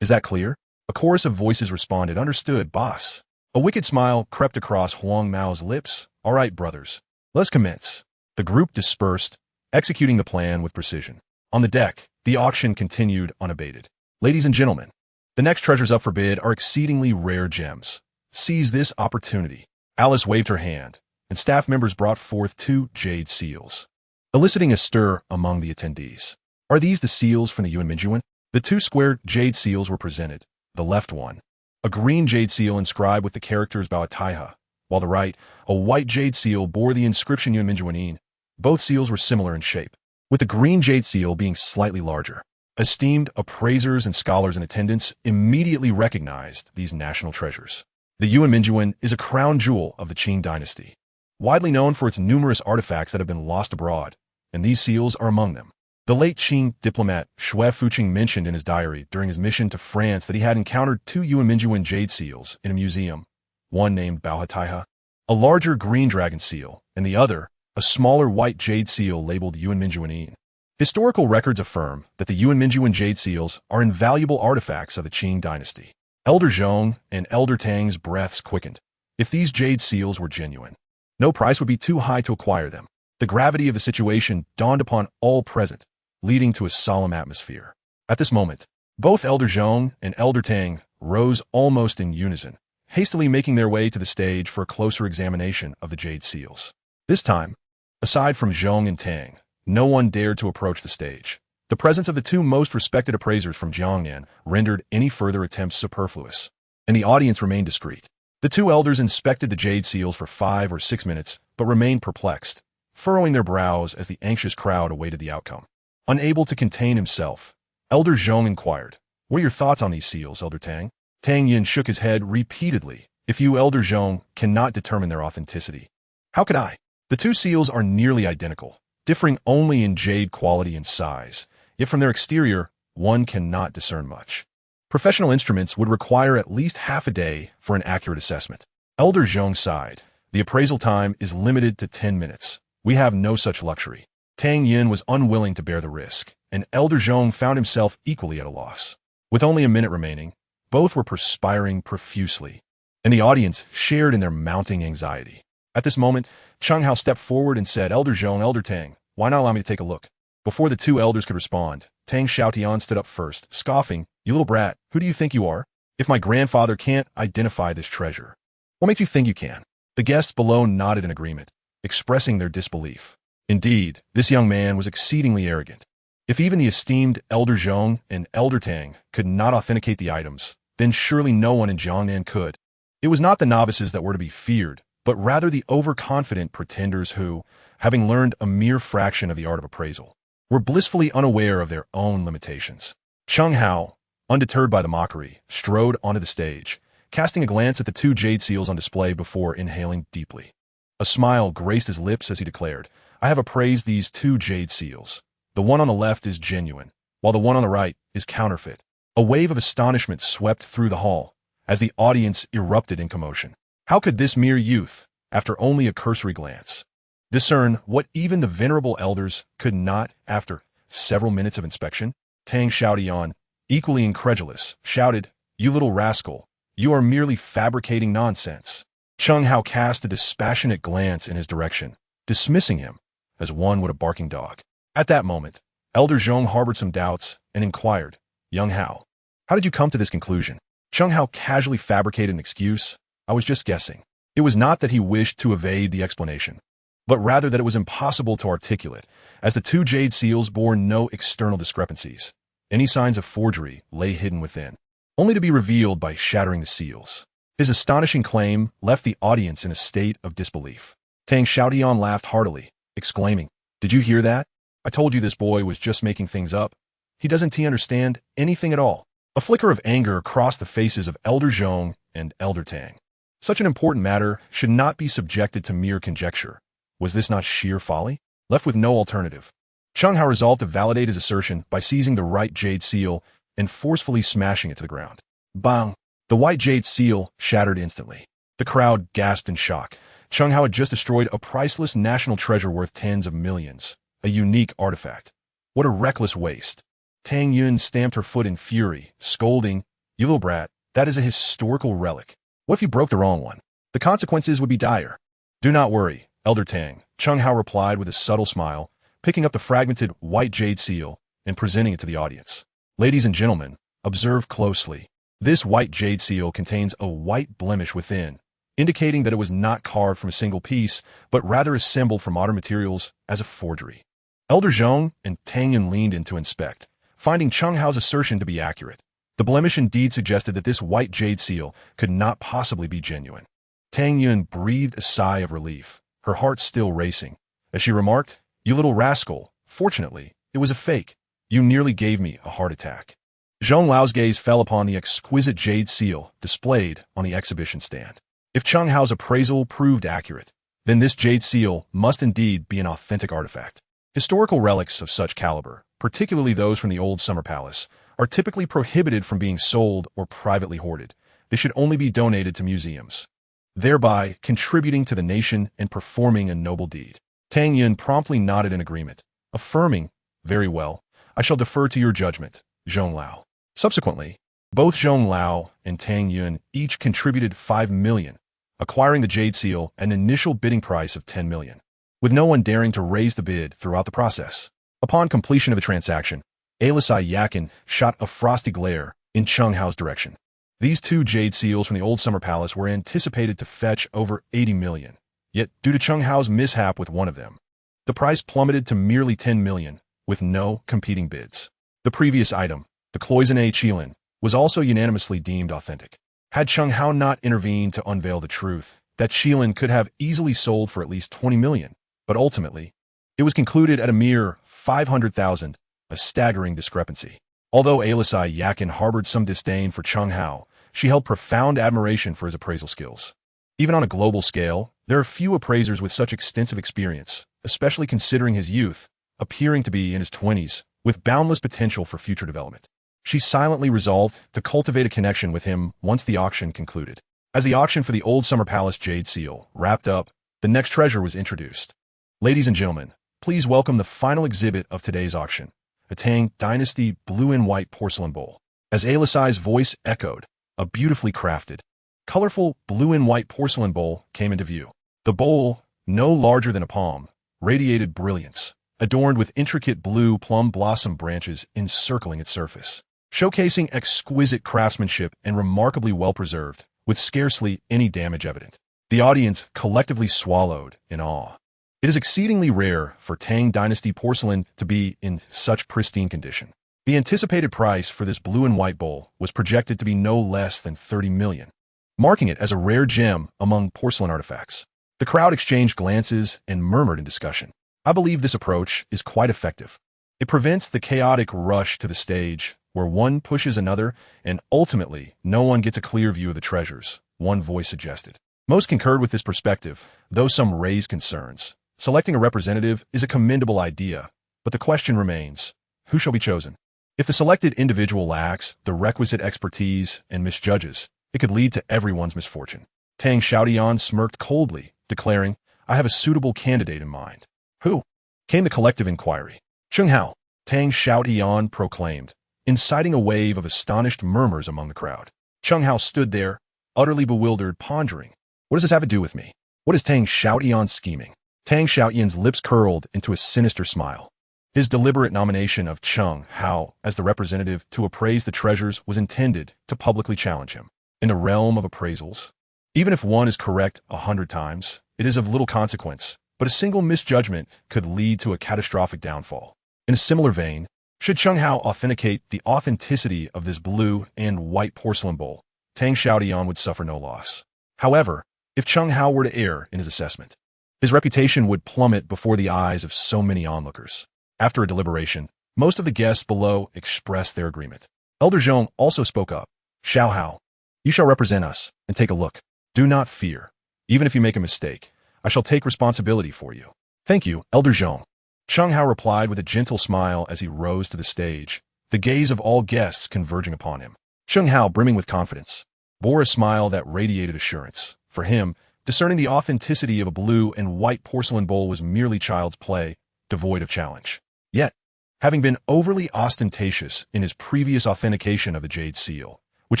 S1: Is that clear? A chorus of voices responded, understood, boss. A wicked smile crept across Huang Mao's lips. All right, brothers, let's commence. The group dispersed, executing the plan with precision. On the deck, the auction continued unabated. Ladies and gentlemen, the next treasures up for bid are exceedingly rare gems. Seize this opportunity. Alice waved her hand, and staff members brought forth 2 jade seals, eliciting a stir among the attendees. Are these the seals from the Yuan Minjuan? The 2 square jade seals were presented, the left one, a green jade seal inscribed with the characters Bao Taiha, while the right, a white jade seal bore the inscription Yuan Minjuanin. Both seals were similar in shape, with the green jade seal being slightly larger. Esteemed appraisers and scholars in attendance immediately recognized these national treasures. The Yuan Minjuan is a crown jewel of the Qing dynasty, widely known for its numerous artifacts that have been lost abroad, and these seals are among them. The late Qing diplomat Xue Fuqing mentioned in his diary during his mission to France that he had encountered 2 Yuan Minjuan jade seals in a museum, one named Bao Taiha, a larger green dragon seal, and the other, a smaller white jade seal labeled Yuan Minjuanin. Historical records affirm that the Yuan Minjuan jade seals are invaluable artifacts of the Qing dynasty. Elder Zhong and Elder Tang's breaths quickened. If these jade seals were genuine, no price would be too high to acquire them. The gravity of the situation dawned upon all present, leading to a solemn atmosphere. At this moment, both Elder Zhong and Elder Tang rose almost in unison, hastily making their way to the stage for a closer examination of the jade seals. This time, aside from Zhong and Tang, no one dared to approach the stage. The presence of the 2 most respected appraisers from Jiangnan rendered any further attempts superfluous, and the audience remained discreet. The 2 elders inspected the jade seals for 5 or 6 minutes, but remained perplexed, furrowing their brows as the anxious crowd awaited the outcome. Unable to contain himself, Elder Zhong inquired, what are your thoughts on these seals, Elder Tang? Tang Yin shook his head repeatedly. If you, Elder Zhong, cannot determine their authenticity, how could I? The 2 seals are nearly identical, differing only in jade quality and size, yet from their exterior, one cannot discern much. Professional instruments would require at least half a day for an accurate assessment. Elder Zhong sighed. The appraisal time is limited to 10 minutes. We have no such luxury. Tang Yin was unwilling to bear the risk, and Elder Zhong found himself equally at a loss. With only a minute remaining, both were perspiring profusely, and the audience shared in their mounting anxiety. At this moment, Chen Hao stepped forward and said, Elder Zhong, Elder Tang, why not allow me to take a look? Before the 2 elders could respond, Tang Xiaotian stood up first, scoffing, you little brat, who do you think you are? If my grandfather can't identify this treasure, what makes you think you can? The guests below nodded in agreement, expressing their disbelief. Indeed, this young man was exceedingly arrogant. If even the esteemed Elder Zhong and Elder Tang could not authenticate the items, then surely no one in Jiangnan could. It was not the novices that were to be feared, but rather the overconfident pretenders who, having learned a mere fraction of the art of appraisal, were blissfully unaware of their own limitations. Chen Hao, undeterred by the mockery, strode onto the stage, casting a glance at the two jade seals on display before inhaling deeply. A smile graced his lips as he declared, "I have appraised these two jade seals. The one on the left is genuine, while the one on the right is counterfeit." A wave of astonishment swept through the hall as the audience erupted in commotion. How could this mere youth, after only a cursory glance, discern what even the venerable elders could not after several minutes of inspection? Tang Xiaodian, equally incredulous, shouted, "You little rascal, you are merely fabricating nonsense." Chen Hao cast a dispassionate glance in his direction, dismissing him as one would a barking dog. At that moment, Elder Zhong harbored some doubts and inquired, "Young Hao, how did you come to this conclusion?" Chen Hao casually fabricated an excuse. "I was just guessing." It was not that he wished to evade the explanation, but rather that it was impossible to articulate, as the two jade seals bore no external discrepancies. Any signs of forgery lay hidden within, only to be revealed by shattering the seals. His astonishing claim left the audience in a state of disbelief. Tang Xiaodian laughed heartily, exclaiming, "Did you hear that? I told you this boy was just making things up. He doesn't understand anything at all." A flicker of anger crossed the faces of Elder Zhong and Elder Tang. Such an important matter should not be subjected to mere conjecture. Was this not sheer folly? Left with no alternative, Chen Hao resolved to validate his assertion by seizing the right jade seal and forcefully smashing it to the ground. Bang! The white jade seal shattered instantly. The crowd gasped in shock. Chen Hao had just destroyed a priceless national treasure worth tens of millions, a unique artifact. What a reckless waste. Tang Yun stamped her foot in fury, scolding, "You little brat, that is a historical relic. What if you broke the wrong one? The consequences would be dire." "Do not worry, Elder Tang," Chen Hao replied with a subtle smile, picking up the fragmented white jade seal and presenting it to the audience. "Ladies and gentlemen, observe closely. This white jade seal contains a white blemish within, indicating that it was not carved from a single piece, but rather assembled from modern materials as a forgery." Elder Zhong and Tang Yun leaned in to inspect, finding Chen Hao's assertion to be accurate. The blemish indeed suggested that this white jade seal could not possibly be genuine. Tang Yun breathed a sigh of relief, her heart still racing, as she remarked, "You little rascal, fortunately, it was a fake. You nearly gave me a heart attack." Zhong Lao's gaze fell upon the exquisite jade seal displayed on the exhibition stand. If Chen Hao's appraisal proved accurate, then this jade seal must indeed be an authentic artifact. Historical relics of such caliber, particularly those from the old summer palace, are typically prohibited from being sold or privately hoarded. They should only be donated to museums, thereby contributing to the nation and performing a noble deed. Tang Yun promptly nodded in agreement, affirming, "Very well, I shall defer to your judgment, Zhong Lao." Subsequently, both Zhong Lao and Tang Yun each contributed 5 million, acquiring the jade seal at an initial bidding price of 10 million, with no one daring to raise the bid throughout the process. Upon completion of the transaction, Alisai Yakin shot a frosty glare in Chen Hao's direction. These two jade seals from the old summer palace were anticipated to fetch over 80 million, yet due to Chen Hao's mishap with one of them, the price plummeted to merely 10 million, with no competing bids. The previous item, the cloisonné qilin, was also unanimously deemed authentic. Had Chen Hao not intervened to unveil the truth, that qilin could have easily sold for at least 20 million, but ultimately, it was concluded at a mere 500,000, a staggering discrepancy. Although Alisai Yakin harbored some disdain for Chen Hao, she held profound admiration for his appraisal skills. Even on a global scale, there are few appraisers with such extensive experience, especially considering his youth, appearing to be in his 20s, with boundless potential for future development. She silently resolved to cultivate a connection with him once the auction concluded. As the auction for the old summer palace jade seal wrapped up, the next treasure was introduced. Ladies and gentlemen, please welcome the final exhibit of today's auction, a Tang Dynasty blue and white porcelain bowl. As Alisai's voice echoed, a beautifully crafted, colorful blue and white porcelain bowl came into view. The bowl, no larger than a palm, radiated brilliance, adorned with intricate blue plum blossom branches encircling its surface, showcasing exquisite craftsmanship and remarkably well-preserved, with scarcely any damage evident. The audience collectively swallowed in awe. It is exceedingly rare for Tang Dynasty porcelain to be in such pristine condition. The anticipated price for this blue and white bowl was projected to be no less than 30 million, marking it as a rare gem among porcelain artifacts. The crowd exchanged glances and murmured in discussion. "I believe this approach is quite effective. It prevents the chaotic rush to the stage, where one pushes another, and ultimately, no one gets a clear view of the treasures, one voice suggested. Most concurred with this perspective, though some raised concerns. Selecting a representative is a commendable idea, but the question remains, who shall be chosen? If the selected individual lacks the requisite expertise and misjudges, it could lead to everyone's misfortune. Tang Xiaotian smirked coldly, declaring, I have a suitable candidate in mind. Who? Came the collective inquiry. Chen Hao, Tang Xiaotian proclaimed, inciting a wave of astonished murmurs among the crowd. Chen Hao stood there, utterly bewildered, pondering. What does this have to do with me? What is Tang Xiaotian scheming? Tang Xiaotian's lips curled into a sinister smile. His deliberate nomination of Chen Hao as the representative to appraise the treasures was intended to publicly challenge him. In the realm of appraisals, even if one is correct 100 times, it is of little consequence, but a single misjudgment could lead to a catastrophic downfall. In a similar vein, should Chen Hao authenticate the authenticity of this blue and white porcelain bowl, Tang Xiaotian would suffer no loss. However, if Chen Hao were to err in his assessment, his reputation would plummet before the eyes of so many onlookers. After a deliberation, most of the guests below expressed their agreement. Elder Zhong also spoke up. Xiao Hao, you shall represent us, and take a look. Do not fear. Even if you make a mistake, I shall take responsibility for you. Thank you, Elder Zhong. Chen Hao replied with a gentle smile as he rose to the stage, the gaze of all guests converging upon him. Chen Hao, brimming with confidence, bore a smile that radiated assurance. For him, discerning the authenticity of a blue and white porcelain bowl was merely child's play, devoid of challenge. Yet, having been overly ostentatious in his previous authentication of the jade seal, which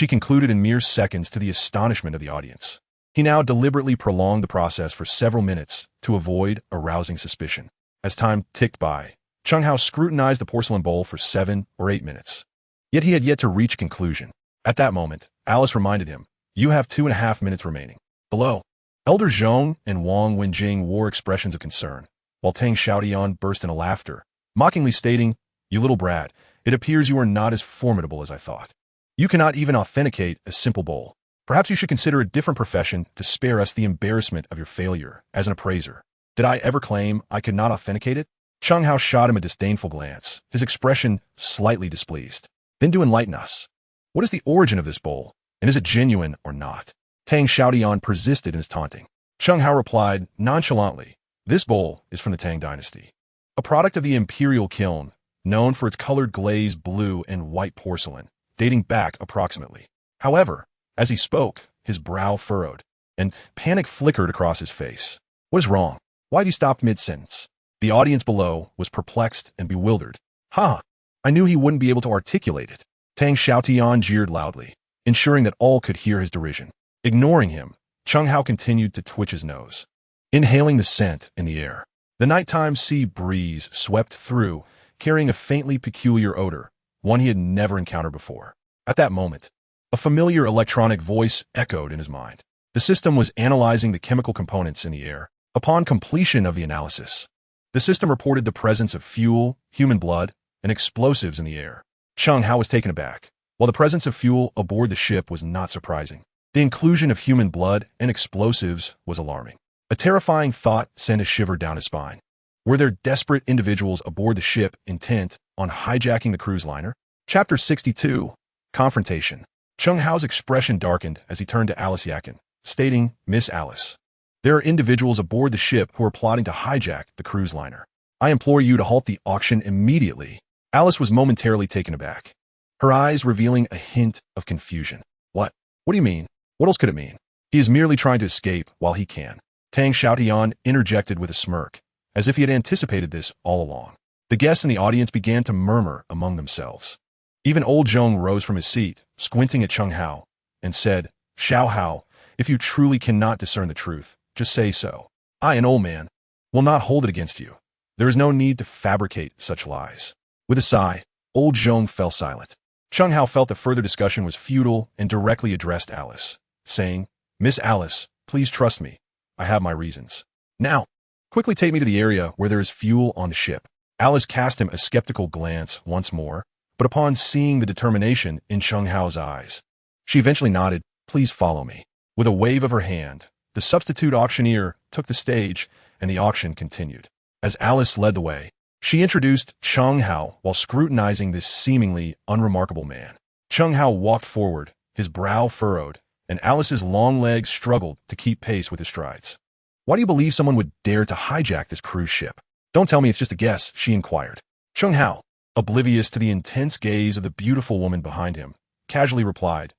S1: he concluded in mere seconds to the astonishment of the audience, he now deliberately prolonged the process for several minutes to avoid arousing suspicion. As time ticked by, Chen Hao scrutinized the porcelain bowl for 7 or 8 minutes. Yet he had yet to reach a conclusion. At that moment, Alice reminded him, you have 2.5 minutes remaining. Below, Elder Zhong and Wang Wenjing wore expressions of concern, while Tang Xiaotian burst into laughter, mockingly stating, you little brat, it appears you are not as formidable as I thought. You cannot even authenticate a simple bowl. Perhaps you should consider a different profession to spare us the embarrassment of your failure as an appraiser. Did I ever claim I could not authenticate it? Chen Hao shot him a disdainful glance, his expression slightly displeased. Then do enlighten us. What is the origin of this bowl, and is it genuine or not? Tang Xiaotian persisted in his taunting. Chen Hao replied nonchalantly, this bowl is from the Tang dynasty, a product of the imperial kiln, known for its colored glazed blue and white porcelain, dating back approximately. However, as he spoke, his brow furrowed, and panic flickered across his face. What is wrong? Why do you stop mid-sentence? The audience below was perplexed and bewildered. Ha! I knew he wouldn't be able to articulate it. Tang Xiaotian jeered loudly, ensuring that all could hear his derision. Ignoring him, Chen Hao continued to twitch his nose, inhaling the scent in the air. The nighttime sea breeze swept through, carrying a faintly peculiar odor, one he had never encountered before. At that moment, a familiar electronic voice echoed in his mind. The system was analyzing the chemical components in the air. Upon completion of the analysis, the system reported the presence of fuel, human blood, and explosives in the air. Chen Hao was taken aback. While the presence of fuel aboard the ship was not surprising, the inclusion of human blood and explosives was alarming. A terrifying thought sent a shiver down his spine. Were there desperate individuals aboard the ship intent on hijacking the cruise liner? Chapter 62, Confrontation. Chen Hao's expression darkened as he turned to Alice Yakin, stating, Miss Alice, there are individuals aboard the ship who are plotting to hijack the cruise liner. I implore you to halt the auction immediately. Alice was momentarily taken aback, her eyes revealing a hint of confusion. What? What do you mean? What else could it mean? He is merely trying to escape while he can. Tang Xiaotian interjected with a smirk, as if he had anticipated this all along. The guests in the audience began to murmur among themselves. Even old Zhong rose from his seat, squinting at Chen Hao, and said, Xiao Hao, if you truly cannot discern the truth, just say so. I, an old man, will not hold it against you. There is no need to fabricate such lies. With a sigh, old Zhong fell silent. Chen Hao felt that further discussion was futile and directly addressed Alice, saying, Miss Alice, please trust me. I have my reasons. Now, quickly take me to the area where there is fuel on the ship. Alice cast him a skeptical glance once more, but upon seeing the determination in Chen Hao's eyes, she eventually nodded, please follow me. With a wave of her hand, the substitute auctioneer took the stage, and the auction continued. As Alice led the way, She introduced Chen Hao while scrutinizing this seemingly unremarkable man. Chen Hao walked forward, his brow furrowed, and Alice's long legs struggled to keep pace with his strides. Why do you believe someone would dare to hijack this cruise ship? Don't tell me it's just a guess, she inquired. Chen Hao, oblivious to the intense gaze of the beautiful woman behind him, casually replied,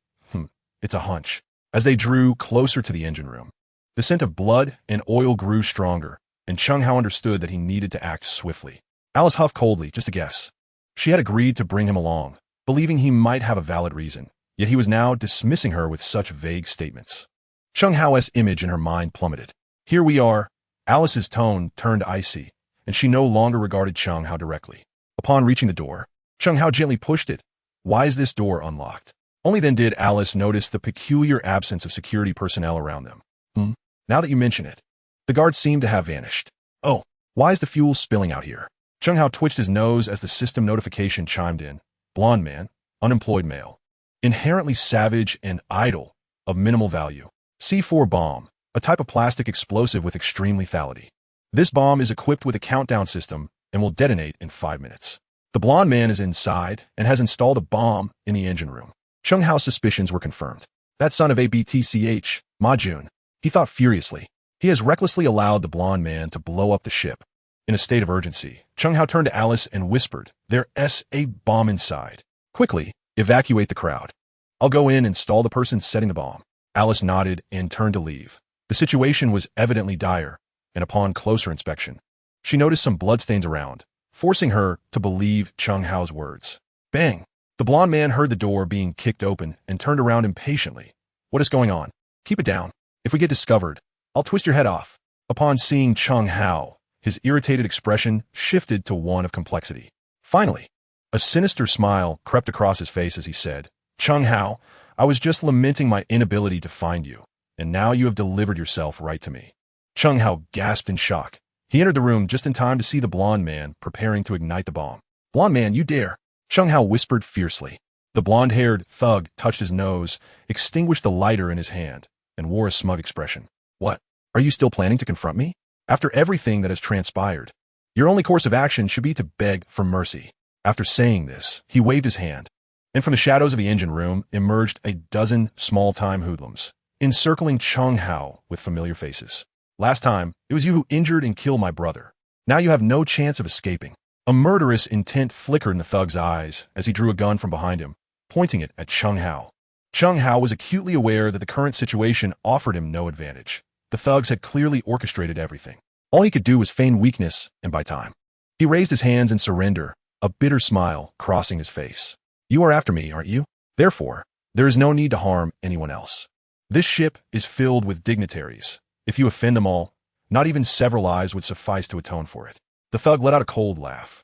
S1: it's a hunch. As they drew closer to the engine room, the scent of blood and oil grew stronger, and Chen Hao understood that he needed to act swiftly. Alice huffed coldly, just a guess. She had agreed to bring him along, believing he might have a valid reason, yet he was now dismissing her with such vague statements. Chen Hao's image in her mind plummeted. Here we are. Alice's tone turned icy, and she no longer regarded Chen Hao directly. Upon reaching the door, Chen Hao gently pushed it. Why is this door unlocked? Only then did Alice notice the peculiar absence of security personnel around them. Now that you mention it, the guards seem to have vanished. Oh, why is the fuel spilling out here? Chen Hao twitched his nose as the system notification chimed in. Blonde man, unemployed male. Inherently savage and idle, of minimal value. C4 bomb, a type of plastic explosive with extreme lethality. This bomb is equipped with a countdown system and will detonate in 5 minutes. The blonde man is inside and has installed a bomb in the engine room. Chen Hao's suspicions were confirmed. That son of a BTCH, Ma Jun, he thought furiously. He has recklessly allowed the blonde man to blow up the ship. In a state of urgency, Chen Hao turned to Alice and whispered, "There's a bomb inside. Quickly, evacuate the crowd. I'll go in and install the person setting the bomb." Alice nodded and turned to leave. The situation was evidently dire, and upon closer inspection, she noticed some bloodstains around, forcing her to believe Chen Hao's words. Bang! The blonde man heard the door being kicked open and turned around impatiently. What is going on? Keep it down. If we get discovered, I'll twist your head off. Upon seeing Chen Hao, his irritated expression shifted to one of complexity. Finally, a sinister smile crept across his face as he said, Chen Hao, I was just lamenting my inability to find you, and now you have delivered yourself right to me. Chen Hao gasped in shock. He entered the room just in time to see the blonde man preparing to ignite the bomb. Blonde man, you dare! Chen Hao whispered fiercely. The blonde-haired thug touched his nose, extinguished the lighter in his hand, and wore a smug expression. What? Are you still planning to confront me? After everything that has transpired, your only course of action should be to beg for mercy. After saying this, he waved his hand, and from the shadows of the engine room emerged a dozen small-time hoodlums, encircling Chen Hao with familiar faces. Last time, it was you who injured and killed my brother. Now you have no chance of escaping. A murderous intent flickered in the thug's eyes as he drew a gun from behind him, pointing it at Chen Hao. Chen Hao was acutely aware that the current situation offered him no advantage. The thugs had clearly orchestrated everything. All he could do was feign weakness and buy time. He raised his hands in surrender, a bitter smile crossing his face. You are after me, aren't you? Therefore, there is no need to harm anyone else. This ship is filled with dignitaries. If you offend them all, not even several lives would suffice to atone for it. The thug let out a cold laugh.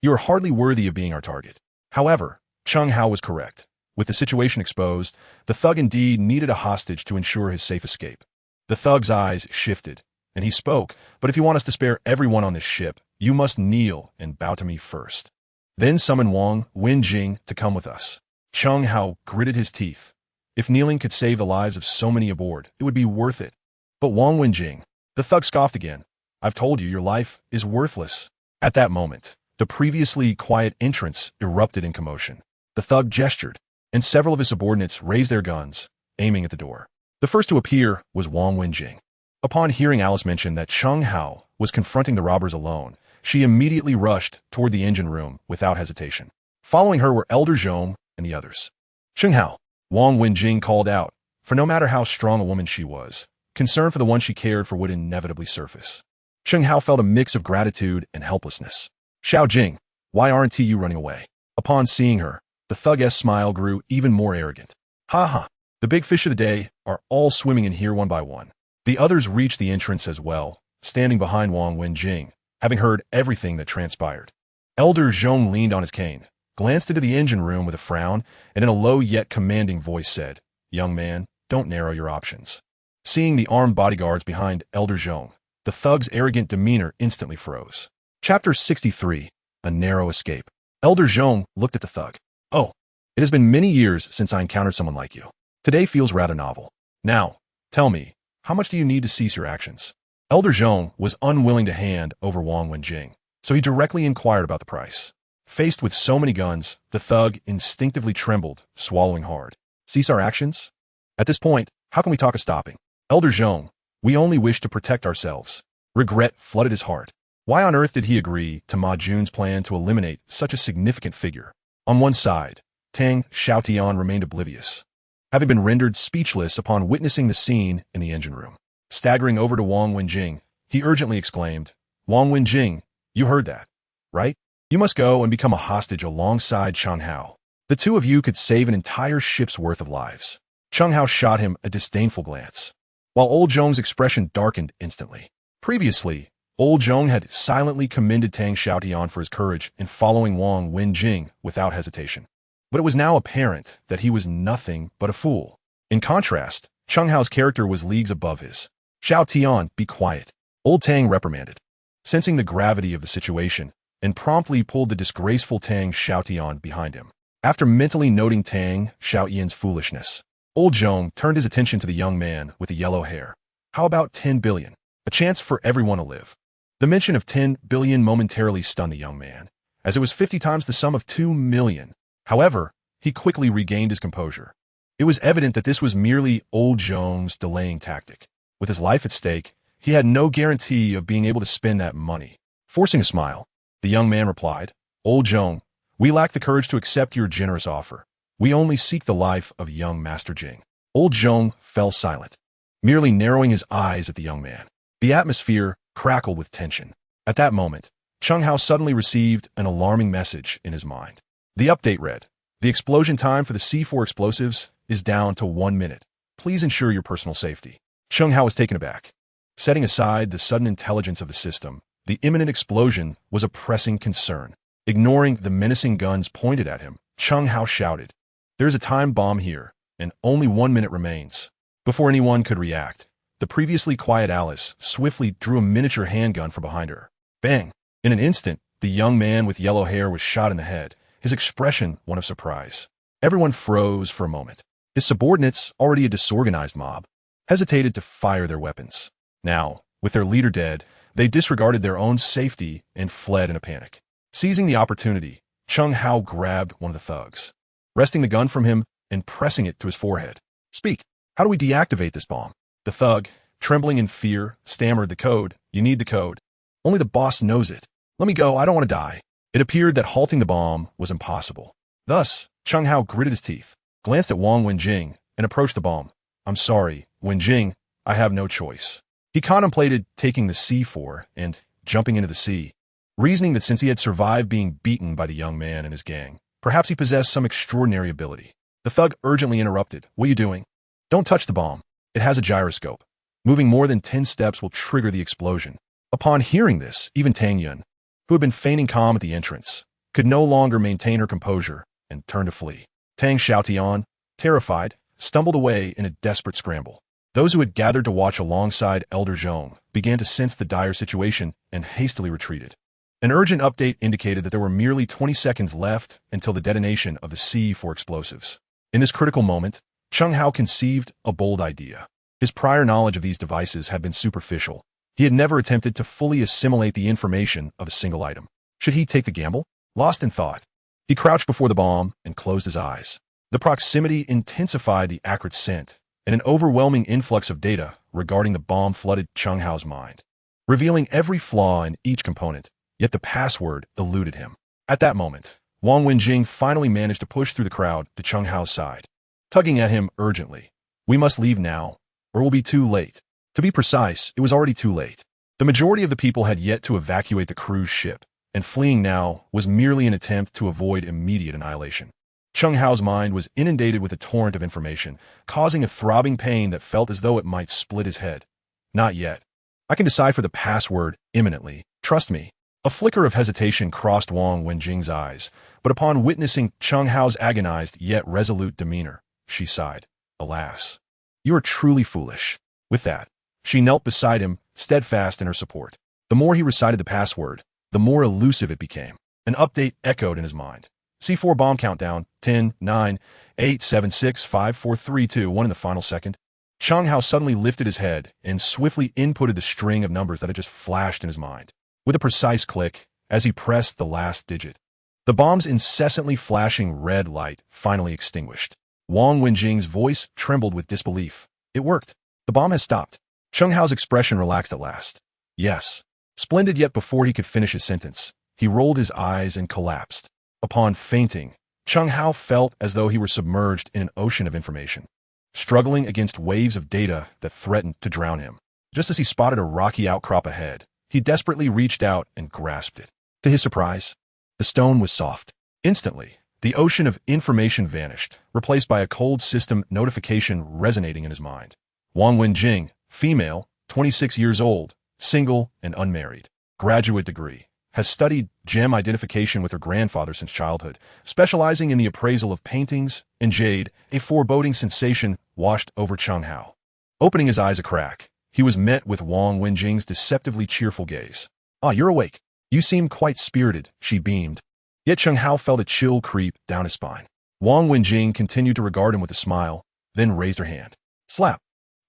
S1: You are hardly worthy of being our target. However, Chen Hao was correct. With the situation exposed, the thug indeed needed a hostage to ensure his safe escape. The thug's eyes shifted, and he spoke, but if you want us to spare everyone on this ship, you must kneel and bow to me first. Then summon Wang Wenjing to come with us. Chen Hao gritted his teeth. If kneeling could save the lives of so many aboard, it would be worth it. But Wang Wenjing, the thug scoffed again. I've told you, your life is worthless. At that moment, the previously quiet entrance erupted in commotion. The thug gestured, and several of his subordinates raised their guns, aiming at the door. The first to appear was Wang Wenjing. Upon hearing Alice mention that Chen Hao was confronting the robbers alone, she immediately rushed toward the engine room without hesitation. Following her were Elder Zhong and the others. Chen Hao, Wang Wenjing called out, for no matter how strong a woman she was, concern for the one she cared for would inevitably surface. Chen Hao felt a mix of gratitude and helplessness. Xiao Jing, why aren't you running away? Upon seeing her, the thug's smile grew even more arrogant. Ha ha, the big fish of the day are all swimming in here one by one. The others reached the entrance as well, standing behind Wang Wenjing, having heard everything that transpired. Elder Zhong leaned on his cane, glanced into the engine room with a frown, and in a low yet commanding voice said, Young man, don't narrow your options. Seeing the armed bodyguards behind Elder Zhong, the thug's arrogant demeanor instantly froze. Chapter 63, A Narrow Escape. Elder Zhong looked at the thug. Oh, it has been many years since I encountered someone like you. Today feels rather novel. Now, tell me, how much do you need to cease your actions? Elder Zhong was unwilling to hand over Wang Wenjing, so he directly inquired about the price. Faced with so many guns, the thug instinctively trembled, swallowing hard. Cease our actions? At this point, how can we talk of stopping? Elder Zhong, we only wish to protect ourselves. Regret flooded his heart. Why on earth did he agree to Ma Jun's plan to eliminate such a significant figure? On one side, Tang Xiaotian remained oblivious, having been rendered speechless upon witnessing the scene in the engine room. Staggering over to Wang Wenjing, he urgently exclaimed, Wang Wenjing, you heard that, right? You must go and become a hostage alongside Chen Hao. The two of you could save an entire ship's worth of lives. Chen Hao shot him a disdainful glance, while Old Zhong's expression darkened instantly. Previously, Old Zhong had silently commended Tang Xiaotian for his courage in following Wang Wenjing without hesitation. But it was now apparent that he was nothing but a fool. In contrast, Chen Hao's character was leagues above his. Xiaotian, be quiet. Old Tang reprimanded, sensing the gravity of the situation, and promptly pulled the disgraceful Tang Xiaotian behind him. After mentally noting Tang Xiaotian's foolishness, Old Zhong turned his attention to the young man with the yellow hair. How about 10 billion? A chance for everyone to live. The mention of 10 billion momentarily stunned the young man, as it was 50 times the sum of 2 million. However, he quickly regained his composure. It was evident that this was merely Old Zhong's delaying tactic. With his life at stake, he had no guarantee of being able to spend that money. Forcing a smile, the young man replied, Old Zhong, we lack the courage to accept your generous offer. We only seek the life of young Master Jing. Old Zhong fell silent, merely narrowing his eyes at the young man. The atmosphere crackled with tension. At that moment, Chen Hao suddenly received an alarming message in his mind. The update read, the explosion time for the C4 explosives is down to 1 minute. Please ensure your personal safety. Chen Hao was taken aback. Setting aside the sudden intelligence of the system, the imminent explosion was a pressing concern. Ignoring the menacing guns pointed at him, Chen Hao shouted, there is a time bomb here, and only 1 minute remains. Before anyone could react, the previously quiet Alice swiftly drew a miniature handgun from behind her. Bang! In an instant, the young man with yellow hair was shot in the head, his expression one of surprise. Everyone froze for a moment. His subordinates, already a disorganized mob, hesitated to fire their weapons. Now, with their leader dead, they disregarded their own safety and fled in a panic. Seizing the opportunity, Chen Hao grabbed one of the thugs, wresting the gun from him and pressing it to his forehead. Speak, how do we deactivate this bomb? The thug, trembling in fear, stammered the code. You need the code. Only the boss knows it. Let me go, I don't want to die. It appeared that halting the bomb was impossible. Thus, Chen Hao gritted his teeth, glanced at Wang Wenjing, and approached the bomb. I'm sorry, Wenjing, I have no choice. He contemplated taking the C4 and jumping into the sea, reasoning that since he had survived being beaten by the young man and his gang, perhaps he possessed some extraordinary ability. The thug urgently interrupted. What are you doing? Don't touch the bomb. It has a gyroscope. Moving more than 10 steps will trigger the explosion. Upon hearing this, even Tang Yun, who had been feigning calm at the entrance, could no longer maintain her composure and turned to flee. Tang Xiaotian, terrified, stumbled away in a desperate scramble. Those who had gathered to watch alongside Elder Zhong began to sense the dire situation and hastily retreated. An urgent update indicated that there were merely 20 seconds left until the detonation of the C4 explosives. In this critical moment, Chen Hao conceived a bold idea. His prior knowledge of these devices had been superficial. He had never attempted to fully assimilate the information of a single item. Should he take the gamble? Lost in thought, he crouched before the bomb and closed his eyes. The proximity intensified the acrid scent, and an overwhelming influx of data regarding the bomb flooded Chen Hao's mind, revealing every flaw in each component, yet the password eluded him. At that moment, Wang Wenjing finally managed to push through the crowd to Chen Hao's side, tugging at him urgently. We must leave now, or we'll be too late. To be precise, it was already too late. The majority of the people had yet to evacuate the cruise ship, and fleeing now was merely an attempt to avoid immediate annihilation. Chen Hao's mind was inundated with a torrent of information, causing a throbbing pain that felt as though it might split his head. Not yet. I can decipher the password imminently. Trust me. A flicker of hesitation crossed Wang Wenjing's eyes, but upon witnessing Chen Hao's agonized yet resolute demeanor, she sighed. Alas, you are truly foolish. With that, she knelt beside him, steadfast in her support. The more he recited the password, the more elusive it became. An update echoed in his mind. C4 bomb countdown, 10, 9, 8, 7, 6, 5, 4, 3, 2, 1 in the final second. Chen Hao suddenly lifted his head and swiftly inputted the string of numbers that had just flashed in his mind. With a precise click, as he pressed the last digit. The bomb's incessantly flashing red light finally extinguished. Wang Wenjing's voice trembled with disbelief. It worked. The bomb has stopped. Chen Hao's expression relaxed at last. Yes. Splendid, yet before he could finish his sentence, he rolled his eyes and collapsed. Upon fainting, Chen Hao felt as though he were submerged in an ocean of information, struggling against waves of data that threatened to drown him. Just as he spotted a rocky outcrop ahead, he desperately reached out and grasped it. To his surprise, the stone was soft. Instantly, the ocean of information vanished, replaced by a cold system notification resonating in his mind. Wang Wenjing, female, 26 years old, single and unmarried, graduate degree, has studied gem identification with her grandfather since childhood, specializing in the appraisal of paintings and jade. A foreboding sensation washed over Chen Hao. Opening his eyes a crack, he was met with Wang Wenjing's deceptively cheerful gaze. "Ah, you're awake. You seem quite spirited," she beamed. Yet Chen Hao felt a chill creep down his spine. Wang Wenjing continued to regard him with a smile, then raised her hand. Slap!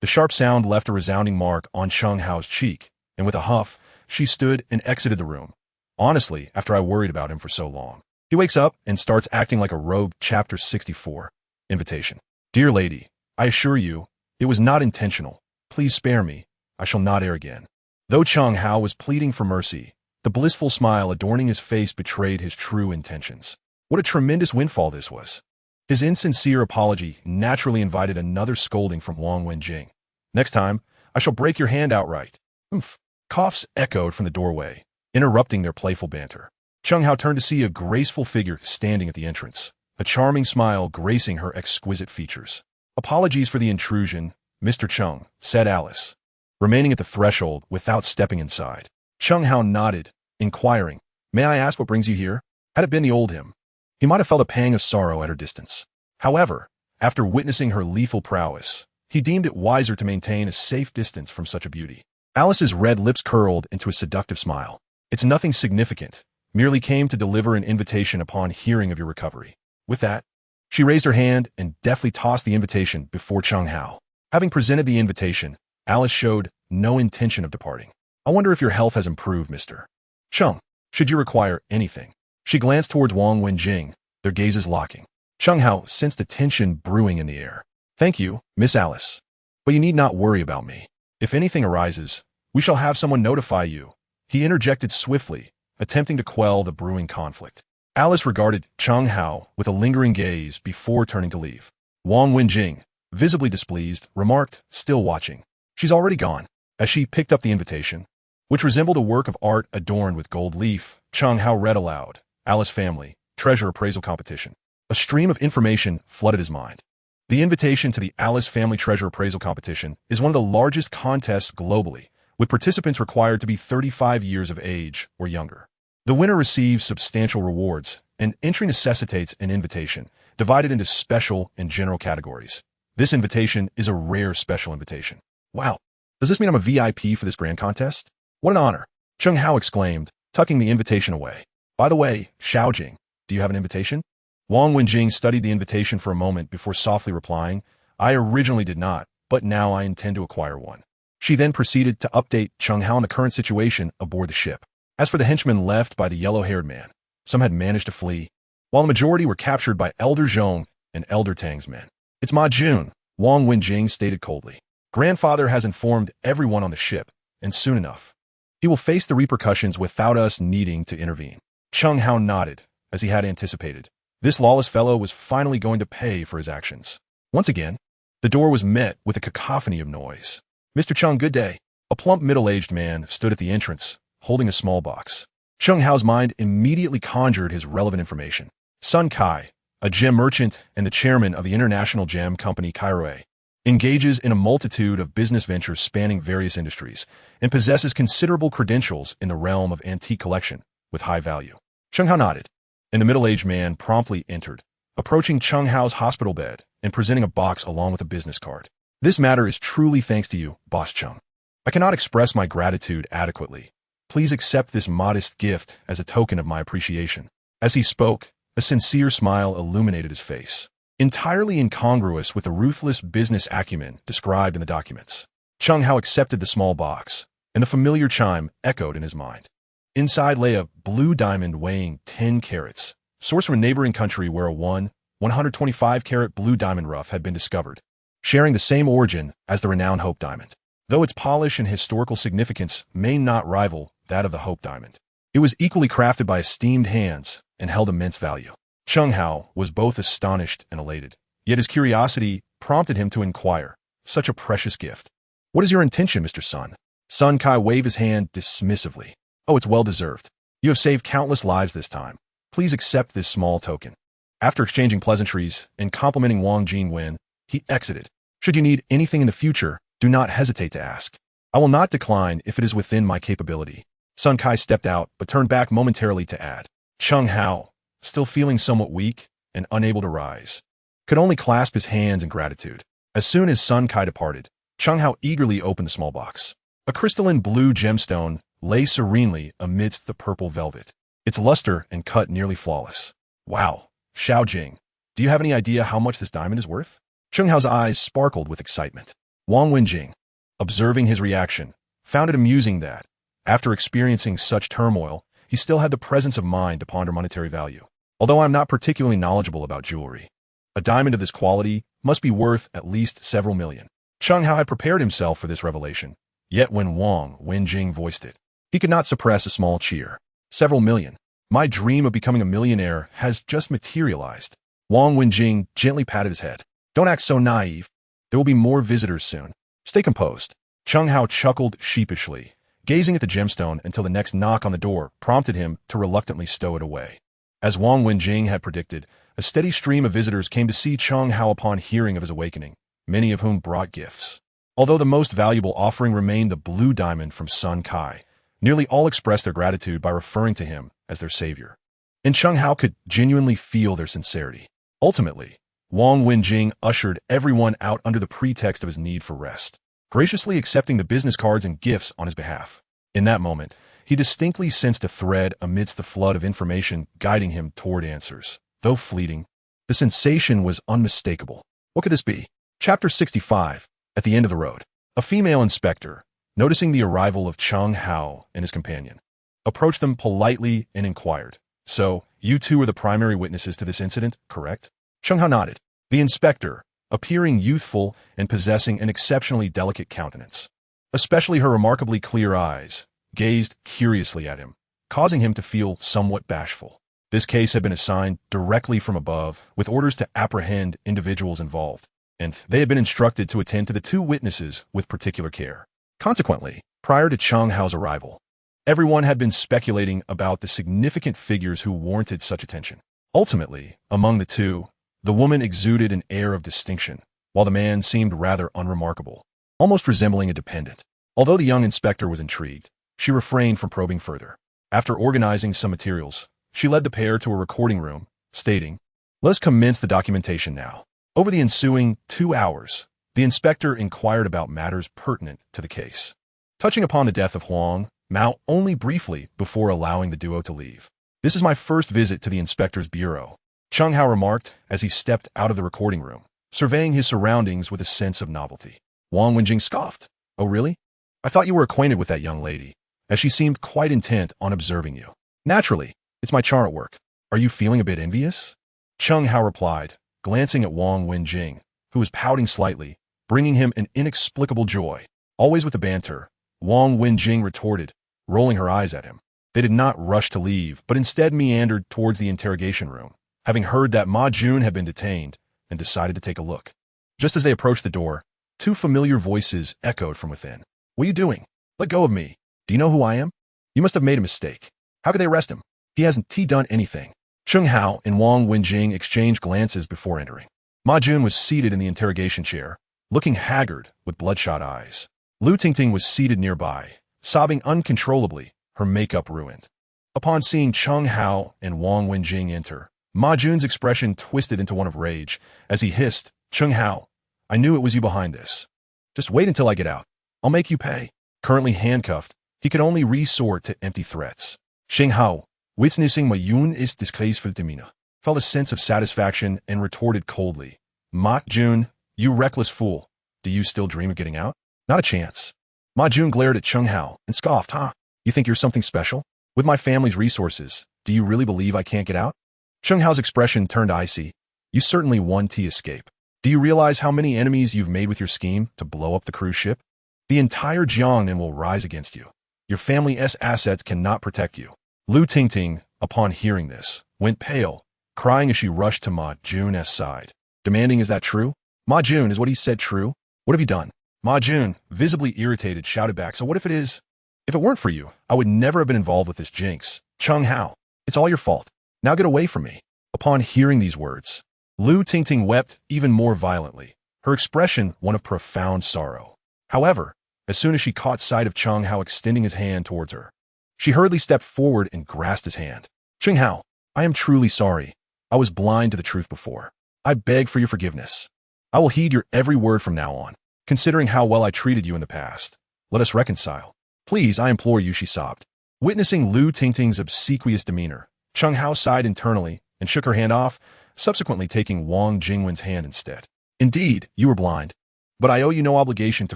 S1: The sharp sound left a resounding mark on Chen Hao's cheek, and with a huff, she stood and exited the room. Honestly, after I worried about him for so long. He wakes up and starts acting like a rogue. Chapter 64. Invitation. Dear lady, I assure you, it was not intentional. Please spare me. I shall not err again. Though Chen Hao was pleading for mercy, the blissful smile adorning his face betrayed his true intentions. What a tremendous windfall this was. His insincere apology naturally invited another scolding from Wang Wenjing. Next time, I shall break your hand outright. Oomph. Coughs echoed from the doorway, interrupting their playful banter. Chen Hao turned to see a graceful figure standing at the entrance, a charming smile gracing her exquisite features. Apologies for the intrusion, Mr. Cheng, said Alice, remaining at the threshold without stepping inside. Chen Hao nodded, inquiring, May I ask what brings you here? Had it been the old him, he might have felt a pang of sorrow at her distance. However, after witnessing her lethal prowess, he deemed it wiser to maintain a safe distance from such a beauty. Alice's red lips curled into a seductive smile. It's nothing significant, merely came to deliver an invitation upon hearing of your recovery. With that, she raised her hand and deftly tossed the invitation before Chen Hao. Having presented the invitation, Alice showed no intention of departing. I wonder if your health has improved, Mr. Cheng. Should you require anything? She glanced towards Wang Wenjing, their gazes locking. Chen Hao sensed a tension brewing in the air. Thank you, Miss Alice. But you need not worry about me. If anything arises, we shall have someone notify you. He interjected swiftly, attempting to quell the brewing conflict. Alice regarded Chen Hao with a lingering gaze before turning to leave. Wang Wenjing, visibly displeased, remarked, still watching. She's already gone. As she picked up the invitation, which resembled a work of art adorned with gold leaf, Chen Hao read aloud, Alice Family, Treasure Appraisal Competition. A stream of information flooded his mind. The invitation to the Alice Family Treasure Appraisal Competition is one of the largest contests globally, with participants required to be 35 years of age or younger. The winner receives substantial rewards, and entry necessitates an invitation, divided into special and general categories. This invitation is a rare special invitation. Wow, does this mean I'm a VIP for this grand contest? What an honor, Chen Hao exclaimed, tucking the invitation away. By the way, Xiaojing, do you have an invitation? Wang Wenjing studied the invitation for a moment before softly replying, I originally did not, but now I intend to acquire one. She then proceeded to update Chen Hao on the current situation aboard the ship. As for the henchmen left by the yellow-haired man, some had managed to flee, while the majority were captured by Elder Zhong and Elder Tang's men. It's Ma Jun, Wang Wenjing stated coldly. Grandfather has informed everyone on the ship, and soon enough, he will face the repercussions without us needing to intervene. Chen Hao nodded, as he had anticipated. This lawless fellow was finally going to pay for his actions. Once again, the door was met with a cacophony of noise. Mr. Cheng, good day. A plump middle-aged man stood at the entrance, holding a small box. Chen Hao's mind immediately conjured his relevant information. Sun Kai, a gem merchant and the chairman of the international gem company Kairoe, engages in a multitude of business ventures spanning various industries, and possesses considerable credentials in the realm of antique collection, with high value. Chen Hao nodded, and the middle-aged man promptly entered, approaching Chen Hao's hospital bed and presenting a box along with a business card. This matter is truly thanks to you, Boss Cheng. I cannot express my gratitude adequately. Please accept this modest gift as a token of my appreciation. As he spoke, a sincere smile illuminated his face, entirely incongruous with the ruthless business acumen described in the documents. Chen Hao accepted the small box, and the familiar chime echoed in his mind. Inside lay a blue diamond weighing 10 carats, sourced from a neighboring country where a 125-carat blue diamond rough had been discovered, sharing the same origin as the renowned Hope diamond. Though its polish and historical significance may not rival that of the Hope diamond, it was equally crafted by esteemed hands and held immense value. Chen Hao was both astonished and elated, yet his curiosity prompted him to inquire, "Such a precious gift. What is your intention, Mr. Sun?" Sun Kai waved his hand dismissively. "Oh, it's well-deserved. You have saved countless lives this time. Please accept this small token." After exchanging pleasantries and complimenting Wang Jingwen, he exited. "Should you need anything in the future, do not hesitate to ask. I will not decline if it is within my capability." Sun Kai stepped out, but turned back momentarily to add. Chen Hao, still feeling somewhat weak and unable to rise, could only clasp his hands in gratitude. As soon as Sun Kai departed, Chen Hao eagerly opened the small box. A crystalline blue gemstone lay serenely amidst the purple velvet, its luster and cut nearly flawless. "Wow, Xiao Jing, do you have any idea how much this diamond is worth?" Chen Hao's eyes sparkled with excitement. Wang Wenjing, observing his reaction, found it amusing that, after experiencing such turmoil, he still had the presence of mind to ponder monetary value. "Although I'm not particularly knowledgeable about jewelry, a diamond of this quality must be worth at least several million." Chen Hao had prepared himself for this revelation, yet when Wang Wenjing voiced it, he could not suppress a small cheer. "Several million. My dream of becoming a millionaire has just materialized." Wang Wenjing gently patted his head. "Don't act so naive. There will be more visitors soon. Stay composed." Chen Hao chuckled sheepishly, gazing at the gemstone until the next knock on the door prompted him to reluctantly stow it away. As Wang Wenjing had predicted, a steady stream of visitors came to see Chen Hao upon hearing of his awakening, many of whom brought gifts. Although the most valuable offering remained the blue diamond from Sun Kai, nearly all expressed their gratitude by referring to him as their savior. And Chen Hao could genuinely feel their sincerity. Ultimately, Wang Wenjing ushered everyone out under the pretext of his need for rest, graciously accepting the business cards and gifts on his behalf. In that moment, he distinctly sensed a thread amidst the flood of information guiding him toward answers. Though fleeting, the sensation was unmistakable. What could this be? Chapter 65, At the End of the Road. A female inspector, noticing the arrival of Chen Hao and his companion, approached them politely and inquired, "So, you two are the primary witnesses to this incident, correct?" Chen Hao nodded. The inspector, appearing youthful and possessing an exceptionally delicate countenance, especially her remarkably clear eyes, gazed curiously at him, causing him to feel somewhat bashful. This case had been assigned directly from above, with orders to apprehend individuals involved, and they had been instructed to attend to the two witnesses with particular care. Consequently, prior to Chen Hao's arrival, everyone had been speculating about the significant figures who warranted such attention. Ultimately, among the two, the woman exuded an air of distinction, while the man seemed rather unremarkable, almost resembling a dependent. Although the young inspector was intrigued, she refrained from probing further. After organizing some materials, she led the pair to a recording room, stating, "Let's commence the documentation now." Over the ensuing 2 hours, the inspector inquired about matters pertinent to the case, touching upon the death of Huang Mao only briefly before allowing the duo to leave. "This is my first visit to the inspector's bureau," Chen Hao remarked as he stepped out of the recording room, surveying his surroundings with a sense of novelty. Wang Wenjing scoffed. "Oh, really? I thought you were acquainted with that young lady, as she seemed quite intent on observing you." "Naturally, it's my chart at work. Are you feeling a bit envious?" Chen Hao replied, glancing at Wang Wenjing, who was pouting slightly, bringing him an inexplicable joy. Always with the banter, Wang Wenjing retorted, rolling her eyes at him. They did not rush to leave, but instead meandered towards the interrogation room, having heard that Ma Jun had been detained, and decided to take a look. Just as they approached the door, two familiar voices echoed from within. "What are you doing? Let go of me. Do you know who I am? You must have made a mistake. How could they arrest him? He hasn't done anything." Chen Hao and Wang Wenjing exchanged glances before entering. Ma Jun was seated in the interrogation chair, looking haggard with bloodshot eyes. Lu Tingting was seated nearby, sobbing uncontrollably, her makeup ruined. Upon seeing Chen Hao and Wang Wenjing enter, Ma Jun's expression twisted into one of rage as he hissed, "Chen Hao, I knew it was you behind this. Just wait until I get out. I'll make you pay." Currently handcuffed, he could only resort to empty threats. Chen Hao, witnessing Ma Yun is disgraceful demeanor, felt a sense of satisfaction and retorted coldly, "Ma Jun, you reckless fool. Do you still dream of getting out?" "Not a chance." Ma Jun glared at Chen Hao and scoffed, "Huh? You think you're something special? With my family's resources, do you really believe I can't get out? Chen Hao's expression turned icy. You certainly won to escape. Do you realize how many enemies you've made with your scheme to blow up the cruise ship? The entire Jiangnan will rise against you. Your family's assets cannot protect you. Lu Tingting, upon hearing this, went pale, crying as she rushed to Ma Jun's side, demanding, is that true? Ma Jun, is what he said true? What have you done? Ma Jun, visibly irritated, shouted back, so what if it is? If it weren't for you, I would never have been involved with this jinx. Chen Hao, it's all your fault. Now get away from me. Upon hearing these words, Lu Tingting wept even more violently, her expression one of profound sorrow. However, as soon as she caught sight of Chen Hao extending his hand towards her, she hurriedly stepped forward and grasped his hand. Chen Hao, I am truly sorry. I was blind to the truth before. I beg for your forgiveness. I will heed your every word from now on. Considering how well I treated you in the past, let us reconcile. Please, I implore you, she sobbed. Witnessing Lu Tingting's obsequious demeanor, Chen Hao sighed internally and shook her hand off, subsequently taking Wang Jingwen's hand instead. Indeed, you were blind, but I owe you no obligation to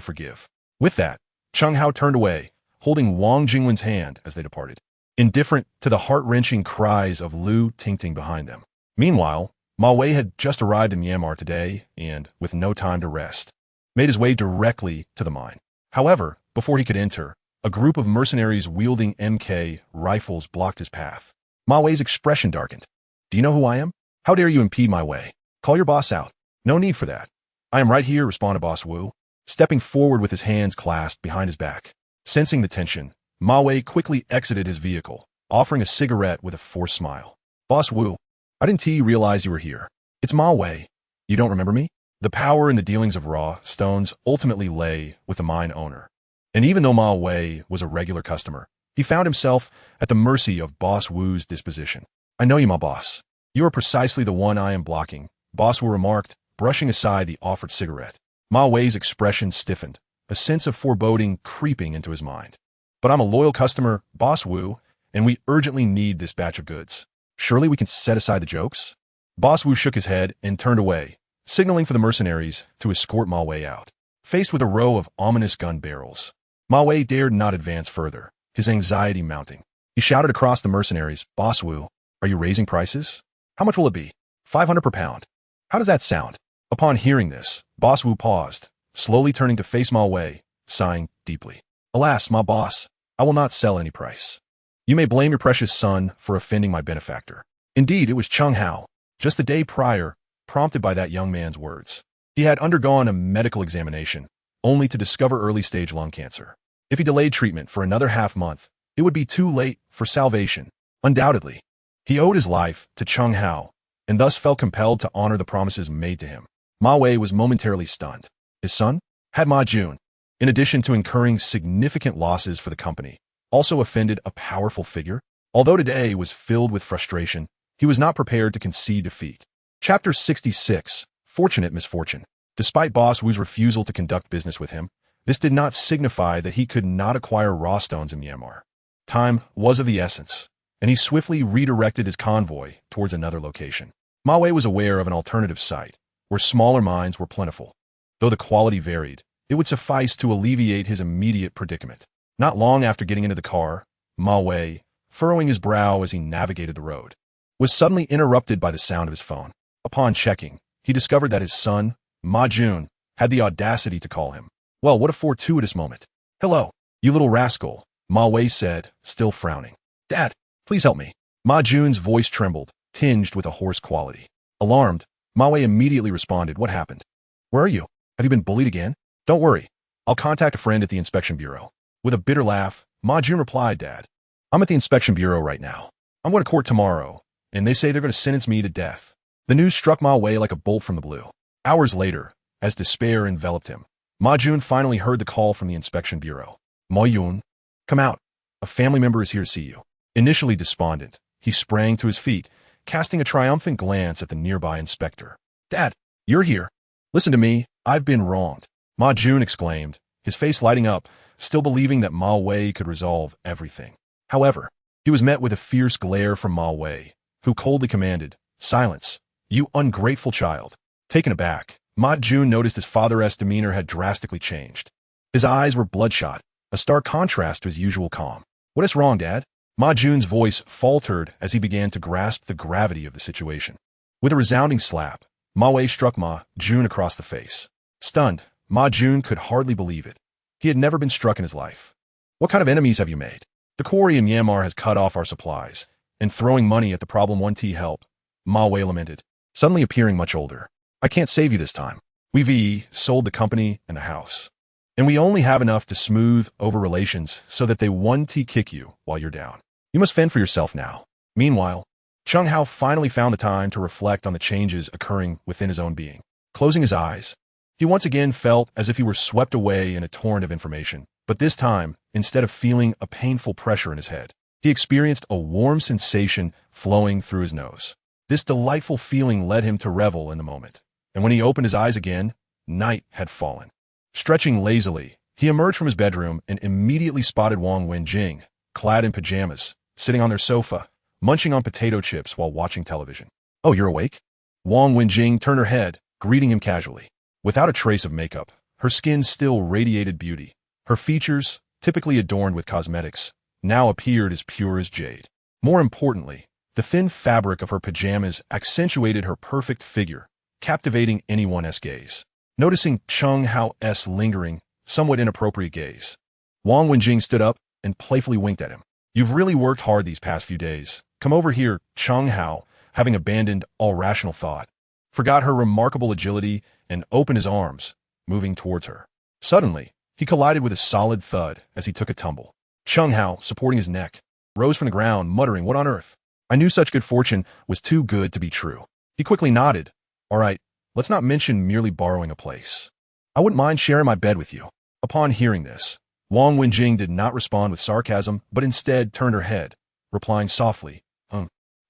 S1: forgive. With that, Chen Hao turned away, holding Wang Jingwen's hand as they departed, indifferent to the heart-wrenching cries of Lu Tingting behind them. Meanwhile, Ma Wei had just arrived in Myanmar today and, with no time to rest, made his way directly to the mine. However, before he could enter, a group of mercenaries wielding MK rifles blocked his path. Ma Wei's expression darkened. Do you know who I am? How dare you impede my way? Call your boss out. No need for that. I am right here, responded Boss Wu, stepping forward with his hands clasped behind his back. Sensing the tension, Ma Wei quickly exited his vehicle, offering a cigarette with a forced smile. Boss Wu, I didn't realize you were here. It's Ma Wei. You don't remember me? The power in the dealings of raw stones ultimately lay with the mine owner. And even though Ma Wei was a regular customer, he found himself at the mercy of Boss Wu's disposition. I know you, my boss. You are precisely the one I am blocking, Boss Wu remarked, brushing aside the offered cigarette. Ma Wei's expression stiffened, a sense of foreboding creeping into his mind. But I'm a loyal customer, Boss Wu, and we urgently need this batch of goods. Surely we can set aside the jokes? Boss Wu shook his head and turned away, signaling for the mercenaries to escort Ma Wei out. Faced with a row of ominous gun barrels, Ma Wei dared not advance further, his anxiety mounting. He shouted across the mercenaries, Boss Wu, are you raising prices? How much will it be? 500 per pound. How does that sound? Upon hearing this, Boss Wu paused, slowly turning to face Ma Wei, sighing deeply. Alas, my boss, I will not sell any price. You may blame your precious son for offending my benefactor. Indeed, it was Chen Hao, just the day prior, prompted by that young man's words. He had undergone a medical examination, only to discover early-stage lung cancer. If he delayed treatment for another half-month, it would be too late for salvation. Undoubtedly, he owed his life to Chen Hao, and thus felt compelled to honor the promises made to him. Ma Wei was momentarily stunned. His son had Ma Jun, in addition to incurring significant losses for the company, also offended a powerful figure. Although today was filled with frustration, he was not prepared to concede defeat. Chapter 66, Fortunate Misfortune. Despite Boss Wu's refusal to conduct business with him, this did not signify that he could not acquire raw stones in Myanmar. Time was of the essence, and he swiftly redirected his convoy towards another location. Ma Wei was aware of an alternative site, where smaller mines were plentiful. Though the quality varied, it would suffice to alleviate his immediate predicament. Not long after getting into the car, Ma Wei, furrowing his brow as he navigated the road, was suddenly interrupted by the sound of his phone. Upon checking, he discovered that his son, Ma Jun, had the audacity to call him. Well, what a fortuitous moment. Hello, you little rascal, Ma Wei said, still frowning. Dad, please help me. Ma Jun's voice trembled, tinged with a hoarse quality. Alarmed, Ma Wei immediately responded, what happened? Where are you? Have you been bullied again? Don't worry. I'll contact a friend at the inspection bureau. With a bitter laugh, Ma Jun replied, Dad, I'm at the inspection bureau right now. I'm going to court tomorrow, and they say they're going to sentence me to death. The news struck Ma Wei like a bolt from the blue. Hours later, as despair enveloped him, Ma Jun finally heard the call from the inspection bureau. Ma Yun, come out. A family member is here to see you. Initially despondent, he sprang to his feet, casting a triumphant glance at the nearby inspector. Dad, you're here. Listen to me, I've been wronged. Ma Jun exclaimed, his face lighting up, still believing that Ma Wei could resolve everything. However, he was met with a fierce glare from Ma Wei, who coldly commanded, Silence, you ungrateful child. Taken aback, Ma Jun noticed his father's demeanor had drastically changed. His eyes were bloodshot, a stark contrast to his usual calm. What is wrong, Dad? Ma Jun's voice faltered as he began to grasp the gravity of the situation. With a resounding slap, Ma Wei struck Ma Jun across the face. Stunned, Ma Jun could hardly believe it. He had never been struck in his life. What kind of enemies have you made? The quarry in Myanmar has cut off our supplies, and throwing money at the problem 1T help, Ma Wei lamented, suddenly appearing much older. I can't save you this time. We've sold the company and the house. And we only have enough to smooth over relations so that they 1T kick you while you're down. You must fend for yourself now. Meanwhile, Chen Hao finally found the time to reflect on the changes occurring within his own being. Closing his eyes, he once again felt as if he were swept away in a torrent of information, but this time, instead of feeling a painful pressure in his head, he experienced a warm sensation flowing through his nose. This delightful feeling led him to revel in the moment, and when he opened his eyes again, night had fallen. Stretching lazily, he emerged from his bedroom and immediately spotted Wang Wenjing, clad in pajamas, sitting on their sofa, munching on potato chips while watching television. Oh, you're awake? Wang Wenjing turned her head, greeting him casually. Without a trace of makeup, her skin still radiated beauty. Her features, typically adorned with cosmetics, now appeared as pure as jade. More importantly, the thin fabric of her pajamas accentuated her perfect figure, captivating anyone's gaze. Noticing Chen Hao's lingering, somewhat inappropriate gaze, Wang Wenjing stood up and playfully winked at him. You've really worked hard these past few days. Come over here. Chen Hao, having abandoned all rational thought, forgot her remarkable agility and opened his arms, moving towards her. Suddenly, he collided with a solid thud as he took a tumble. Chen Hao, supporting his neck, rose from the ground, muttering, "What on earth?" I knew such good fortune was too good to be true. He quickly nodded. All right, let's not mention merely borrowing a place. I wouldn't mind sharing my bed with you. Upon hearing this, Wang Wenjing did not respond with sarcasm, but instead turned her head, replying softly,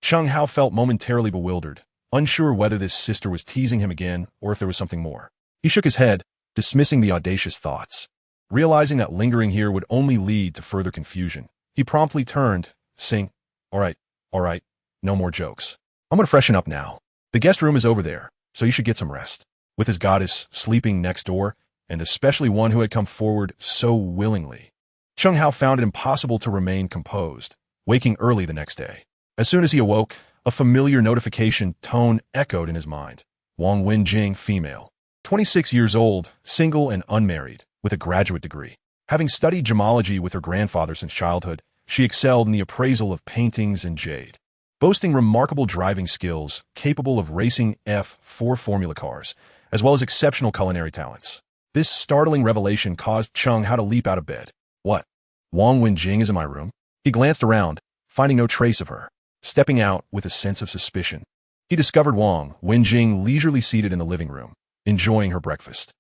S1: Chen Hao felt momentarily bewildered, unsure whether this sister was teasing him again or if there was something more. He shook his head, dismissing the audacious thoughts. Realizing that lingering here would only lead to further confusion, he promptly turned, saying, all right, no more jokes. I'm gonna freshen up now. The guest room is over there, so you should get some rest. With his goddess sleeping next door, and especially one who had come forward so willingly, Chen Hao found it impossible to remain composed, waking early the next day. As soon as he awoke, a familiar notification tone echoed in his mind. Wang Wenjing, female, 26 years old, single and unmarried, with a graduate degree. Having studied gemology with her grandfather since childhood, she excelled in the appraisal of paintings and jade. Boasting remarkable driving skills, capable of racing F4 formula cars, as well as exceptional culinary talents. This startling revelation caused Chen Hao to leap out of bed. What? Wang Wenjing is in my room? He glanced around, finding no trace of her. Stepping out with a sense of suspicion, he discovered Wang Wenjing leisurely seated in the living room, enjoying her breakfast.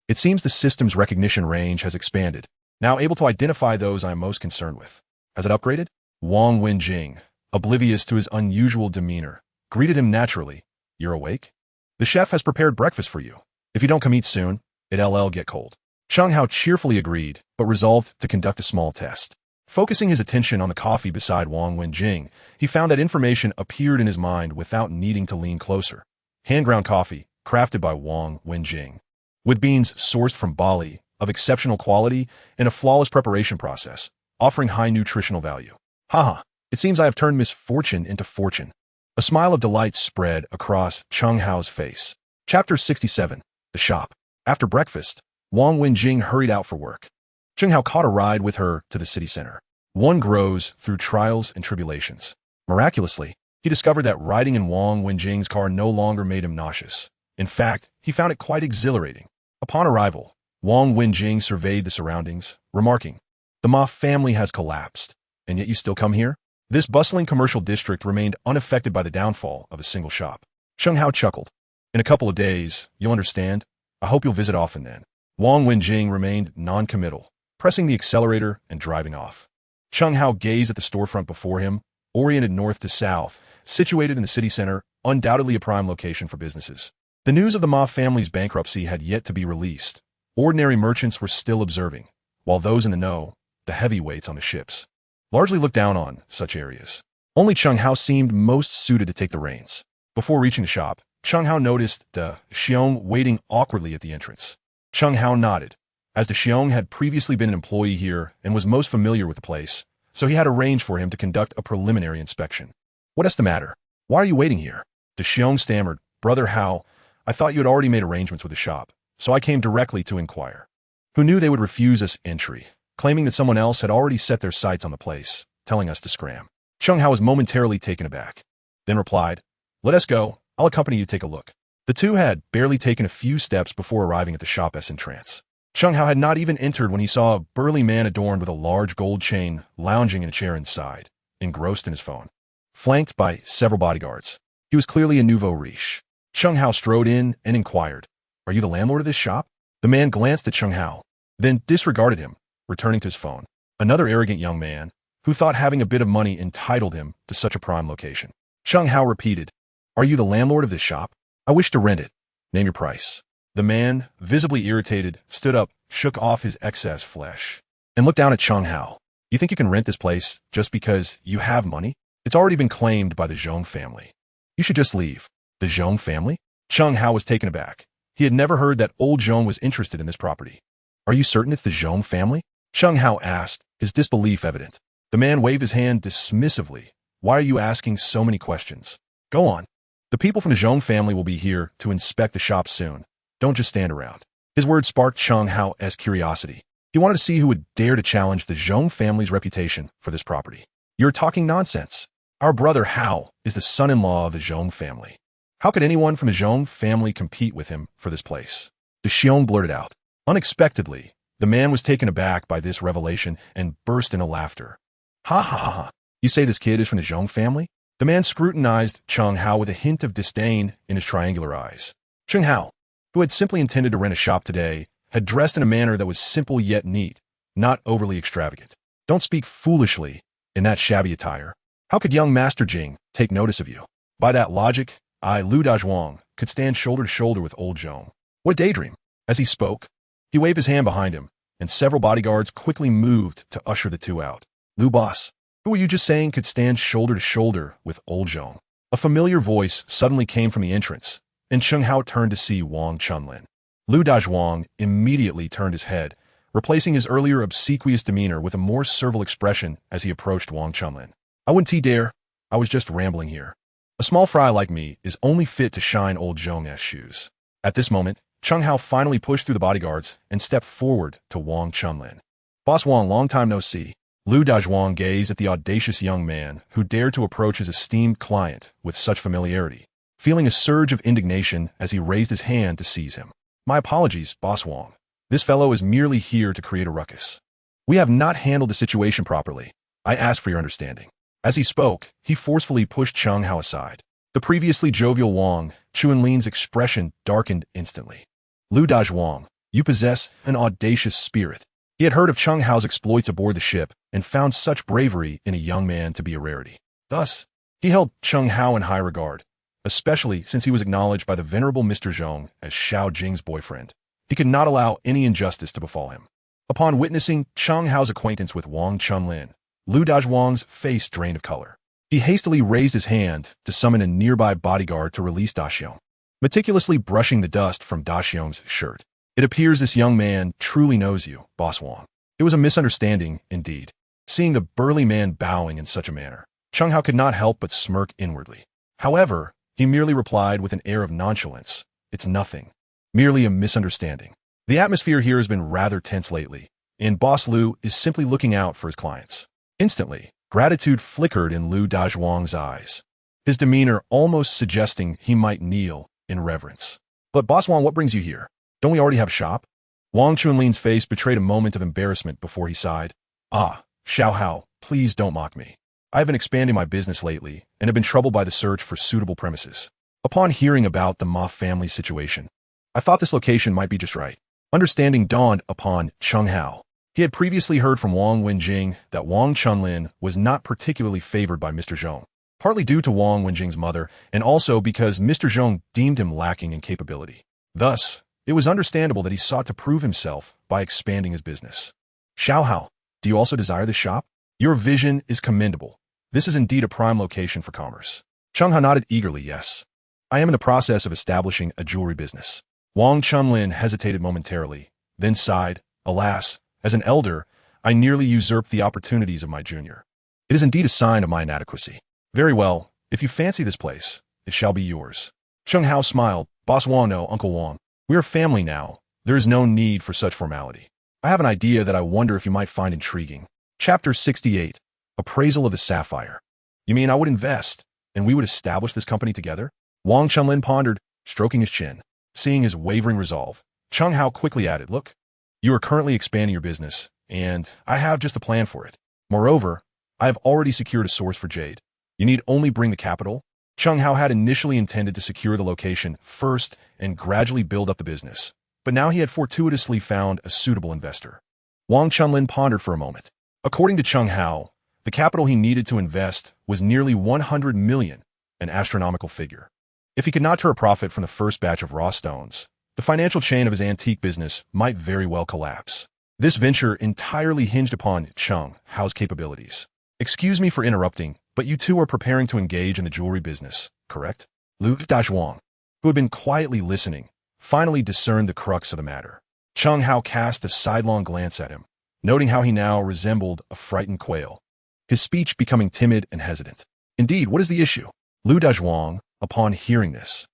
S1: It seems the system's recognition range has expanded, now able to identify those I am most concerned with. Has it upgraded? Wang Wenjing, oblivious to his unusual demeanor, greeted him naturally. You're awake? The chef has prepared breakfast for you. If you don't come eat soon, it'll get cold. Chen Hao cheerfully agreed, but resolved to conduct a small test. Focusing his attention on the coffee beside Wang Wenjing, he found that information appeared in his mind without needing to lean closer. Hand-ground coffee, crafted by Wang Wenjing, with beans sourced from Bali, of exceptional quality, and a flawless preparation process, offering high nutritional value. Haha, it seems I have turned misfortune into fortune. A smile of delight spread across Chen Hao's face. Chapter 67, The Shop. After breakfast, Wang Wenjing hurried out for work. Chen Hao caught a ride with her to the city center. One grows through trials and tribulations. Miraculously, he discovered that riding in Wang Wenjing's car no longer made him nauseous. In fact, he found it quite exhilarating. Upon arrival, Wang Wenjing surveyed the surroundings, remarking, the Ma family has collapsed, and yet you still come here? This bustling commercial district remained unaffected by the downfall of a single shop. Chen Hao chuckled. In a couple of days, you'll understand. I hope you'll visit often then. Wang Wenjing remained non-committal, pressing the accelerator and driving off. Chen Hao gazed at the storefront before him, oriented north to south, situated in the city center, undoubtedly a prime location for businesses. The news of the Ma family's bankruptcy had yet to be released. Ordinary merchants were still observing, while those in the know, the heavyweights on the ships, largely looked down on such areas. Only Chen Hao seemed most suited to take the reins. Before reaching the shop, Chen Hao noticed the Xiong waiting awkwardly at the entrance. Chen Hao nodded, as the Xiong had previously been an employee here and was most familiar with the place, so he had arranged for him to conduct a preliminary inspection. What's the matter? Why are you waiting here? De Xiong stammered. Brother Hao, I thought you had already made arrangements with the shop, so I came directly to inquire. Who knew they would refuse us entry, claiming that someone else had already set their sights on the place, telling us to scram. Chen Hao was momentarily taken aback, then replied, Let us go. I'll accompany you to take a look. The two had barely taken a few steps before arriving at the shop's entrance. Chen Hao had not even entered when he saw a burly man adorned with a large gold chain lounging in a chair inside, engrossed in his phone. Flanked by several bodyguards, he was clearly a nouveau riche. Chen Hao strode in and inquired, Are you the landlord of this shop? The man glanced at Chen Hao, then disregarded him, returning to his phone. Another arrogant young man, who thought having a bit of money entitled him to such a prime location. Chen Hao repeated, Are you the landlord of this shop? I wish to rent it. Name your price. The man, visibly irritated, stood up, shook off his excess flesh, and looked down at Chen Hao. You think you can rent this place just because you have money? It's already been claimed by the Zhong family. You should just leave. The Zhong family? Chen Hao was taken aback. He had never heard that old Zhong was interested in this property. Are you certain it's the Zhong family? Chen Hao asked, his disbelief evident. The man waved his hand dismissively. Why are you asking so many questions? Go on. The people from the Zhong family will be here to inspect the shop soon. Don't just stand around. His words sparked Chen Hao's curiosity. He wanted to see who would dare to challenge the Zhong family's reputation for this property. You're talking nonsense. Our brother Hao is the son-in-law of the Zhong family. How could anyone from the Zhong family compete with him for this place? De Xiong blurted out. Unexpectedly, the man was taken aback by this revelation and burst into laughter. Ha ha ha. You say this kid is from the Zhong family? The man scrutinized Chen Hao with a hint of disdain in his triangular eyes. Chen Hao, who had simply intended to rent a shop today, had dressed in a manner that was simple yet neat, not overly extravagant. Don't speak foolishly in that shabby attire. How could young Master Jing take notice of you? By that logic, I, Lu Dazhuang, could stand shoulder to shoulder with old Zhong. What a daydream. As he spoke, he waved his hand behind him, and several bodyguards quickly moved to usher the two out. Lu boss, who were you just saying could stand shoulder to shoulder with old Zhong? A familiar voice suddenly came from the entrance, and Chen Hao turned to see Wang Chunlin. Lu Dazhuang immediately turned his head, replacing his earlier obsequious demeanor with a more servile expression as he approached Wang Chunlin. I wouldn't dare. I was just rambling here. A small fry like me is only fit to shine old Zhong's shoes. At this moment, Chen Hao finally pushed through the bodyguards and stepped forward to Wang Chunlin. Boss Wang, long time no see. Lu Dazhuang gazed at the audacious young man who dared to approach his esteemed client with such familiarity, feeling a surge of indignation as he raised his hand to seize him. My apologies, Boss Wang. This fellow is merely here to create a ruckus. We have not handled the situation properly. I ask for your understanding. As he spoke, he forcefully pushed Chen Hao aside. The previously jovial Wang Chunlin's expression darkened instantly. Lu Dazhuang, you possess an audacious spirit. He had heard of Chen Hao's exploits aboard the ship and found such bravery in a young man to be a rarity. Thus, he held Chen Hao in high regard, especially since he was acknowledged by the venerable Mr. Zhong as Xiao Jing's boyfriend. He could not allow any injustice to befall him. Upon witnessing Chen Hao's acquaintance with Wang Chunlin, Lu Dazhuang's face drained of color. He hastily raised his hand to summon a nearby bodyguard to release Da Xiong, meticulously brushing the dust from Da Xiong's shirt. It appears this young man truly knows you, Boss Wang. It was a misunderstanding, indeed. Seeing the burly man bowing in such a manner, Chen Hao could not help but smirk inwardly. However, he merely replied with an air of nonchalance, It's nothing. Merely a misunderstanding. The atmosphere here has been rather tense lately, and Boss Lu is simply looking out for his clients. Instantly, gratitude flickered in Lu Dazhuang's eyes, his demeanor almost suggesting he might kneel in reverence. But Boss Wang, what brings you here? Don't we already have a shop? Wang Chunlin's face betrayed a moment of embarrassment before he sighed. Ah, Xiao Hao, please don't mock me. I have been expanding my business lately and have been troubled by the search for suitable premises. Upon hearing about the Ma family's situation, I thought this location might be just right. Understanding dawned upon Chen Hao. He had previously heard from Wang Wenjing that Wang Chunlin was not particularly favored by Mr. Zhong, partly due to Wang Wenjing's mother and also because Mr. Zhong deemed him lacking in capability. Thus, it was understandable that he sought to prove himself by expanding his business. Xiao Hao, do you also desire this shop? Your vision is commendable. This is indeed a prime location for commerce. Chen Hao nodded eagerly, yes. I am in the process of establishing a jewelry business. Wang Chunlin hesitated momentarily, then sighed, Alas, as an elder, I nearly usurped the opportunities of my junior. It is indeed a sign of my inadequacy. Very well, if you fancy this place, it shall be yours. Chen Hao smiled. Boss Wang, no, Uncle Wang. We are family now. There is no need for such formality. I have an idea that I wonder if you might find intriguing. Chapter 68. Appraisal of the Sapphire. You mean I would invest, and we would establish this company together? Wang Chunlin pondered, stroking his chin. Seeing his wavering resolve, Chen Hao quickly added, look, you are currently expanding your business, and I have just a plan for it. Moreover, I have already secured a source for jade. You need only bring the capital. Chen Hao had initially intended to secure the location first and gradually build up the business, but now he had fortuitously found a suitable investor. Wang Chunlin pondered for a moment. According to Chen Hao, the capital he needed to invest was nearly 100 million, an astronomical figure. If he could not turn a profit from the first batch of raw stones, the financial chain of his antique business might very well collapse. This venture entirely hinged upon Chen Hao's capabilities. Excuse me for interrupting, but you two are preparing to engage in the jewelry business, correct? Lu Dazhuang, who had been quietly listening, finally discerned the crux of the matter. Chen Hao cast a sidelong glance at him, noting how he now resembled a frightened quail, his speech becoming timid and hesitant. Indeed, what is the issue? Lu Dazhuang, upon hearing this,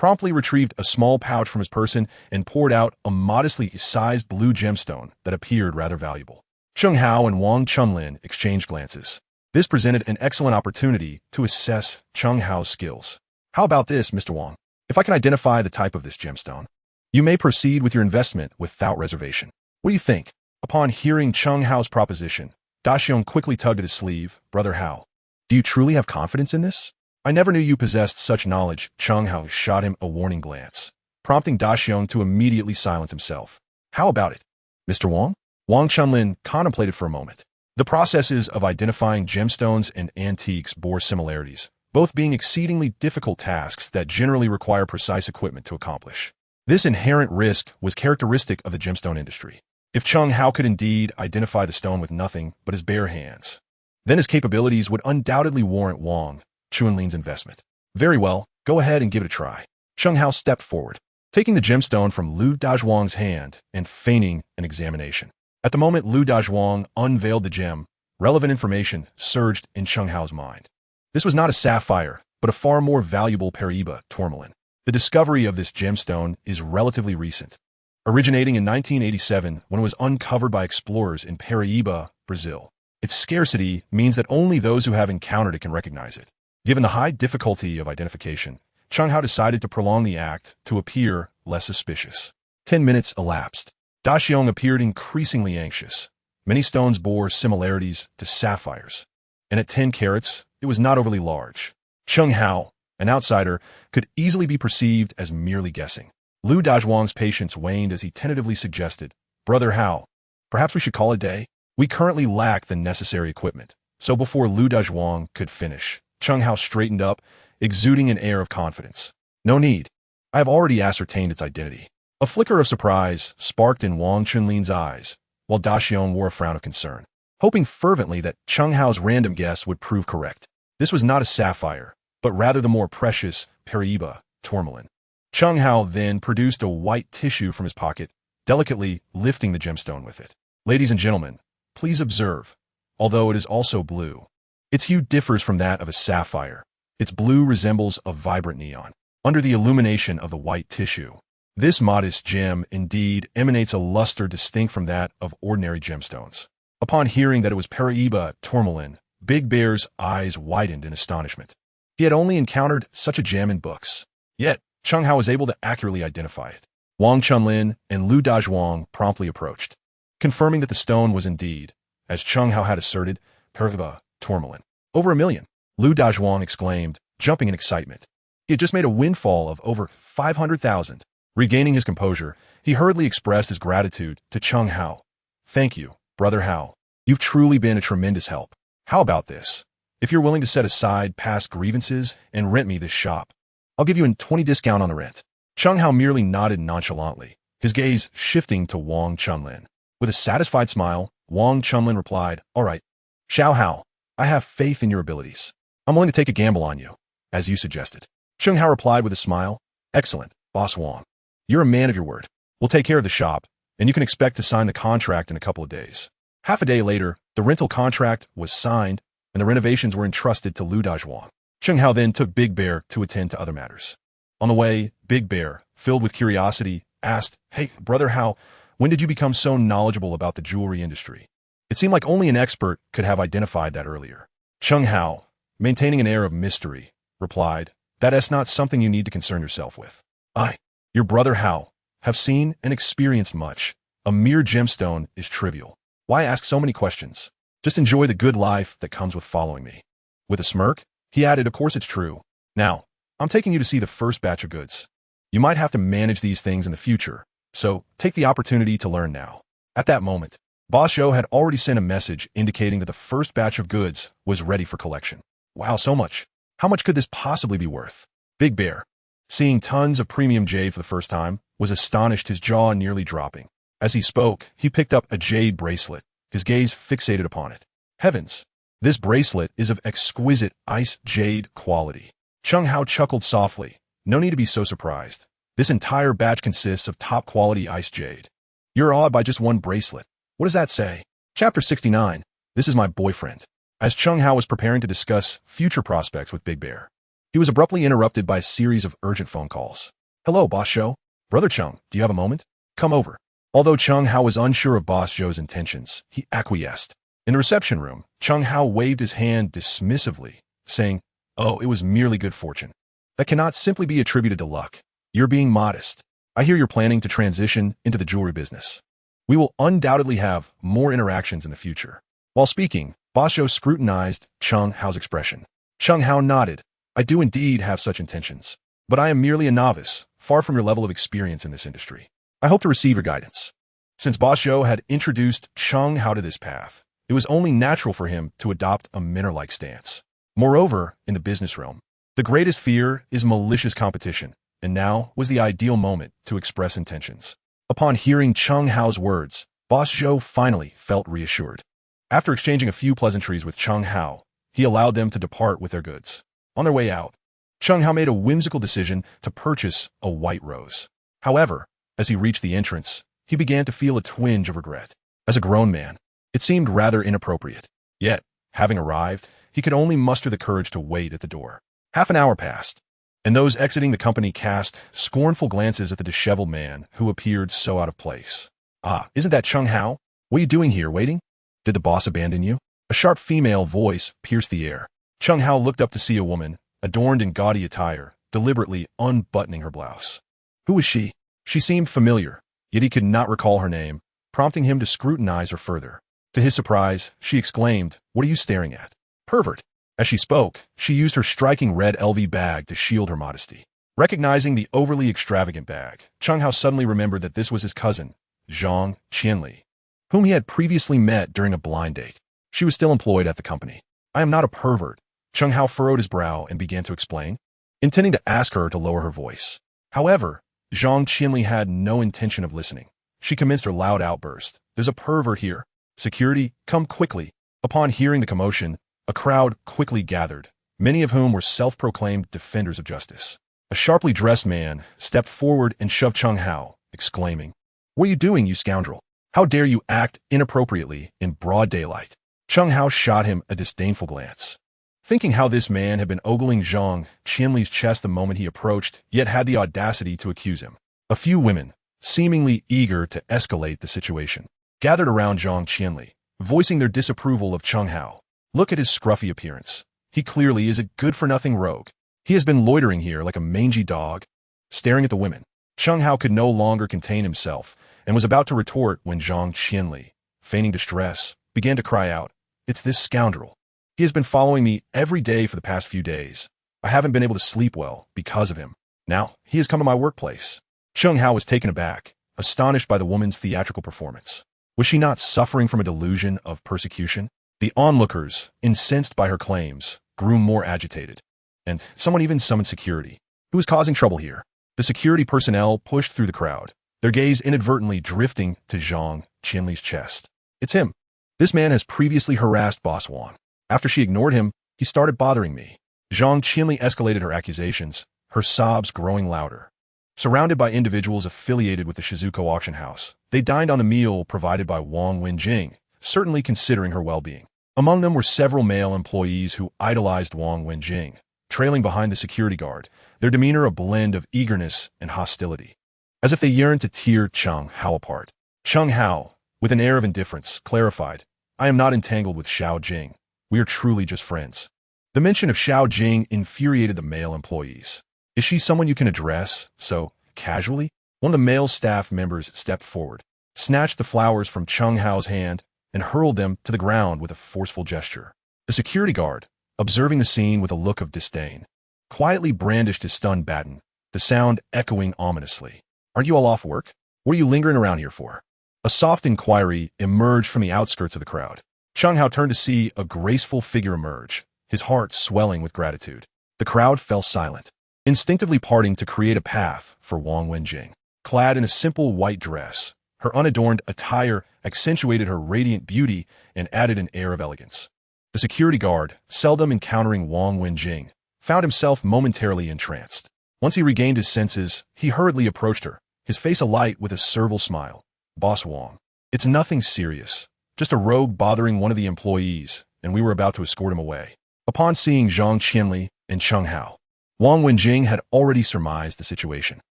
S1: promptly retrieved a small pouch from his person and poured out a modestly sized blue gemstone that appeared rather valuable. Chen Hao and Wang Chunlin exchanged glances. This presented an excellent opportunity to assess Chen Hao's skills. How about this, Mr. Wang? If I can identify the type of this gemstone, you may proceed with your investment without reservation. What do you think? Upon hearing Chen Hao's proposition, Daxiong quickly tugged at his sleeve. Brother Hao, do you truly have confidence in this? I never knew you possessed such knowledge. Chen Hao shot him a warning glance, prompting Daxiong to immediately silence himself. How about it, Mr. Wang? Wang Chunlin contemplated for a moment. The processes of identifying gemstones and antiques bore similarities, both being exceedingly difficult tasks that generally require precise equipment to accomplish. This inherent risk was characteristic of the gemstone industry. If Chen Hao could indeed identify the stone with nothing but his bare hands, then his capabilities would undoubtedly warrant Wang Chunlin's investment. Very well, go ahead and give it a try. Chen Hao stepped forward, taking the gemstone from Lu Dazhuang's hand and feigning an examination. At the moment Lu Dazhuang unveiled the gem, relevant information surged in Chen Hao's mind. This was not a sapphire, but a far more valuable Paraiba tourmaline. The discovery of this gemstone is relatively recent, originating in 1987 when it was uncovered by explorers in Paraiba, Brazil. Its scarcity means that only those who have encountered it can recognize it. Given the high difficulty of identification, Chen Hao decided to prolong the act to appear less suspicious. 10 minutes elapsed. Daxiong appeared increasingly anxious. Many stones bore similarities to sapphires, and at 10 carats, it was not overly large. Chen Hao, an outsider, could easily be perceived as merely guessing. Lu Dazhuang's patience waned as he tentatively suggested, Brother Hao, perhaps we should call it a day? We currently lack the necessary equipment. So before Lu Dazhuang could finish, Chen Hao straightened up, exuding an air of confidence. No need. I have already ascertained its identity. A flicker of surprise sparked in Wang Chunlin's eyes, while Daxiong wore a frown of concern, hoping fervently that Chen Hao's random guess would prove correct. This was not a sapphire, but rather the more precious Paraiba tourmaline. Chen Hao then produced a white tissue from his pocket, delicately lifting the gemstone with it. Ladies and gentlemen, please observe, although it is also blue, its hue differs from that of a sapphire. Its blue resembles a vibrant neon. Under the illumination of the white tissue, this modest gem indeed emanates a luster distinct from that of ordinary gemstones. Upon hearing that it was Paraiba tourmaline, Big Bear's eyes widened in astonishment. He had only encountered such a gem in books. Yet, Chen Hao was able to accurately identify it. Wang Chunlin and Lu Dazhuang promptly approached, confirming that the stone was indeed, as Chen Hao had asserted, Paraiba tourmaline. Over 1 million, Lu Dazhuang exclaimed, jumping in excitement. He had just made a windfall of over 500,000. Regaining his composure, he hurriedly expressed his gratitude to Chen Hao. Thank you, Brother Hao. You've truly been a tremendous help. How about this? If you're willing to set aside past grievances and rent me this shop, I'll give you a 20% discount on the rent. Chen Hao merely nodded nonchalantly, his gaze shifting to Wang Chunlin. With a satisfied smile, Wang Chunlin replied, All right, Xiao Hao, I have faith in your abilities. I'm willing to take a gamble on you, as you suggested. Chen Hao replied with a smile, Excellent, Boss Wang. You're a man of your word. We'll take care of the shop, and you can expect to sign the contract in a couple of days. Half a day later, the rental contract was signed, and the renovations were entrusted to Lu Dazhuang. Chen Hao then took Big Bear to attend to other matters. On the way, Big Bear, filled with curiosity, asked, "Hey, Brother Hao, when did you become so knowledgeable about the jewelry industry?" It seemed like only an expert could have identified that earlier. Chen Hao, maintaining an air of mystery, replied, "That's not something you need to concern yourself with. I, your brother Hao, have seen and experienced much. A mere gemstone is trivial. Why ask so many questions? Just enjoy the good life that comes with following me." With a smirk, he added, "Of course it's true. Now, I'm taking you to see the first batch of goods. You might have to manage these things in the future, so take the opportunity to learn now." At that moment, Boss Zhou had already sent a message indicating that the first batch of goods was ready for collection. Wow, so much. How much could this possibly be worth? Big Bear, seeing tons of premium jade for the first time, was astonished, his jaw nearly dropping. As he spoke, he picked up a jade bracelet, his gaze fixated upon it. Heavens! This bracelet is of exquisite ice jade quality. Chen Hao chuckled softly. No need to be so surprised. This entire batch consists of top-quality ice jade. You're awed by just one bracelet. What does that say? Chapter 69. This is my boyfriend. As Chen Hao was preparing to discuss future prospects with Big Bear, he was abruptly interrupted by a series of urgent phone calls. "Hello, Boss Zhou. Brother Cheng, do you have a moment? Come over." Although Chen Hao was unsure of Boss Zhou's intentions, he acquiesced. In the reception room, Chen Hao waved his hand dismissively, saying, "Oh, it was merely good fortune. That cannot simply be attributed to luck. You're being modest. I hear you're planning to transition into the jewelry business. We will undoubtedly have more interactions in the future." While speaking, Boss Zhou scrutinized Chen Hao's expression. Chen Hao nodded. "I do indeed have such intentions, but I am merely a novice, far from your level of experience in this industry. I hope to receive your guidance." Since Boss Zhou had introduced Chen Hao to this path, it was only natural for him to adopt a mentor-like stance. Moreover, in the business realm, the greatest fear is malicious competition, and now was the ideal moment to express intentions. Upon hearing Chen Hao's words, Boss Zhou finally felt reassured. After exchanging a few pleasantries with Chen Hao, he allowed them to depart with their goods. On their way out, Chen Hao made a whimsical decision to purchase a white rose. However, as he reached the entrance, he began to feel a twinge of regret. As a grown man, it seemed rather inappropriate. Yet, having arrived, he could only muster the courage to wait at the door. Half an hour passed, and those exiting the company cast scornful glances at the disheveled man who appeared so out of place. "Ah, isn't that Chen Hao? What are you doing here, waiting? Did the boss abandon you?" A sharp female voice pierced the air. Chen Hao looked up to see a woman, adorned in gaudy attire, deliberately unbuttoning her blouse. Who was she? She seemed familiar, yet he could not recall her name, prompting him to scrutinize her further. To his surprise, she exclaimed, "What are you staring at? Pervert!" As she spoke, she used her striking red LV bag to shield her modesty. Recognizing the overly extravagant bag, Chen Hao suddenly remembered that this was his cousin, Zhang Qianli, whom he had previously met during a blind date. She was still employed at the company. "I am not a pervert." Chen Hao furrowed his brow and began to explain, intending to ask her to lower her voice. However, Zhang Qianli had no intention of listening. She commenced her loud outburst. "There's a pervert here. Security, come quickly." Upon hearing the commotion, a crowd quickly gathered, many of whom were self-proclaimed defenders of justice. A sharply dressed man stepped forward and shoved Chen Hao, exclaiming, "What are you doing, you scoundrel? How dare you act inappropriately in broad daylight?" Chen Hao shot him a disdainful glance. Thinking how this man had been ogling Zhang Qianli's chest the moment he approached, yet had the audacity to accuse him. A few women, seemingly eager to escalate the situation, gathered around Zhang Qianli, voicing their disapproval of Chen Hao. "Look at his scruffy appearance. He clearly is a good-for-nothing rogue. He has been loitering here like a mangy dog." Staring at the women, Chen Hao could no longer contain himself and was about to retort when Zhang Qianli, feigning distress, began to cry out, "It's this scoundrel. He has been following me every day for the past few days. I haven't been able to sleep well because of him. Now, he has come to my workplace." Chen Hao was taken aback, astonished by the woman's theatrical performance. Was she not suffering from a delusion of persecution? The onlookers, incensed by her claims, grew more agitated, and someone even summoned security. Who was causing trouble here? The security personnel pushed through the crowd, their gaze inadvertently drifting to Zhang Qianli's chest. "It's him. This man has previously harassed Boss Wang. After she ignored him, he started bothering me." Zhang Qianli escalated her accusations, her sobs growing louder. Surrounded by individuals affiliated with the Shizuko auction house, they dined on the meal provided by Wang Wenjing, certainly considering her well-being. Among them were several male employees who idolized Wang Wenjing, trailing behind the security guard, their demeanor a blend of eagerness and hostility, as if they yearned to tear Chen Hao apart. Chen Hao, with an air of indifference, clarified, "I am not entangled with Xiao Jing. We are truly just friends." The mention of Xiao Jing infuriated the male employees. "Is she someone you can address so casually?" One of the male staff members stepped forward, snatched the flowers from Chen Hao's hand, and hurled them to the ground with a forceful gesture. The security guard, observing the scene with a look of disdain, quietly brandished his stun baton, the sound echoing ominously. "Aren't you all off work? What are you lingering around here for?" A soft inquiry emerged from the outskirts of the crowd. Chen Hao turned to see a graceful figure emerge, his heart swelling with gratitude. The crowd fell silent, instinctively parting to create a path for Wang Wenjing. Clad in a simple white dress, her unadorned attire accentuated her radiant beauty and added an air of elegance. The security guard, seldom encountering Wang Wenjing, found himself momentarily entranced. Once he regained his senses, he hurriedly approached her, his face alight with a servile smile. "Boss Wang, it's nothing serious. Just a rogue bothering one of the employees, and we were about to escort him away." Upon seeing Zhang Qianli and Chen Hao, Wang Wenjing had already surmised the situation.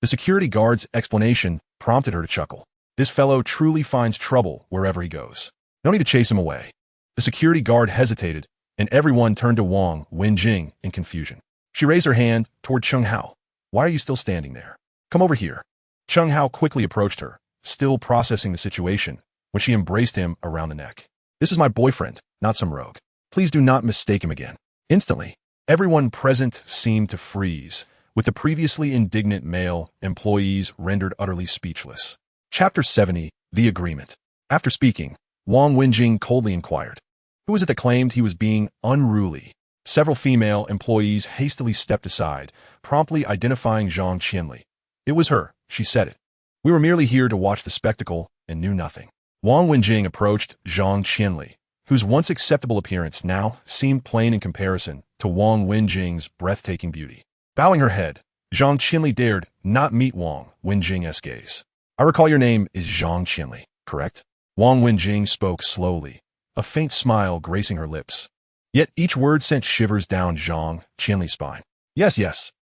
S1: The security guard's explanation prompted her to chuckle. "This fellow truly finds trouble wherever he goes. No need to chase him away." The security guard hesitated, and everyone turned to Wang Wenjing in confusion. She raised her hand toward Chen Hao. "Why are you still standing there? Come over here." Chen Hao quickly approached her, still processing the situation, when she embraced him around the neck. "This is my boyfriend, not some rogue. Please do not mistake him again." Instantly, everyone present seemed to freeze, with the previously indignant male employees rendered utterly speechless. Chapter 70, The Agreement. After speaking, Wang Wenjing coldly inquired, "Who was it that claimed he was being unruly?" Several female employees hastily stepped aside, promptly identifying Zhang Qianli. "It was her, she said it. We were merely here to watch the spectacle and knew nothing." Wang Wenjing approached Zhang Qianli, whose once acceptable appearance now seemed plain in comparison to Wang Wenjing's breathtaking beauty. Bowing her head, Zhang Qianli dared not meet Wang Wenjing's gaze. "I recall your name is Zhang Qianli, correct?" Wang Wenjing spoke slowly, a faint smile gracing her lips. Yet each word sent shivers down Zhang Qianli's spine. Yes.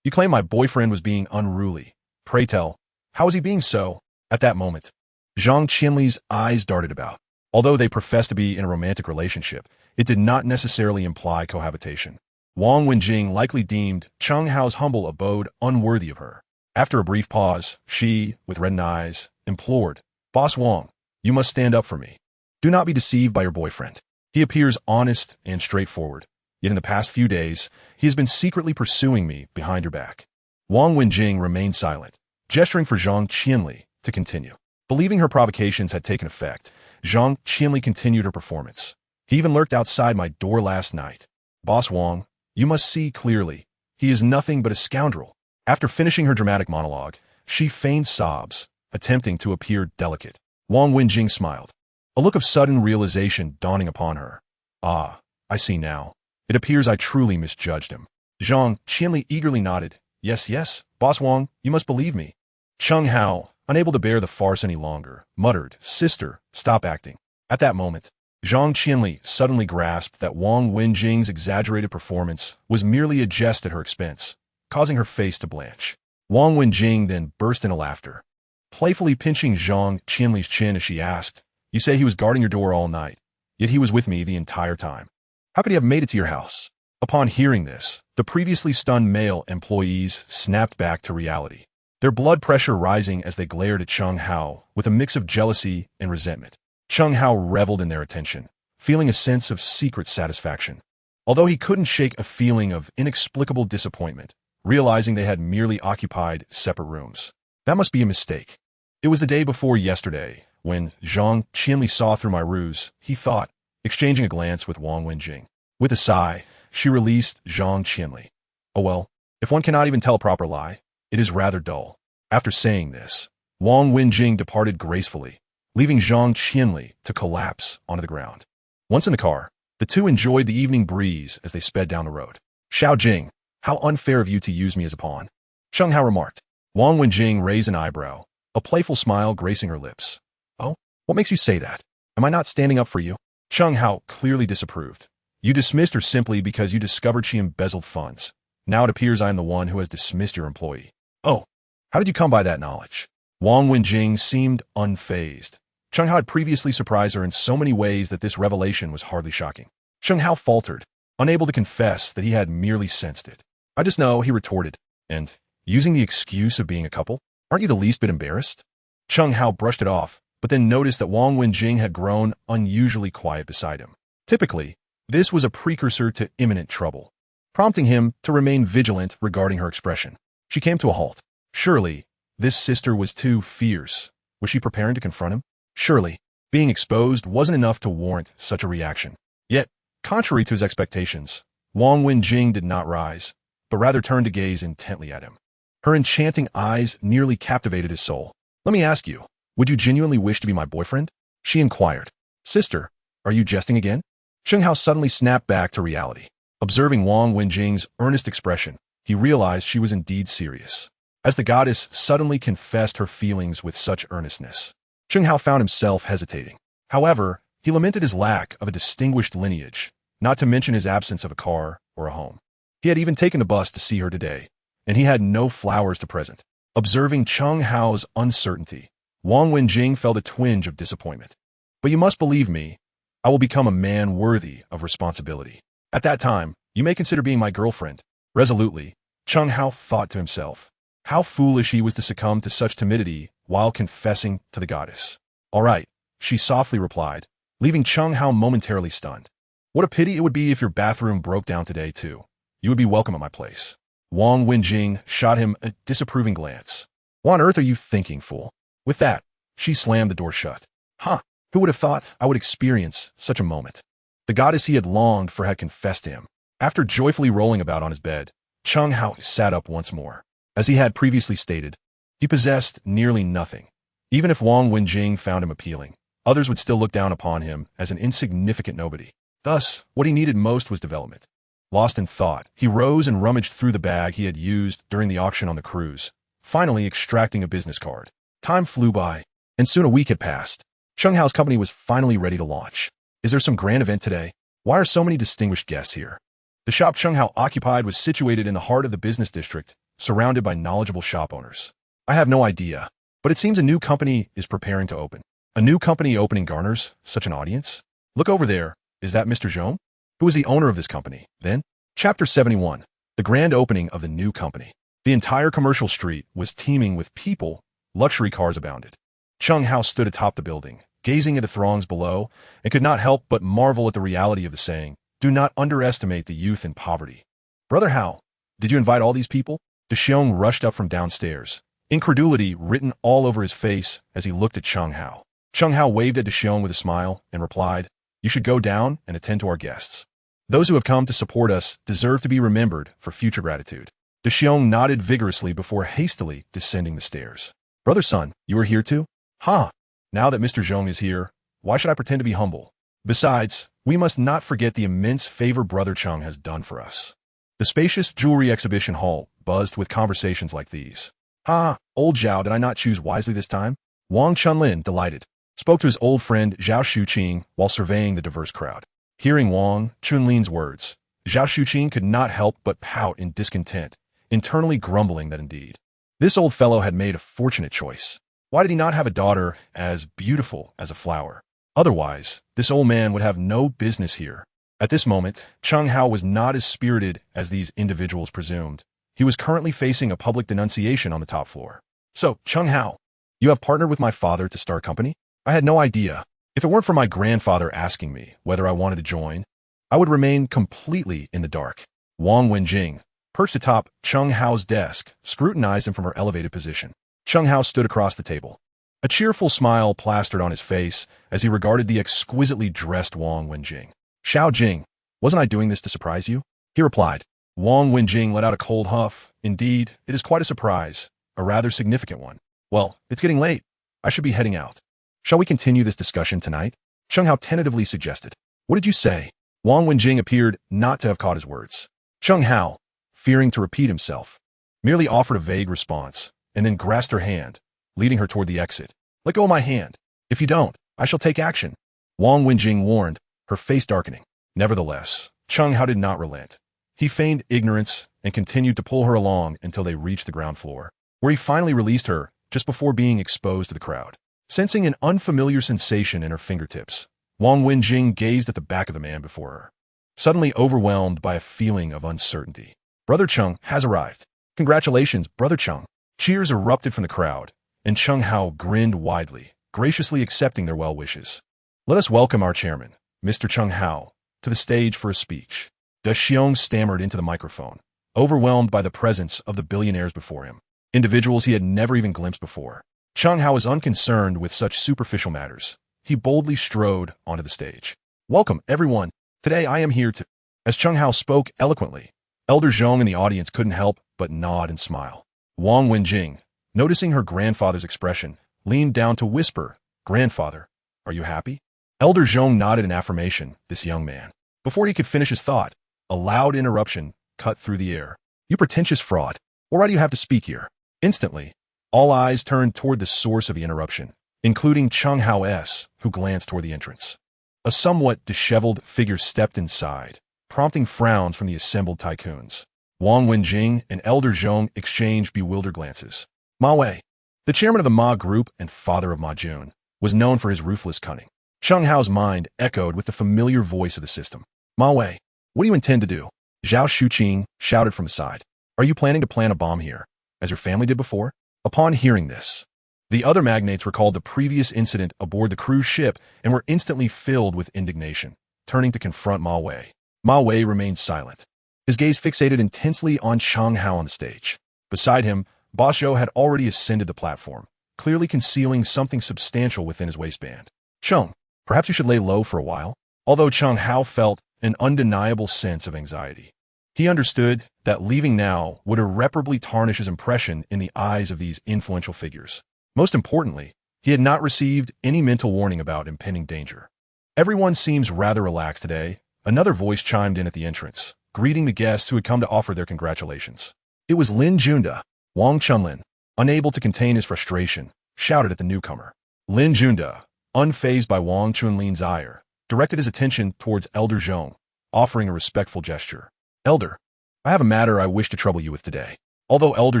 S1: You claim my boyfriend was being unruly. Pray tell, how was he being so?" At that moment, Zhang Qianli's eyes darted about. Although they professed to be in a romantic relationship, it did not necessarily imply cohabitation. Wang Wenjing likely deemed Chen Hao's humble abode unworthy of her. After a brief pause, she, with reddened eyes, implored, "Boss Wang, you must stand up for me. Do not be deceived by your boyfriend. He appears honest and straightforward, yet in the past few days, he has been secretly pursuing me behind your back." Wang Wenjing remained silent, gesturing for Zhang Qianli to continue. Believing her provocations had taken effect, Zhang Qianli continued her performance. "He even lurked outside my door last night. Boss Wang, you must see clearly. He is nothing but a scoundrel." After finishing her dramatic monologue, she feigned sobs, attempting to appear delicate. Wang Wenjing smiled, a look of sudden realization dawning upon her. "Ah, I see now. It appears I truly misjudged him." Zhang Qianli eagerly nodded. Yes, Boss Wang, you must believe me." Chen Hao, unable to bear the farce any longer, muttered, "Sister, stop acting." At that moment, Zhang Qianli suddenly grasped that Wang Wenjing's exaggerated performance was merely a jest at her expense, causing her face to blanch. Wang Wenjing then burst into laughter, playfully pinching Zhang Qianli's chin as she asked, "You say he was guarding your door all night, yet he was with me the entire time. How could he have made it to your house?" Upon hearing this, the previously stunned male employees snapped back to reality, their blood pressure rising as they glared at Chen Hao with a mix of jealousy and resentment. Chen Hao reveled in their attention, feeling a sense of secret satisfaction, although he couldn't shake a feeling of inexplicable disappointment, realizing they had merely occupied separate rooms. That must be a mistake. It was the day before yesterday, when Zhang Qianli saw through my ruse, he thought, exchanging a glance with Wang Wenjing. With a sigh, she released Zhang Qianli. "Oh well, if one cannot even tell a proper lie, it is rather dull." After saying this, Wang Wenjing departed gracefully, leaving Zhang Qianli to collapse onto the ground. Once in the car, the two enjoyed the evening breeze as they sped down the road. "Xiao Jing, how unfair of you to use me as a pawn," Chen Hao remarked. Wang Wenjing raised an eyebrow, a playful smile gracing her lips. "Oh, what makes you say that? Am I not standing up for you?" Chen Hao clearly disapproved. You dismissed her simply because you discovered she embezzled funds. Now it appears I am the one who has dismissed your employee. Oh, how did you come by that knowledge? Wang Wenjing seemed unfazed. Chen Hao had previously surprised her in so many ways that this revelation was hardly shocking. Chen Hao faltered, unable to confess that he had merely sensed it. I just know, he retorted, and, using the excuse of being a couple, aren't you the least bit embarrassed? Chen Hao brushed it off, but then noticed that Wang Wenjing had grown unusually quiet beside him. Typically, this was a precursor to imminent trouble, prompting him to remain vigilant regarding her expression. She came to a halt. Surely, this sister was too fierce. Was she preparing to confront him? Surely, being exposed wasn't enough to warrant such a reaction. Yet, contrary to his expectations, Wang Wenjing did not rise, but rather turned to gaze intently at him. Her enchanting eyes nearly captivated his soul. Let me ask you, would you genuinely wish to be my boyfriend? She inquired. Sister, are you jesting again? Chen Hao suddenly snapped back to reality. Observing Wang Wenjing's earnest expression, he realized she was indeed serious. As the goddess suddenly confessed her feelings with such earnestness, Chen Hao found himself hesitating. However, he lamented his lack of a distinguished lineage, not to mention his absence of a car or a home. He had even taken the bus to see her today, and he had no flowers to present. Observing Chen Hao's uncertainty, Wang Wenjing felt a twinge of disappointment. But you must believe me, I will become a man worthy of responsibility. At that time, you may consider being my girlfriend. Resolutely, Chen Hao thought to himself. How foolish he was to succumb to such timidity while confessing to the goddess. All right, she softly replied, leaving Chen Hao momentarily stunned. What a pity it would be if your bathroom broke down today, too. You would be welcome at my place. Wang Wenjing shot him a disapproving glance. What on earth are you thinking, fool? With that, she slammed the door shut. Huh, who would have thought I would experience such a moment? The goddess he had longed for had confessed to him. After joyfully rolling about on his bed, Chen Hao sat up once more. As he had previously stated, he possessed nearly nothing. Even if Wang Wenjing found him appealing, others would still look down upon him as an insignificant nobody. Thus, what he needed most was development. Lost in thought, he rose and rummaged through the bag he had used during the auction on the cruise, finally extracting a business card. Time flew by, and soon a week had passed. Chen Hao's company was finally ready to launch. Is there some grand event today? Why are so many distinguished guests here? The shop Chen Hao occupied was situated in the heart of the business district, surrounded by knowledgeable shop owners. I have no idea, but it seems a new company is preparing to open. A new company opening garners such an audience? Look over there. Is that Mr. Zhong? Who is the owner of this company, then? Chapter 71. The grand opening of the new company. The entire commercial street was teeming with people. Luxury cars abounded. Chen Hao stood atop the building, gazing at the throngs below, and could not help but marvel at the reality of the saying, do not underestimate the youth in poverty. Brother Hao, did you invite all these people? De Xiong rushed up from downstairs, incredulity written all over his face as he looked at Chen Hao. Chen Hao waved at De Xiong with a smile and replied, you should go down and attend to our guests. Those who have come to support us deserve to be remembered for future gratitude. De Xiong nodded vigorously before hastily descending the stairs. Brother Sun, you are here too? Huh. Now that Mr. Zhong is here, why should I pretend to be humble? Besides, we must not forget the immense favor Brother Cheng has done for us. The spacious jewelry exhibition hall buzzed with conversations like these. Old Zhao, did I not choose wisely this time? Wang Chunlin, delighted, spoke to his old friend Zhao Shuqing while surveying the diverse crowd. Hearing Wang Chunlin's words, Zhao Shuqing could not help but pout in discontent, internally grumbling that indeed, this old fellow had made a fortunate choice. Why did he not have a daughter as beautiful as a flower? Otherwise, this old man would have no business here. At this moment, Chen Hao was not as spirited as these individuals presumed. He was currently facing a public denunciation on the top floor. So, Chen Hao, you have partnered with my father to start a company? I had no idea. If it weren't for my grandfather asking me whether I wanted to join, I would remain completely in the dark. Wang Wenjing, perched atop Chen Hao's desk, scrutinized him from her elevated position. Chen Hao stood across the table. A cheerful smile plastered on his face as he regarded the exquisitely dressed Wang Wenjing. Xiao Jing, wasn't I doing this to surprise you? He replied. Wang Wenjing let out a cold huff. Indeed, it is quite a surprise, a rather significant one. Well, it's getting late. I should be heading out. Shall we continue this discussion tonight? Chen Hao tentatively suggested. What did you say? Wang Wenjing appeared not to have caught his words. Chen Hao, fearing to repeat himself, merely offered a vague response, and then grasped her hand, leading her toward the exit. Let go of my hand. If you don't, I shall take action. Wang Wenjing warned, her face darkening. Nevertheless, Chen Hao did not relent. He feigned ignorance and continued to pull her along until they reached the ground floor, where he finally released her just before being exposed to the crowd. Sensing an unfamiliar sensation in her fingertips, Wang Wenjing gazed at the back of the man before her, suddenly overwhelmed by a feeling of uncertainty. Brother Cheng has arrived. Congratulations, Brother Cheng. Cheers erupted from the crowd, and Chen Hao grinned widely, graciously accepting their well wishes. Let us welcome our chairman, Mr. Chen Hao, to the stage for a speech. Da Xiong stammered into the microphone, overwhelmed by the presence of the billionaires before him, individuals he had never even glimpsed before. Chen Hao was unconcerned with such superficial matters. He boldly strode onto the stage. Welcome, everyone. Today I am here to... As Chen Hao spoke eloquently, Elder Zhong in the audience couldn't help but nod and smile. Wang Wenjing, noticing her grandfather's expression, leaned down to whisper, Grandfather, are you happy? Elder Zhong nodded in affirmation, this young man. Before he could finish his thought, a loud interruption cut through the air. You pretentious fraud. Why do you have to speak here? Instantly, all eyes turned toward the source of the interruption, including Chen Hao S., who glanced toward the entrance. A somewhat disheveled figure stepped inside, prompting frowns from the assembled tycoons. Wang Wenjing and Elder Zhong exchanged bewildered glances. Ma Wei, the chairman of the Ma Group and father of Ma Jun, was known for his ruthless cunning. Chen Hao's mind echoed with the familiar voice of the system. Ma Wei, what do you intend to do? Zhao Shuqing shouted from the side. Are you planning to plant a bomb here, as your family did before? Upon hearing this, the other magnates recalled the previous incident aboard the cruise ship and were instantly filled with indignation, turning to confront Ma Wei. Ma Wei remained silent, his gaze fixated intensely on Chen Hao on the stage. Beside him, Boss Zhou had already ascended the platform, clearly concealing something substantial within his waistband. Cheng, perhaps you should lay low for a while. Although Chen Hao felt an undeniable sense of anxiety, he understood that leaving now would irreparably tarnish his impression in the eyes of these influential figures. Most importantly, he had not received any mental warning about impending danger. Everyone seems rather relaxed today. Another voice chimed in at the entrance, greeting the guests who had come to offer their congratulations. It was Lin Junda. Wang Chunlin, unable to contain his frustration, shouted at the newcomer. Lin Junda, unfazed by Wang Chunlin's ire, directed his attention towards Elder Zhong, offering a respectful gesture. Elder, I have a matter I wish to trouble you with today. Although Elder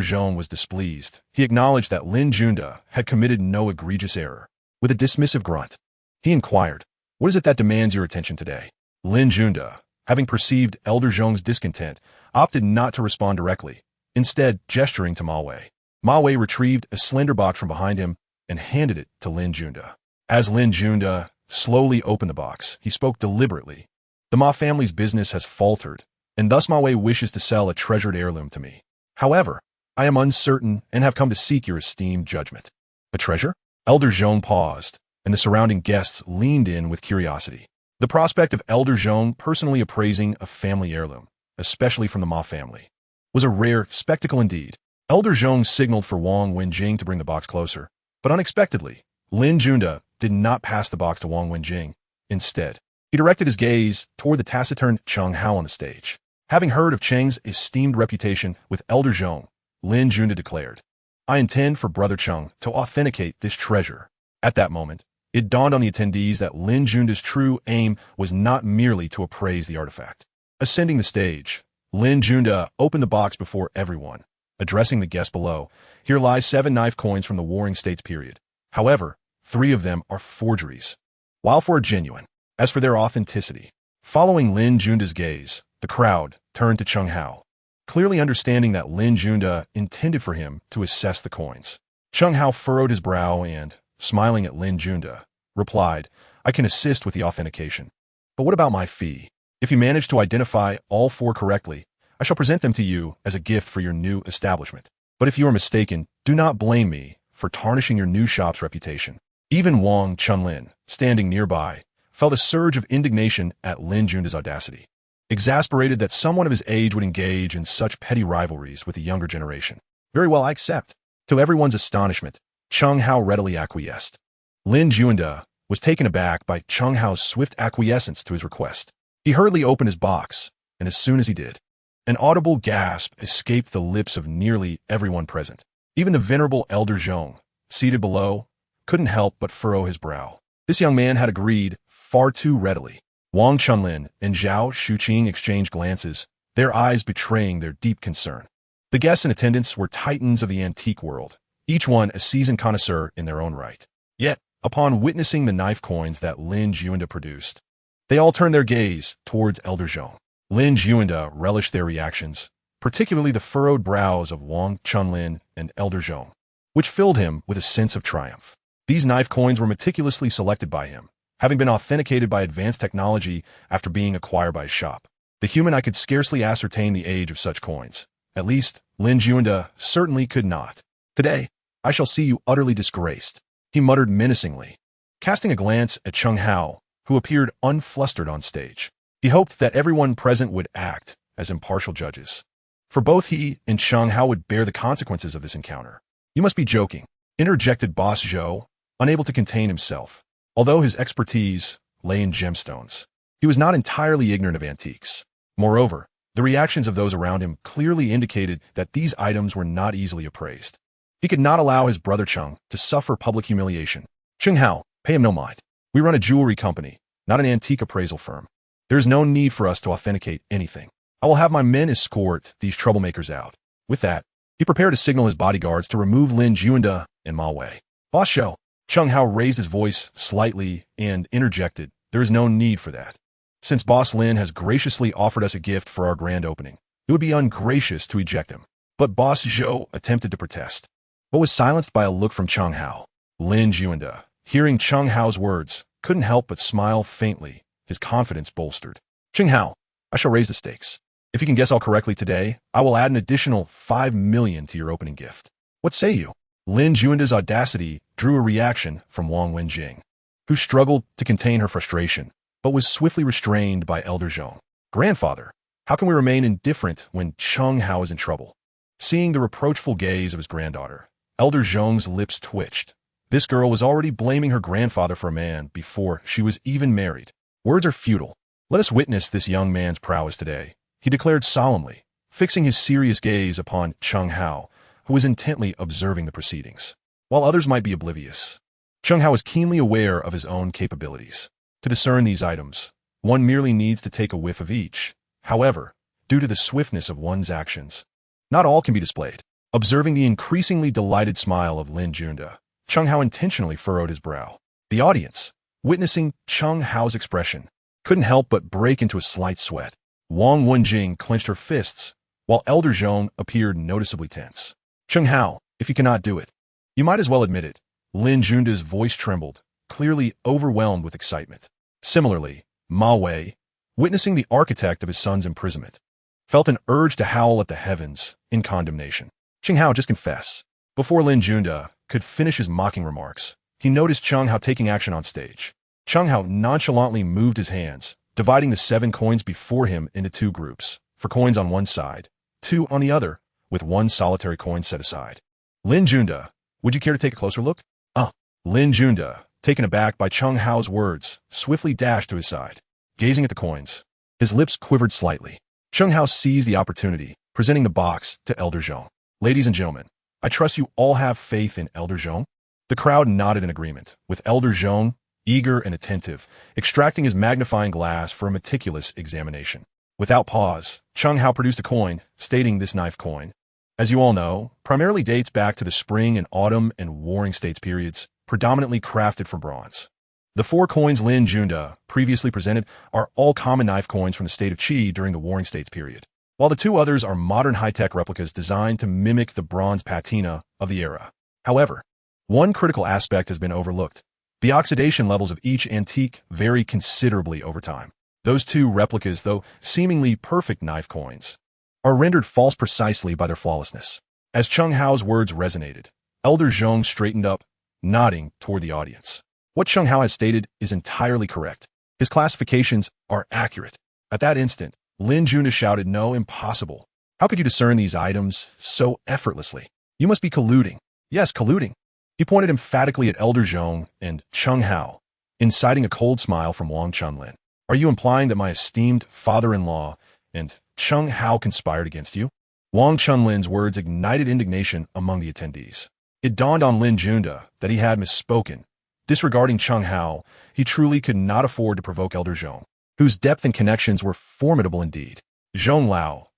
S1: Zhong was displeased, he acknowledged that Lin Junda had committed no egregious error. With a dismissive grunt, he inquired, what is it that demands your attention today? Lin Junda, having perceived Elder Zhong's discontent, opted not to respond directly, instead gesturing to Ma Wei. Ma Wei retrieved a slender box from behind him and handed it to Lin Junda. As Lin Junda slowly opened the box, he spoke deliberately. The Ma family's business has faltered, and thus Ma Wei wishes to sell a treasured heirloom to me. However, I am uncertain and have come to seek your esteemed judgment. A treasure? Elder Zhong paused, and the surrounding guests leaned in with curiosity. The prospect of Elder Zhong personally appraising a family heirloom, especially from the Ma family, was a rare spectacle indeed. Elder Zhong signaled for Wang Wenjing to bring the box closer, but unexpectedly, Lin Junda did not pass the box to Wang Wenjing. Instead, he directed his gaze toward the taciturn Chen Hao on the stage. Having heard of Cheng's esteemed reputation with Elder Zhong, Lin Junda declared, I intend for Brother Cheng to authenticate this treasure. At that moment, it dawned on the attendees that Lin Junda's true aim was not merely to appraise the artifact. Ascending the stage, Lin Junda opened the box before everyone, addressing the guests below. Here lies 7 knife coins from the Warring States period. However, 3 of them are forgeries, while 4 are genuine. As for their authenticity, following Lin Junda's gaze, the crowd turned to Chen Hao, clearly understanding that Lin Junda intended for him to assess the coins. Chen Hao furrowed his brow and, smiling at Lin Junda, replied, I can assist with the authentication. But what about my fee? If you manage to identify all 4 correctly, I shall present them to you as a gift for your new establishment. But if you are mistaken, do not blame me for tarnishing your new shop's reputation. Even Wang Chunlin, standing nearby, felt a surge of indignation at Lin Junda's audacity, exasperated that someone of his age would engage in such petty rivalries with the younger generation. Very well, I accept. To everyone's astonishment, Chen Hao readily acquiesced. Lin Junda was taken aback by Chen Hao's swift acquiescence to his request. He hurriedly opened his box, and as soon as he did, an audible gasp escaped the lips of nearly everyone present. Even the venerable Elder Zhong, seated below, couldn't help but furrow his brow. This young man had agreed far too readily. Wang Chunlin and Zhao Shuqing exchanged glances, their eyes betraying their deep concern. The guests in attendance were titans of the antique world, each one a seasoned connoisseur in their own right. Yet, upon witnessing the knife coins that Lin Juanda produced, they all turned their gaze towards Elder Zhong. Lin Juanda relished their reactions, particularly the furrowed brows of Wang Chunlin and Elder Zhong, which filled him with a sense of triumph. These knife coins were meticulously selected by him, having been authenticated by advanced technology after being acquired by his shop. The human eye could scarcely ascertain the age of such coins. At least, Lin Juanda certainly could not. Today, I shall see you utterly disgraced, he muttered menacingly, casting a glance at Chen Hao, who appeared unflustered on stage. He hoped that everyone present would act as impartial judges, for both he and Chen Hao would bear the consequences of this encounter. You must be joking, interjected Boss Zhou, unable to contain himself. Although his expertise lay in gemstones, he was not entirely ignorant of antiques. Moreover, the reactions of those around him clearly indicated that these items were not easily appraised. He could not allow his brother Cheng to suffer public humiliation. Chen Hao, pay him no mind. We run a jewelry company, not an antique appraisal firm. There is no need for us to authenticate anything. I will have my men escort these troublemakers out. With that, he prepared to signal his bodyguards to remove Lin Juanda and Ma Wei. Boss Zhou, Chen Hao raised his voice slightly and interjected, there is no need for that. Since Boss Lin has graciously offered us a gift for our grand opening, it would be ungracious to eject him. But Boss Zhou attempted to protest, but was silenced by a look from Chen Hao. Lin Juanda, hearing Chen Hao's words, couldn't help but smile faintly, his confidence bolstered. Chen Hao, I shall raise the stakes. If you can guess all correctly today, I will add an additional 5 million to your opening gift. What say you? Lin Juanda's audacity drew a reaction from Wang Wenjing, who struggled to contain her frustration, but was swiftly restrained by Elder Zhong. Grandfather, how can we remain indifferent when Chen Hao is in trouble? Seeing the reproachful gaze of his granddaughter, Elder Zhong's lips twitched. This girl was already blaming her grandfather for a man before she was even married. Words are futile. Let us witness this young man's prowess today, he declared solemnly, fixing his serious gaze upon Chen Hao, who was intently observing the proceedings. While others might be oblivious, Chen Hao was keenly aware of his own capabilities. To discern these items, one merely needs to take a whiff of each. However, due to the swiftness of one's actions, not all can be displayed. Observing the increasingly delighted smile of Lin Juanda, Chen Hao intentionally furrowed his brow. The audience, witnessing Chen Hao's expression, couldn't help but break into a slight sweat. Wang Wenjing clenched her fists, while Elder Zhong appeared noticeably tense. Chen Hao, if you cannot do it, you might as well admit it. Lin Juanda's voice trembled, clearly overwhelmed with excitement. Similarly, Ma Wei, witnessing the architect of his son's imprisonment, felt an urge to howl at the heavens in condemnation. Chen Hao, just confess. Before Lin Juanda could finish his mocking remarks, he noticed Chen Hao taking action on stage. Chen Hao nonchalantly moved his hands, dividing the 7 coins before him into 2 groups, for coins on one side, 2 on the other, with 1 solitary coin set aside. Lin Juanda, would you care to take a closer look? Lin Juanda, taken aback by Chen Hao's words, swiftly dashed to his side. Gazing at the coins, his lips quivered slightly. Chen Hao seized the opportunity, presenting the box to Elder Zhong. Ladies and gentlemen, I trust you all have faith in Elder Zhong. The crowd nodded in agreement, with Elder Zhong, eager and attentive, extracting his magnifying glass for a meticulous examination. Without pause, Chen Hao produced a coin, stating this knife coin, as you all know, primarily dates back to the spring and autumn and warring states periods, predominantly crafted from bronze. The 4 coins Lin Juanda previously presented are all common knife coins from the state of Qi during the warring states period, while the 2 others are modern high-tech replicas designed to mimic the bronze patina of the era. However, one critical aspect has been overlooked. The oxidation levels of each antique vary considerably over time. Those 2 replicas, though seemingly perfect knife coins, are rendered false precisely by their flawlessness. As Chen Hao's words resonated, Elder Zhong straightened up, nodding toward the audience. What Chen Hao has stated is entirely correct. His classifications are accurate. At that instant, Lin Juanda shouted, "No, impossible. How could you discern these items so effortlessly? You must be colluding." Yes, colluding. He pointed emphatically at Elder Zhong and Chen Hao, inciting a cold smile from Wang Chunlin. Are you implying that my esteemed father-in-law and Chen Hao conspired against you? Wang Chunlin's words ignited indignation among the attendees. It dawned on Lin Juanda that he had misspoken. Disregarding Chen Hao, he truly could not afford to provoke Elder Zhong. whose depth and connections were formidable indeed. Zhong Lao,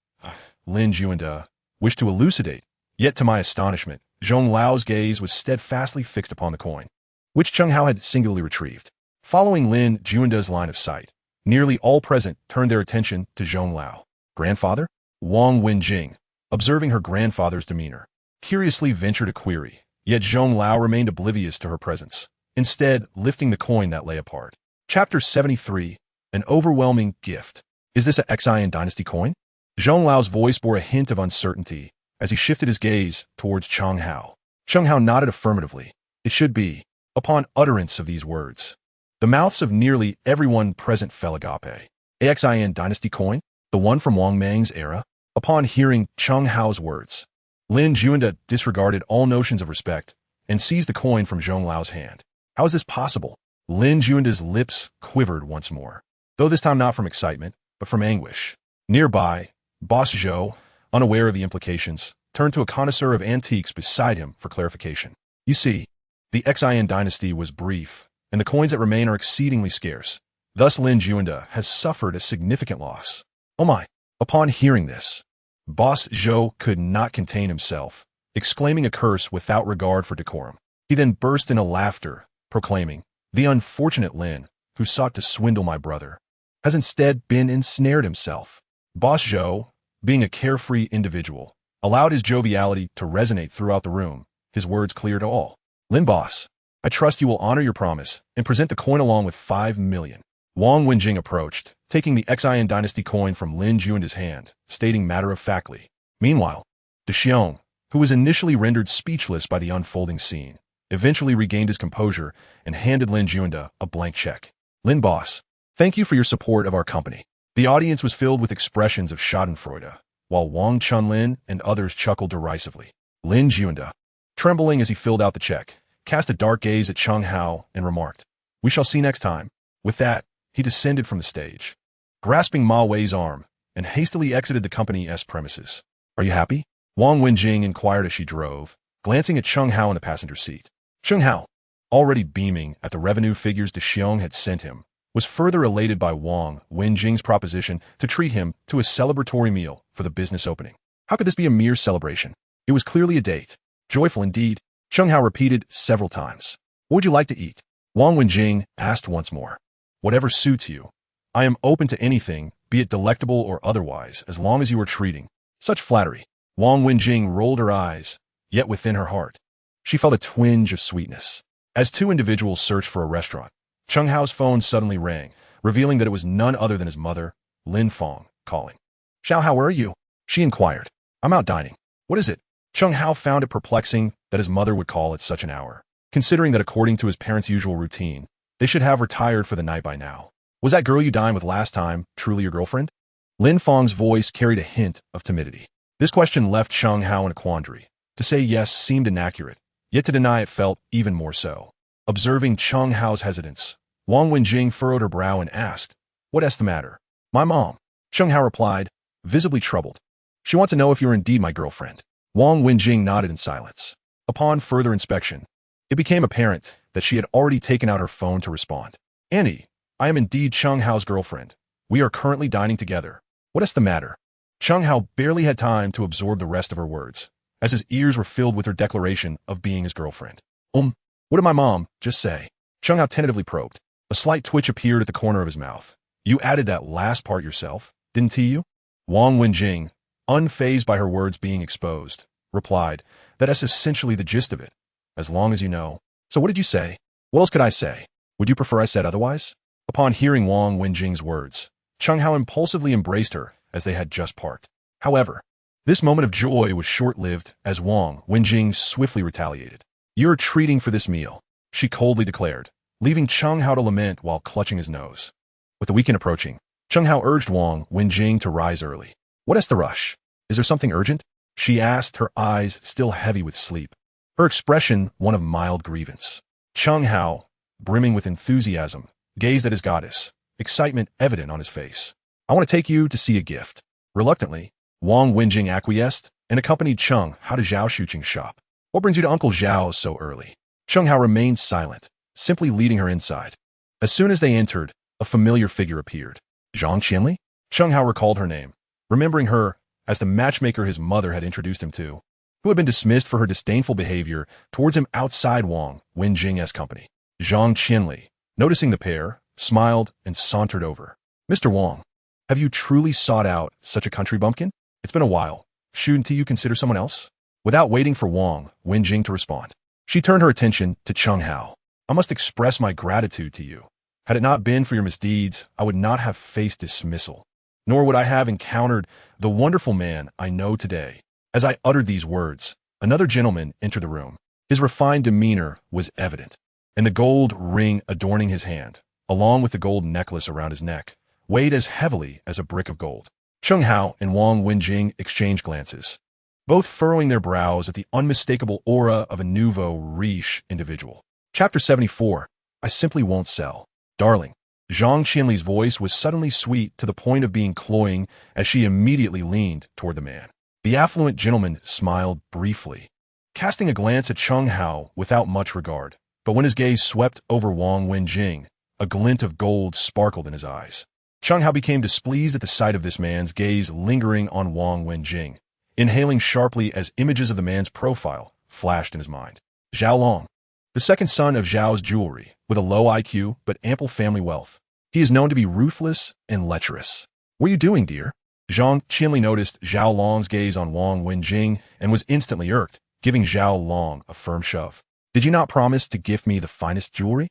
S1: Lin Juanda, wished to elucidate, yet to my astonishment, Zhong Lao's gaze was steadfastly fixed upon the coin, which Chen Hao had singularly retrieved. Following Lin Juanda's line of sight, nearly all present turned their attention to Zhong Lao. Grandfather? Wang Wenjing, observing her grandfather's demeanor, curiously ventured a query, yet Zhong Lao remained oblivious to her presence, instead lifting the coin that lay apart. Chapter 73, An Overwhelming Gift. Is this a Xian dynasty coin? Zhong Lao's voice bore a hint of uncertainty as he shifted his gaze towards Chen Hao. Chen Hao nodded affirmatively. It should be. Upon utterance of these words, the mouths of nearly everyone present fell agape. A Xian dynasty coin? The one from Wang Mang's era? Upon hearing Chen Hao's words, Lin Juanda disregarded all notions of respect and seized the coin from Zhong Lao's hand. How is this possible? Lin Juanda's lips quivered once more, though this time not from excitement, but from anguish. Nearby, Boss Zhou, unaware of the implications, turned to a connoisseur of antiques beside him for clarification. You see, the Xian dynasty was brief, and the coins that remain are exceedingly scarce. Thus Lin Juanda has suffered a significant loss. Oh my! Upon hearing this, Boss Zhou could not contain himself, exclaiming a curse without regard for decorum. He then burst into laughter, proclaiming, "The unfortunate Lin, who sought to swindle my brother, has instead been ensnared himself." Boss Zhou, being a carefree individual, allowed his joviality to resonate throughout the room, his words clear to all. "Lin Boss, I trust you will honor your promise and present the coin along with 5 million. Wang Wenjing approached, taking the Xian dynasty coin from Lin Juanda's hand, stating matter-of-factly. Meanwhile, De Xiong, who was initially rendered speechless by the unfolding scene, eventually regained his composure and handed Lin Juanda a blank check. "Lin Boss, thank you for your support of our company." The audience was filled with expressions of schadenfreude, while Wang Chunlin and others chuckled derisively. Lin Juanda, trembling as he filled out the check, cast a dark gaze at Chen Hao and remarked, "We shall see next time." With that, he descended from the stage, grasping Ma Wei's arm, and hastily exited the company's premises. "Are you happy?" Wang Wenjing inquired as she drove, glancing at Chen Hao in the passenger seat. Chen Hao, already beaming at the revenue figures De Xiong had sent him, was further elated by Wang Wenjing's proposition to treat him to a celebratory meal for the business opening. How could this be a mere celebration? It was clearly a date. Joyful indeed, Chen Hao repeated several times. "What would you like to eat?" Wang Wenjing asked once more. "Whatever suits you. I am open to anything, be it delectable or otherwise, as long as you are treating." Such flattery. Wang Wenjing rolled her eyes, yet within her heart, she felt a twinge of sweetness. As two individuals searched for a restaurant, Chen Hao's phone suddenly rang, revealing that it was none other than his mother, Lin Fong, calling. "Xiao Hao, where are you?" she inquired. "I'm out dining." "What is it?" Chen Hao found it perplexing that his mother would call at such an hour, considering that according to his parents' usual routine, they should have retired for the night by now. "Was that girl you dined with last time truly your girlfriend?" Lin Fong's voice carried a hint of timidity. This question left Chen Hao in a quandary. To say yes seemed inaccurate, yet to deny it felt even more so. Observing Chen Hao's hesitance, Wang Wenjing furrowed her brow and asked, "What's the matter?" "My mom," Chen Hao replied, visibly troubled. "She wants to know if you're indeed my girlfriend." Wang Wenjing nodded in silence. Upon further inspection, it became apparent that she had already taken out her phone to respond. "Annie, I am indeed Chen Hao's girlfriend. We are currently dining together. What's the matter?" Chen Hao barely had time to absorb the rest of her words, as his ears were filled with her declaration of being his girlfriend. What did my mom just say?" Chen Hao tentatively probed. A slight twitch appeared at the corner of his mouth. "You added that last part yourself, didn't you?" Wang Wenjing, unfazed by her words being exposed, replied, "That's essentially the gist of it, as long as you know." "So what did you say?" "What else could I say? Would you prefer I said otherwise?" Upon hearing Wang Wenjing's words, Chen Hao impulsively embraced her as they had just parted. However, this moment of joy was short-lived as Wang Wenjing swiftly retaliated. "You're treating for this meal," she coldly declared, leaving Chen Hao to lament while clutching his nose. With the weekend approaching, Chen Hao urged Wang Wenjing to rise early. "What's the rush? Is there something urgent?" she asked, her eyes still heavy with sleep, her expression one of mild grievance. Chen Hao, brimming with enthusiasm, gazed at his goddess, excitement evident on his face. "I want to take you to see a gift." Reluctantly, Wang Wenjing acquiesced and accompanied Chen Hao to Zhao Shuqing's shop. "What brings you to Uncle Zhao's so early?" Chen Hao remained silent, simply leading her inside. As soon as they entered, a familiar figure appeared. Zhang Qianli? Chen Hao recalled her name, remembering her as the matchmaker his mother had introduced him to, who had been dismissed for her disdainful behavior towards him outside Wang Wenjing's company. Zhang Qianli, noticing the pair, smiled and sauntered over. Mr. Wang, have you truly sought out such a country bumpkin? It's been a while. Shouldn't you consider someone else? Without waiting for Wang Wenjing to respond, she turned her attention to Chen Hao. I must express my gratitude to you. Had it not been for your misdeeds, I would not have faced dismissal, nor would I have encountered the wonderful man I know today. As I uttered these words, another gentleman entered the room. His refined demeanor was evident, and the gold ring adorning his hand, along with the gold necklace around his neck, weighed as heavily as a brick of gold. Chen Hao and Wang Wenjing exchanged glances, both furrowing their brows at the unmistakable aura of a nouveau riche individual. Chapter 74. I simply won't sell. Darling. Zhang Qianli's voice was suddenly sweet to the point of being cloying as she immediately leaned toward the man. The affluent gentleman smiled briefly, casting a glance at Chen Hao without much regard. But when his gaze swept over Wang Wenjing, a glint of gold sparkled in his eyes. Chen Hao became displeased at the sight of this man's gaze lingering on Wang Wenjing, inhaling sharply as images of the man's profile flashed in his mind. Zhao Long, the second son of Zhao's jewelry, with a low IQ but ample family wealth. He is known to be ruthless and lecherous. What are you doing, dear? Zhang Qianli noticed Zhao Long's gaze on Wang Wenjing and was instantly irked, giving Zhao Long a firm shove. Did you not promise to gift me the finest jewelry?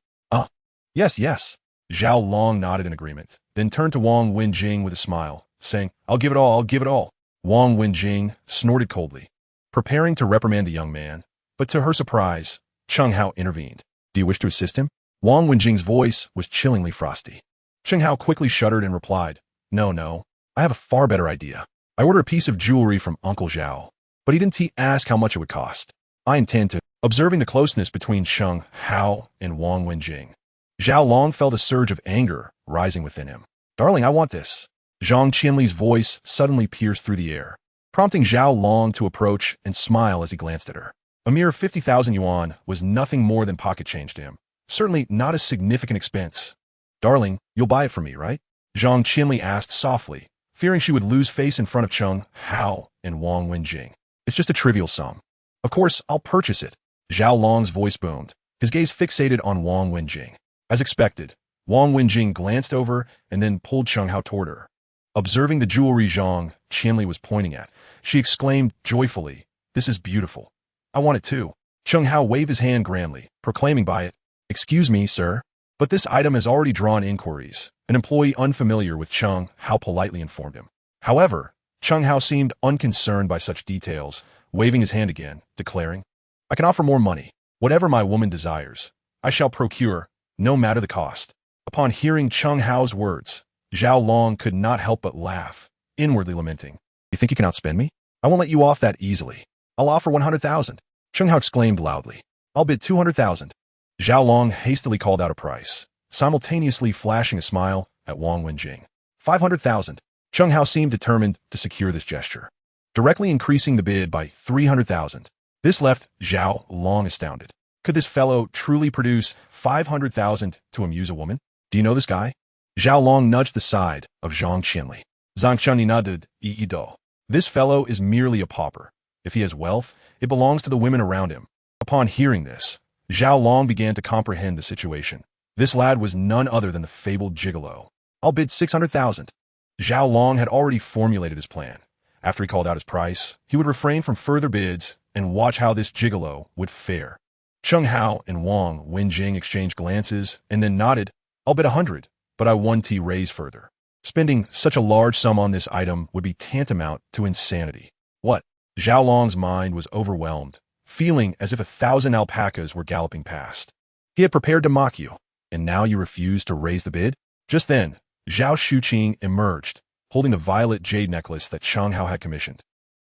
S1: Yes. Zhao Long nodded in agreement, then turned to Wang Wenjing with a smile, saying, I'll give it all. Wang Wenjing snorted coldly, preparing to reprimand the young man, but to her surprise, Chen Hao intervened. Do you wish to assist him? Wang Wenjing's voice was chillingly frosty. Chen Hao quickly shuddered and replied, No, I have a far better idea. I ordered a piece of jewelry from Uncle Zhao, but he didn't ask how much it would cost. I intend to. Observing the closeness between Chen Hao and Wang Wenjing, Zhao Long felt a surge of anger rising within him. Darling, I want this. Zhang Qianli's voice suddenly pierced through the air, prompting Zhao Long to approach and smile as he glanced at her. A mere 50,000 yuan was nothing more than pocket change to him. Certainly not a significant expense. Darling, you'll buy it for me, right? Zhang Qianli asked softly, fearing she would lose face in front of Chen Hao and Wang Wenjing. It's just a trivial sum. Of course, I'll purchase it. Zhao Long's voice boomed, his gaze fixated on Wang Wenjing. As expected, Wang Wenjing glanced over and then pulled Chen Hao toward her. Observing the jewelry Zhang Qianli was pointing at, she exclaimed joyfully, This is beautiful. I want it too. Chen Hao waved his hand grandly, proclaiming by it, Excuse me, sir, but this item has already drawn inquiries. An employee unfamiliar with Chen Hao politely informed him. However, Chen Hao seemed unconcerned by such details, waving his hand again, declaring, I can offer more money. Whatever my woman desires, I shall procure, no matter the cost. Upon hearing Chen Hao's words, Zhao Long could not help but laugh, inwardly lamenting. You think you can outspend me? I won't let you off that easily. I'll offer 100,000. Chen Hao exclaimed loudly. I'll bid 200,000. Zhao Long hastily called out a price, simultaneously flashing a smile at Wang Wenjing. 500,000. Chen Hao seemed determined to secure this gesture, directly increasing the bid by 300,000. This left Zhao Long astounded. Could this fellow truly produce 500,000 to amuse a woman? Do you know this guy? Zhao Long nudged the side of Zhang Qianli. Zhang Qianli nodded, Yi-do. This fellow is merely a pauper. If he has wealth, it belongs to the women around him. Upon hearing this, Zhao Long began to comprehend the situation. This lad was none other than the fabled gigolo. I'll bid 600,000. Zhao Long had already formulated his plan. After he called out his price, he would refrain from further bids and watch how this gigolo would fare. Chen Hao and Wang Wenjing exchanged glances and then nodded. I'll bid 100, but I want to raise further. Spending such a large sum on this item would be tantamount to insanity. What? Zhao Long's mind was overwhelmed, feeling as if 1,000 alpacas were galloping past. He had prepared to mock you, and now you refuse to raise the bid? Just then, Zhao Shuqing emerged, holding the violet jade necklace that Chen Hao had commissioned.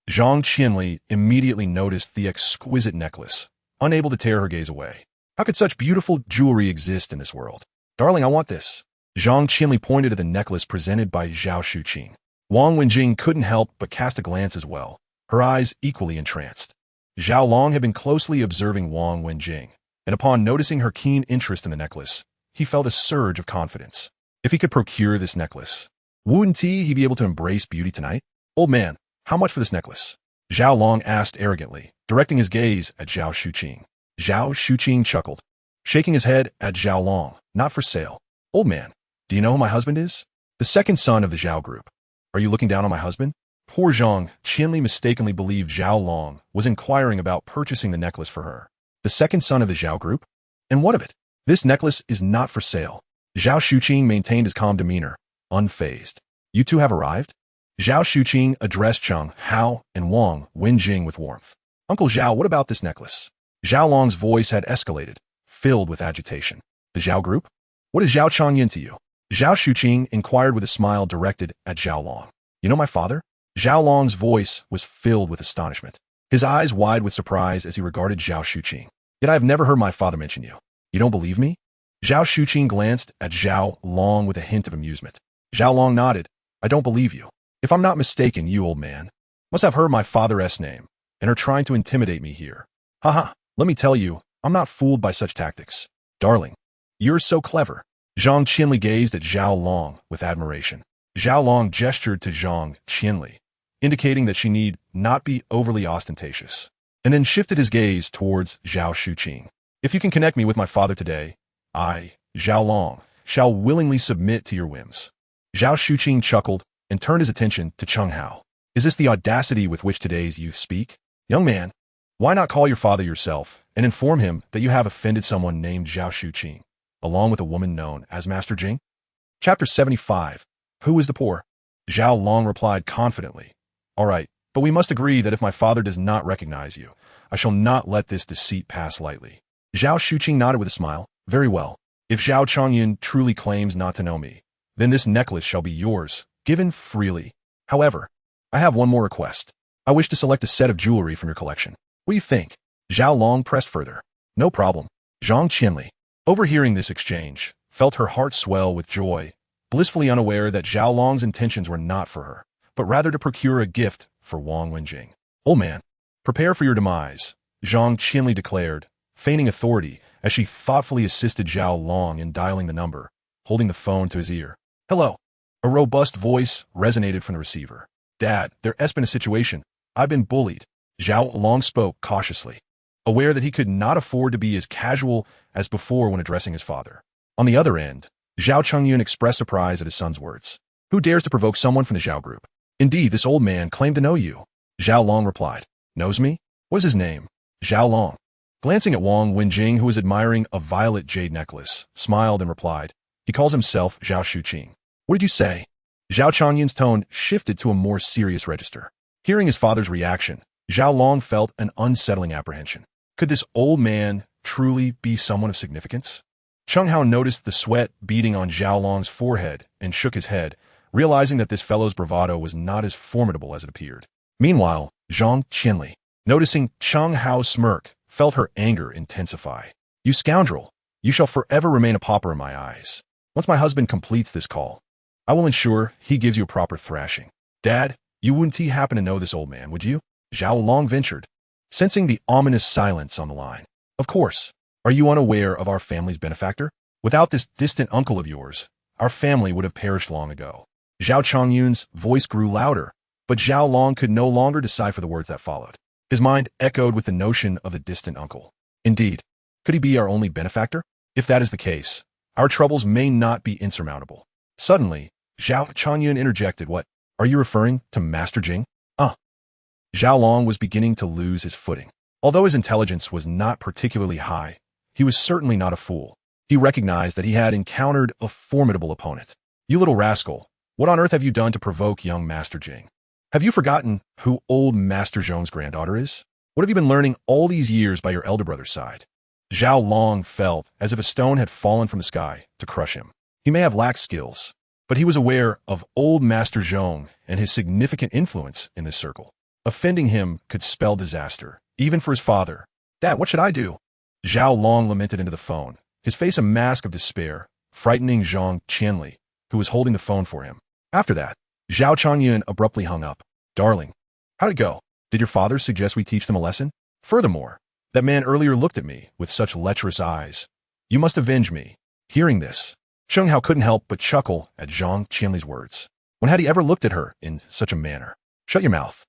S1: Zhang Qianli immediately noticed the exquisite necklace, unable to tear her gaze away. How could such beautiful jewelry exist in this world? Darling, I want this. Zhang Qianli pointed at the necklace presented by Zhao Shuqing. Wang Wenjing couldn't help but cast a glance as well, her eyes equally entranced. Zhao Long had been closely observing Wang Wenjing, and upon noticing her keen interest in the necklace, he felt a surge of confidence. If he could procure this necklace, Wouldn't he be able to embrace beauty tonight? Old man, how much for this necklace? Zhao Long asked arrogantly, directing his gaze at Zhao Shuqing. Zhao Shuqing chuckled, shaking his head at Zhao Long. Not for sale. Old man, do you know who my husband is? The second son of the Zhao group. Are you looking down on my husband? Poor Zhang Qianli mistakenly believed Zhao Long was inquiring about purchasing the necklace for her. The second son of the Zhao group? And what of it? This necklace is not for sale. Zhao Shuqing maintained his calm demeanor, unfazed. You two have arrived? Zhao Shuqing addressed Chen Hao and Wang Wenjing with warmth. Uncle Zhao, what about this necklace? Zhao Long's voice had escalated, filled with agitation. The Zhao group? What is Zhao Changyan to you? Zhao Shuqing inquired with a smile directed at Zhao Long. You know my father? Zhao Long's voice was filled with astonishment, his eyes wide with surprise as he regarded Zhao Shuqing. Yet I have never heard my father mention you. You don't believe me? Zhao Shuqing glanced at Zhao Long with a hint of amusement. Zhao Long nodded. I don't believe you. If I'm not mistaken, you, old man, must have heard my father's name and are trying to intimidate me here. Haha, let me tell you, I'm not fooled by such tactics. Darling, you're so clever. Zhang Qianli gazed at Zhao Long with admiration. Zhao Long gestured to Zhang Qianli, indicating that she need not be overly ostentatious, and then shifted his gaze towards Zhao Shuqing. If you can connect me with my father today, I, Zhao Long, shall willingly submit to your whims. Zhao Shuqing chuckled and turned his attention to Chen Hao. Is this the audacity with which today's youth speak? Young man, why not call your father yourself and inform him that you have offended someone named Zhao Shuqing, along with a woman known as Master Jing? Chapter 75. Who is the poor? Zhao Long replied confidently. All right, but we must agree that if my father does not recognize you, I shall not let this deceit pass lightly. Zhao Shuqing nodded with a smile. Very well. If Zhao Changyan truly claims not to know me, then this necklace shall be yours, given freely. However, I have one more request. I wish to select a set of jewelry from your collection. What do you think? Zhao Long pressed further. No problem. Zhang Qianli, overhearing this exchange, felt her heart swell with joy, blissfully unaware that Zhao Long's intentions were not for her, but rather to procure a gift for Wang Wenjing. Old man, prepare for your demise, Zhang Qianli declared, feigning authority as she thoughtfully assisted Zhao Long in dialing the number, holding the phone to his ear. Hello. A robust voice resonated from the receiver. Dad, there has been a situation. I've been bullied. Zhao Long spoke cautiously, aware that he could not afford to be as casual as before when addressing his father. On the other end, Zhao Chengyun expressed surprise at his son's words. Who dares to provoke someone from the Zhao group? Indeed, this old man claimed to know you. Zhao Long replied. Knows me? What's his name? Zhao Long. Glancing at Wang Wenjing, who was admiring a violet jade necklace, smiled and replied. He calls himself Zhao Shuqing. What did you say? Zhao Changyun's tone shifted to a more serious register. Hearing his father's reaction, Zhao Long felt an unsettling apprehension. Could this old man truly be someone of significance? Chen Hao noticed the sweat beading on Zhao Long's forehead and shook his head, realizing that this fellow's bravado was not as formidable as it appeared. Meanwhile, Zhang Qianli, noticing Chen Hao's smirk, felt her anger intensify. You scoundrel! You shall forever remain a pauper in my eyes. Once my husband completes this call, I will ensure he gives you a proper thrashing. Dad, you wouldn't happen to know this old man, would you? Zhao Long ventured, sensing the ominous silence on the line. Of course. Are you unaware of our family's benefactor? Without this distant uncle of yours, our family would have perished long ago. Zhao Changyun's voice grew louder, but Zhao Long could no longer decipher the words that followed. His mind echoed with the notion of the distant uncle. Indeed, could he be our only benefactor? If that is the case, our troubles may not be insurmountable. Suddenly, Zhao Changyun interjected. What? Are you referring to Master Jing? Zhao Long was beginning to lose his footing. Although his intelligence was not particularly high, he was certainly not a fool. He recognized that he had encountered a formidable opponent. You little rascal, what on earth have you done to provoke young Master Jing? Have you forgotten who old Master Zhong's granddaughter is? What have you been learning all these years by your elder brother's side? Zhao Long felt as if a stone had fallen from the sky to crush him. He may have lacked skills, but he was aware of old Master Zhong and his significant influence in this circle. Offending him could spell disaster, even for his father. Dad, what should I do? Zhao Long lamented into the phone, his face a mask of despair, frightening Zhang Qianli, who was holding the phone for him. After that, Zhao Changyun abruptly hung up. Darling, how'd it go? Did your father suggest we teach them a lesson? Furthermore, that man earlier looked at me with such lecherous eyes. You must avenge me. Hearing this, Chen Hao couldn't help but chuckle at Zhang Qianli's words. When had he ever looked at her in such a manner? Shut your mouth.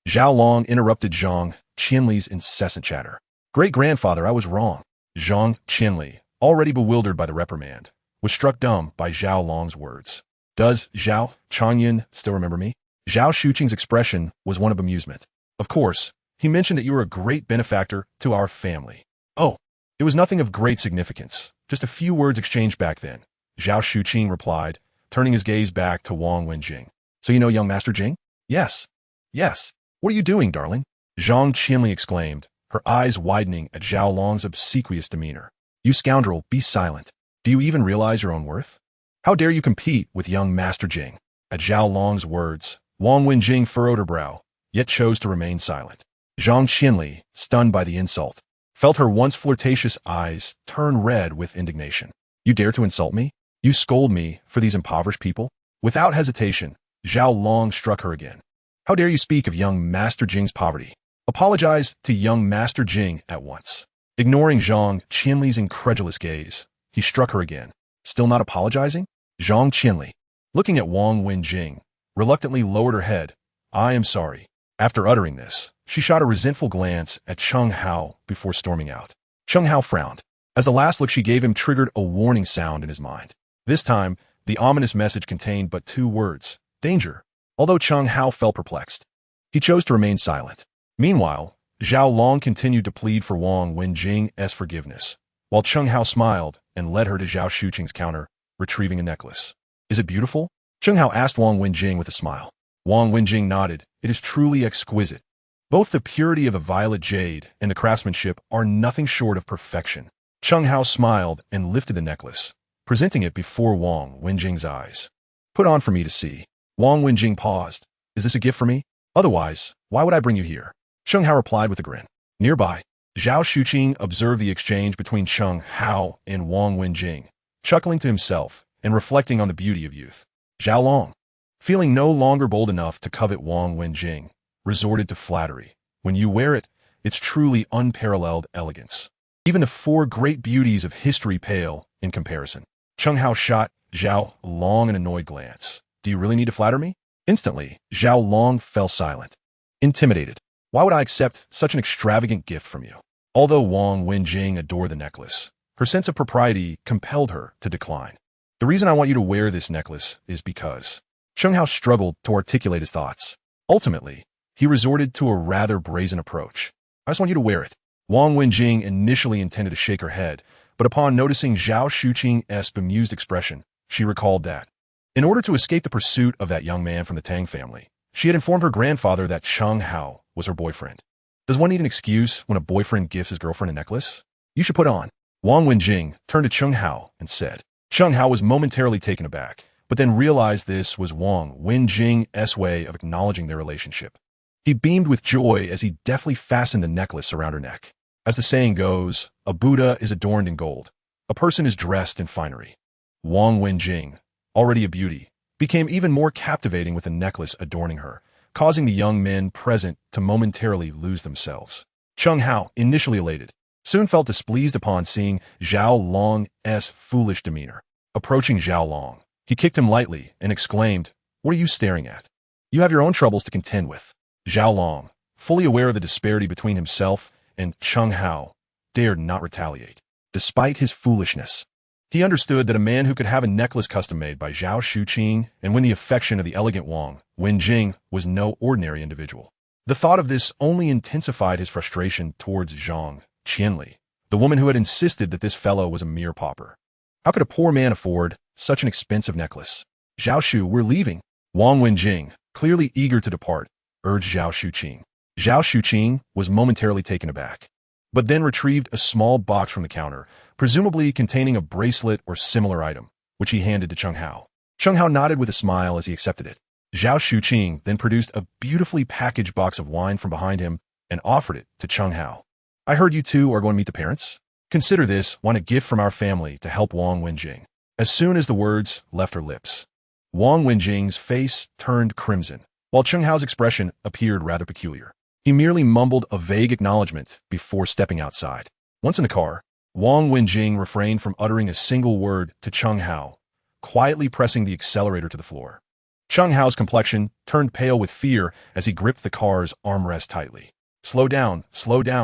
S1: Zhao Long interrupted Zhang Qianli's incessant chatter. Great-grandfather, I was wrong. Zhang Qianli, already bewildered by the reprimand, was struck dumb by Zhao Long's words. Does Zhao Changyan still remember me? Zhao Shuqing's expression was one of amusement. Of course, he mentioned that you were a great benefactor to our family. Oh, it was nothing of great significance, just a few words exchanged back then, Zhao Shuqing replied, turning his gaze back to Wang Wenjing. So you know young Master Jing? Yes. Yes. What are you doing, darling? Zhang Qianli exclaimed, her eyes widening at Zhao Long's obsequious demeanor. You scoundrel, be silent. Do you even realize your own worth? How dare you compete with young Master Jing? At Zhao Long's words, Wang Wenjing furrowed her brow, yet chose to remain silent. Zhang Qianli, stunned by the insult, felt her once flirtatious eyes turn red with indignation. You dare to insult me? You scold me for these impoverished people? Without hesitation, Zhao Long struck her again. How dare you speak of young Master Jing's poverty? Apologize to young Master Jing at once. Ignoring Zhang Qianli's incredulous gaze, he struck her again. Still not apologizing? Zhang Qianli, looking at Wang Wenjing, reluctantly lowered her head. I am sorry. After uttering this, she shot a resentful glance at Chen Hao before storming out. Chen Hao frowned. As the last look she gave him triggered a warning sound in his mind. This time, the ominous message contained but two words, danger. Although Chen Hao felt perplexed, he chose to remain silent. Meanwhile, Zhao Long continued to plead for Wang Wenjing's forgiveness, while Chen Hao smiled and led her to Zhao Shuqing's counter, retrieving a necklace. Is it beautiful? Chen Hao asked Wang Wenjing with a smile. Wang Wenjing nodded. It is truly exquisite. Both the purity of the violet jade and the craftsmanship are nothing short of perfection. Chen Hao smiled and lifted the necklace, presenting it before Wang Wenjing's eyes. Put on for me to see. Wang Wenjing paused. Is this a gift for me? Otherwise, why would I bring you here? Chen Hao replied with a grin. Nearby, Zhao Shuqing observed the exchange between Chen Hao and Wang Wenjing, chuckling to himself and reflecting on the beauty of youth. Zhao Long, feeling no longer bold enough to covet Wang Wenjing, resorted to flattery. When you wear it, it's truly unparalleled elegance. Even the four great beauties of history pale in comparison. Chen Hao shot Zhao Long an annoyed glance. Do you really need to flatter me? Instantly, Zhao Long fell silent. Intimidated. Why would I accept such an extravagant gift from you? Although Wang Wenjing adored the necklace, her sense of propriety compelled her to decline. The reason I want you to wear this necklace is because... Chen Hao struggled to articulate his thoughts. Ultimately, he resorted to a rather brazen approach. I just want you to wear it. Wang Wenjing initially intended to shake her head, but upon noticing Zhao Shuqing's bemused expression, she recalled that, in order to escape the pursuit of that young man from the Tang family, she had informed her grandfather that Chen Hao was her boyfriend. Does one need an excuse when a boyfriend gives his girlfriend a necklace? You should put on. Wang Wenjing turned to Chen Hao and said. Chen Hao was momentarily taken aback, but then realized this was Wang Wenjing's way of acknowledging their relationship. He beamed with joy as he deftly fastened the necklace around her neck. As the saying goes, a Buddha is adorned in gold. A person is dressed in finery. Wang Wenjing, already a beauty, became even more captivating with the necklace adorning her, causing the young men present to momentarily lose themselves. Chen Hao, initially elated, soon felt displeased upon seeing Zhao Long's foolish demeanor. Approaching Zhao Long, he kicked him lightly and exclaimed, What are you staring at? You have your own troubles to contend with. Zhao Long, fully aware of the disparity between himself and Chen Hao, dared not retaliate. Despite his foolishness, he understood that a man who could have a necklace custom-made by Zhao Shuqing and win the affection of the elegant Wang Wenjing was no ordinary individual. The thought of this only intensified his frustration towards Zhang Qianli, the woman who had insisted that this fellow was a mere pauper. How could a poor man afford such an expensive necklace? Zhao Shu, we're leaving. Wang Wenjing, clearly eager to depart, urged Zhao Shuqing. Zhao Shuqing was momentarily taken aback, but then retrieved a small box from the counter, presumably containing a bracelet or similar item, which he handed to Chen Hao. Chen Hao nodded with a smile as he accepted it. Zhao Shuqing then produced a beautifully packaged box of wine from behind him and offered it to Chen Hao. I heard you two are going to meet the parents. Consider this one a gift from our family to help Wang Wenjing. As soon as the words left her lips, Wang Wenjing's face turned crimson, while Chen Hao's expression appeared rather peculiar. He merely mumbled a vague acknowledgement before stepping outside. Once in the car, Wang Wenjing refrained from uttering a single word to Chen Hao, quietly pressing the accelerator to the floor. Chen Hao's complexion turned pale with fear as he gripped the car's armrest tightly. Slow down,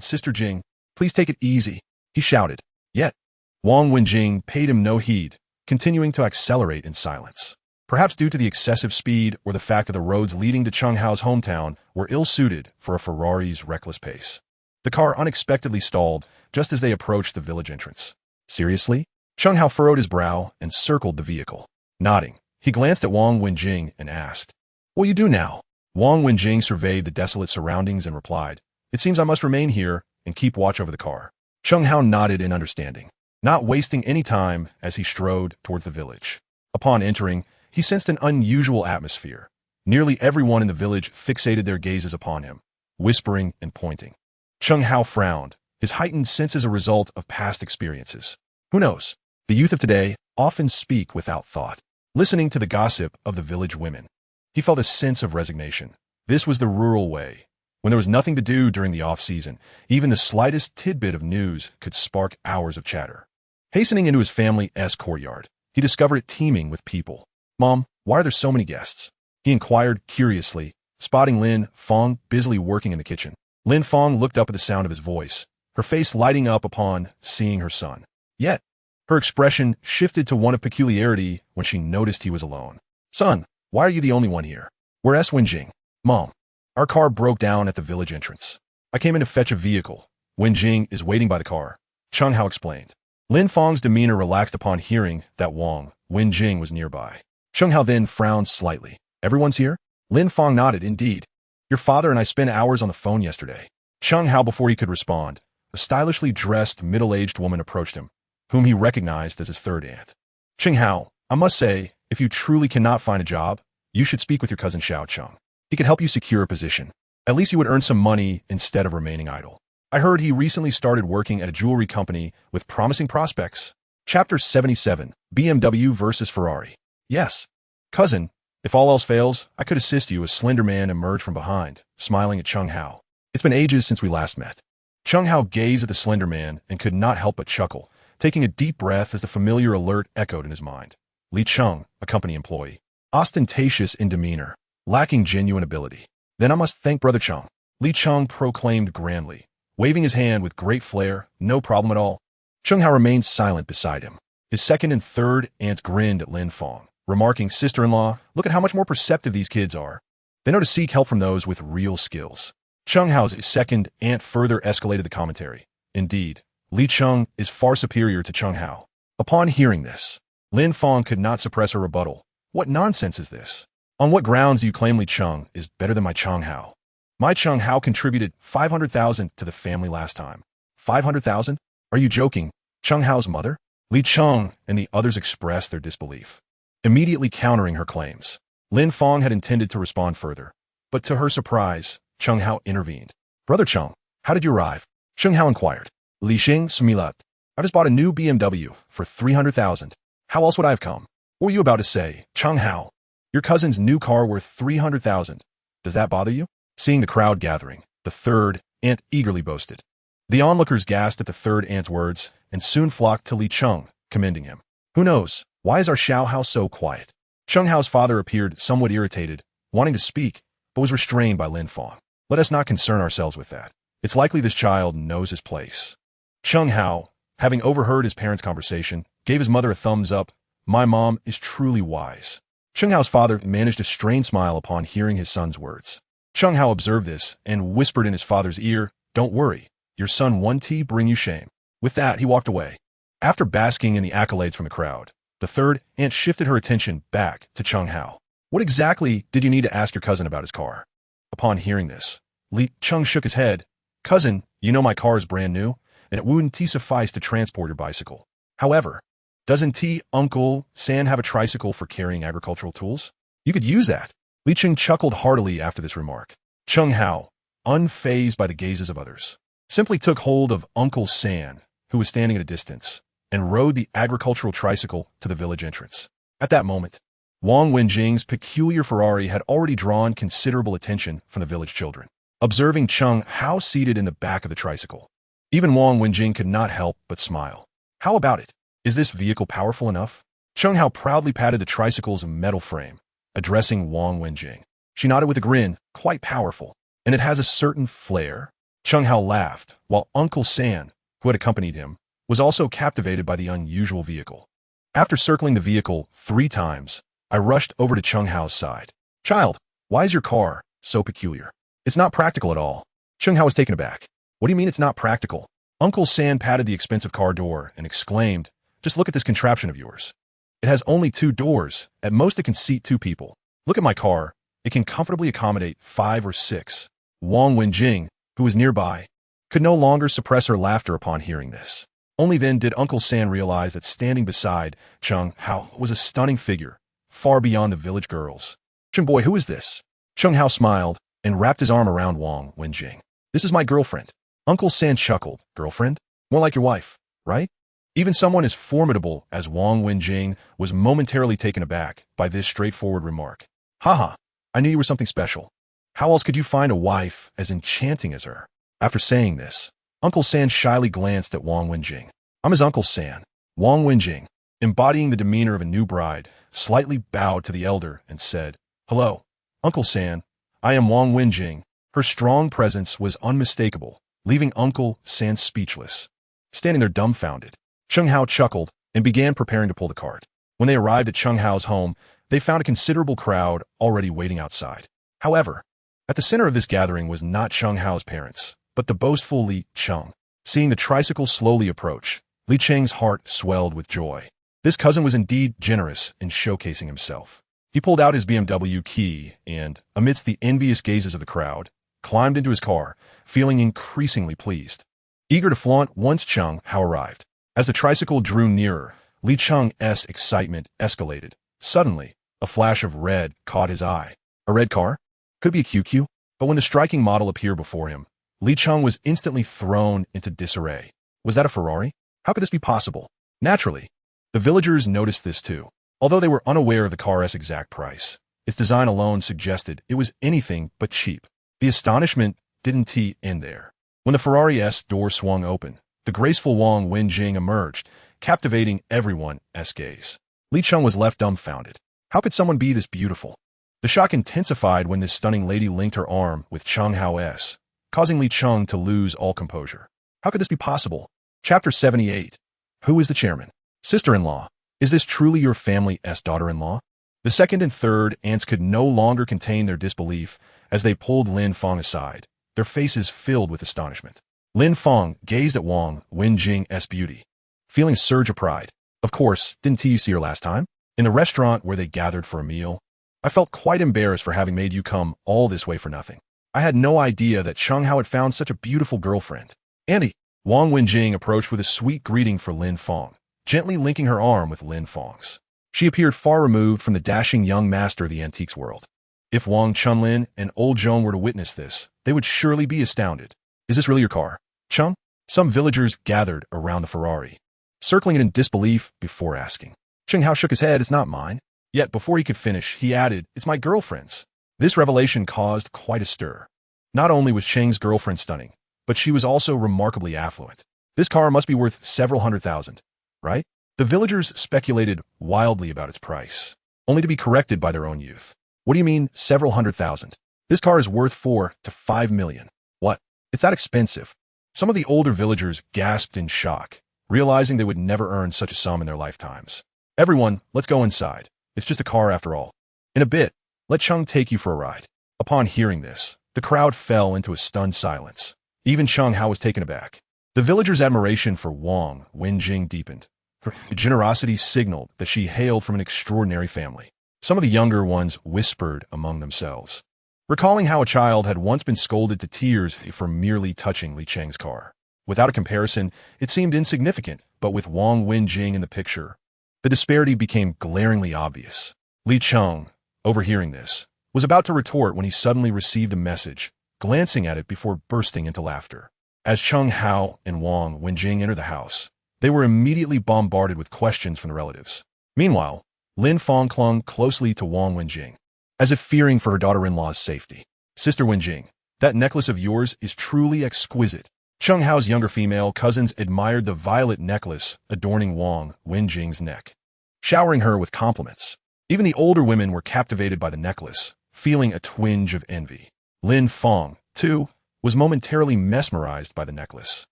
S1: Sister Jing. Please take it easy, he shouted. Yet, Wang Wenjing paid him no heed, continuing to accelerate in silence. Perhaps due to the excessive speed or the fact that the roads leading to Chen Hao's hometown were ill-suited for a Ferrari's reckless pace. The car unexpectedly stalled just as they approached the village entrance. Seriously? Chen Hao furrowed his brow and circled the vehicle. Nodding, he glanced at Wang Wenjing and asked, "What will you do now?" Wang Wenjing surveyed the desolate surroundings and replied, "It seems I must remain here and keep watch over the car." Chen Hao nodded in understanding, not wasting any time as he strode towards the village. Upon entering, he sensed an unusual atmosphere. Nearly everyone in the village fixated their gazes upon him, whispering and pointing. Chen Hao frowned, his heightened sense as a result of past experiences. Who knows? The youth of today often speak without thought, listening to the gossip of the village women. He felt a sense of resignation. This was the rural way. When there was nothing to do during the off-season, even the slightest tidbit of news could spark hours of chatter. Hastening into his family's courtyard, he discovered it teeming with people. "Mom, why are there so many guests?" he inquired curiously, spotting Lin Fong busily working in the kitchen. Lin Fong looked up at the sound of his voice, her face lighting up upon seeing her son. Yet, her expression shifted to one of peculiarity when she noticed he was alone. "Son, why are you the only one here? Where's Wenjing?" "Mom, our car broke down at the village entrance. I came in to fetch a vehicle. Wenjing is waiting by the car," Chen Hao explained. Lin Fong's demeanor relaxed upon hearing that Wang Wenjing was nearby. Chen Hao then frowned slightly. "Everyone's here?" Lin Fong nodded. "Indeed. Your father and I spent hours on the phone yesterday." Chen Hao, before he could respond, a stylishly dressed middle-aged woman approached him, whom he recognized as his third aunt. "Chen Hao, I must say, if you truly cannot find a job, you should speak with your cousin Xiao Cheng. He could help you secure a position. At least you would earn some money instead of remaining idle. I heard he recently started working at a jewelry company with promising prospects." Chapter 77, BMW versus Ferrari. "Yes, cousin, if all else fails, I could assist you," a slender man emerged from behind, smiling at Chen Hao. "It's been ages since we last met." Chen Hao gazed at the slender man and could not help but chuckle, taking a deep breath as the familiar alert echoed in his mind. Li Cheng, a company employee, ostentatious in demeanor, lacking genuine ability. "Then I must thank Brother Cheng," Li Cheng proclaimed grandly, waving his hand with great flair. "No problem at all." Chen Hao remained silent beside him. His second and third aunts grinned at Lin Fong, remarking, "Sister-in-law, look at how much more perceptive these kids are. They know to seek help from those with real skills." Chen Hao's second aunt further escalated the commentary. "Indeed, Li Cheng is far superior to Chen Hao." Upon hearing this, Lin Fong could not suppress a rebuttal. "What nonsense is this? On what grounds do you claim Li Cheng is better than my Chen Hao? My Chen Hao contributed 500,000 to the family last time." 500,000? Are you joking? Chen Hao's mother? Li Cheng and the others expressed their disbelief, immediately countering her claims. Lin Fong had intended to respond further, but to her surprise, Chen Hao intervened. "Brother Cheng, how did you arrive?" Chen Hao inquired. "Li Xing Sumilat. I just bought a new BMW for 300,000. How else would I have come?" "What were you about to say, Chen Hao? Your cousin's new car worth 300,000. Does that bother you?" Seeing the crowd gathering, the third aunt eagerly boasted. The onlookers gasped at the third aunt's words and soon flocked to Li Cheng, commending him. "Who knows? Why is our Xiao Hao so quiet?" Chen Hao's father appeared somewhat irritated, wanting to speak, but was restrained by Lin Fong. "Let us not concern ourselves with that. It's likely this child knows his place." Chen Hao, having overheard his parents' conversation, gave his mother a thumbs up. "My mom is truly wise." Chen Hao's father managed a strained smile upon hearing his son's words. Chen Hao observed this and whispered in his father's ear, "Don't worry, your son won't bring you shame." With that, he walked away. After basking in the accolades from the crowd, the third aunt shifted her attention back to Chen Hao. "What exactly did you need to ask your cousin about his car?" Upon hearing this, Li Cheng shook his head. "Cousin, you know my car is brand new, and it wouldn't suffice to transport your bicycle. However, doesn't Uncle San have a tricycle for carrying agricultural tools? You could use that." Li Cheng chuckled heartily after this remark. Chen Hao, unfazed by the gazes of others, simply took hold of Uncle San, who was standing at a distance, and rode the agricultural tricycle to the village entrance. At that moment, Wang Wenjing's peculiar Ferrari had already drawn considerable attention from the village children. Observing Chen Hao seated in the back of the tricycle, even Wang Wenjing could not help but smile. "How about it? Is this vehicle powerful enough?" Chen Hao proudly patted the tricycle's metal frame, addressing Wang Wenjing. She nodded with a grin, quite powerful, and it has a certain flair. Chen Hao laughed, while Uncle San, who had accompanied him, was also captivated by the unusual vehicle. After circling the vehicle 3 times, I rushed over to Chen Hao's side. "Child, why is your car so peculiar? It's not practical at all." Chen Hao was taken aback. "What do you mean it's not practical?" Uncle San patted the expensive car door and exclaimed, "Just look at this contraption of yours. It has only 2 doors. At most it can seat 2 people. Look at my car. It can comfortably accommodate 5 or 6. Wang Wenjing, who was nearby, could no longer suppress her laughter upon hearing this. Only then did Uncle San realize that standing beside Chen Hao was a stunning figure, far beyond the village girls. "Chen boy, who is this?" Chen Hao smiled and wrapped his arm around Wang Wenjing. "This is my girlfriend." Uncle San chuckled. "Girlfriend? More like your wife, right?" Even someone as formidable as Wang Wenjing was momentarily taken aback by this straightforward remark. "Haha, I knew you were something special. How else could you find a wife as enchanting as her?" After saying this, Uncle San shyly glanced at Wang Wenjing. "I'm his Uncle San." Wang Wenjing, embodying the demeanor of a new bride, slightly bowed to the elder and said, "Hello, Uncle San. I am Wang Wenjing." Her strong presence was unmistakable, leaving Uncle San speechless. Standing there dumbfounded, Chen Hao chuckled and began preparing to pull the cart. When they arrived at Chen Hao's home, they found a considerable crowd already waiting outside. However, at the center of this gathering was not Chen Hao's parents, but the boastful Li Cheng. Seeing the tricycle slowly approach, Li Cheng's heart swelled with joy. This cousin was indeed generous in showcasing himself. He pulled out his BMW key and, amidst the envious gazes of the crowd, climbed into his car, feeling increasingly pleased. Eager to flaunt once Chen Hao arrived. As the tricycle drew nearer, Li Cheng's excitement escalated. Suddenly, a flash of red caught his eye. A red car? Could be a QQ? But when the striking model appeared before him, Li Cheng was instantly thrown into disarray. Was that a Ferrari? How could this be possible? Naturally, the villagers noticed this too, although they were unaware of the car's exact price. Its design alone suggested it was anything but cheap. The astonishment didn't end there. When the Ferrari's door swung open, the graceful Wang Wenjing emerged, captivating everyone's gaze. Li Cheng was left dumbfounded. How could someone be this beautiful? The shock intensified when this stunning lady linked her arm with Chen Hao's, causing Li Cheng to lose all composure. How could this be possible? Chapter 78. Who is the chairman? Sister-in-law. Is this truly your family's daughter-in-law? The second and third aunts could no longer contain their disbelief as they pulled Lin Feng aside, their faces filled with astonishment. Lin Feng gazed at Wang Wenjing's beauty, feeling a surge of pride. "Of course, didn't you see her last time? In the restaurant where they gathered for a meal? I felt quite embarrassed for having made you come all this way for nothing. I had no idea that Chen Hao had found such a beautiful girlfriend." "Andy." Wang Wenjing approached with a sweet greeting for Lin Feng, gently linking her arm with Lin Feng's. She appeared far removed from the dashing young master of the antiques world. If Wang Chunlin and old Joan were to witness this, they would surely be astounded. "Is this really your car, Chung?" Some villagers gathered around the Ferrari, circling it in disbelief before asking. Chen Hao shook his head. "It's not mine." Yet before he could finish, he added, "It's my girlfriend's." This revelation caused quite a stir. Not only was Cheng's girlfriend stunning, but she was also remarkably affluent. This car must be worth several $100,000, right? The villagers speculated wildly about its price, only to be corrected by their own youth. "What do you mean, several $100,000? This car is worth 4 to 5 million. What? It's that expensive?" Some of the older villagers gasped in shock, realizing they would never earn such a sum in their lifetimes. "Everyone, let's go inside. It's just a car after all. In a bit, let Chung take you for a ride." Upon hearing this, the crowd fell into a stunned silence. Even Chen Hao was taken aback. The villagers' admiration for Wang Wenjing deepened. Her generosity signaled that she hailed from an extraordinary family. Some of the younger ones whispered among themselves, recalling how a child had once been scolded to tears for merely touching Li Cheng's car. Without a comparison, it seemed insignificant, but with Wang Wenjing in the picture, the disparity became glaringly obvious. Li Cheng, overhearing this, was about to retort when he suddenly received a message, glancing at it before bursting into laughter. As Chen Hao and Wang Wenjing entered the house, they were immediately bombarded with questions from the relatives. Meanwhile, Lin Feng clung closely to Wang Wenjing, as if fearing for her daughter-in-law's safety. "Sister Wenjing, that necklace of yours is truly exquisite." Chen Hao's younger female cousins admired the violet necklace adorning Wang Wenjing's neck, showering her with compliments. Even the older women were captivated by the necklace, feeling a twinge of envy. Lin Feng, too, was momentarily mesmerized by the necklace,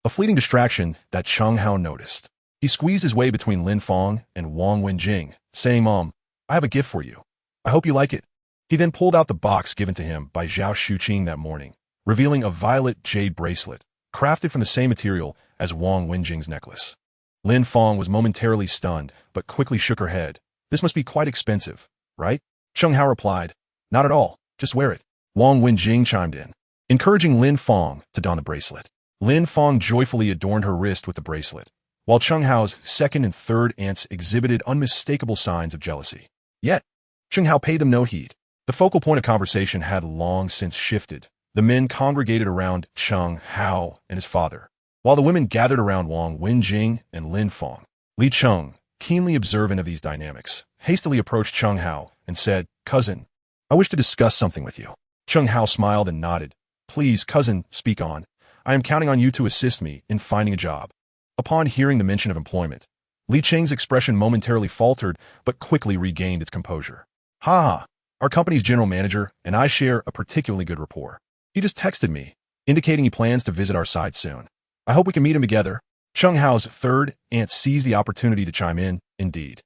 S1: a fleeting distraction that Chen Hao noticed. He squeezed his way between Lin Feng and Wang Wenjing, saying, I have a gift for you. I hope you like it. He then pulled out the box given to him by Zhao Shuqing that morning, revealing a violet jade bracelet, crafted from the same material as Wang Wenjing's necklace. Lin Feng was momentarily stunned, but quickly shook her head. This must be quite expensive, right? Chen Hao replied, Not at all, just wear it. Wang Wenjing chimed in, encouraging Lin Feng to don the bracelet. Lin Feng joyfully adorned her wrist with the bracelet, while Chen Hao's second and third aunts exhibited unmistakable signs of jealousy. Yet, Chen Hao paid them no heed. The focal point of conversation had long since shifted. The men congregated around Chen Hao and his father, while the women gathered around Wang Wenjing and Lin Feng. Li Cheng, keenly observant of these dynamics, hastily approached Chen Hao and said, Cousin, I wish to discuss something with you. Chen Hao smiled and nodded. Please, cousin, speak on. I am counting on you to assist me in finding a job. Upon hearing the mention of employment, Li Cheng's expression momentarily faltered but quickly regained its composure. Ha ha, our company's general manager and I share a particularly good rapport. He just texted me, indicating he plans to visit our site soon. I hope we can meet him together. Chen Hao's third aunt seized the opportunity to chime in. Indeed,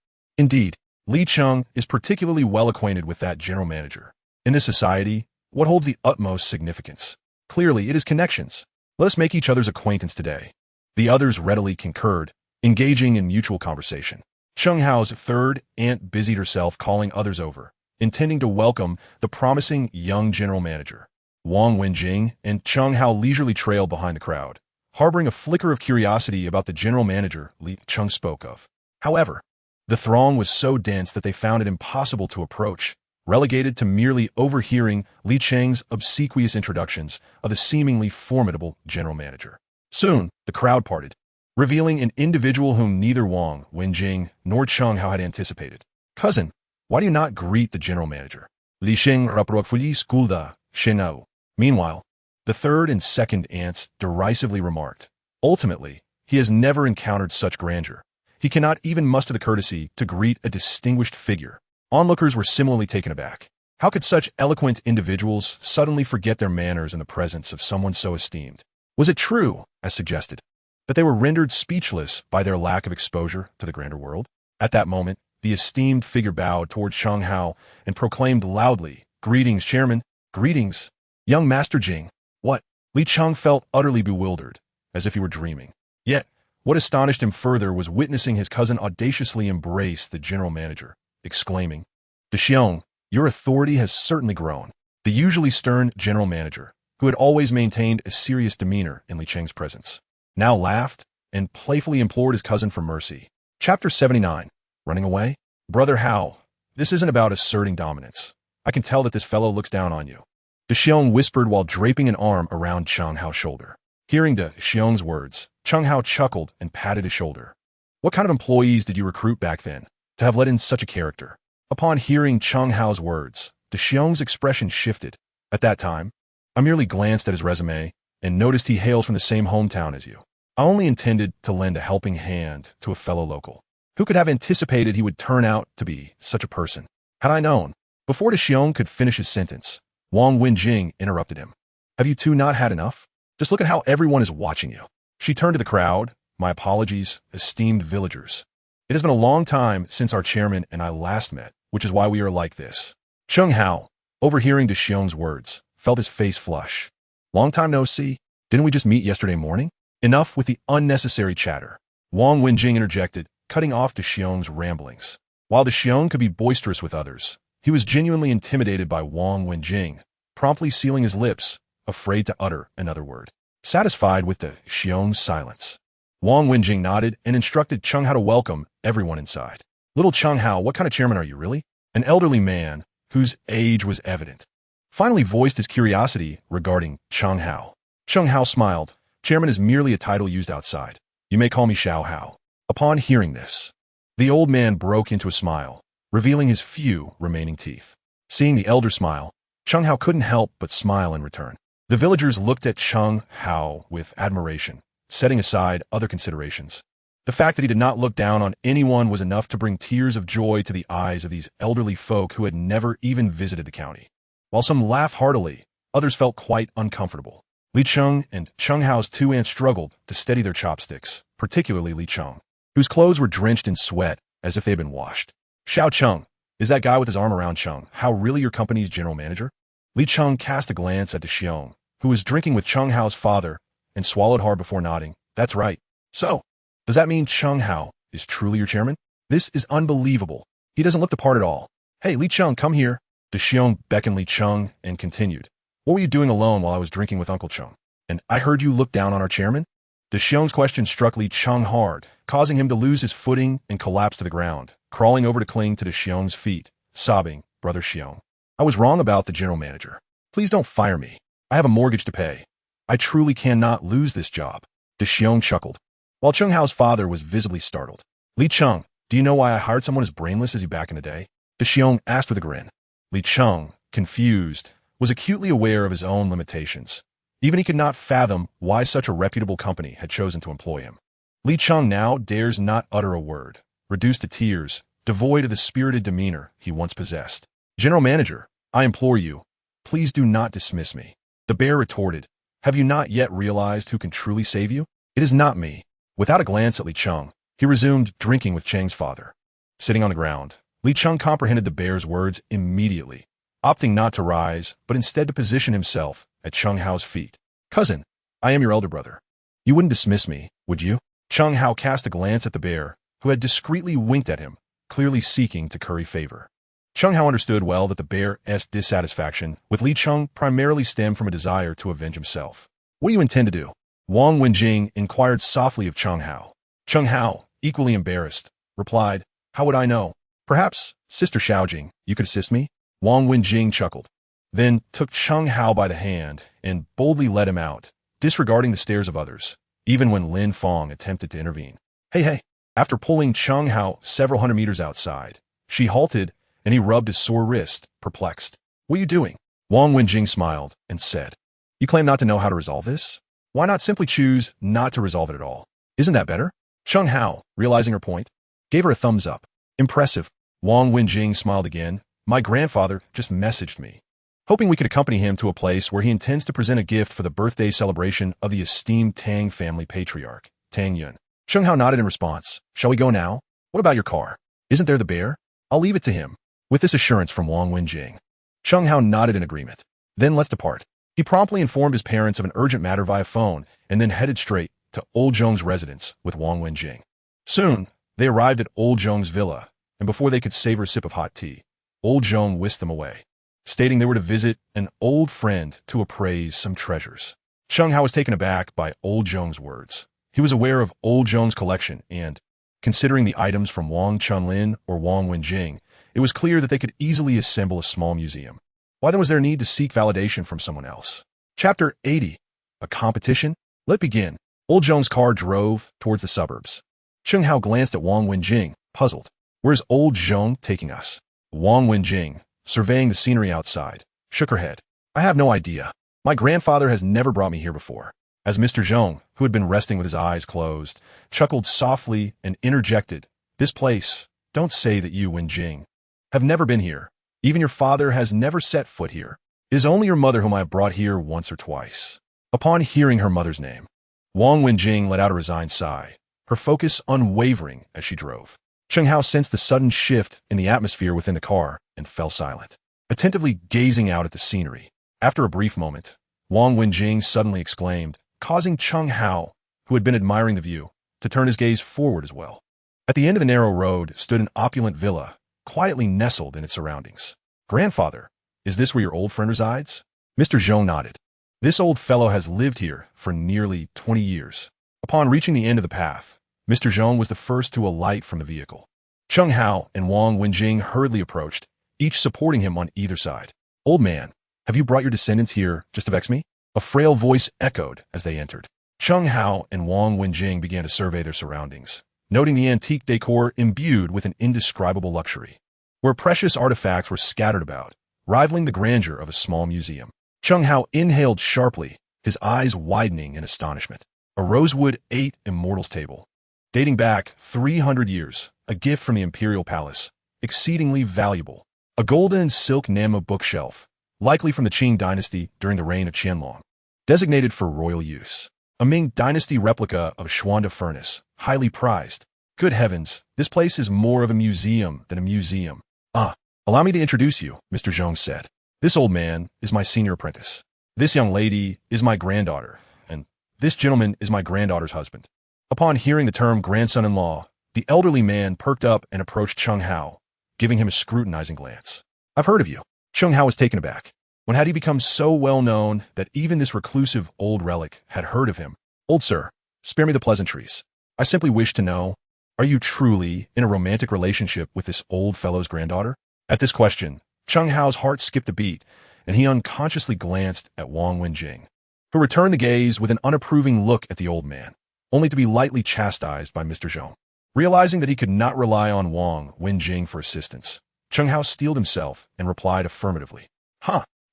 S1: Li Cheng is particularly well acquainted with that general manager. In this society, what holds the utmost significance? Clearly, it is connections. Let us make each other's acquaintance today. The others readily concurred, engaging in mutual conversation. Chen Hao's third aunt busied herself calling others over, intending to welcome the promising young general manager. Wang Wenjing and Chen Hao leisurely trailed behind the crowd, harboring a flicker of curiosity about the general manager Li Cheng spoke of. However, the throng was so dense that they found it impossible to approach, relegated to merely overhearing Li Cheng's obsequious introductions of the seemingly formidable general manager. Soon, the crowd parted, revealing an individual whom neither Wang Wenjing nor Chen Hao had anticipated. Cousin, why do you not greet the general manager? Li Sheng raprokfuli skulda, Chen Hao. Meanwhile, the third and second aunts derisively remarked, Ultimately, he has never encountered such grandeur. He cannot even muster the courtesy to greet a distinguished figure. Onlookers were similarly taken aback. How could such eloquent individuals suddenly forget their manners in the presence of someone so esteemed? Was it true, as suggested, that they were rendered speechless by their lack of exposure to the grander world? At that moment, the esteemed figure bowed toward Chen Hao and proclaimed loudly, Greetings, Chairman. Greetings, young Master Jing. What? Li Cheng felt utterly bewildered, as if he were dreaming. Yet, what astonished him further was witnessing his cousin audaciously embrace the general manager, exclaiming, De Xiong, your authority has certainly grown. The usually stern general manager, who had always maintained a serious demeanor in Li Cheng's presence, now laughed and playfully implored his cousin for mercy. Chapter 79. Running away? Brother Hao, this isn't about asserting dominance. I can tell that this fellow looks down on you. De Xiong whispered while draping an arm around Chen Hao's shoulder. Hearing De Xiong's words, Chen Hao chuckled and patted his shoulder. What kind of employees did you recruit back then, to have let in such a character? Upon hearing Chen Hao's words, De Xiong's expression shifted. At that time, I merely glanced at his resume and noticed he hails from the same hometown as you. I only intended to lend a helping hand to a fellow local. Who could have anticipated he would turn out to be such a person? Had I known. Before De Xiong could finish his sentence, Wang Wenjing interrupted him. Have you two not had enough? Just look at how everyone is watching you. She turned to the crowd. My apologies, esteemed villagers. It has been a long time since our chairman and I last met, which is why we are like this. Chen Hao, overhearing De Xiong's words, felt his face flush. Long time no see. Didn't we just meet yesterday morning? Enough with the unnecessary chatter. Wang Wenjing interjected, cutting off De Xiong's ramblings. While De Xiong could be boisterous with others, he was genuinely intimidated by Wang Wenjing, promptly sealing his lips, afraid to utter another word. Satisfied with De Xiong's silence, Wang Wenjing nodded and instructed Chen Hao to welcome everyone inside. Little Chen Hao, what kind of chairman are you really? An elderly man, whose age was evident, finally voiced his curiosity regarding Chen Hao. Chen Hao smiled. Chairman is merely a title used outside. You may call me Xiao Hao. Upon hearing this, the old man broke into a smile, revealing his few remaining teeth. Seeing the elder smile, Chen Hao couldn't help but smile in return. The villagers looked at Chen Hao with admiration, setting aside other considerations. The fact that he did not look down on anyone was enough to bring tears of joy to the eyes of these elderly folk who had never even visited the county. While some laughed heartily, others felt quite uncomfortable. Li Cheng and Chen Hao's two aunts struggled to steady their chopsticks, particularly Li Cheng, whose clothes were drenched in sweat as if they had been washed. Xiao Cheng, is that guy with his arm around Cheng Hao really your company's general manager? Li Cheng cast a glance at De Xiong, who was drinking with Chen Hao's father, and swallowed hard before nodding. That's right. So, does that mean Chen Hao is truly your chairman? This is unbelievable. He doesn't look the part at all. Hey, Li Cheng, come here. De Xiong beckoned Li Cheng and continued. What were you doing alone while I was drinking with Uncle Cheng? And I heard you look down on our chairman? De Xiong's question struck Li Cheng hard, causing him to lose his footing and collapse to the ground, crawling over to cling to De Xiong's feet, sobbing, Brother Xiong. I was wrong about the general manager. Please don't fire me. I have a mortgage to pay. I truly cannot lose this job. De Xiong chuckled, while Chen Hao's father was visibly startled. Li Cheng, do you know why I hired someone as brainless as you back in the day? De Xiong asked with a grin. Li Cheng, confused, was acutely aware of his own limitations. Even he could not fathom why such a reputable company had chosen to employ him. Li Cheng now dares not utter a word, reduced to tears, devoid of the spirited demeanor he once possessed. General Manager, I implore you, please do not dismiss me. The bear retorted, have you not yet realized who can truly save you? It is not me. Without a glance at Li Cheng, he resumed drinking with Cheng's father. Sitting on the ground, Li Cheng comprehended the bear's words immediately, opting not to rise, but instead to position himself at Chen Hao's feet. Cousin, I am your elder brother. You wouldn't dismiss me, would you? Chen Hao cast a glance at the bear, who had discreetly winked at him, clearly seeking to curry favor. Chen Hao understood well that the bear's dissatisfaction with Li Cheng primarily stemmed from a desire to avenge himself. What do you intend to do? Wang Wenjing inquired softly of Chen Hao. Chen Hao, equally embarrassed, replied, how would I know? Perhaps, Sister Xiaojing, you could assist me? Wang Wenjing chuckled, then took Chen Hao by the hand and boldly led him out, disregarding the stares of others, even when Lin Fong attempted to intervene. Hey. After pulling Chen Hao several hundred meters outside, she halted and he rubbed his sore wrist, perplexed. What are you doing? Wang Wenjing smiled and said, you claim not to know how to resolve this? Why not simply choose not to resolve it at all? Isn't that better? Chen Hao, realizing her point, gave her a thumbs up. Impressive. Wang Wenjing smiled again. My grandfather just messaged me, hoping we could accompany him to a place where he intends to present a gift for the birthday celebration of the esteemed Tang family patriarch, Tang Yun. Chen Hao nodded in response. Shall we go now? What about your car? Isn't there the bear? I'll leave it to him. With this assurance from Wang Wenjing, Chen Hao nodded in agreement. Then let's depart. He promptly informed his parents of an urgent matter via phone and then headed straight to Old Zhong's residence with Wang Wenjing. Soon, they arrived at Old Zhong's villa, and before they could savor a sip of hot tea, Old Zhong whisked them away, stating they were to visit an old friend to appraise some treasures. Chen Hao was taken aback by Old Zhong's words. He was aware of Old Zhong's collection and, considering the items from Wang Chunlin or Wang Wenjing, it was clear that they could easily assemble a small museum. Why then was there need to seek validation from someone else? Chapter 80. A competition? Let begin. Old Zhong's car drove towards the suburbs. Chen Hao glanced at Wang Wenjing, puzzled. Where's Old Zhong taking us? Wang Wenjing, surveying the scenery outside, shook her head. I have no idea. My grandfather has never brought me here before. As Mr. Zhong, who had been resting with his eyes closed, chuckled softly and interjected, this place, don't say that you, Wenjing, have never been here. Even your father has never set foot here. It is only your mother whom I have brought here once or twice. Upon hearing her mother's name, Wang Wenjing let out a resigned sigh, her focus unwavering as she drove. Chen Hao sensed the sudden shift in the atmosphere within the car and fell silent, attentively gazing out at the scenery. After a brief moment, Wang Wenjing suddenly exclaimed, causing Chen Hao, who had been admiring the view, to turn his gaze forward as well. At the end of the narrow road stood an opulent villa, quietly nestled in its surroundings. Grandfather, is this where your old friend resides? Mr. Zhong nodded. This old fellow has lived here for nearly 20 years. Upon reaching the end of the path, Mr. Zhong was the first to alight from the vehicle. Chen Hao and Wang Wenjing hurriedly approached, each supporting him on either side. Old man, have you brought your descendants here just to vex me? A frail voice echoed as they entered. Chen Hao and Wang Wenjing began to survey their surroundings, noting the antique decor imbued with an indescribable luxury, where precious artifacts were scattered about, rivaling the grandeur of a small museum. Chen Hao inhaled sharply, his eyes widening in astonishment. A rosewood 8 immortals table, dating back 300 years, a gift from the imperial palace, exceedingly valuable. A golden silk Nama bookshelf, likely from the Qing dynasty during the reign of Qianlong, designated for royal use. A Ming dynasty replica of Xuanda furnace, highly prized. Good heavens, this place is more of a museum than a museum. Allow me to introduce you, Mr. Zhong said. This old man is my senior apprentice. This young lady is my granddaughter, and this gentleman is my granddaughter's husband. Upon hearing the term grandson-in-law, the elderly man perked up and approached Chen Hao, giving him a scrutinizing glance. I've heard of you. Chen Hao was taken aback. When had he become so well known that even this reclusive old relic had heard of him? Old sir, spare me the pleasantries. I simply wish to know, are you truly in a romantic relationship with this old fellow's granddaughter? At this question, Chen Hao's heart skipped a beat, and he unconsciously glanced at Wang Wenjing, who returned the gaze with an unapproving look at the old man, only to be lightly chastised by Mr. Zhong. Realizing that he could not rely on Wang Wenjing for assistance, Chen Hao steeled himself and replied affirmatively.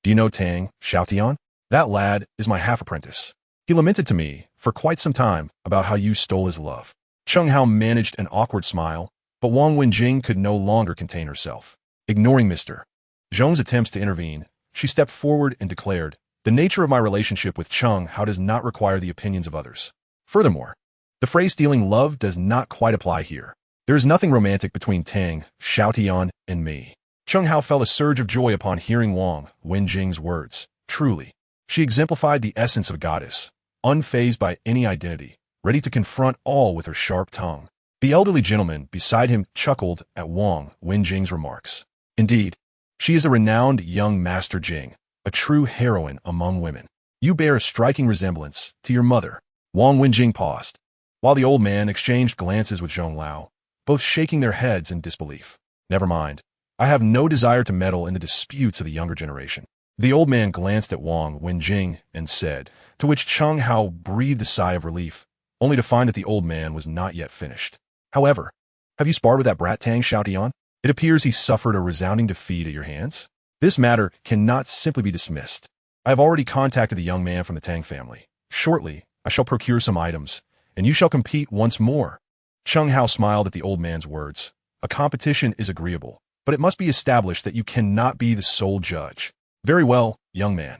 S1: Do you know Tang Xiaotian? That lad is my half-apprentice. He lamented to me for quite some time about how you stole his love. Chen Hao managed an awkward smile, but Wang Wenjing could no longer contain herself. Ignoring Mr. Zhong's attempts to intervene, she stepped forward and declared, the nature of my relationship with Chen Hao does not require the opinions of others. Furthermore, the phrase stealing love does not quite apply here. There is nothing romantic between Tang Xiaotian and me. Chen Hao felt a surge of joy upon hearing Wang Wenjing's words. Truly, she exemplified the essence of a goddess, unfazed by any identity, ready to confront all with her sharp tongue. The elderly gentleman beside him chuckled at Wang Wenjing's remarks. Indeed, she is a renowned young Master Jing, a true heroine among women. You bear a striking resemblance to your mother. Wang Wenjing paused, while the old man exchanged glances with Zhong Lao, both shaking their heads in disbelief. Never mind. I have no desire to meddle in the disputes of the younger generation. The old man glanced at Wang Wenjing and said, to which Chen Hao breathed a sigh of relief, only to find that the old man was not yet finished. However, have you sparred with that brat Tang Xiaotian? It appears he suffered a resounding defeat at your hands. This matter cannot simply be dismissed. I have already contacted the young man from the Tang family. Shortly, I shall procure some items, and you shall compete once more. Chen Hao smiled at the old man's words. A competition is agreeable, but it must be established that you cannot be the sole judge. Very well, young man.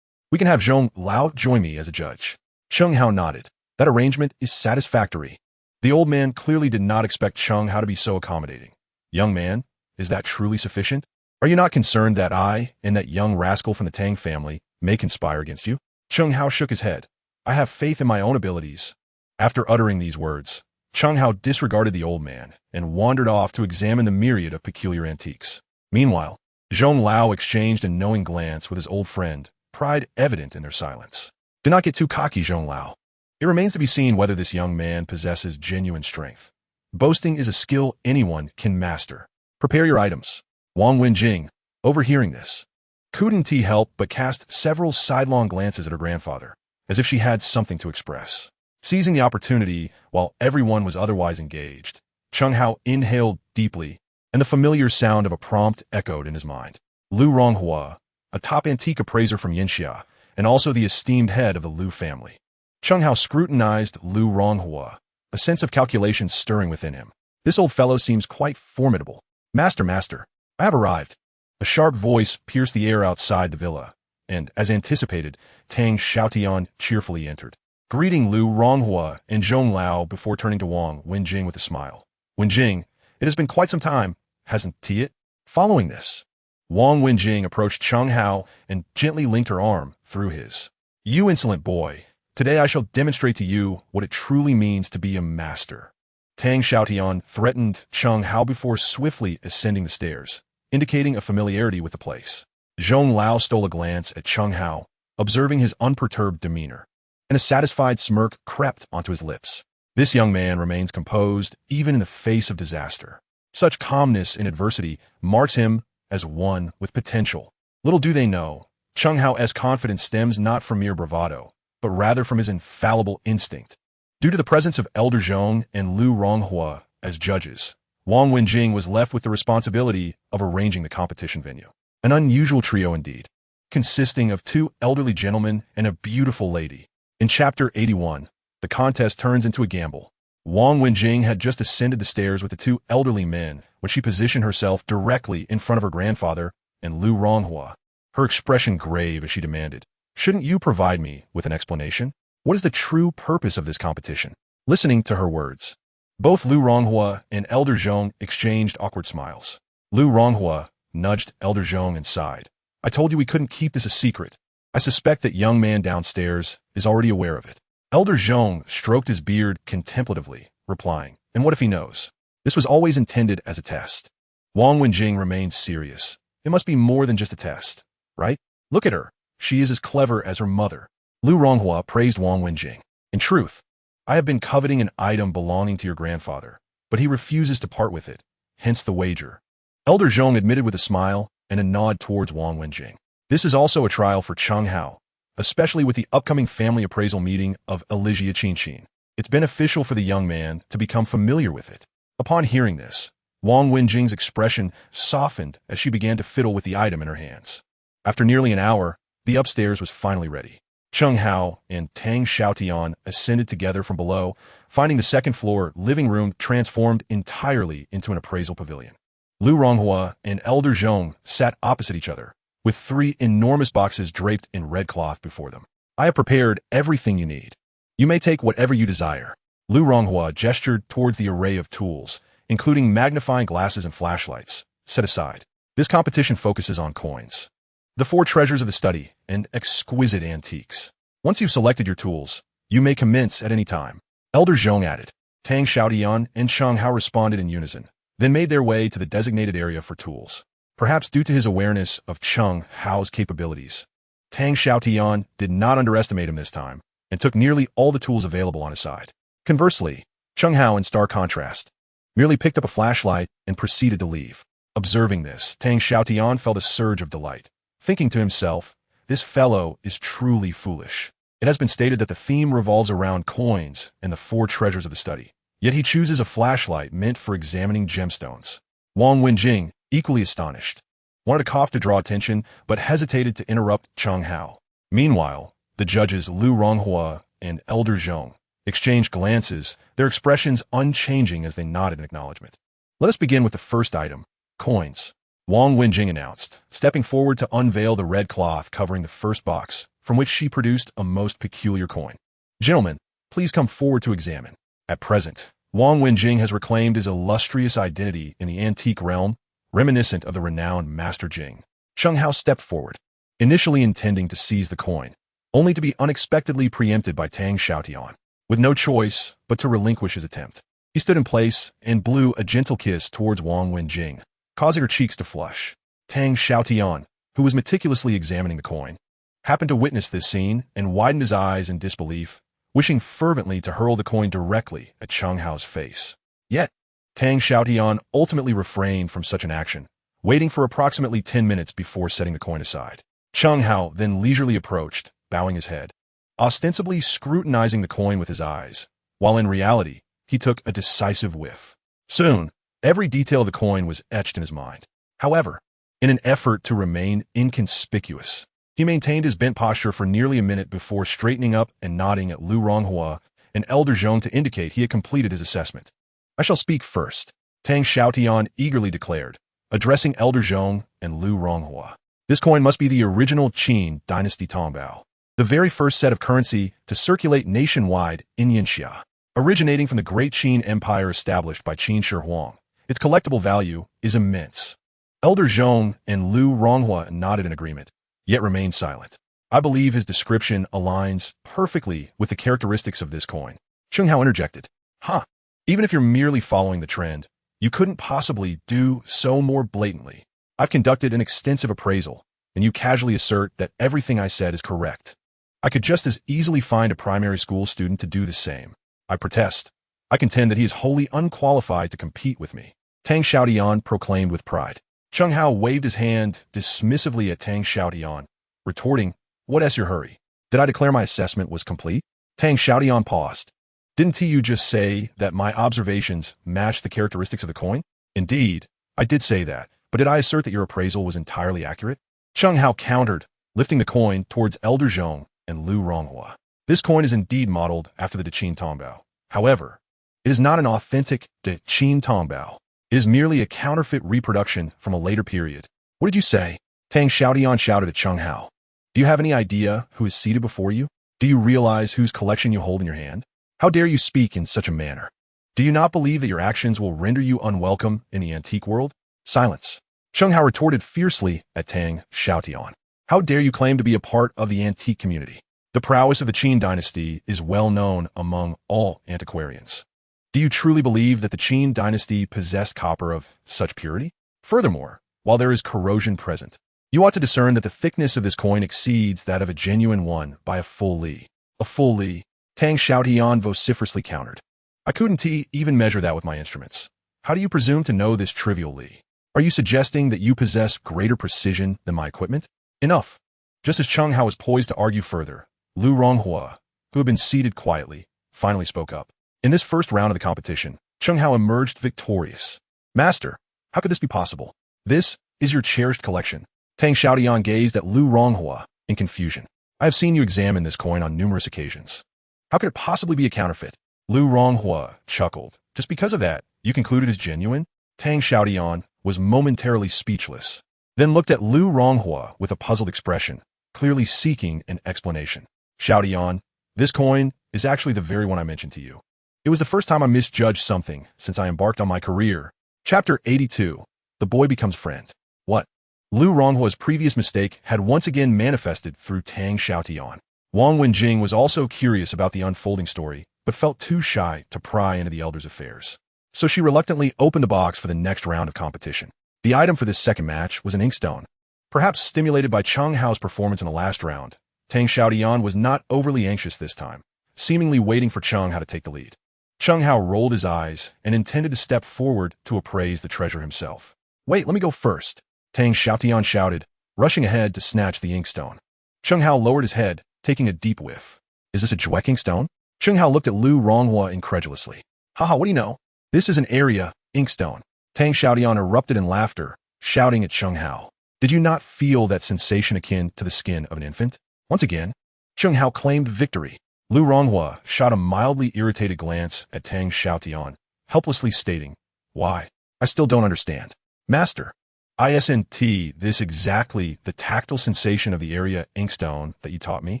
S1: We can have Zhong Lao join me as a judge. Chen Hao nodded. That arrangement is satisfactory. The old man clearly did not expect Chen Hao to be so accommodating. Young man, is that truly sufficient? Are you not concerned that I and that young rascal from the Tang family may conspire against you? Chen Hao shook his head. I have faith in my own abilities. After uttering these words, Chen Hao disregarded the old man and wandered off to examine the myriad of peculiar antiques. Meanwhile, Zhong Lao exchanged a knowing glance with his old friend, pride evident in their silence. Do not get too cocky, Zhong Lao. It remains to be seen whether this young man possesses genuine strength. Boasting is a skill anyone can master. Prepare your items. Wang Wenjing, overhearing this, couldn't help but cast several sidelong glances at her grandfather, as if she had something to express. Seizing the opportunity while everyone was otherwise engaged, Chen Hao inhaled deeply, and the familiar sound of a prompt echoed in his mind. Lu Ronghua, a top antique appraiser from Yanxia, and also the esteemed head of the Lu family. Chen Hao scrutinized Lu Ronghua, a sense of calculation stirring within him. This old fellow seems quite formidable. Master, I have arrived. A sharp voice pierced the air outside the villa, and, as anticipated, Tang Xiaotian cheerfully entered, greeting Lu Ronghua and Zhong Lao before turning to Wang Wenjing with a smile. Wenjing, it has been quite some time, hasn't it? Following this, Wang Wenjing approached Chen Hao and gently linked her arm through his. You insolent boy, today I shall demonstrate to you what it truly means to be a master. Tang Xiaotian threatened Chen Hao before swiftly ascending the stairs, indicating a familiarity with the place. Zhong Lao stole a glance at Chen Hao, observing his unperturbed demeanor, and a satisfied smirk crept onto his lips. This young man remains composed even in the face of disaster. Such calmness in adversity marks him as one with potential. Little do they know, Chen Hao's confidence stems not from mere bravado, but rather from his infallible instinct. Due to the presence of Elder Zhong and Lu Ronghua as judges, Wang Wenjing was left with the responsibility of arranging the competition venue. An unusual trio indeed, consisting of two elderly gentlemen and a beautiful lady. In Chapter 81, the contest turns into a gamble. Wang Wenjing had just ascended the stairs with the two elderly men when she positioned herself directly in front of her grandfather and Lu Ronghua, her expression grave as she demanded, "Shouldn't you provide me with an explanation? What is the true purpose of this competition?" Listening to her words, both Lu Ronghua and Elder Zhong exchanged awkward smiles. Lu Ronghua nudged Elder Zhong and sighed. "I told you we couldn't keep this a secret. I suspect that young man downstairs is already aware of it." Elder Zhong stroked his beard contemplatively, replying, "And what if he knows? This was always intended as a test." Wang Wenjing remained serious. "It must be more than just a test, right? Look at her. She is as clever as her mother." Lu Ronghua praised Wang Wenjing. "In truth, I have been coveting an item belonging to your grandfather, but he refuses to part with it, hence the wager." Elder Zhong admitted with a smile and a nod towards Wang Wenjing. "This is also a trial for Chen Hao, especially with the upcoming family appraisal meeting of Elijah Qinqin. It's beneficial for the young man to become familiar with it." Upon hearing this, Wang Wenjing's expression softened as she began to fiddle with the item in her hands. After nearly an hour, the upstairs was finally ready. Chen Hao and Tang Xiaotian ascended together from below, finding the second-floor living room transformed entirely into an appraisal pavilion. Lu Ronghua and Elder Zhong sat opposite each other, with 3 enormous boxes draped in red cloth before them. "I have prepared everything you need. You may take whatever you desire." Lu Ronghua gestured towards the array of tools, including magnifying glasses and flashlights, set aside. "This competition focuses on coins, the 4 treasures of the study, and exquisite antiques. Once you've selected your tools, you may commence at any time." Elder Zhong added. Tang Xiaotian and Chen Hao responded in unison, then made their way to the designated area for tools. Perhaps due to his awareness of Chen Hao's capabilities, Tang Xiaotian did not underestimate him this time and took nearly all the tools available on his side. Conversely, Chen Hao, in stark contrast, merely picked up a flashlight and proceeded to leave. Observing this, Tang Xiaotian felt a surge of delight, thinking to himself, "This fellow is truly foolish. It has been stated that the theme revolves around coins and the 4 treasures of the study, yet he chooses a flashlight meant for examining gemstones." Wang Wenjing, equally astonished, wanted to cough to draw attention, but hesitated to interrupt Chen Hao. Meanwhile, the judges Lu Ronghua and Elder Zhong exchanged glances, their expressions unchanging as they nodded in acknowledgement. "Let us begin with the first item, coins," Wang Wenjing announced, stepping forward to unveil the red cloth covering the first box, from which she produced a most peculiar coin. "Gentlemen, please come forward to examine." At present, Wang Wenjing has reclaimed his illustrious identity in the antique realm, reminiscent of the renowned Master Jing. Chen Hao stepped forward, initially intending to seize the coin, only to be unexpectedly preempted by Tang Xiaotian. With no choice but to relinquish his attempt, he stood in place and blew a gentle kiss towards Wang Wenjing, causing her cheeks to flush. Tang Xiaotian, who was meticulously examining the coin, happened to witness this scene and widened his eyes in disbelief, wishing fervently to hurl the coin directly at Chen Hao's face. Yet, Tang Xiaotian ultimately refrained from such an action, waiting for approximately 10 minutes before setting the coin aside. Chen Hao then leisurely approached, bowing his head, ostensibly scrutinizing the coin with his eyes, while in reality, he took a decisive whiff. Soon, every detail of the coin was etched in his mind. However, in an effort to remain inconspicuous, he maintained his bent posture for nearly a minute before straightening up and nodding at Lu Ronghua and Elder Zhong to indicate he had completed his assessment. "I shall speak first," Tang Xiaotian eagerly declared, addressing Elder Zhong and Lu Ronghua. "This coin must be the original Qin dynasty Tongbao, the very first set of currency to circulate nationwide in Yinxia, originating from the great Qin Empire established by Qin Shi Huang. Its collectible value is immense." Elder Zhong and Lu Ronghua nodded in agreement, yet remained silent. "I believe his description aligns perfectly with the characteristics of this coin." Chen Hao interjected, "Huh, even if you're merely following the trend, you couldn't possibly do so more blatantly. I've conducted an extensive appraisal, and you casually assert that everything I said is correct. I could just as easily find a primary school student to do the same. I protest. I contend that he is wholly unqualified to compete with me," Tang Xiaotian proclaimed with pride. Chen Hao waved his hand dismissively at Tang Xiaotian, retorting, "What's your hurry? Did I declare my assessment was complete?" Tang Xiaotian paused. "Didn't you just say that my observations matched the characteristics of the coin?" "Indeed, I did say that, but did I assert that your appraisal was entirely accurate?" Chen Hao countered, lifting the coin towards Elder Zhong and Lu Ronghua. "This coin is indeed modeled after the Qin Tongbao. However, It is not an authentic de Qin Tongbao. It is merely a counterfeit reproduction from a later period. What did you say? Tang Xiaotian shouted at Chen Hao. Do you have any idea who is seated before you? Do you realize whose collection you hold in your hand? How dare you speak in such a manner? Do you not believe that your actions will render you unwelcome in the antique world? Silence. Chen Hao retorted fiercely at Tang Xiaotian. How dare you claim to be a part of the antique community? The prowess of the Qin dynasty is well known among all antiquarians. Do you truly believe that the Qin dynasty possessed copper of such purity? Furthermore, while there is corrosion present, you ought to discern that the thickness of this coin exceeds that of a genuine one by a full li. A full li, Tang Xiaotian vociferously countered. I couldn't even measure that with my instruments. How do you presume to know this trivial li? Are you suggesting that you possess greater precision than my equipment? Enough. Just as Chen Hao was poised to argue further, Lu Ronghua, who had been seated quietly, finally spoke up. In this first round of the competition, Chen Hao emerged victorious. Master, how could this be possible? This is your cherished collection. Tang Xiaotian gazed at Lu Ronghua in confusion. I have seen you examine this coin on numerous occasions. How could it possibly be a counterfeit? Lu Ronghua chuckled. Just because of that, you concluded as genuine? Tang Xiaotian was momentarily speechless, then looked at Lu Ronghua with a puzzled expression, clearly seeking an explanation. Xiaotian, this coin is actually the very one I mentioned to you. It was the first time I misjudged something since I embarked on my career. Chapter 82. The Boy Becomes Friend. What? Lu Ronghua's previous mistake had once again manifested through Tang Xiaotian. Wang Wenjing was also curious about the unfolding story, but felt too shy to pry into the elder's affairs. So she reluctantly opened the box for the next round of competition. The item for this second match was an inkstone. Perhaps stimulated by Chen Hao's performance in the last round, Tang Xiaotian was not overly anxious this time, seemingly waiting for Chen Hao to take the lead. Chen Hao rolled his eyes and intended to step forward to appraise the treasure himself. Wait, let me go first, Tang Xiaotian shouted, rushing ahead to snatch the inkstone. Chen Hao lowered his head, taking a deep whiff. Is this a Jwek inkstone? Chen Hao looked at Lu Ronghua incredulously. Haha, what do you know? This is an area inkstone. Tang Xiaotian erupted in laughter, shouting at Chen Hao. Did you not feel that sensation akin to the skin of an infant? Once again, Chen Hao claimed victory. Lu Ronghua shot a mildly irritated glance at Tang Xiaotian, helplessly stating, Why? I still don't understand. Master, isn't this exactly the tactile sensation of the area inkstone that you taught me?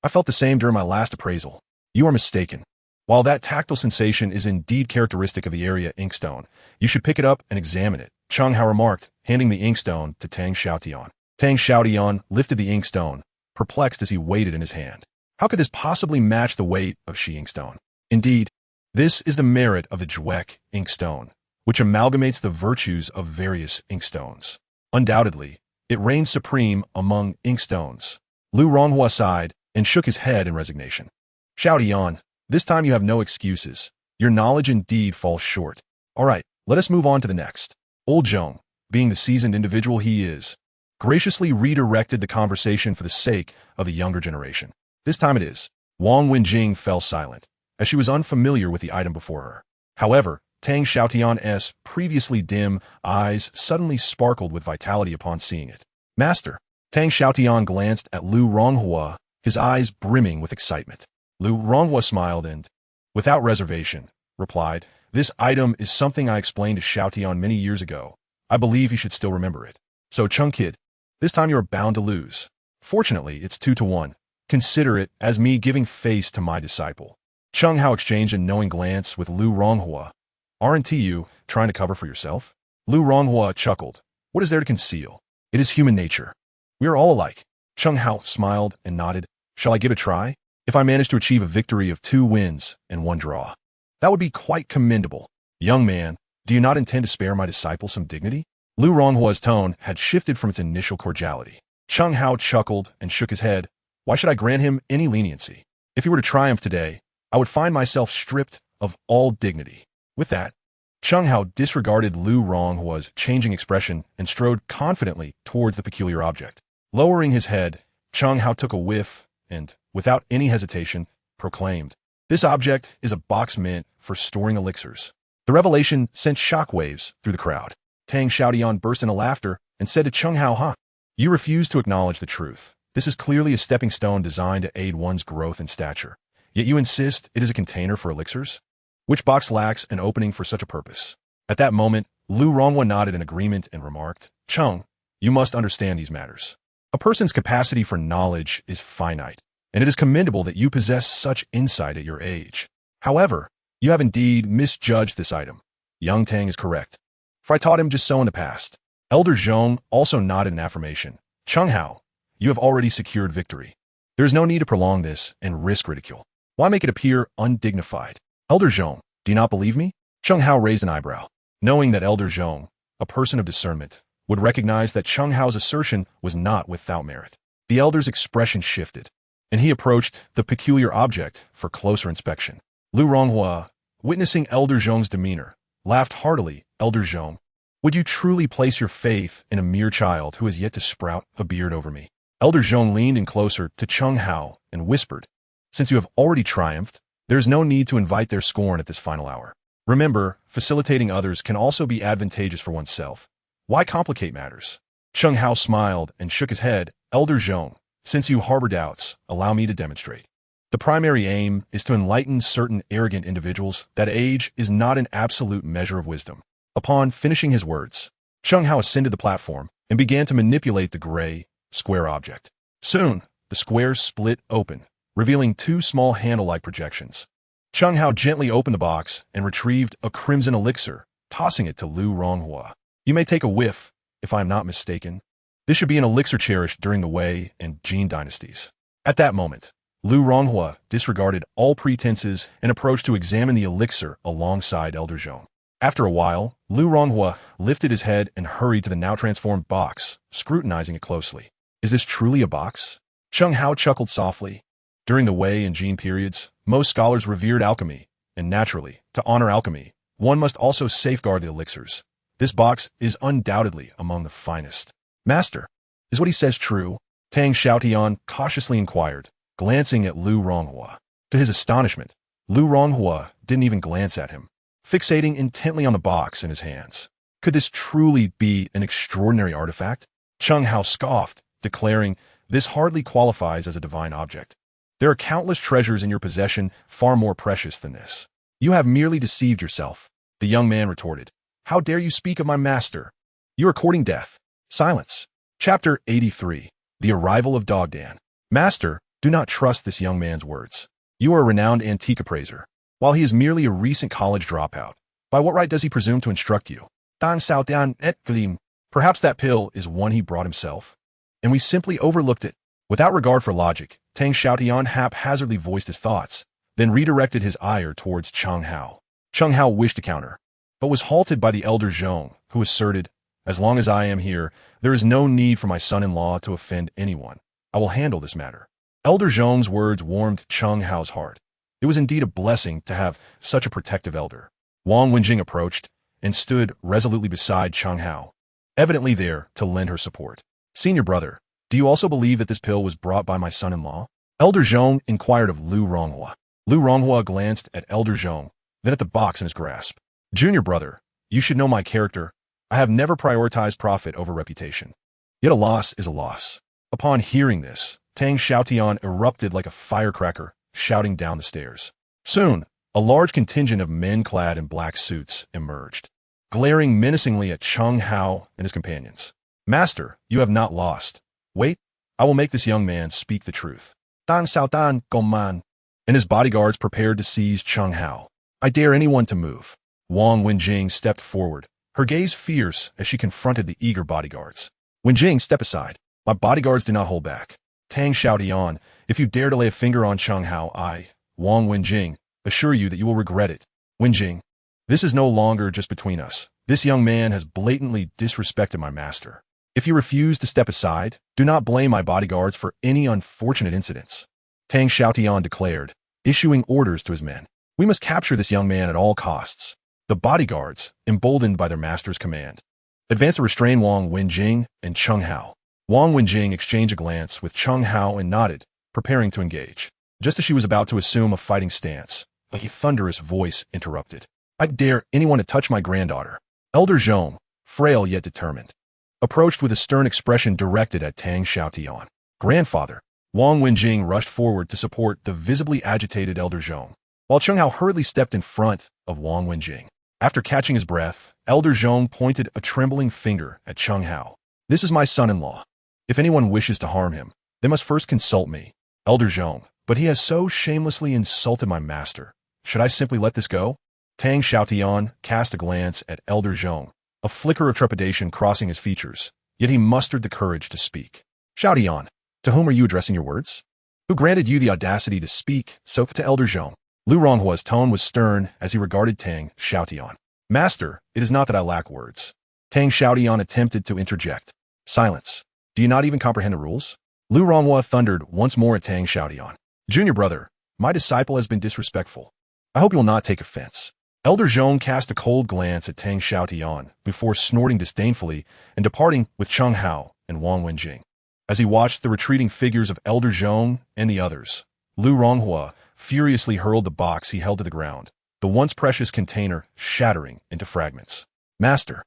S1: I felt the same during my last appraisal. You are mistaken. While that tactile sensation is indeed characteristic of the area inkstone, you should pick it up and examine it, Chen Hao remarked, handing the inkstone to Tang Xiaotian. Tang Xiaotian lifted the inkstone, perplexed as he weighed it in his hand. How could this possibly match the weight of Shi inkstone? Indeed, this is the merit of the Jwek inkstone, which amalgamates the virtues of various inkstones. Undoubtedly, it reigns supreme among inkstones. Lu Ronghua sighed and shook his head in resignation. Xiaotian, this time you have no excuses. Your knowledge indeed falls short. All right, let us move on to the next. Old Zhong, being the seasoned individual he is, graciously redirected the conversation for the sake of the younger generation. This time it is. Wang Wenjing fell silent, as she was unfamiliar with the item before her. However, Tang Xiaotian's previously dim eyes suddenly sparkled with vitality upon seeing it. Master, Tang Xiaotian glanced at Lu Ronghua, his eyes brimming with excitement. Lu Ronghua smiled and, without reservation, replied, This item is something I explained to Xiaotian many years ago. I believe he should still remember it. So Chung Kid, this time you are bound to lose. Fortunately, it's 2-1. Consider it as me giving face to my disciple. Chen Hao exchanged a knowing glance with Lu Ronghua. Aren't you trying to cover for yourself? Lu Ronghua chuckled. What is there to conceal? It is human nature. We are all alike. Chen Hao smiled and nodded. Shall I give it a try? If I manage to achieve a victory of 2 wins and 1 draw, that would be quite commendable. Young man, do you not intend to spare my disciple some dignity? Lu Ronghua's tone had shifted from its initial cordiality. Chen Hao chuckled and shook his head. Why should I grant him any leniency? If he were to triumph today, I would find myself stripped of all dignity. With that, Chen Hao disregarded Lu Ronghua's changing expression and strode confidently towards the peculiar object. Lowering his head, Chen Hao took a whiff and, without any hesitation, proclaimed, This object is a box meant for storing elixirs. The revelation sent shockwaves through the crowd. Tang Xiaotian burst into laughter and said to Chen Hao, You refuse to acknowledge the truth. This is clearly a stepping stone designed to aid one's growth in stature. Yet you insist it is a container for elixirs? Which box lacks an opening for such a purpose? At that moment, Lu Ronghua nodded in agreement and remarked, Chung, you must understand these matters. A person's capacity for knowledge is finite, and it is commendable that you possess such insight at your age. However, you have indeed misjudged this item. Young Tang is correct. For I taught him just so in the past. Elder Zhong also nodded in affirmation. Chen Hao, you have already secured victory. There is no need to prolong this and risk ridicule. Why make it appear undignified? Elder Zhong, do you not believe me? Chen Hao raised an eyebrow, knowing that Elder Zhong, a person of discernment, would recognize that Chen Hao's assertion was not without merit. The elder's expression shifted, and he approached the peculiar object for closer inspection. Lu Ronghua, witnessing Elder Zhong's demeanor, laughed heartily. Elder Zhong, would you truly place your faith in a mere child who has yet to sprout a beard over me? Elder Zhong leaned in closer to Chen Hao and whispered, since you have already triumphed, there is no need to invite their scorn at this final hour. Remember, facilitating others can also be advantageous for oneself. Why complicate matters? Chen Hao smiled and shook his head. Elder Zhong, since you harbor doubts, allow me to demonstrate. The primary aim is to enlighten certain arrogant individuals that age is not an absolute measure of wisdom. Upon finishing his words, Chen Hao ascended the platform and began to manipulate the gray, square object. Soon, the square split open, revealing two small handle-like projections. Chen Hao gently opened the box and retrieved a crimson elixir, tossing it to Lu Ronghua. You may take a whiff, if I am not mistaken. This should be an elixir cherished during the Wei and Jin dynasties. At that moment, Lu Ronghua disregarded all pretenses and approached to examine the elixir alongside Elder Zhong. After a while, Lu Ronghua lifted his head and hurried to the now-transformed box, scrutinizing it closely. Is this truly a box? Chen Hao chuckled softly. During the Wei and Jin periods, most scholars revered alchemy, and naturally, to honor alchemy, one must also safeguard the elixirs. This box is undoubtedly among the finest. Master, is what he says true? Tang Xiaotian cautiously inquired, glancing at Lu Ronghua. To his astonishment, Lu Ronghua didn't even glance at him, fixating intently on the box in his hands. Could this truly be an extraordinary artifact? Chen Hao scoffed, declaring, this hardly qualifies as a divine object. There are countless treasures in your possession far more precious than this. You have merely deceived yourself, the young man retorted. How dare you speak of my master? You are courting death. Silence. Chapter 83. The Arrival of Dogdan. Master, do not trust this young man's words. You are a renowned antique appraiser, while he is merely a recent college dropout. By what right does he presume to instruct you? Dan Sao Dan et Glim. Perhaps that pill is one he brought himself, and we simply overlooked it. Without regard for logic, Tang Xiaotian haphazardly voiced his thoughts, then redirected his ire towards Chen Hao. Chen Hao wished to counter, but was halted by the Elder Zhong, who asserted, as long as I am here, there is no need for my son-in-law to offend anyone. I will handle this matter. Elder Zhong's words warmed Chen Hao's heart. It was indeed a blessing to have such a protective elder. Wang Wenjing approached and stood resolutely beside Chen Hao, evidently there to lend her support. Senior brother, do you also believe that this pill was brought by my son-in-law? Elder Zhong inquired of Lu Ronghua. Lu Ronghua glanced at Elder Zhong, then at the box in his grasp. Junior brother, you should know my character. I have never prioritized profit over reputation. Yet a loss is a loss. Upon hearing this, Tang Xiaotian erupted like a firecracker, shouting down the stairs. Soon, a large contingent of men clad in black suits emerged, glaring menacingly at Chen Hao and his companions. Master, you have not lost. Wait, I will make this young man speak the truth. Dan Sao Dan Gongman. And his bodyguards prepared to seize Chen Hao. I dare anyone to move. Wang Wenjing stepped forward, her gaze fierce as she confronted the eager bodyguards. Wenjing, step aside. My bodyguards do not hold back. Tang Xiaotian, if you dare to lay a finger on Chen Hao, I, Wang Wenjing, assure you that you will regret it. Wenjing, this is no longer just between us. This young man has blatantly disrespected my master. If you refuse to step aside, do not blame my bodyguards for any unfortunate incidents. Tang Xiaotian declared, issuing orders to his men. We must capture this young man at all costs. The bodyguards, emboldened by their master's command, advanced to restrain Wang Wenjing and Chen Hao. Wang Wenjing exchanged a glance with Chen Hao and nodded, preparing to engage. Just as she was about to assume a fighting stance, a thunderous voice interrupted. I dare anyone to touch my granddaughter. Elder Zhong, frail yet determined, approached with a stern expression directed at Tang Xiaotian. Grandfather, Wang Wenjing rushed forward to support the visibly agitated Elder Zhong. while Chen Hao hurriedly stepped in front of Wang Wenjing. After catching his breath, Elder Zhong pointed a trembling finger at Chen Hao. "This is my son-in-law. If anyone wishes to harm him, they must first consult me. Elder Zhong, but he has so shamelessly insulted my master. Should I simply let this go?" Tang Xiaotian cast a glance at Elder Zhong, a flicker of trepidation crossing his features, yet he mustered the courage to speak. "Xiaotian, to whom are you addressing your words? Who granted you the audacity to speak so to Elder Zhong?" Lu Ronghua's tone was stern as he regarded Tang Xiaotian. "Master, it is not that I lack words." Tang Xiaotian attempted to interject. "Silence. Do you not even comprehend the rules?" Lu Ronghua thundered once more at Tang Xiaotian. "Junior brother, my disciple has been disrespectful. I hope you will not take offense." Elder Zhong cast a cold glance at Tang Xiaotian before snorting disdainfully and departing with Chen Hao and Wang Wenjing. As he watched the retreating figures of Elder Zhong and the others, Lu Ronghua furiously hurled the box he held to the ground, the once precious container shattering into fragments. "Master."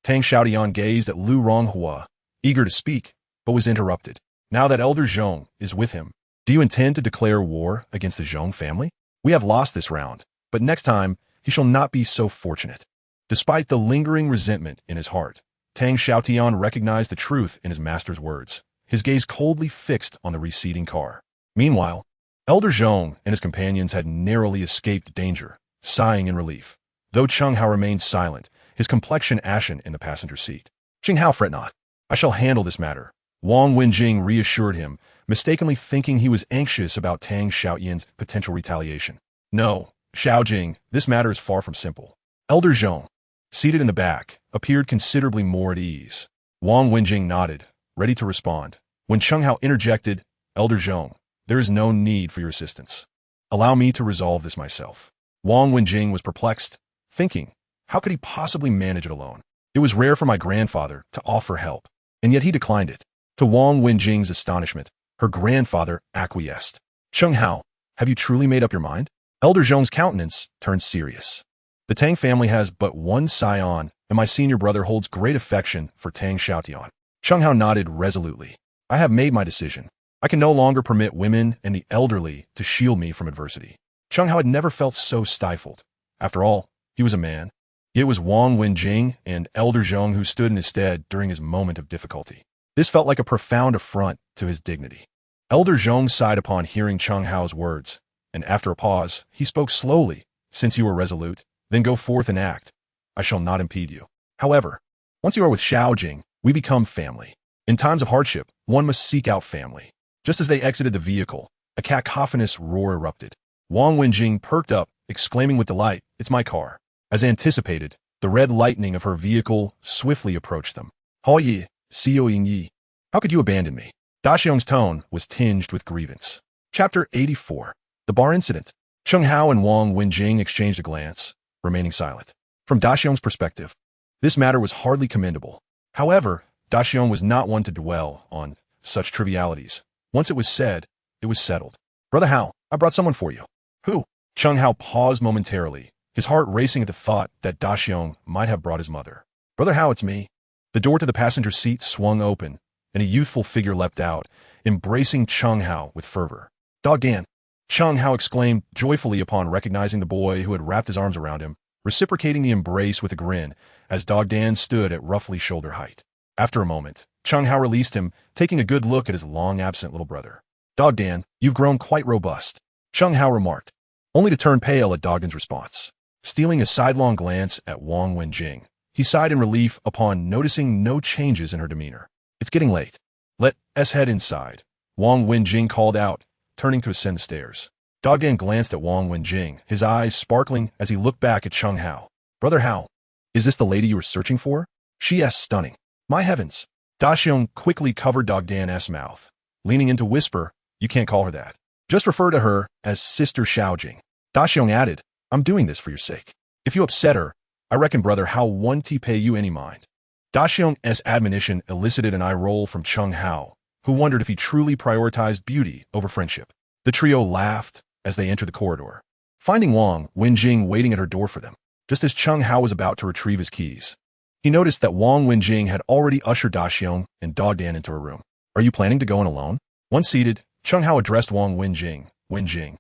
S1: Tang Xiaotian gazed at Lu Ronghua, eager to speak, but was interrupted. "Now that Elder Zhong is with him, do you intend to declare war against the Zhong family? We have lost this round, but next time he shall not be so fortunate." Despite the lingering resentment in his heart, Tang Xiaotian recognized the truth in his master's words, his gaze coldly fixed on the receding car. Meanwhile, Elder Zhong and his companions had narrowly escaped danger, sighing in relief. Though Chen Hao remained silent, his complexion ashen in the passenger seat. "Chen Hao, fret not. I shall handle this matter," Wang Wenjing reassured him, mistakenly thinking he was anxious about Tang Xiaotian's potential retaliation. "No, Xiaojing, this matter is far from simple." Elder Zhong, seated in the back, appeared considerably more at ease. Wang Wenjing nodded, ready to respond. When Chen Hao interjected, "Elder Zhong, there is no need for your assistance. Allow me to resolve this myself." Wang Wenjing was perplexed, thinking, how could he possibly manage it alone? It was rare for my grandfather to offer help, and yet he declined it. To Wang Wenjing's astonishment, her grandfather acquiesced. "Chen Hao, have you truly made up your mind?" Elder Zhong's countenance turned serious. "The Tang family has but one scion, and my senior brother holds great affection for Tang Xiaotian." Chen Hao nodded resolutely. "I have made my decision. I can no longer permit women and the elderly to shield me from adversity." Chen Hao had never felt so stifled. After all, he was a man. It was Wang Wenjing and Elder Zhong who stood in his stead during his moment of difficulty. This felt like a profound affront to his dignity. Elder Zhong sighed upon hearing Chen Hao's words, and after a pause, he spoke slowly. "Since you are resolute, then go forth and act. I shall not impede you. However, once you are with Xiaojing, we become family. In times of hardship, one must seek out family." Just as they exited the vehicle, a cacophonous roar erupted. Wang Wenjing perked up, exclaiming with delight, "It's my car." As anticipated, the red lightning of her vehicle swiftly approached them. "Hao Yi, Xiao Ying Yi, how could you abandon me?" Daxiong's tone was tinged with grievance. Chapter 84. The Bar Incident. Chen Hao and Wang Wenjing exchanged a glance, remaining silent. From Daxiong's perspective, this matter was hardly commendable. However, Daxiong was not one to dwell on such trivialities. Once it was said, it was settled. "Brother Hao, I brought someone for you." "Who?" Chen Hao paused momentarily, his heart racing at the thought that Daxiong might have brought his mother. "Brother Hao, it's me." The door to the passenger seat swung open, and a youthful figure leapt out, embracing Chen Hao with fervor. "Dog Dan!" Chen Hao exclaimed joyfully upon recognizing the boy who had wrapped his arms around him, reciprocating the embrace with a grin as Dog Dan stood at roughly shoulder height. After a moment, Chen Hao released him, taking a good look at his long-absent little brother. "Dog Dan, you've grown quite robust," Chen Hao remarked, only to turn pale at Dog Dan's response. Stealing a sidelong glance at Wang Wenjing, he sighed in relief upon noticing no changes in her demeanor. "It's getting late. Let us head inside," Wang Wenjing called out, turning to ascend the stairs. Dog Dan glanced at Wang Wenjing, his eyes sparkling as he looked back at Chen Hao. "Brother Hao, is this the lady you were searching for?" "She is stunning." "My heavens." Daxiong quickly covered Dog Dan's mouth, leaning in to whisper, "You can't call her that. Just refer to her as Sister Xiaojing." Daxiong added, "I'm doing this for your sake. If you upset her, I reckon Brother Hao won't pay you any mind." Daxiong's admonition elicited an eye roll from Chen Hao, who wondered if he truly prioritized beauty over friendship. The trio laughed as they entered the corridor, finding Wang Wenjing waiting at her door for them. Just as Chen Hao was about to retrieve his keys, he noticed that Wang Wenjing had already ushered Daxiong and Dog Dan into her room. "Are you planning to go in alone?" Once seated, Chen Hao addressed Wang Wenjing. "Wenjing,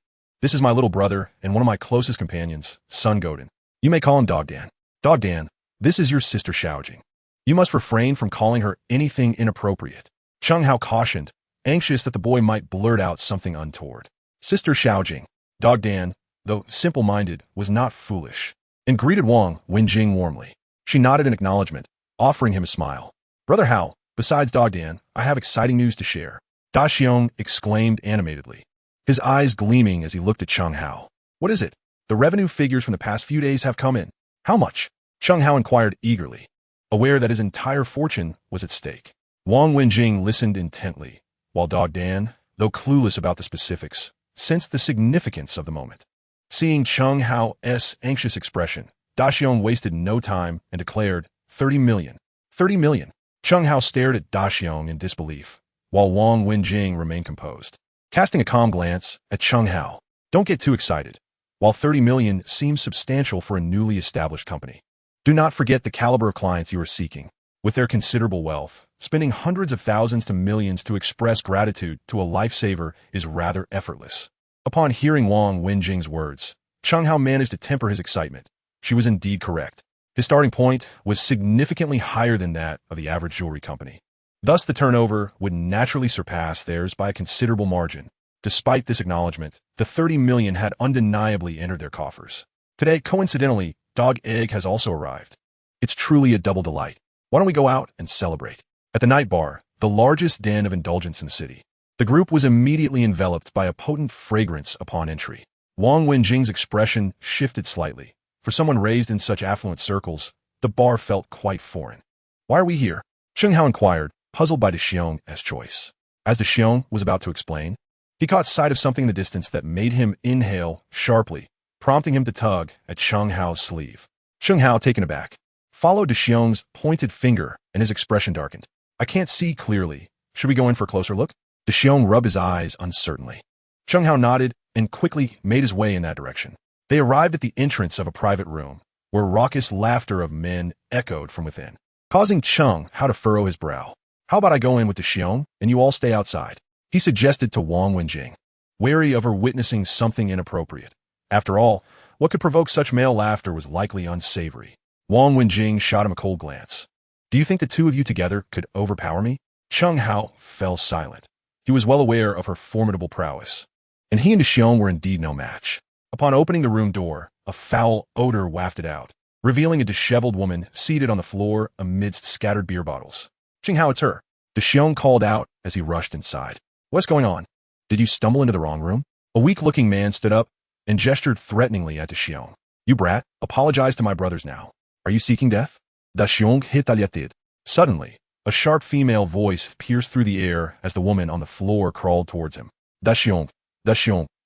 S1: This is my little brother and one of my closest companions, Sun Godin. You may call him Dog Dan. Dog Dan, this is your sister Xiaojing. You must refrain from calling her anything inappropriate. Chen Hao cautioned, anxious that the boy might blurt out something untoward. Sister Xiaojing. Dog Dan, though simple-minded, was not foolish, and greeted Wang Wenjing warmly. She nodded in acknowledgement, offering him a smile. Brother Hao, besides Dog Dan, I have exciting news to share. Da Xiong exclaimed animatedly, his eyes gleaming as he looked at Chen Hao. What is it? The revenue figures from the past few days have come in. How much? Chen Hao inquired eagerly, aware that his entire fortune was at stake. Wang Wenjing listened intently, while Dog Dan, though clueless about the specifics, sensed the significance of the moment. Seeing Chen Hao's anxious expression, Da Xiong wasted no time and declared, 30 million. 30 million. Chen Hao stared at Da Xiong in disbelief, while Wang Wenjing remained composed, casting a calm glance at Chen Hao. Don't get too excited. While 30 million seems substantial for a newly established company, do not forget the caliber of clients you are seeking. With their considerable wealth, spending hundreds of thousands to millions to express gratitude to a lifesaver is rather effortless. Upon hearing Wang Wenjing's words, Chen Hao managed to temper his excitement. She was indeed correct. His starting point was significantly higher than that of the average jewelry company. Thus, the turnover would naturally surpass theirs by a considerable margin. Despite this acknowledgement, the 30 million had undeniably entered their coffers. Today, coincidentally, Dog Egg has also arrived. It's truly a double delight. Why don't we go out and celebrate? At the night bar, the largest den of indulgence in the city, the group was immediately enveloped by a potent fragrance upon entry. Wang Wenjing's expression shifted slightly. For someone raised in such affluent circles, the bar felt quite foreign. Why are we here? Chen Hao inquired, puzzled by De Xiong's choice. As De Xiong was about to explain, he caught sight of something in the distance that made him inhale sharply, prompting him to tug at Chen Hao's sleeve. Chen Hao, taken aback, followed De Xiong's pointed finger and his expression darkened. I can't see clearly. Should we go in for a closer look? De Xiong rubbed his eyes uncertainly. Chen Hao nodded and quickly made his way in that direction. They arrived at the entrance of a private room, where raucous laughter of men echoed from within, causing Chen Hao to furrow his brow. How about I go in with De Xiong, and you all stay outside? He suggested to Wang Wenjing, wary of her witnessing something inappropriate. After all, what could provoke such male laughter was likely unsavory. Wang Wenjing shot him a cold glance. Do you think the two of you together could overpower me? Chen Hao fell silent. He was well aware of her formidable prowess, and he and De Xiong were indeed no match. Upon opening the room door, a foul odor wafted out, revealing a disheveled woman seated on the floor amidst scattered beer bottles. Chen Hao, it's her. De Xiong called out as he rushed inside. What's going on? Did you stumble into the wrong room? A weak-looking man stood up and gestured threateningly at De Xiong. You brat, apologize to my brothers now. Are you seeking death? Da Xiong retaliated. Suddenly, a sharp female voice pierced through the air as the woman on the floor crawled towards him. Da Xiong,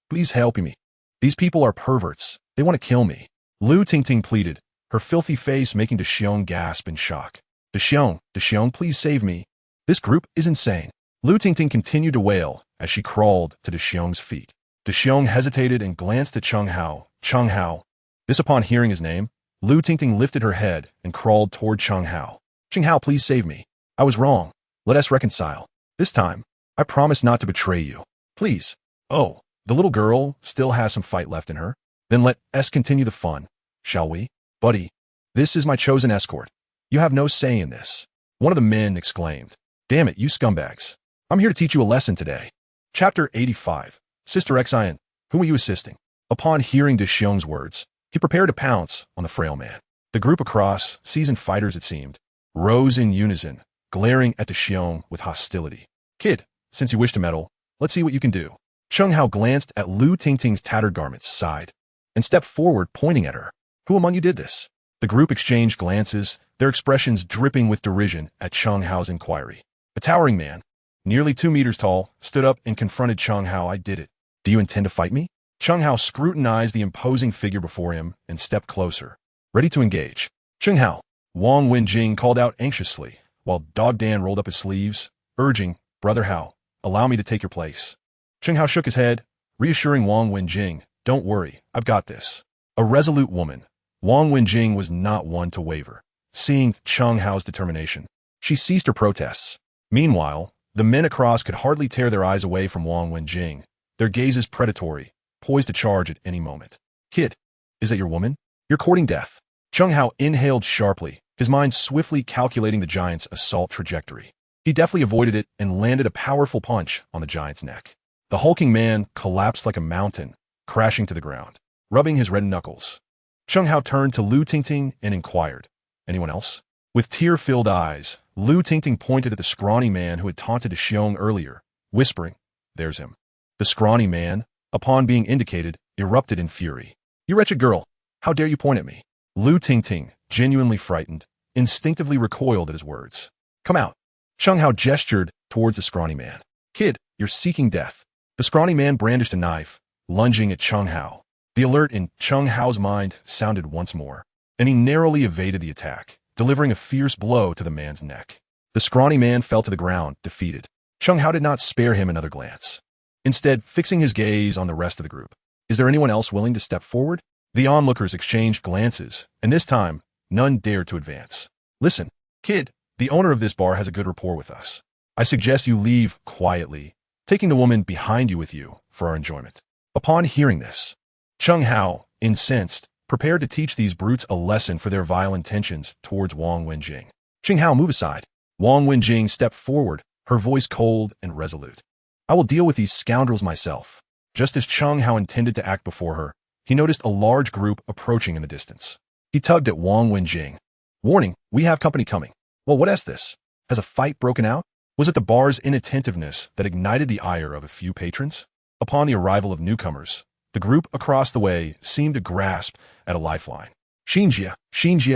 S1: please help me. These people are perverts. They want to kill me. Lu Tingting pleaded, her filthy face making De Xiong gasp in shock. De Xiong, please save me. This group is insane. Lu Tingting continued to wail as she crawled to De Xiong's feet. De Xiong hesitated and glanced at Chen Hao. Chen Hao. This upon hearing his name, Lu Tingting lifted her head and crawled toward Chen Hao. Chen Hao, please save me. I was wrong. Let us reconcile. This time, I promise not to betray you. Please. Oh, the little girl still has some fight left in her. Then let us continue the fun, shall we? Buddy, this is my chosen escort. You have no say in this. One of the men exclaimed. Damn it, you scumbags. I'm here to teach you a lesson today. Chapter 85. Sister Xian, who are you assisting? Upon hearing De Xiong's words, he prepared to pounce on the frail man. The group across, seasoned fighters it seemed, rose in unison, glaring at De Xiong with hostility. Kid, since you wish to meddle, let's see what you can do. Chen Hao glanced at Lu Tingting's tattered garments, sighed, and stepped forward, pointing at her. Who among you did this? The group exchanged glances, their expressions dripping with derision at Chen Hao's inquiry. A towering man, nearly 2 meters tall, stood up and confronted Chen Hao. I did it. Do you intend to fight me? Chen Hao scrutinized the imposing figure before him and stepped closer, ready to engage. Chen Hao, Wang Wenjing called out anxiously, while Dog Dan rolled up his sleeves, urging, Brother Hao, allow me to take your place. Chen Hao shook his head, reassuring Wang Wenjing, don't worry, I've got this. A resolute woman, Wang Wenjing was not one to waver. Seeing Chen Hao's determination, she ceased her protests. Meanwhile, the men across could hardly tear their eyes away from Wang Wenjing, their gazes predatory, poised to charge at any moment. Kid, is that your woman? You're courting death. Chen Hao inhaled sharply, his mind swiftly calculating the giant's assault trajectory. He deftly avoided it and landed a powerful punch on the giant's neck. The hulking man collapsed like a mountain, crashing to the ground, rubbing his red knuckles. Chen Hao turned to Lu Tingting and inquired, "Anyone else?" With tear-filled eyes, Lu Tingting pointed at the scrawny man who had taunted Xiong earlier, whispering, "There's him." The scrawny man, upon being indicated, erupted in fury. "You wretched girl, how dare you point at me?" Lu Tingting, genuinely frightened, instinctively recoiled at his words. "Come out." Chen Hao gestured towards the scrawny man. "Kid, you're seeking death." The scrawny man brandished a knife, lunging at Chen Hao. The alert in Chen Hao's mind sounded once more, and he narrowly evaded the attack, delivering a fierce blow to the man's neck. The scrawny man fell to the ground, defeated. Chen Hao did not spare him another glance, instead fixing his gaze on the rest of the group. "Is there anyone else willing to step forward?" The onlookers exchanged glances, and this time, none dared to advance. "Listen, kid, the owner of this bar has a good rapport with us. I suggest you leave quietly, taking the woman behind you with you for our enjoyment." Upon hearing this, Chen Hao, incensed, prepared to teach these brutes a lesson for their vile intentions towards Wang Wenjing. "Chen Hao, move aside." Wang Wenjing stepped forward, her voice cold and resolute. "I will deal with these scoundrels myself." Just as Chen Hao intended to act before her, he noticed a large group approaching in the distance. He tugged at Wang Wenjing. "Warning, we have company coming." "Well, what is this? Has a fight broken out?" Was it the bar's inattentiveness that ignited the ire of a few patrons? Upon the arrival of newcomers, the group across the way seemed to grasp at a lifeline. Xinjie,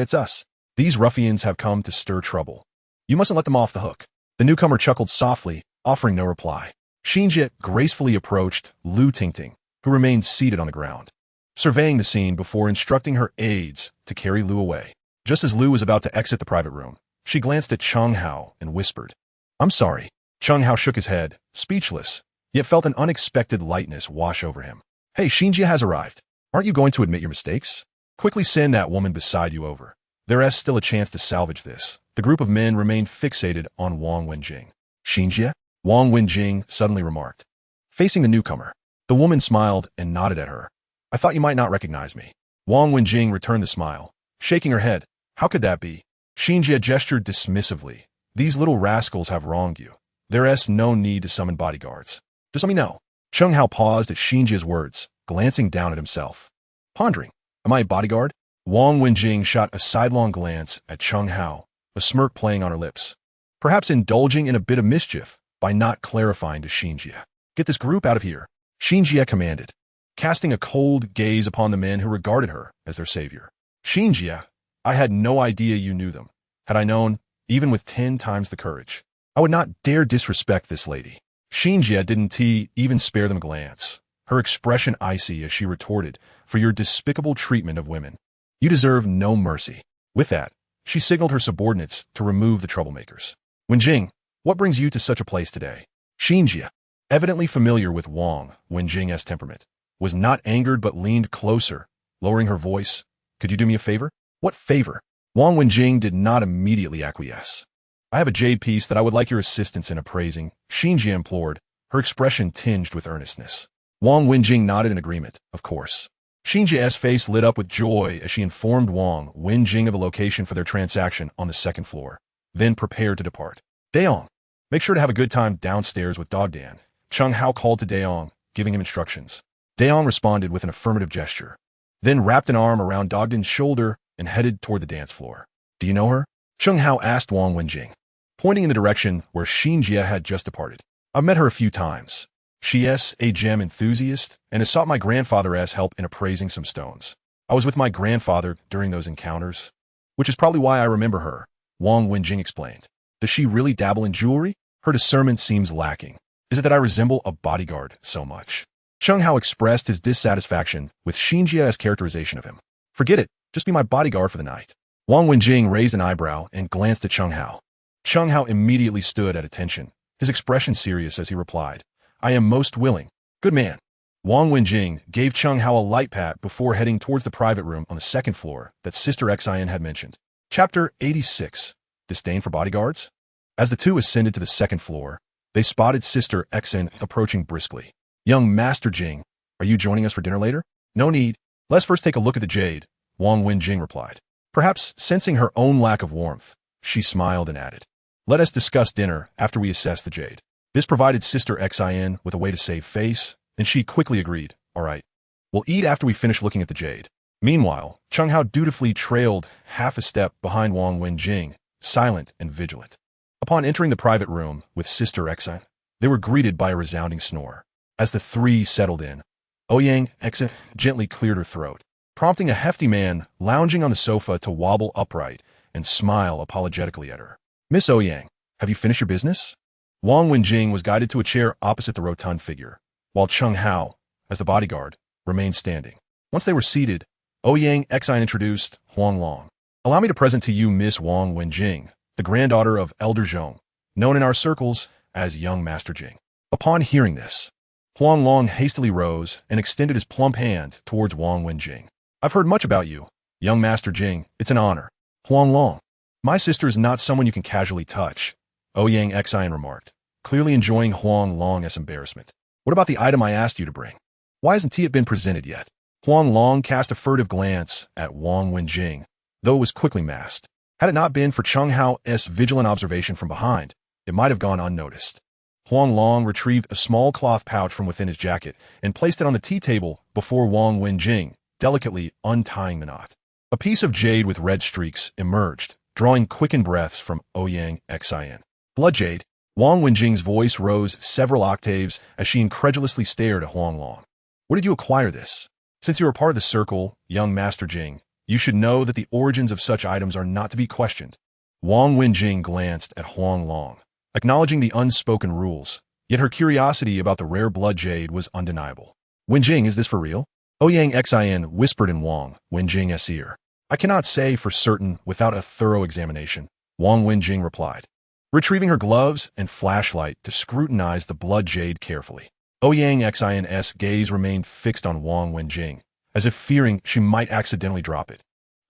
S1: it's us. These ruffians have come to stir trouble. You mustn't let them off the hook." The newcomer chuckled softly, offering no reply. Xinjie gracefully approached Lu Tingting, who remained seated on the ground, surveying the scene before instructing her aides to carry Lu away. Just as Lu was about to exit the private room, she glanced at Chen Hao and whispered, "I'm sorry." Chen Hao shook his head, speechless, yet felt an unexpected lightness wash over him. "Hey, Xinjie has arrived. Aren't you going to admit your mistakes? Quickly send that woman beside you over. There is still a chance to salvage this." The group of men remained fixated on Wang Wenjing. "Xinjie?" Wang Wenjing suddenly remarked, facing the newcomer. The woman smiled and nodded at her. "I thought you might not recognize me." Wang Wenjing returned the smile, shaking her head. "How could that be?" Xinjie gestured dismissively. "These little rascals have wronged you. There is no need to summon bodyguards. Just let me know." Chen Hao paused at Xinjie's words, glancing down at himself. Pondering, "Am I a bodyguard?" Wang Wenjing shot a sidelong glance at Chen Hao, a smirk playing on her lips, perhaps indulging in a bit of mischief by not clarifying to Xinjie. "Get this group out of here," Xinjie commanded, casting a cold gaze upon the men who regarded her as their savior. "Xinjie, I had no idea you knew them. Had I known, even with 10 times the courage, I would not dare disrespect this lady." Xinjie didn't even spare them a glance, her expression icy as she retorted, "For your despicable treatment of women. You deserve no mercy." With that, she signaled her subordinates to remove the troublemakers. "Wenjing, what brings you to such a place today?" Xinjie, evidently familiar with Wang Wenjing's temperament, was not angered but leaned closer, lowering her voice. "Could you do me a favor?" "What favor?" Wang Wenjing did not immediately acquiesce. "I have a jade piece that I would like your assistance in appraising," Xinjie implored, her expression tinged with earnestness. Wang Wenjing nodded in agreement, of course. Xinjie's face lit up with joy as she informed Wang Wenjing of the location for their transaction on the second floor, then prepared to depart. "Daong, make sure to have a good time downstairs with Dogdan." Chen Hao called to Daong, giving him instructions. Daong responded with an affirmative gesture, then wrapped an arm around Dogdan's shoulder and headed toward the dance floor. "Do you know her?" Chen Hao asked Wang Wenjing, pointing in the direction where Xinjie had just departed. "I've met her a few times. She is a gem enthusiast and has sought my grandfather's help in appraising some stones. I was with my grandfather during those encounters, which is probably why I remember her," Wang Wenjing explained. "Does she really dabble in jewelry? Her discernment seems lacking. Is it that I resemble a bodyguard so much?" Chen Hao expressed his dissatisfaction with Xinjie's characterization of him. "Forget it. Just be my bodyguard for the night." Wang Wenjing raised an eyebrow and glanced at Chen Hao. Chen Hao immediately stood at attention, his expression serious as he replied, "I am most willing." "Good man." Wang Wenjing gave Chen Hao a light pat before heading towards the private room on the second floor that Sister Xian had mentioned. Chapter 86. Disdain for Bodyguards? As the two ascended to the second floor, they spotted Sister Xian approaching briskly. "Young Master Jing, Are you joining us for dinner later? No need. Let's first take a look at the jade, Wang Wenjing replied. Perhaps sensing her own lack of warmth, she smiled and added, let us discuss dinner after we assess the jade. This provided Sister Xin with a way to save face, and she quickly agreed, all right. We'll eat after we finish looking at the jade. Meanwhile, Chen Hao dutifully trailed half a step behind Wang Wenjing, silent and vigilant. Upon entering the private room with Sister Xin, they were greeted by a resounding snore. As the three settled in, Ouyang Xin gently cleared her throat, prompting a hefty man lounging on the sofa to wobble upright and smile apologetically at her. Miss Ouyang, have you finished your business? Wang Wenjing was guided to a chair opposite the rotund figure, while Chen Hao, as the bodyguard, remained standing. Once they were seated, Ouyang Xin introduced Huang Long. Allow me to present to you Miss Wang Wenjing, the granddaughter of Elder Zhong, known in our circles as Young Master Jing. Upon hearing this, Huang Long hastily rose and extended his plump hand towards Wang Wenjing. I've heard much about you, Young Master Jing. It's an honor. Huang Long, my sister is not someone you can casually touch, Ouyang Xin remarked, clearly enjoying Huang Long's embarrassment. What about the item I asked you to bring? Why hasn't it been presented yet? Huang Long cast a furtive glance at Wang Wenjing, though it was quickly masked. Had it not been for Chen Hao's vigilant observation from behind, it might have gone unnoticed. Huang Long retrieved a small cloth pouch from within his jacket and placed it on the tea table before Wang Wenjing, delicately untying the knot. A piece of jade with red streaks emerged, drawing quickened breaths from Ouyang Xin. Blood jade. Wang Wenjing's voice rose several octaves as she incredulously stared at Huang Long. Where did you acquire this? Since you are part of the circle, Young Master Jing, you should know that the origins of such items are not to be questioned. Wang Wenjing glanced at Huang Long, acknowledging the unspoken rules, yet her curiosity about the rare blood jade was undeniable. Wenjing, is this for real? Ouyang Xin whispered in Wang Wenjing's ear. I cannot say for certain without a thorough examination, Wang Wenjing replied, retrieving her gloves and flashlight to scrutinize the blood jade carefully. Ouyang Xin's gaze remained fixed on Wang Wenjing, as if fearing she might accidentally drop it.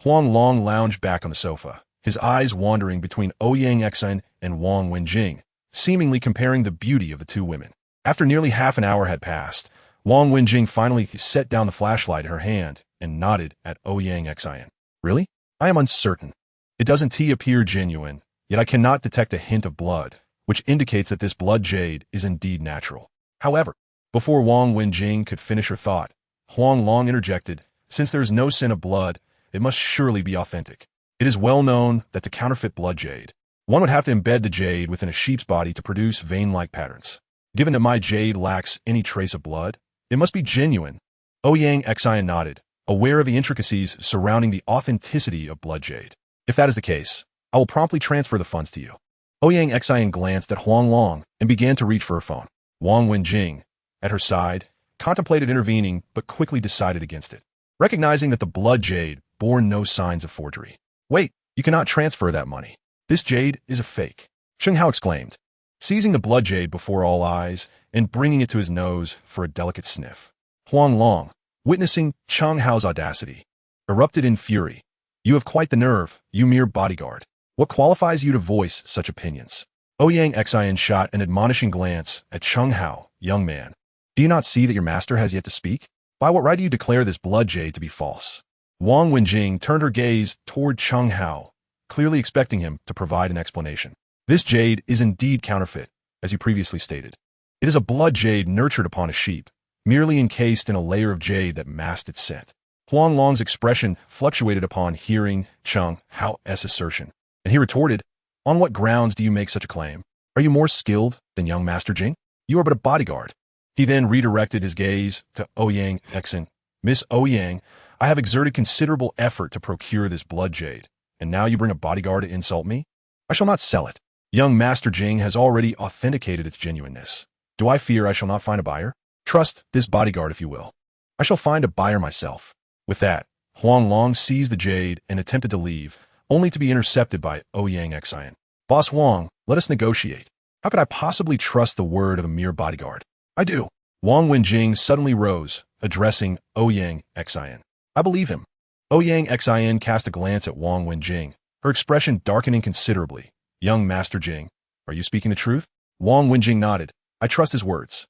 S1: Huang Long lounged back on the sofa, his eyes wandering between Ouyang Xin and Wang Wenjing, seemingly comparing the beauty of the two women. After nearly half an hour had passed, Wang Wenjing finally set down the flashlight in her hand and nodded at Ouyang Xin. Really? I am uncertain. It doesn't appear genuine, yet I cannot detect a hint of blood, which indicates that this blood jade is indeed natural. However, before Wang Wenjing could finish her thought, Huang Long interjected, since there is no scent of blood, it must surely be authentic. It is well known that to counterfeit blood jade, one would have to embed the jade within a sheep's body to produce vein-like patterns. Given that my jade lacks any trace of blood, it must be genuine. Ouyang Xin nodded, aware of the intricacies surrounding the authenticity of blood jade. If that is the case, I will promptly transfer the funds to you. Ouyang Xin glanced at Huang Long and began to reach for her phone. Wang Wenjing, at her side, contemplated intervening but quickly decided against it, recognizing that the blood jade bore no signs of forgery. Wait, you cannot transfer that money. This jade is a fake, Chen Hao exclaimed, seizing the blood jade before all eyes and bringing it to his nose for a delicate sniff. Huang Long, witnessing Chen Hao's audacity, erupted in fury. You have quite the nerve, you mere bodyguard. What qualifies you to voice such opinions? Ouyang Xin shot an admonishing glance at Chen Hao, young man. Do you not see that your master has yet to speak? By what right do you declare this blood jade to be false? Wang Wenjing turned her gaze toward Chen Hao, clearly expecting him to provide an explanation. This jade is indeed counterfeit, as you previously stated. It is a blood jade nurtured upon a sheep, merely encased in a layer of jade that masked its scent. Huang Long's expression fluctuated upon hearing Chen Hao's assertion, and he retorted, on what grounds do you make such a claim? Are you more skilled than young Master Jing? You are but a bodyguard. He then redirected his gaze to Ouyang Xin. Miss Ouyang, I have exerted considerable effort to procure this blood jade, and now you bring a bodyguard to insult me? I shall not sell it. Young Master Jing has already authenticated its genuineness. Do I fear I shall not find a buyer? Trust this bodyguard if you will. I shall find a buyer myself. With that, Huang Long seized the jade and attempted to leave, only to be intercepted by Ouyang Xin. Boss Huang, let us negotiate. How could I possibly trust the word of a mere bodyguard? I do. Wang Wenjing suddenly rose, addressing Ouyang Xin. I believe him. Ouyang Xin cast a glance at Wang Wenjing, her expression darkening considerably. Young Master Jing, are you speaking the truth? Wang Wenjing nodded. I trust his words.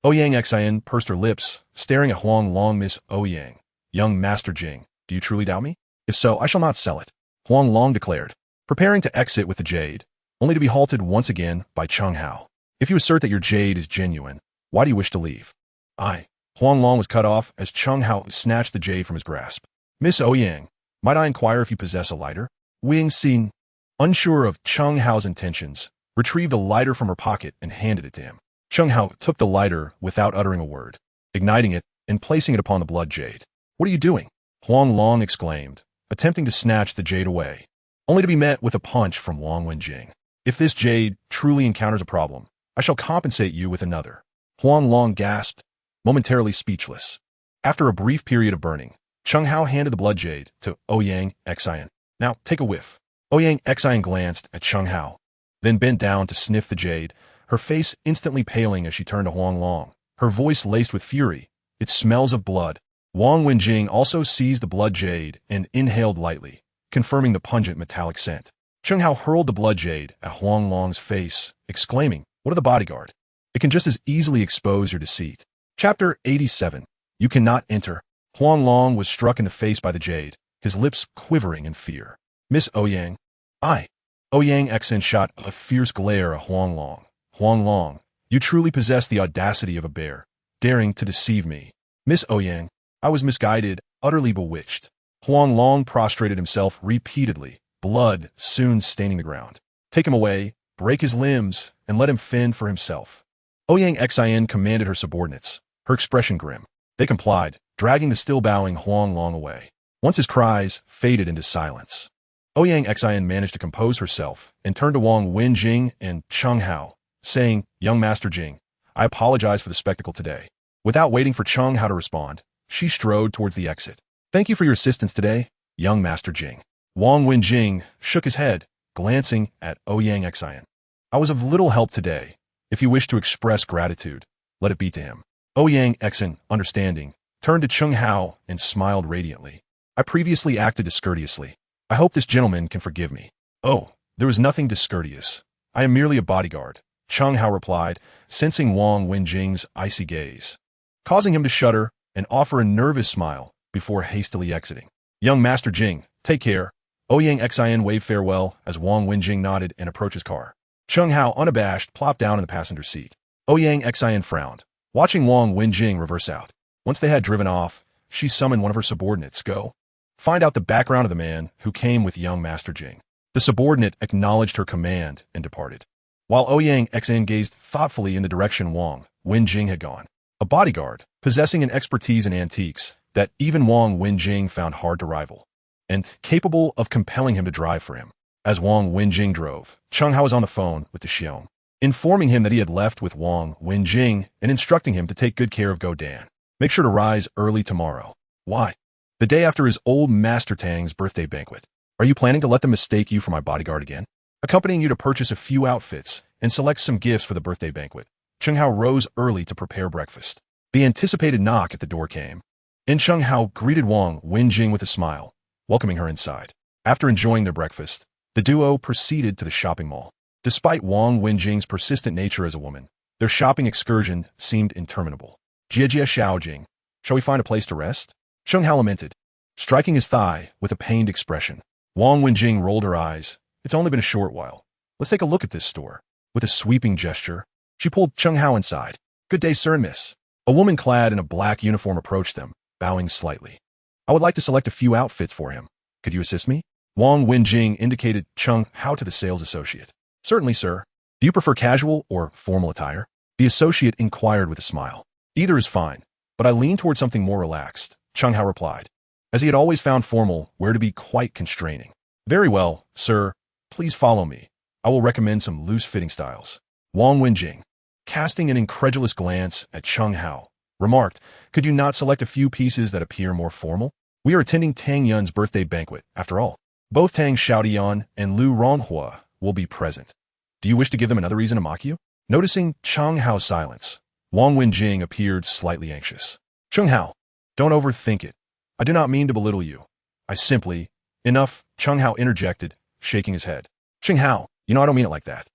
S1: Ouyang Xian pursed her lips, staring at Huang Long. Miss Ouyang, young Master Jing, do you truly doubt me? If so, I shall not sell it, Huang Long declared, preparing to exit with the jade, only to be halted once again by Chen Hao. If you assert that your jade is genuine, why do you wish to leave? Huang Long was cut off as Chen Hao snatched the jade from his grasp. Miss Ouyang, might I inquire if you possess a lighter? Wing Xin, unsure of Chen Hao's intentions, retrieved a lighter from her pocket and handed it to him. Chen Hao took the lighter without uttering a word, igniting it and placing it upon the blood jade. What are you doing? Huang Long exclaimed, attempting to snatch the jade away, only to be met with a punch from Wang Wenjing. If this jade truly encounters a problem, I shall compensate you with another. Huang Long gasped, momentarily speechless. After a brief period of burning, Chen Hao handed the blood jade to Ouyang Xian. Now, take a whiff. Ouyang Xian glanced at Chen Hao, then bent down to sniff the jade, her face instantly paling as she turned to Huang Long, her voice laced with fury. It smells of blood. Wang Wenjing also seized the blood jade and inhaled lightly, confirming the pungent metallic scent. Chen Hao hurled the blood jade at Huang Long's face, exclaiming, "What of the bodyguard? It can just as easily expose your deceit." Chapter 87. You cannot enter. Huang Long was struck in the face by the jade, his lips quivering in fear. Miss Ouyang. Ouyang Xian shot a fierce glare at Huang Long. Huang Long, you truly possess the audacity of a bear, daring to deceive me. Miss Ouyang, I was misguided, utterly bewitched. Huang Long prostrated himself repeatedly, blood soon staining the ground. Take him away, break his limbs, and let him fend for himself. Ouyang Xian commanded her subordinates, her expression grim. They complied, dragging the still bowing Huang Long away. Once his cries faded into silence, Ouyang Xian managed to compose herself and turned to Wang Wenjing and Chen Hao, saying, Young Master Jing, I apologize for the spectacle today. Without waiting for Chen Hao to respond, she strode towards the exit. Thank you for your assistance today, young Master Jing. Wang Wenjing shook his head, glancing at Ouyang Xian. I was of little help today. If you wish to express gratitude, let it be to him. Ouyang Xian, understanding, turned to Chen Hao and smiled radiantly. I previously acted discourteously. I hope this gentleman can forgive me. Oh, there is nothing discourteous. I am merely a bodyguard, Chen Hao replied, sensing Wang Wenjing's icy gaze, causing him to shudder and offer a nervous smile before hastily exiting. Young Master Jing, take care. Ouyang Xian waved farewell as Wang Wenjing nodded and approached his car. Chen Hao, unabashed, plopped down in the passenger seat. Ouyang Xian frowned, watching Wang Wenjing reverse out. Once they had driven off, she summoned one of her subordinates. Go. Find out the background of the man who came with young Master Jing. The subordinate acknowledged her command and departed, while Ouyang Xian gazed thoughtfully in the direction Wang Wenjing had gone. A bodyguard, possessing an expertise in antiques that even Wang Wenjing found hard to rival, and capable of compelling him to drive for him. As Wang Wenjing drove, Chen Hao was on the phone with the Xiong, informing him that he had left with Wang Wenjing and instructing him to take good care of Godan. Make sure to rise early tomorrow. Why? The day after his old Master Tang's birthday banquet. Are you planning to let them mistake you for my bodyguard again? Accompanying you to purchase a few outfits and select some gifts for the birthday banquet. Chen Hao rose early to prepare breakfast. The anticipated knock at the door came, and Chen Hao greeted Wang Wenjing with a smile, welcoming her inside. After enjoying their breakfast, the duo proceeded to the shopping mall. Despite Wang Wenjing's persistent nature as a woman, their shopping excursion seemed interminable. Jia Xiaojing, shall we find a place to rest? Chen Hao lamented, striking his thigh with a pained expression. Wang Wenjing rolled her eyes. It's only been a short while. Let's take a look at this store. With a sweeping gesture, she pulled Chen Hao inside. Good day, sir and miss. A woman clad in a black uniform approached them, bowing slightly. I would like to select a few outfits for him. Could you assist me? Wang Wenjing indicated Chen Hao to the sales associate. Certainly, sir. Do you prefer casual or formal attire? The associate inquired with a smile. Either is fine, but I lean toward something more relaxed, Chen Hao replied, as he had always found formal wear to be quite constraining. Very well, sir. Please follow me. I will recommend some loose-fitting styles. Wang Wenjing, casting an incredulous glance at Chen Hao, remarked, could you not select a few pieces that appear more formal? We are attending Tang Yun's birthday banquet, after all. Both Tang Xiaodian and Lu Ronghua will be present. Do you wish to give them another reason to mock you? Noticing Chen Hao's silence, Wang Wenjing appeared slightly anxious. Chen Hao, don't overthink it. I do not mean to belittle you. I simply... Enough, Chen Hao interjected, shaking his head. Chen Hao, I don't mean it like that.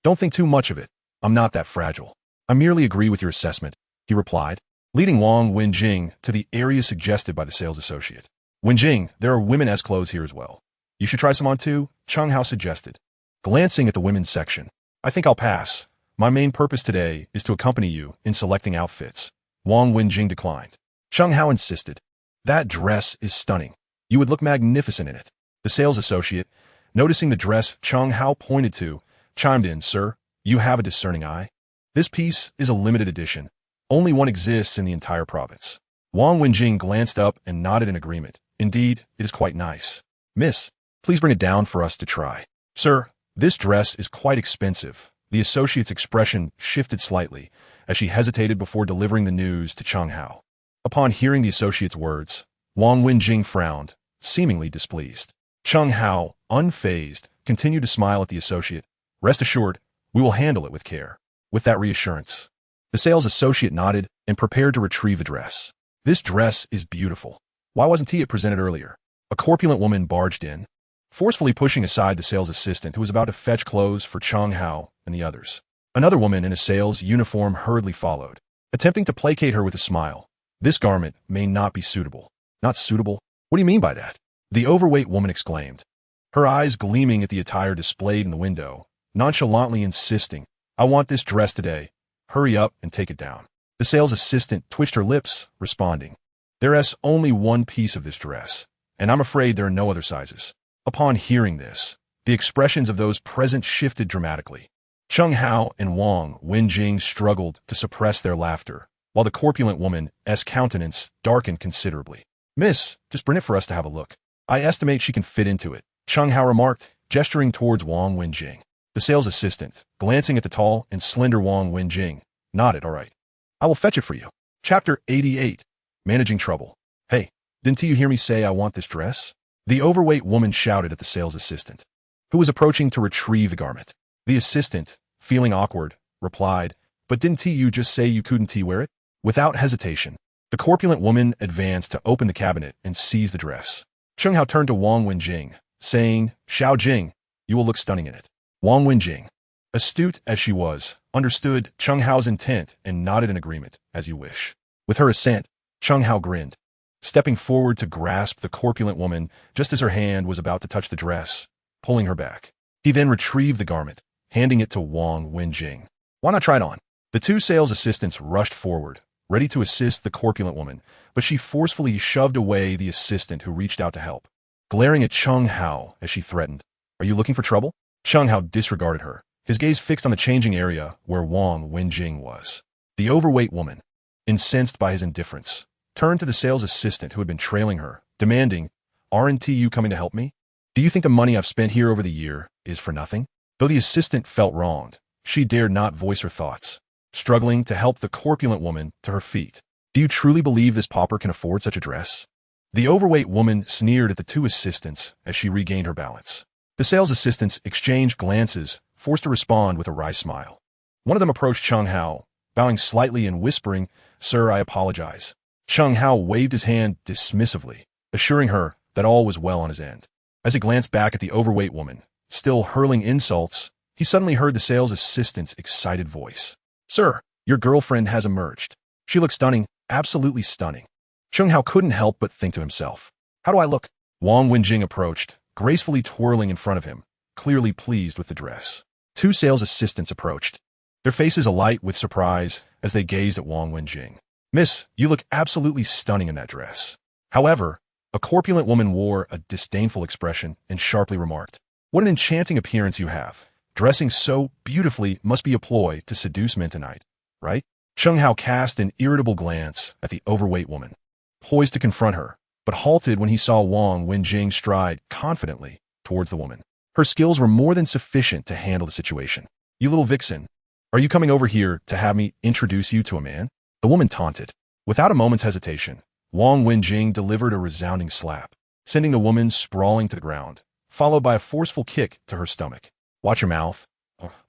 S1: Don't think too much of it. I'm not that fragile. I merely agree with your assessment, he replied, leading Wang Wenjing to the area suggested by the sales associate. Wenjing, there are women-esque clothes here as well. You should try some on too, Chen Hao suggested. Glancing at the women's section, I think I'll pass. My main purpose today is to accompany you in selecting outfits. Wang Wenjing declined. Chen Hao insisted. That dress is stunning. You would look magnificent in it. The sales associate, noticing the dress Chen Hao pointed to, chimed in, Sir, you have a discerning eye. This piece is a limited edition. Only one exists in the entire province. Wang Wenjing glanced up and nodded in agreement. Indeed, it is quite nice. Miss, please bring it down for us to try. Sir, this dress is quite expensive. The associate's expression shifted slightly as she hesitated before delivering the news to Chen Hao. Upon hearing the associate's words, Wang Wenjing frowned, seemingly displeased. Chen Hao, unfazed, continued to smile at the associate. Rest assured, we will handle it with care. With that reassurance, the sales associate nodded and prepared to retrieve the dress. This dress is beautiful. Why wasn't it presented earlier? A corpulent woman barged in, forcefully pushing aside the sales assistant who was about to fetch clothes for Chen Hao and the others. Another woman in a sales uniform hurriedly followed, attempting to placate her with a smile. This garment may not be suitable. Not suitable? What do you mean by that? The overweight woman exclaimed, her eyes gleaming at the attire displayed in the window, nonchalantly insisting, I want this dress today. Hurry up and take it down. The sales assistant twitched her lips, responding, There's only one piece of this dress, and I'm afraid there are no other sizes. Upon hearing this, the expressions of those present shifted dramatically. Chen Hao and Wang Wenjing struggled to suppress their laughter, while the corpulent woman's countenance darkened considerably. Miss, just bring it for us to have a look. I estimate she can fit into it, Chen Hao remarked, gesturing towards Wang Wenjing. The sales assistant, glancing at the tall and slender Wang Wenjing, nodded, all right. I will fetch it for you. Chapter 88, Managing Trouble. Hey, didn't you hear me say I want this dress? The overweight woman shouted at the sales assistant, who was approaching to retrieve the garment. The assistant, feeling awkward, replied, But didn't you just say you couldn't wear it? Without hesitation, the corpulent woman advanced to open the cabinet and seize the dress. Chen Hao turned to Wang Wenjing, saying, Xiao Jing, you will look stunning in it. Wang Wenjing, astute as she was, understood Chen Hao's intent and nodded in agreement, as you wish. With her assent, Chen Hao grinned, stepping forward to grasp the corpulent woman just as her hand was about to touch the dress, pulling her back. He then retrieved the garment, handing it to Wang Wenjing. Why not try it on? The two sales assistants rushed forward, ready to assist the corpulent woman, but she forcefully shoved away the assistant who reached out to help, glaring at Chen Hao as she threatened, Are you looking for trouble? Chen Hao disregarded her, his gaze fixed on the changing area where Wang Wenjing was. The overweight woman, incensed by his indifference, turned to the sales assistant who had been trailing her, demanding, Aren't you coming to help me? Do you think the money I've spent here over the year is for nothing? Though the assistant felt wronged, she dared not voice her thoughts, struggling to help the corpulent woman to her feet. Do you truly believe this pauper can afford such a dress? The overweight woman sneered at the two assistants as she regained her balance. The sales assistants exchanged glances, forced to respond with a wry smile. One of them approached Chen Hao, bowing slightly and whispering, Sir, I apologize. Chen Hao waved his hand dismissively, assuring her that all was well on his end. As he glanced back at the overweight woman, still hurling insults, he suddenly heard the sales assistant's excited voice. Sir, your girlfriend has emerged. She looks stunning, absolutely stunning. Chen Hao couldn't help but think to himself, How do I look? Wang Wenjing approached, gracefully twirling in front of him, clearly pleased with the dress. Two sales assistants approached, their faces alight with surprise as they gazed at Wang Wenjing. Miss, you look absolutely stunning in that dress. However, a corpulent woman wore a disdainful expression and sharply remarked, What an enchanting appearance you have. Dressing so beautifully must be a ploy to seduce men tonight, right? Chen Hao cast an irritable glance at the overweight woman, poised to confront her, but halted when he saw Wang Wenjing stride confidently towards the woman. Her skills were more than sufficient to handle the situation. You little vixen, are you coming over here to have me introduce you to a man? The woman taunted. Without a moment's hesitation, Wang Wenjing delivered a resounding slap, sending the woman sprawling to the ground, followed by a forceful kick to her stomach. Watch your mouth.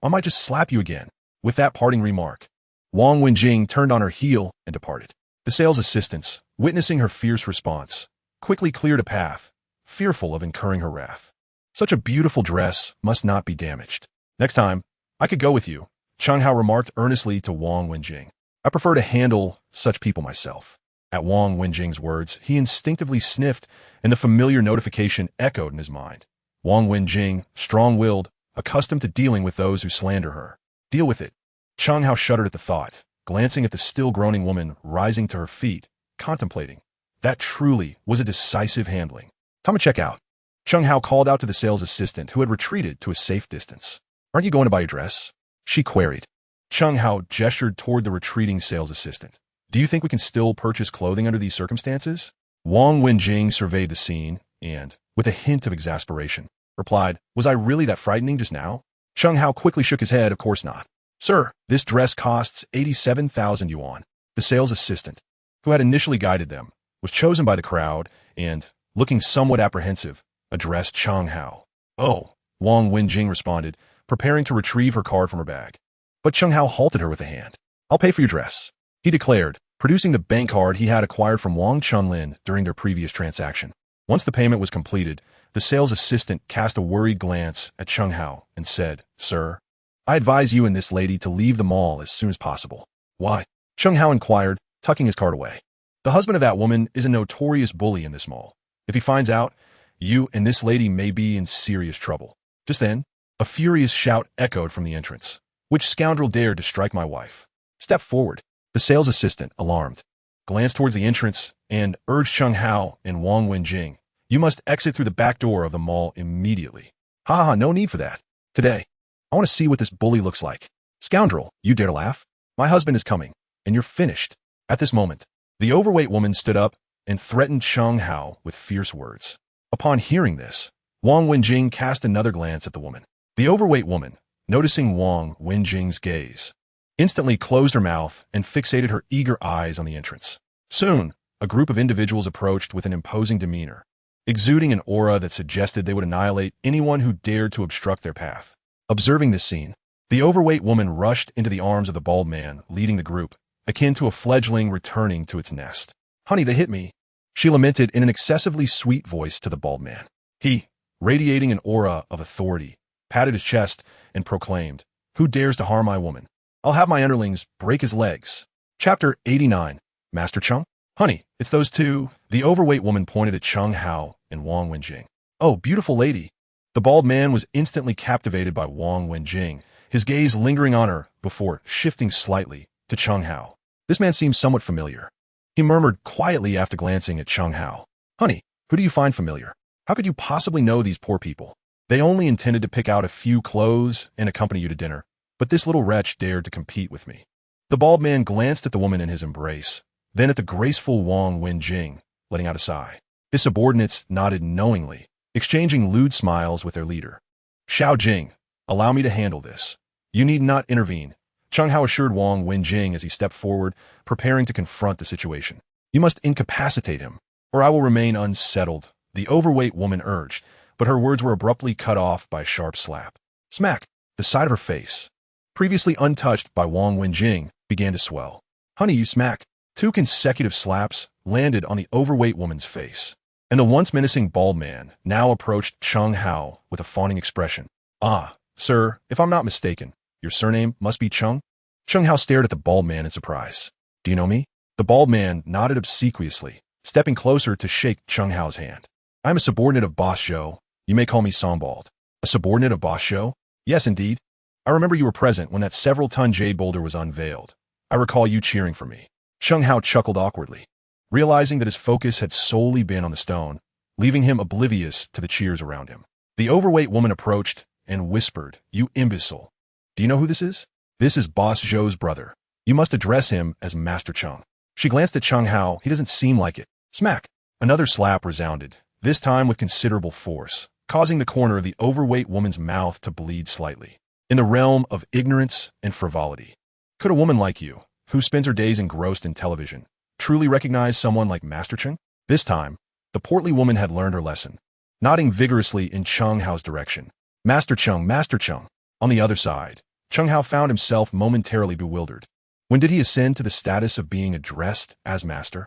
S1: I might just slap you again. With that parting remark, Wang Wenjing turned on her heel and departed. The sales assistants, witnessing her fierce response, quickly cleared a path, fearful of incurring her wrath. Such a beautiful dress must not be damaged. Next time, I could go with you, Chen Hao remarked earnestly to Wang Wenjing. I prefer to handle such people myself. At Wang Wenjing's words, he instinctively sniffed, and the familiar notification echoed in his mind. Wang Wenjing, strong-willed, accustomed to dealing with those who slander her. Deal with it. Chen Hao shuddered at the thought, glancing at the still groaning woman rising to her feet, contemplating. That truly was a decisive handling. Time to check out. Chen Hao called out to the sales assistant who had retreated to a safe distance. Aren't you going to buy your dress? She queried. Chen Hao gestured toward the retreating sales assistant. Do you think we can still purchase clothing under these circumstances? Wang Wenjing surveyed the scene and, with a hint of exasperation, replied, Was I really that frightening just now? Chen Hao quickly shook his head. Of course not. Sir, this dress costs 87,000 yuan. The sales assistant, who had initially guided them, was chosen by the crowd and, looking somewhat apprehensive, addressed Chen Hao. Oh, Wang Wenjing responded, preparing to retrieve her card from her bag. But Chen Hao halted her with a hand. I'll pay for your dress, he declared, producing the bank card he had acquired from Wang Chunlin during their previous transaction. Once the payment was completed, the sales assistant cast a worried glance at Chen Hao and said, Sir, I advise you and this lady to leave the mall as soon as possible. Why? Chen Hao inquired, tucking his card away. The husband of that woman is a notorious bully in this mall. If he finds out, you and this lady may be in serious trouble. Just then, a furious shout echoed from the entrance. Which scoundrel dared to strike my wife? Step forward. The sales assistant, alarmed, glanced towards the entrance and urged Chen Hao and Wang Wenjing, You must exit through the back door of the mall immediately. Ha, no need for that. Today, I want to see what this bully looks like. Scoundrel, you dare to laugh? My husband is coming, and you're finished. At this moment, the overweight woman stood up and threatened Chen Hao with fierce words. Upon hearing this, Wang Wenjing cast another glance at the woman. The overweight woman, noticing Wang Wenjing's gaze, instantly closed her mouth and fixated her eager eyes on the entrance. Soon, a group of individuals approached with an imposing demeanor, exuding an aura that suggested they would annihilate anyone who dared to obstruct their path. Observing this scene, the overweight woman rushed into the arms of the bald man leading the group, akin to a fledgling returning to its nest. Honey, they hit me, she lamented in an excessively sweet voice to the bald man. He, radiating an aura of authority, patted his chest and proclaimed, Who dares to harm my woman? I'll have my underlings break his legs. Chapter 89. Master Cheng? Honey, it's those two. The overweight woman pointed at Chen Hao and Wang Wenjing. Oh, beautiful lady. The bald man was instantly captivated by Wang Wenjing, his gaze lingering on her before shifting slightly to Chen Hao. This man seems somewhat familiar. He murmured quietly after glancing at Chen Hao. Honey, who do you find familiar? How could you possibly know these poor people? They only intended to pick out a few clothes and accompany you to dinner, but this little wretch dared to compete with me. The bald man glanced at the woman in his embrace, then at the graceful Wang Wenjing, letting out a sigh. His subordinates nodded knowingly, exchanging lewd smiles with their leader. Xiao Jing, allow me to handle this. You need not intervene, Chen Hao assured Wang Wenjing as he stepped forward, preparing to confront the situation. You must incapacitate him, or I will remain unsettled, the overweight woman urged, but her words were abruptly cut off by a sharp slap. Smack! The side of her face, previously untouched by Wang Wenjing, began to swell. Honey, you smack! 2 consecutive slaps landed on the overweight woman's face, and the once menacing bald man now approached Chen Hao with a fawning expression. Ah, sir, if I'm not mistaken, your surname must be Cheng? Chen Hao stared at the bald man in surprise. Do you know me? The bald man nodded obsequiously, stepping closer to shake Chen Hao's hand. I'm a subordinate of Boss Zhou. You may call me Songbald. A subordinate of Boss Zhou? Yes, indeed. I remember you were present when that several-ton jade boulder was unveiled. I recall you cheering for me. Chen Hao chuckled awkwardly, realizing that his focus had solely been on the stone, leaving him oblivious to the cheers around him. The overweight woman approached and whispered, You imbecile. Do you know who this is? This is Boss Zhou's brother. You must address him as Master Cheng. She glanced at Chen Hao. He doesn't seem like it. Smack! Another slap resounded, this time with considerable force, causing the corner of the overweight woman's mouth to bleed slightly. In the realm of ignorance and frivolity, could a woman like you, who spends her days engrossed in television, truly recognize someone like Master Cheng? This time, the portly woman had learned her lesson, nodding vigorously in Chen Hao's direction. Master Cheng, Master Cheng. On the other side, Chen Hao found himself momentarily bewildered. When did he ascend to the status of being addressed as Master?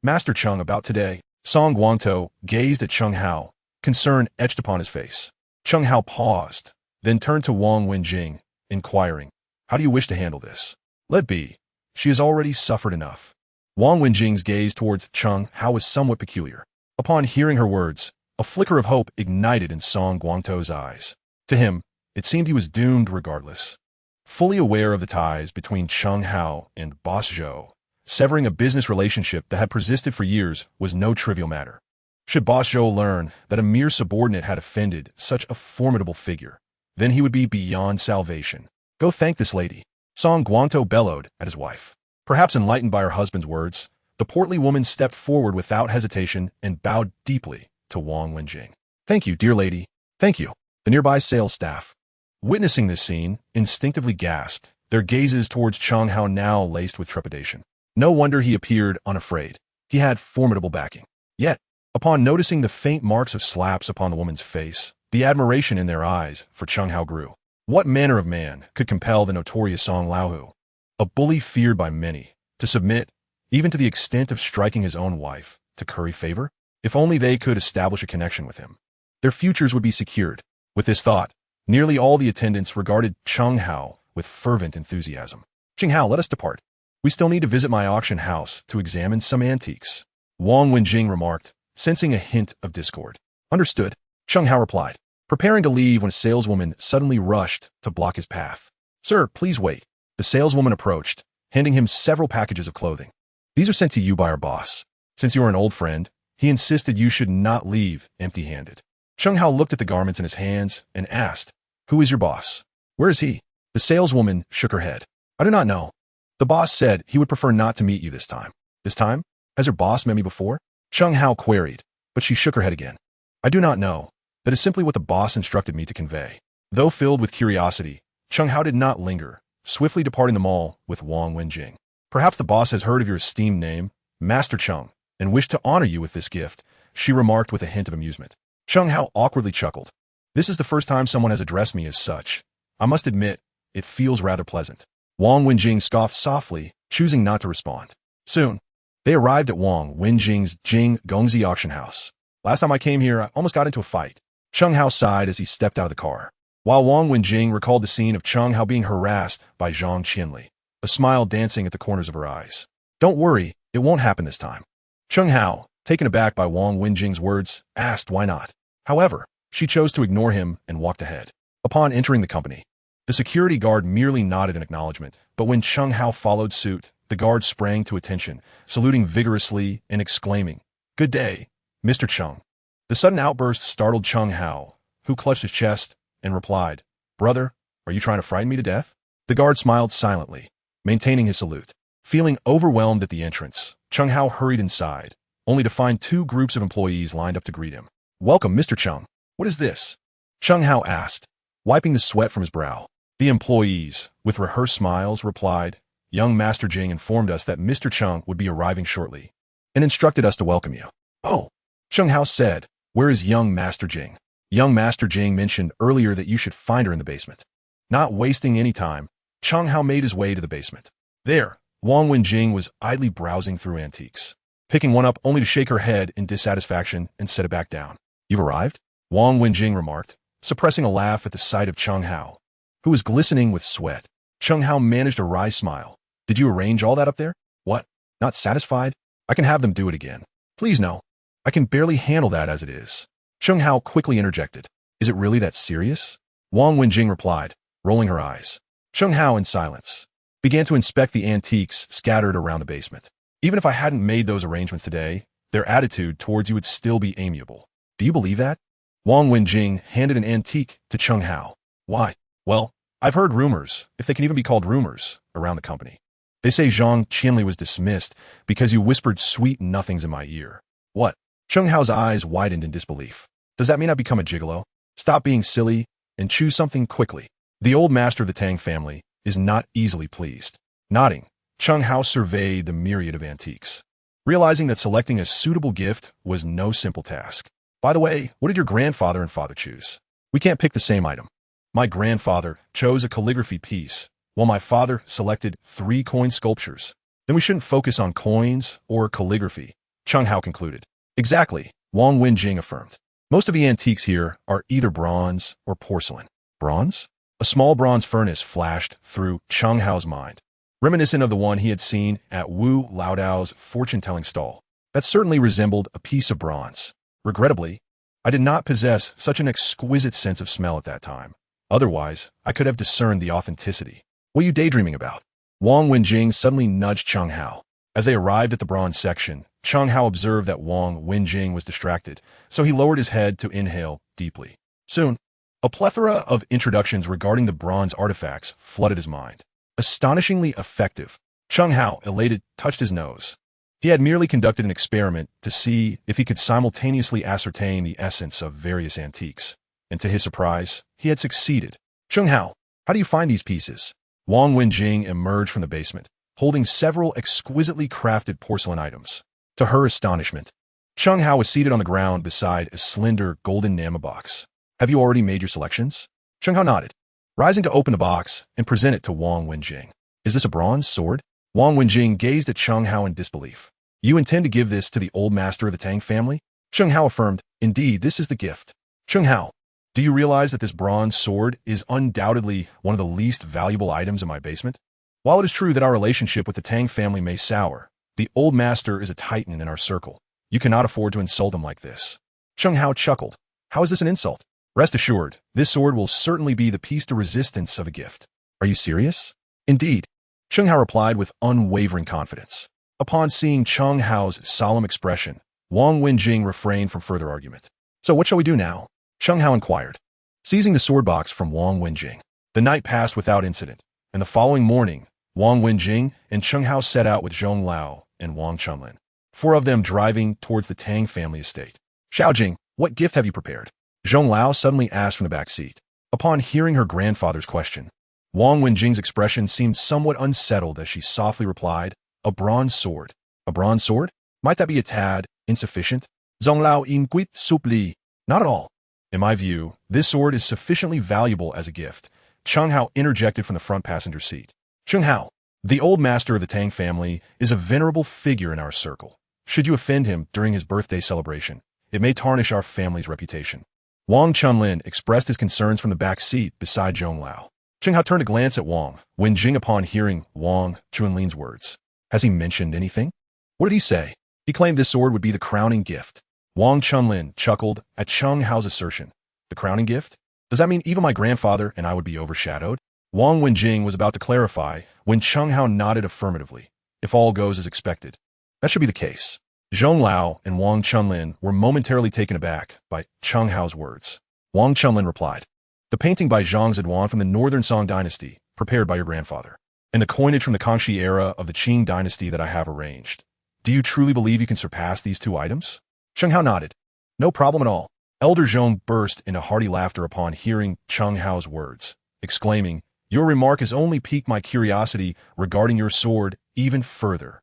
S1: Master Cheng, about today. Song Guangtou gazed at Chen Hao, concern etched upon his face. Chen Hao paused, then turned to Wang Wenjing, inquiring, How do you wish to handle this? Let be. She has already suffered enough. Wang Wenjing's gaze towards Chen Hao was somewhat peculiar. Upon hearing her words, a flicker of hope ignited in Song Guangtuo's eyes. To him, it seemed he was doomed regardless. Fully aware of the ties between Chen Hao and Boss Zhou, severing a business relationship that had persisted for years was no trivial matter. Should Boss Zhou learn that a mere subordinate had offended such a formidable figure, then he would be beyond salvation. Go thank this lady. Song Guangtuo bellowed at his wife. Perhaps enlightened by her husband's words, the portly woman stepped forward without hesitation and bowed deeply to Wang Wenjing. Thank you, dear lady. Thank you. The nearby sales staff, witnessing this scene, instinctively gasped, their gazes towards Chen Hao now laced with trepidation. No wonder he appeared unafraid. He had formidable backing. Yet, upon noticing the faint marks of slaps upon the woman's face, the admiration in their eyes for Chen Hao grew. What manner of man could compel the notorious Song Laohu, a bully feared by many, to submit, even to the extent of striking his own wife, to curry favor? If only they could establish a connection with him, their futures would be secured. With this thought, nearly all the attendants regarded Chen Hao with fervent enthusiasm. Chen Hao, let us depart. We still need to visit my auction house to examine some antiques. Wang Wenjing remarked, sensing a hint of discord. Understood, Chen Hao replied, preparing to leave when a saleswoman suddenly rushed to block his path. Sir, please wait. The saleswoman approached, handing him several packages of clothing. These are sent to you by our boss. Since you are an old friend, he insisted you should not leave empty-handed. Chen Hao looked at the garments in his hands and asked, Who is your boss? Where is he? The saleswoman shook her head. I do not know. The boss said he would prefer not to meet you this time. This time? Has your boss met me before? Chen Hao queried, but she shook her head again. I do not know. That is simply what the boss instructed me to convey. Though filled with curiosity, Chen Hao did not linger, swiftly departing the mall with Wang Wenjing. Perhaps the boss has heard of your esteemed name, Master Chen, and wished to honor you with this gift, she remarked with a hint of amusement. Chen Hao awkwardly chuckled. This is the first time someone has addressed me as such. I must admit, it feels rather pleasant. Wang Wenjing scoffed softly, choosing not to respond. Soon, they arrived at Wang Wenjing's Jing Gongzi auction house. Last time I came here, I almost got into a fight. Chen Hao sighed as he stepped out of the car. While Wang Wenjing recalled the scene of Chen Hao being harassed by Zhang Qianli, a smile dancing at the corners of her eyes. Don't worry, it won't happen this time. Chen Hao, taken aback by Wang Wenjing's words, asked why not. However, she chose to ignore him and walked ahead. Upon entering the company, the security guard merely nodded in acknowledgement, but when Chen Hao followed suit, the guard sprang to attention, saluting vigorously and exclaiming, Good day, Mr. Chen. The sudden outburst startled Chen Hao, who clutched his chest and replied, Brother, are you trying to frighten me to death? The guard smiled silently, maintaining his salute. Feeling overwhelmed at the entrance, Chen Hao hurried inside, only to find two groups of employees lined up to greet him. Welcome, Mr. Chen. What is this? Chen Hao asked, wiping the sweat from his brow. The employees, with rehearsed smiles, replied, Young Master Jing informed us that Mr. Chen would be arriving shortly, and instructed us to welcome you. Oh, Chen Hao said, where is young Master Jing? Young Master Jing mentioned earlier that you should find her in the basement. Not wasting any time, Chen Hao made his way to the basement. There, Wang Wenjing was idly browsing through antiques, picking one up only to shake her head in dissatisfaction and set it back down. You've arrived? Wang Wenjing remarked, suppressing a laugh at the sight of Chen Hao, who was glistening with sweat. Chen Hao managed a wry smile. Did you arrange all that up there? What? Not satisfied? I can have them do it again. Please no. I can barely handle that as it is. Chen Hao quickly interjected. Is it really that serious? Wang Wenjing replied, rolling her eyes. Chen Hao, in silence, began to inspect the antiques scattered around the basement. Even if I hadn't made those arrangements today, their attitude towards you would still be amiable. Do you believe that? Wang Wenjing handed an antique to Chen Hao. Why? Well, I've heard rumors, if they can even be called rumors, around the company. They say Zhang Qianli was dismissed because you whispered sweet nothings in my ear. What? Chen Hao's eyes widened in disbelief. Does that mean I become a gigolo? Stop being silly and choose something quickly. The old master of the Tang family is not easily pleased. Nodding, Chen Hao surveyed the myriad of antiques, realizing that selecting a suitable gift was no simple task. By the way, what did your grandfather and father choose? We can't pick the same item. My grandfather chose a calligraphy piece, while my father selected 3 coin sculptures. Then we shouldn't focus on coins or calligraphy, Chen Hao concluded. Exactly, Wang Wenjing affirmed. Most of the antiques here are either bronze or porcelain. Bronze? A small bronze furnace flashed through Chen Hao's mind, reminiscent of the one he had seen at Wu Laodao's fortune-telling stall. That certainly resembled a piece of bronze. Regrettably, I did not possess such an exquisite sense of smell at that time. Otherwise, I could have discerned the authenticity. What are you daydreaming about? Wang Wenjing suddenly nudged Chen Hao. As they arrived at the bronze section, Chen Hao observed that Wang Wenjing was distracted, so he lowered his head to inhale deeply. Soon, a plethora of introductions regarding the bronze artifacts flooded his mind. Astonishingly effective. Chen Hao, elated, touched his nose. He had merely conducted an experiment to see if he could simultaneously ascertain the essence of various antiques. And to his surprise, he had succeeded. Chen Hao, how do you find these pieces? Wang Wenjing emerged from the basement, holding several exquisitely crafted porcelain items. To her astonishment, Chen Hao was seated on the ground beside a slender golden nama box. Have you already made your selections? Chen Hao nodded, rising to open the box and present it to Wang Wenjing. Is this a bronze sword? Wang Wenjing gazed at Chen Hao in disbelief. You intend to give this to the old master of the Tang family? Chen Hao affirmed, indeed, this is the gift. Chen Hao, do you realize that this bronze sword is undoubtedly one of the least valuable items in my basement? While it is true that our relationship with the Tang family may sour, the old master is a titan in our circle. You cannot afford to insult him like this. Chen Hao chuckled. How is this an insult? Rest assured, this sword will certainly be the piece de resistance of a gift. Are you serious? Indeed. Chen Hao replied with unwavering confidence. Upon seeing Chen Hao's solemn expression, Wang Wenjing refrained from further argument. So what shall we do now? Chen Hao inquired. Seizing the sword box from Wang Wenjing, the night passed without incident, and the following morning, Wang Wenjing and Chen Hao set out with Zhong Lao and Wang Chunlin, 4 of them driving towards the Tang family estate. Xiaojing, what gift have you prepared? Zhong Lao suddenly asked from the back seat. Upon hearing her grandfather's question, Wang Wenjing's expression seemed somewhat unsettled as she softly replied, a bronze sword. A bronze sword? Might that be a tad insufficient? Zhong Lao inquit supli. Not at all. In my view, this sword is sufficiently valuable as a gift. Chen Hao interjected from the front passenger seat. Chen Hao, the old master of the Tang family, is a venerable figure in our circle. Should you offend him during his birthday celebration, it may tarnish our family's reputation. Wang Chunlin expressed his concerns from the back seat beside Zhong Lao. Chen Hao turned a glance at Wang Wenjing upon hearing Wang Chunlin's words. Has he mentioned anything? What did he say? He claimed this sword would be the crowning gift. Wang Chunlin chuckled at Chen Hao's assertion. The crowning gift? Does that mean even my grandfather and I would be overshadowed? Wang Wenjing was about to clarify when Chen Hao nodded affirmatively. If all goes as expected, that should be the case. Zhong Lao and Wang Chunlin were momentarily taken aback by Chen Hao's words. Wang Chunlin replied, the painting by Zhang Zedwan from the Northern Song dynasty, prepared by your grandfather, and the coinage from the Kangxi era of the Qing dynasty that I have arranged. Do you truly believe you can surpass these 2 items? Chen Hao nodded. No problem at all. Elder Zhong burst into hearty laughter upon hearing Chen Hao's words, exclaiming, your remark has only piqued my curiosity regarding your sword even further.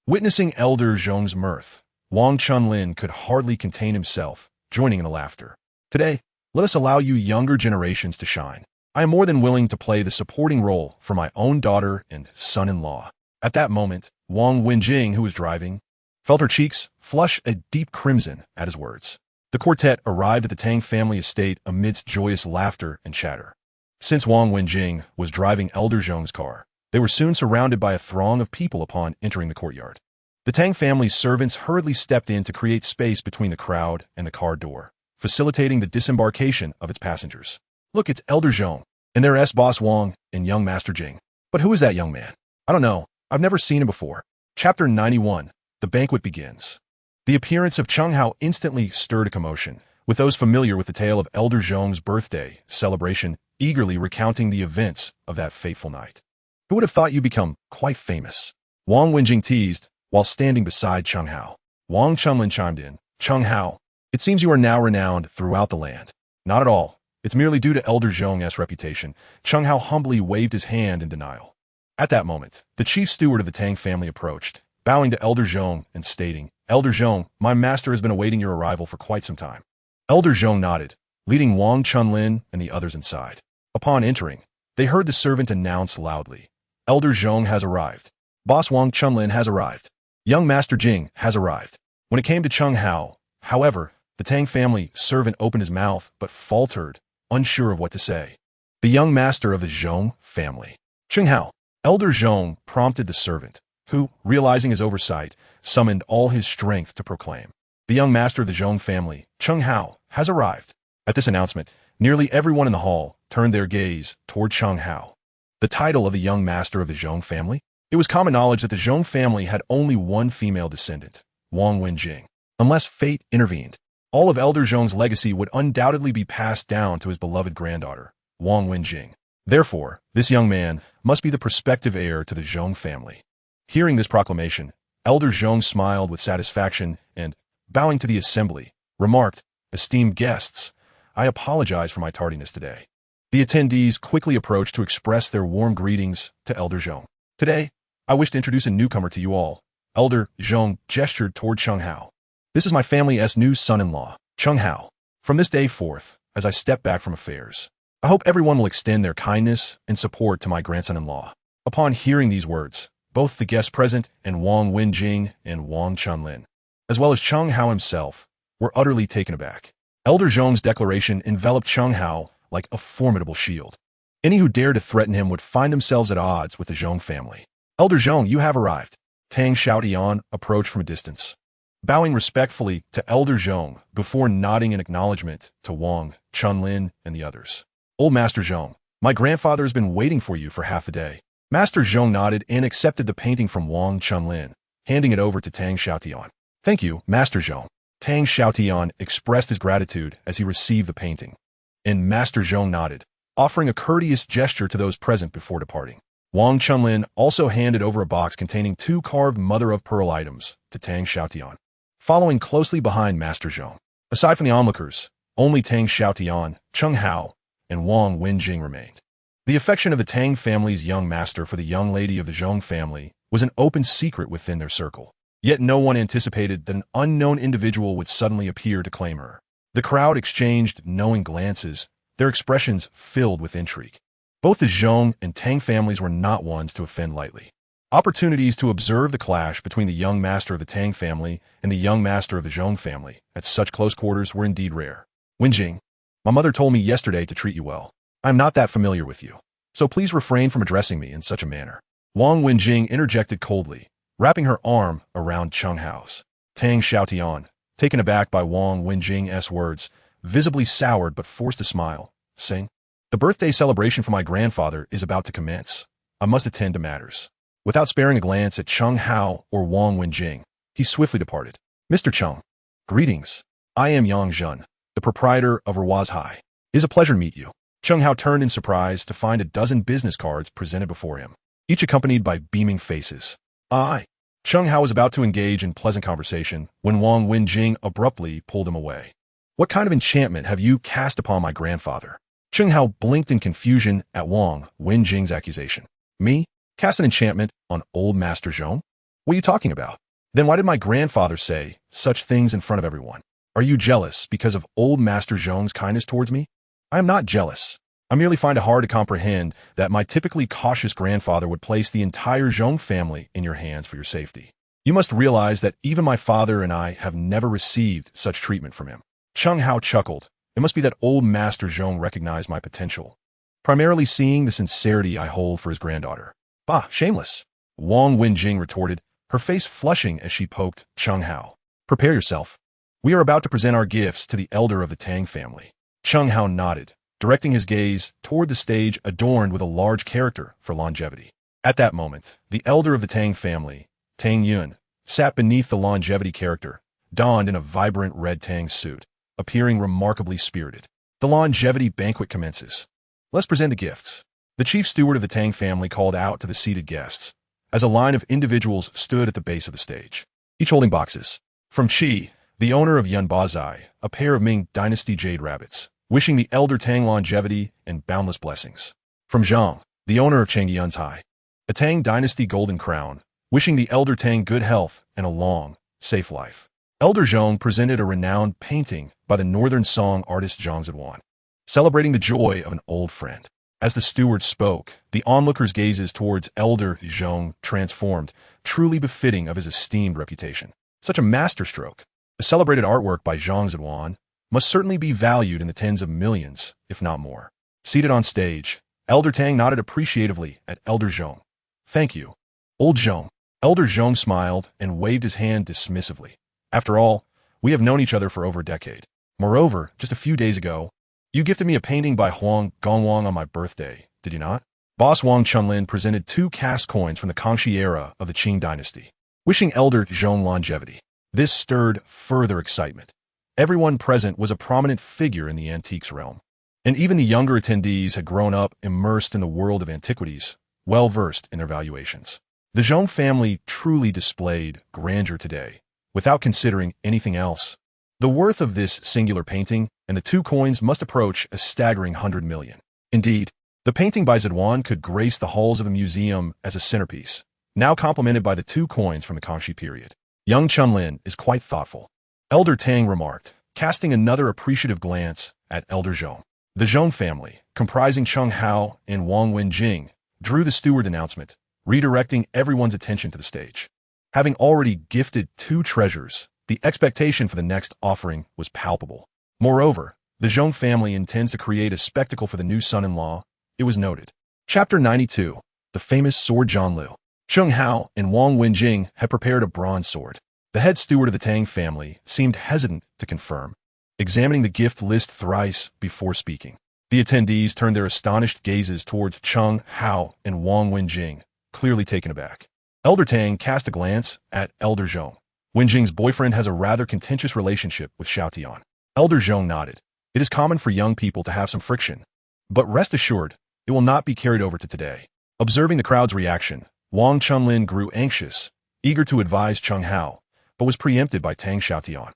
S1: Witnessing Elder Zhong's mirth, Wang Chunlin could hardly contain himself, joining in the laughter. Today, let us allow you younger generations to shine. I am more than willing to play the supporting role for my own daughter and son-in-law. At that moment, Wang Wenjing, who was driving, felt her cheeks flush a deep crimson at his words. The quartet arrived at the Tang family estate amidst joyous laughter and chatter. Since Wang Wenjing was driving Elder Zhong's car, they were soon surrounded by a throng of people upon entering the courtyard. The Tang family's servants hurriedly stepped in to create space between the crowd and the car door, facilitating the disembarkation of its passengers. Look, it's Elder Zhong, and their S-boss Wang and young Master Jing. But who is that young man? I don't know. I've never seen him before. Chapter 91. The banquet begins. The appearance of Chen Hao instantly stirred a commotion, with those familiar with the tale of Elder Zhong's birthday celebration eagerly recounting the events of that fateful night. Who would have thought you'd become quite famous? Wang Wenjing teased, while standing beside Chen Hao. Wang Chunlin chimed in. Chen Hao, it seems you are now renowned throughout the land. Not at all. It's merely due to Elder Zhong's reputation. Chen Hao humbly waved his hand in denial. At that moment, the chief steward of the Tang family approached, bowing to Elder Zhong and stating, Elder Zhong, my master has been awaiting your arrival for quite some time. Elder Zhong nodded, leading Wang Chunlin and the others inside. Upon entering, they heard the servant announce loudly, Elder Zhong has arrived. Boss Wang Chunlin has arrived. Young Master Jing has arrived. When it came to Chen Hao, however, the Tang family servant opened his mouth but faltered, unsure of what to say. the young master of the Zhong family. Chen Hao, Elder Zhong prompted the servant, who, realizing his oversight, summoned all his strength to proclaim, "The young master of the Zhong family, Chen Hao, has arrived." At this announcement, nearly everyone in the hall turned their gaze toward Chen Hao. The title of the young master of the Zhong family? It was common knowledge that the Zhong family had only one female descendant, Wang Wenjing. Unless fate intervened, all of Elder Zhong's legacy would undoubtedly be passed down to his beloved granddaughter, Wang Wenjing. Therefore, this young man must be the prospective heir to the Zhong family. Hearing this proclamation, Elder Zhong smiled with satisfaction and, bowing to the assembly, remarked, "Esteemed guests, I apologize for my tardiness today." The attendees quickly approached to express their warm greetings to Elder Zhong. "Today, I wish to introduce a newcomer to you all." Elder Zhong gestured toward Chen Hao. "This is my family's new son-in-law, Chen Hao. From this day forth, as I step back from affairs, I hope everyone will extend their kindness and support to my grandson-in-law." Upon hearing these words, both the guests present and Wang Wenjing and Wang Chunlin, as well as Chen Hao himself, were utterly taken aback. Elder Zhong's declaration enveloped Chen Hao like a formidable shield. Any who dared to threaten him would find themselves at odds with the Zhong family. "Elder Zhong, you have arrived." Tang Xiaotian approached from a distance, bowing respectfully to Elder Zhong before nodding in acknowledgement to Wang, Chunlin, and the others. "Old Master Zhong, my grandfather has been waiting for you for half a day." Master Zhong nodded and accepted the painting from Wang Chunlin, handing it over to Tang Xiaotian. "Thank you, Master Zhong." Tang Xiaotian expressed his gratitude as he received the painting, and Master Zhong nodded, offering a courteous gesture to those present before departing. Wang Chunlin also handed over a box containing 2 carved mother-of-pearl items to Tang Xiaotian, following closely behind Master Zhong. Aside from the onlookers, only Tang Xiaotian, Chen Hao, and Wang Wenjing remained. The affection of the Tang family's young master for the young lady of the Zhong family was an open secret within their circle. Yet no one anticipated that an unknown individual would suddenly appear to claim her. The crowd exchanged knowing glances, their expressions filled with intrigue. Both the Zhong and Tang families were not ones to offend lightly. Opportunities to observe the clash between the young master of the Tang family and the young master of the Zhong family at such close quarters were indeed rare. "Wenjing, my mother told me yesterday to treat you well. I am not that familiar with you, so please refrain from addressing me in such a manner." Wang Wenjing interjected coldly, wrapping her arm around Chen Hao's. Tang Xiaotian, taken aback by Wang Wenjing's words, visibly soured but forced a smile, saying, "The birthday celebration for my grandfather is about to commence. I must attend to matters." Without sparing a glance at Chen Hao or Wang Wenjing, he swiftly departed. "Mr. Chen, greetings. I am Yang Zhen, the proprietor of Ruaz High. It is a pleasure to meet you." Chen Hao turned in surprise to find a dozen business cards presented before him, each accompanied by beaming faces. "Aye." Chen Hao was about to engage in pleasant conversation when Wang Wenjing abruptly pulled him away. "What kind of enchantment have you cast upon my grandfather?" Chen Hao blinked in confusion at Wang Wenjing's accusation. "Me? Cast an enchantment on old Master Zhong? What are you talking about? Then why did my grandfather say such things in front of everyone? Are you jealous because of old Master Zhong's kindness towards me?" "I am not jealous. I merely find it hard to comprehend that my typically cautious grandfather would place the entire Zhong family in your hands for your safety. You must realize that even my father and I have never received such treatment from him." Chen Hao chuckled. "It must be that old Master Zhong recognized my potential, primarily seeing the sincerity I hold for his granddaughter." "Bah, shameless," Wang Wenjing retorted, her face flushing as she poked Chen Hao. "Prepare yourself. We are about to present our gifts to the elder of the Tang family." Chen Hao nodded, directing his gaze toward the stage adorned with a large character for longevity. At that moment, the elder of the Tang family, Tang Yun, sat beneath the longevity character, donned in a vibrant red Tang suit, appearing remarkably spirited. The longevity banquet commences. "Let's present the gifts." The chief steward of the Tang family called out to the seated guests, as a line of individuals stood at the base of the stage, each holding boxes. From Qi, the owner of Yun Bazai, a pair of Ming Dynasty jade rabbits, wishing the elder Tang longevity and boundless blessings. From Zhang, the owner of Cheng Yun's High, a Tang Dynasty golden crown, wishing the elder Tang good health and a long, safe life. Elder Zhong presented a renowned painting by the northern song artist Zhang Zidwan, celebrating the joy of an old friend. As the steward spoke, the onlookers' gazes towards Elder Zhong transformed, truly befitting of his esteemed reputation. Such a masterstroke, a celebrated artwork by Zhang Zidwan, must certainly be valued in the tens of millions, if not more. Seated on stage, Elder Tang nodded appreciatively at Elder Zhong. Thank you, old Zhong. Elder Zhong smiled and waved his hand dismissively. After all, we have known each other for over a decade. Moreover, just a few days ago, you gifted me a painting by Huang Gongwang on my birthday, did you not? Boss Wang Chunlin presented 2 cast coins from the Kangxi era of the Qing dynasty, wishing Elder Zhong longevity. This stirred further excitement. Everyone present was a prominent figure in the antiques realm, and even the younger attendees had grown up immersed in the world of antiquities, well-versed in their valuations. The Zhong family truly displayed grandeur today, without considering anything else. The worth of this singular painting and the 2 coins must approach a staggering 100 million. Indeed, the painting by Zedwan could grace the halls of the museum as a centerpiece, now complemented by the 2 coins from the Kangxi period. Young Chunlin is quite thoughtful, Elder Tang remarked, casting another appreciative glance at Elder Zhong. The Zhong family, comprising Chen Hao and Wang Wenjing, drew the steward announcement, redirecting everyone's attention to the stage. Having already gifted 2 treasures, the expectation for the next offering was palpable. Moreover, the Zhong family intends to create a spectacle for the new son-in-law, it was noted. Chapter 92, The Famous Sword Zhanliu. Chen Hao and Wang Wenjing had prepared a bronze sword. The head steward of the Tang family seemed hesitant to confirm, examining the gift list thrice before speaking. The attendees turned their astonished gazes towards Chen Hao and Wang Wenjing, clearly taken aback. Elder Tang cast a glance at Elder Zhong. Wenjing's boyfriend has a rather contentious relationship with Xiaotian. Elder Zhong nodded. It is common for young people to have some friction, but rest assured, it will not be carried over to today. Observing the crowd's reaction, Wang Chunlin grew anxious, eager to advise Chen Hao, but was preempted by Tang Xiaotian.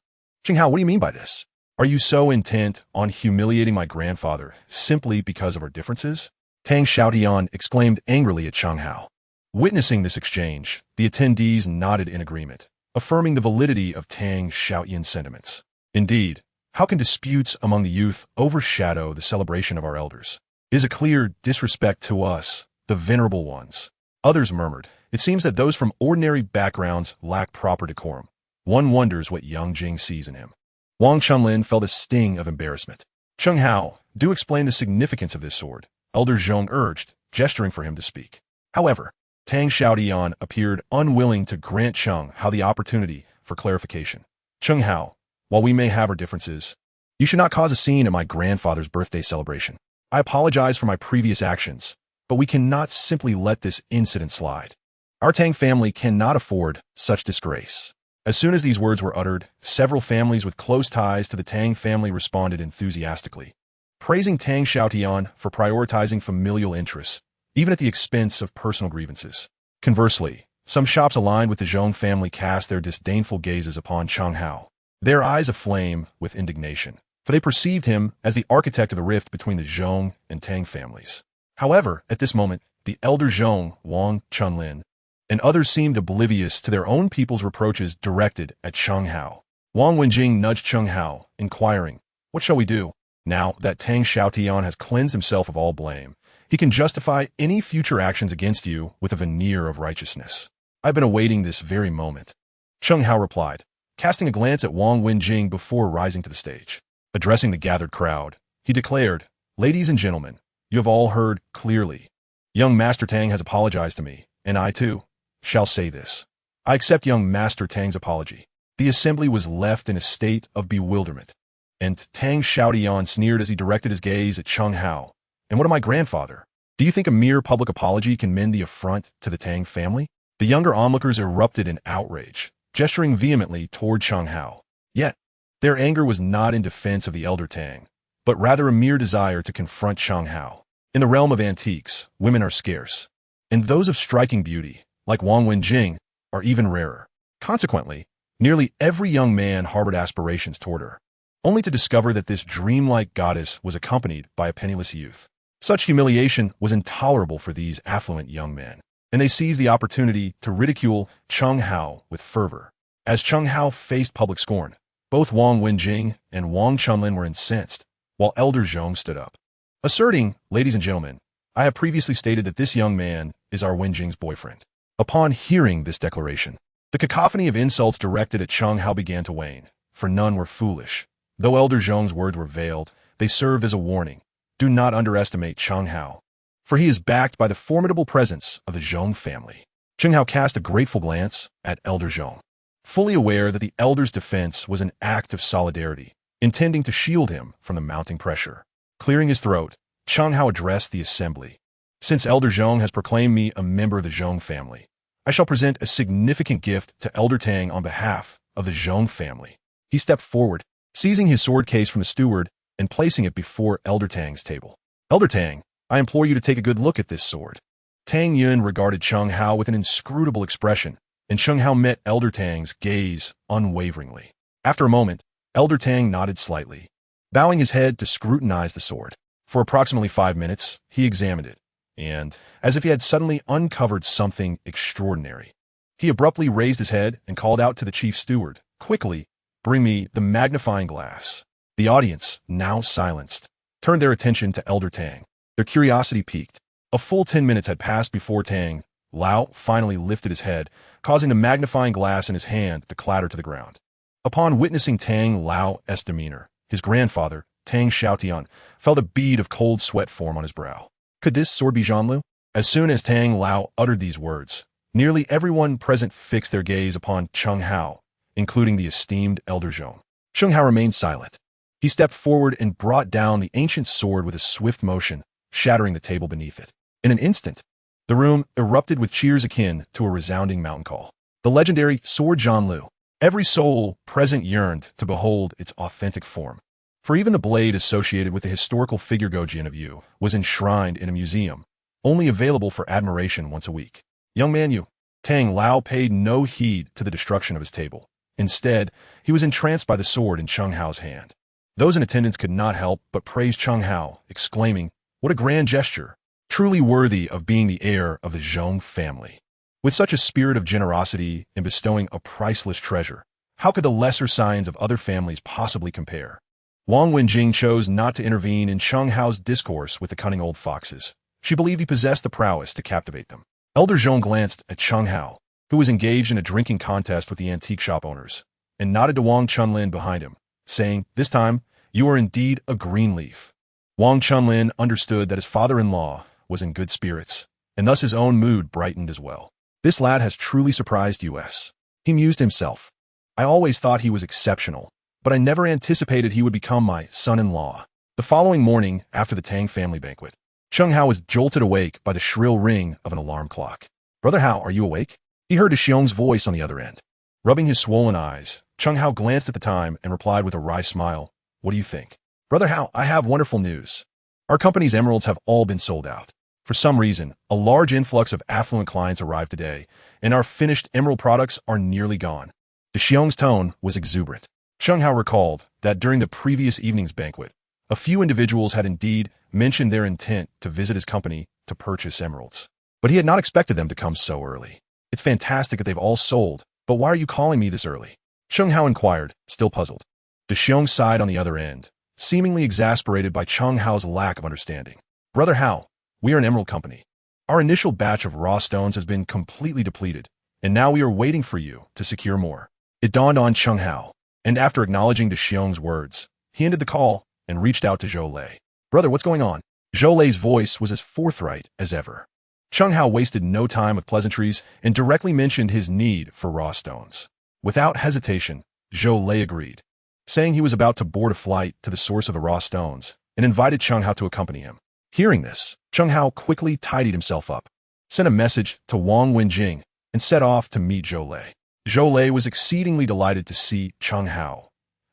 S1: Chen Hao, what do you mean by this? Are you so intent on humiliating my grandfather simply because of our differences? Tang Xiaotian exclaimed angrily at Chen Hao. Witnessing this exchange, the attendees nodded in agreement, affirming the validity of Tang Xiaotian's sentiments. Indeed, how can disputes among the youth overshadow the celebration of our elders? It is a clear disrespect to us, the venerable ones. Others murmured, it seems that those from ordinary backgrounds lack proper decorum. One wonders what young Jing sees in him. Wang Chunlin felt a sting of embarrassment. Chen Hao, do explain the significance of this sword, Elder Zhong urged, gesturing for him to speak. However, Tang Xiaotian appeared unwilling to grant Chen Hao the opportunity for clarification. Chen Hao, while we may have our differences, you should not cause a scene at my grandfather's birthday celebration. I apologize for my previous actions, but we cannot simply let this incident slide. Our Tang family cannot afford such disgrace. As soon as these words were uttered, several families with close ties to the Tang family responded enthusiastically, praising Tang Xiaotian for prioritizing familial interests, even at the expense of personal grievances. Conversely, some shops aligned with the Zhong family cast their disdainful gazes upon Chen Hao, their eyes aflame with indignation, for they perceived him as the architect of the rift between the Zhong and Tang families. However, at this moment, the elder Zhong, Wang Chunlin, and others seemed oblivious to their own people's reproaches directed at Chen Hao. Wang Wenjing nudged Chen Hao, inquiring, what shall we do? Now that Tang Xiaotian has cleansed himself of all blame, he can justify any future actions against you with a veneer of righteousness. I've been awaiting this very moment. Chen Hao replied, casting a glance at Wang Wenjing before rising to the stage. Addressing the gathered crowd, he declared, ladies and gentlemen, you have all heard clearly. Young Master Tang has apologized to me, and I too shall say this. I accept young Master Tang's apology. The assembly was left in a state of bewilderment, and Tang Xiaotian sneered as he directed his gaze at Chen Hao. And what of my grandfather? Do you think a mere public apology can mend the affront to the Tang family? The younger onlookers erupted in outrage, gesturing vehemently toward Chen Hao. Yet, their anger was not in defense of the elder Tang, but rather a mere desire to confront Chen Hao. In the realm of antiques, women are scarce, and those of striking beauty, like Wang Wenjing, are even rarer. Consequently, nearly every young man harbored aspirations toward her, only to discover that this dreamlike goddess was accompanied by a penniless youth. Such humiliation was intolerable for these affluent young men, and they seized the opportunity to ridicule Chen Hao with fervor. As Chen Hao faced public scorn, both Wang Wenjing and Wang Chunlin were incensed, while Elder Zhong stood up, asserting, ladies and gentlemen, I have previously stated that this young man is our Wenjing's boyfriend. Upon hearing this declaration, the cacophony of insults directed at Chen Hao began to wane, for none were foolish. Though Elder Zhong's words were veiled, they served as a warning, Do not underestimate Chen Hao, for he is backed by the formidable presence of the Zhong family. Chen Hao cast a grateful glance at Elder Zhong, fully aware that the elder's defense was an act of solidarity, intending to shield him from the mounting pressure. Clearing his throat, Chen Hao addressed the assembly. Since Elder Zhong has proclaimed me a member of the Zhong family, I shall present a significant gift to Elder Tang on behalf of the Zhong family. He stepped forward, seizing his sword case from the steward and placing it before Elder Tang's table. Elder Tang, I implore you to take a good look at this sword. Tang Yun regarded Chen Hao with an inscrutable expression, and Chen Hao met Elder Tang's gaze unwaveringly. After a moment, Elder Tang nodded slightly, bowing his head to scrutinize the sword. For approximately 5 minutes, he examined it, and, as if he had suddenly uncovered something extraordinary, he abruptly raised his head and called out to the chief steward, "Quickly, bring me the magnifying glass." The audience, now silenced, turned their attention to Elder Tang. Their curiosity piqued. A full 10 minutes had passed before Tang Lao finally lifted his head, causing the magnifying glass in his hand to clatter to the ground. Upon witnessing Tang Lao's demeanor, his grandfather, Tang Xiaotian, felt a bead of cold sweat form on his brow. Could this sword be Zhanlu? As soon as Tang Lao uttered these words, nearly everyone present fixed their gaze upon Chen Hao, including the esteemed Elder Zhong. Chen Hao remained silent. He stepped forward and brought down the ancient sword with a swift motion, shattering the table beneath it. In an instant, the room erupted with cheers akin to a resounding mountain call. The legendary sword Zhanlu. Every soul present yearned to behold its authentic form. For even the blade associated with the historical figure Gojian of Yu was enshrined in a museum, only available for admiration once a week. Young man Yu. Tang Lao paid no heed to the destruction of his table. Instead, he was entranced by the sword in Chen Hao's hand. Those in attendance could not help but praise Chen Hao, exclaiming, "What a grand gesture, truly worthy of being the heir of the Zhong family." With such a spirit of generosity in bestowing a priceless treasure, how could the lesser signs of other families possibly compare? Wang Wenjing chose not to intervene in Chen Hao's discourse with the cunning old foxes. She believed he possessed the prowess to captivate them. Elder Zhong glanced at Chen Hao, who was engaged in a drinking contest with the antique shop owners, and nodded to Wang Chunlin behind him, saying, "This time, you are indeed a green leaf." Wang Chunlin understood that his father-in-law was in good spirits, and thus his own mood brightened as well. "This lad has truly surprised us," he mused himself. "I always thought he was exceptional, but I never anticipated he would become my son-in-law." The following morning, after the Tang family banquet, Chen Hao was jolted awake by the shrill ring of an alarm clock. "Brother Hao, are you awake?" He heard Xiong's voice on the other end. Rubbing his swollen eyes, Chen Hao glanced at the time and replied with a wry smile, "What do you think?" "Brother Hao, I have wonderful news. Our company's emeralds have all been sold out. For some reason, a large influx of affluent clients arrived today, and our finished emerald products are nearly gone." The Xiong's tone was exuberant. Chen Hao recalled that during the previous evening's banquet, a few individuals had indeed mentioned their intent to visit his company to purchase emeralds. But he had not expected them to come so early. "It's fantastic that they've all sold, but why are you calling me this early?" Chen Hao inquired, still puzzled. The Xiong sighed on the other end, seemingly exasperated by Chen Hao's lack of understanding. "Brother Hao, we are an emerald company. Our initial batch of raw stones has been completely depleted, and now we are waiting for you to secure more." It dawned on Chen Hao, and after acknowledging the Xiong's words, he ended the call and reached out to Zhou Lei. "Brother, what's going on?" Zhou Lei's voice was as forthright as ever. Chen Hao wasted no time with pleasantries and directly mentioned his need for raw stones. Without hesitation, Zhou Lei agreed, saying he was about to board a flight to the source of the raw stones and invited Chen Hao to accompany him. Hearing this, Chen Hao quickly tidied himself up, sent a message to Wang Wenjing, and set off to meet Zhou Lei. Zhou Lei was exceedingly delighted to see Chen Hao.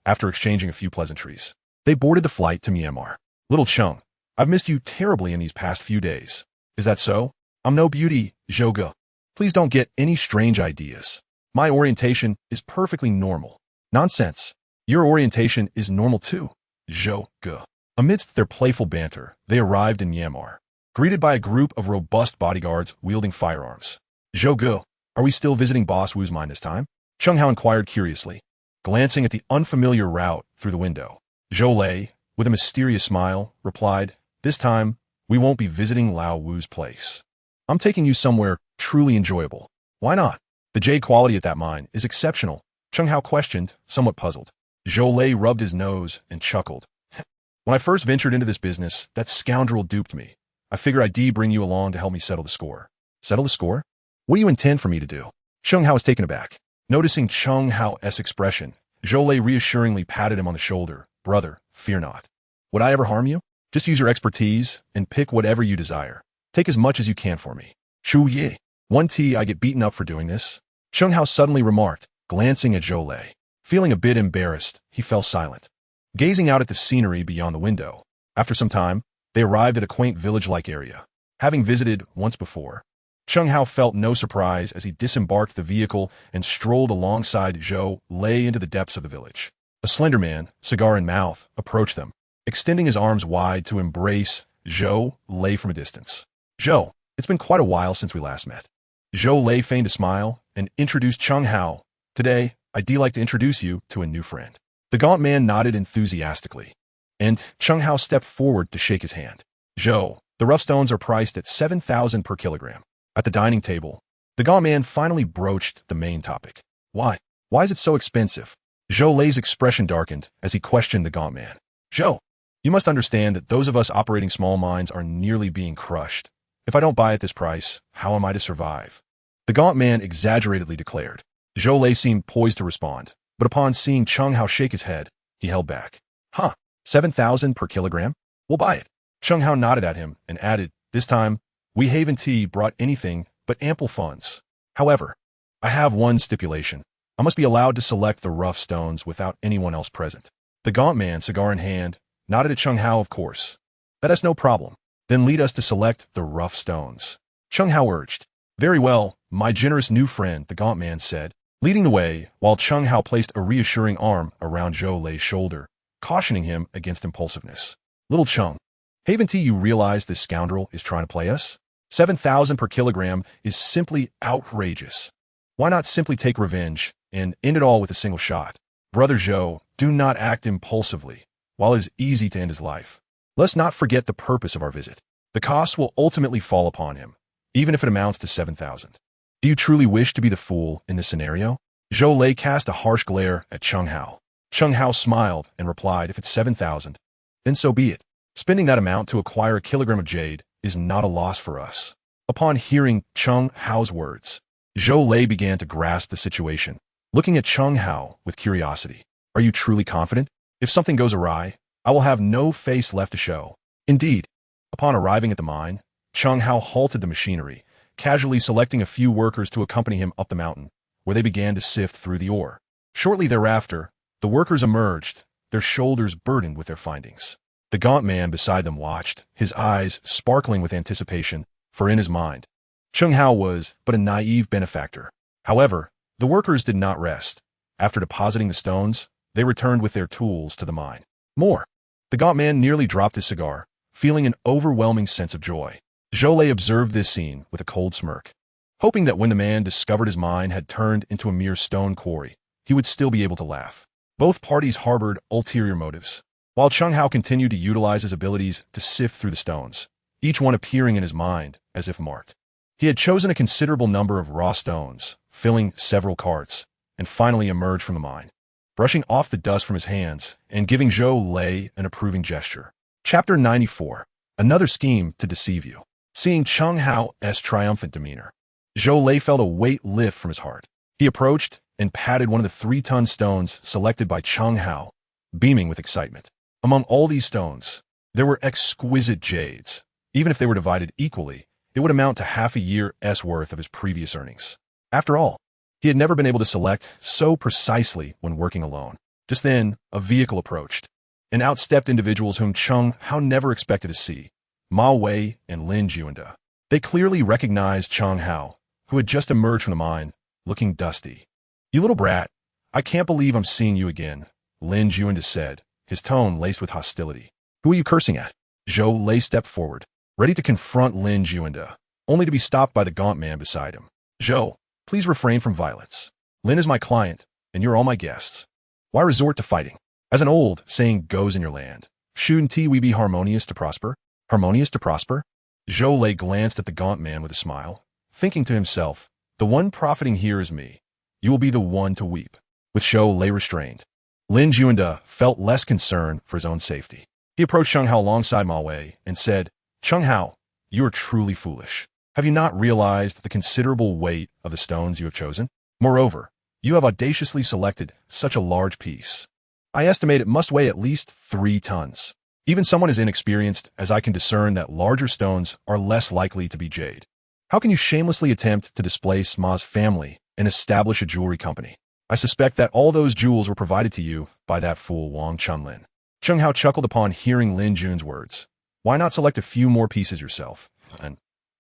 S1: After exchanging a few pleasantries, they boarded the flight to Myanmar. "Little Cheng, I've missed you terribly in these past few days. Is that so?" "I'm no beauty, Zhou Ge. Please don't get any strange ideas. My orientation is perfectly normal." "Nonsense. Your orientation is normal too, Zhou Ge." Amidst their playful banter, they arrived in Myanmar, greeted by a group of robust bodyguards wielding firearms. "Zhou Ge, are we still visiting Boss Wu's mine this time?" Chen Hao inquired curiously, glancing at the unfamiliar route through the window. Zhou Lei, with a mysterious smile, replied, "This time, we won't be visiting Lao Wu's place. I'm taking you somewhere truly enjoyable." "Why not?" "The jade quality at that mine is exceptional," Chen Hao questioned, somewhat puzzled. Zhou Lei rubbed his nose and chuckled. When I first ventured into this business, that scoundrel duped me. I figure I'd bring you along to help me settle the score. Settle the score? What do you intend for me to do? Chen Hao was taken aback. Noticing Chen Hao's expression, Zhou reassuringly patted him on the shoulder. Brother, fear not. Would I ever harm you? Just use your expertise and pick whatever you desire. Take as much as you can for me. Shu Ye. One tea I get beaten up for doing this? Chen Hao suddenly remarked, glancing at Zhou. Feeling a bit embarrassed, he fell silent. Gazing out at the scenery beyond the window. After some time, they arrived at a quaint village-like area. Having visited once before, Chen Hao felt no surprise as he disembarked the vehicle and strolled alongside Zhou into the depths of the village. A slender man, cigar in mouth, approached them, extending his arms wide to embrace Zhou from a distance. Zhou, it's been quite a while since we last met. Zhou feigned a smile and introduced Chen Hao. Today, I'd like to introduce you to a new friend. The gaunt man nodded enthusiastically, and Chen Hao stepped forward to shake his hand. Zhou, the rough stones are priced at 7,000 per kilogram. At the dining table, the gaunt man finally broached the main topic. Why? Why is it so expensive? Zhou's expression darkened as he questioned the gaunt man. Zhou, you must understand that those of us operating small mines are nearly being crushed. If I don't buy at this price, how am I to survive? The gaunt man exaggeratedly declared. Zhou seemed poised to respond, but upon seeing Chen Hao shake his head, he held back. 7,000 per kilogram? We'll buy it. Chen Hao nodded at him and added, this time, we haven't brought anything but ample funds. However, I have one stipulation. I must be allowed to select the rough stones without anyone else present. The gaunt man, cigar in hand, nodded at Chen Hao, of course. That is no problem. Then lead us to select the rough stones. Chen Hao urged. Very well, my generous new friend, the gaunt man said, leading the way, while Chen Hao placed a reassuring arm around Zhou's shoulder, cautioning him against impulsiveness. Little Chen, haven't you realized this scoundrel is trying to play us? 7,000 per kilogram is simply outrageous. Why not simply take revenge and end it all with a single shot? Brother Zhou, do not act impulsively. While it is easy to end his life, let's not forget the purpose of our visit. The cost will ultimately fall upon him, even if it amounts to 7,000. Do you truly wish to be the fool in this scenario? Zhou cast a harsh glare at Chen Hao. Chen Hao smiled and replied, if it's 7,000, then so be it. Spending that amount to acquire a kilogram of jade is not a loss for us. Upon hearing Chen Hao's words, Zhou began to grasp the situation, looking at Chen Hao with curiosity. Are you truly confident? If something goes awry, I will have no face left to show. Indeed, upon arriving at the mine, Chen Hao halted the machinery, casually selecting a few workers to accompany him up the mountain, where they began to sift through the ore. Shortly thereafter, the workers emerged, their shoulders burdened with their findings. The gaunt man beside them watched, his eyes sparkling with anticipation, for in his mind, Chen Hao was but a naive benefactor. However, the workers did not rest. After depositing the stones, they returned with their tools to the mine. More. The gaunt man nearly dropped his cigar, feeling an overwhelming sense of joy. Zhou observed this scene with a cold smirk, hoping that when the man discovered his mine had turned into a mere stone quarry, he would still be able to laugh. Both parties harbored ulterior motives. While Chen Hao continued to utilize his abilities to sift through the stones, each one appearing in his mind as if marked. He had chosen a considerable number of raw stones, filling several carts, and finally emerged from the mine, brushing off the dust from his hands and giving Zhou an approving gesture. Chapter 94. Another scheme to deceive you. Seeing Chen Hao's triumphant demeanor, Zhou felt a weight lift from his heart. He approached and patted one of the 3-ton stones selected by Chen Hao, beaming with excitement. Among all these stones, there were exquisite jades. Even if they were divided equally, it would amount to half a year's worth of his previous earnings. After all, he had never been able to select so precisely when working alone. Just then, a vehicle approached, and outstepped individuals whom Chen Hao never expected to see, Ma Wei and Lin Juanda. They clearly recognized Chen Hao, who had just emerged from the mine, looking dusty. You little brat, I can't believe I'm seeing you again, Lin Juanda said, his tone laced with hostility. Who are you cursing at? Zhou stepped forward, ready to confront Lin Juanda, only to be stopped by the gaunt man beside him. Zhou, please refrain from violence. Lin is my client, and you're all my guests. Why resort to fighting? As an old saying goes in your land, shouldn't we be harmonious to prosper? Harmonious to prosper? Zhou glanced at the gaunt man with a smile, thinking to himself, the one profiting here is me. You will be the one to weep. With Zhou restrained, Lin Juanda felt less concern for his own safety. He approached Chen Hao alongside Ma Wei and said, Chen Hao, you are truly foolish. Have you not realized the considerable weight of the stones you have chosen? Moreover, you have audaciously selected such a large piece. I estimate it must weigh at least 3 tons. Even someone as inexperienced as I can discern that larger stones are less likely to be jade. How can you shamelessly attempt to displace Ma's family and establish a jewelry company? I suspect that all those jewels were provided to you by that fool Wang Chunlin. Chen Hao chuckled upon hearing Lin Jun's words. Why not select a few more pieces yourself, and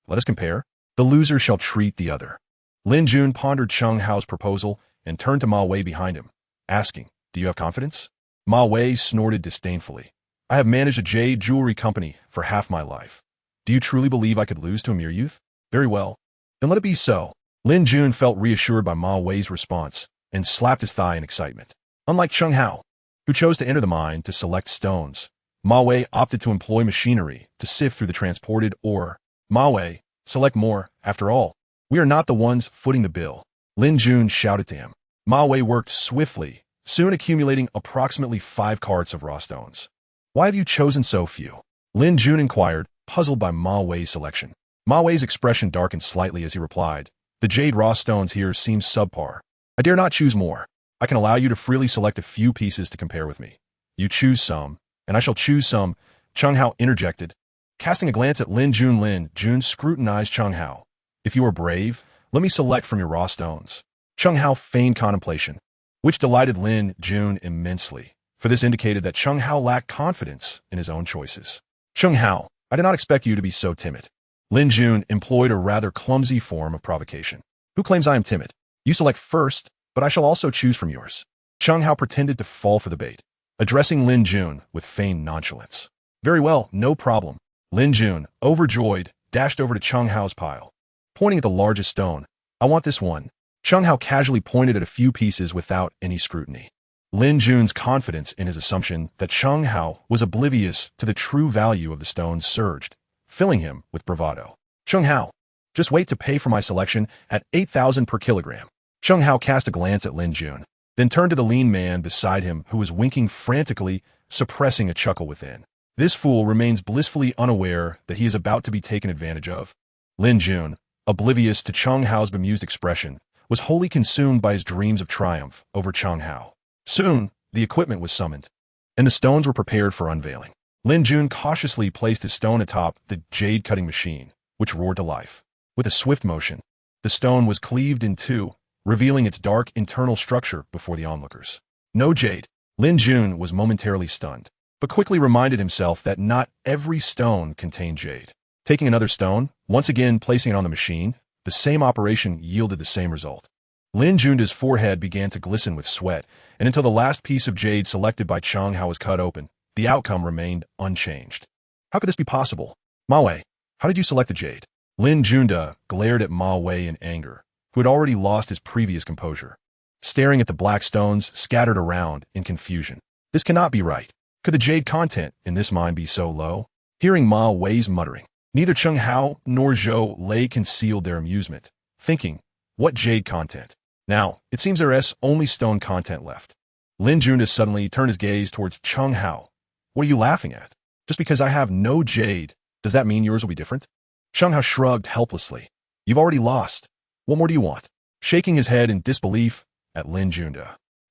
S1: let us compare? The loser shall treat the other. Lin Jun pondered Chen Hao's proposal and turned to Ma Wei behind him, asking, do you have confidence? Ma Wei snorted disdainfully. I have managed a jade jewelry company for half my life. Do you truly believe I could lose to a mere youth? Very well. Then let it be so. Lin Jun felt reassured by Ma Wei's response and slapped his thigh in excitement. Unlike Chen Hao, who chose to enter the mine to select stones, Ma Wei opted to employ machinery to sift through the transported ore. Ma Wei, select more, after all. We are not the ones footing the bill. Lin Jun shouted to him. Ma Wei worked swiftly, soon accumulating approximately 5 carts of raw stones. Why have you chosen so few? Lin Jun inquired, puzzled by Ma Wei's selection. Ma Wei's expression darkened slightly as he replied, the jade raw stones here seem subpar. I dare not choose more. I can allow you to freely select a few pieces to compare with me. You choose some, and I shall choose some, Chen Hao interjected. Casting a glance at Lin Jun scrutinized Chen Hao. If you are brave, let me select from your raw stones. Chen Hao feigned contemplation, which delighted Lin Jun immensely, for this indicated that Chen Hao lacked confidence in his own choices. Chen Hao, I did not expect you to be so timid. Lin Jun employed a rather clumsy form of provocation. Who claims I am timid? You select first, but I shall also choose from yours. Chen Hao pretended to fall for the bait, addressing Lin Jun with feigned nonchalance. Very well, no problem. Lin Jun, overjoyed, dashed over to Chen Hao's pile. Pointing at the largest stone, I want this one. Chen Hao casually pointed at a few pieces without any scrutiny. Lin Jun's confidence in his assumption that Chen Hao was oblivious to the true value of the stones surged, filling him with bravado. Chen Hao, just wait to pay for my selection at 8,000 per kilogram. Chen Hao cast a glance at Lin Jun, then turned to the lean man beside him who was winking frantically, suppressing a chuckle within. This fool remains blissfully unaware that he is about to be taken advantage of. Lin Jun, oblivious to Chen Hao's bemused expression, was wholly consumed by his dreams of triumph over Chen Hao. Soon, the equipment was summoned, and the stones were prepared for unveiling. Lin Jun cautiously placed his stone atop the jade-cutting machine, which roared to life. With a swift motion, the stone was cleaved in two, revealing its dark internal structure before the onlookers. No jade. Lin Jun was momentarily stunned, but quickly reminded himself that not every stone contained jade. Taking another stone, once again placing it on the machine, the same operation yielded the same result. Lin Jun's forehead began to glisten with sweat, and until the last piece of jade selected by Chen Hao was cut open, the outcome remained unchanged. How could this be possible? Ma Wei, how did you select the jade? Lin Jun glared at Ma Wei in anger, who had already lost his previous composure, staring at the black stones scattered around in confusion. This cannot be right. Could the jade content in this mine be so low? Hearing Ma Wei's muttering, neither Chen Hao nor Zhou Lei concealed their amusement, thinking, what jade content? Now, it seems there is only stone content left. Lin Jun suddenly turned his gaze towards Chen Hao. What are you laughing at? Just because I have no jade, does that mean yours will be different? Chen Hao shrugged helplessly. You've already lost. What more do you want? Shaking his head in disbelief at Lin Jun,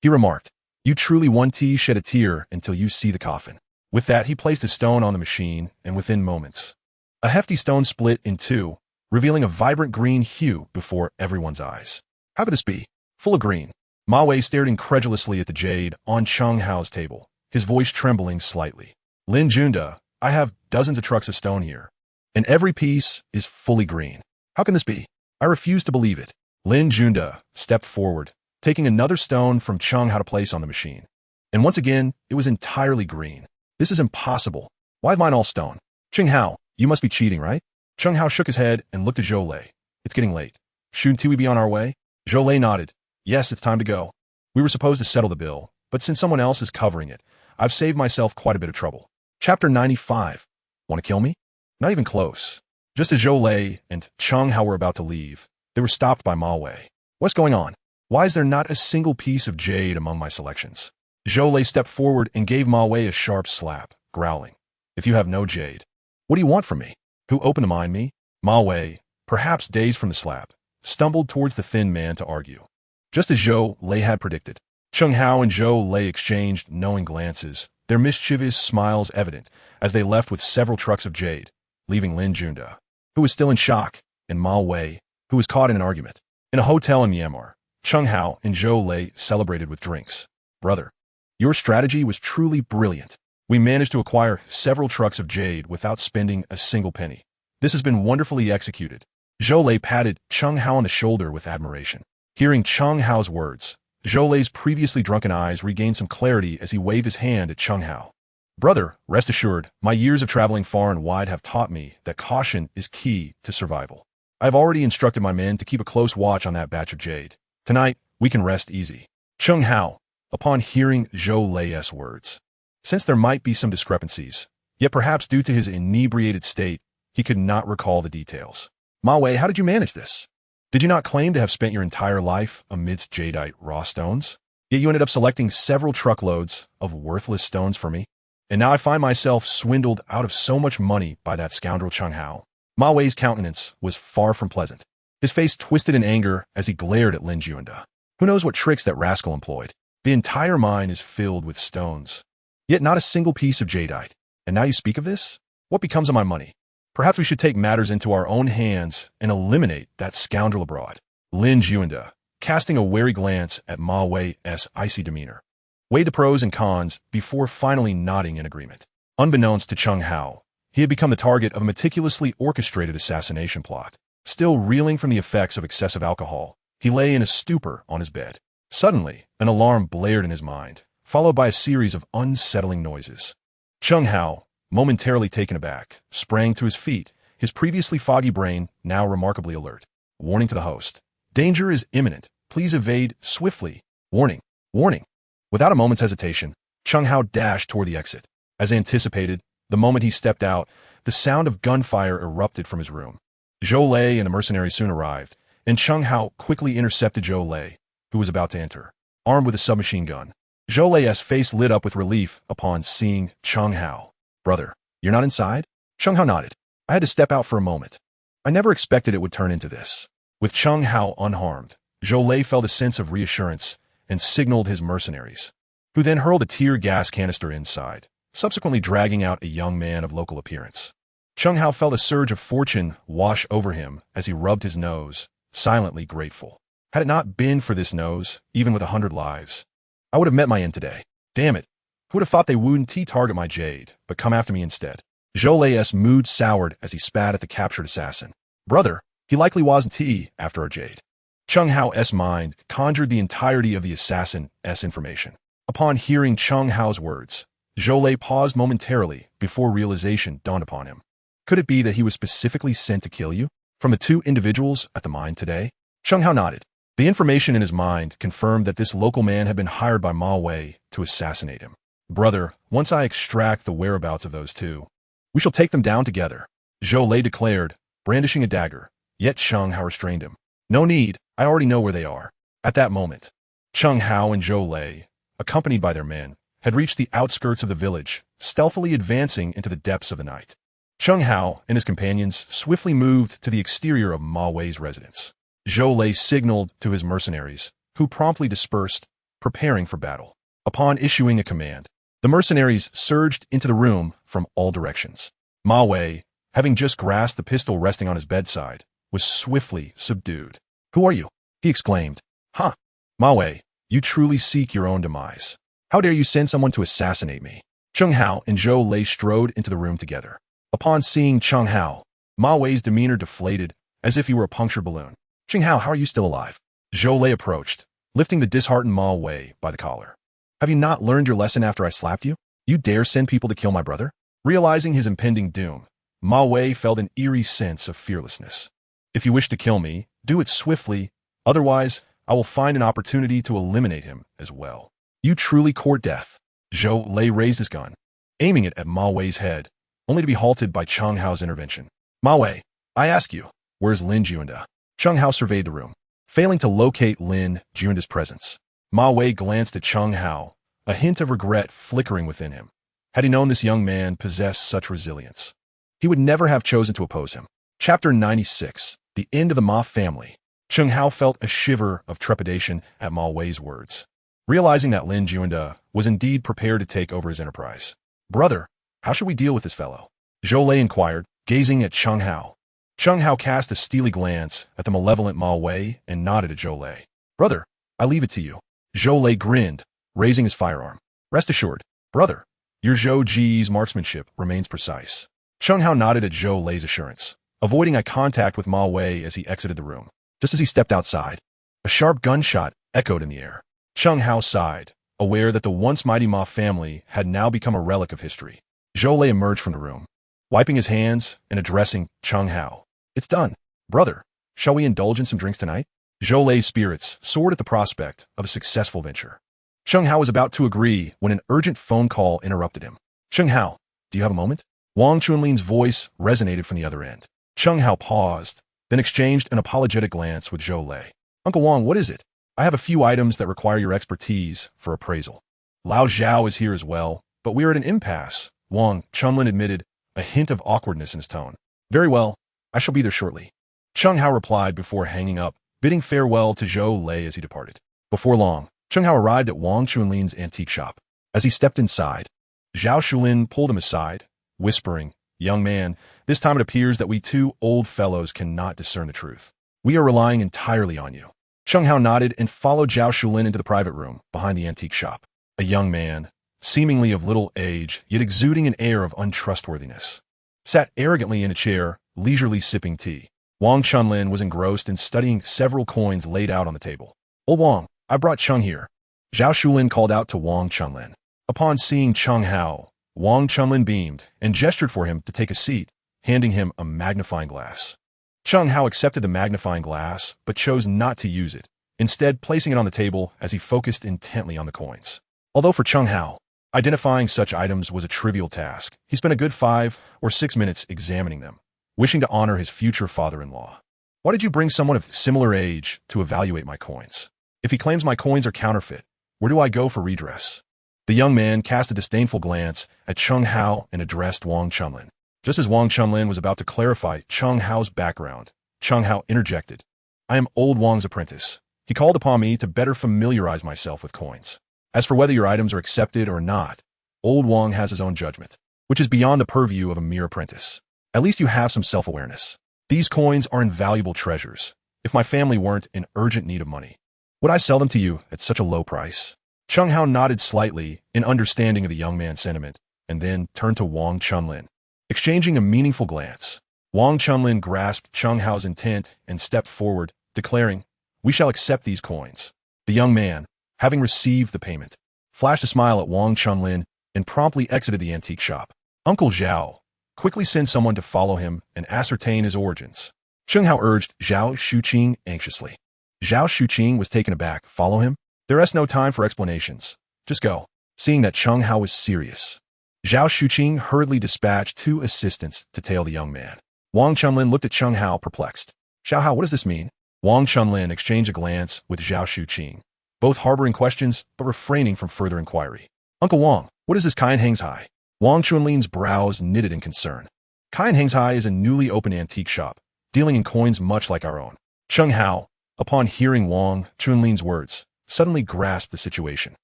S1: he remarked, you truly won't shed a tear until you see the coffin. With that, he placed the stone on the machine, and within moments, a hefty stone split in two, revealing a vibrant green hue before everyone's eyes. How could this be? Full of green. Ma Wei stared incredulously at the jade on Chen Hao's table, his voice trembling slightly. Lin Jun, I have dozens of trucks of stone here, and every piece is fully green. How can this be? I refuse to believe it. Lin Jun stepped forward, taking another stone from Chen Hao to place on the machine. And once again, it was entirely green. This is impossible. Why is mine all stone? Chen Hao, you must be cheating, right? Chen Hao shook his head and looked at Zhou Lei. It's getting late. Shouldn't we be on our way? Zhou Lei nodded. Yes, it's time to go. We were supposed to settle the bill, but since someone else is covering it, I've saved myself quite a bit of trouble. Chapter 95. Want to kill me? Not even close. Just as Zhou Lei and Chen Hao were about to leave, they were stopped by Ma Wei. What's going on? Why is there not a single piece of jade among my selections? Zhou Lei stepped forward and gave Ma Wei a sharp slap, growling. if you have no jade? What do you want from me? Who opened to mind me? Ma Wei, perhaps dazed from the slap, stumbled towards the thin man to argue. Just as Zhou Lei had predicted, Chen Hao and Zhou Lei exchanged knowing glances, their mischievous smiles evident as they left with several trucks of jade, leaving Lin Junda, who was still in shock, and Ma Wei, who was caught in an argument. In a hotel in Myanmar, Chen Hao and Zhou Lei celebrated with drinks. Brother, your strategy was truly brilliant. We managed to acquire several trucks of jade without spending a single penny. This has been wonderfully executed. Zhou Lei patted Chen Hao on the shoulder with admiration. Hearing Chen Hao's words, Zhou Lei's previously drunken eyes regained some clarity as he waved his hand at Chen Hao. Brother, rest assured, my years of traveling far and wide have taught me that caution is key to survival. I have already instructed my men to keep a close watch on that batch of jade. Tonight, we can rest easy. Chen Hao, upon hearing Zhou Lei's words, sensed there might be some discrepancies, yet perhaps due to his inebriated state, he could not recall the details. Ma Wei, how did you manage this? Did you not claim to have spent your entire life amidst jadeite raw stones? Yet you ended up selecting several truckloads of worthless stones for me? And now I find myself swindled out of so much money by that scoundrel Chen Hao. Ma Wei's countenance was far from pleasant. His face twisted in anger as he glared at Lin Junda. Who knows what tricks that rascal employed? The entire mine is filled with stones, yet not a single piece of jadeite. And now you speak of this? What becomes of my money? Perhaps we should take matters into our own hands and eliminate that scoundrel abroad. Lin Junda, casting a wary glance at Ma Wei's icy demeanor, weighed the pros and cons before finally nodding in agreement. Unbeknownst to Chen Hao, he had become the target of a meticulously orchestrated assassination plot. Still reeling from the effects of excessive alcohol, he lay in a stupor on his bed. Suddenly, an alarm blared in his mind, followed by a series of unsettling noises. Chen Hao, momentarily taken aback, sprang to his feet, his previously foggy brain now remarkably alert. Warning to the host. Danger is imminent. Please evade swiftly. Warning. Warning. Without a moment's hesitation, Chen Hao dashed toward the exit. As anticipated, the moment he stepped out, the sound of gunfire erupted from his room. Zhou Lei and the mercenaries soon arrived, and Chen Hao quickly intercepted Zhou Lei, who was about to enter, armed with a submachine gun. Zhou Lei's face lit up with relief upon seeing Chen Hao. Brother, you're not inside? Chen Hao nodded. I had to step out for a moment. I never expected it would turn into this. With Chen Hao unharmed, Zhou Lei felt a sense of reassurance and signaled his mercenaries, who then hurled a tear gas canister inside, subsequently dragging out a young man of local appearance. Chen Hao felt a surge of fortune wash over him as he rubbed his nose, silently grateful. Had it not been for this nose, even with 100 lives, I would have met my end today. Damn it. Who would have thought they wouldn't target my jade, but come after me instead? Zhou Lei's mood soured as he spat at the captured assassin. Brother, he likely wasn't after our jade. Chen Hao's mind conjured the entirety of the assassin's information. Upon hearing Chen Hao's words, Zhou Lei paused momentarily before realization dawned upon him. Could it be that he was specifically sent to kill you? From the two individuals at the mine today? Chen Hao nodded. The information in his mind confirmed that this local man had been hired by Ma Wei to assassinate him. Brother, once I extract the whereabouts of those two, we shall take them down together, Zhou Lei declared, brandishing a dagger, yet Chen Hao restrained him. No need, I already know where they are. At that moment, Chen Hao and Zhou Lei, accompanied by their men, had reached the outskirts of the village, stealthily advancing into the depths of the night. Chen Hao and his companions swiftly moved to the exterior of Ma Wei's residence. Zhou Lei signaled to his mercenaries, who promptly dispersed, preparing for battle. Upon issuing a command, the mercenaries surged into the room from all directions. Ma Wei, having just grasped the pistol resting on his bedside, was swiftly subdued. Who are you? He exclaimed. Huh? Ma Wei, you truly seek your own demise. How dare you send someone to assassinate me? Chen Hao and Zhou Lei strode into the room together. Upon seeing Chen Hao, Ma Wei's demeanor deflated as if he were a punctured balloon. Chen Hao, how are you still alive? Zhou Lei approached, lifting the disheartened Ma Wei by the collar. Have you not learned your lesson after I slapped you? You dare send people to kill my brother? Realizing his impending doom, Ma Wei felt an eerie sense of fearlessness. If you wish to kill me, do it swiftly, otherwise I will find an opportunity to eliminate him as well. You truly court death. Zhou Lei raised his gun, aiming it at Ma Wei's head, only to be halted by Chen Hao's intervention. Ma Wei, I ask you, where's Lin Junda? Chen Hao surveyed the room, failing to locate Lin Junda's presence. Ma Wei glanced at Chen Hao, a hint of regret flickering within him. Had he known this young man possessed such resilience, he would never have chosen to oppose him. Chapter 96. The End of the Ma Family. Chen Hao felt a shiver of trepidation at Ma Wei's words, realizing that Lin Juanda was indeed prepared to take over his enterprise. "Brother, how should we deal with this fellow?" Zhou Lei inquired, gazing at Chen Hao. Chen Hao cast a steely glance at the malevolent Ma Wei and nodded at Zhou Lei. "Brother, I leave it to you." Zhou Lei grinned, raising his firearm. "Rest assured, brother, your Zhou Ji's marksmanship remains precise." Chen Hao nodded at Zhou Lei's assurance, avoiding eye contact with Ma Wei as he exited the room. Just as he stepped outside, a sharp gunshot echoed in the air. Chen Hao sighed, aware that the once mighty Ma family had now become a relic of history. Zhou Lei emerged from the room, wiping his hands and addressing Chen Hao. "It's done. Brother, shall we indulge in some drinks tonight?" Zhou Lei's spirits soared at the prospect of a successful venture. Chen Hao was about to agree when an urgent phone call interrupted him. "Chen Hao, do you have a moment?" Wang Chunlin's voice resonated from the other end. Chen Hao paused, then exchanged an apologetic glance with Zhou Lei. "Uncle Wang, what is it?" "I have a few items that require your expertise for appraisal." "Lao Zhao is here as well, but we are at an impasse," Wang Chunlin admitted, a hint of awkwardness in his tone. "Very well, I shall be there shortly." Chen Hao replied before hanging up, bidding farewell to Zhou Lei as he departed. Before long, Chen Hao arrived at Wang Chunlin's antique shop. As he stepped inside, Zhao Shulin pulled him aside, whispering, "Young man, this time it appears that we two old fellows cannot discern the truth. We are relying entirely on you." Chen Hao nodded and followed Zhao Shulin into the private room behind the antique shop. A young man, seemingly of little age, yet exuding an air of untrustworthiness, sat arrogantly in a chair, leisurely sipping tea. Wang Chunlin was engrossed in studying several coins laid out on the table. "Old Wang, I brought Cheng here," Zhao Shulin called out to Wang Chunlin. Upon seeing Chen Hao, Wang Chunlin beamed and gestured for him to take a seat, handing him a magnifying glass. Chen Hao accepted the magnifying glass, but chose not to use it, instead placing it on the table as he focused intently on the coins. Although for Chen Hao, identifying such items was a trivial task, he spent a good 5 or 6 minutes examining them, wishing to honor his future father-in-law. "Why did you bring someone of similar age to evaluate my coins? If he claims my coins are counterfeit, where do I go for redress?" The young man cast a disdainful glance at Chen Hao and addressed Wang Chunlin. Just as Wang Chunlin was about to clarify Chen Hao's background, Chen Hao interjected. "I am old Wang's apprentice. He called upon me to better familiarize myself with coins. As for whether your items are accepted or not, old Wang has his own judgment, which is beyond the purview of a mere apprentice. At least you have some self-awareness. These coins are invaluable treasures. If my family weren't in urgent need of money, would I sell them to you at such a low price?" Chen Hao nodded slightly in understanding of the young man's sentiment, and then turned to Wang Chunlin. Exchanging a meaningful glance, Wang Chunlin grasped Chen Hao's intent and stepped forward, declaring, "We shall accept these coins." The young man, having received the payment, flashed a smile at Wang Chunlin and promptly exited the antique shop. Uncle Zhao, quickly send someone to follow him and ascertain his origins. Chen Hao urged Zhao Shuqing anxiously. Zhao Shuqing was taken aback. "Follow him? There is no time for explanations. Just go." Seeing that Chen Hao was serious, Zhao Shuqing hurriedly dispatched 2 assistants to tail the young man. Wang Chunlin looked at Chen Hao perplexed. "Zhao Hao, what does this mean?" Wang Chunlin exchanged a glance with Zhao Shuqing, both harboring questions but refraining from further inquiry. "Uncle Wang, what is this Kain Hangs High?" Wang Chunlin's brows knitted in concern. Kain Hangs High is a newly opened antique shop, dealing in coins much like our own. Chen Hao, upon hearing Wang Chunlin's words, suddenly grasped the situation.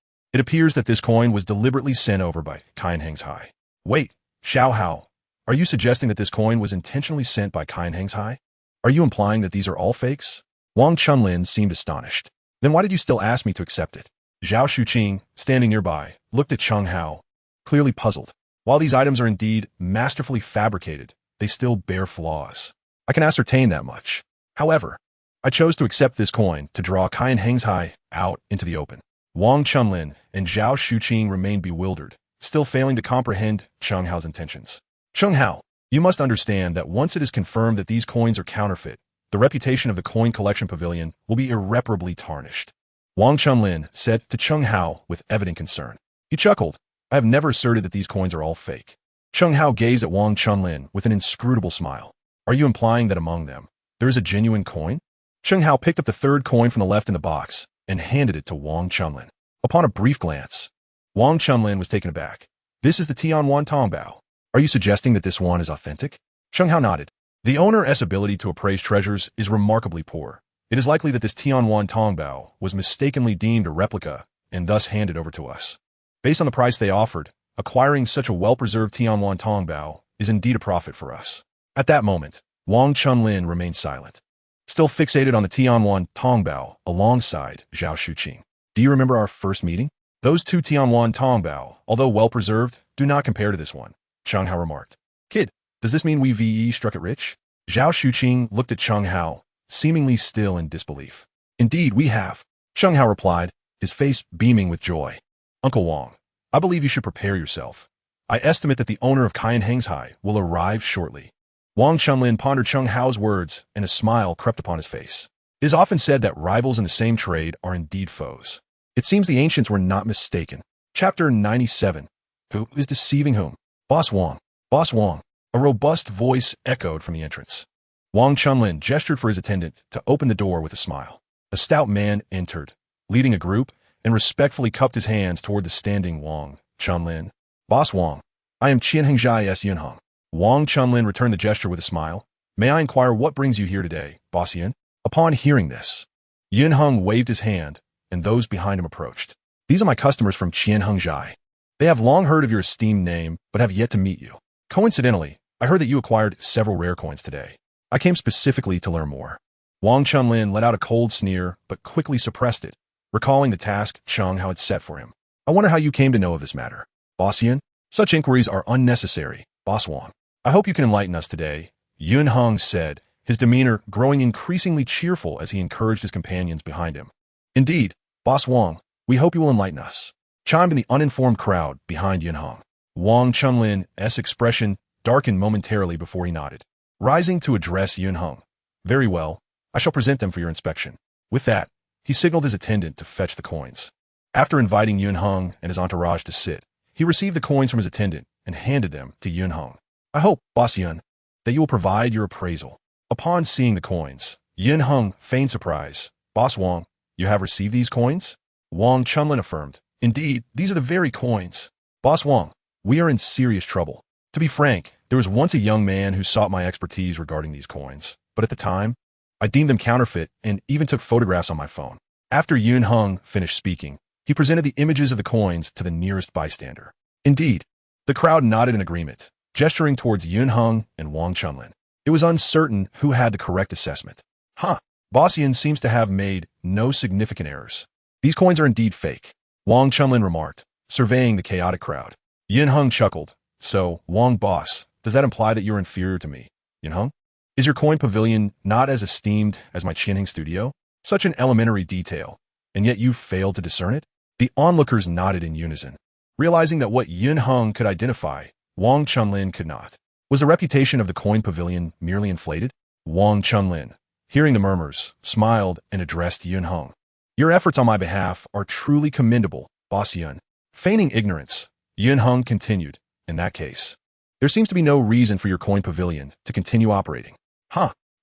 S1: It appears that this coin was deliberately sent over by Kain Hangs High. "Wait, Xiao Hao, are you suggesting that this coin was intentionally sent by Kain Hangs High? Are you implying that these are all fakes?" Wang Chunlin seemed astonished. "Then why did you still ask me to accept it?" Zhao Shuqing, standing nearby, looked at Chen Hao, clearly puzzled. While these items are indeed masterfully fabricated, they still bear flaws. I can ascertain that much. However, I chose to accept this coin to draw Kain Hangs High out into the open. Wang Chunlin and Zhao Shuqing remained bewildered, still failing to comprehend Chen Hao's intentions. "Chen Hao, you must understand that once it is confirmed that these coins are counterfeit, the reputation of the Coin Collection Pavilion will be irreparably tarnished," Wang Chunlin said to Chen Hao with evident concern. He chuckled. "I have never asserted that these coins are all fake." Chen Hao gazed at Wang Chunlin with an inscrutable smile. "Are you implying that among them, there is a genuine coin?" Chen Hao picked up the 3rd coin from the left in the box and handed it to Wang Chunlin. Upon a brief glance, Wang Chunlin was taken aback. This is the Tianwan Tongbao. Are you suggesting that this one is authentic? Chen Hao nodded. The owner's ability to appraise treasures is remarkably poor. It is likely that this Tianwan Tongbao was mistakenly deemed a replica and thus handed over to us. Based on the price they offered, acquiring such a well-preserved Tianwan Tongbao is indeed a profit for us. At that moment, Wang Chunlin remained silent, still fixated on the Tianwan Tongbao alongside Zhao Shuqing. Do you remember our first meeting? Those two Tianwan Tongbao, although well-preserved, do not compare to this one, Chen Hao remarked. Kid, does this mean we struck it rich? Zhao Shuqing looked at Chen Hao, seemingly still in disbelief. Indeed, we have, Chen Hao replied, his face beaming with joy. Uncle Wang, I believe you should prepare yourself. I estimate that the owner of Kaiyan Hengzhai will arrive shortly. Wang Chunlin pondered Chen Hao's words, and a smile crept upon his face. It is often said that rivals in the same trade are indeed foes. It seems the ancients were not mistaken. Chapter 97. Who is deceiving whom? Boss Wang. Boss Wang. A robust voice echoed from the entrance. Wang Chunlin gestured for his attendant to open the door with a smile. A stout man entered, leading a group, and respectfully cupped his hands toward the standing Wang Chunlin. Boss Wang, I am Qian Hengzhai S. Yunheng. Wang Chunlin returned the gesture with a smile. May I inquire what brings you here today, Boss Yun? Upon hearing this, Yunheng waved his hand, and those behind him approached. These are my customers from Qian Hengzhai. They have long heard of your esteemed name, but have yet to meet you. Coincidentally, I heard that you acquired several rare coins today. I came specifically to learn more. Wang Chunlin let out a cold sneer, but quickly suppressed it, recalling the task Chen Hao had set for him. I wonder how you came to know of this matter. Boss Yun? Such inquiries are unnecessary, Boss Wang. I hope you can enlighten us today, Yunheng said, his demeanor growing increasingly cheerful as he encouraged his companions behind him. Indeed, Boss Wang, we hope you will enlighten us, chimed in the uninformed crowd behind Yunheng. Wang Chunlin's expression darkened momentarily before he nodded, rising to address Yunheng. Very well, I shall present them for your inspection. With that, he signaled his attendant to fetch the coins. After inviting Yunheng and his entourage to sit, he received the coins from his attendant and handed them to Yunheng. I hope, Boss Yun, that you will provide your appraisal. Upon seeing the coins, Yunheng feigned surprise. Boss Wang, you have received these coins? Wang Chunlin affirmed. Indeed, these are the very coins. Boss Wang, we are in serious trouble. To be frank, there was once a young man who sought my expertise regarding these coins, but at the time, I deemed them counterfeit and even took photographs on my phone. After Yunheng finished speaking, he presented the images of the coins to the nearest bystander. Indeed, the crowd nodded in agreement, gesturing towards Yunheng and Wang Chunlin. It was uncertain who had the correct assessment. Boss Yun seems to have made no significant errors. These coins are indeed fake, Wang Chunlin remarked, surveying the chaotic crowd. Yunheng chuckled. So, Wang Boss, does that imply that you're inferior to me, Yunheng? Is your coin pavilion not as esteemed as my Qianheng studio? Such an elementary detail, and yet you failed to discern it? The onlookers nodded in unison, realizing that what Yunheng could identify, Wang Chunlin could not. Was the reputation of the coin pavilion merely inflated? Wang Chunlin, hearing the murmurs, smiled and addressed Yunheng. Your efforts on my behalf are truly commendable, Boss Yun. Feigning ignorance, Yunheng continued. In that case, there seems to be no reason for your coin pavilion to continue operating.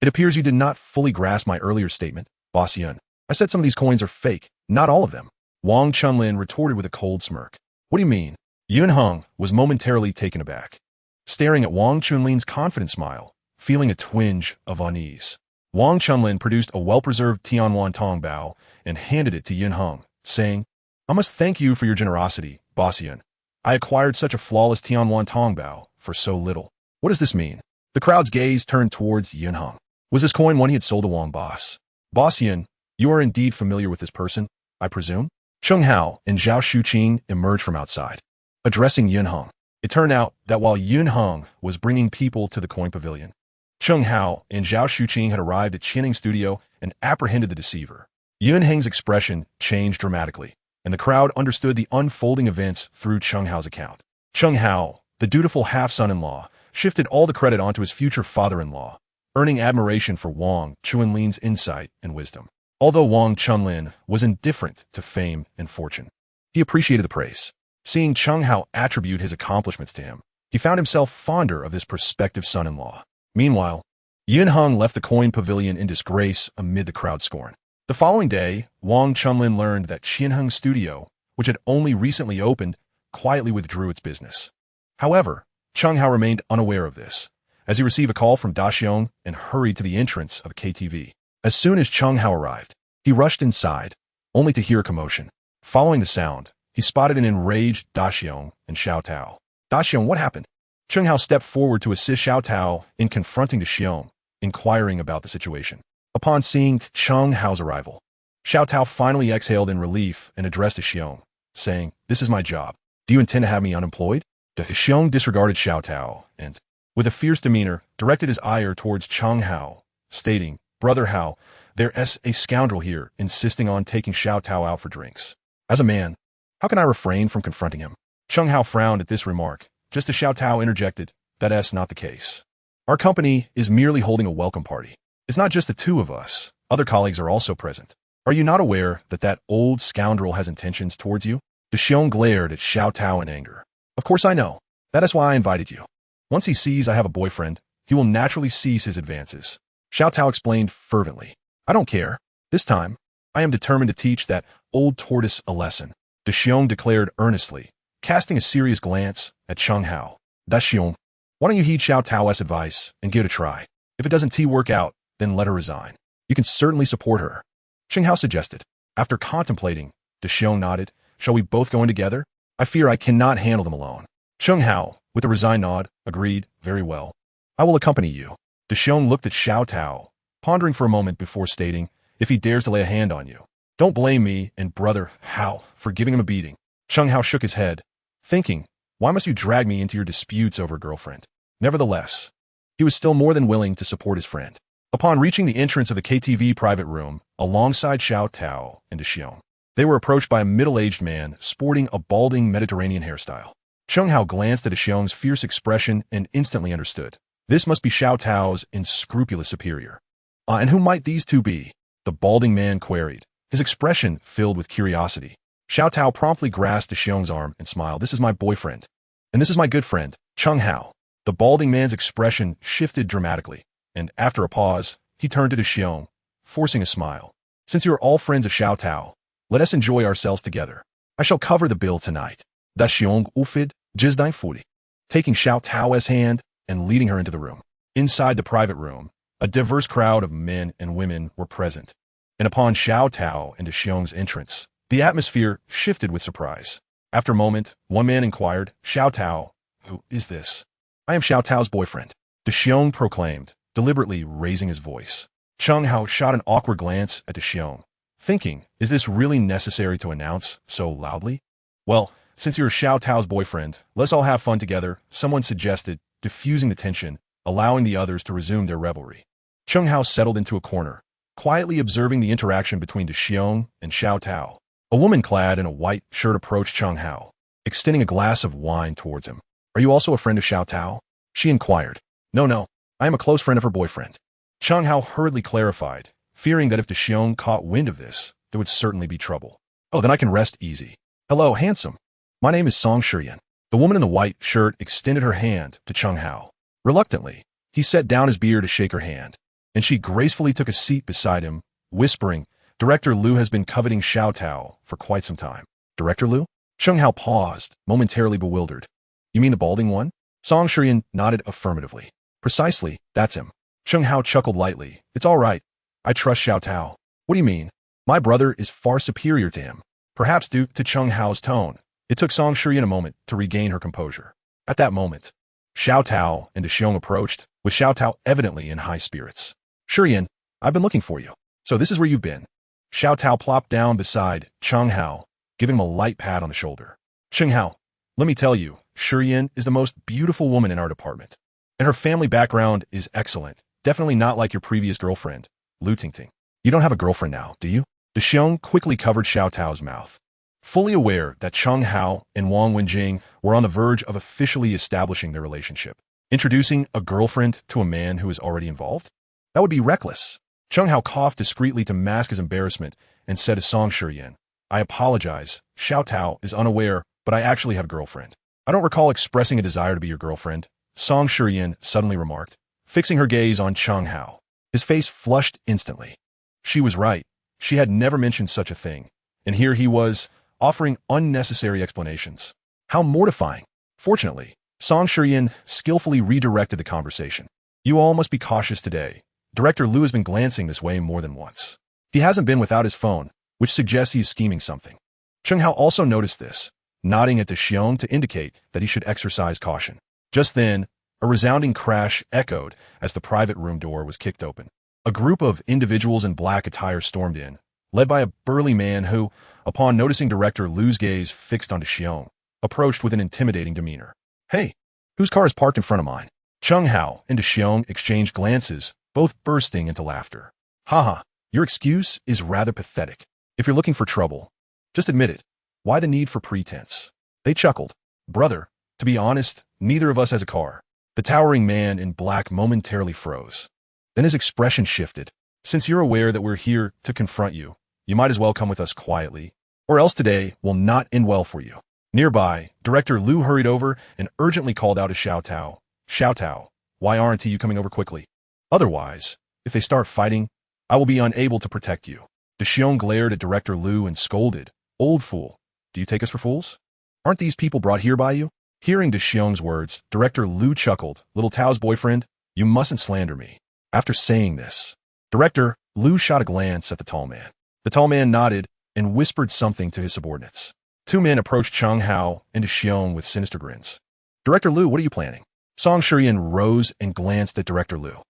S1: It appears you did not fully grasp my earlier statement, Boss Yun. I said some of these coins are fake, not all of them. Wang Chunlin retorted with a cold smirk. What do you mean? Yunheng was momentarily taken aback, staring at Wang Chunlin's confident smile, feeling a twinge of unease. Wang Chunlin produced a well-preserved Tianwan Tongbao and handed it to Yunheng, saying, I must thank you for your generosity, Boss Yun. I acquired such a flawless Tianwan Tongbao for so little. What does this mean? The crowd's gaze turned towards Yunheng. Was this coin one he had sold to Wang Boss? Boss Yun, you are indeed familiar with this person, I presume? Chen Hao and Zhao Shuqing emerged from outside, addressing Yunheng. It turned out that while Yunheng was bringing people to the coin pavilion, Chen Hao and Zhao Shuqing had arrived at Qianheng Studio and apprehended the deceiver. Yunheng's expression changed dramatically, and the crowd understood the unfolding events through Chen Hao's account. Chen Hao, the dutiful half-son-in-law, shifted all the credit onto his future father-in-law, earning admiration for Wang Chunlin's insight and wisdom. Although Wang Chunlin was indifferent to fame and fortune, he appreciated the praise. Seeing Chen Hao attribute his accomplishments to him, he found himself fonder of this prospective son-in-law. Meanwhile, Yunheng left the coin pavilion in disgrace amid the crowd's scorn. The following day, Wang Chunlin learned that Qianheng Studio, which had only recently opened, quietly withdrew its business. However, Chen Hao remained unaware of this, as he received a call from Da Xiong and hurried to the entrance of a KTV. As soon as Chen Hao arrived, he rushed inside, only to hear a commotion. Following the sound, he spotted an enraged Da Xiong and Xiao Tao. Da Xiong, what happened? Chen Hao stepped forward to assist Xiao Tao in confronting Da Xiong, inquiring about the situation. Upon seeing Chen Hao's arrival, Xiao Tao finally exhaled in relief and addressed Da Xiong, saying, "This is my job. Do you intend to have me unemployed?" Da Xiong disregarded Xiao Tao and, with a fierce demeanor, directed his ire towards Chen Hao, stating, "Brother Hao, there's a scoundrel here insisting on taking Xiao Tao out for drinks. As a man, how can I refrain from confronting him?" Chen Hao frowned at this remark, just as Xiao Tao interjected, "That's not the case. Our company is merely holding a welcome party. It's not just the two of us. Other colleagues are also present. Are you not aware that old scoundrel has intentions towards you?" Da Xiong glared at Xiao Tao in anger. "Of course I know. That is why I invited you. Once he sees I have a boyfriend, he will naturally cease his advances." Xiao Tao explained fervently. "I don't care. This time, I am determined to teach that old tortoise a lesson," Da Xiong declared earnestly, casting a serious glance at Chen Hao. "Da Xiong, why don't you heed Xiao Tao's advice and give it a try? If it doesn't work out, then let her resign. You can certainly support her," Chen Hao suggested. After contemplating, Da Xiong nodded. "Shall we both go in together? I fear I cannot handle them alone." Chen Hao, with a resigned nod, agreed, "Very well. I will accompany you." Da Xiong looked at Xiao Tao, pondering for a moment before stating, "If he dares to lay a hand on you, don't blame me and Brother Hao for giving him a beating." Chen Hao shook his head, thinking, "Why must you drag me into your disputes over a girlfriend?" Nevertheless, he was still more than willing to support his friend. Upon reaching the entrance of the KTV private room, alongside Xiao Tao and Da Xiong, they were approached by a middle-aged man sporting a balding Mediterranean hairstyle. Chen Hao glanced at Da Xiong's fierce expression and instantly understood. This must be Xiao Tao's unscrupulous superior. And who might these two be?" the balding man queried, his expression filled with curiosity. Xiao Tao promptly grasped Da Xiong's arm and smiled. "This is my boyfriend. And this is my good friend, Chen Hao." The balding man's expression shifted dramatically, and after a pause, he turned to Da Xiong, forcing a smile. "Since you are all friends of Xiao Tao, let us enjoy ourselves together. I shall cover the bill tonight." Da Xiong ufid jizdain furi, taking Xiao Tao's hand and leading her into the room. Inside the private room, a diverse crowd of men and women were present, and upon Xiao Tao and Da Xiong's entrance, the atmosphere shifted with surprise. After a moment, one man inquired, "Xiao Tao, who is this?" "I am Xiao Tao's boyfriend," Da Xiong proclaimed, deliberately raising his voice. Chen Hao shot an awkward glance at Da Xiong, thinking, "Is this really necessary to announce so loudly?" "Well, since you're Xiao Tao's boyfriend, let's all have fun together," someone suggested, diffusing the tension, allowing the others to resume their revelry. Chen Hao settled into a corner, quietly observing the interaction between Da Xiong and Xiao Tao. A woman clad in a white shirt approached Chen Hao, extending a glass of wine towards him. "Are you also a friend of Xiao Tao?" she inquired. No, I am a close friend of her boyfriend." Chen Hao hurriedly clarified, fearing that if Da Xiong caught wind of this, there would certainly be trouble. "Oh, then I can rest easy. Hello, handsome. My name is Song Shiyan." The woman in the white shirt extended her hand to Chen Hao. Reluctantly, he set down his beer to shake her hand, and she gracefully took a seat beside him, whispering, "Director Liu has been coveting Xiao Tao for quite some time." "Director Liu?" Chen Hao paused, momentarily bewildered. "You mean the balding one?" Song Shiyan nodded affirmatively. "Precisely, that's him." Chen Hao chuckled lightly. "It's all right. I trust Xiao Tao." "What do you mean? My brother is far superior to him." Perhaps due to Chen Hao's tone, it took Song Shiyan a moment to regain her composure. At that moment, Xiao Tao and Da Xiong approached, with Xiao Tao evidently in high spirits. "Shiyan, I've been looking for you. So this is where you've been." Xiao Tao plopped down beside Chen Hao, giving him a light pat on the shoulder. "Chen Hao, let me tell you, Shiyan is the most beautiful woman in our department. And her family background is excellent. Definitely not like your previous girlfriend, Lu Tingting." "You don't have a girlfriend now, do you?" Da Xiong quickly covered Xiao Tao's mouth. Fully aware that Chen Hao and Wang Wenjing were on the verge of officially establishing their relationship, introducing a girlfriend to a man who is already involved? That would be reckless. Chen Hao coughed discreetly to mask his embarrassment and said to Song Shiyan, "I apologize. Xiao Tao is unaware, but I actually have a girlfriend." "I don't recall expressing a desire to be your girlfriend," Song Shiyan suddenly remarked, fixing her gaze on Chen Hao. His face flushed instantly. She was right. She had never mentioned such a thing, and here he was, offering unnecessary explanations. How mortifying. Fortunately, Song Shiyan skillfully redirected the conversation. You all must be cautious today. Director Liu has been glancing this way more than once. He hasn't been without his phone, which suggests he is scheming something. Chen Hao also noticed this, nodding at the Xiong to indicate that he should exercise caution. Just then, a resounding crash echoed as the private room door was kicked open. A group of individuals in black attire stormed in, led by a burly man who, upon noticing Director Liu's gaze fixed onto Xiong, approached with an intimidating demeanor. Hey, whose car is parked in front of mine? Chen Hao and Xiong exchanged glances, both bursting into laughter. Haha, your excuse is rather pathetic. If you're looking for trouble, just admit it. Why the need for pretense? They chuckled. Brother, to be honest, neither of us has a car. The towering man in black momentarily froze. Then his expression shifted. Since you're aware that we're here to confront you, you might as well come with us quietly, or else today will not end well for you. Nearby, Director Liu hurried over and urgently called out to Xiao Tao. Xiao Tao, why aren't you coming over quickly? Otherwise, if they start fighting, I will be unable to protect you. De Xiong glared at Director Liu and scolded. Old fool, do you take us for fools? Aren't these people brought here by you? Hearing De Xiong's words, Director Liu chuckled. Little Tao's boyfriend, you mustn't slander me. After saying this, Director Liu shot a glance at the tall man. The tall man nodded and whispered something to his subordinates. Two men approached Chen Hao and De Xiong with sinister grins. Director Liu, what are you planning? Song Shiyan rose and glanced at Director Liu.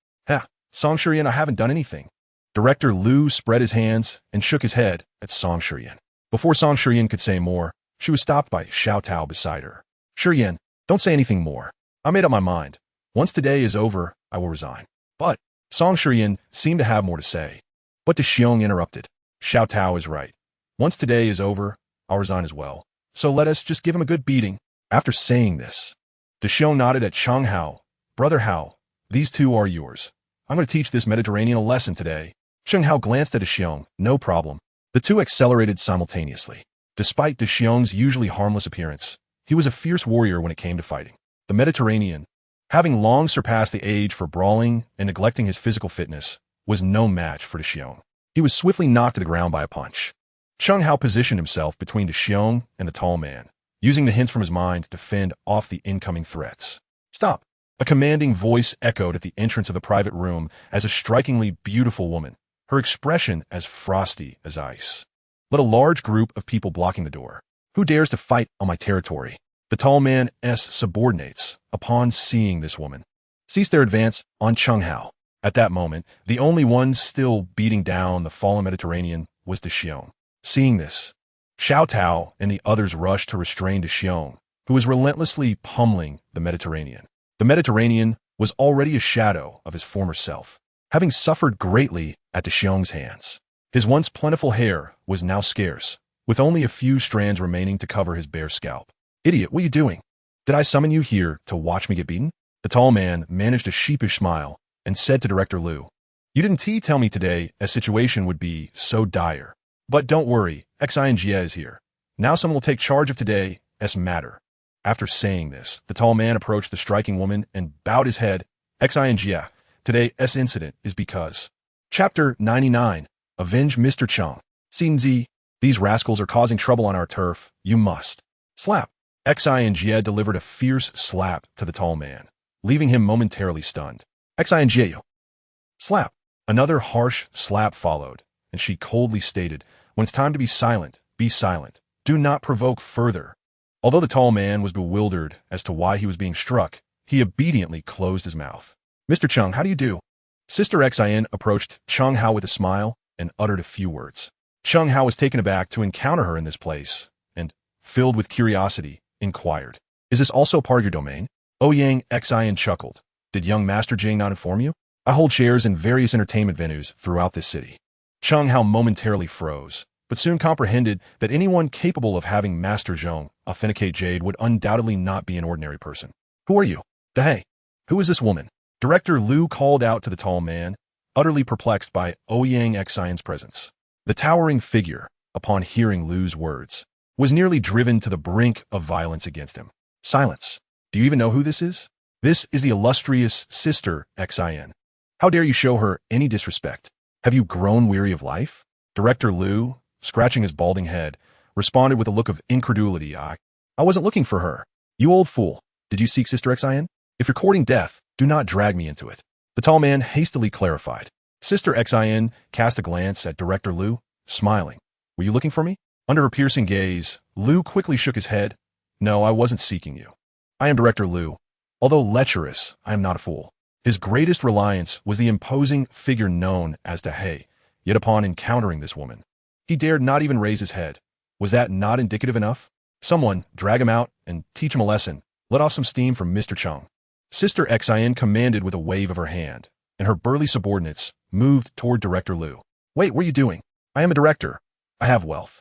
S1: Song Shiyan, I haven't done anything. Director Liu spread his hands and shook his head at Song Shiyan. Before Song Shiyan could say more, she was stopped by Xiao Tao beside her. Shiyan, don't say anything more. I made up my mind. Once today is over, I will resign. But Song Shiyan seemed to have more to say. But De Xiong interrupted. Xiao Tao is right. Once today is over, I'll resign as well. So let us just give him a good beating. After saying this, De Xiong nodded at Chen Hao. Brother Hao, these two are yours. I'm going to teach this Mediterranean a lesson today. Chen Hao glanced at De Xiong. No problem. The two accelerated simultaneously. Despite De Xiong's usually harmless appearance, he was a fierce warrior when it came to fighting. The Mediterranean, having long surpassed the age for brawling and neglecting his physical fitness, was no match for De Xiong. He was swiftly knocked to the ground by a punch. Chen Hao positioned himself between De Xiong and the tall man, using the hints from his mind to fend off the incoming threats. Stop! A commanding voice echoed at the entrance of the private room as a strikingly beautiful woman, her expression as frosty as ice, led a large group of people blocking the door. Who dares to fight on my territory? The tall man's subordinates, upon seeing this woman, ceased their advance on Chen Hao. At that moment, the only one still beating down the fallen Mediterranean was De Xiong. Seeing this, Xiao Tao and the others rushed to restrain De Xiong, who was relentlessly pummeling the Mediterranean. The Mediterranean was already a shadow of his former self, having suffered greatly at De Xiong's hands. His once plentiful hair was now scarce, with only a few strands remaining to cover his bare scalp. Idiot, what are you doing? Did I summon you here to watch me get beaten? The tall man managed a sheepish smile and said to Director Liu, You didn't tell me today a situation would be so dire. But don't worry, Xinjie is here. Now someone will take charge of today's matter. After saying this, the tall man approached the striking woman and bowed his head. Xinjie, today's incident is because. Chapter 99. Avenge Mr. Cheng. Xinzi, these rascals are causing trouble on our turf. You must. Slap. Xinjie delivered a fierce slap to the tall man, leaving him momentarily stunned. Xinjie. Slap. Another harsh slap followed, and she coldly stated, When it's time to be silent, be silent. Do not provoke further. Although the tall man was bewildered as to why he was being struck, he obediently closed his mouth. Mr. Cheng, how do you do? Sister Xin approached Chen Hao with a smile and uttered a few words. Chen Hao was taken aback to encounter her in this place, and, filled with curiosity, inquired, Is this also part of your domain? Ouyang Xin chuckled. Did young Master Jing not inform you? I hold shares in various entertainment venues throughout this city. Chen Hao momentarily froze, but soon comprehended that anyone capable of having Master Zhong authenticate Jade would undoubtedly not be an ordinary person. Who are you? Hey, who is this woman? Director Liu called out to the tall man, utterly perplexed by Ouyang Xin's presence. The towering figure, upon hearing Liu's words, was nearly driven to the brink of violence against him. Silence. Do you even know who this is? This is the illustrious Sister Xin. How dare you show her any disrespect? Have you grown weary of life? Director Liu, scratching his balding head, responded with a look of incredulity. I I wasn't looking for her. You old fool. Did you seek Sister Xin? If you're courting death, do not drag me into it. The tall man hastily clarified. Sister Xin cast a glance at Director Liu, smiling. Were you looking for me? Under her piercing gaze, Liu quickly shook his head. No, I wasn't seeking you. I am Director Liu. Although lecherous, I am not a fool. His greatest reliance was the imposing figure known as He, yet upon encountering this woman, he dared not even raise his head. Was that not indicative enough? Someone, drag him out and teach him a lesson. Let off some steam from Mr. Cheng. Sister Xin commanded with a wave of her hand, and her burly subordinates moved toward Director Liu. Wait, what are you doing? I am a director. I have wealth.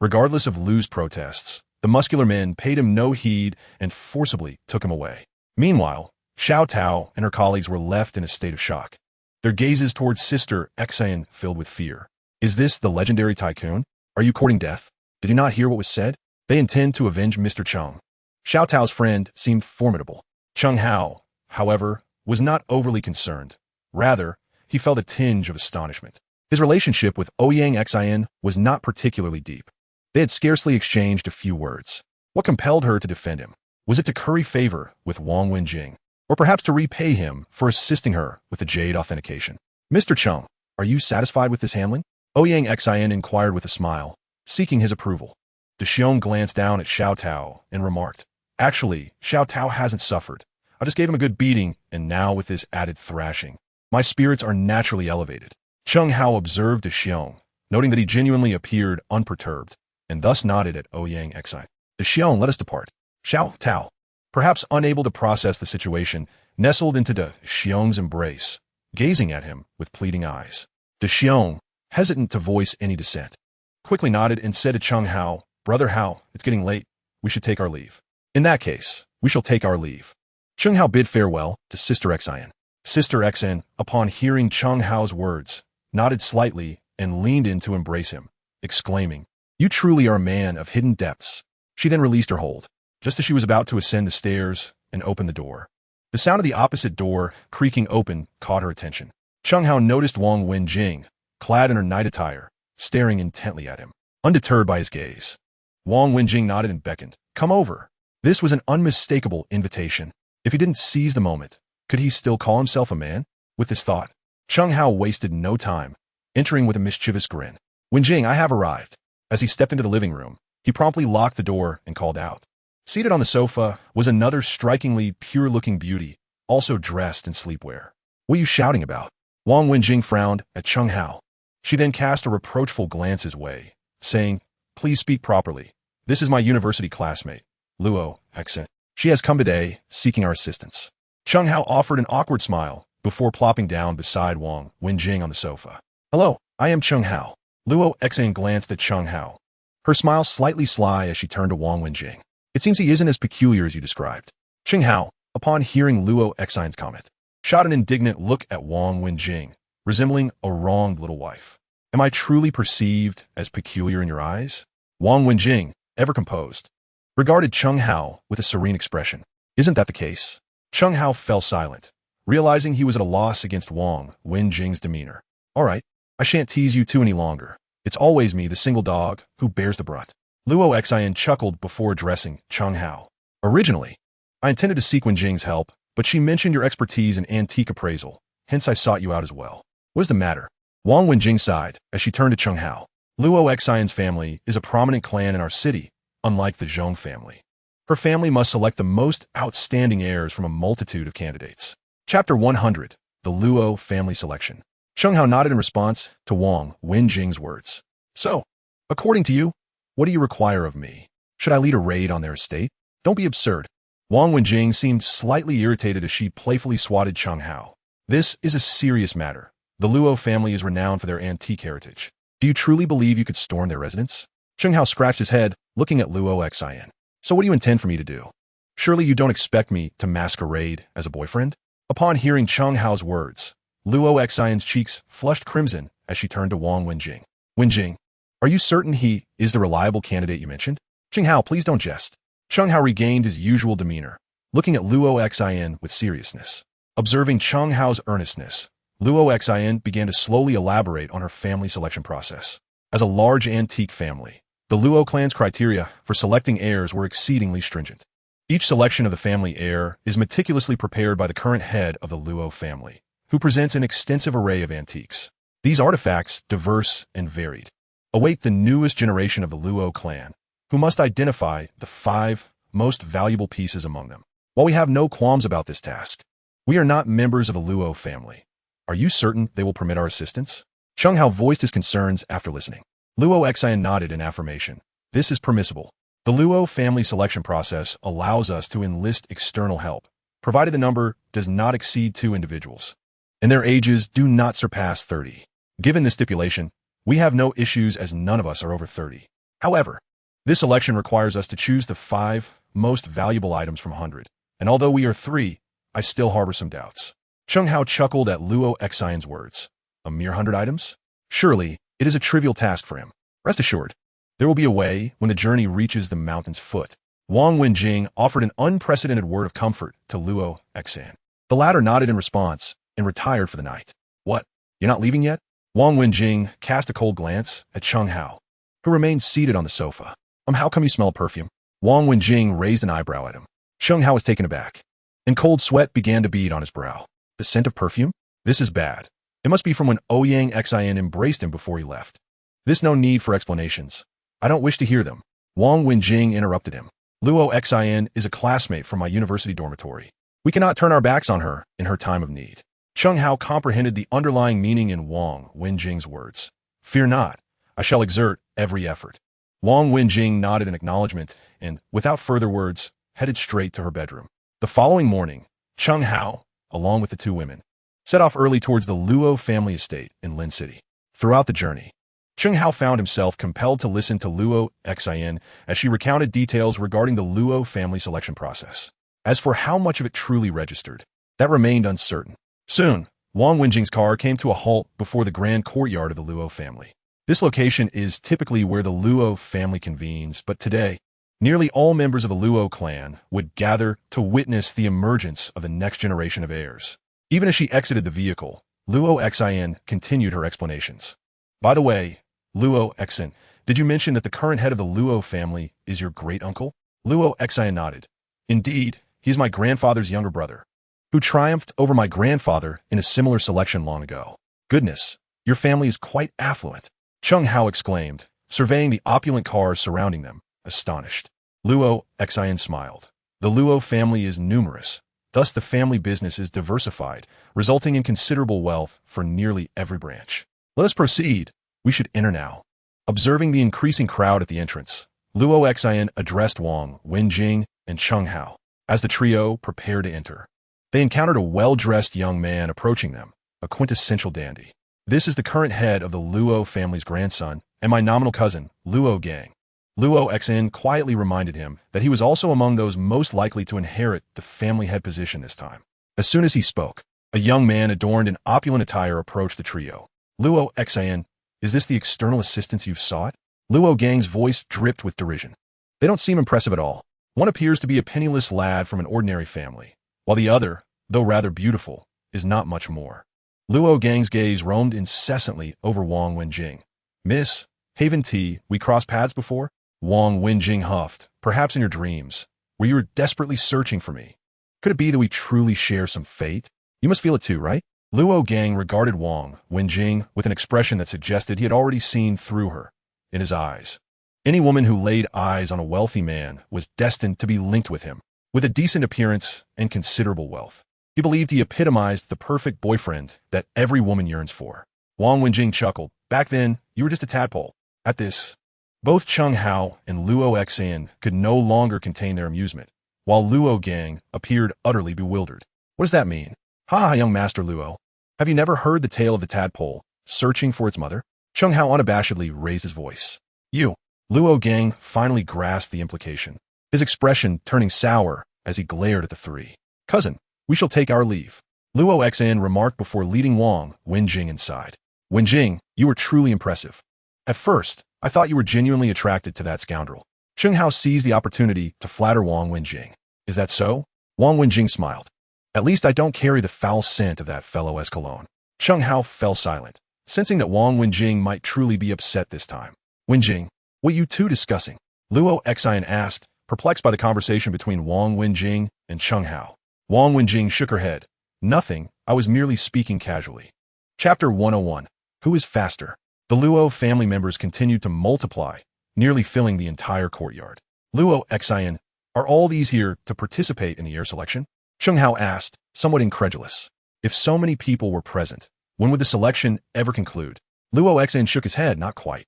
S1: Regardless of Liu's protests, the muscular men paid him no heed and forcibly took him away. Meanwhile, Xiao Tao and her colleagues were left in a state of shock. Their gazes towards Sister Xin filled with fear. Is this the legendary tycoon? Are you courting death? Did you not hear what was said? They intend to avenge Mr. Cheng. Xiao Tao's friend seemed formidable. Chen Hao, however, was not overly concerned. Rather, he felt a tinge of astonishment. His relationship with Ouyang Xin was not particularly deep. They had scarcely exchanged a few words. What compelled her to defend him? Was it to curry favor with Wang Wenjing, or perhaps to repay him for assisting her with the jade authentication? Mr. Cheng, are you satisfied with this handling? Ouyang Xin inquired with a smile, seeking his approval. De Xiong glanced down at Xiao Tao and remarked, Actually, Xiao Tao hasn't suffered. I just gave him a good beating, and now with this added thrashing, my spirits are naturally elevated. Chen Hao observed De Xiong, noting that he genuinely appeared unperturbed, and thus nodded at Ouyang Xin. De Xiong, let us depart. Xiao Tao, perhaps unable to process the situation, nestled into De Xiong's embrace, gazing at him with pleading eyes. De Xiong, hesitant to voice any dissent, quickly nodded and said to Chen Hao, Brother Hao, it's getting late. We should take our leave. In that case, we shall take our leave. Chen Hao bid farewell to Sister Xin. Sister Xin, upon hearing Chen Hao's words, nodded slightly and leaned in to embrace him, exclaiming, You truly are a man of hidden depths. She then released her hold, just as she was about to ascend the stairs and open the door. The sound of the opposite door creaking open caught her attention. Chen Hao noticed Wang Wenjing, clad in her night attire, staring intently at him. Undeterred by his gaze, Wang Wenjing nodded and beckoned. Come over. This was an unmistakable invitation. If he didn't seize the moment, could he still call himself a man? With this thought, Chen Hao wasted no time, entering with a mischievous grin. Wenjing, I have arrived. As he stepped into the living room, he promptly locked the door and called out. Seated on the sofa was another strikingly pure-looking beauty, also dressed in sleepwear. What are you shouting about? Wang Wenjing frowned at Chen Hao. She then cast a reproachful glance his way, saying, Please speak properly. This is my university classmate, Luo Xin. She has come today, seeking our assistance. Chen Hao offered an awkward smile before plopping down beside Wang Wenjing on the sofa. Hello, I am Chen Hao. Luo Xin glanced at Chen Hao, her smile slightly sly as she turned to Wang Wenjing. It seems he isn't as peculiar as you described. Chen Hao, upon hearing Luo Xin's comment, shot an indignant look at Wang Wenjing, resembling a wronged little wife. Am I truly perceived as peculiar in your eyes? Wang Wenjing, ever composed, regarded Chen Hao with a serene expression. Isn't that the case? Chen Hao fell silent, realizing he was at a loss against Wang Wenjing's demeanor. All right, I shan't tease you two any longer. It's always me, the single dog, who bears the brunt. Luo Xin chuckled before addressing Chen Hao. Originally, I intended to seek Wenjing's help, but she mentioned your expertise in antique appraisal, hence I sought you out as well. What is the matter? Wang Wenjing sighed as she turned to Chen Hao. Luo Xin's family is a prominent clan in our city, unlike the Zhong family. Her family must select the most outstanding heirs from a multitude of candidates. Chapter 100, The Luo Family Selection. Chen Hao nodded in response to Wang Wenjing's words. So, according to you, what do you require of me? Should I lead a raid on their estate? Don't be absurd. Wang Wenjing seemed slightly irritated as she playfully swatted Chen Hao. This is a serious matter. The Luo family is renowned for their antique heritage. Do you truly believe you could storm their residence? Chen Hao scratched his head, looking at Luo Xin. So what do you intend for me to do? Surely you don't expect me to masquerade as a boyfriend? Upon hearing Chen Hao's words, Luo Xin's cheeks flushed crimson as she turned to Wang Wenjing. Wenjing, are you certain he is the reliable candidate you mentioned? Chen Hao, please don't jest. Chen Hao regained his usual demeanor, looking at Luo Xin with seriousness. Observing Chen Hao's earnestness, Luo Xin began to slowly elaborate on her family selection process. As a large antique family, The Luo clan's criteria for selecting heirs were exceedingly stringent. Each selection of the family heir is meticulously prepared by the current head of the Luo family, who presents an extensive array of antiques. These artifacts, diverse and varied, await the newest generation of the Luo clan, who must identify the 5 most valuable pieces among them. While we have no qualms about this task, we are not members of the Luo family. Are you certain they will permit our assistance? Chen Hao voiced his concerns after listening. Luo Xian nodded in affirmation. This is permissible. The Luo family selection process allows us to enlist external help, provided the number does not exceed 2 individuals, and their ages do not surpass 30. Given this stipulation, we have no issues as none of us are over 30. However, this selection requires us to choose the 5 most valuable items from 100, and although we are 3, I still harbor some doubts. Chen Hao chuckled at Luo Xian's words. A mere 100 items? Surely, it is a trivial task for him. Rest assured, there will be a way when the journey reaches the mountain's foot. Wang Wenjing offered an unprecedented word of comfort to Luo Xian. The latter nodded in response and retired for the night. What? You're not leaving yet? Wang Wenjing cast a cold glance at Chen Hao, who remained seated on the sofa. How come you smell perfume? Wang Wenjing raised an eyebrow at him. Chen Hao was taken aback, and cold sweat began to bead on his brow. The scent of perfume? This is bad. It must be from when Ouyang Xian embraced him before he left. There's no need for explanations. I don't wish to hear them. Wang Wenjing interrupted him. Luo Xian is a classmate from my university dormitory. We cannot turn our backs on her in her time of need. Chen Hao comprehended the underlying meaning in Wang Wenjing's words. Fear not. I shall exert every effort. Wang Wenjing nodded in acknowledgement and, without further words, headed straight to her bedroom. The following morning, Chen Hao, along with the 2 women, set off early towards the Luo family estate in Lin City. Throughout the journey, Chen Hao found himself compelled to listen to Luo Xian as she recounted details regarding the Luo family selection process. As for how much of it truly registered, that remained uncertain. Soon, Wang Wenjing's car came to a halt before the grand courtyard of the Luo family. This location is typically where the Luo family convenes, but today, nearly all members of the Luo clan would gather to witness the emergence of the next generation of heirs. Even as she exited the vehicle, Luo Xian continued her explanations. By the way, Luo Xian, did you mention that the current head of the Luo family is your great-uncle? Luo Xian nodded. Indeed, he is my grandfather's younger brother, who triumphed over my grandfather in a similar selection long ago. Goodness, your family is quite affluent. Chen Hao exclaimed, surveying the opulent cars surrounding them, astonished. Luo Xian smiled. The Luo family is numerous, thus the family business is diversified, resulting in considerable wealth for nearly every branch. Let us proceed. We should enter now. Observing the increasing crowd at the entrance, Luo Xian addressed Wang Wenjing and Chen Hao. As the trio prepared to enter, they encountered a well-dressed young man approaching them, a quintessential dandy. This is the current head of the Luo family's grandson and my nominal cousin, Luo Gang. Luo Xian quietly reminded him that he was also among those most likely to inherit the family head position this time. As soon as he spoke, a young man adorned in opulent attire approached the trio. Luo Xian, is this the external assistance you've sought? Luo Gang's voice dripped with derision. They don't seem impressive at all. One appears to be a penniless lad from an ordinary family, while the other, though rather beautiful, is not much more. Luo Gang's gaze roamed incessantly over Wang Wenjing. Miss, Haven T, we crossed paths before? Wang Wenjing huffed, perhaps in your dreams, where you were desperately searching for me. Could it be that we truly share some fate? You must feel it too, right? Luo Gang regarded Wang Wenjing with an expression that suggested he had already seen through her in his eyes. Any woman who laid eyes on a wealthy man was destined to be linked with him, with a decent appearance and considerable wealth. He believed he epitomized the perfect boyfriend that every woman yearns for. Wang Wenjing chuckled. Back then, you were just a tadpole. At this, both Chen Hao and Luo Xian could no longer contain their amusement, while Luo Gang appeared utterly bewildered. What does that mean? Ha, young Master Luo. Have you never heard the tale of the tadpole searching for its mother? Chen Hao unabashedly raised his voice. You. Luo Gang finally grasped the implication, his expression turning sour as he glared at the 3. Cousin, we shall take our leave. Luo Xian remarked before leading Wang Wenjing inside. Wenjing, you were truly impressive. At first, I thought you were genuinely attracted to that scoundrel. Chen Hao seized the opportunity to flatter Wang Wenjing. Is that so? Wang Wenjing smiled. At least I don't carry the foul scent of that fellow's cologne. Chen Hao fell silent, sensing that Wang Wenjing might truly be upset this time. Wenjing, What you two discussing? Luo Xian asked, perplexed by the conversation between Wang Wenjing and Chen Hao. Wang Wenjing shook her head. Nothing, I was merely speaking casually. Chapter 101. Who is faster? The Luo family members continued to multiply, nearly filling the entire courtyard. Luo Xian, are all these here to participate in the heir selection? Chen Hao asked, somewhat incredulous. If so many people were present, when would the selection ever conclude? Luo Xian shook his head, not quite.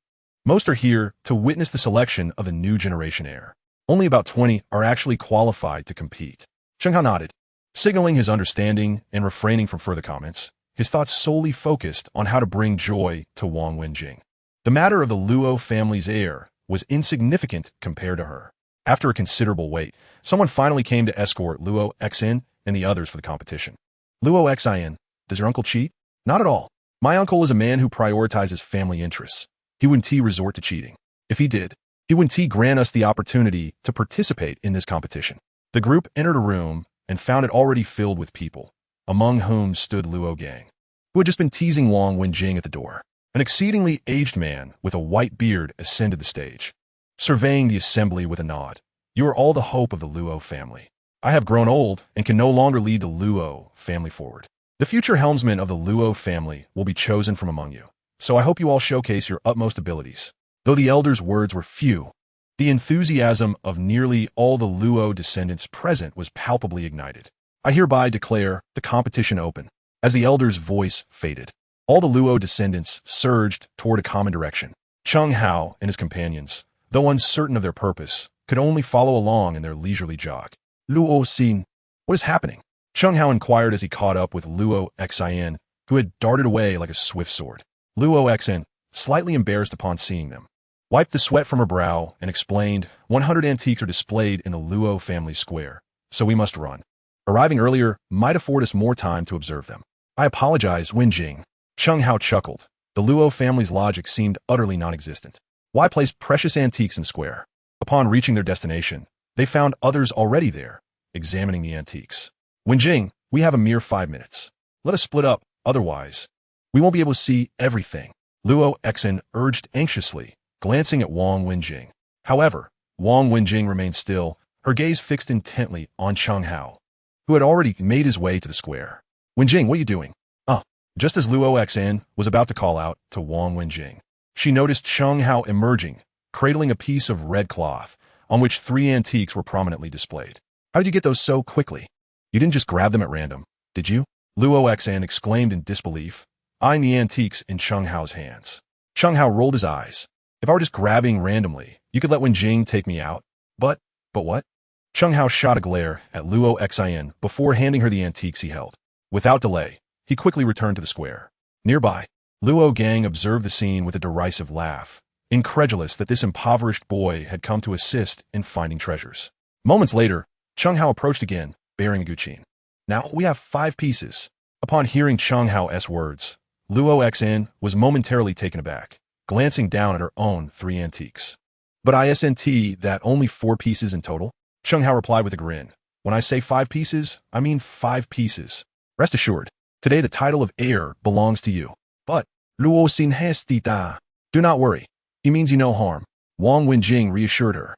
S1: Most are here to witness the selection of a new generation heir. Only about 20 are actually qualified to compete. Chen Hao nodded, signaling his understanding and refraining from further comments, his thoughts solely focused on how to bring joy to Wang Wenjing. The matter of the Luo family's heir was insignificant compared to her. After a considerable wait, someone finally came to escort Luo Xian and the others for the competition. Luo Xian, does your uncle cheat? Not at all. My uncle is a man who prioritizes family interests. He wouldn't resort to cheating. If he did, he wouldn't grant us the opportunity to participate in this competition. The group entered a room and found it already filled with people, among whom stood Luo Gang, who had just been teasing Wang Wenjing at the door. An exceedingly aged man with a white beard ascended the stage, surveying the assembly with a nod. You are all the hope of the Luo family. I have grown old and can no longer lead the Luo family forward. The future helmsman of the Luo family will be chosen from among you, so I hope you all showcase your utmost abilities. Though the elders' words were few, the enthusiasm of nearly all the Luo descendants present was palpably ignited. I hereby declare the competition open. As the elder's voice faded, all the Luo descendants surged toward a common direction. Chen Hao and his companions, though uncertain of their purpose, could only follow along in their leisurely jog. Luo Xin, what is happening? Chen Hao inquired as he caught up with Luo Xian, who had darted away like a swift sword. Luo Xian, slightly embarrassed upon seeing them, wiped the sweat from her brow and explained, 100 antiques are displayed in the Luo family square, so we must run. Arriving earlier might afford us more time to observe them. I apologize, Wenjing. Chen Hao chuckled. The Luo family's logic seemed utterly non-existent. Why place precious antiques in the square? Upon reaching their destination, they found others already there, examining the antiques. Wenjing, we have a mere 5 minutes. Let us split up, otherwise we won't be able to see everything. Luo Xian urged anxiously, glancing at Wang Wenjing. However, Wang Wenjing remained still, her gaze fixed intently on Chen Hao, who had already made his way to the square. Wenjing, what are you doing? Just as Luo Xian was about to call out to Wang Wenjing, she noticed Chen Hao emerging, cradling a piece of red cloth, on which 3 antiques were prominently displayed. How did you get those so quickly? You didn't just grab them at random, did you? Luo Xian exclaimed in disbelief, eyeing the antiques in Chen Hao's hands. Chen Hao rolled his eyes. If I were just grabbing randomly, you could let Wenjing take me out. But what? Chen Hao shot a glare at Luo Xian before handing her the antiques he held. Without delay, he quickly returned to the square. Nearby, Luo Gang observed the scene with a derisive laugh, incredulous that this impoverished boy had come to assist in finding treasures. Moments later, Chen Hao approached again, bearing a guqin. Now we have 5 pieces. Upon hearing Chen Hao's words, Luo Xian was momentarily taken aback, glancing down at her own 3 antiques. But isn't that only 4 pieces in total? Chen Hao replied with a grin. When I say 5 pieces, I mean 5 pieces. Rest assured, today the title of heir belongs to you. But, Luo Xin hestita. Do not worry. He means you no harm. Wang Wenjing reassured her.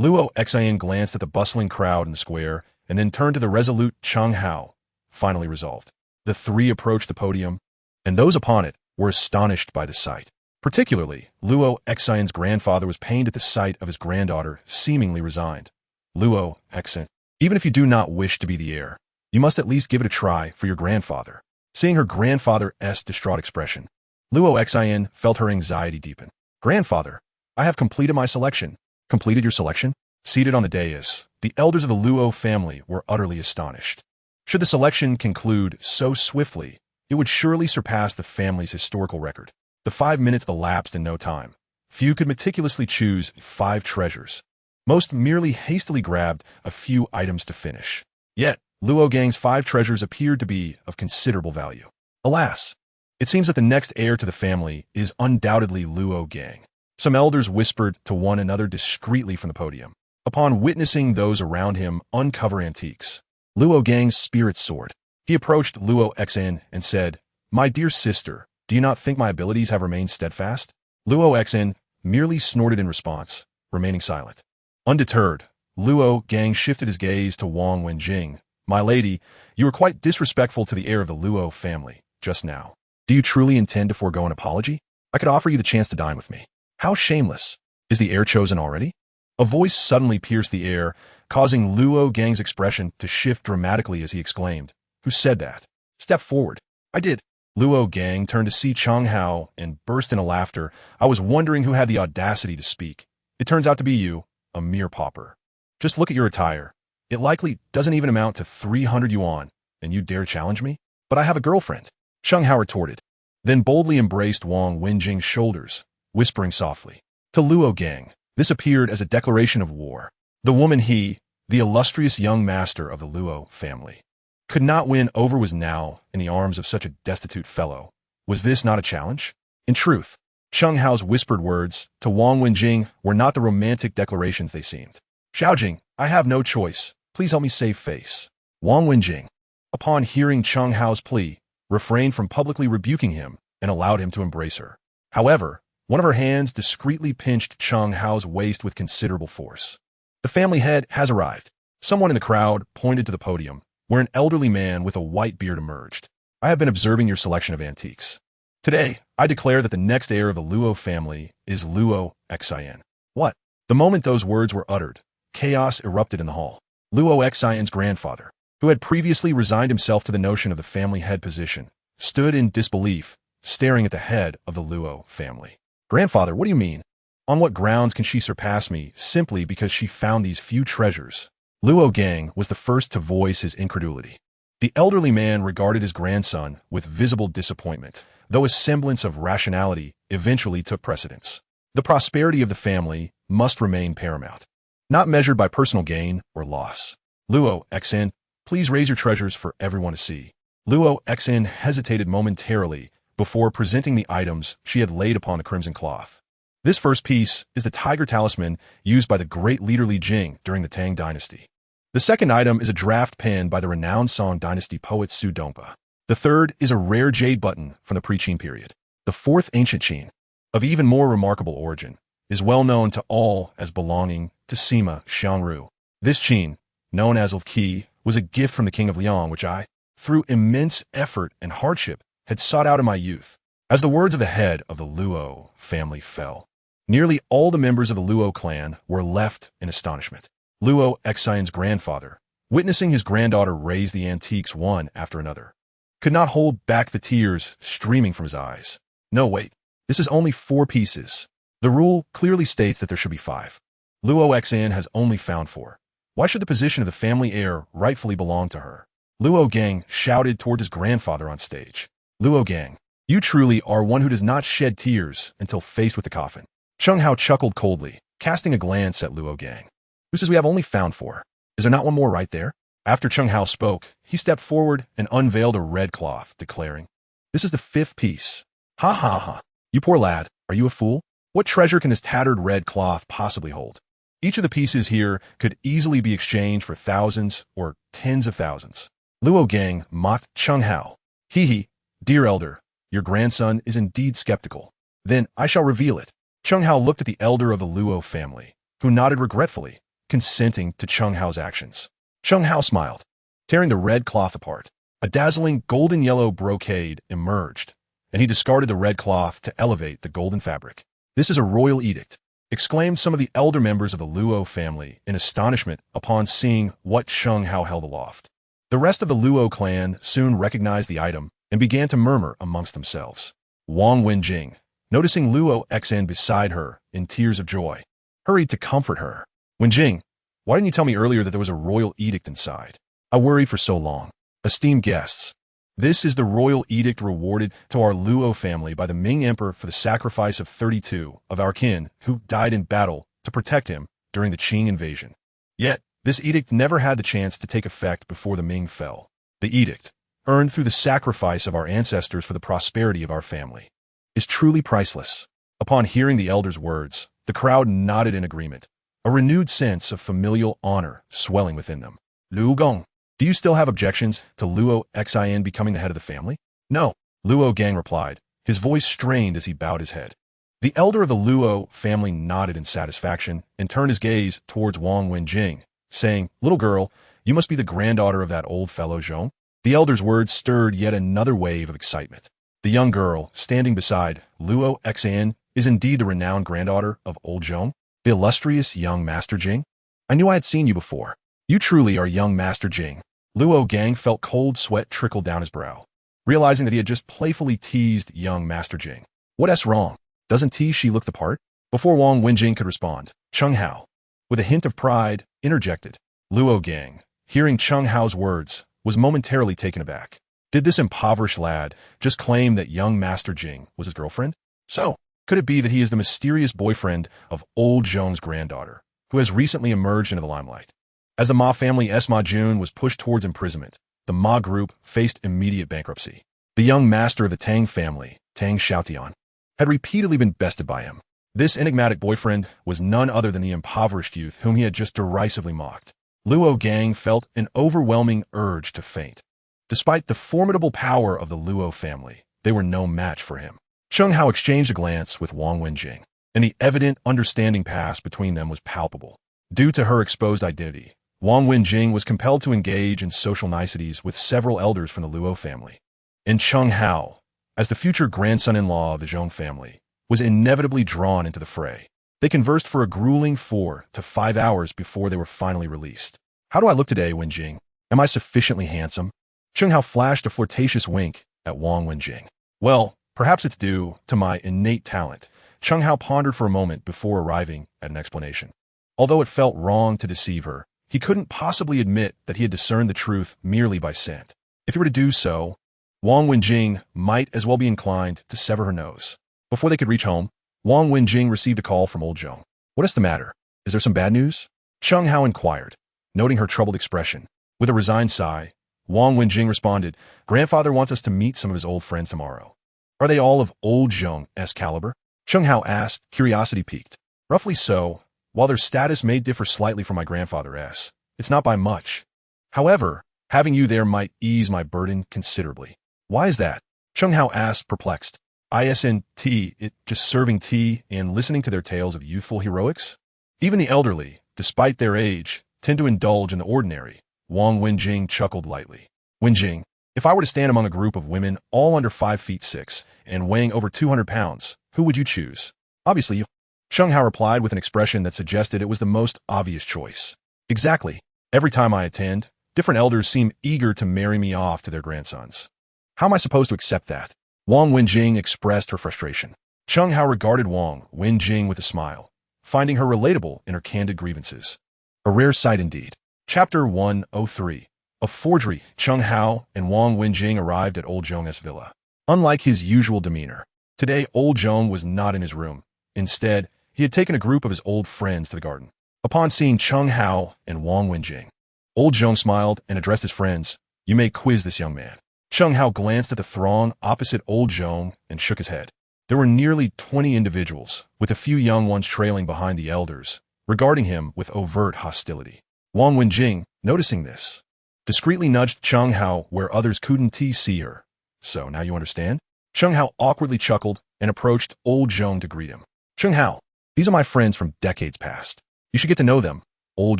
S1: Luo Xian glanced at the bustling crowd in the square and then turned to the resolute Chen Hao, finally resolved. The 3 approached the podium, and those upon it were astonished by the sight. Particularly, Luo Xian's grandfather was pained at the sight of his granddaughter, seemingly resigned. Luo Xian, even if you do not wish to be the heir, you must at least give it a try for your grandfather. Seeing her grandfather's distraught expression, Luo Xian felt her anxiety deepen. Grandfather, I have completed my selection. Completed your selection? Seated on the dais, the elders of the Luo family were utterly astonished. Should the selection conclude so swiftly, it would surely surpass the family's historical record. The 5 minutes elapsed in no time. Few could meticulously choose 5 treasures. Most merely hastily grabbed a few items to finish. Yet, Luo Gang's 5 treasures appeared to be of considerable value. Alas, it seems that the next heir to the family is undoubtedly Luo Gang. Some elders whispered to one another discreetly from the podium. Upon witnessing those around him uncover antiques, Luo Gang's spirits soared. He approached Luo Xian and said, My dear sister, do you not think my abilities have remained steadfast? Luo Xian merely snorted in response, remaining silent. Undeterred, Luo Gang shifted his gaze to Wang Wenjing. My lady, you were quite disrespectful to the heir of the Luo family just now. Do you truly intend to forego an apology? I could offer you the chance to dine with me. How shameless. Is the heir chosen already? A voice suddenly pierced the air, causing Luo Gang's expression to shift dramatically as he exclaimed, "Who said that? Step forward." "I did." Luo Gang turned to see Chen Hao and burst into laughter. "I was wondering who had the audacity to speak. It turns out to be you, a mere pauper. Just look at your attire. It likely doesn't even amount to 300 yuan, and you dare challenge me? But I have a girlfriend," Chen Hao retorted, then boldly embraced Wang Wenjing's shoulders, whispering softly. To Luo Gang, this appeared as a declaration of war. The woman he, the illustrious young master of the Luo family, could not win over was now in the arms of such a destitute fellow. Was this not a challenge? In truth, Chen Hao's whispered words to Wang Wenjing were not the romantic declarations they seemed. "Xiaojing, I have no choice. Please help me save face." Wang Wenjing, upon hearing Chen Hao's plea, refrained from publicly rebuking him and allowed him to embrace her. However, one of her hands discreetly pinched Chen Hao's waist with considerable force. "The family head has arrived." Someone in the crowd pointed to the podium, where an elderly man with a white beard emerged. "I have been observing your selection of antiques. Today, I declare that the next heir of the Luo family is Luo Xian." What? The moment those words were uttered, chaos erupted in the hall. Luo Xian's grandfather, who had previously resigned himself to the notion of the family head position, stood in disbelief, staring at the head of the Luo family. "Grandfather, what do you mean? On what grounds can she surpass me simply because she found these few treasures?" Luo Gang was the first to voice his incredulity. The elderly man regarded his grandson with visible disappointment, though a semblance of rationality eventually took precedence. The prosperity of the family must remain paramount, not measured by personal gain or loss. "Luo Xian, please raise your treasures for everyone to see." Luo Xian hesitated momentarily before presenting the items she had laid upon the crimson cloth. This first piece is the tiger talisman used by the great leader Li Jing during the Tang dynasty. The second item is a draft pen by the renowned Song dynasty poet Su Dongpa. The third is a rare jade button from the pre-Qin period. The fourth ancient Qin, of even more remarkable origin, is well known to all as belonging to Sima Xiangru. This Qin, known as Qi, was a gift from the king of Liang which I, through immense effort and hardship, had sought out in my youth. As the words of the head of the Luo family fell, nearly all the members of the Luo clan were left in astonishment. Luo Xian's grandfather, witnessing his granddaughter raise the antiques one after another, could not hold back the tears streaming from his eyes. "No, wait. This is only 4 pieces. The rule clearly states that there should be 5. Luo Xian has only found 4. Why should the position of the family heir rightfully belong to her?" Luo Gang shouted toward his grandfather on stage. "Luo Gang, you truly are one who does not shed tears until faced with the coffin." Chen Hao chuckled coldly, casting a glance at Luo Gang. "Who says we have only found 4? Is there not one more right there?" After Chen Hao spoke, he stepped forward and unveiled a red cloth, declaring, "This is the 5th piece." "Ha ha ha. You poor lad, are you a fool? What treasure can this tattered red cloth possibly hold? Each of the pieces here could easily be exchanged for thousands or tens of thousands." Luo Gang mocked Chen Hao. "Hee, dear elder, your grandson is indeed skeptical. Then I shall reveal it." Chen Hao looked at the elder of the Luo family, who nodded regretfully, consenting to Chen Hao's actions. Chen Hao smiled. Tearing the red cloth apart, a dazzling golden-yellow brocade emerged, and he discarded the red cloth to elevate the golden fabric. "This is a royal edict," exclaimed some of the elder members of the Luo family in astonishment upon seeing what Chen Hao held aloft. The rest of the Luo clan soon recognized the item and began to murmur amongst themselves. Wang Wenjing, noticing Luo Xian beside her in tears of joy, hurried to comfort her. "Wenjing, why didn't you tell me earlier that there was a royal edict inside? I worried for so long." Esteemed guests, this is the royal edict rewarded to our Luo family by the Ming Emperor for the sacrifice of 32 of our kin who died in battle to protect him during the Qing invasion. Yet, this edict never had the chance to take effect before the Ming fell. The edict, earned through the sacrifice of our ancestors for the prosperity of our family, is truly priceless. Upon hearing the elder's words, the crowd nodded in agreement, a renewed sense of familial honor swelling within them. "Lu Gong, do you still have objections to Luo Xian becoming the head of the family?" "No," Luo Gang replied, his voice strained as he bowed his head. The elder of the Luo family nodded in satisfaction and turned his gaze towards Wang Wenjing, saying, "Little girl, you must be the granddaughter of that old fellow Zhong." The elder's words stirred yet another wave of excitement. The young girl, standing beside Luo Xan, is indeed the renowned granddaughter of old Zhong, the illustrious young Master Jing. I knew I had seen you before. You truly are young Master Jing. Luo Gang felt cold sweat trickle down his brow, realizing that he had just playfully teased young Master Jing. What's wrong? Doesn't she look the part? Before Wang Wenjing could respond, Chen Hao, with a hint of pride, interjected. Luo Gang, hearing Chen Hao's words, was momentarily taken aback. Did this impoverished lad just claim that young Master Jing was his girlfriend? So, could it be that he is the mysterious boyfriend of old Zhong's granddaughter, who has recently emerged into the limelight? As the Ma family's Ma Jun was pushed towards imprisonment, the Ma group faced immediate bankruptcy. The young master of the Tang family, Tang Xiaotian, had repeatedly been bested by him. This enigmatic boyfriend was none other than the impoverished youth whom he had just derisively mocked. Luo Gang felt an overwhelming urge to faint. Despite the formidable power of the Luo family, they were no match for him. Chen Hao exchanged a glance with Wang Wenjing, and the evident understanding passed between them was palpable. Due to her exposed identity, Wang Wenjing was compelled to engage in social niceties with several elders from the Luo family. And Chen Hao, as the future grandson-in-law of the Zhong family, was inevitably drawn into the fray. They conversed for a grueling 4 to 5 hours before they were finally released. How do I look today, Wenjing? Am I sufficiently handsome? Chen Hao flashed a flirtatious wink at Wang Wenjing. Well, perhaps it's due to my innate talent. Chen Hao pondered for a moment before arriving at an explanation. Although it felt wrong to deceive her, he couldn't possibly admit that he had discerned the truth merely by scent. If he were to do so, Wang Wenjing might as well be inclined to sever her nose. Before they could reach home, Wang Wenjing received a call from old Zhong. What is the matter? Is there some bad news? Chen Hao inquired, noting her troubled expression. With a resigned sigh, Wang Wenjing responded, "Grandfather wants us to meet some of his old friends tomorrow." "Are they all of old Zhong's caliber?" Chen Hao asked, curiosity piqued. "Roughly so. While their status may differ slightly from my grandfather's, it's not by much. However, having you there might ease my burden considerably." "Why is that?" Chen Hao asked, perplexed. It just serving tea and listening to their tales of youthful heroics? Even the elderly, despite their age, tend to indulge in the ordinary. Wang Wenjing chuckled lightly. "Wenjing, if I were to stand among a group of women all under 5'6" and weighing over 200 pounds, who would you choose?" "Obviously you." Chen Hao replied with an expression that suggested it was the most obvious choice. "Exactly. Every time I attend, different elders seem eager to marry me off to their grandsons. How am I supposed to accept that?" Wang Wenjing expressed her frustration. Chen Hao regarded Wang Wenjing with a smile, finding her relatable in her candid grievances. A rare sight indeed. Chapter 103. A forgery. Chen Hao and Wang Wenjing arrived at old Zhong's villa. Unlike his usual demeanor, today old Zhong was not in his room. Instead, he had taken a group of his old friends to the garden. Upon seeing Chen Hao and Wang Wenjing, old Zhong smiled and addressed his friends. "You may quiz this young man." Chen Hao glanced at the throng opposite old Zhong and shook his head. There were nearly 20 individuals, with a few young ones trailing behind the elders, regarding him with overt hostility. Wang Wenjing, noticing this, discreetly nudged Chen Hao where others couldn't see her. "So, now you understand?" Chen Hao awkwardly chuckled and approached old Zhong to greet him. "Chen Hao, these are my friends from decades past. You should get to know them," old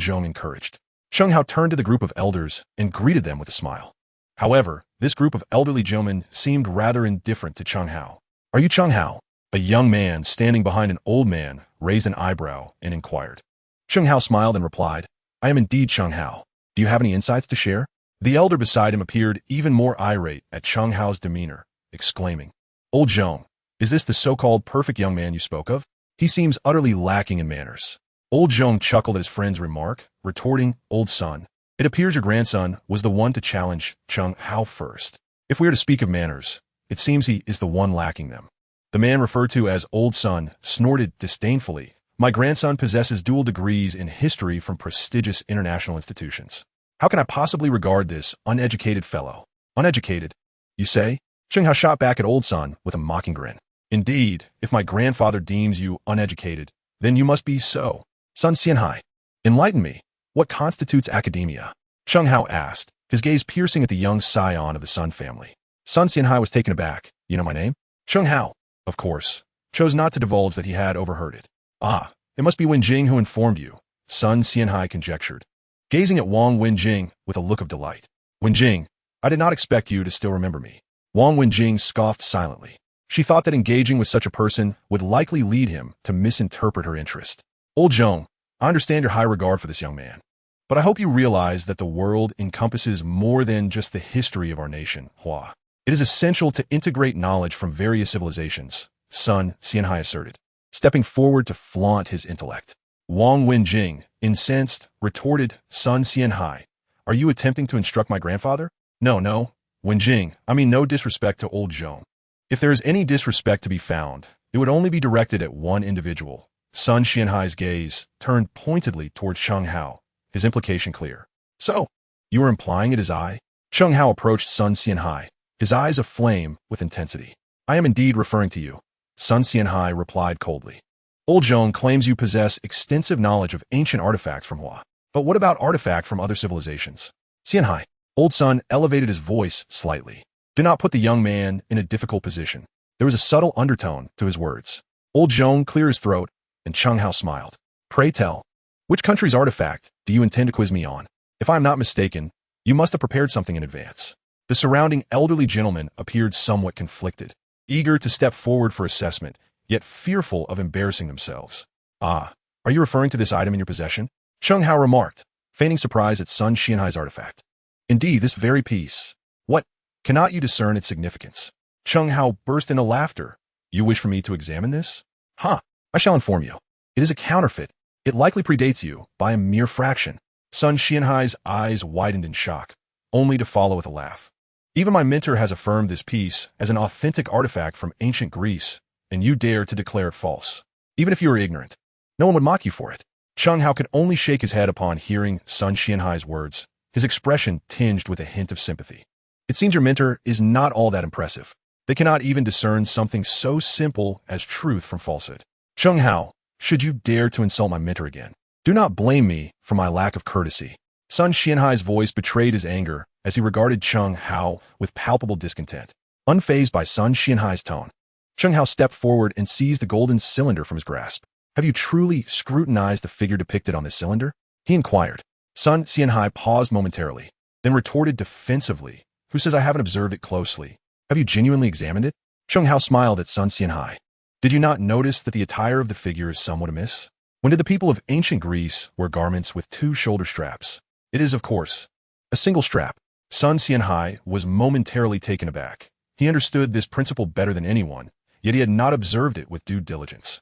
S1: Zhong encouraged. Chen Hao turned to the group of elders and greeted them with a smile. However, this group of elderly gentlemen seemed rather indifferent to Chen Hao. "Are you Chen Hao?" A young man standing behind an old man raised an eyebrow and inquired. Chen Hao smiled and replied, "I am indeed Chen Hao. Do you have any insights to share?" The elder beside him appeared even more irate at Chen Hao's demeanor, exclaiming, "Old Zhong, is this the so-called perfect young man you spoke of? He seems utterly lacking in manners." Old Zhong chuckled at his friend's remark, retorting, "Old son, it appears your grandson was the one to challenge Chen Hao first. If we are to speak of manners, it seems he is the one lacking them." The man referred to as old son snorted disdainfully. "My grandson possesses dual degrees in history from prestigious international institutions. How can I possibly regard this uneducated fellow?" "Uneducated, you say?" Chen Hao shot back at old son with a mocking grin. "Indeed, if my grandfather deems you uneducated, then you must be so. Sun Xianhai, enlighten me. What constitutes academia?" Chen Hao asked, his gaze piercing at the young scion of the Sun family. Sun Xianhai was taken aback. "You know my name?" "Chen Hao." "Of course. chose not to divulge that he had overheard it. Ah, it must be Wenjing who informed you, Sun Xianhai conjectured, gazing at Wang Wenjing with a look of delight. Wenjing, I did not expect you to still remember me. Wang Wenjing scoffed silently. She thought that engaging with such a person would likely lead him to misinterpret her interest. Old Zhong, I understand your high regard for this young man, but I hope you realize that the world encompasses more than just the history of our nation, Hua. It is essential to integrate knowledge from various civilizations, Sun Xianhai asserted, stepping forward to flaunt his intellect. Wang Wenjing, incensed, retorted, Sun Xianhai, are you attempting to instruct my grandfather? No, Wenjing, I mean no disrespect to old Zhong. If there is any disrespect to be found, it would only be directed at one individual. Sun Xianhai's gaze turned pointedly toward Chen Hao, his implication clear. So, you are implying it is I? Chen Hao approached Sun Xianhai, his eyes aflame with intensity. I am indeed referring to you, Sun Xianhai replied coldly. Old Zhong claims you possess extensive knowledge of ancient artifacts from Hua. But what about artifact from other civilizations? Xianhai, old Sun elevated his voice slightly. Do not put the young man in a difficult position. There was a subtle undertone to his words. Old Zhong cleared his throat, and Chen Hao smiled. Pray tell, which country's artifact do you intend to quiz me on? If I am not mistaken, you must have prepared something in advance. The surrounding elderly gentleman appeared somewhat conflicted, eager to step forward for assessment, yet fearful of embarrassing themselves. Ah, are you referring to this item in your possession? Chen Hao remarked, feigning surprise at Sun Xianhai's artifact. Indeed, this very piece. What? Cannot you discern its significance? Chen Hao burst into laughter. You wish for me to examine this? Ha! I shall inform you. It is a counterfeit. It likely predates you by a mere fraction. Sun Xianhai's eyes widened in shock, only to follow with a laugh. Even my mentor has affirmed this piece as an authentic artifact from ancient Greece, and you dare to declare it false. Even if you are ignorant, no one would mock you for it. Chen Hao could only shake his head upon hearing Sun Xianhai's words, his expression tinged with a hint of sympathy. It seems your mentor is not all that impressive. They cannot even discern something so simple as truth from falsehood. Chen Hao, should you dare to insult my mentor again, do not blame me for my lack of courtesy. Sun Xianhai's voice betrayed his anger as he regarded Chen Hao with palpable discontent. Unfazed by Sun Xianhai's tone, Chen Hao stepped forward and seized the golden cylinder from his grasp. Have you truly scrutinized the figure depicted on this cylinder? He inquired. Sun Xianhai paused momentarily, then retorted defensively. Who says I haven't observed it closely? Have you genuinely examined it? Chen Hao smiled at Sun Xianhai. Did you not notice that the attire of the figure is somewhat amiss? When did the people of ancient Greece wear garments with 2 shoulder straps? It is, of course, a single strap. Sun Xianhai was momentarily taken aback. He understood this principle better than anyone, yet he had not observed it with due diligence.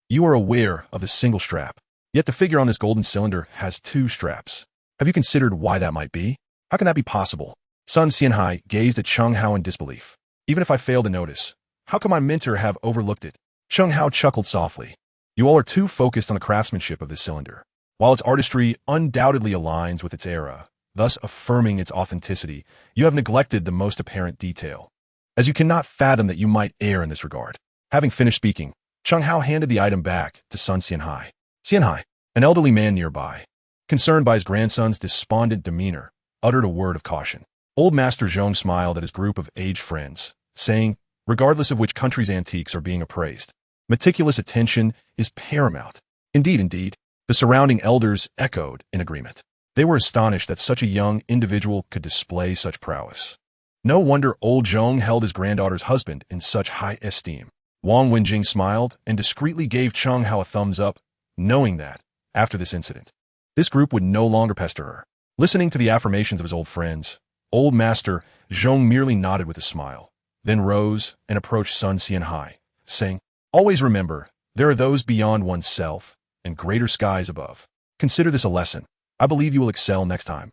S1: You are aware of the single strap, yet the figure on this golden cylinder has 2 straps. Have you considered why that might be? How can that be possible? Sun Xianhai gazed at Chen Hao in disbelief. Even if I fail to notice, how can my mentor have overlooked it? Chen Hao chuckled softly. You all are too focused on the craftsmanship of this cylinder. While its artistry undoubtedly aligns with its era, thus affirming its authenticity, you have neglected the most apparent detail, as you cannot fathom that you might err in this regard. Having finished speaking, Chen Hao handed the item back to Sun Xianhai. Xianhai, an elderly man nearby, concerned by his grandson's despondent demeanor, uttered a word of caution. Old Master Zhong smiled at his group of aged friends, saying, regardless of which country's antiques are being appraised, meticulous attention is paramount. Indeed, the surrounding elders echoed in agreement. They were astonished that such a young individual could display such prowess. No wonder old Zhong held his granddaughter's husband in such high esteem. Wang Wenjing smiled and discreetly gave Chen Hao a thumbs up, knowing that, after this incident, this group would no longer pester her. Listening to the affirmations of his old friends, old Master Zhong merely nodded with a smile, then rose and approached Sun Xianhai, saying, always remember, there are those beyond oneself and greater skies above. Consider this a lesson. I believe you will excel next time.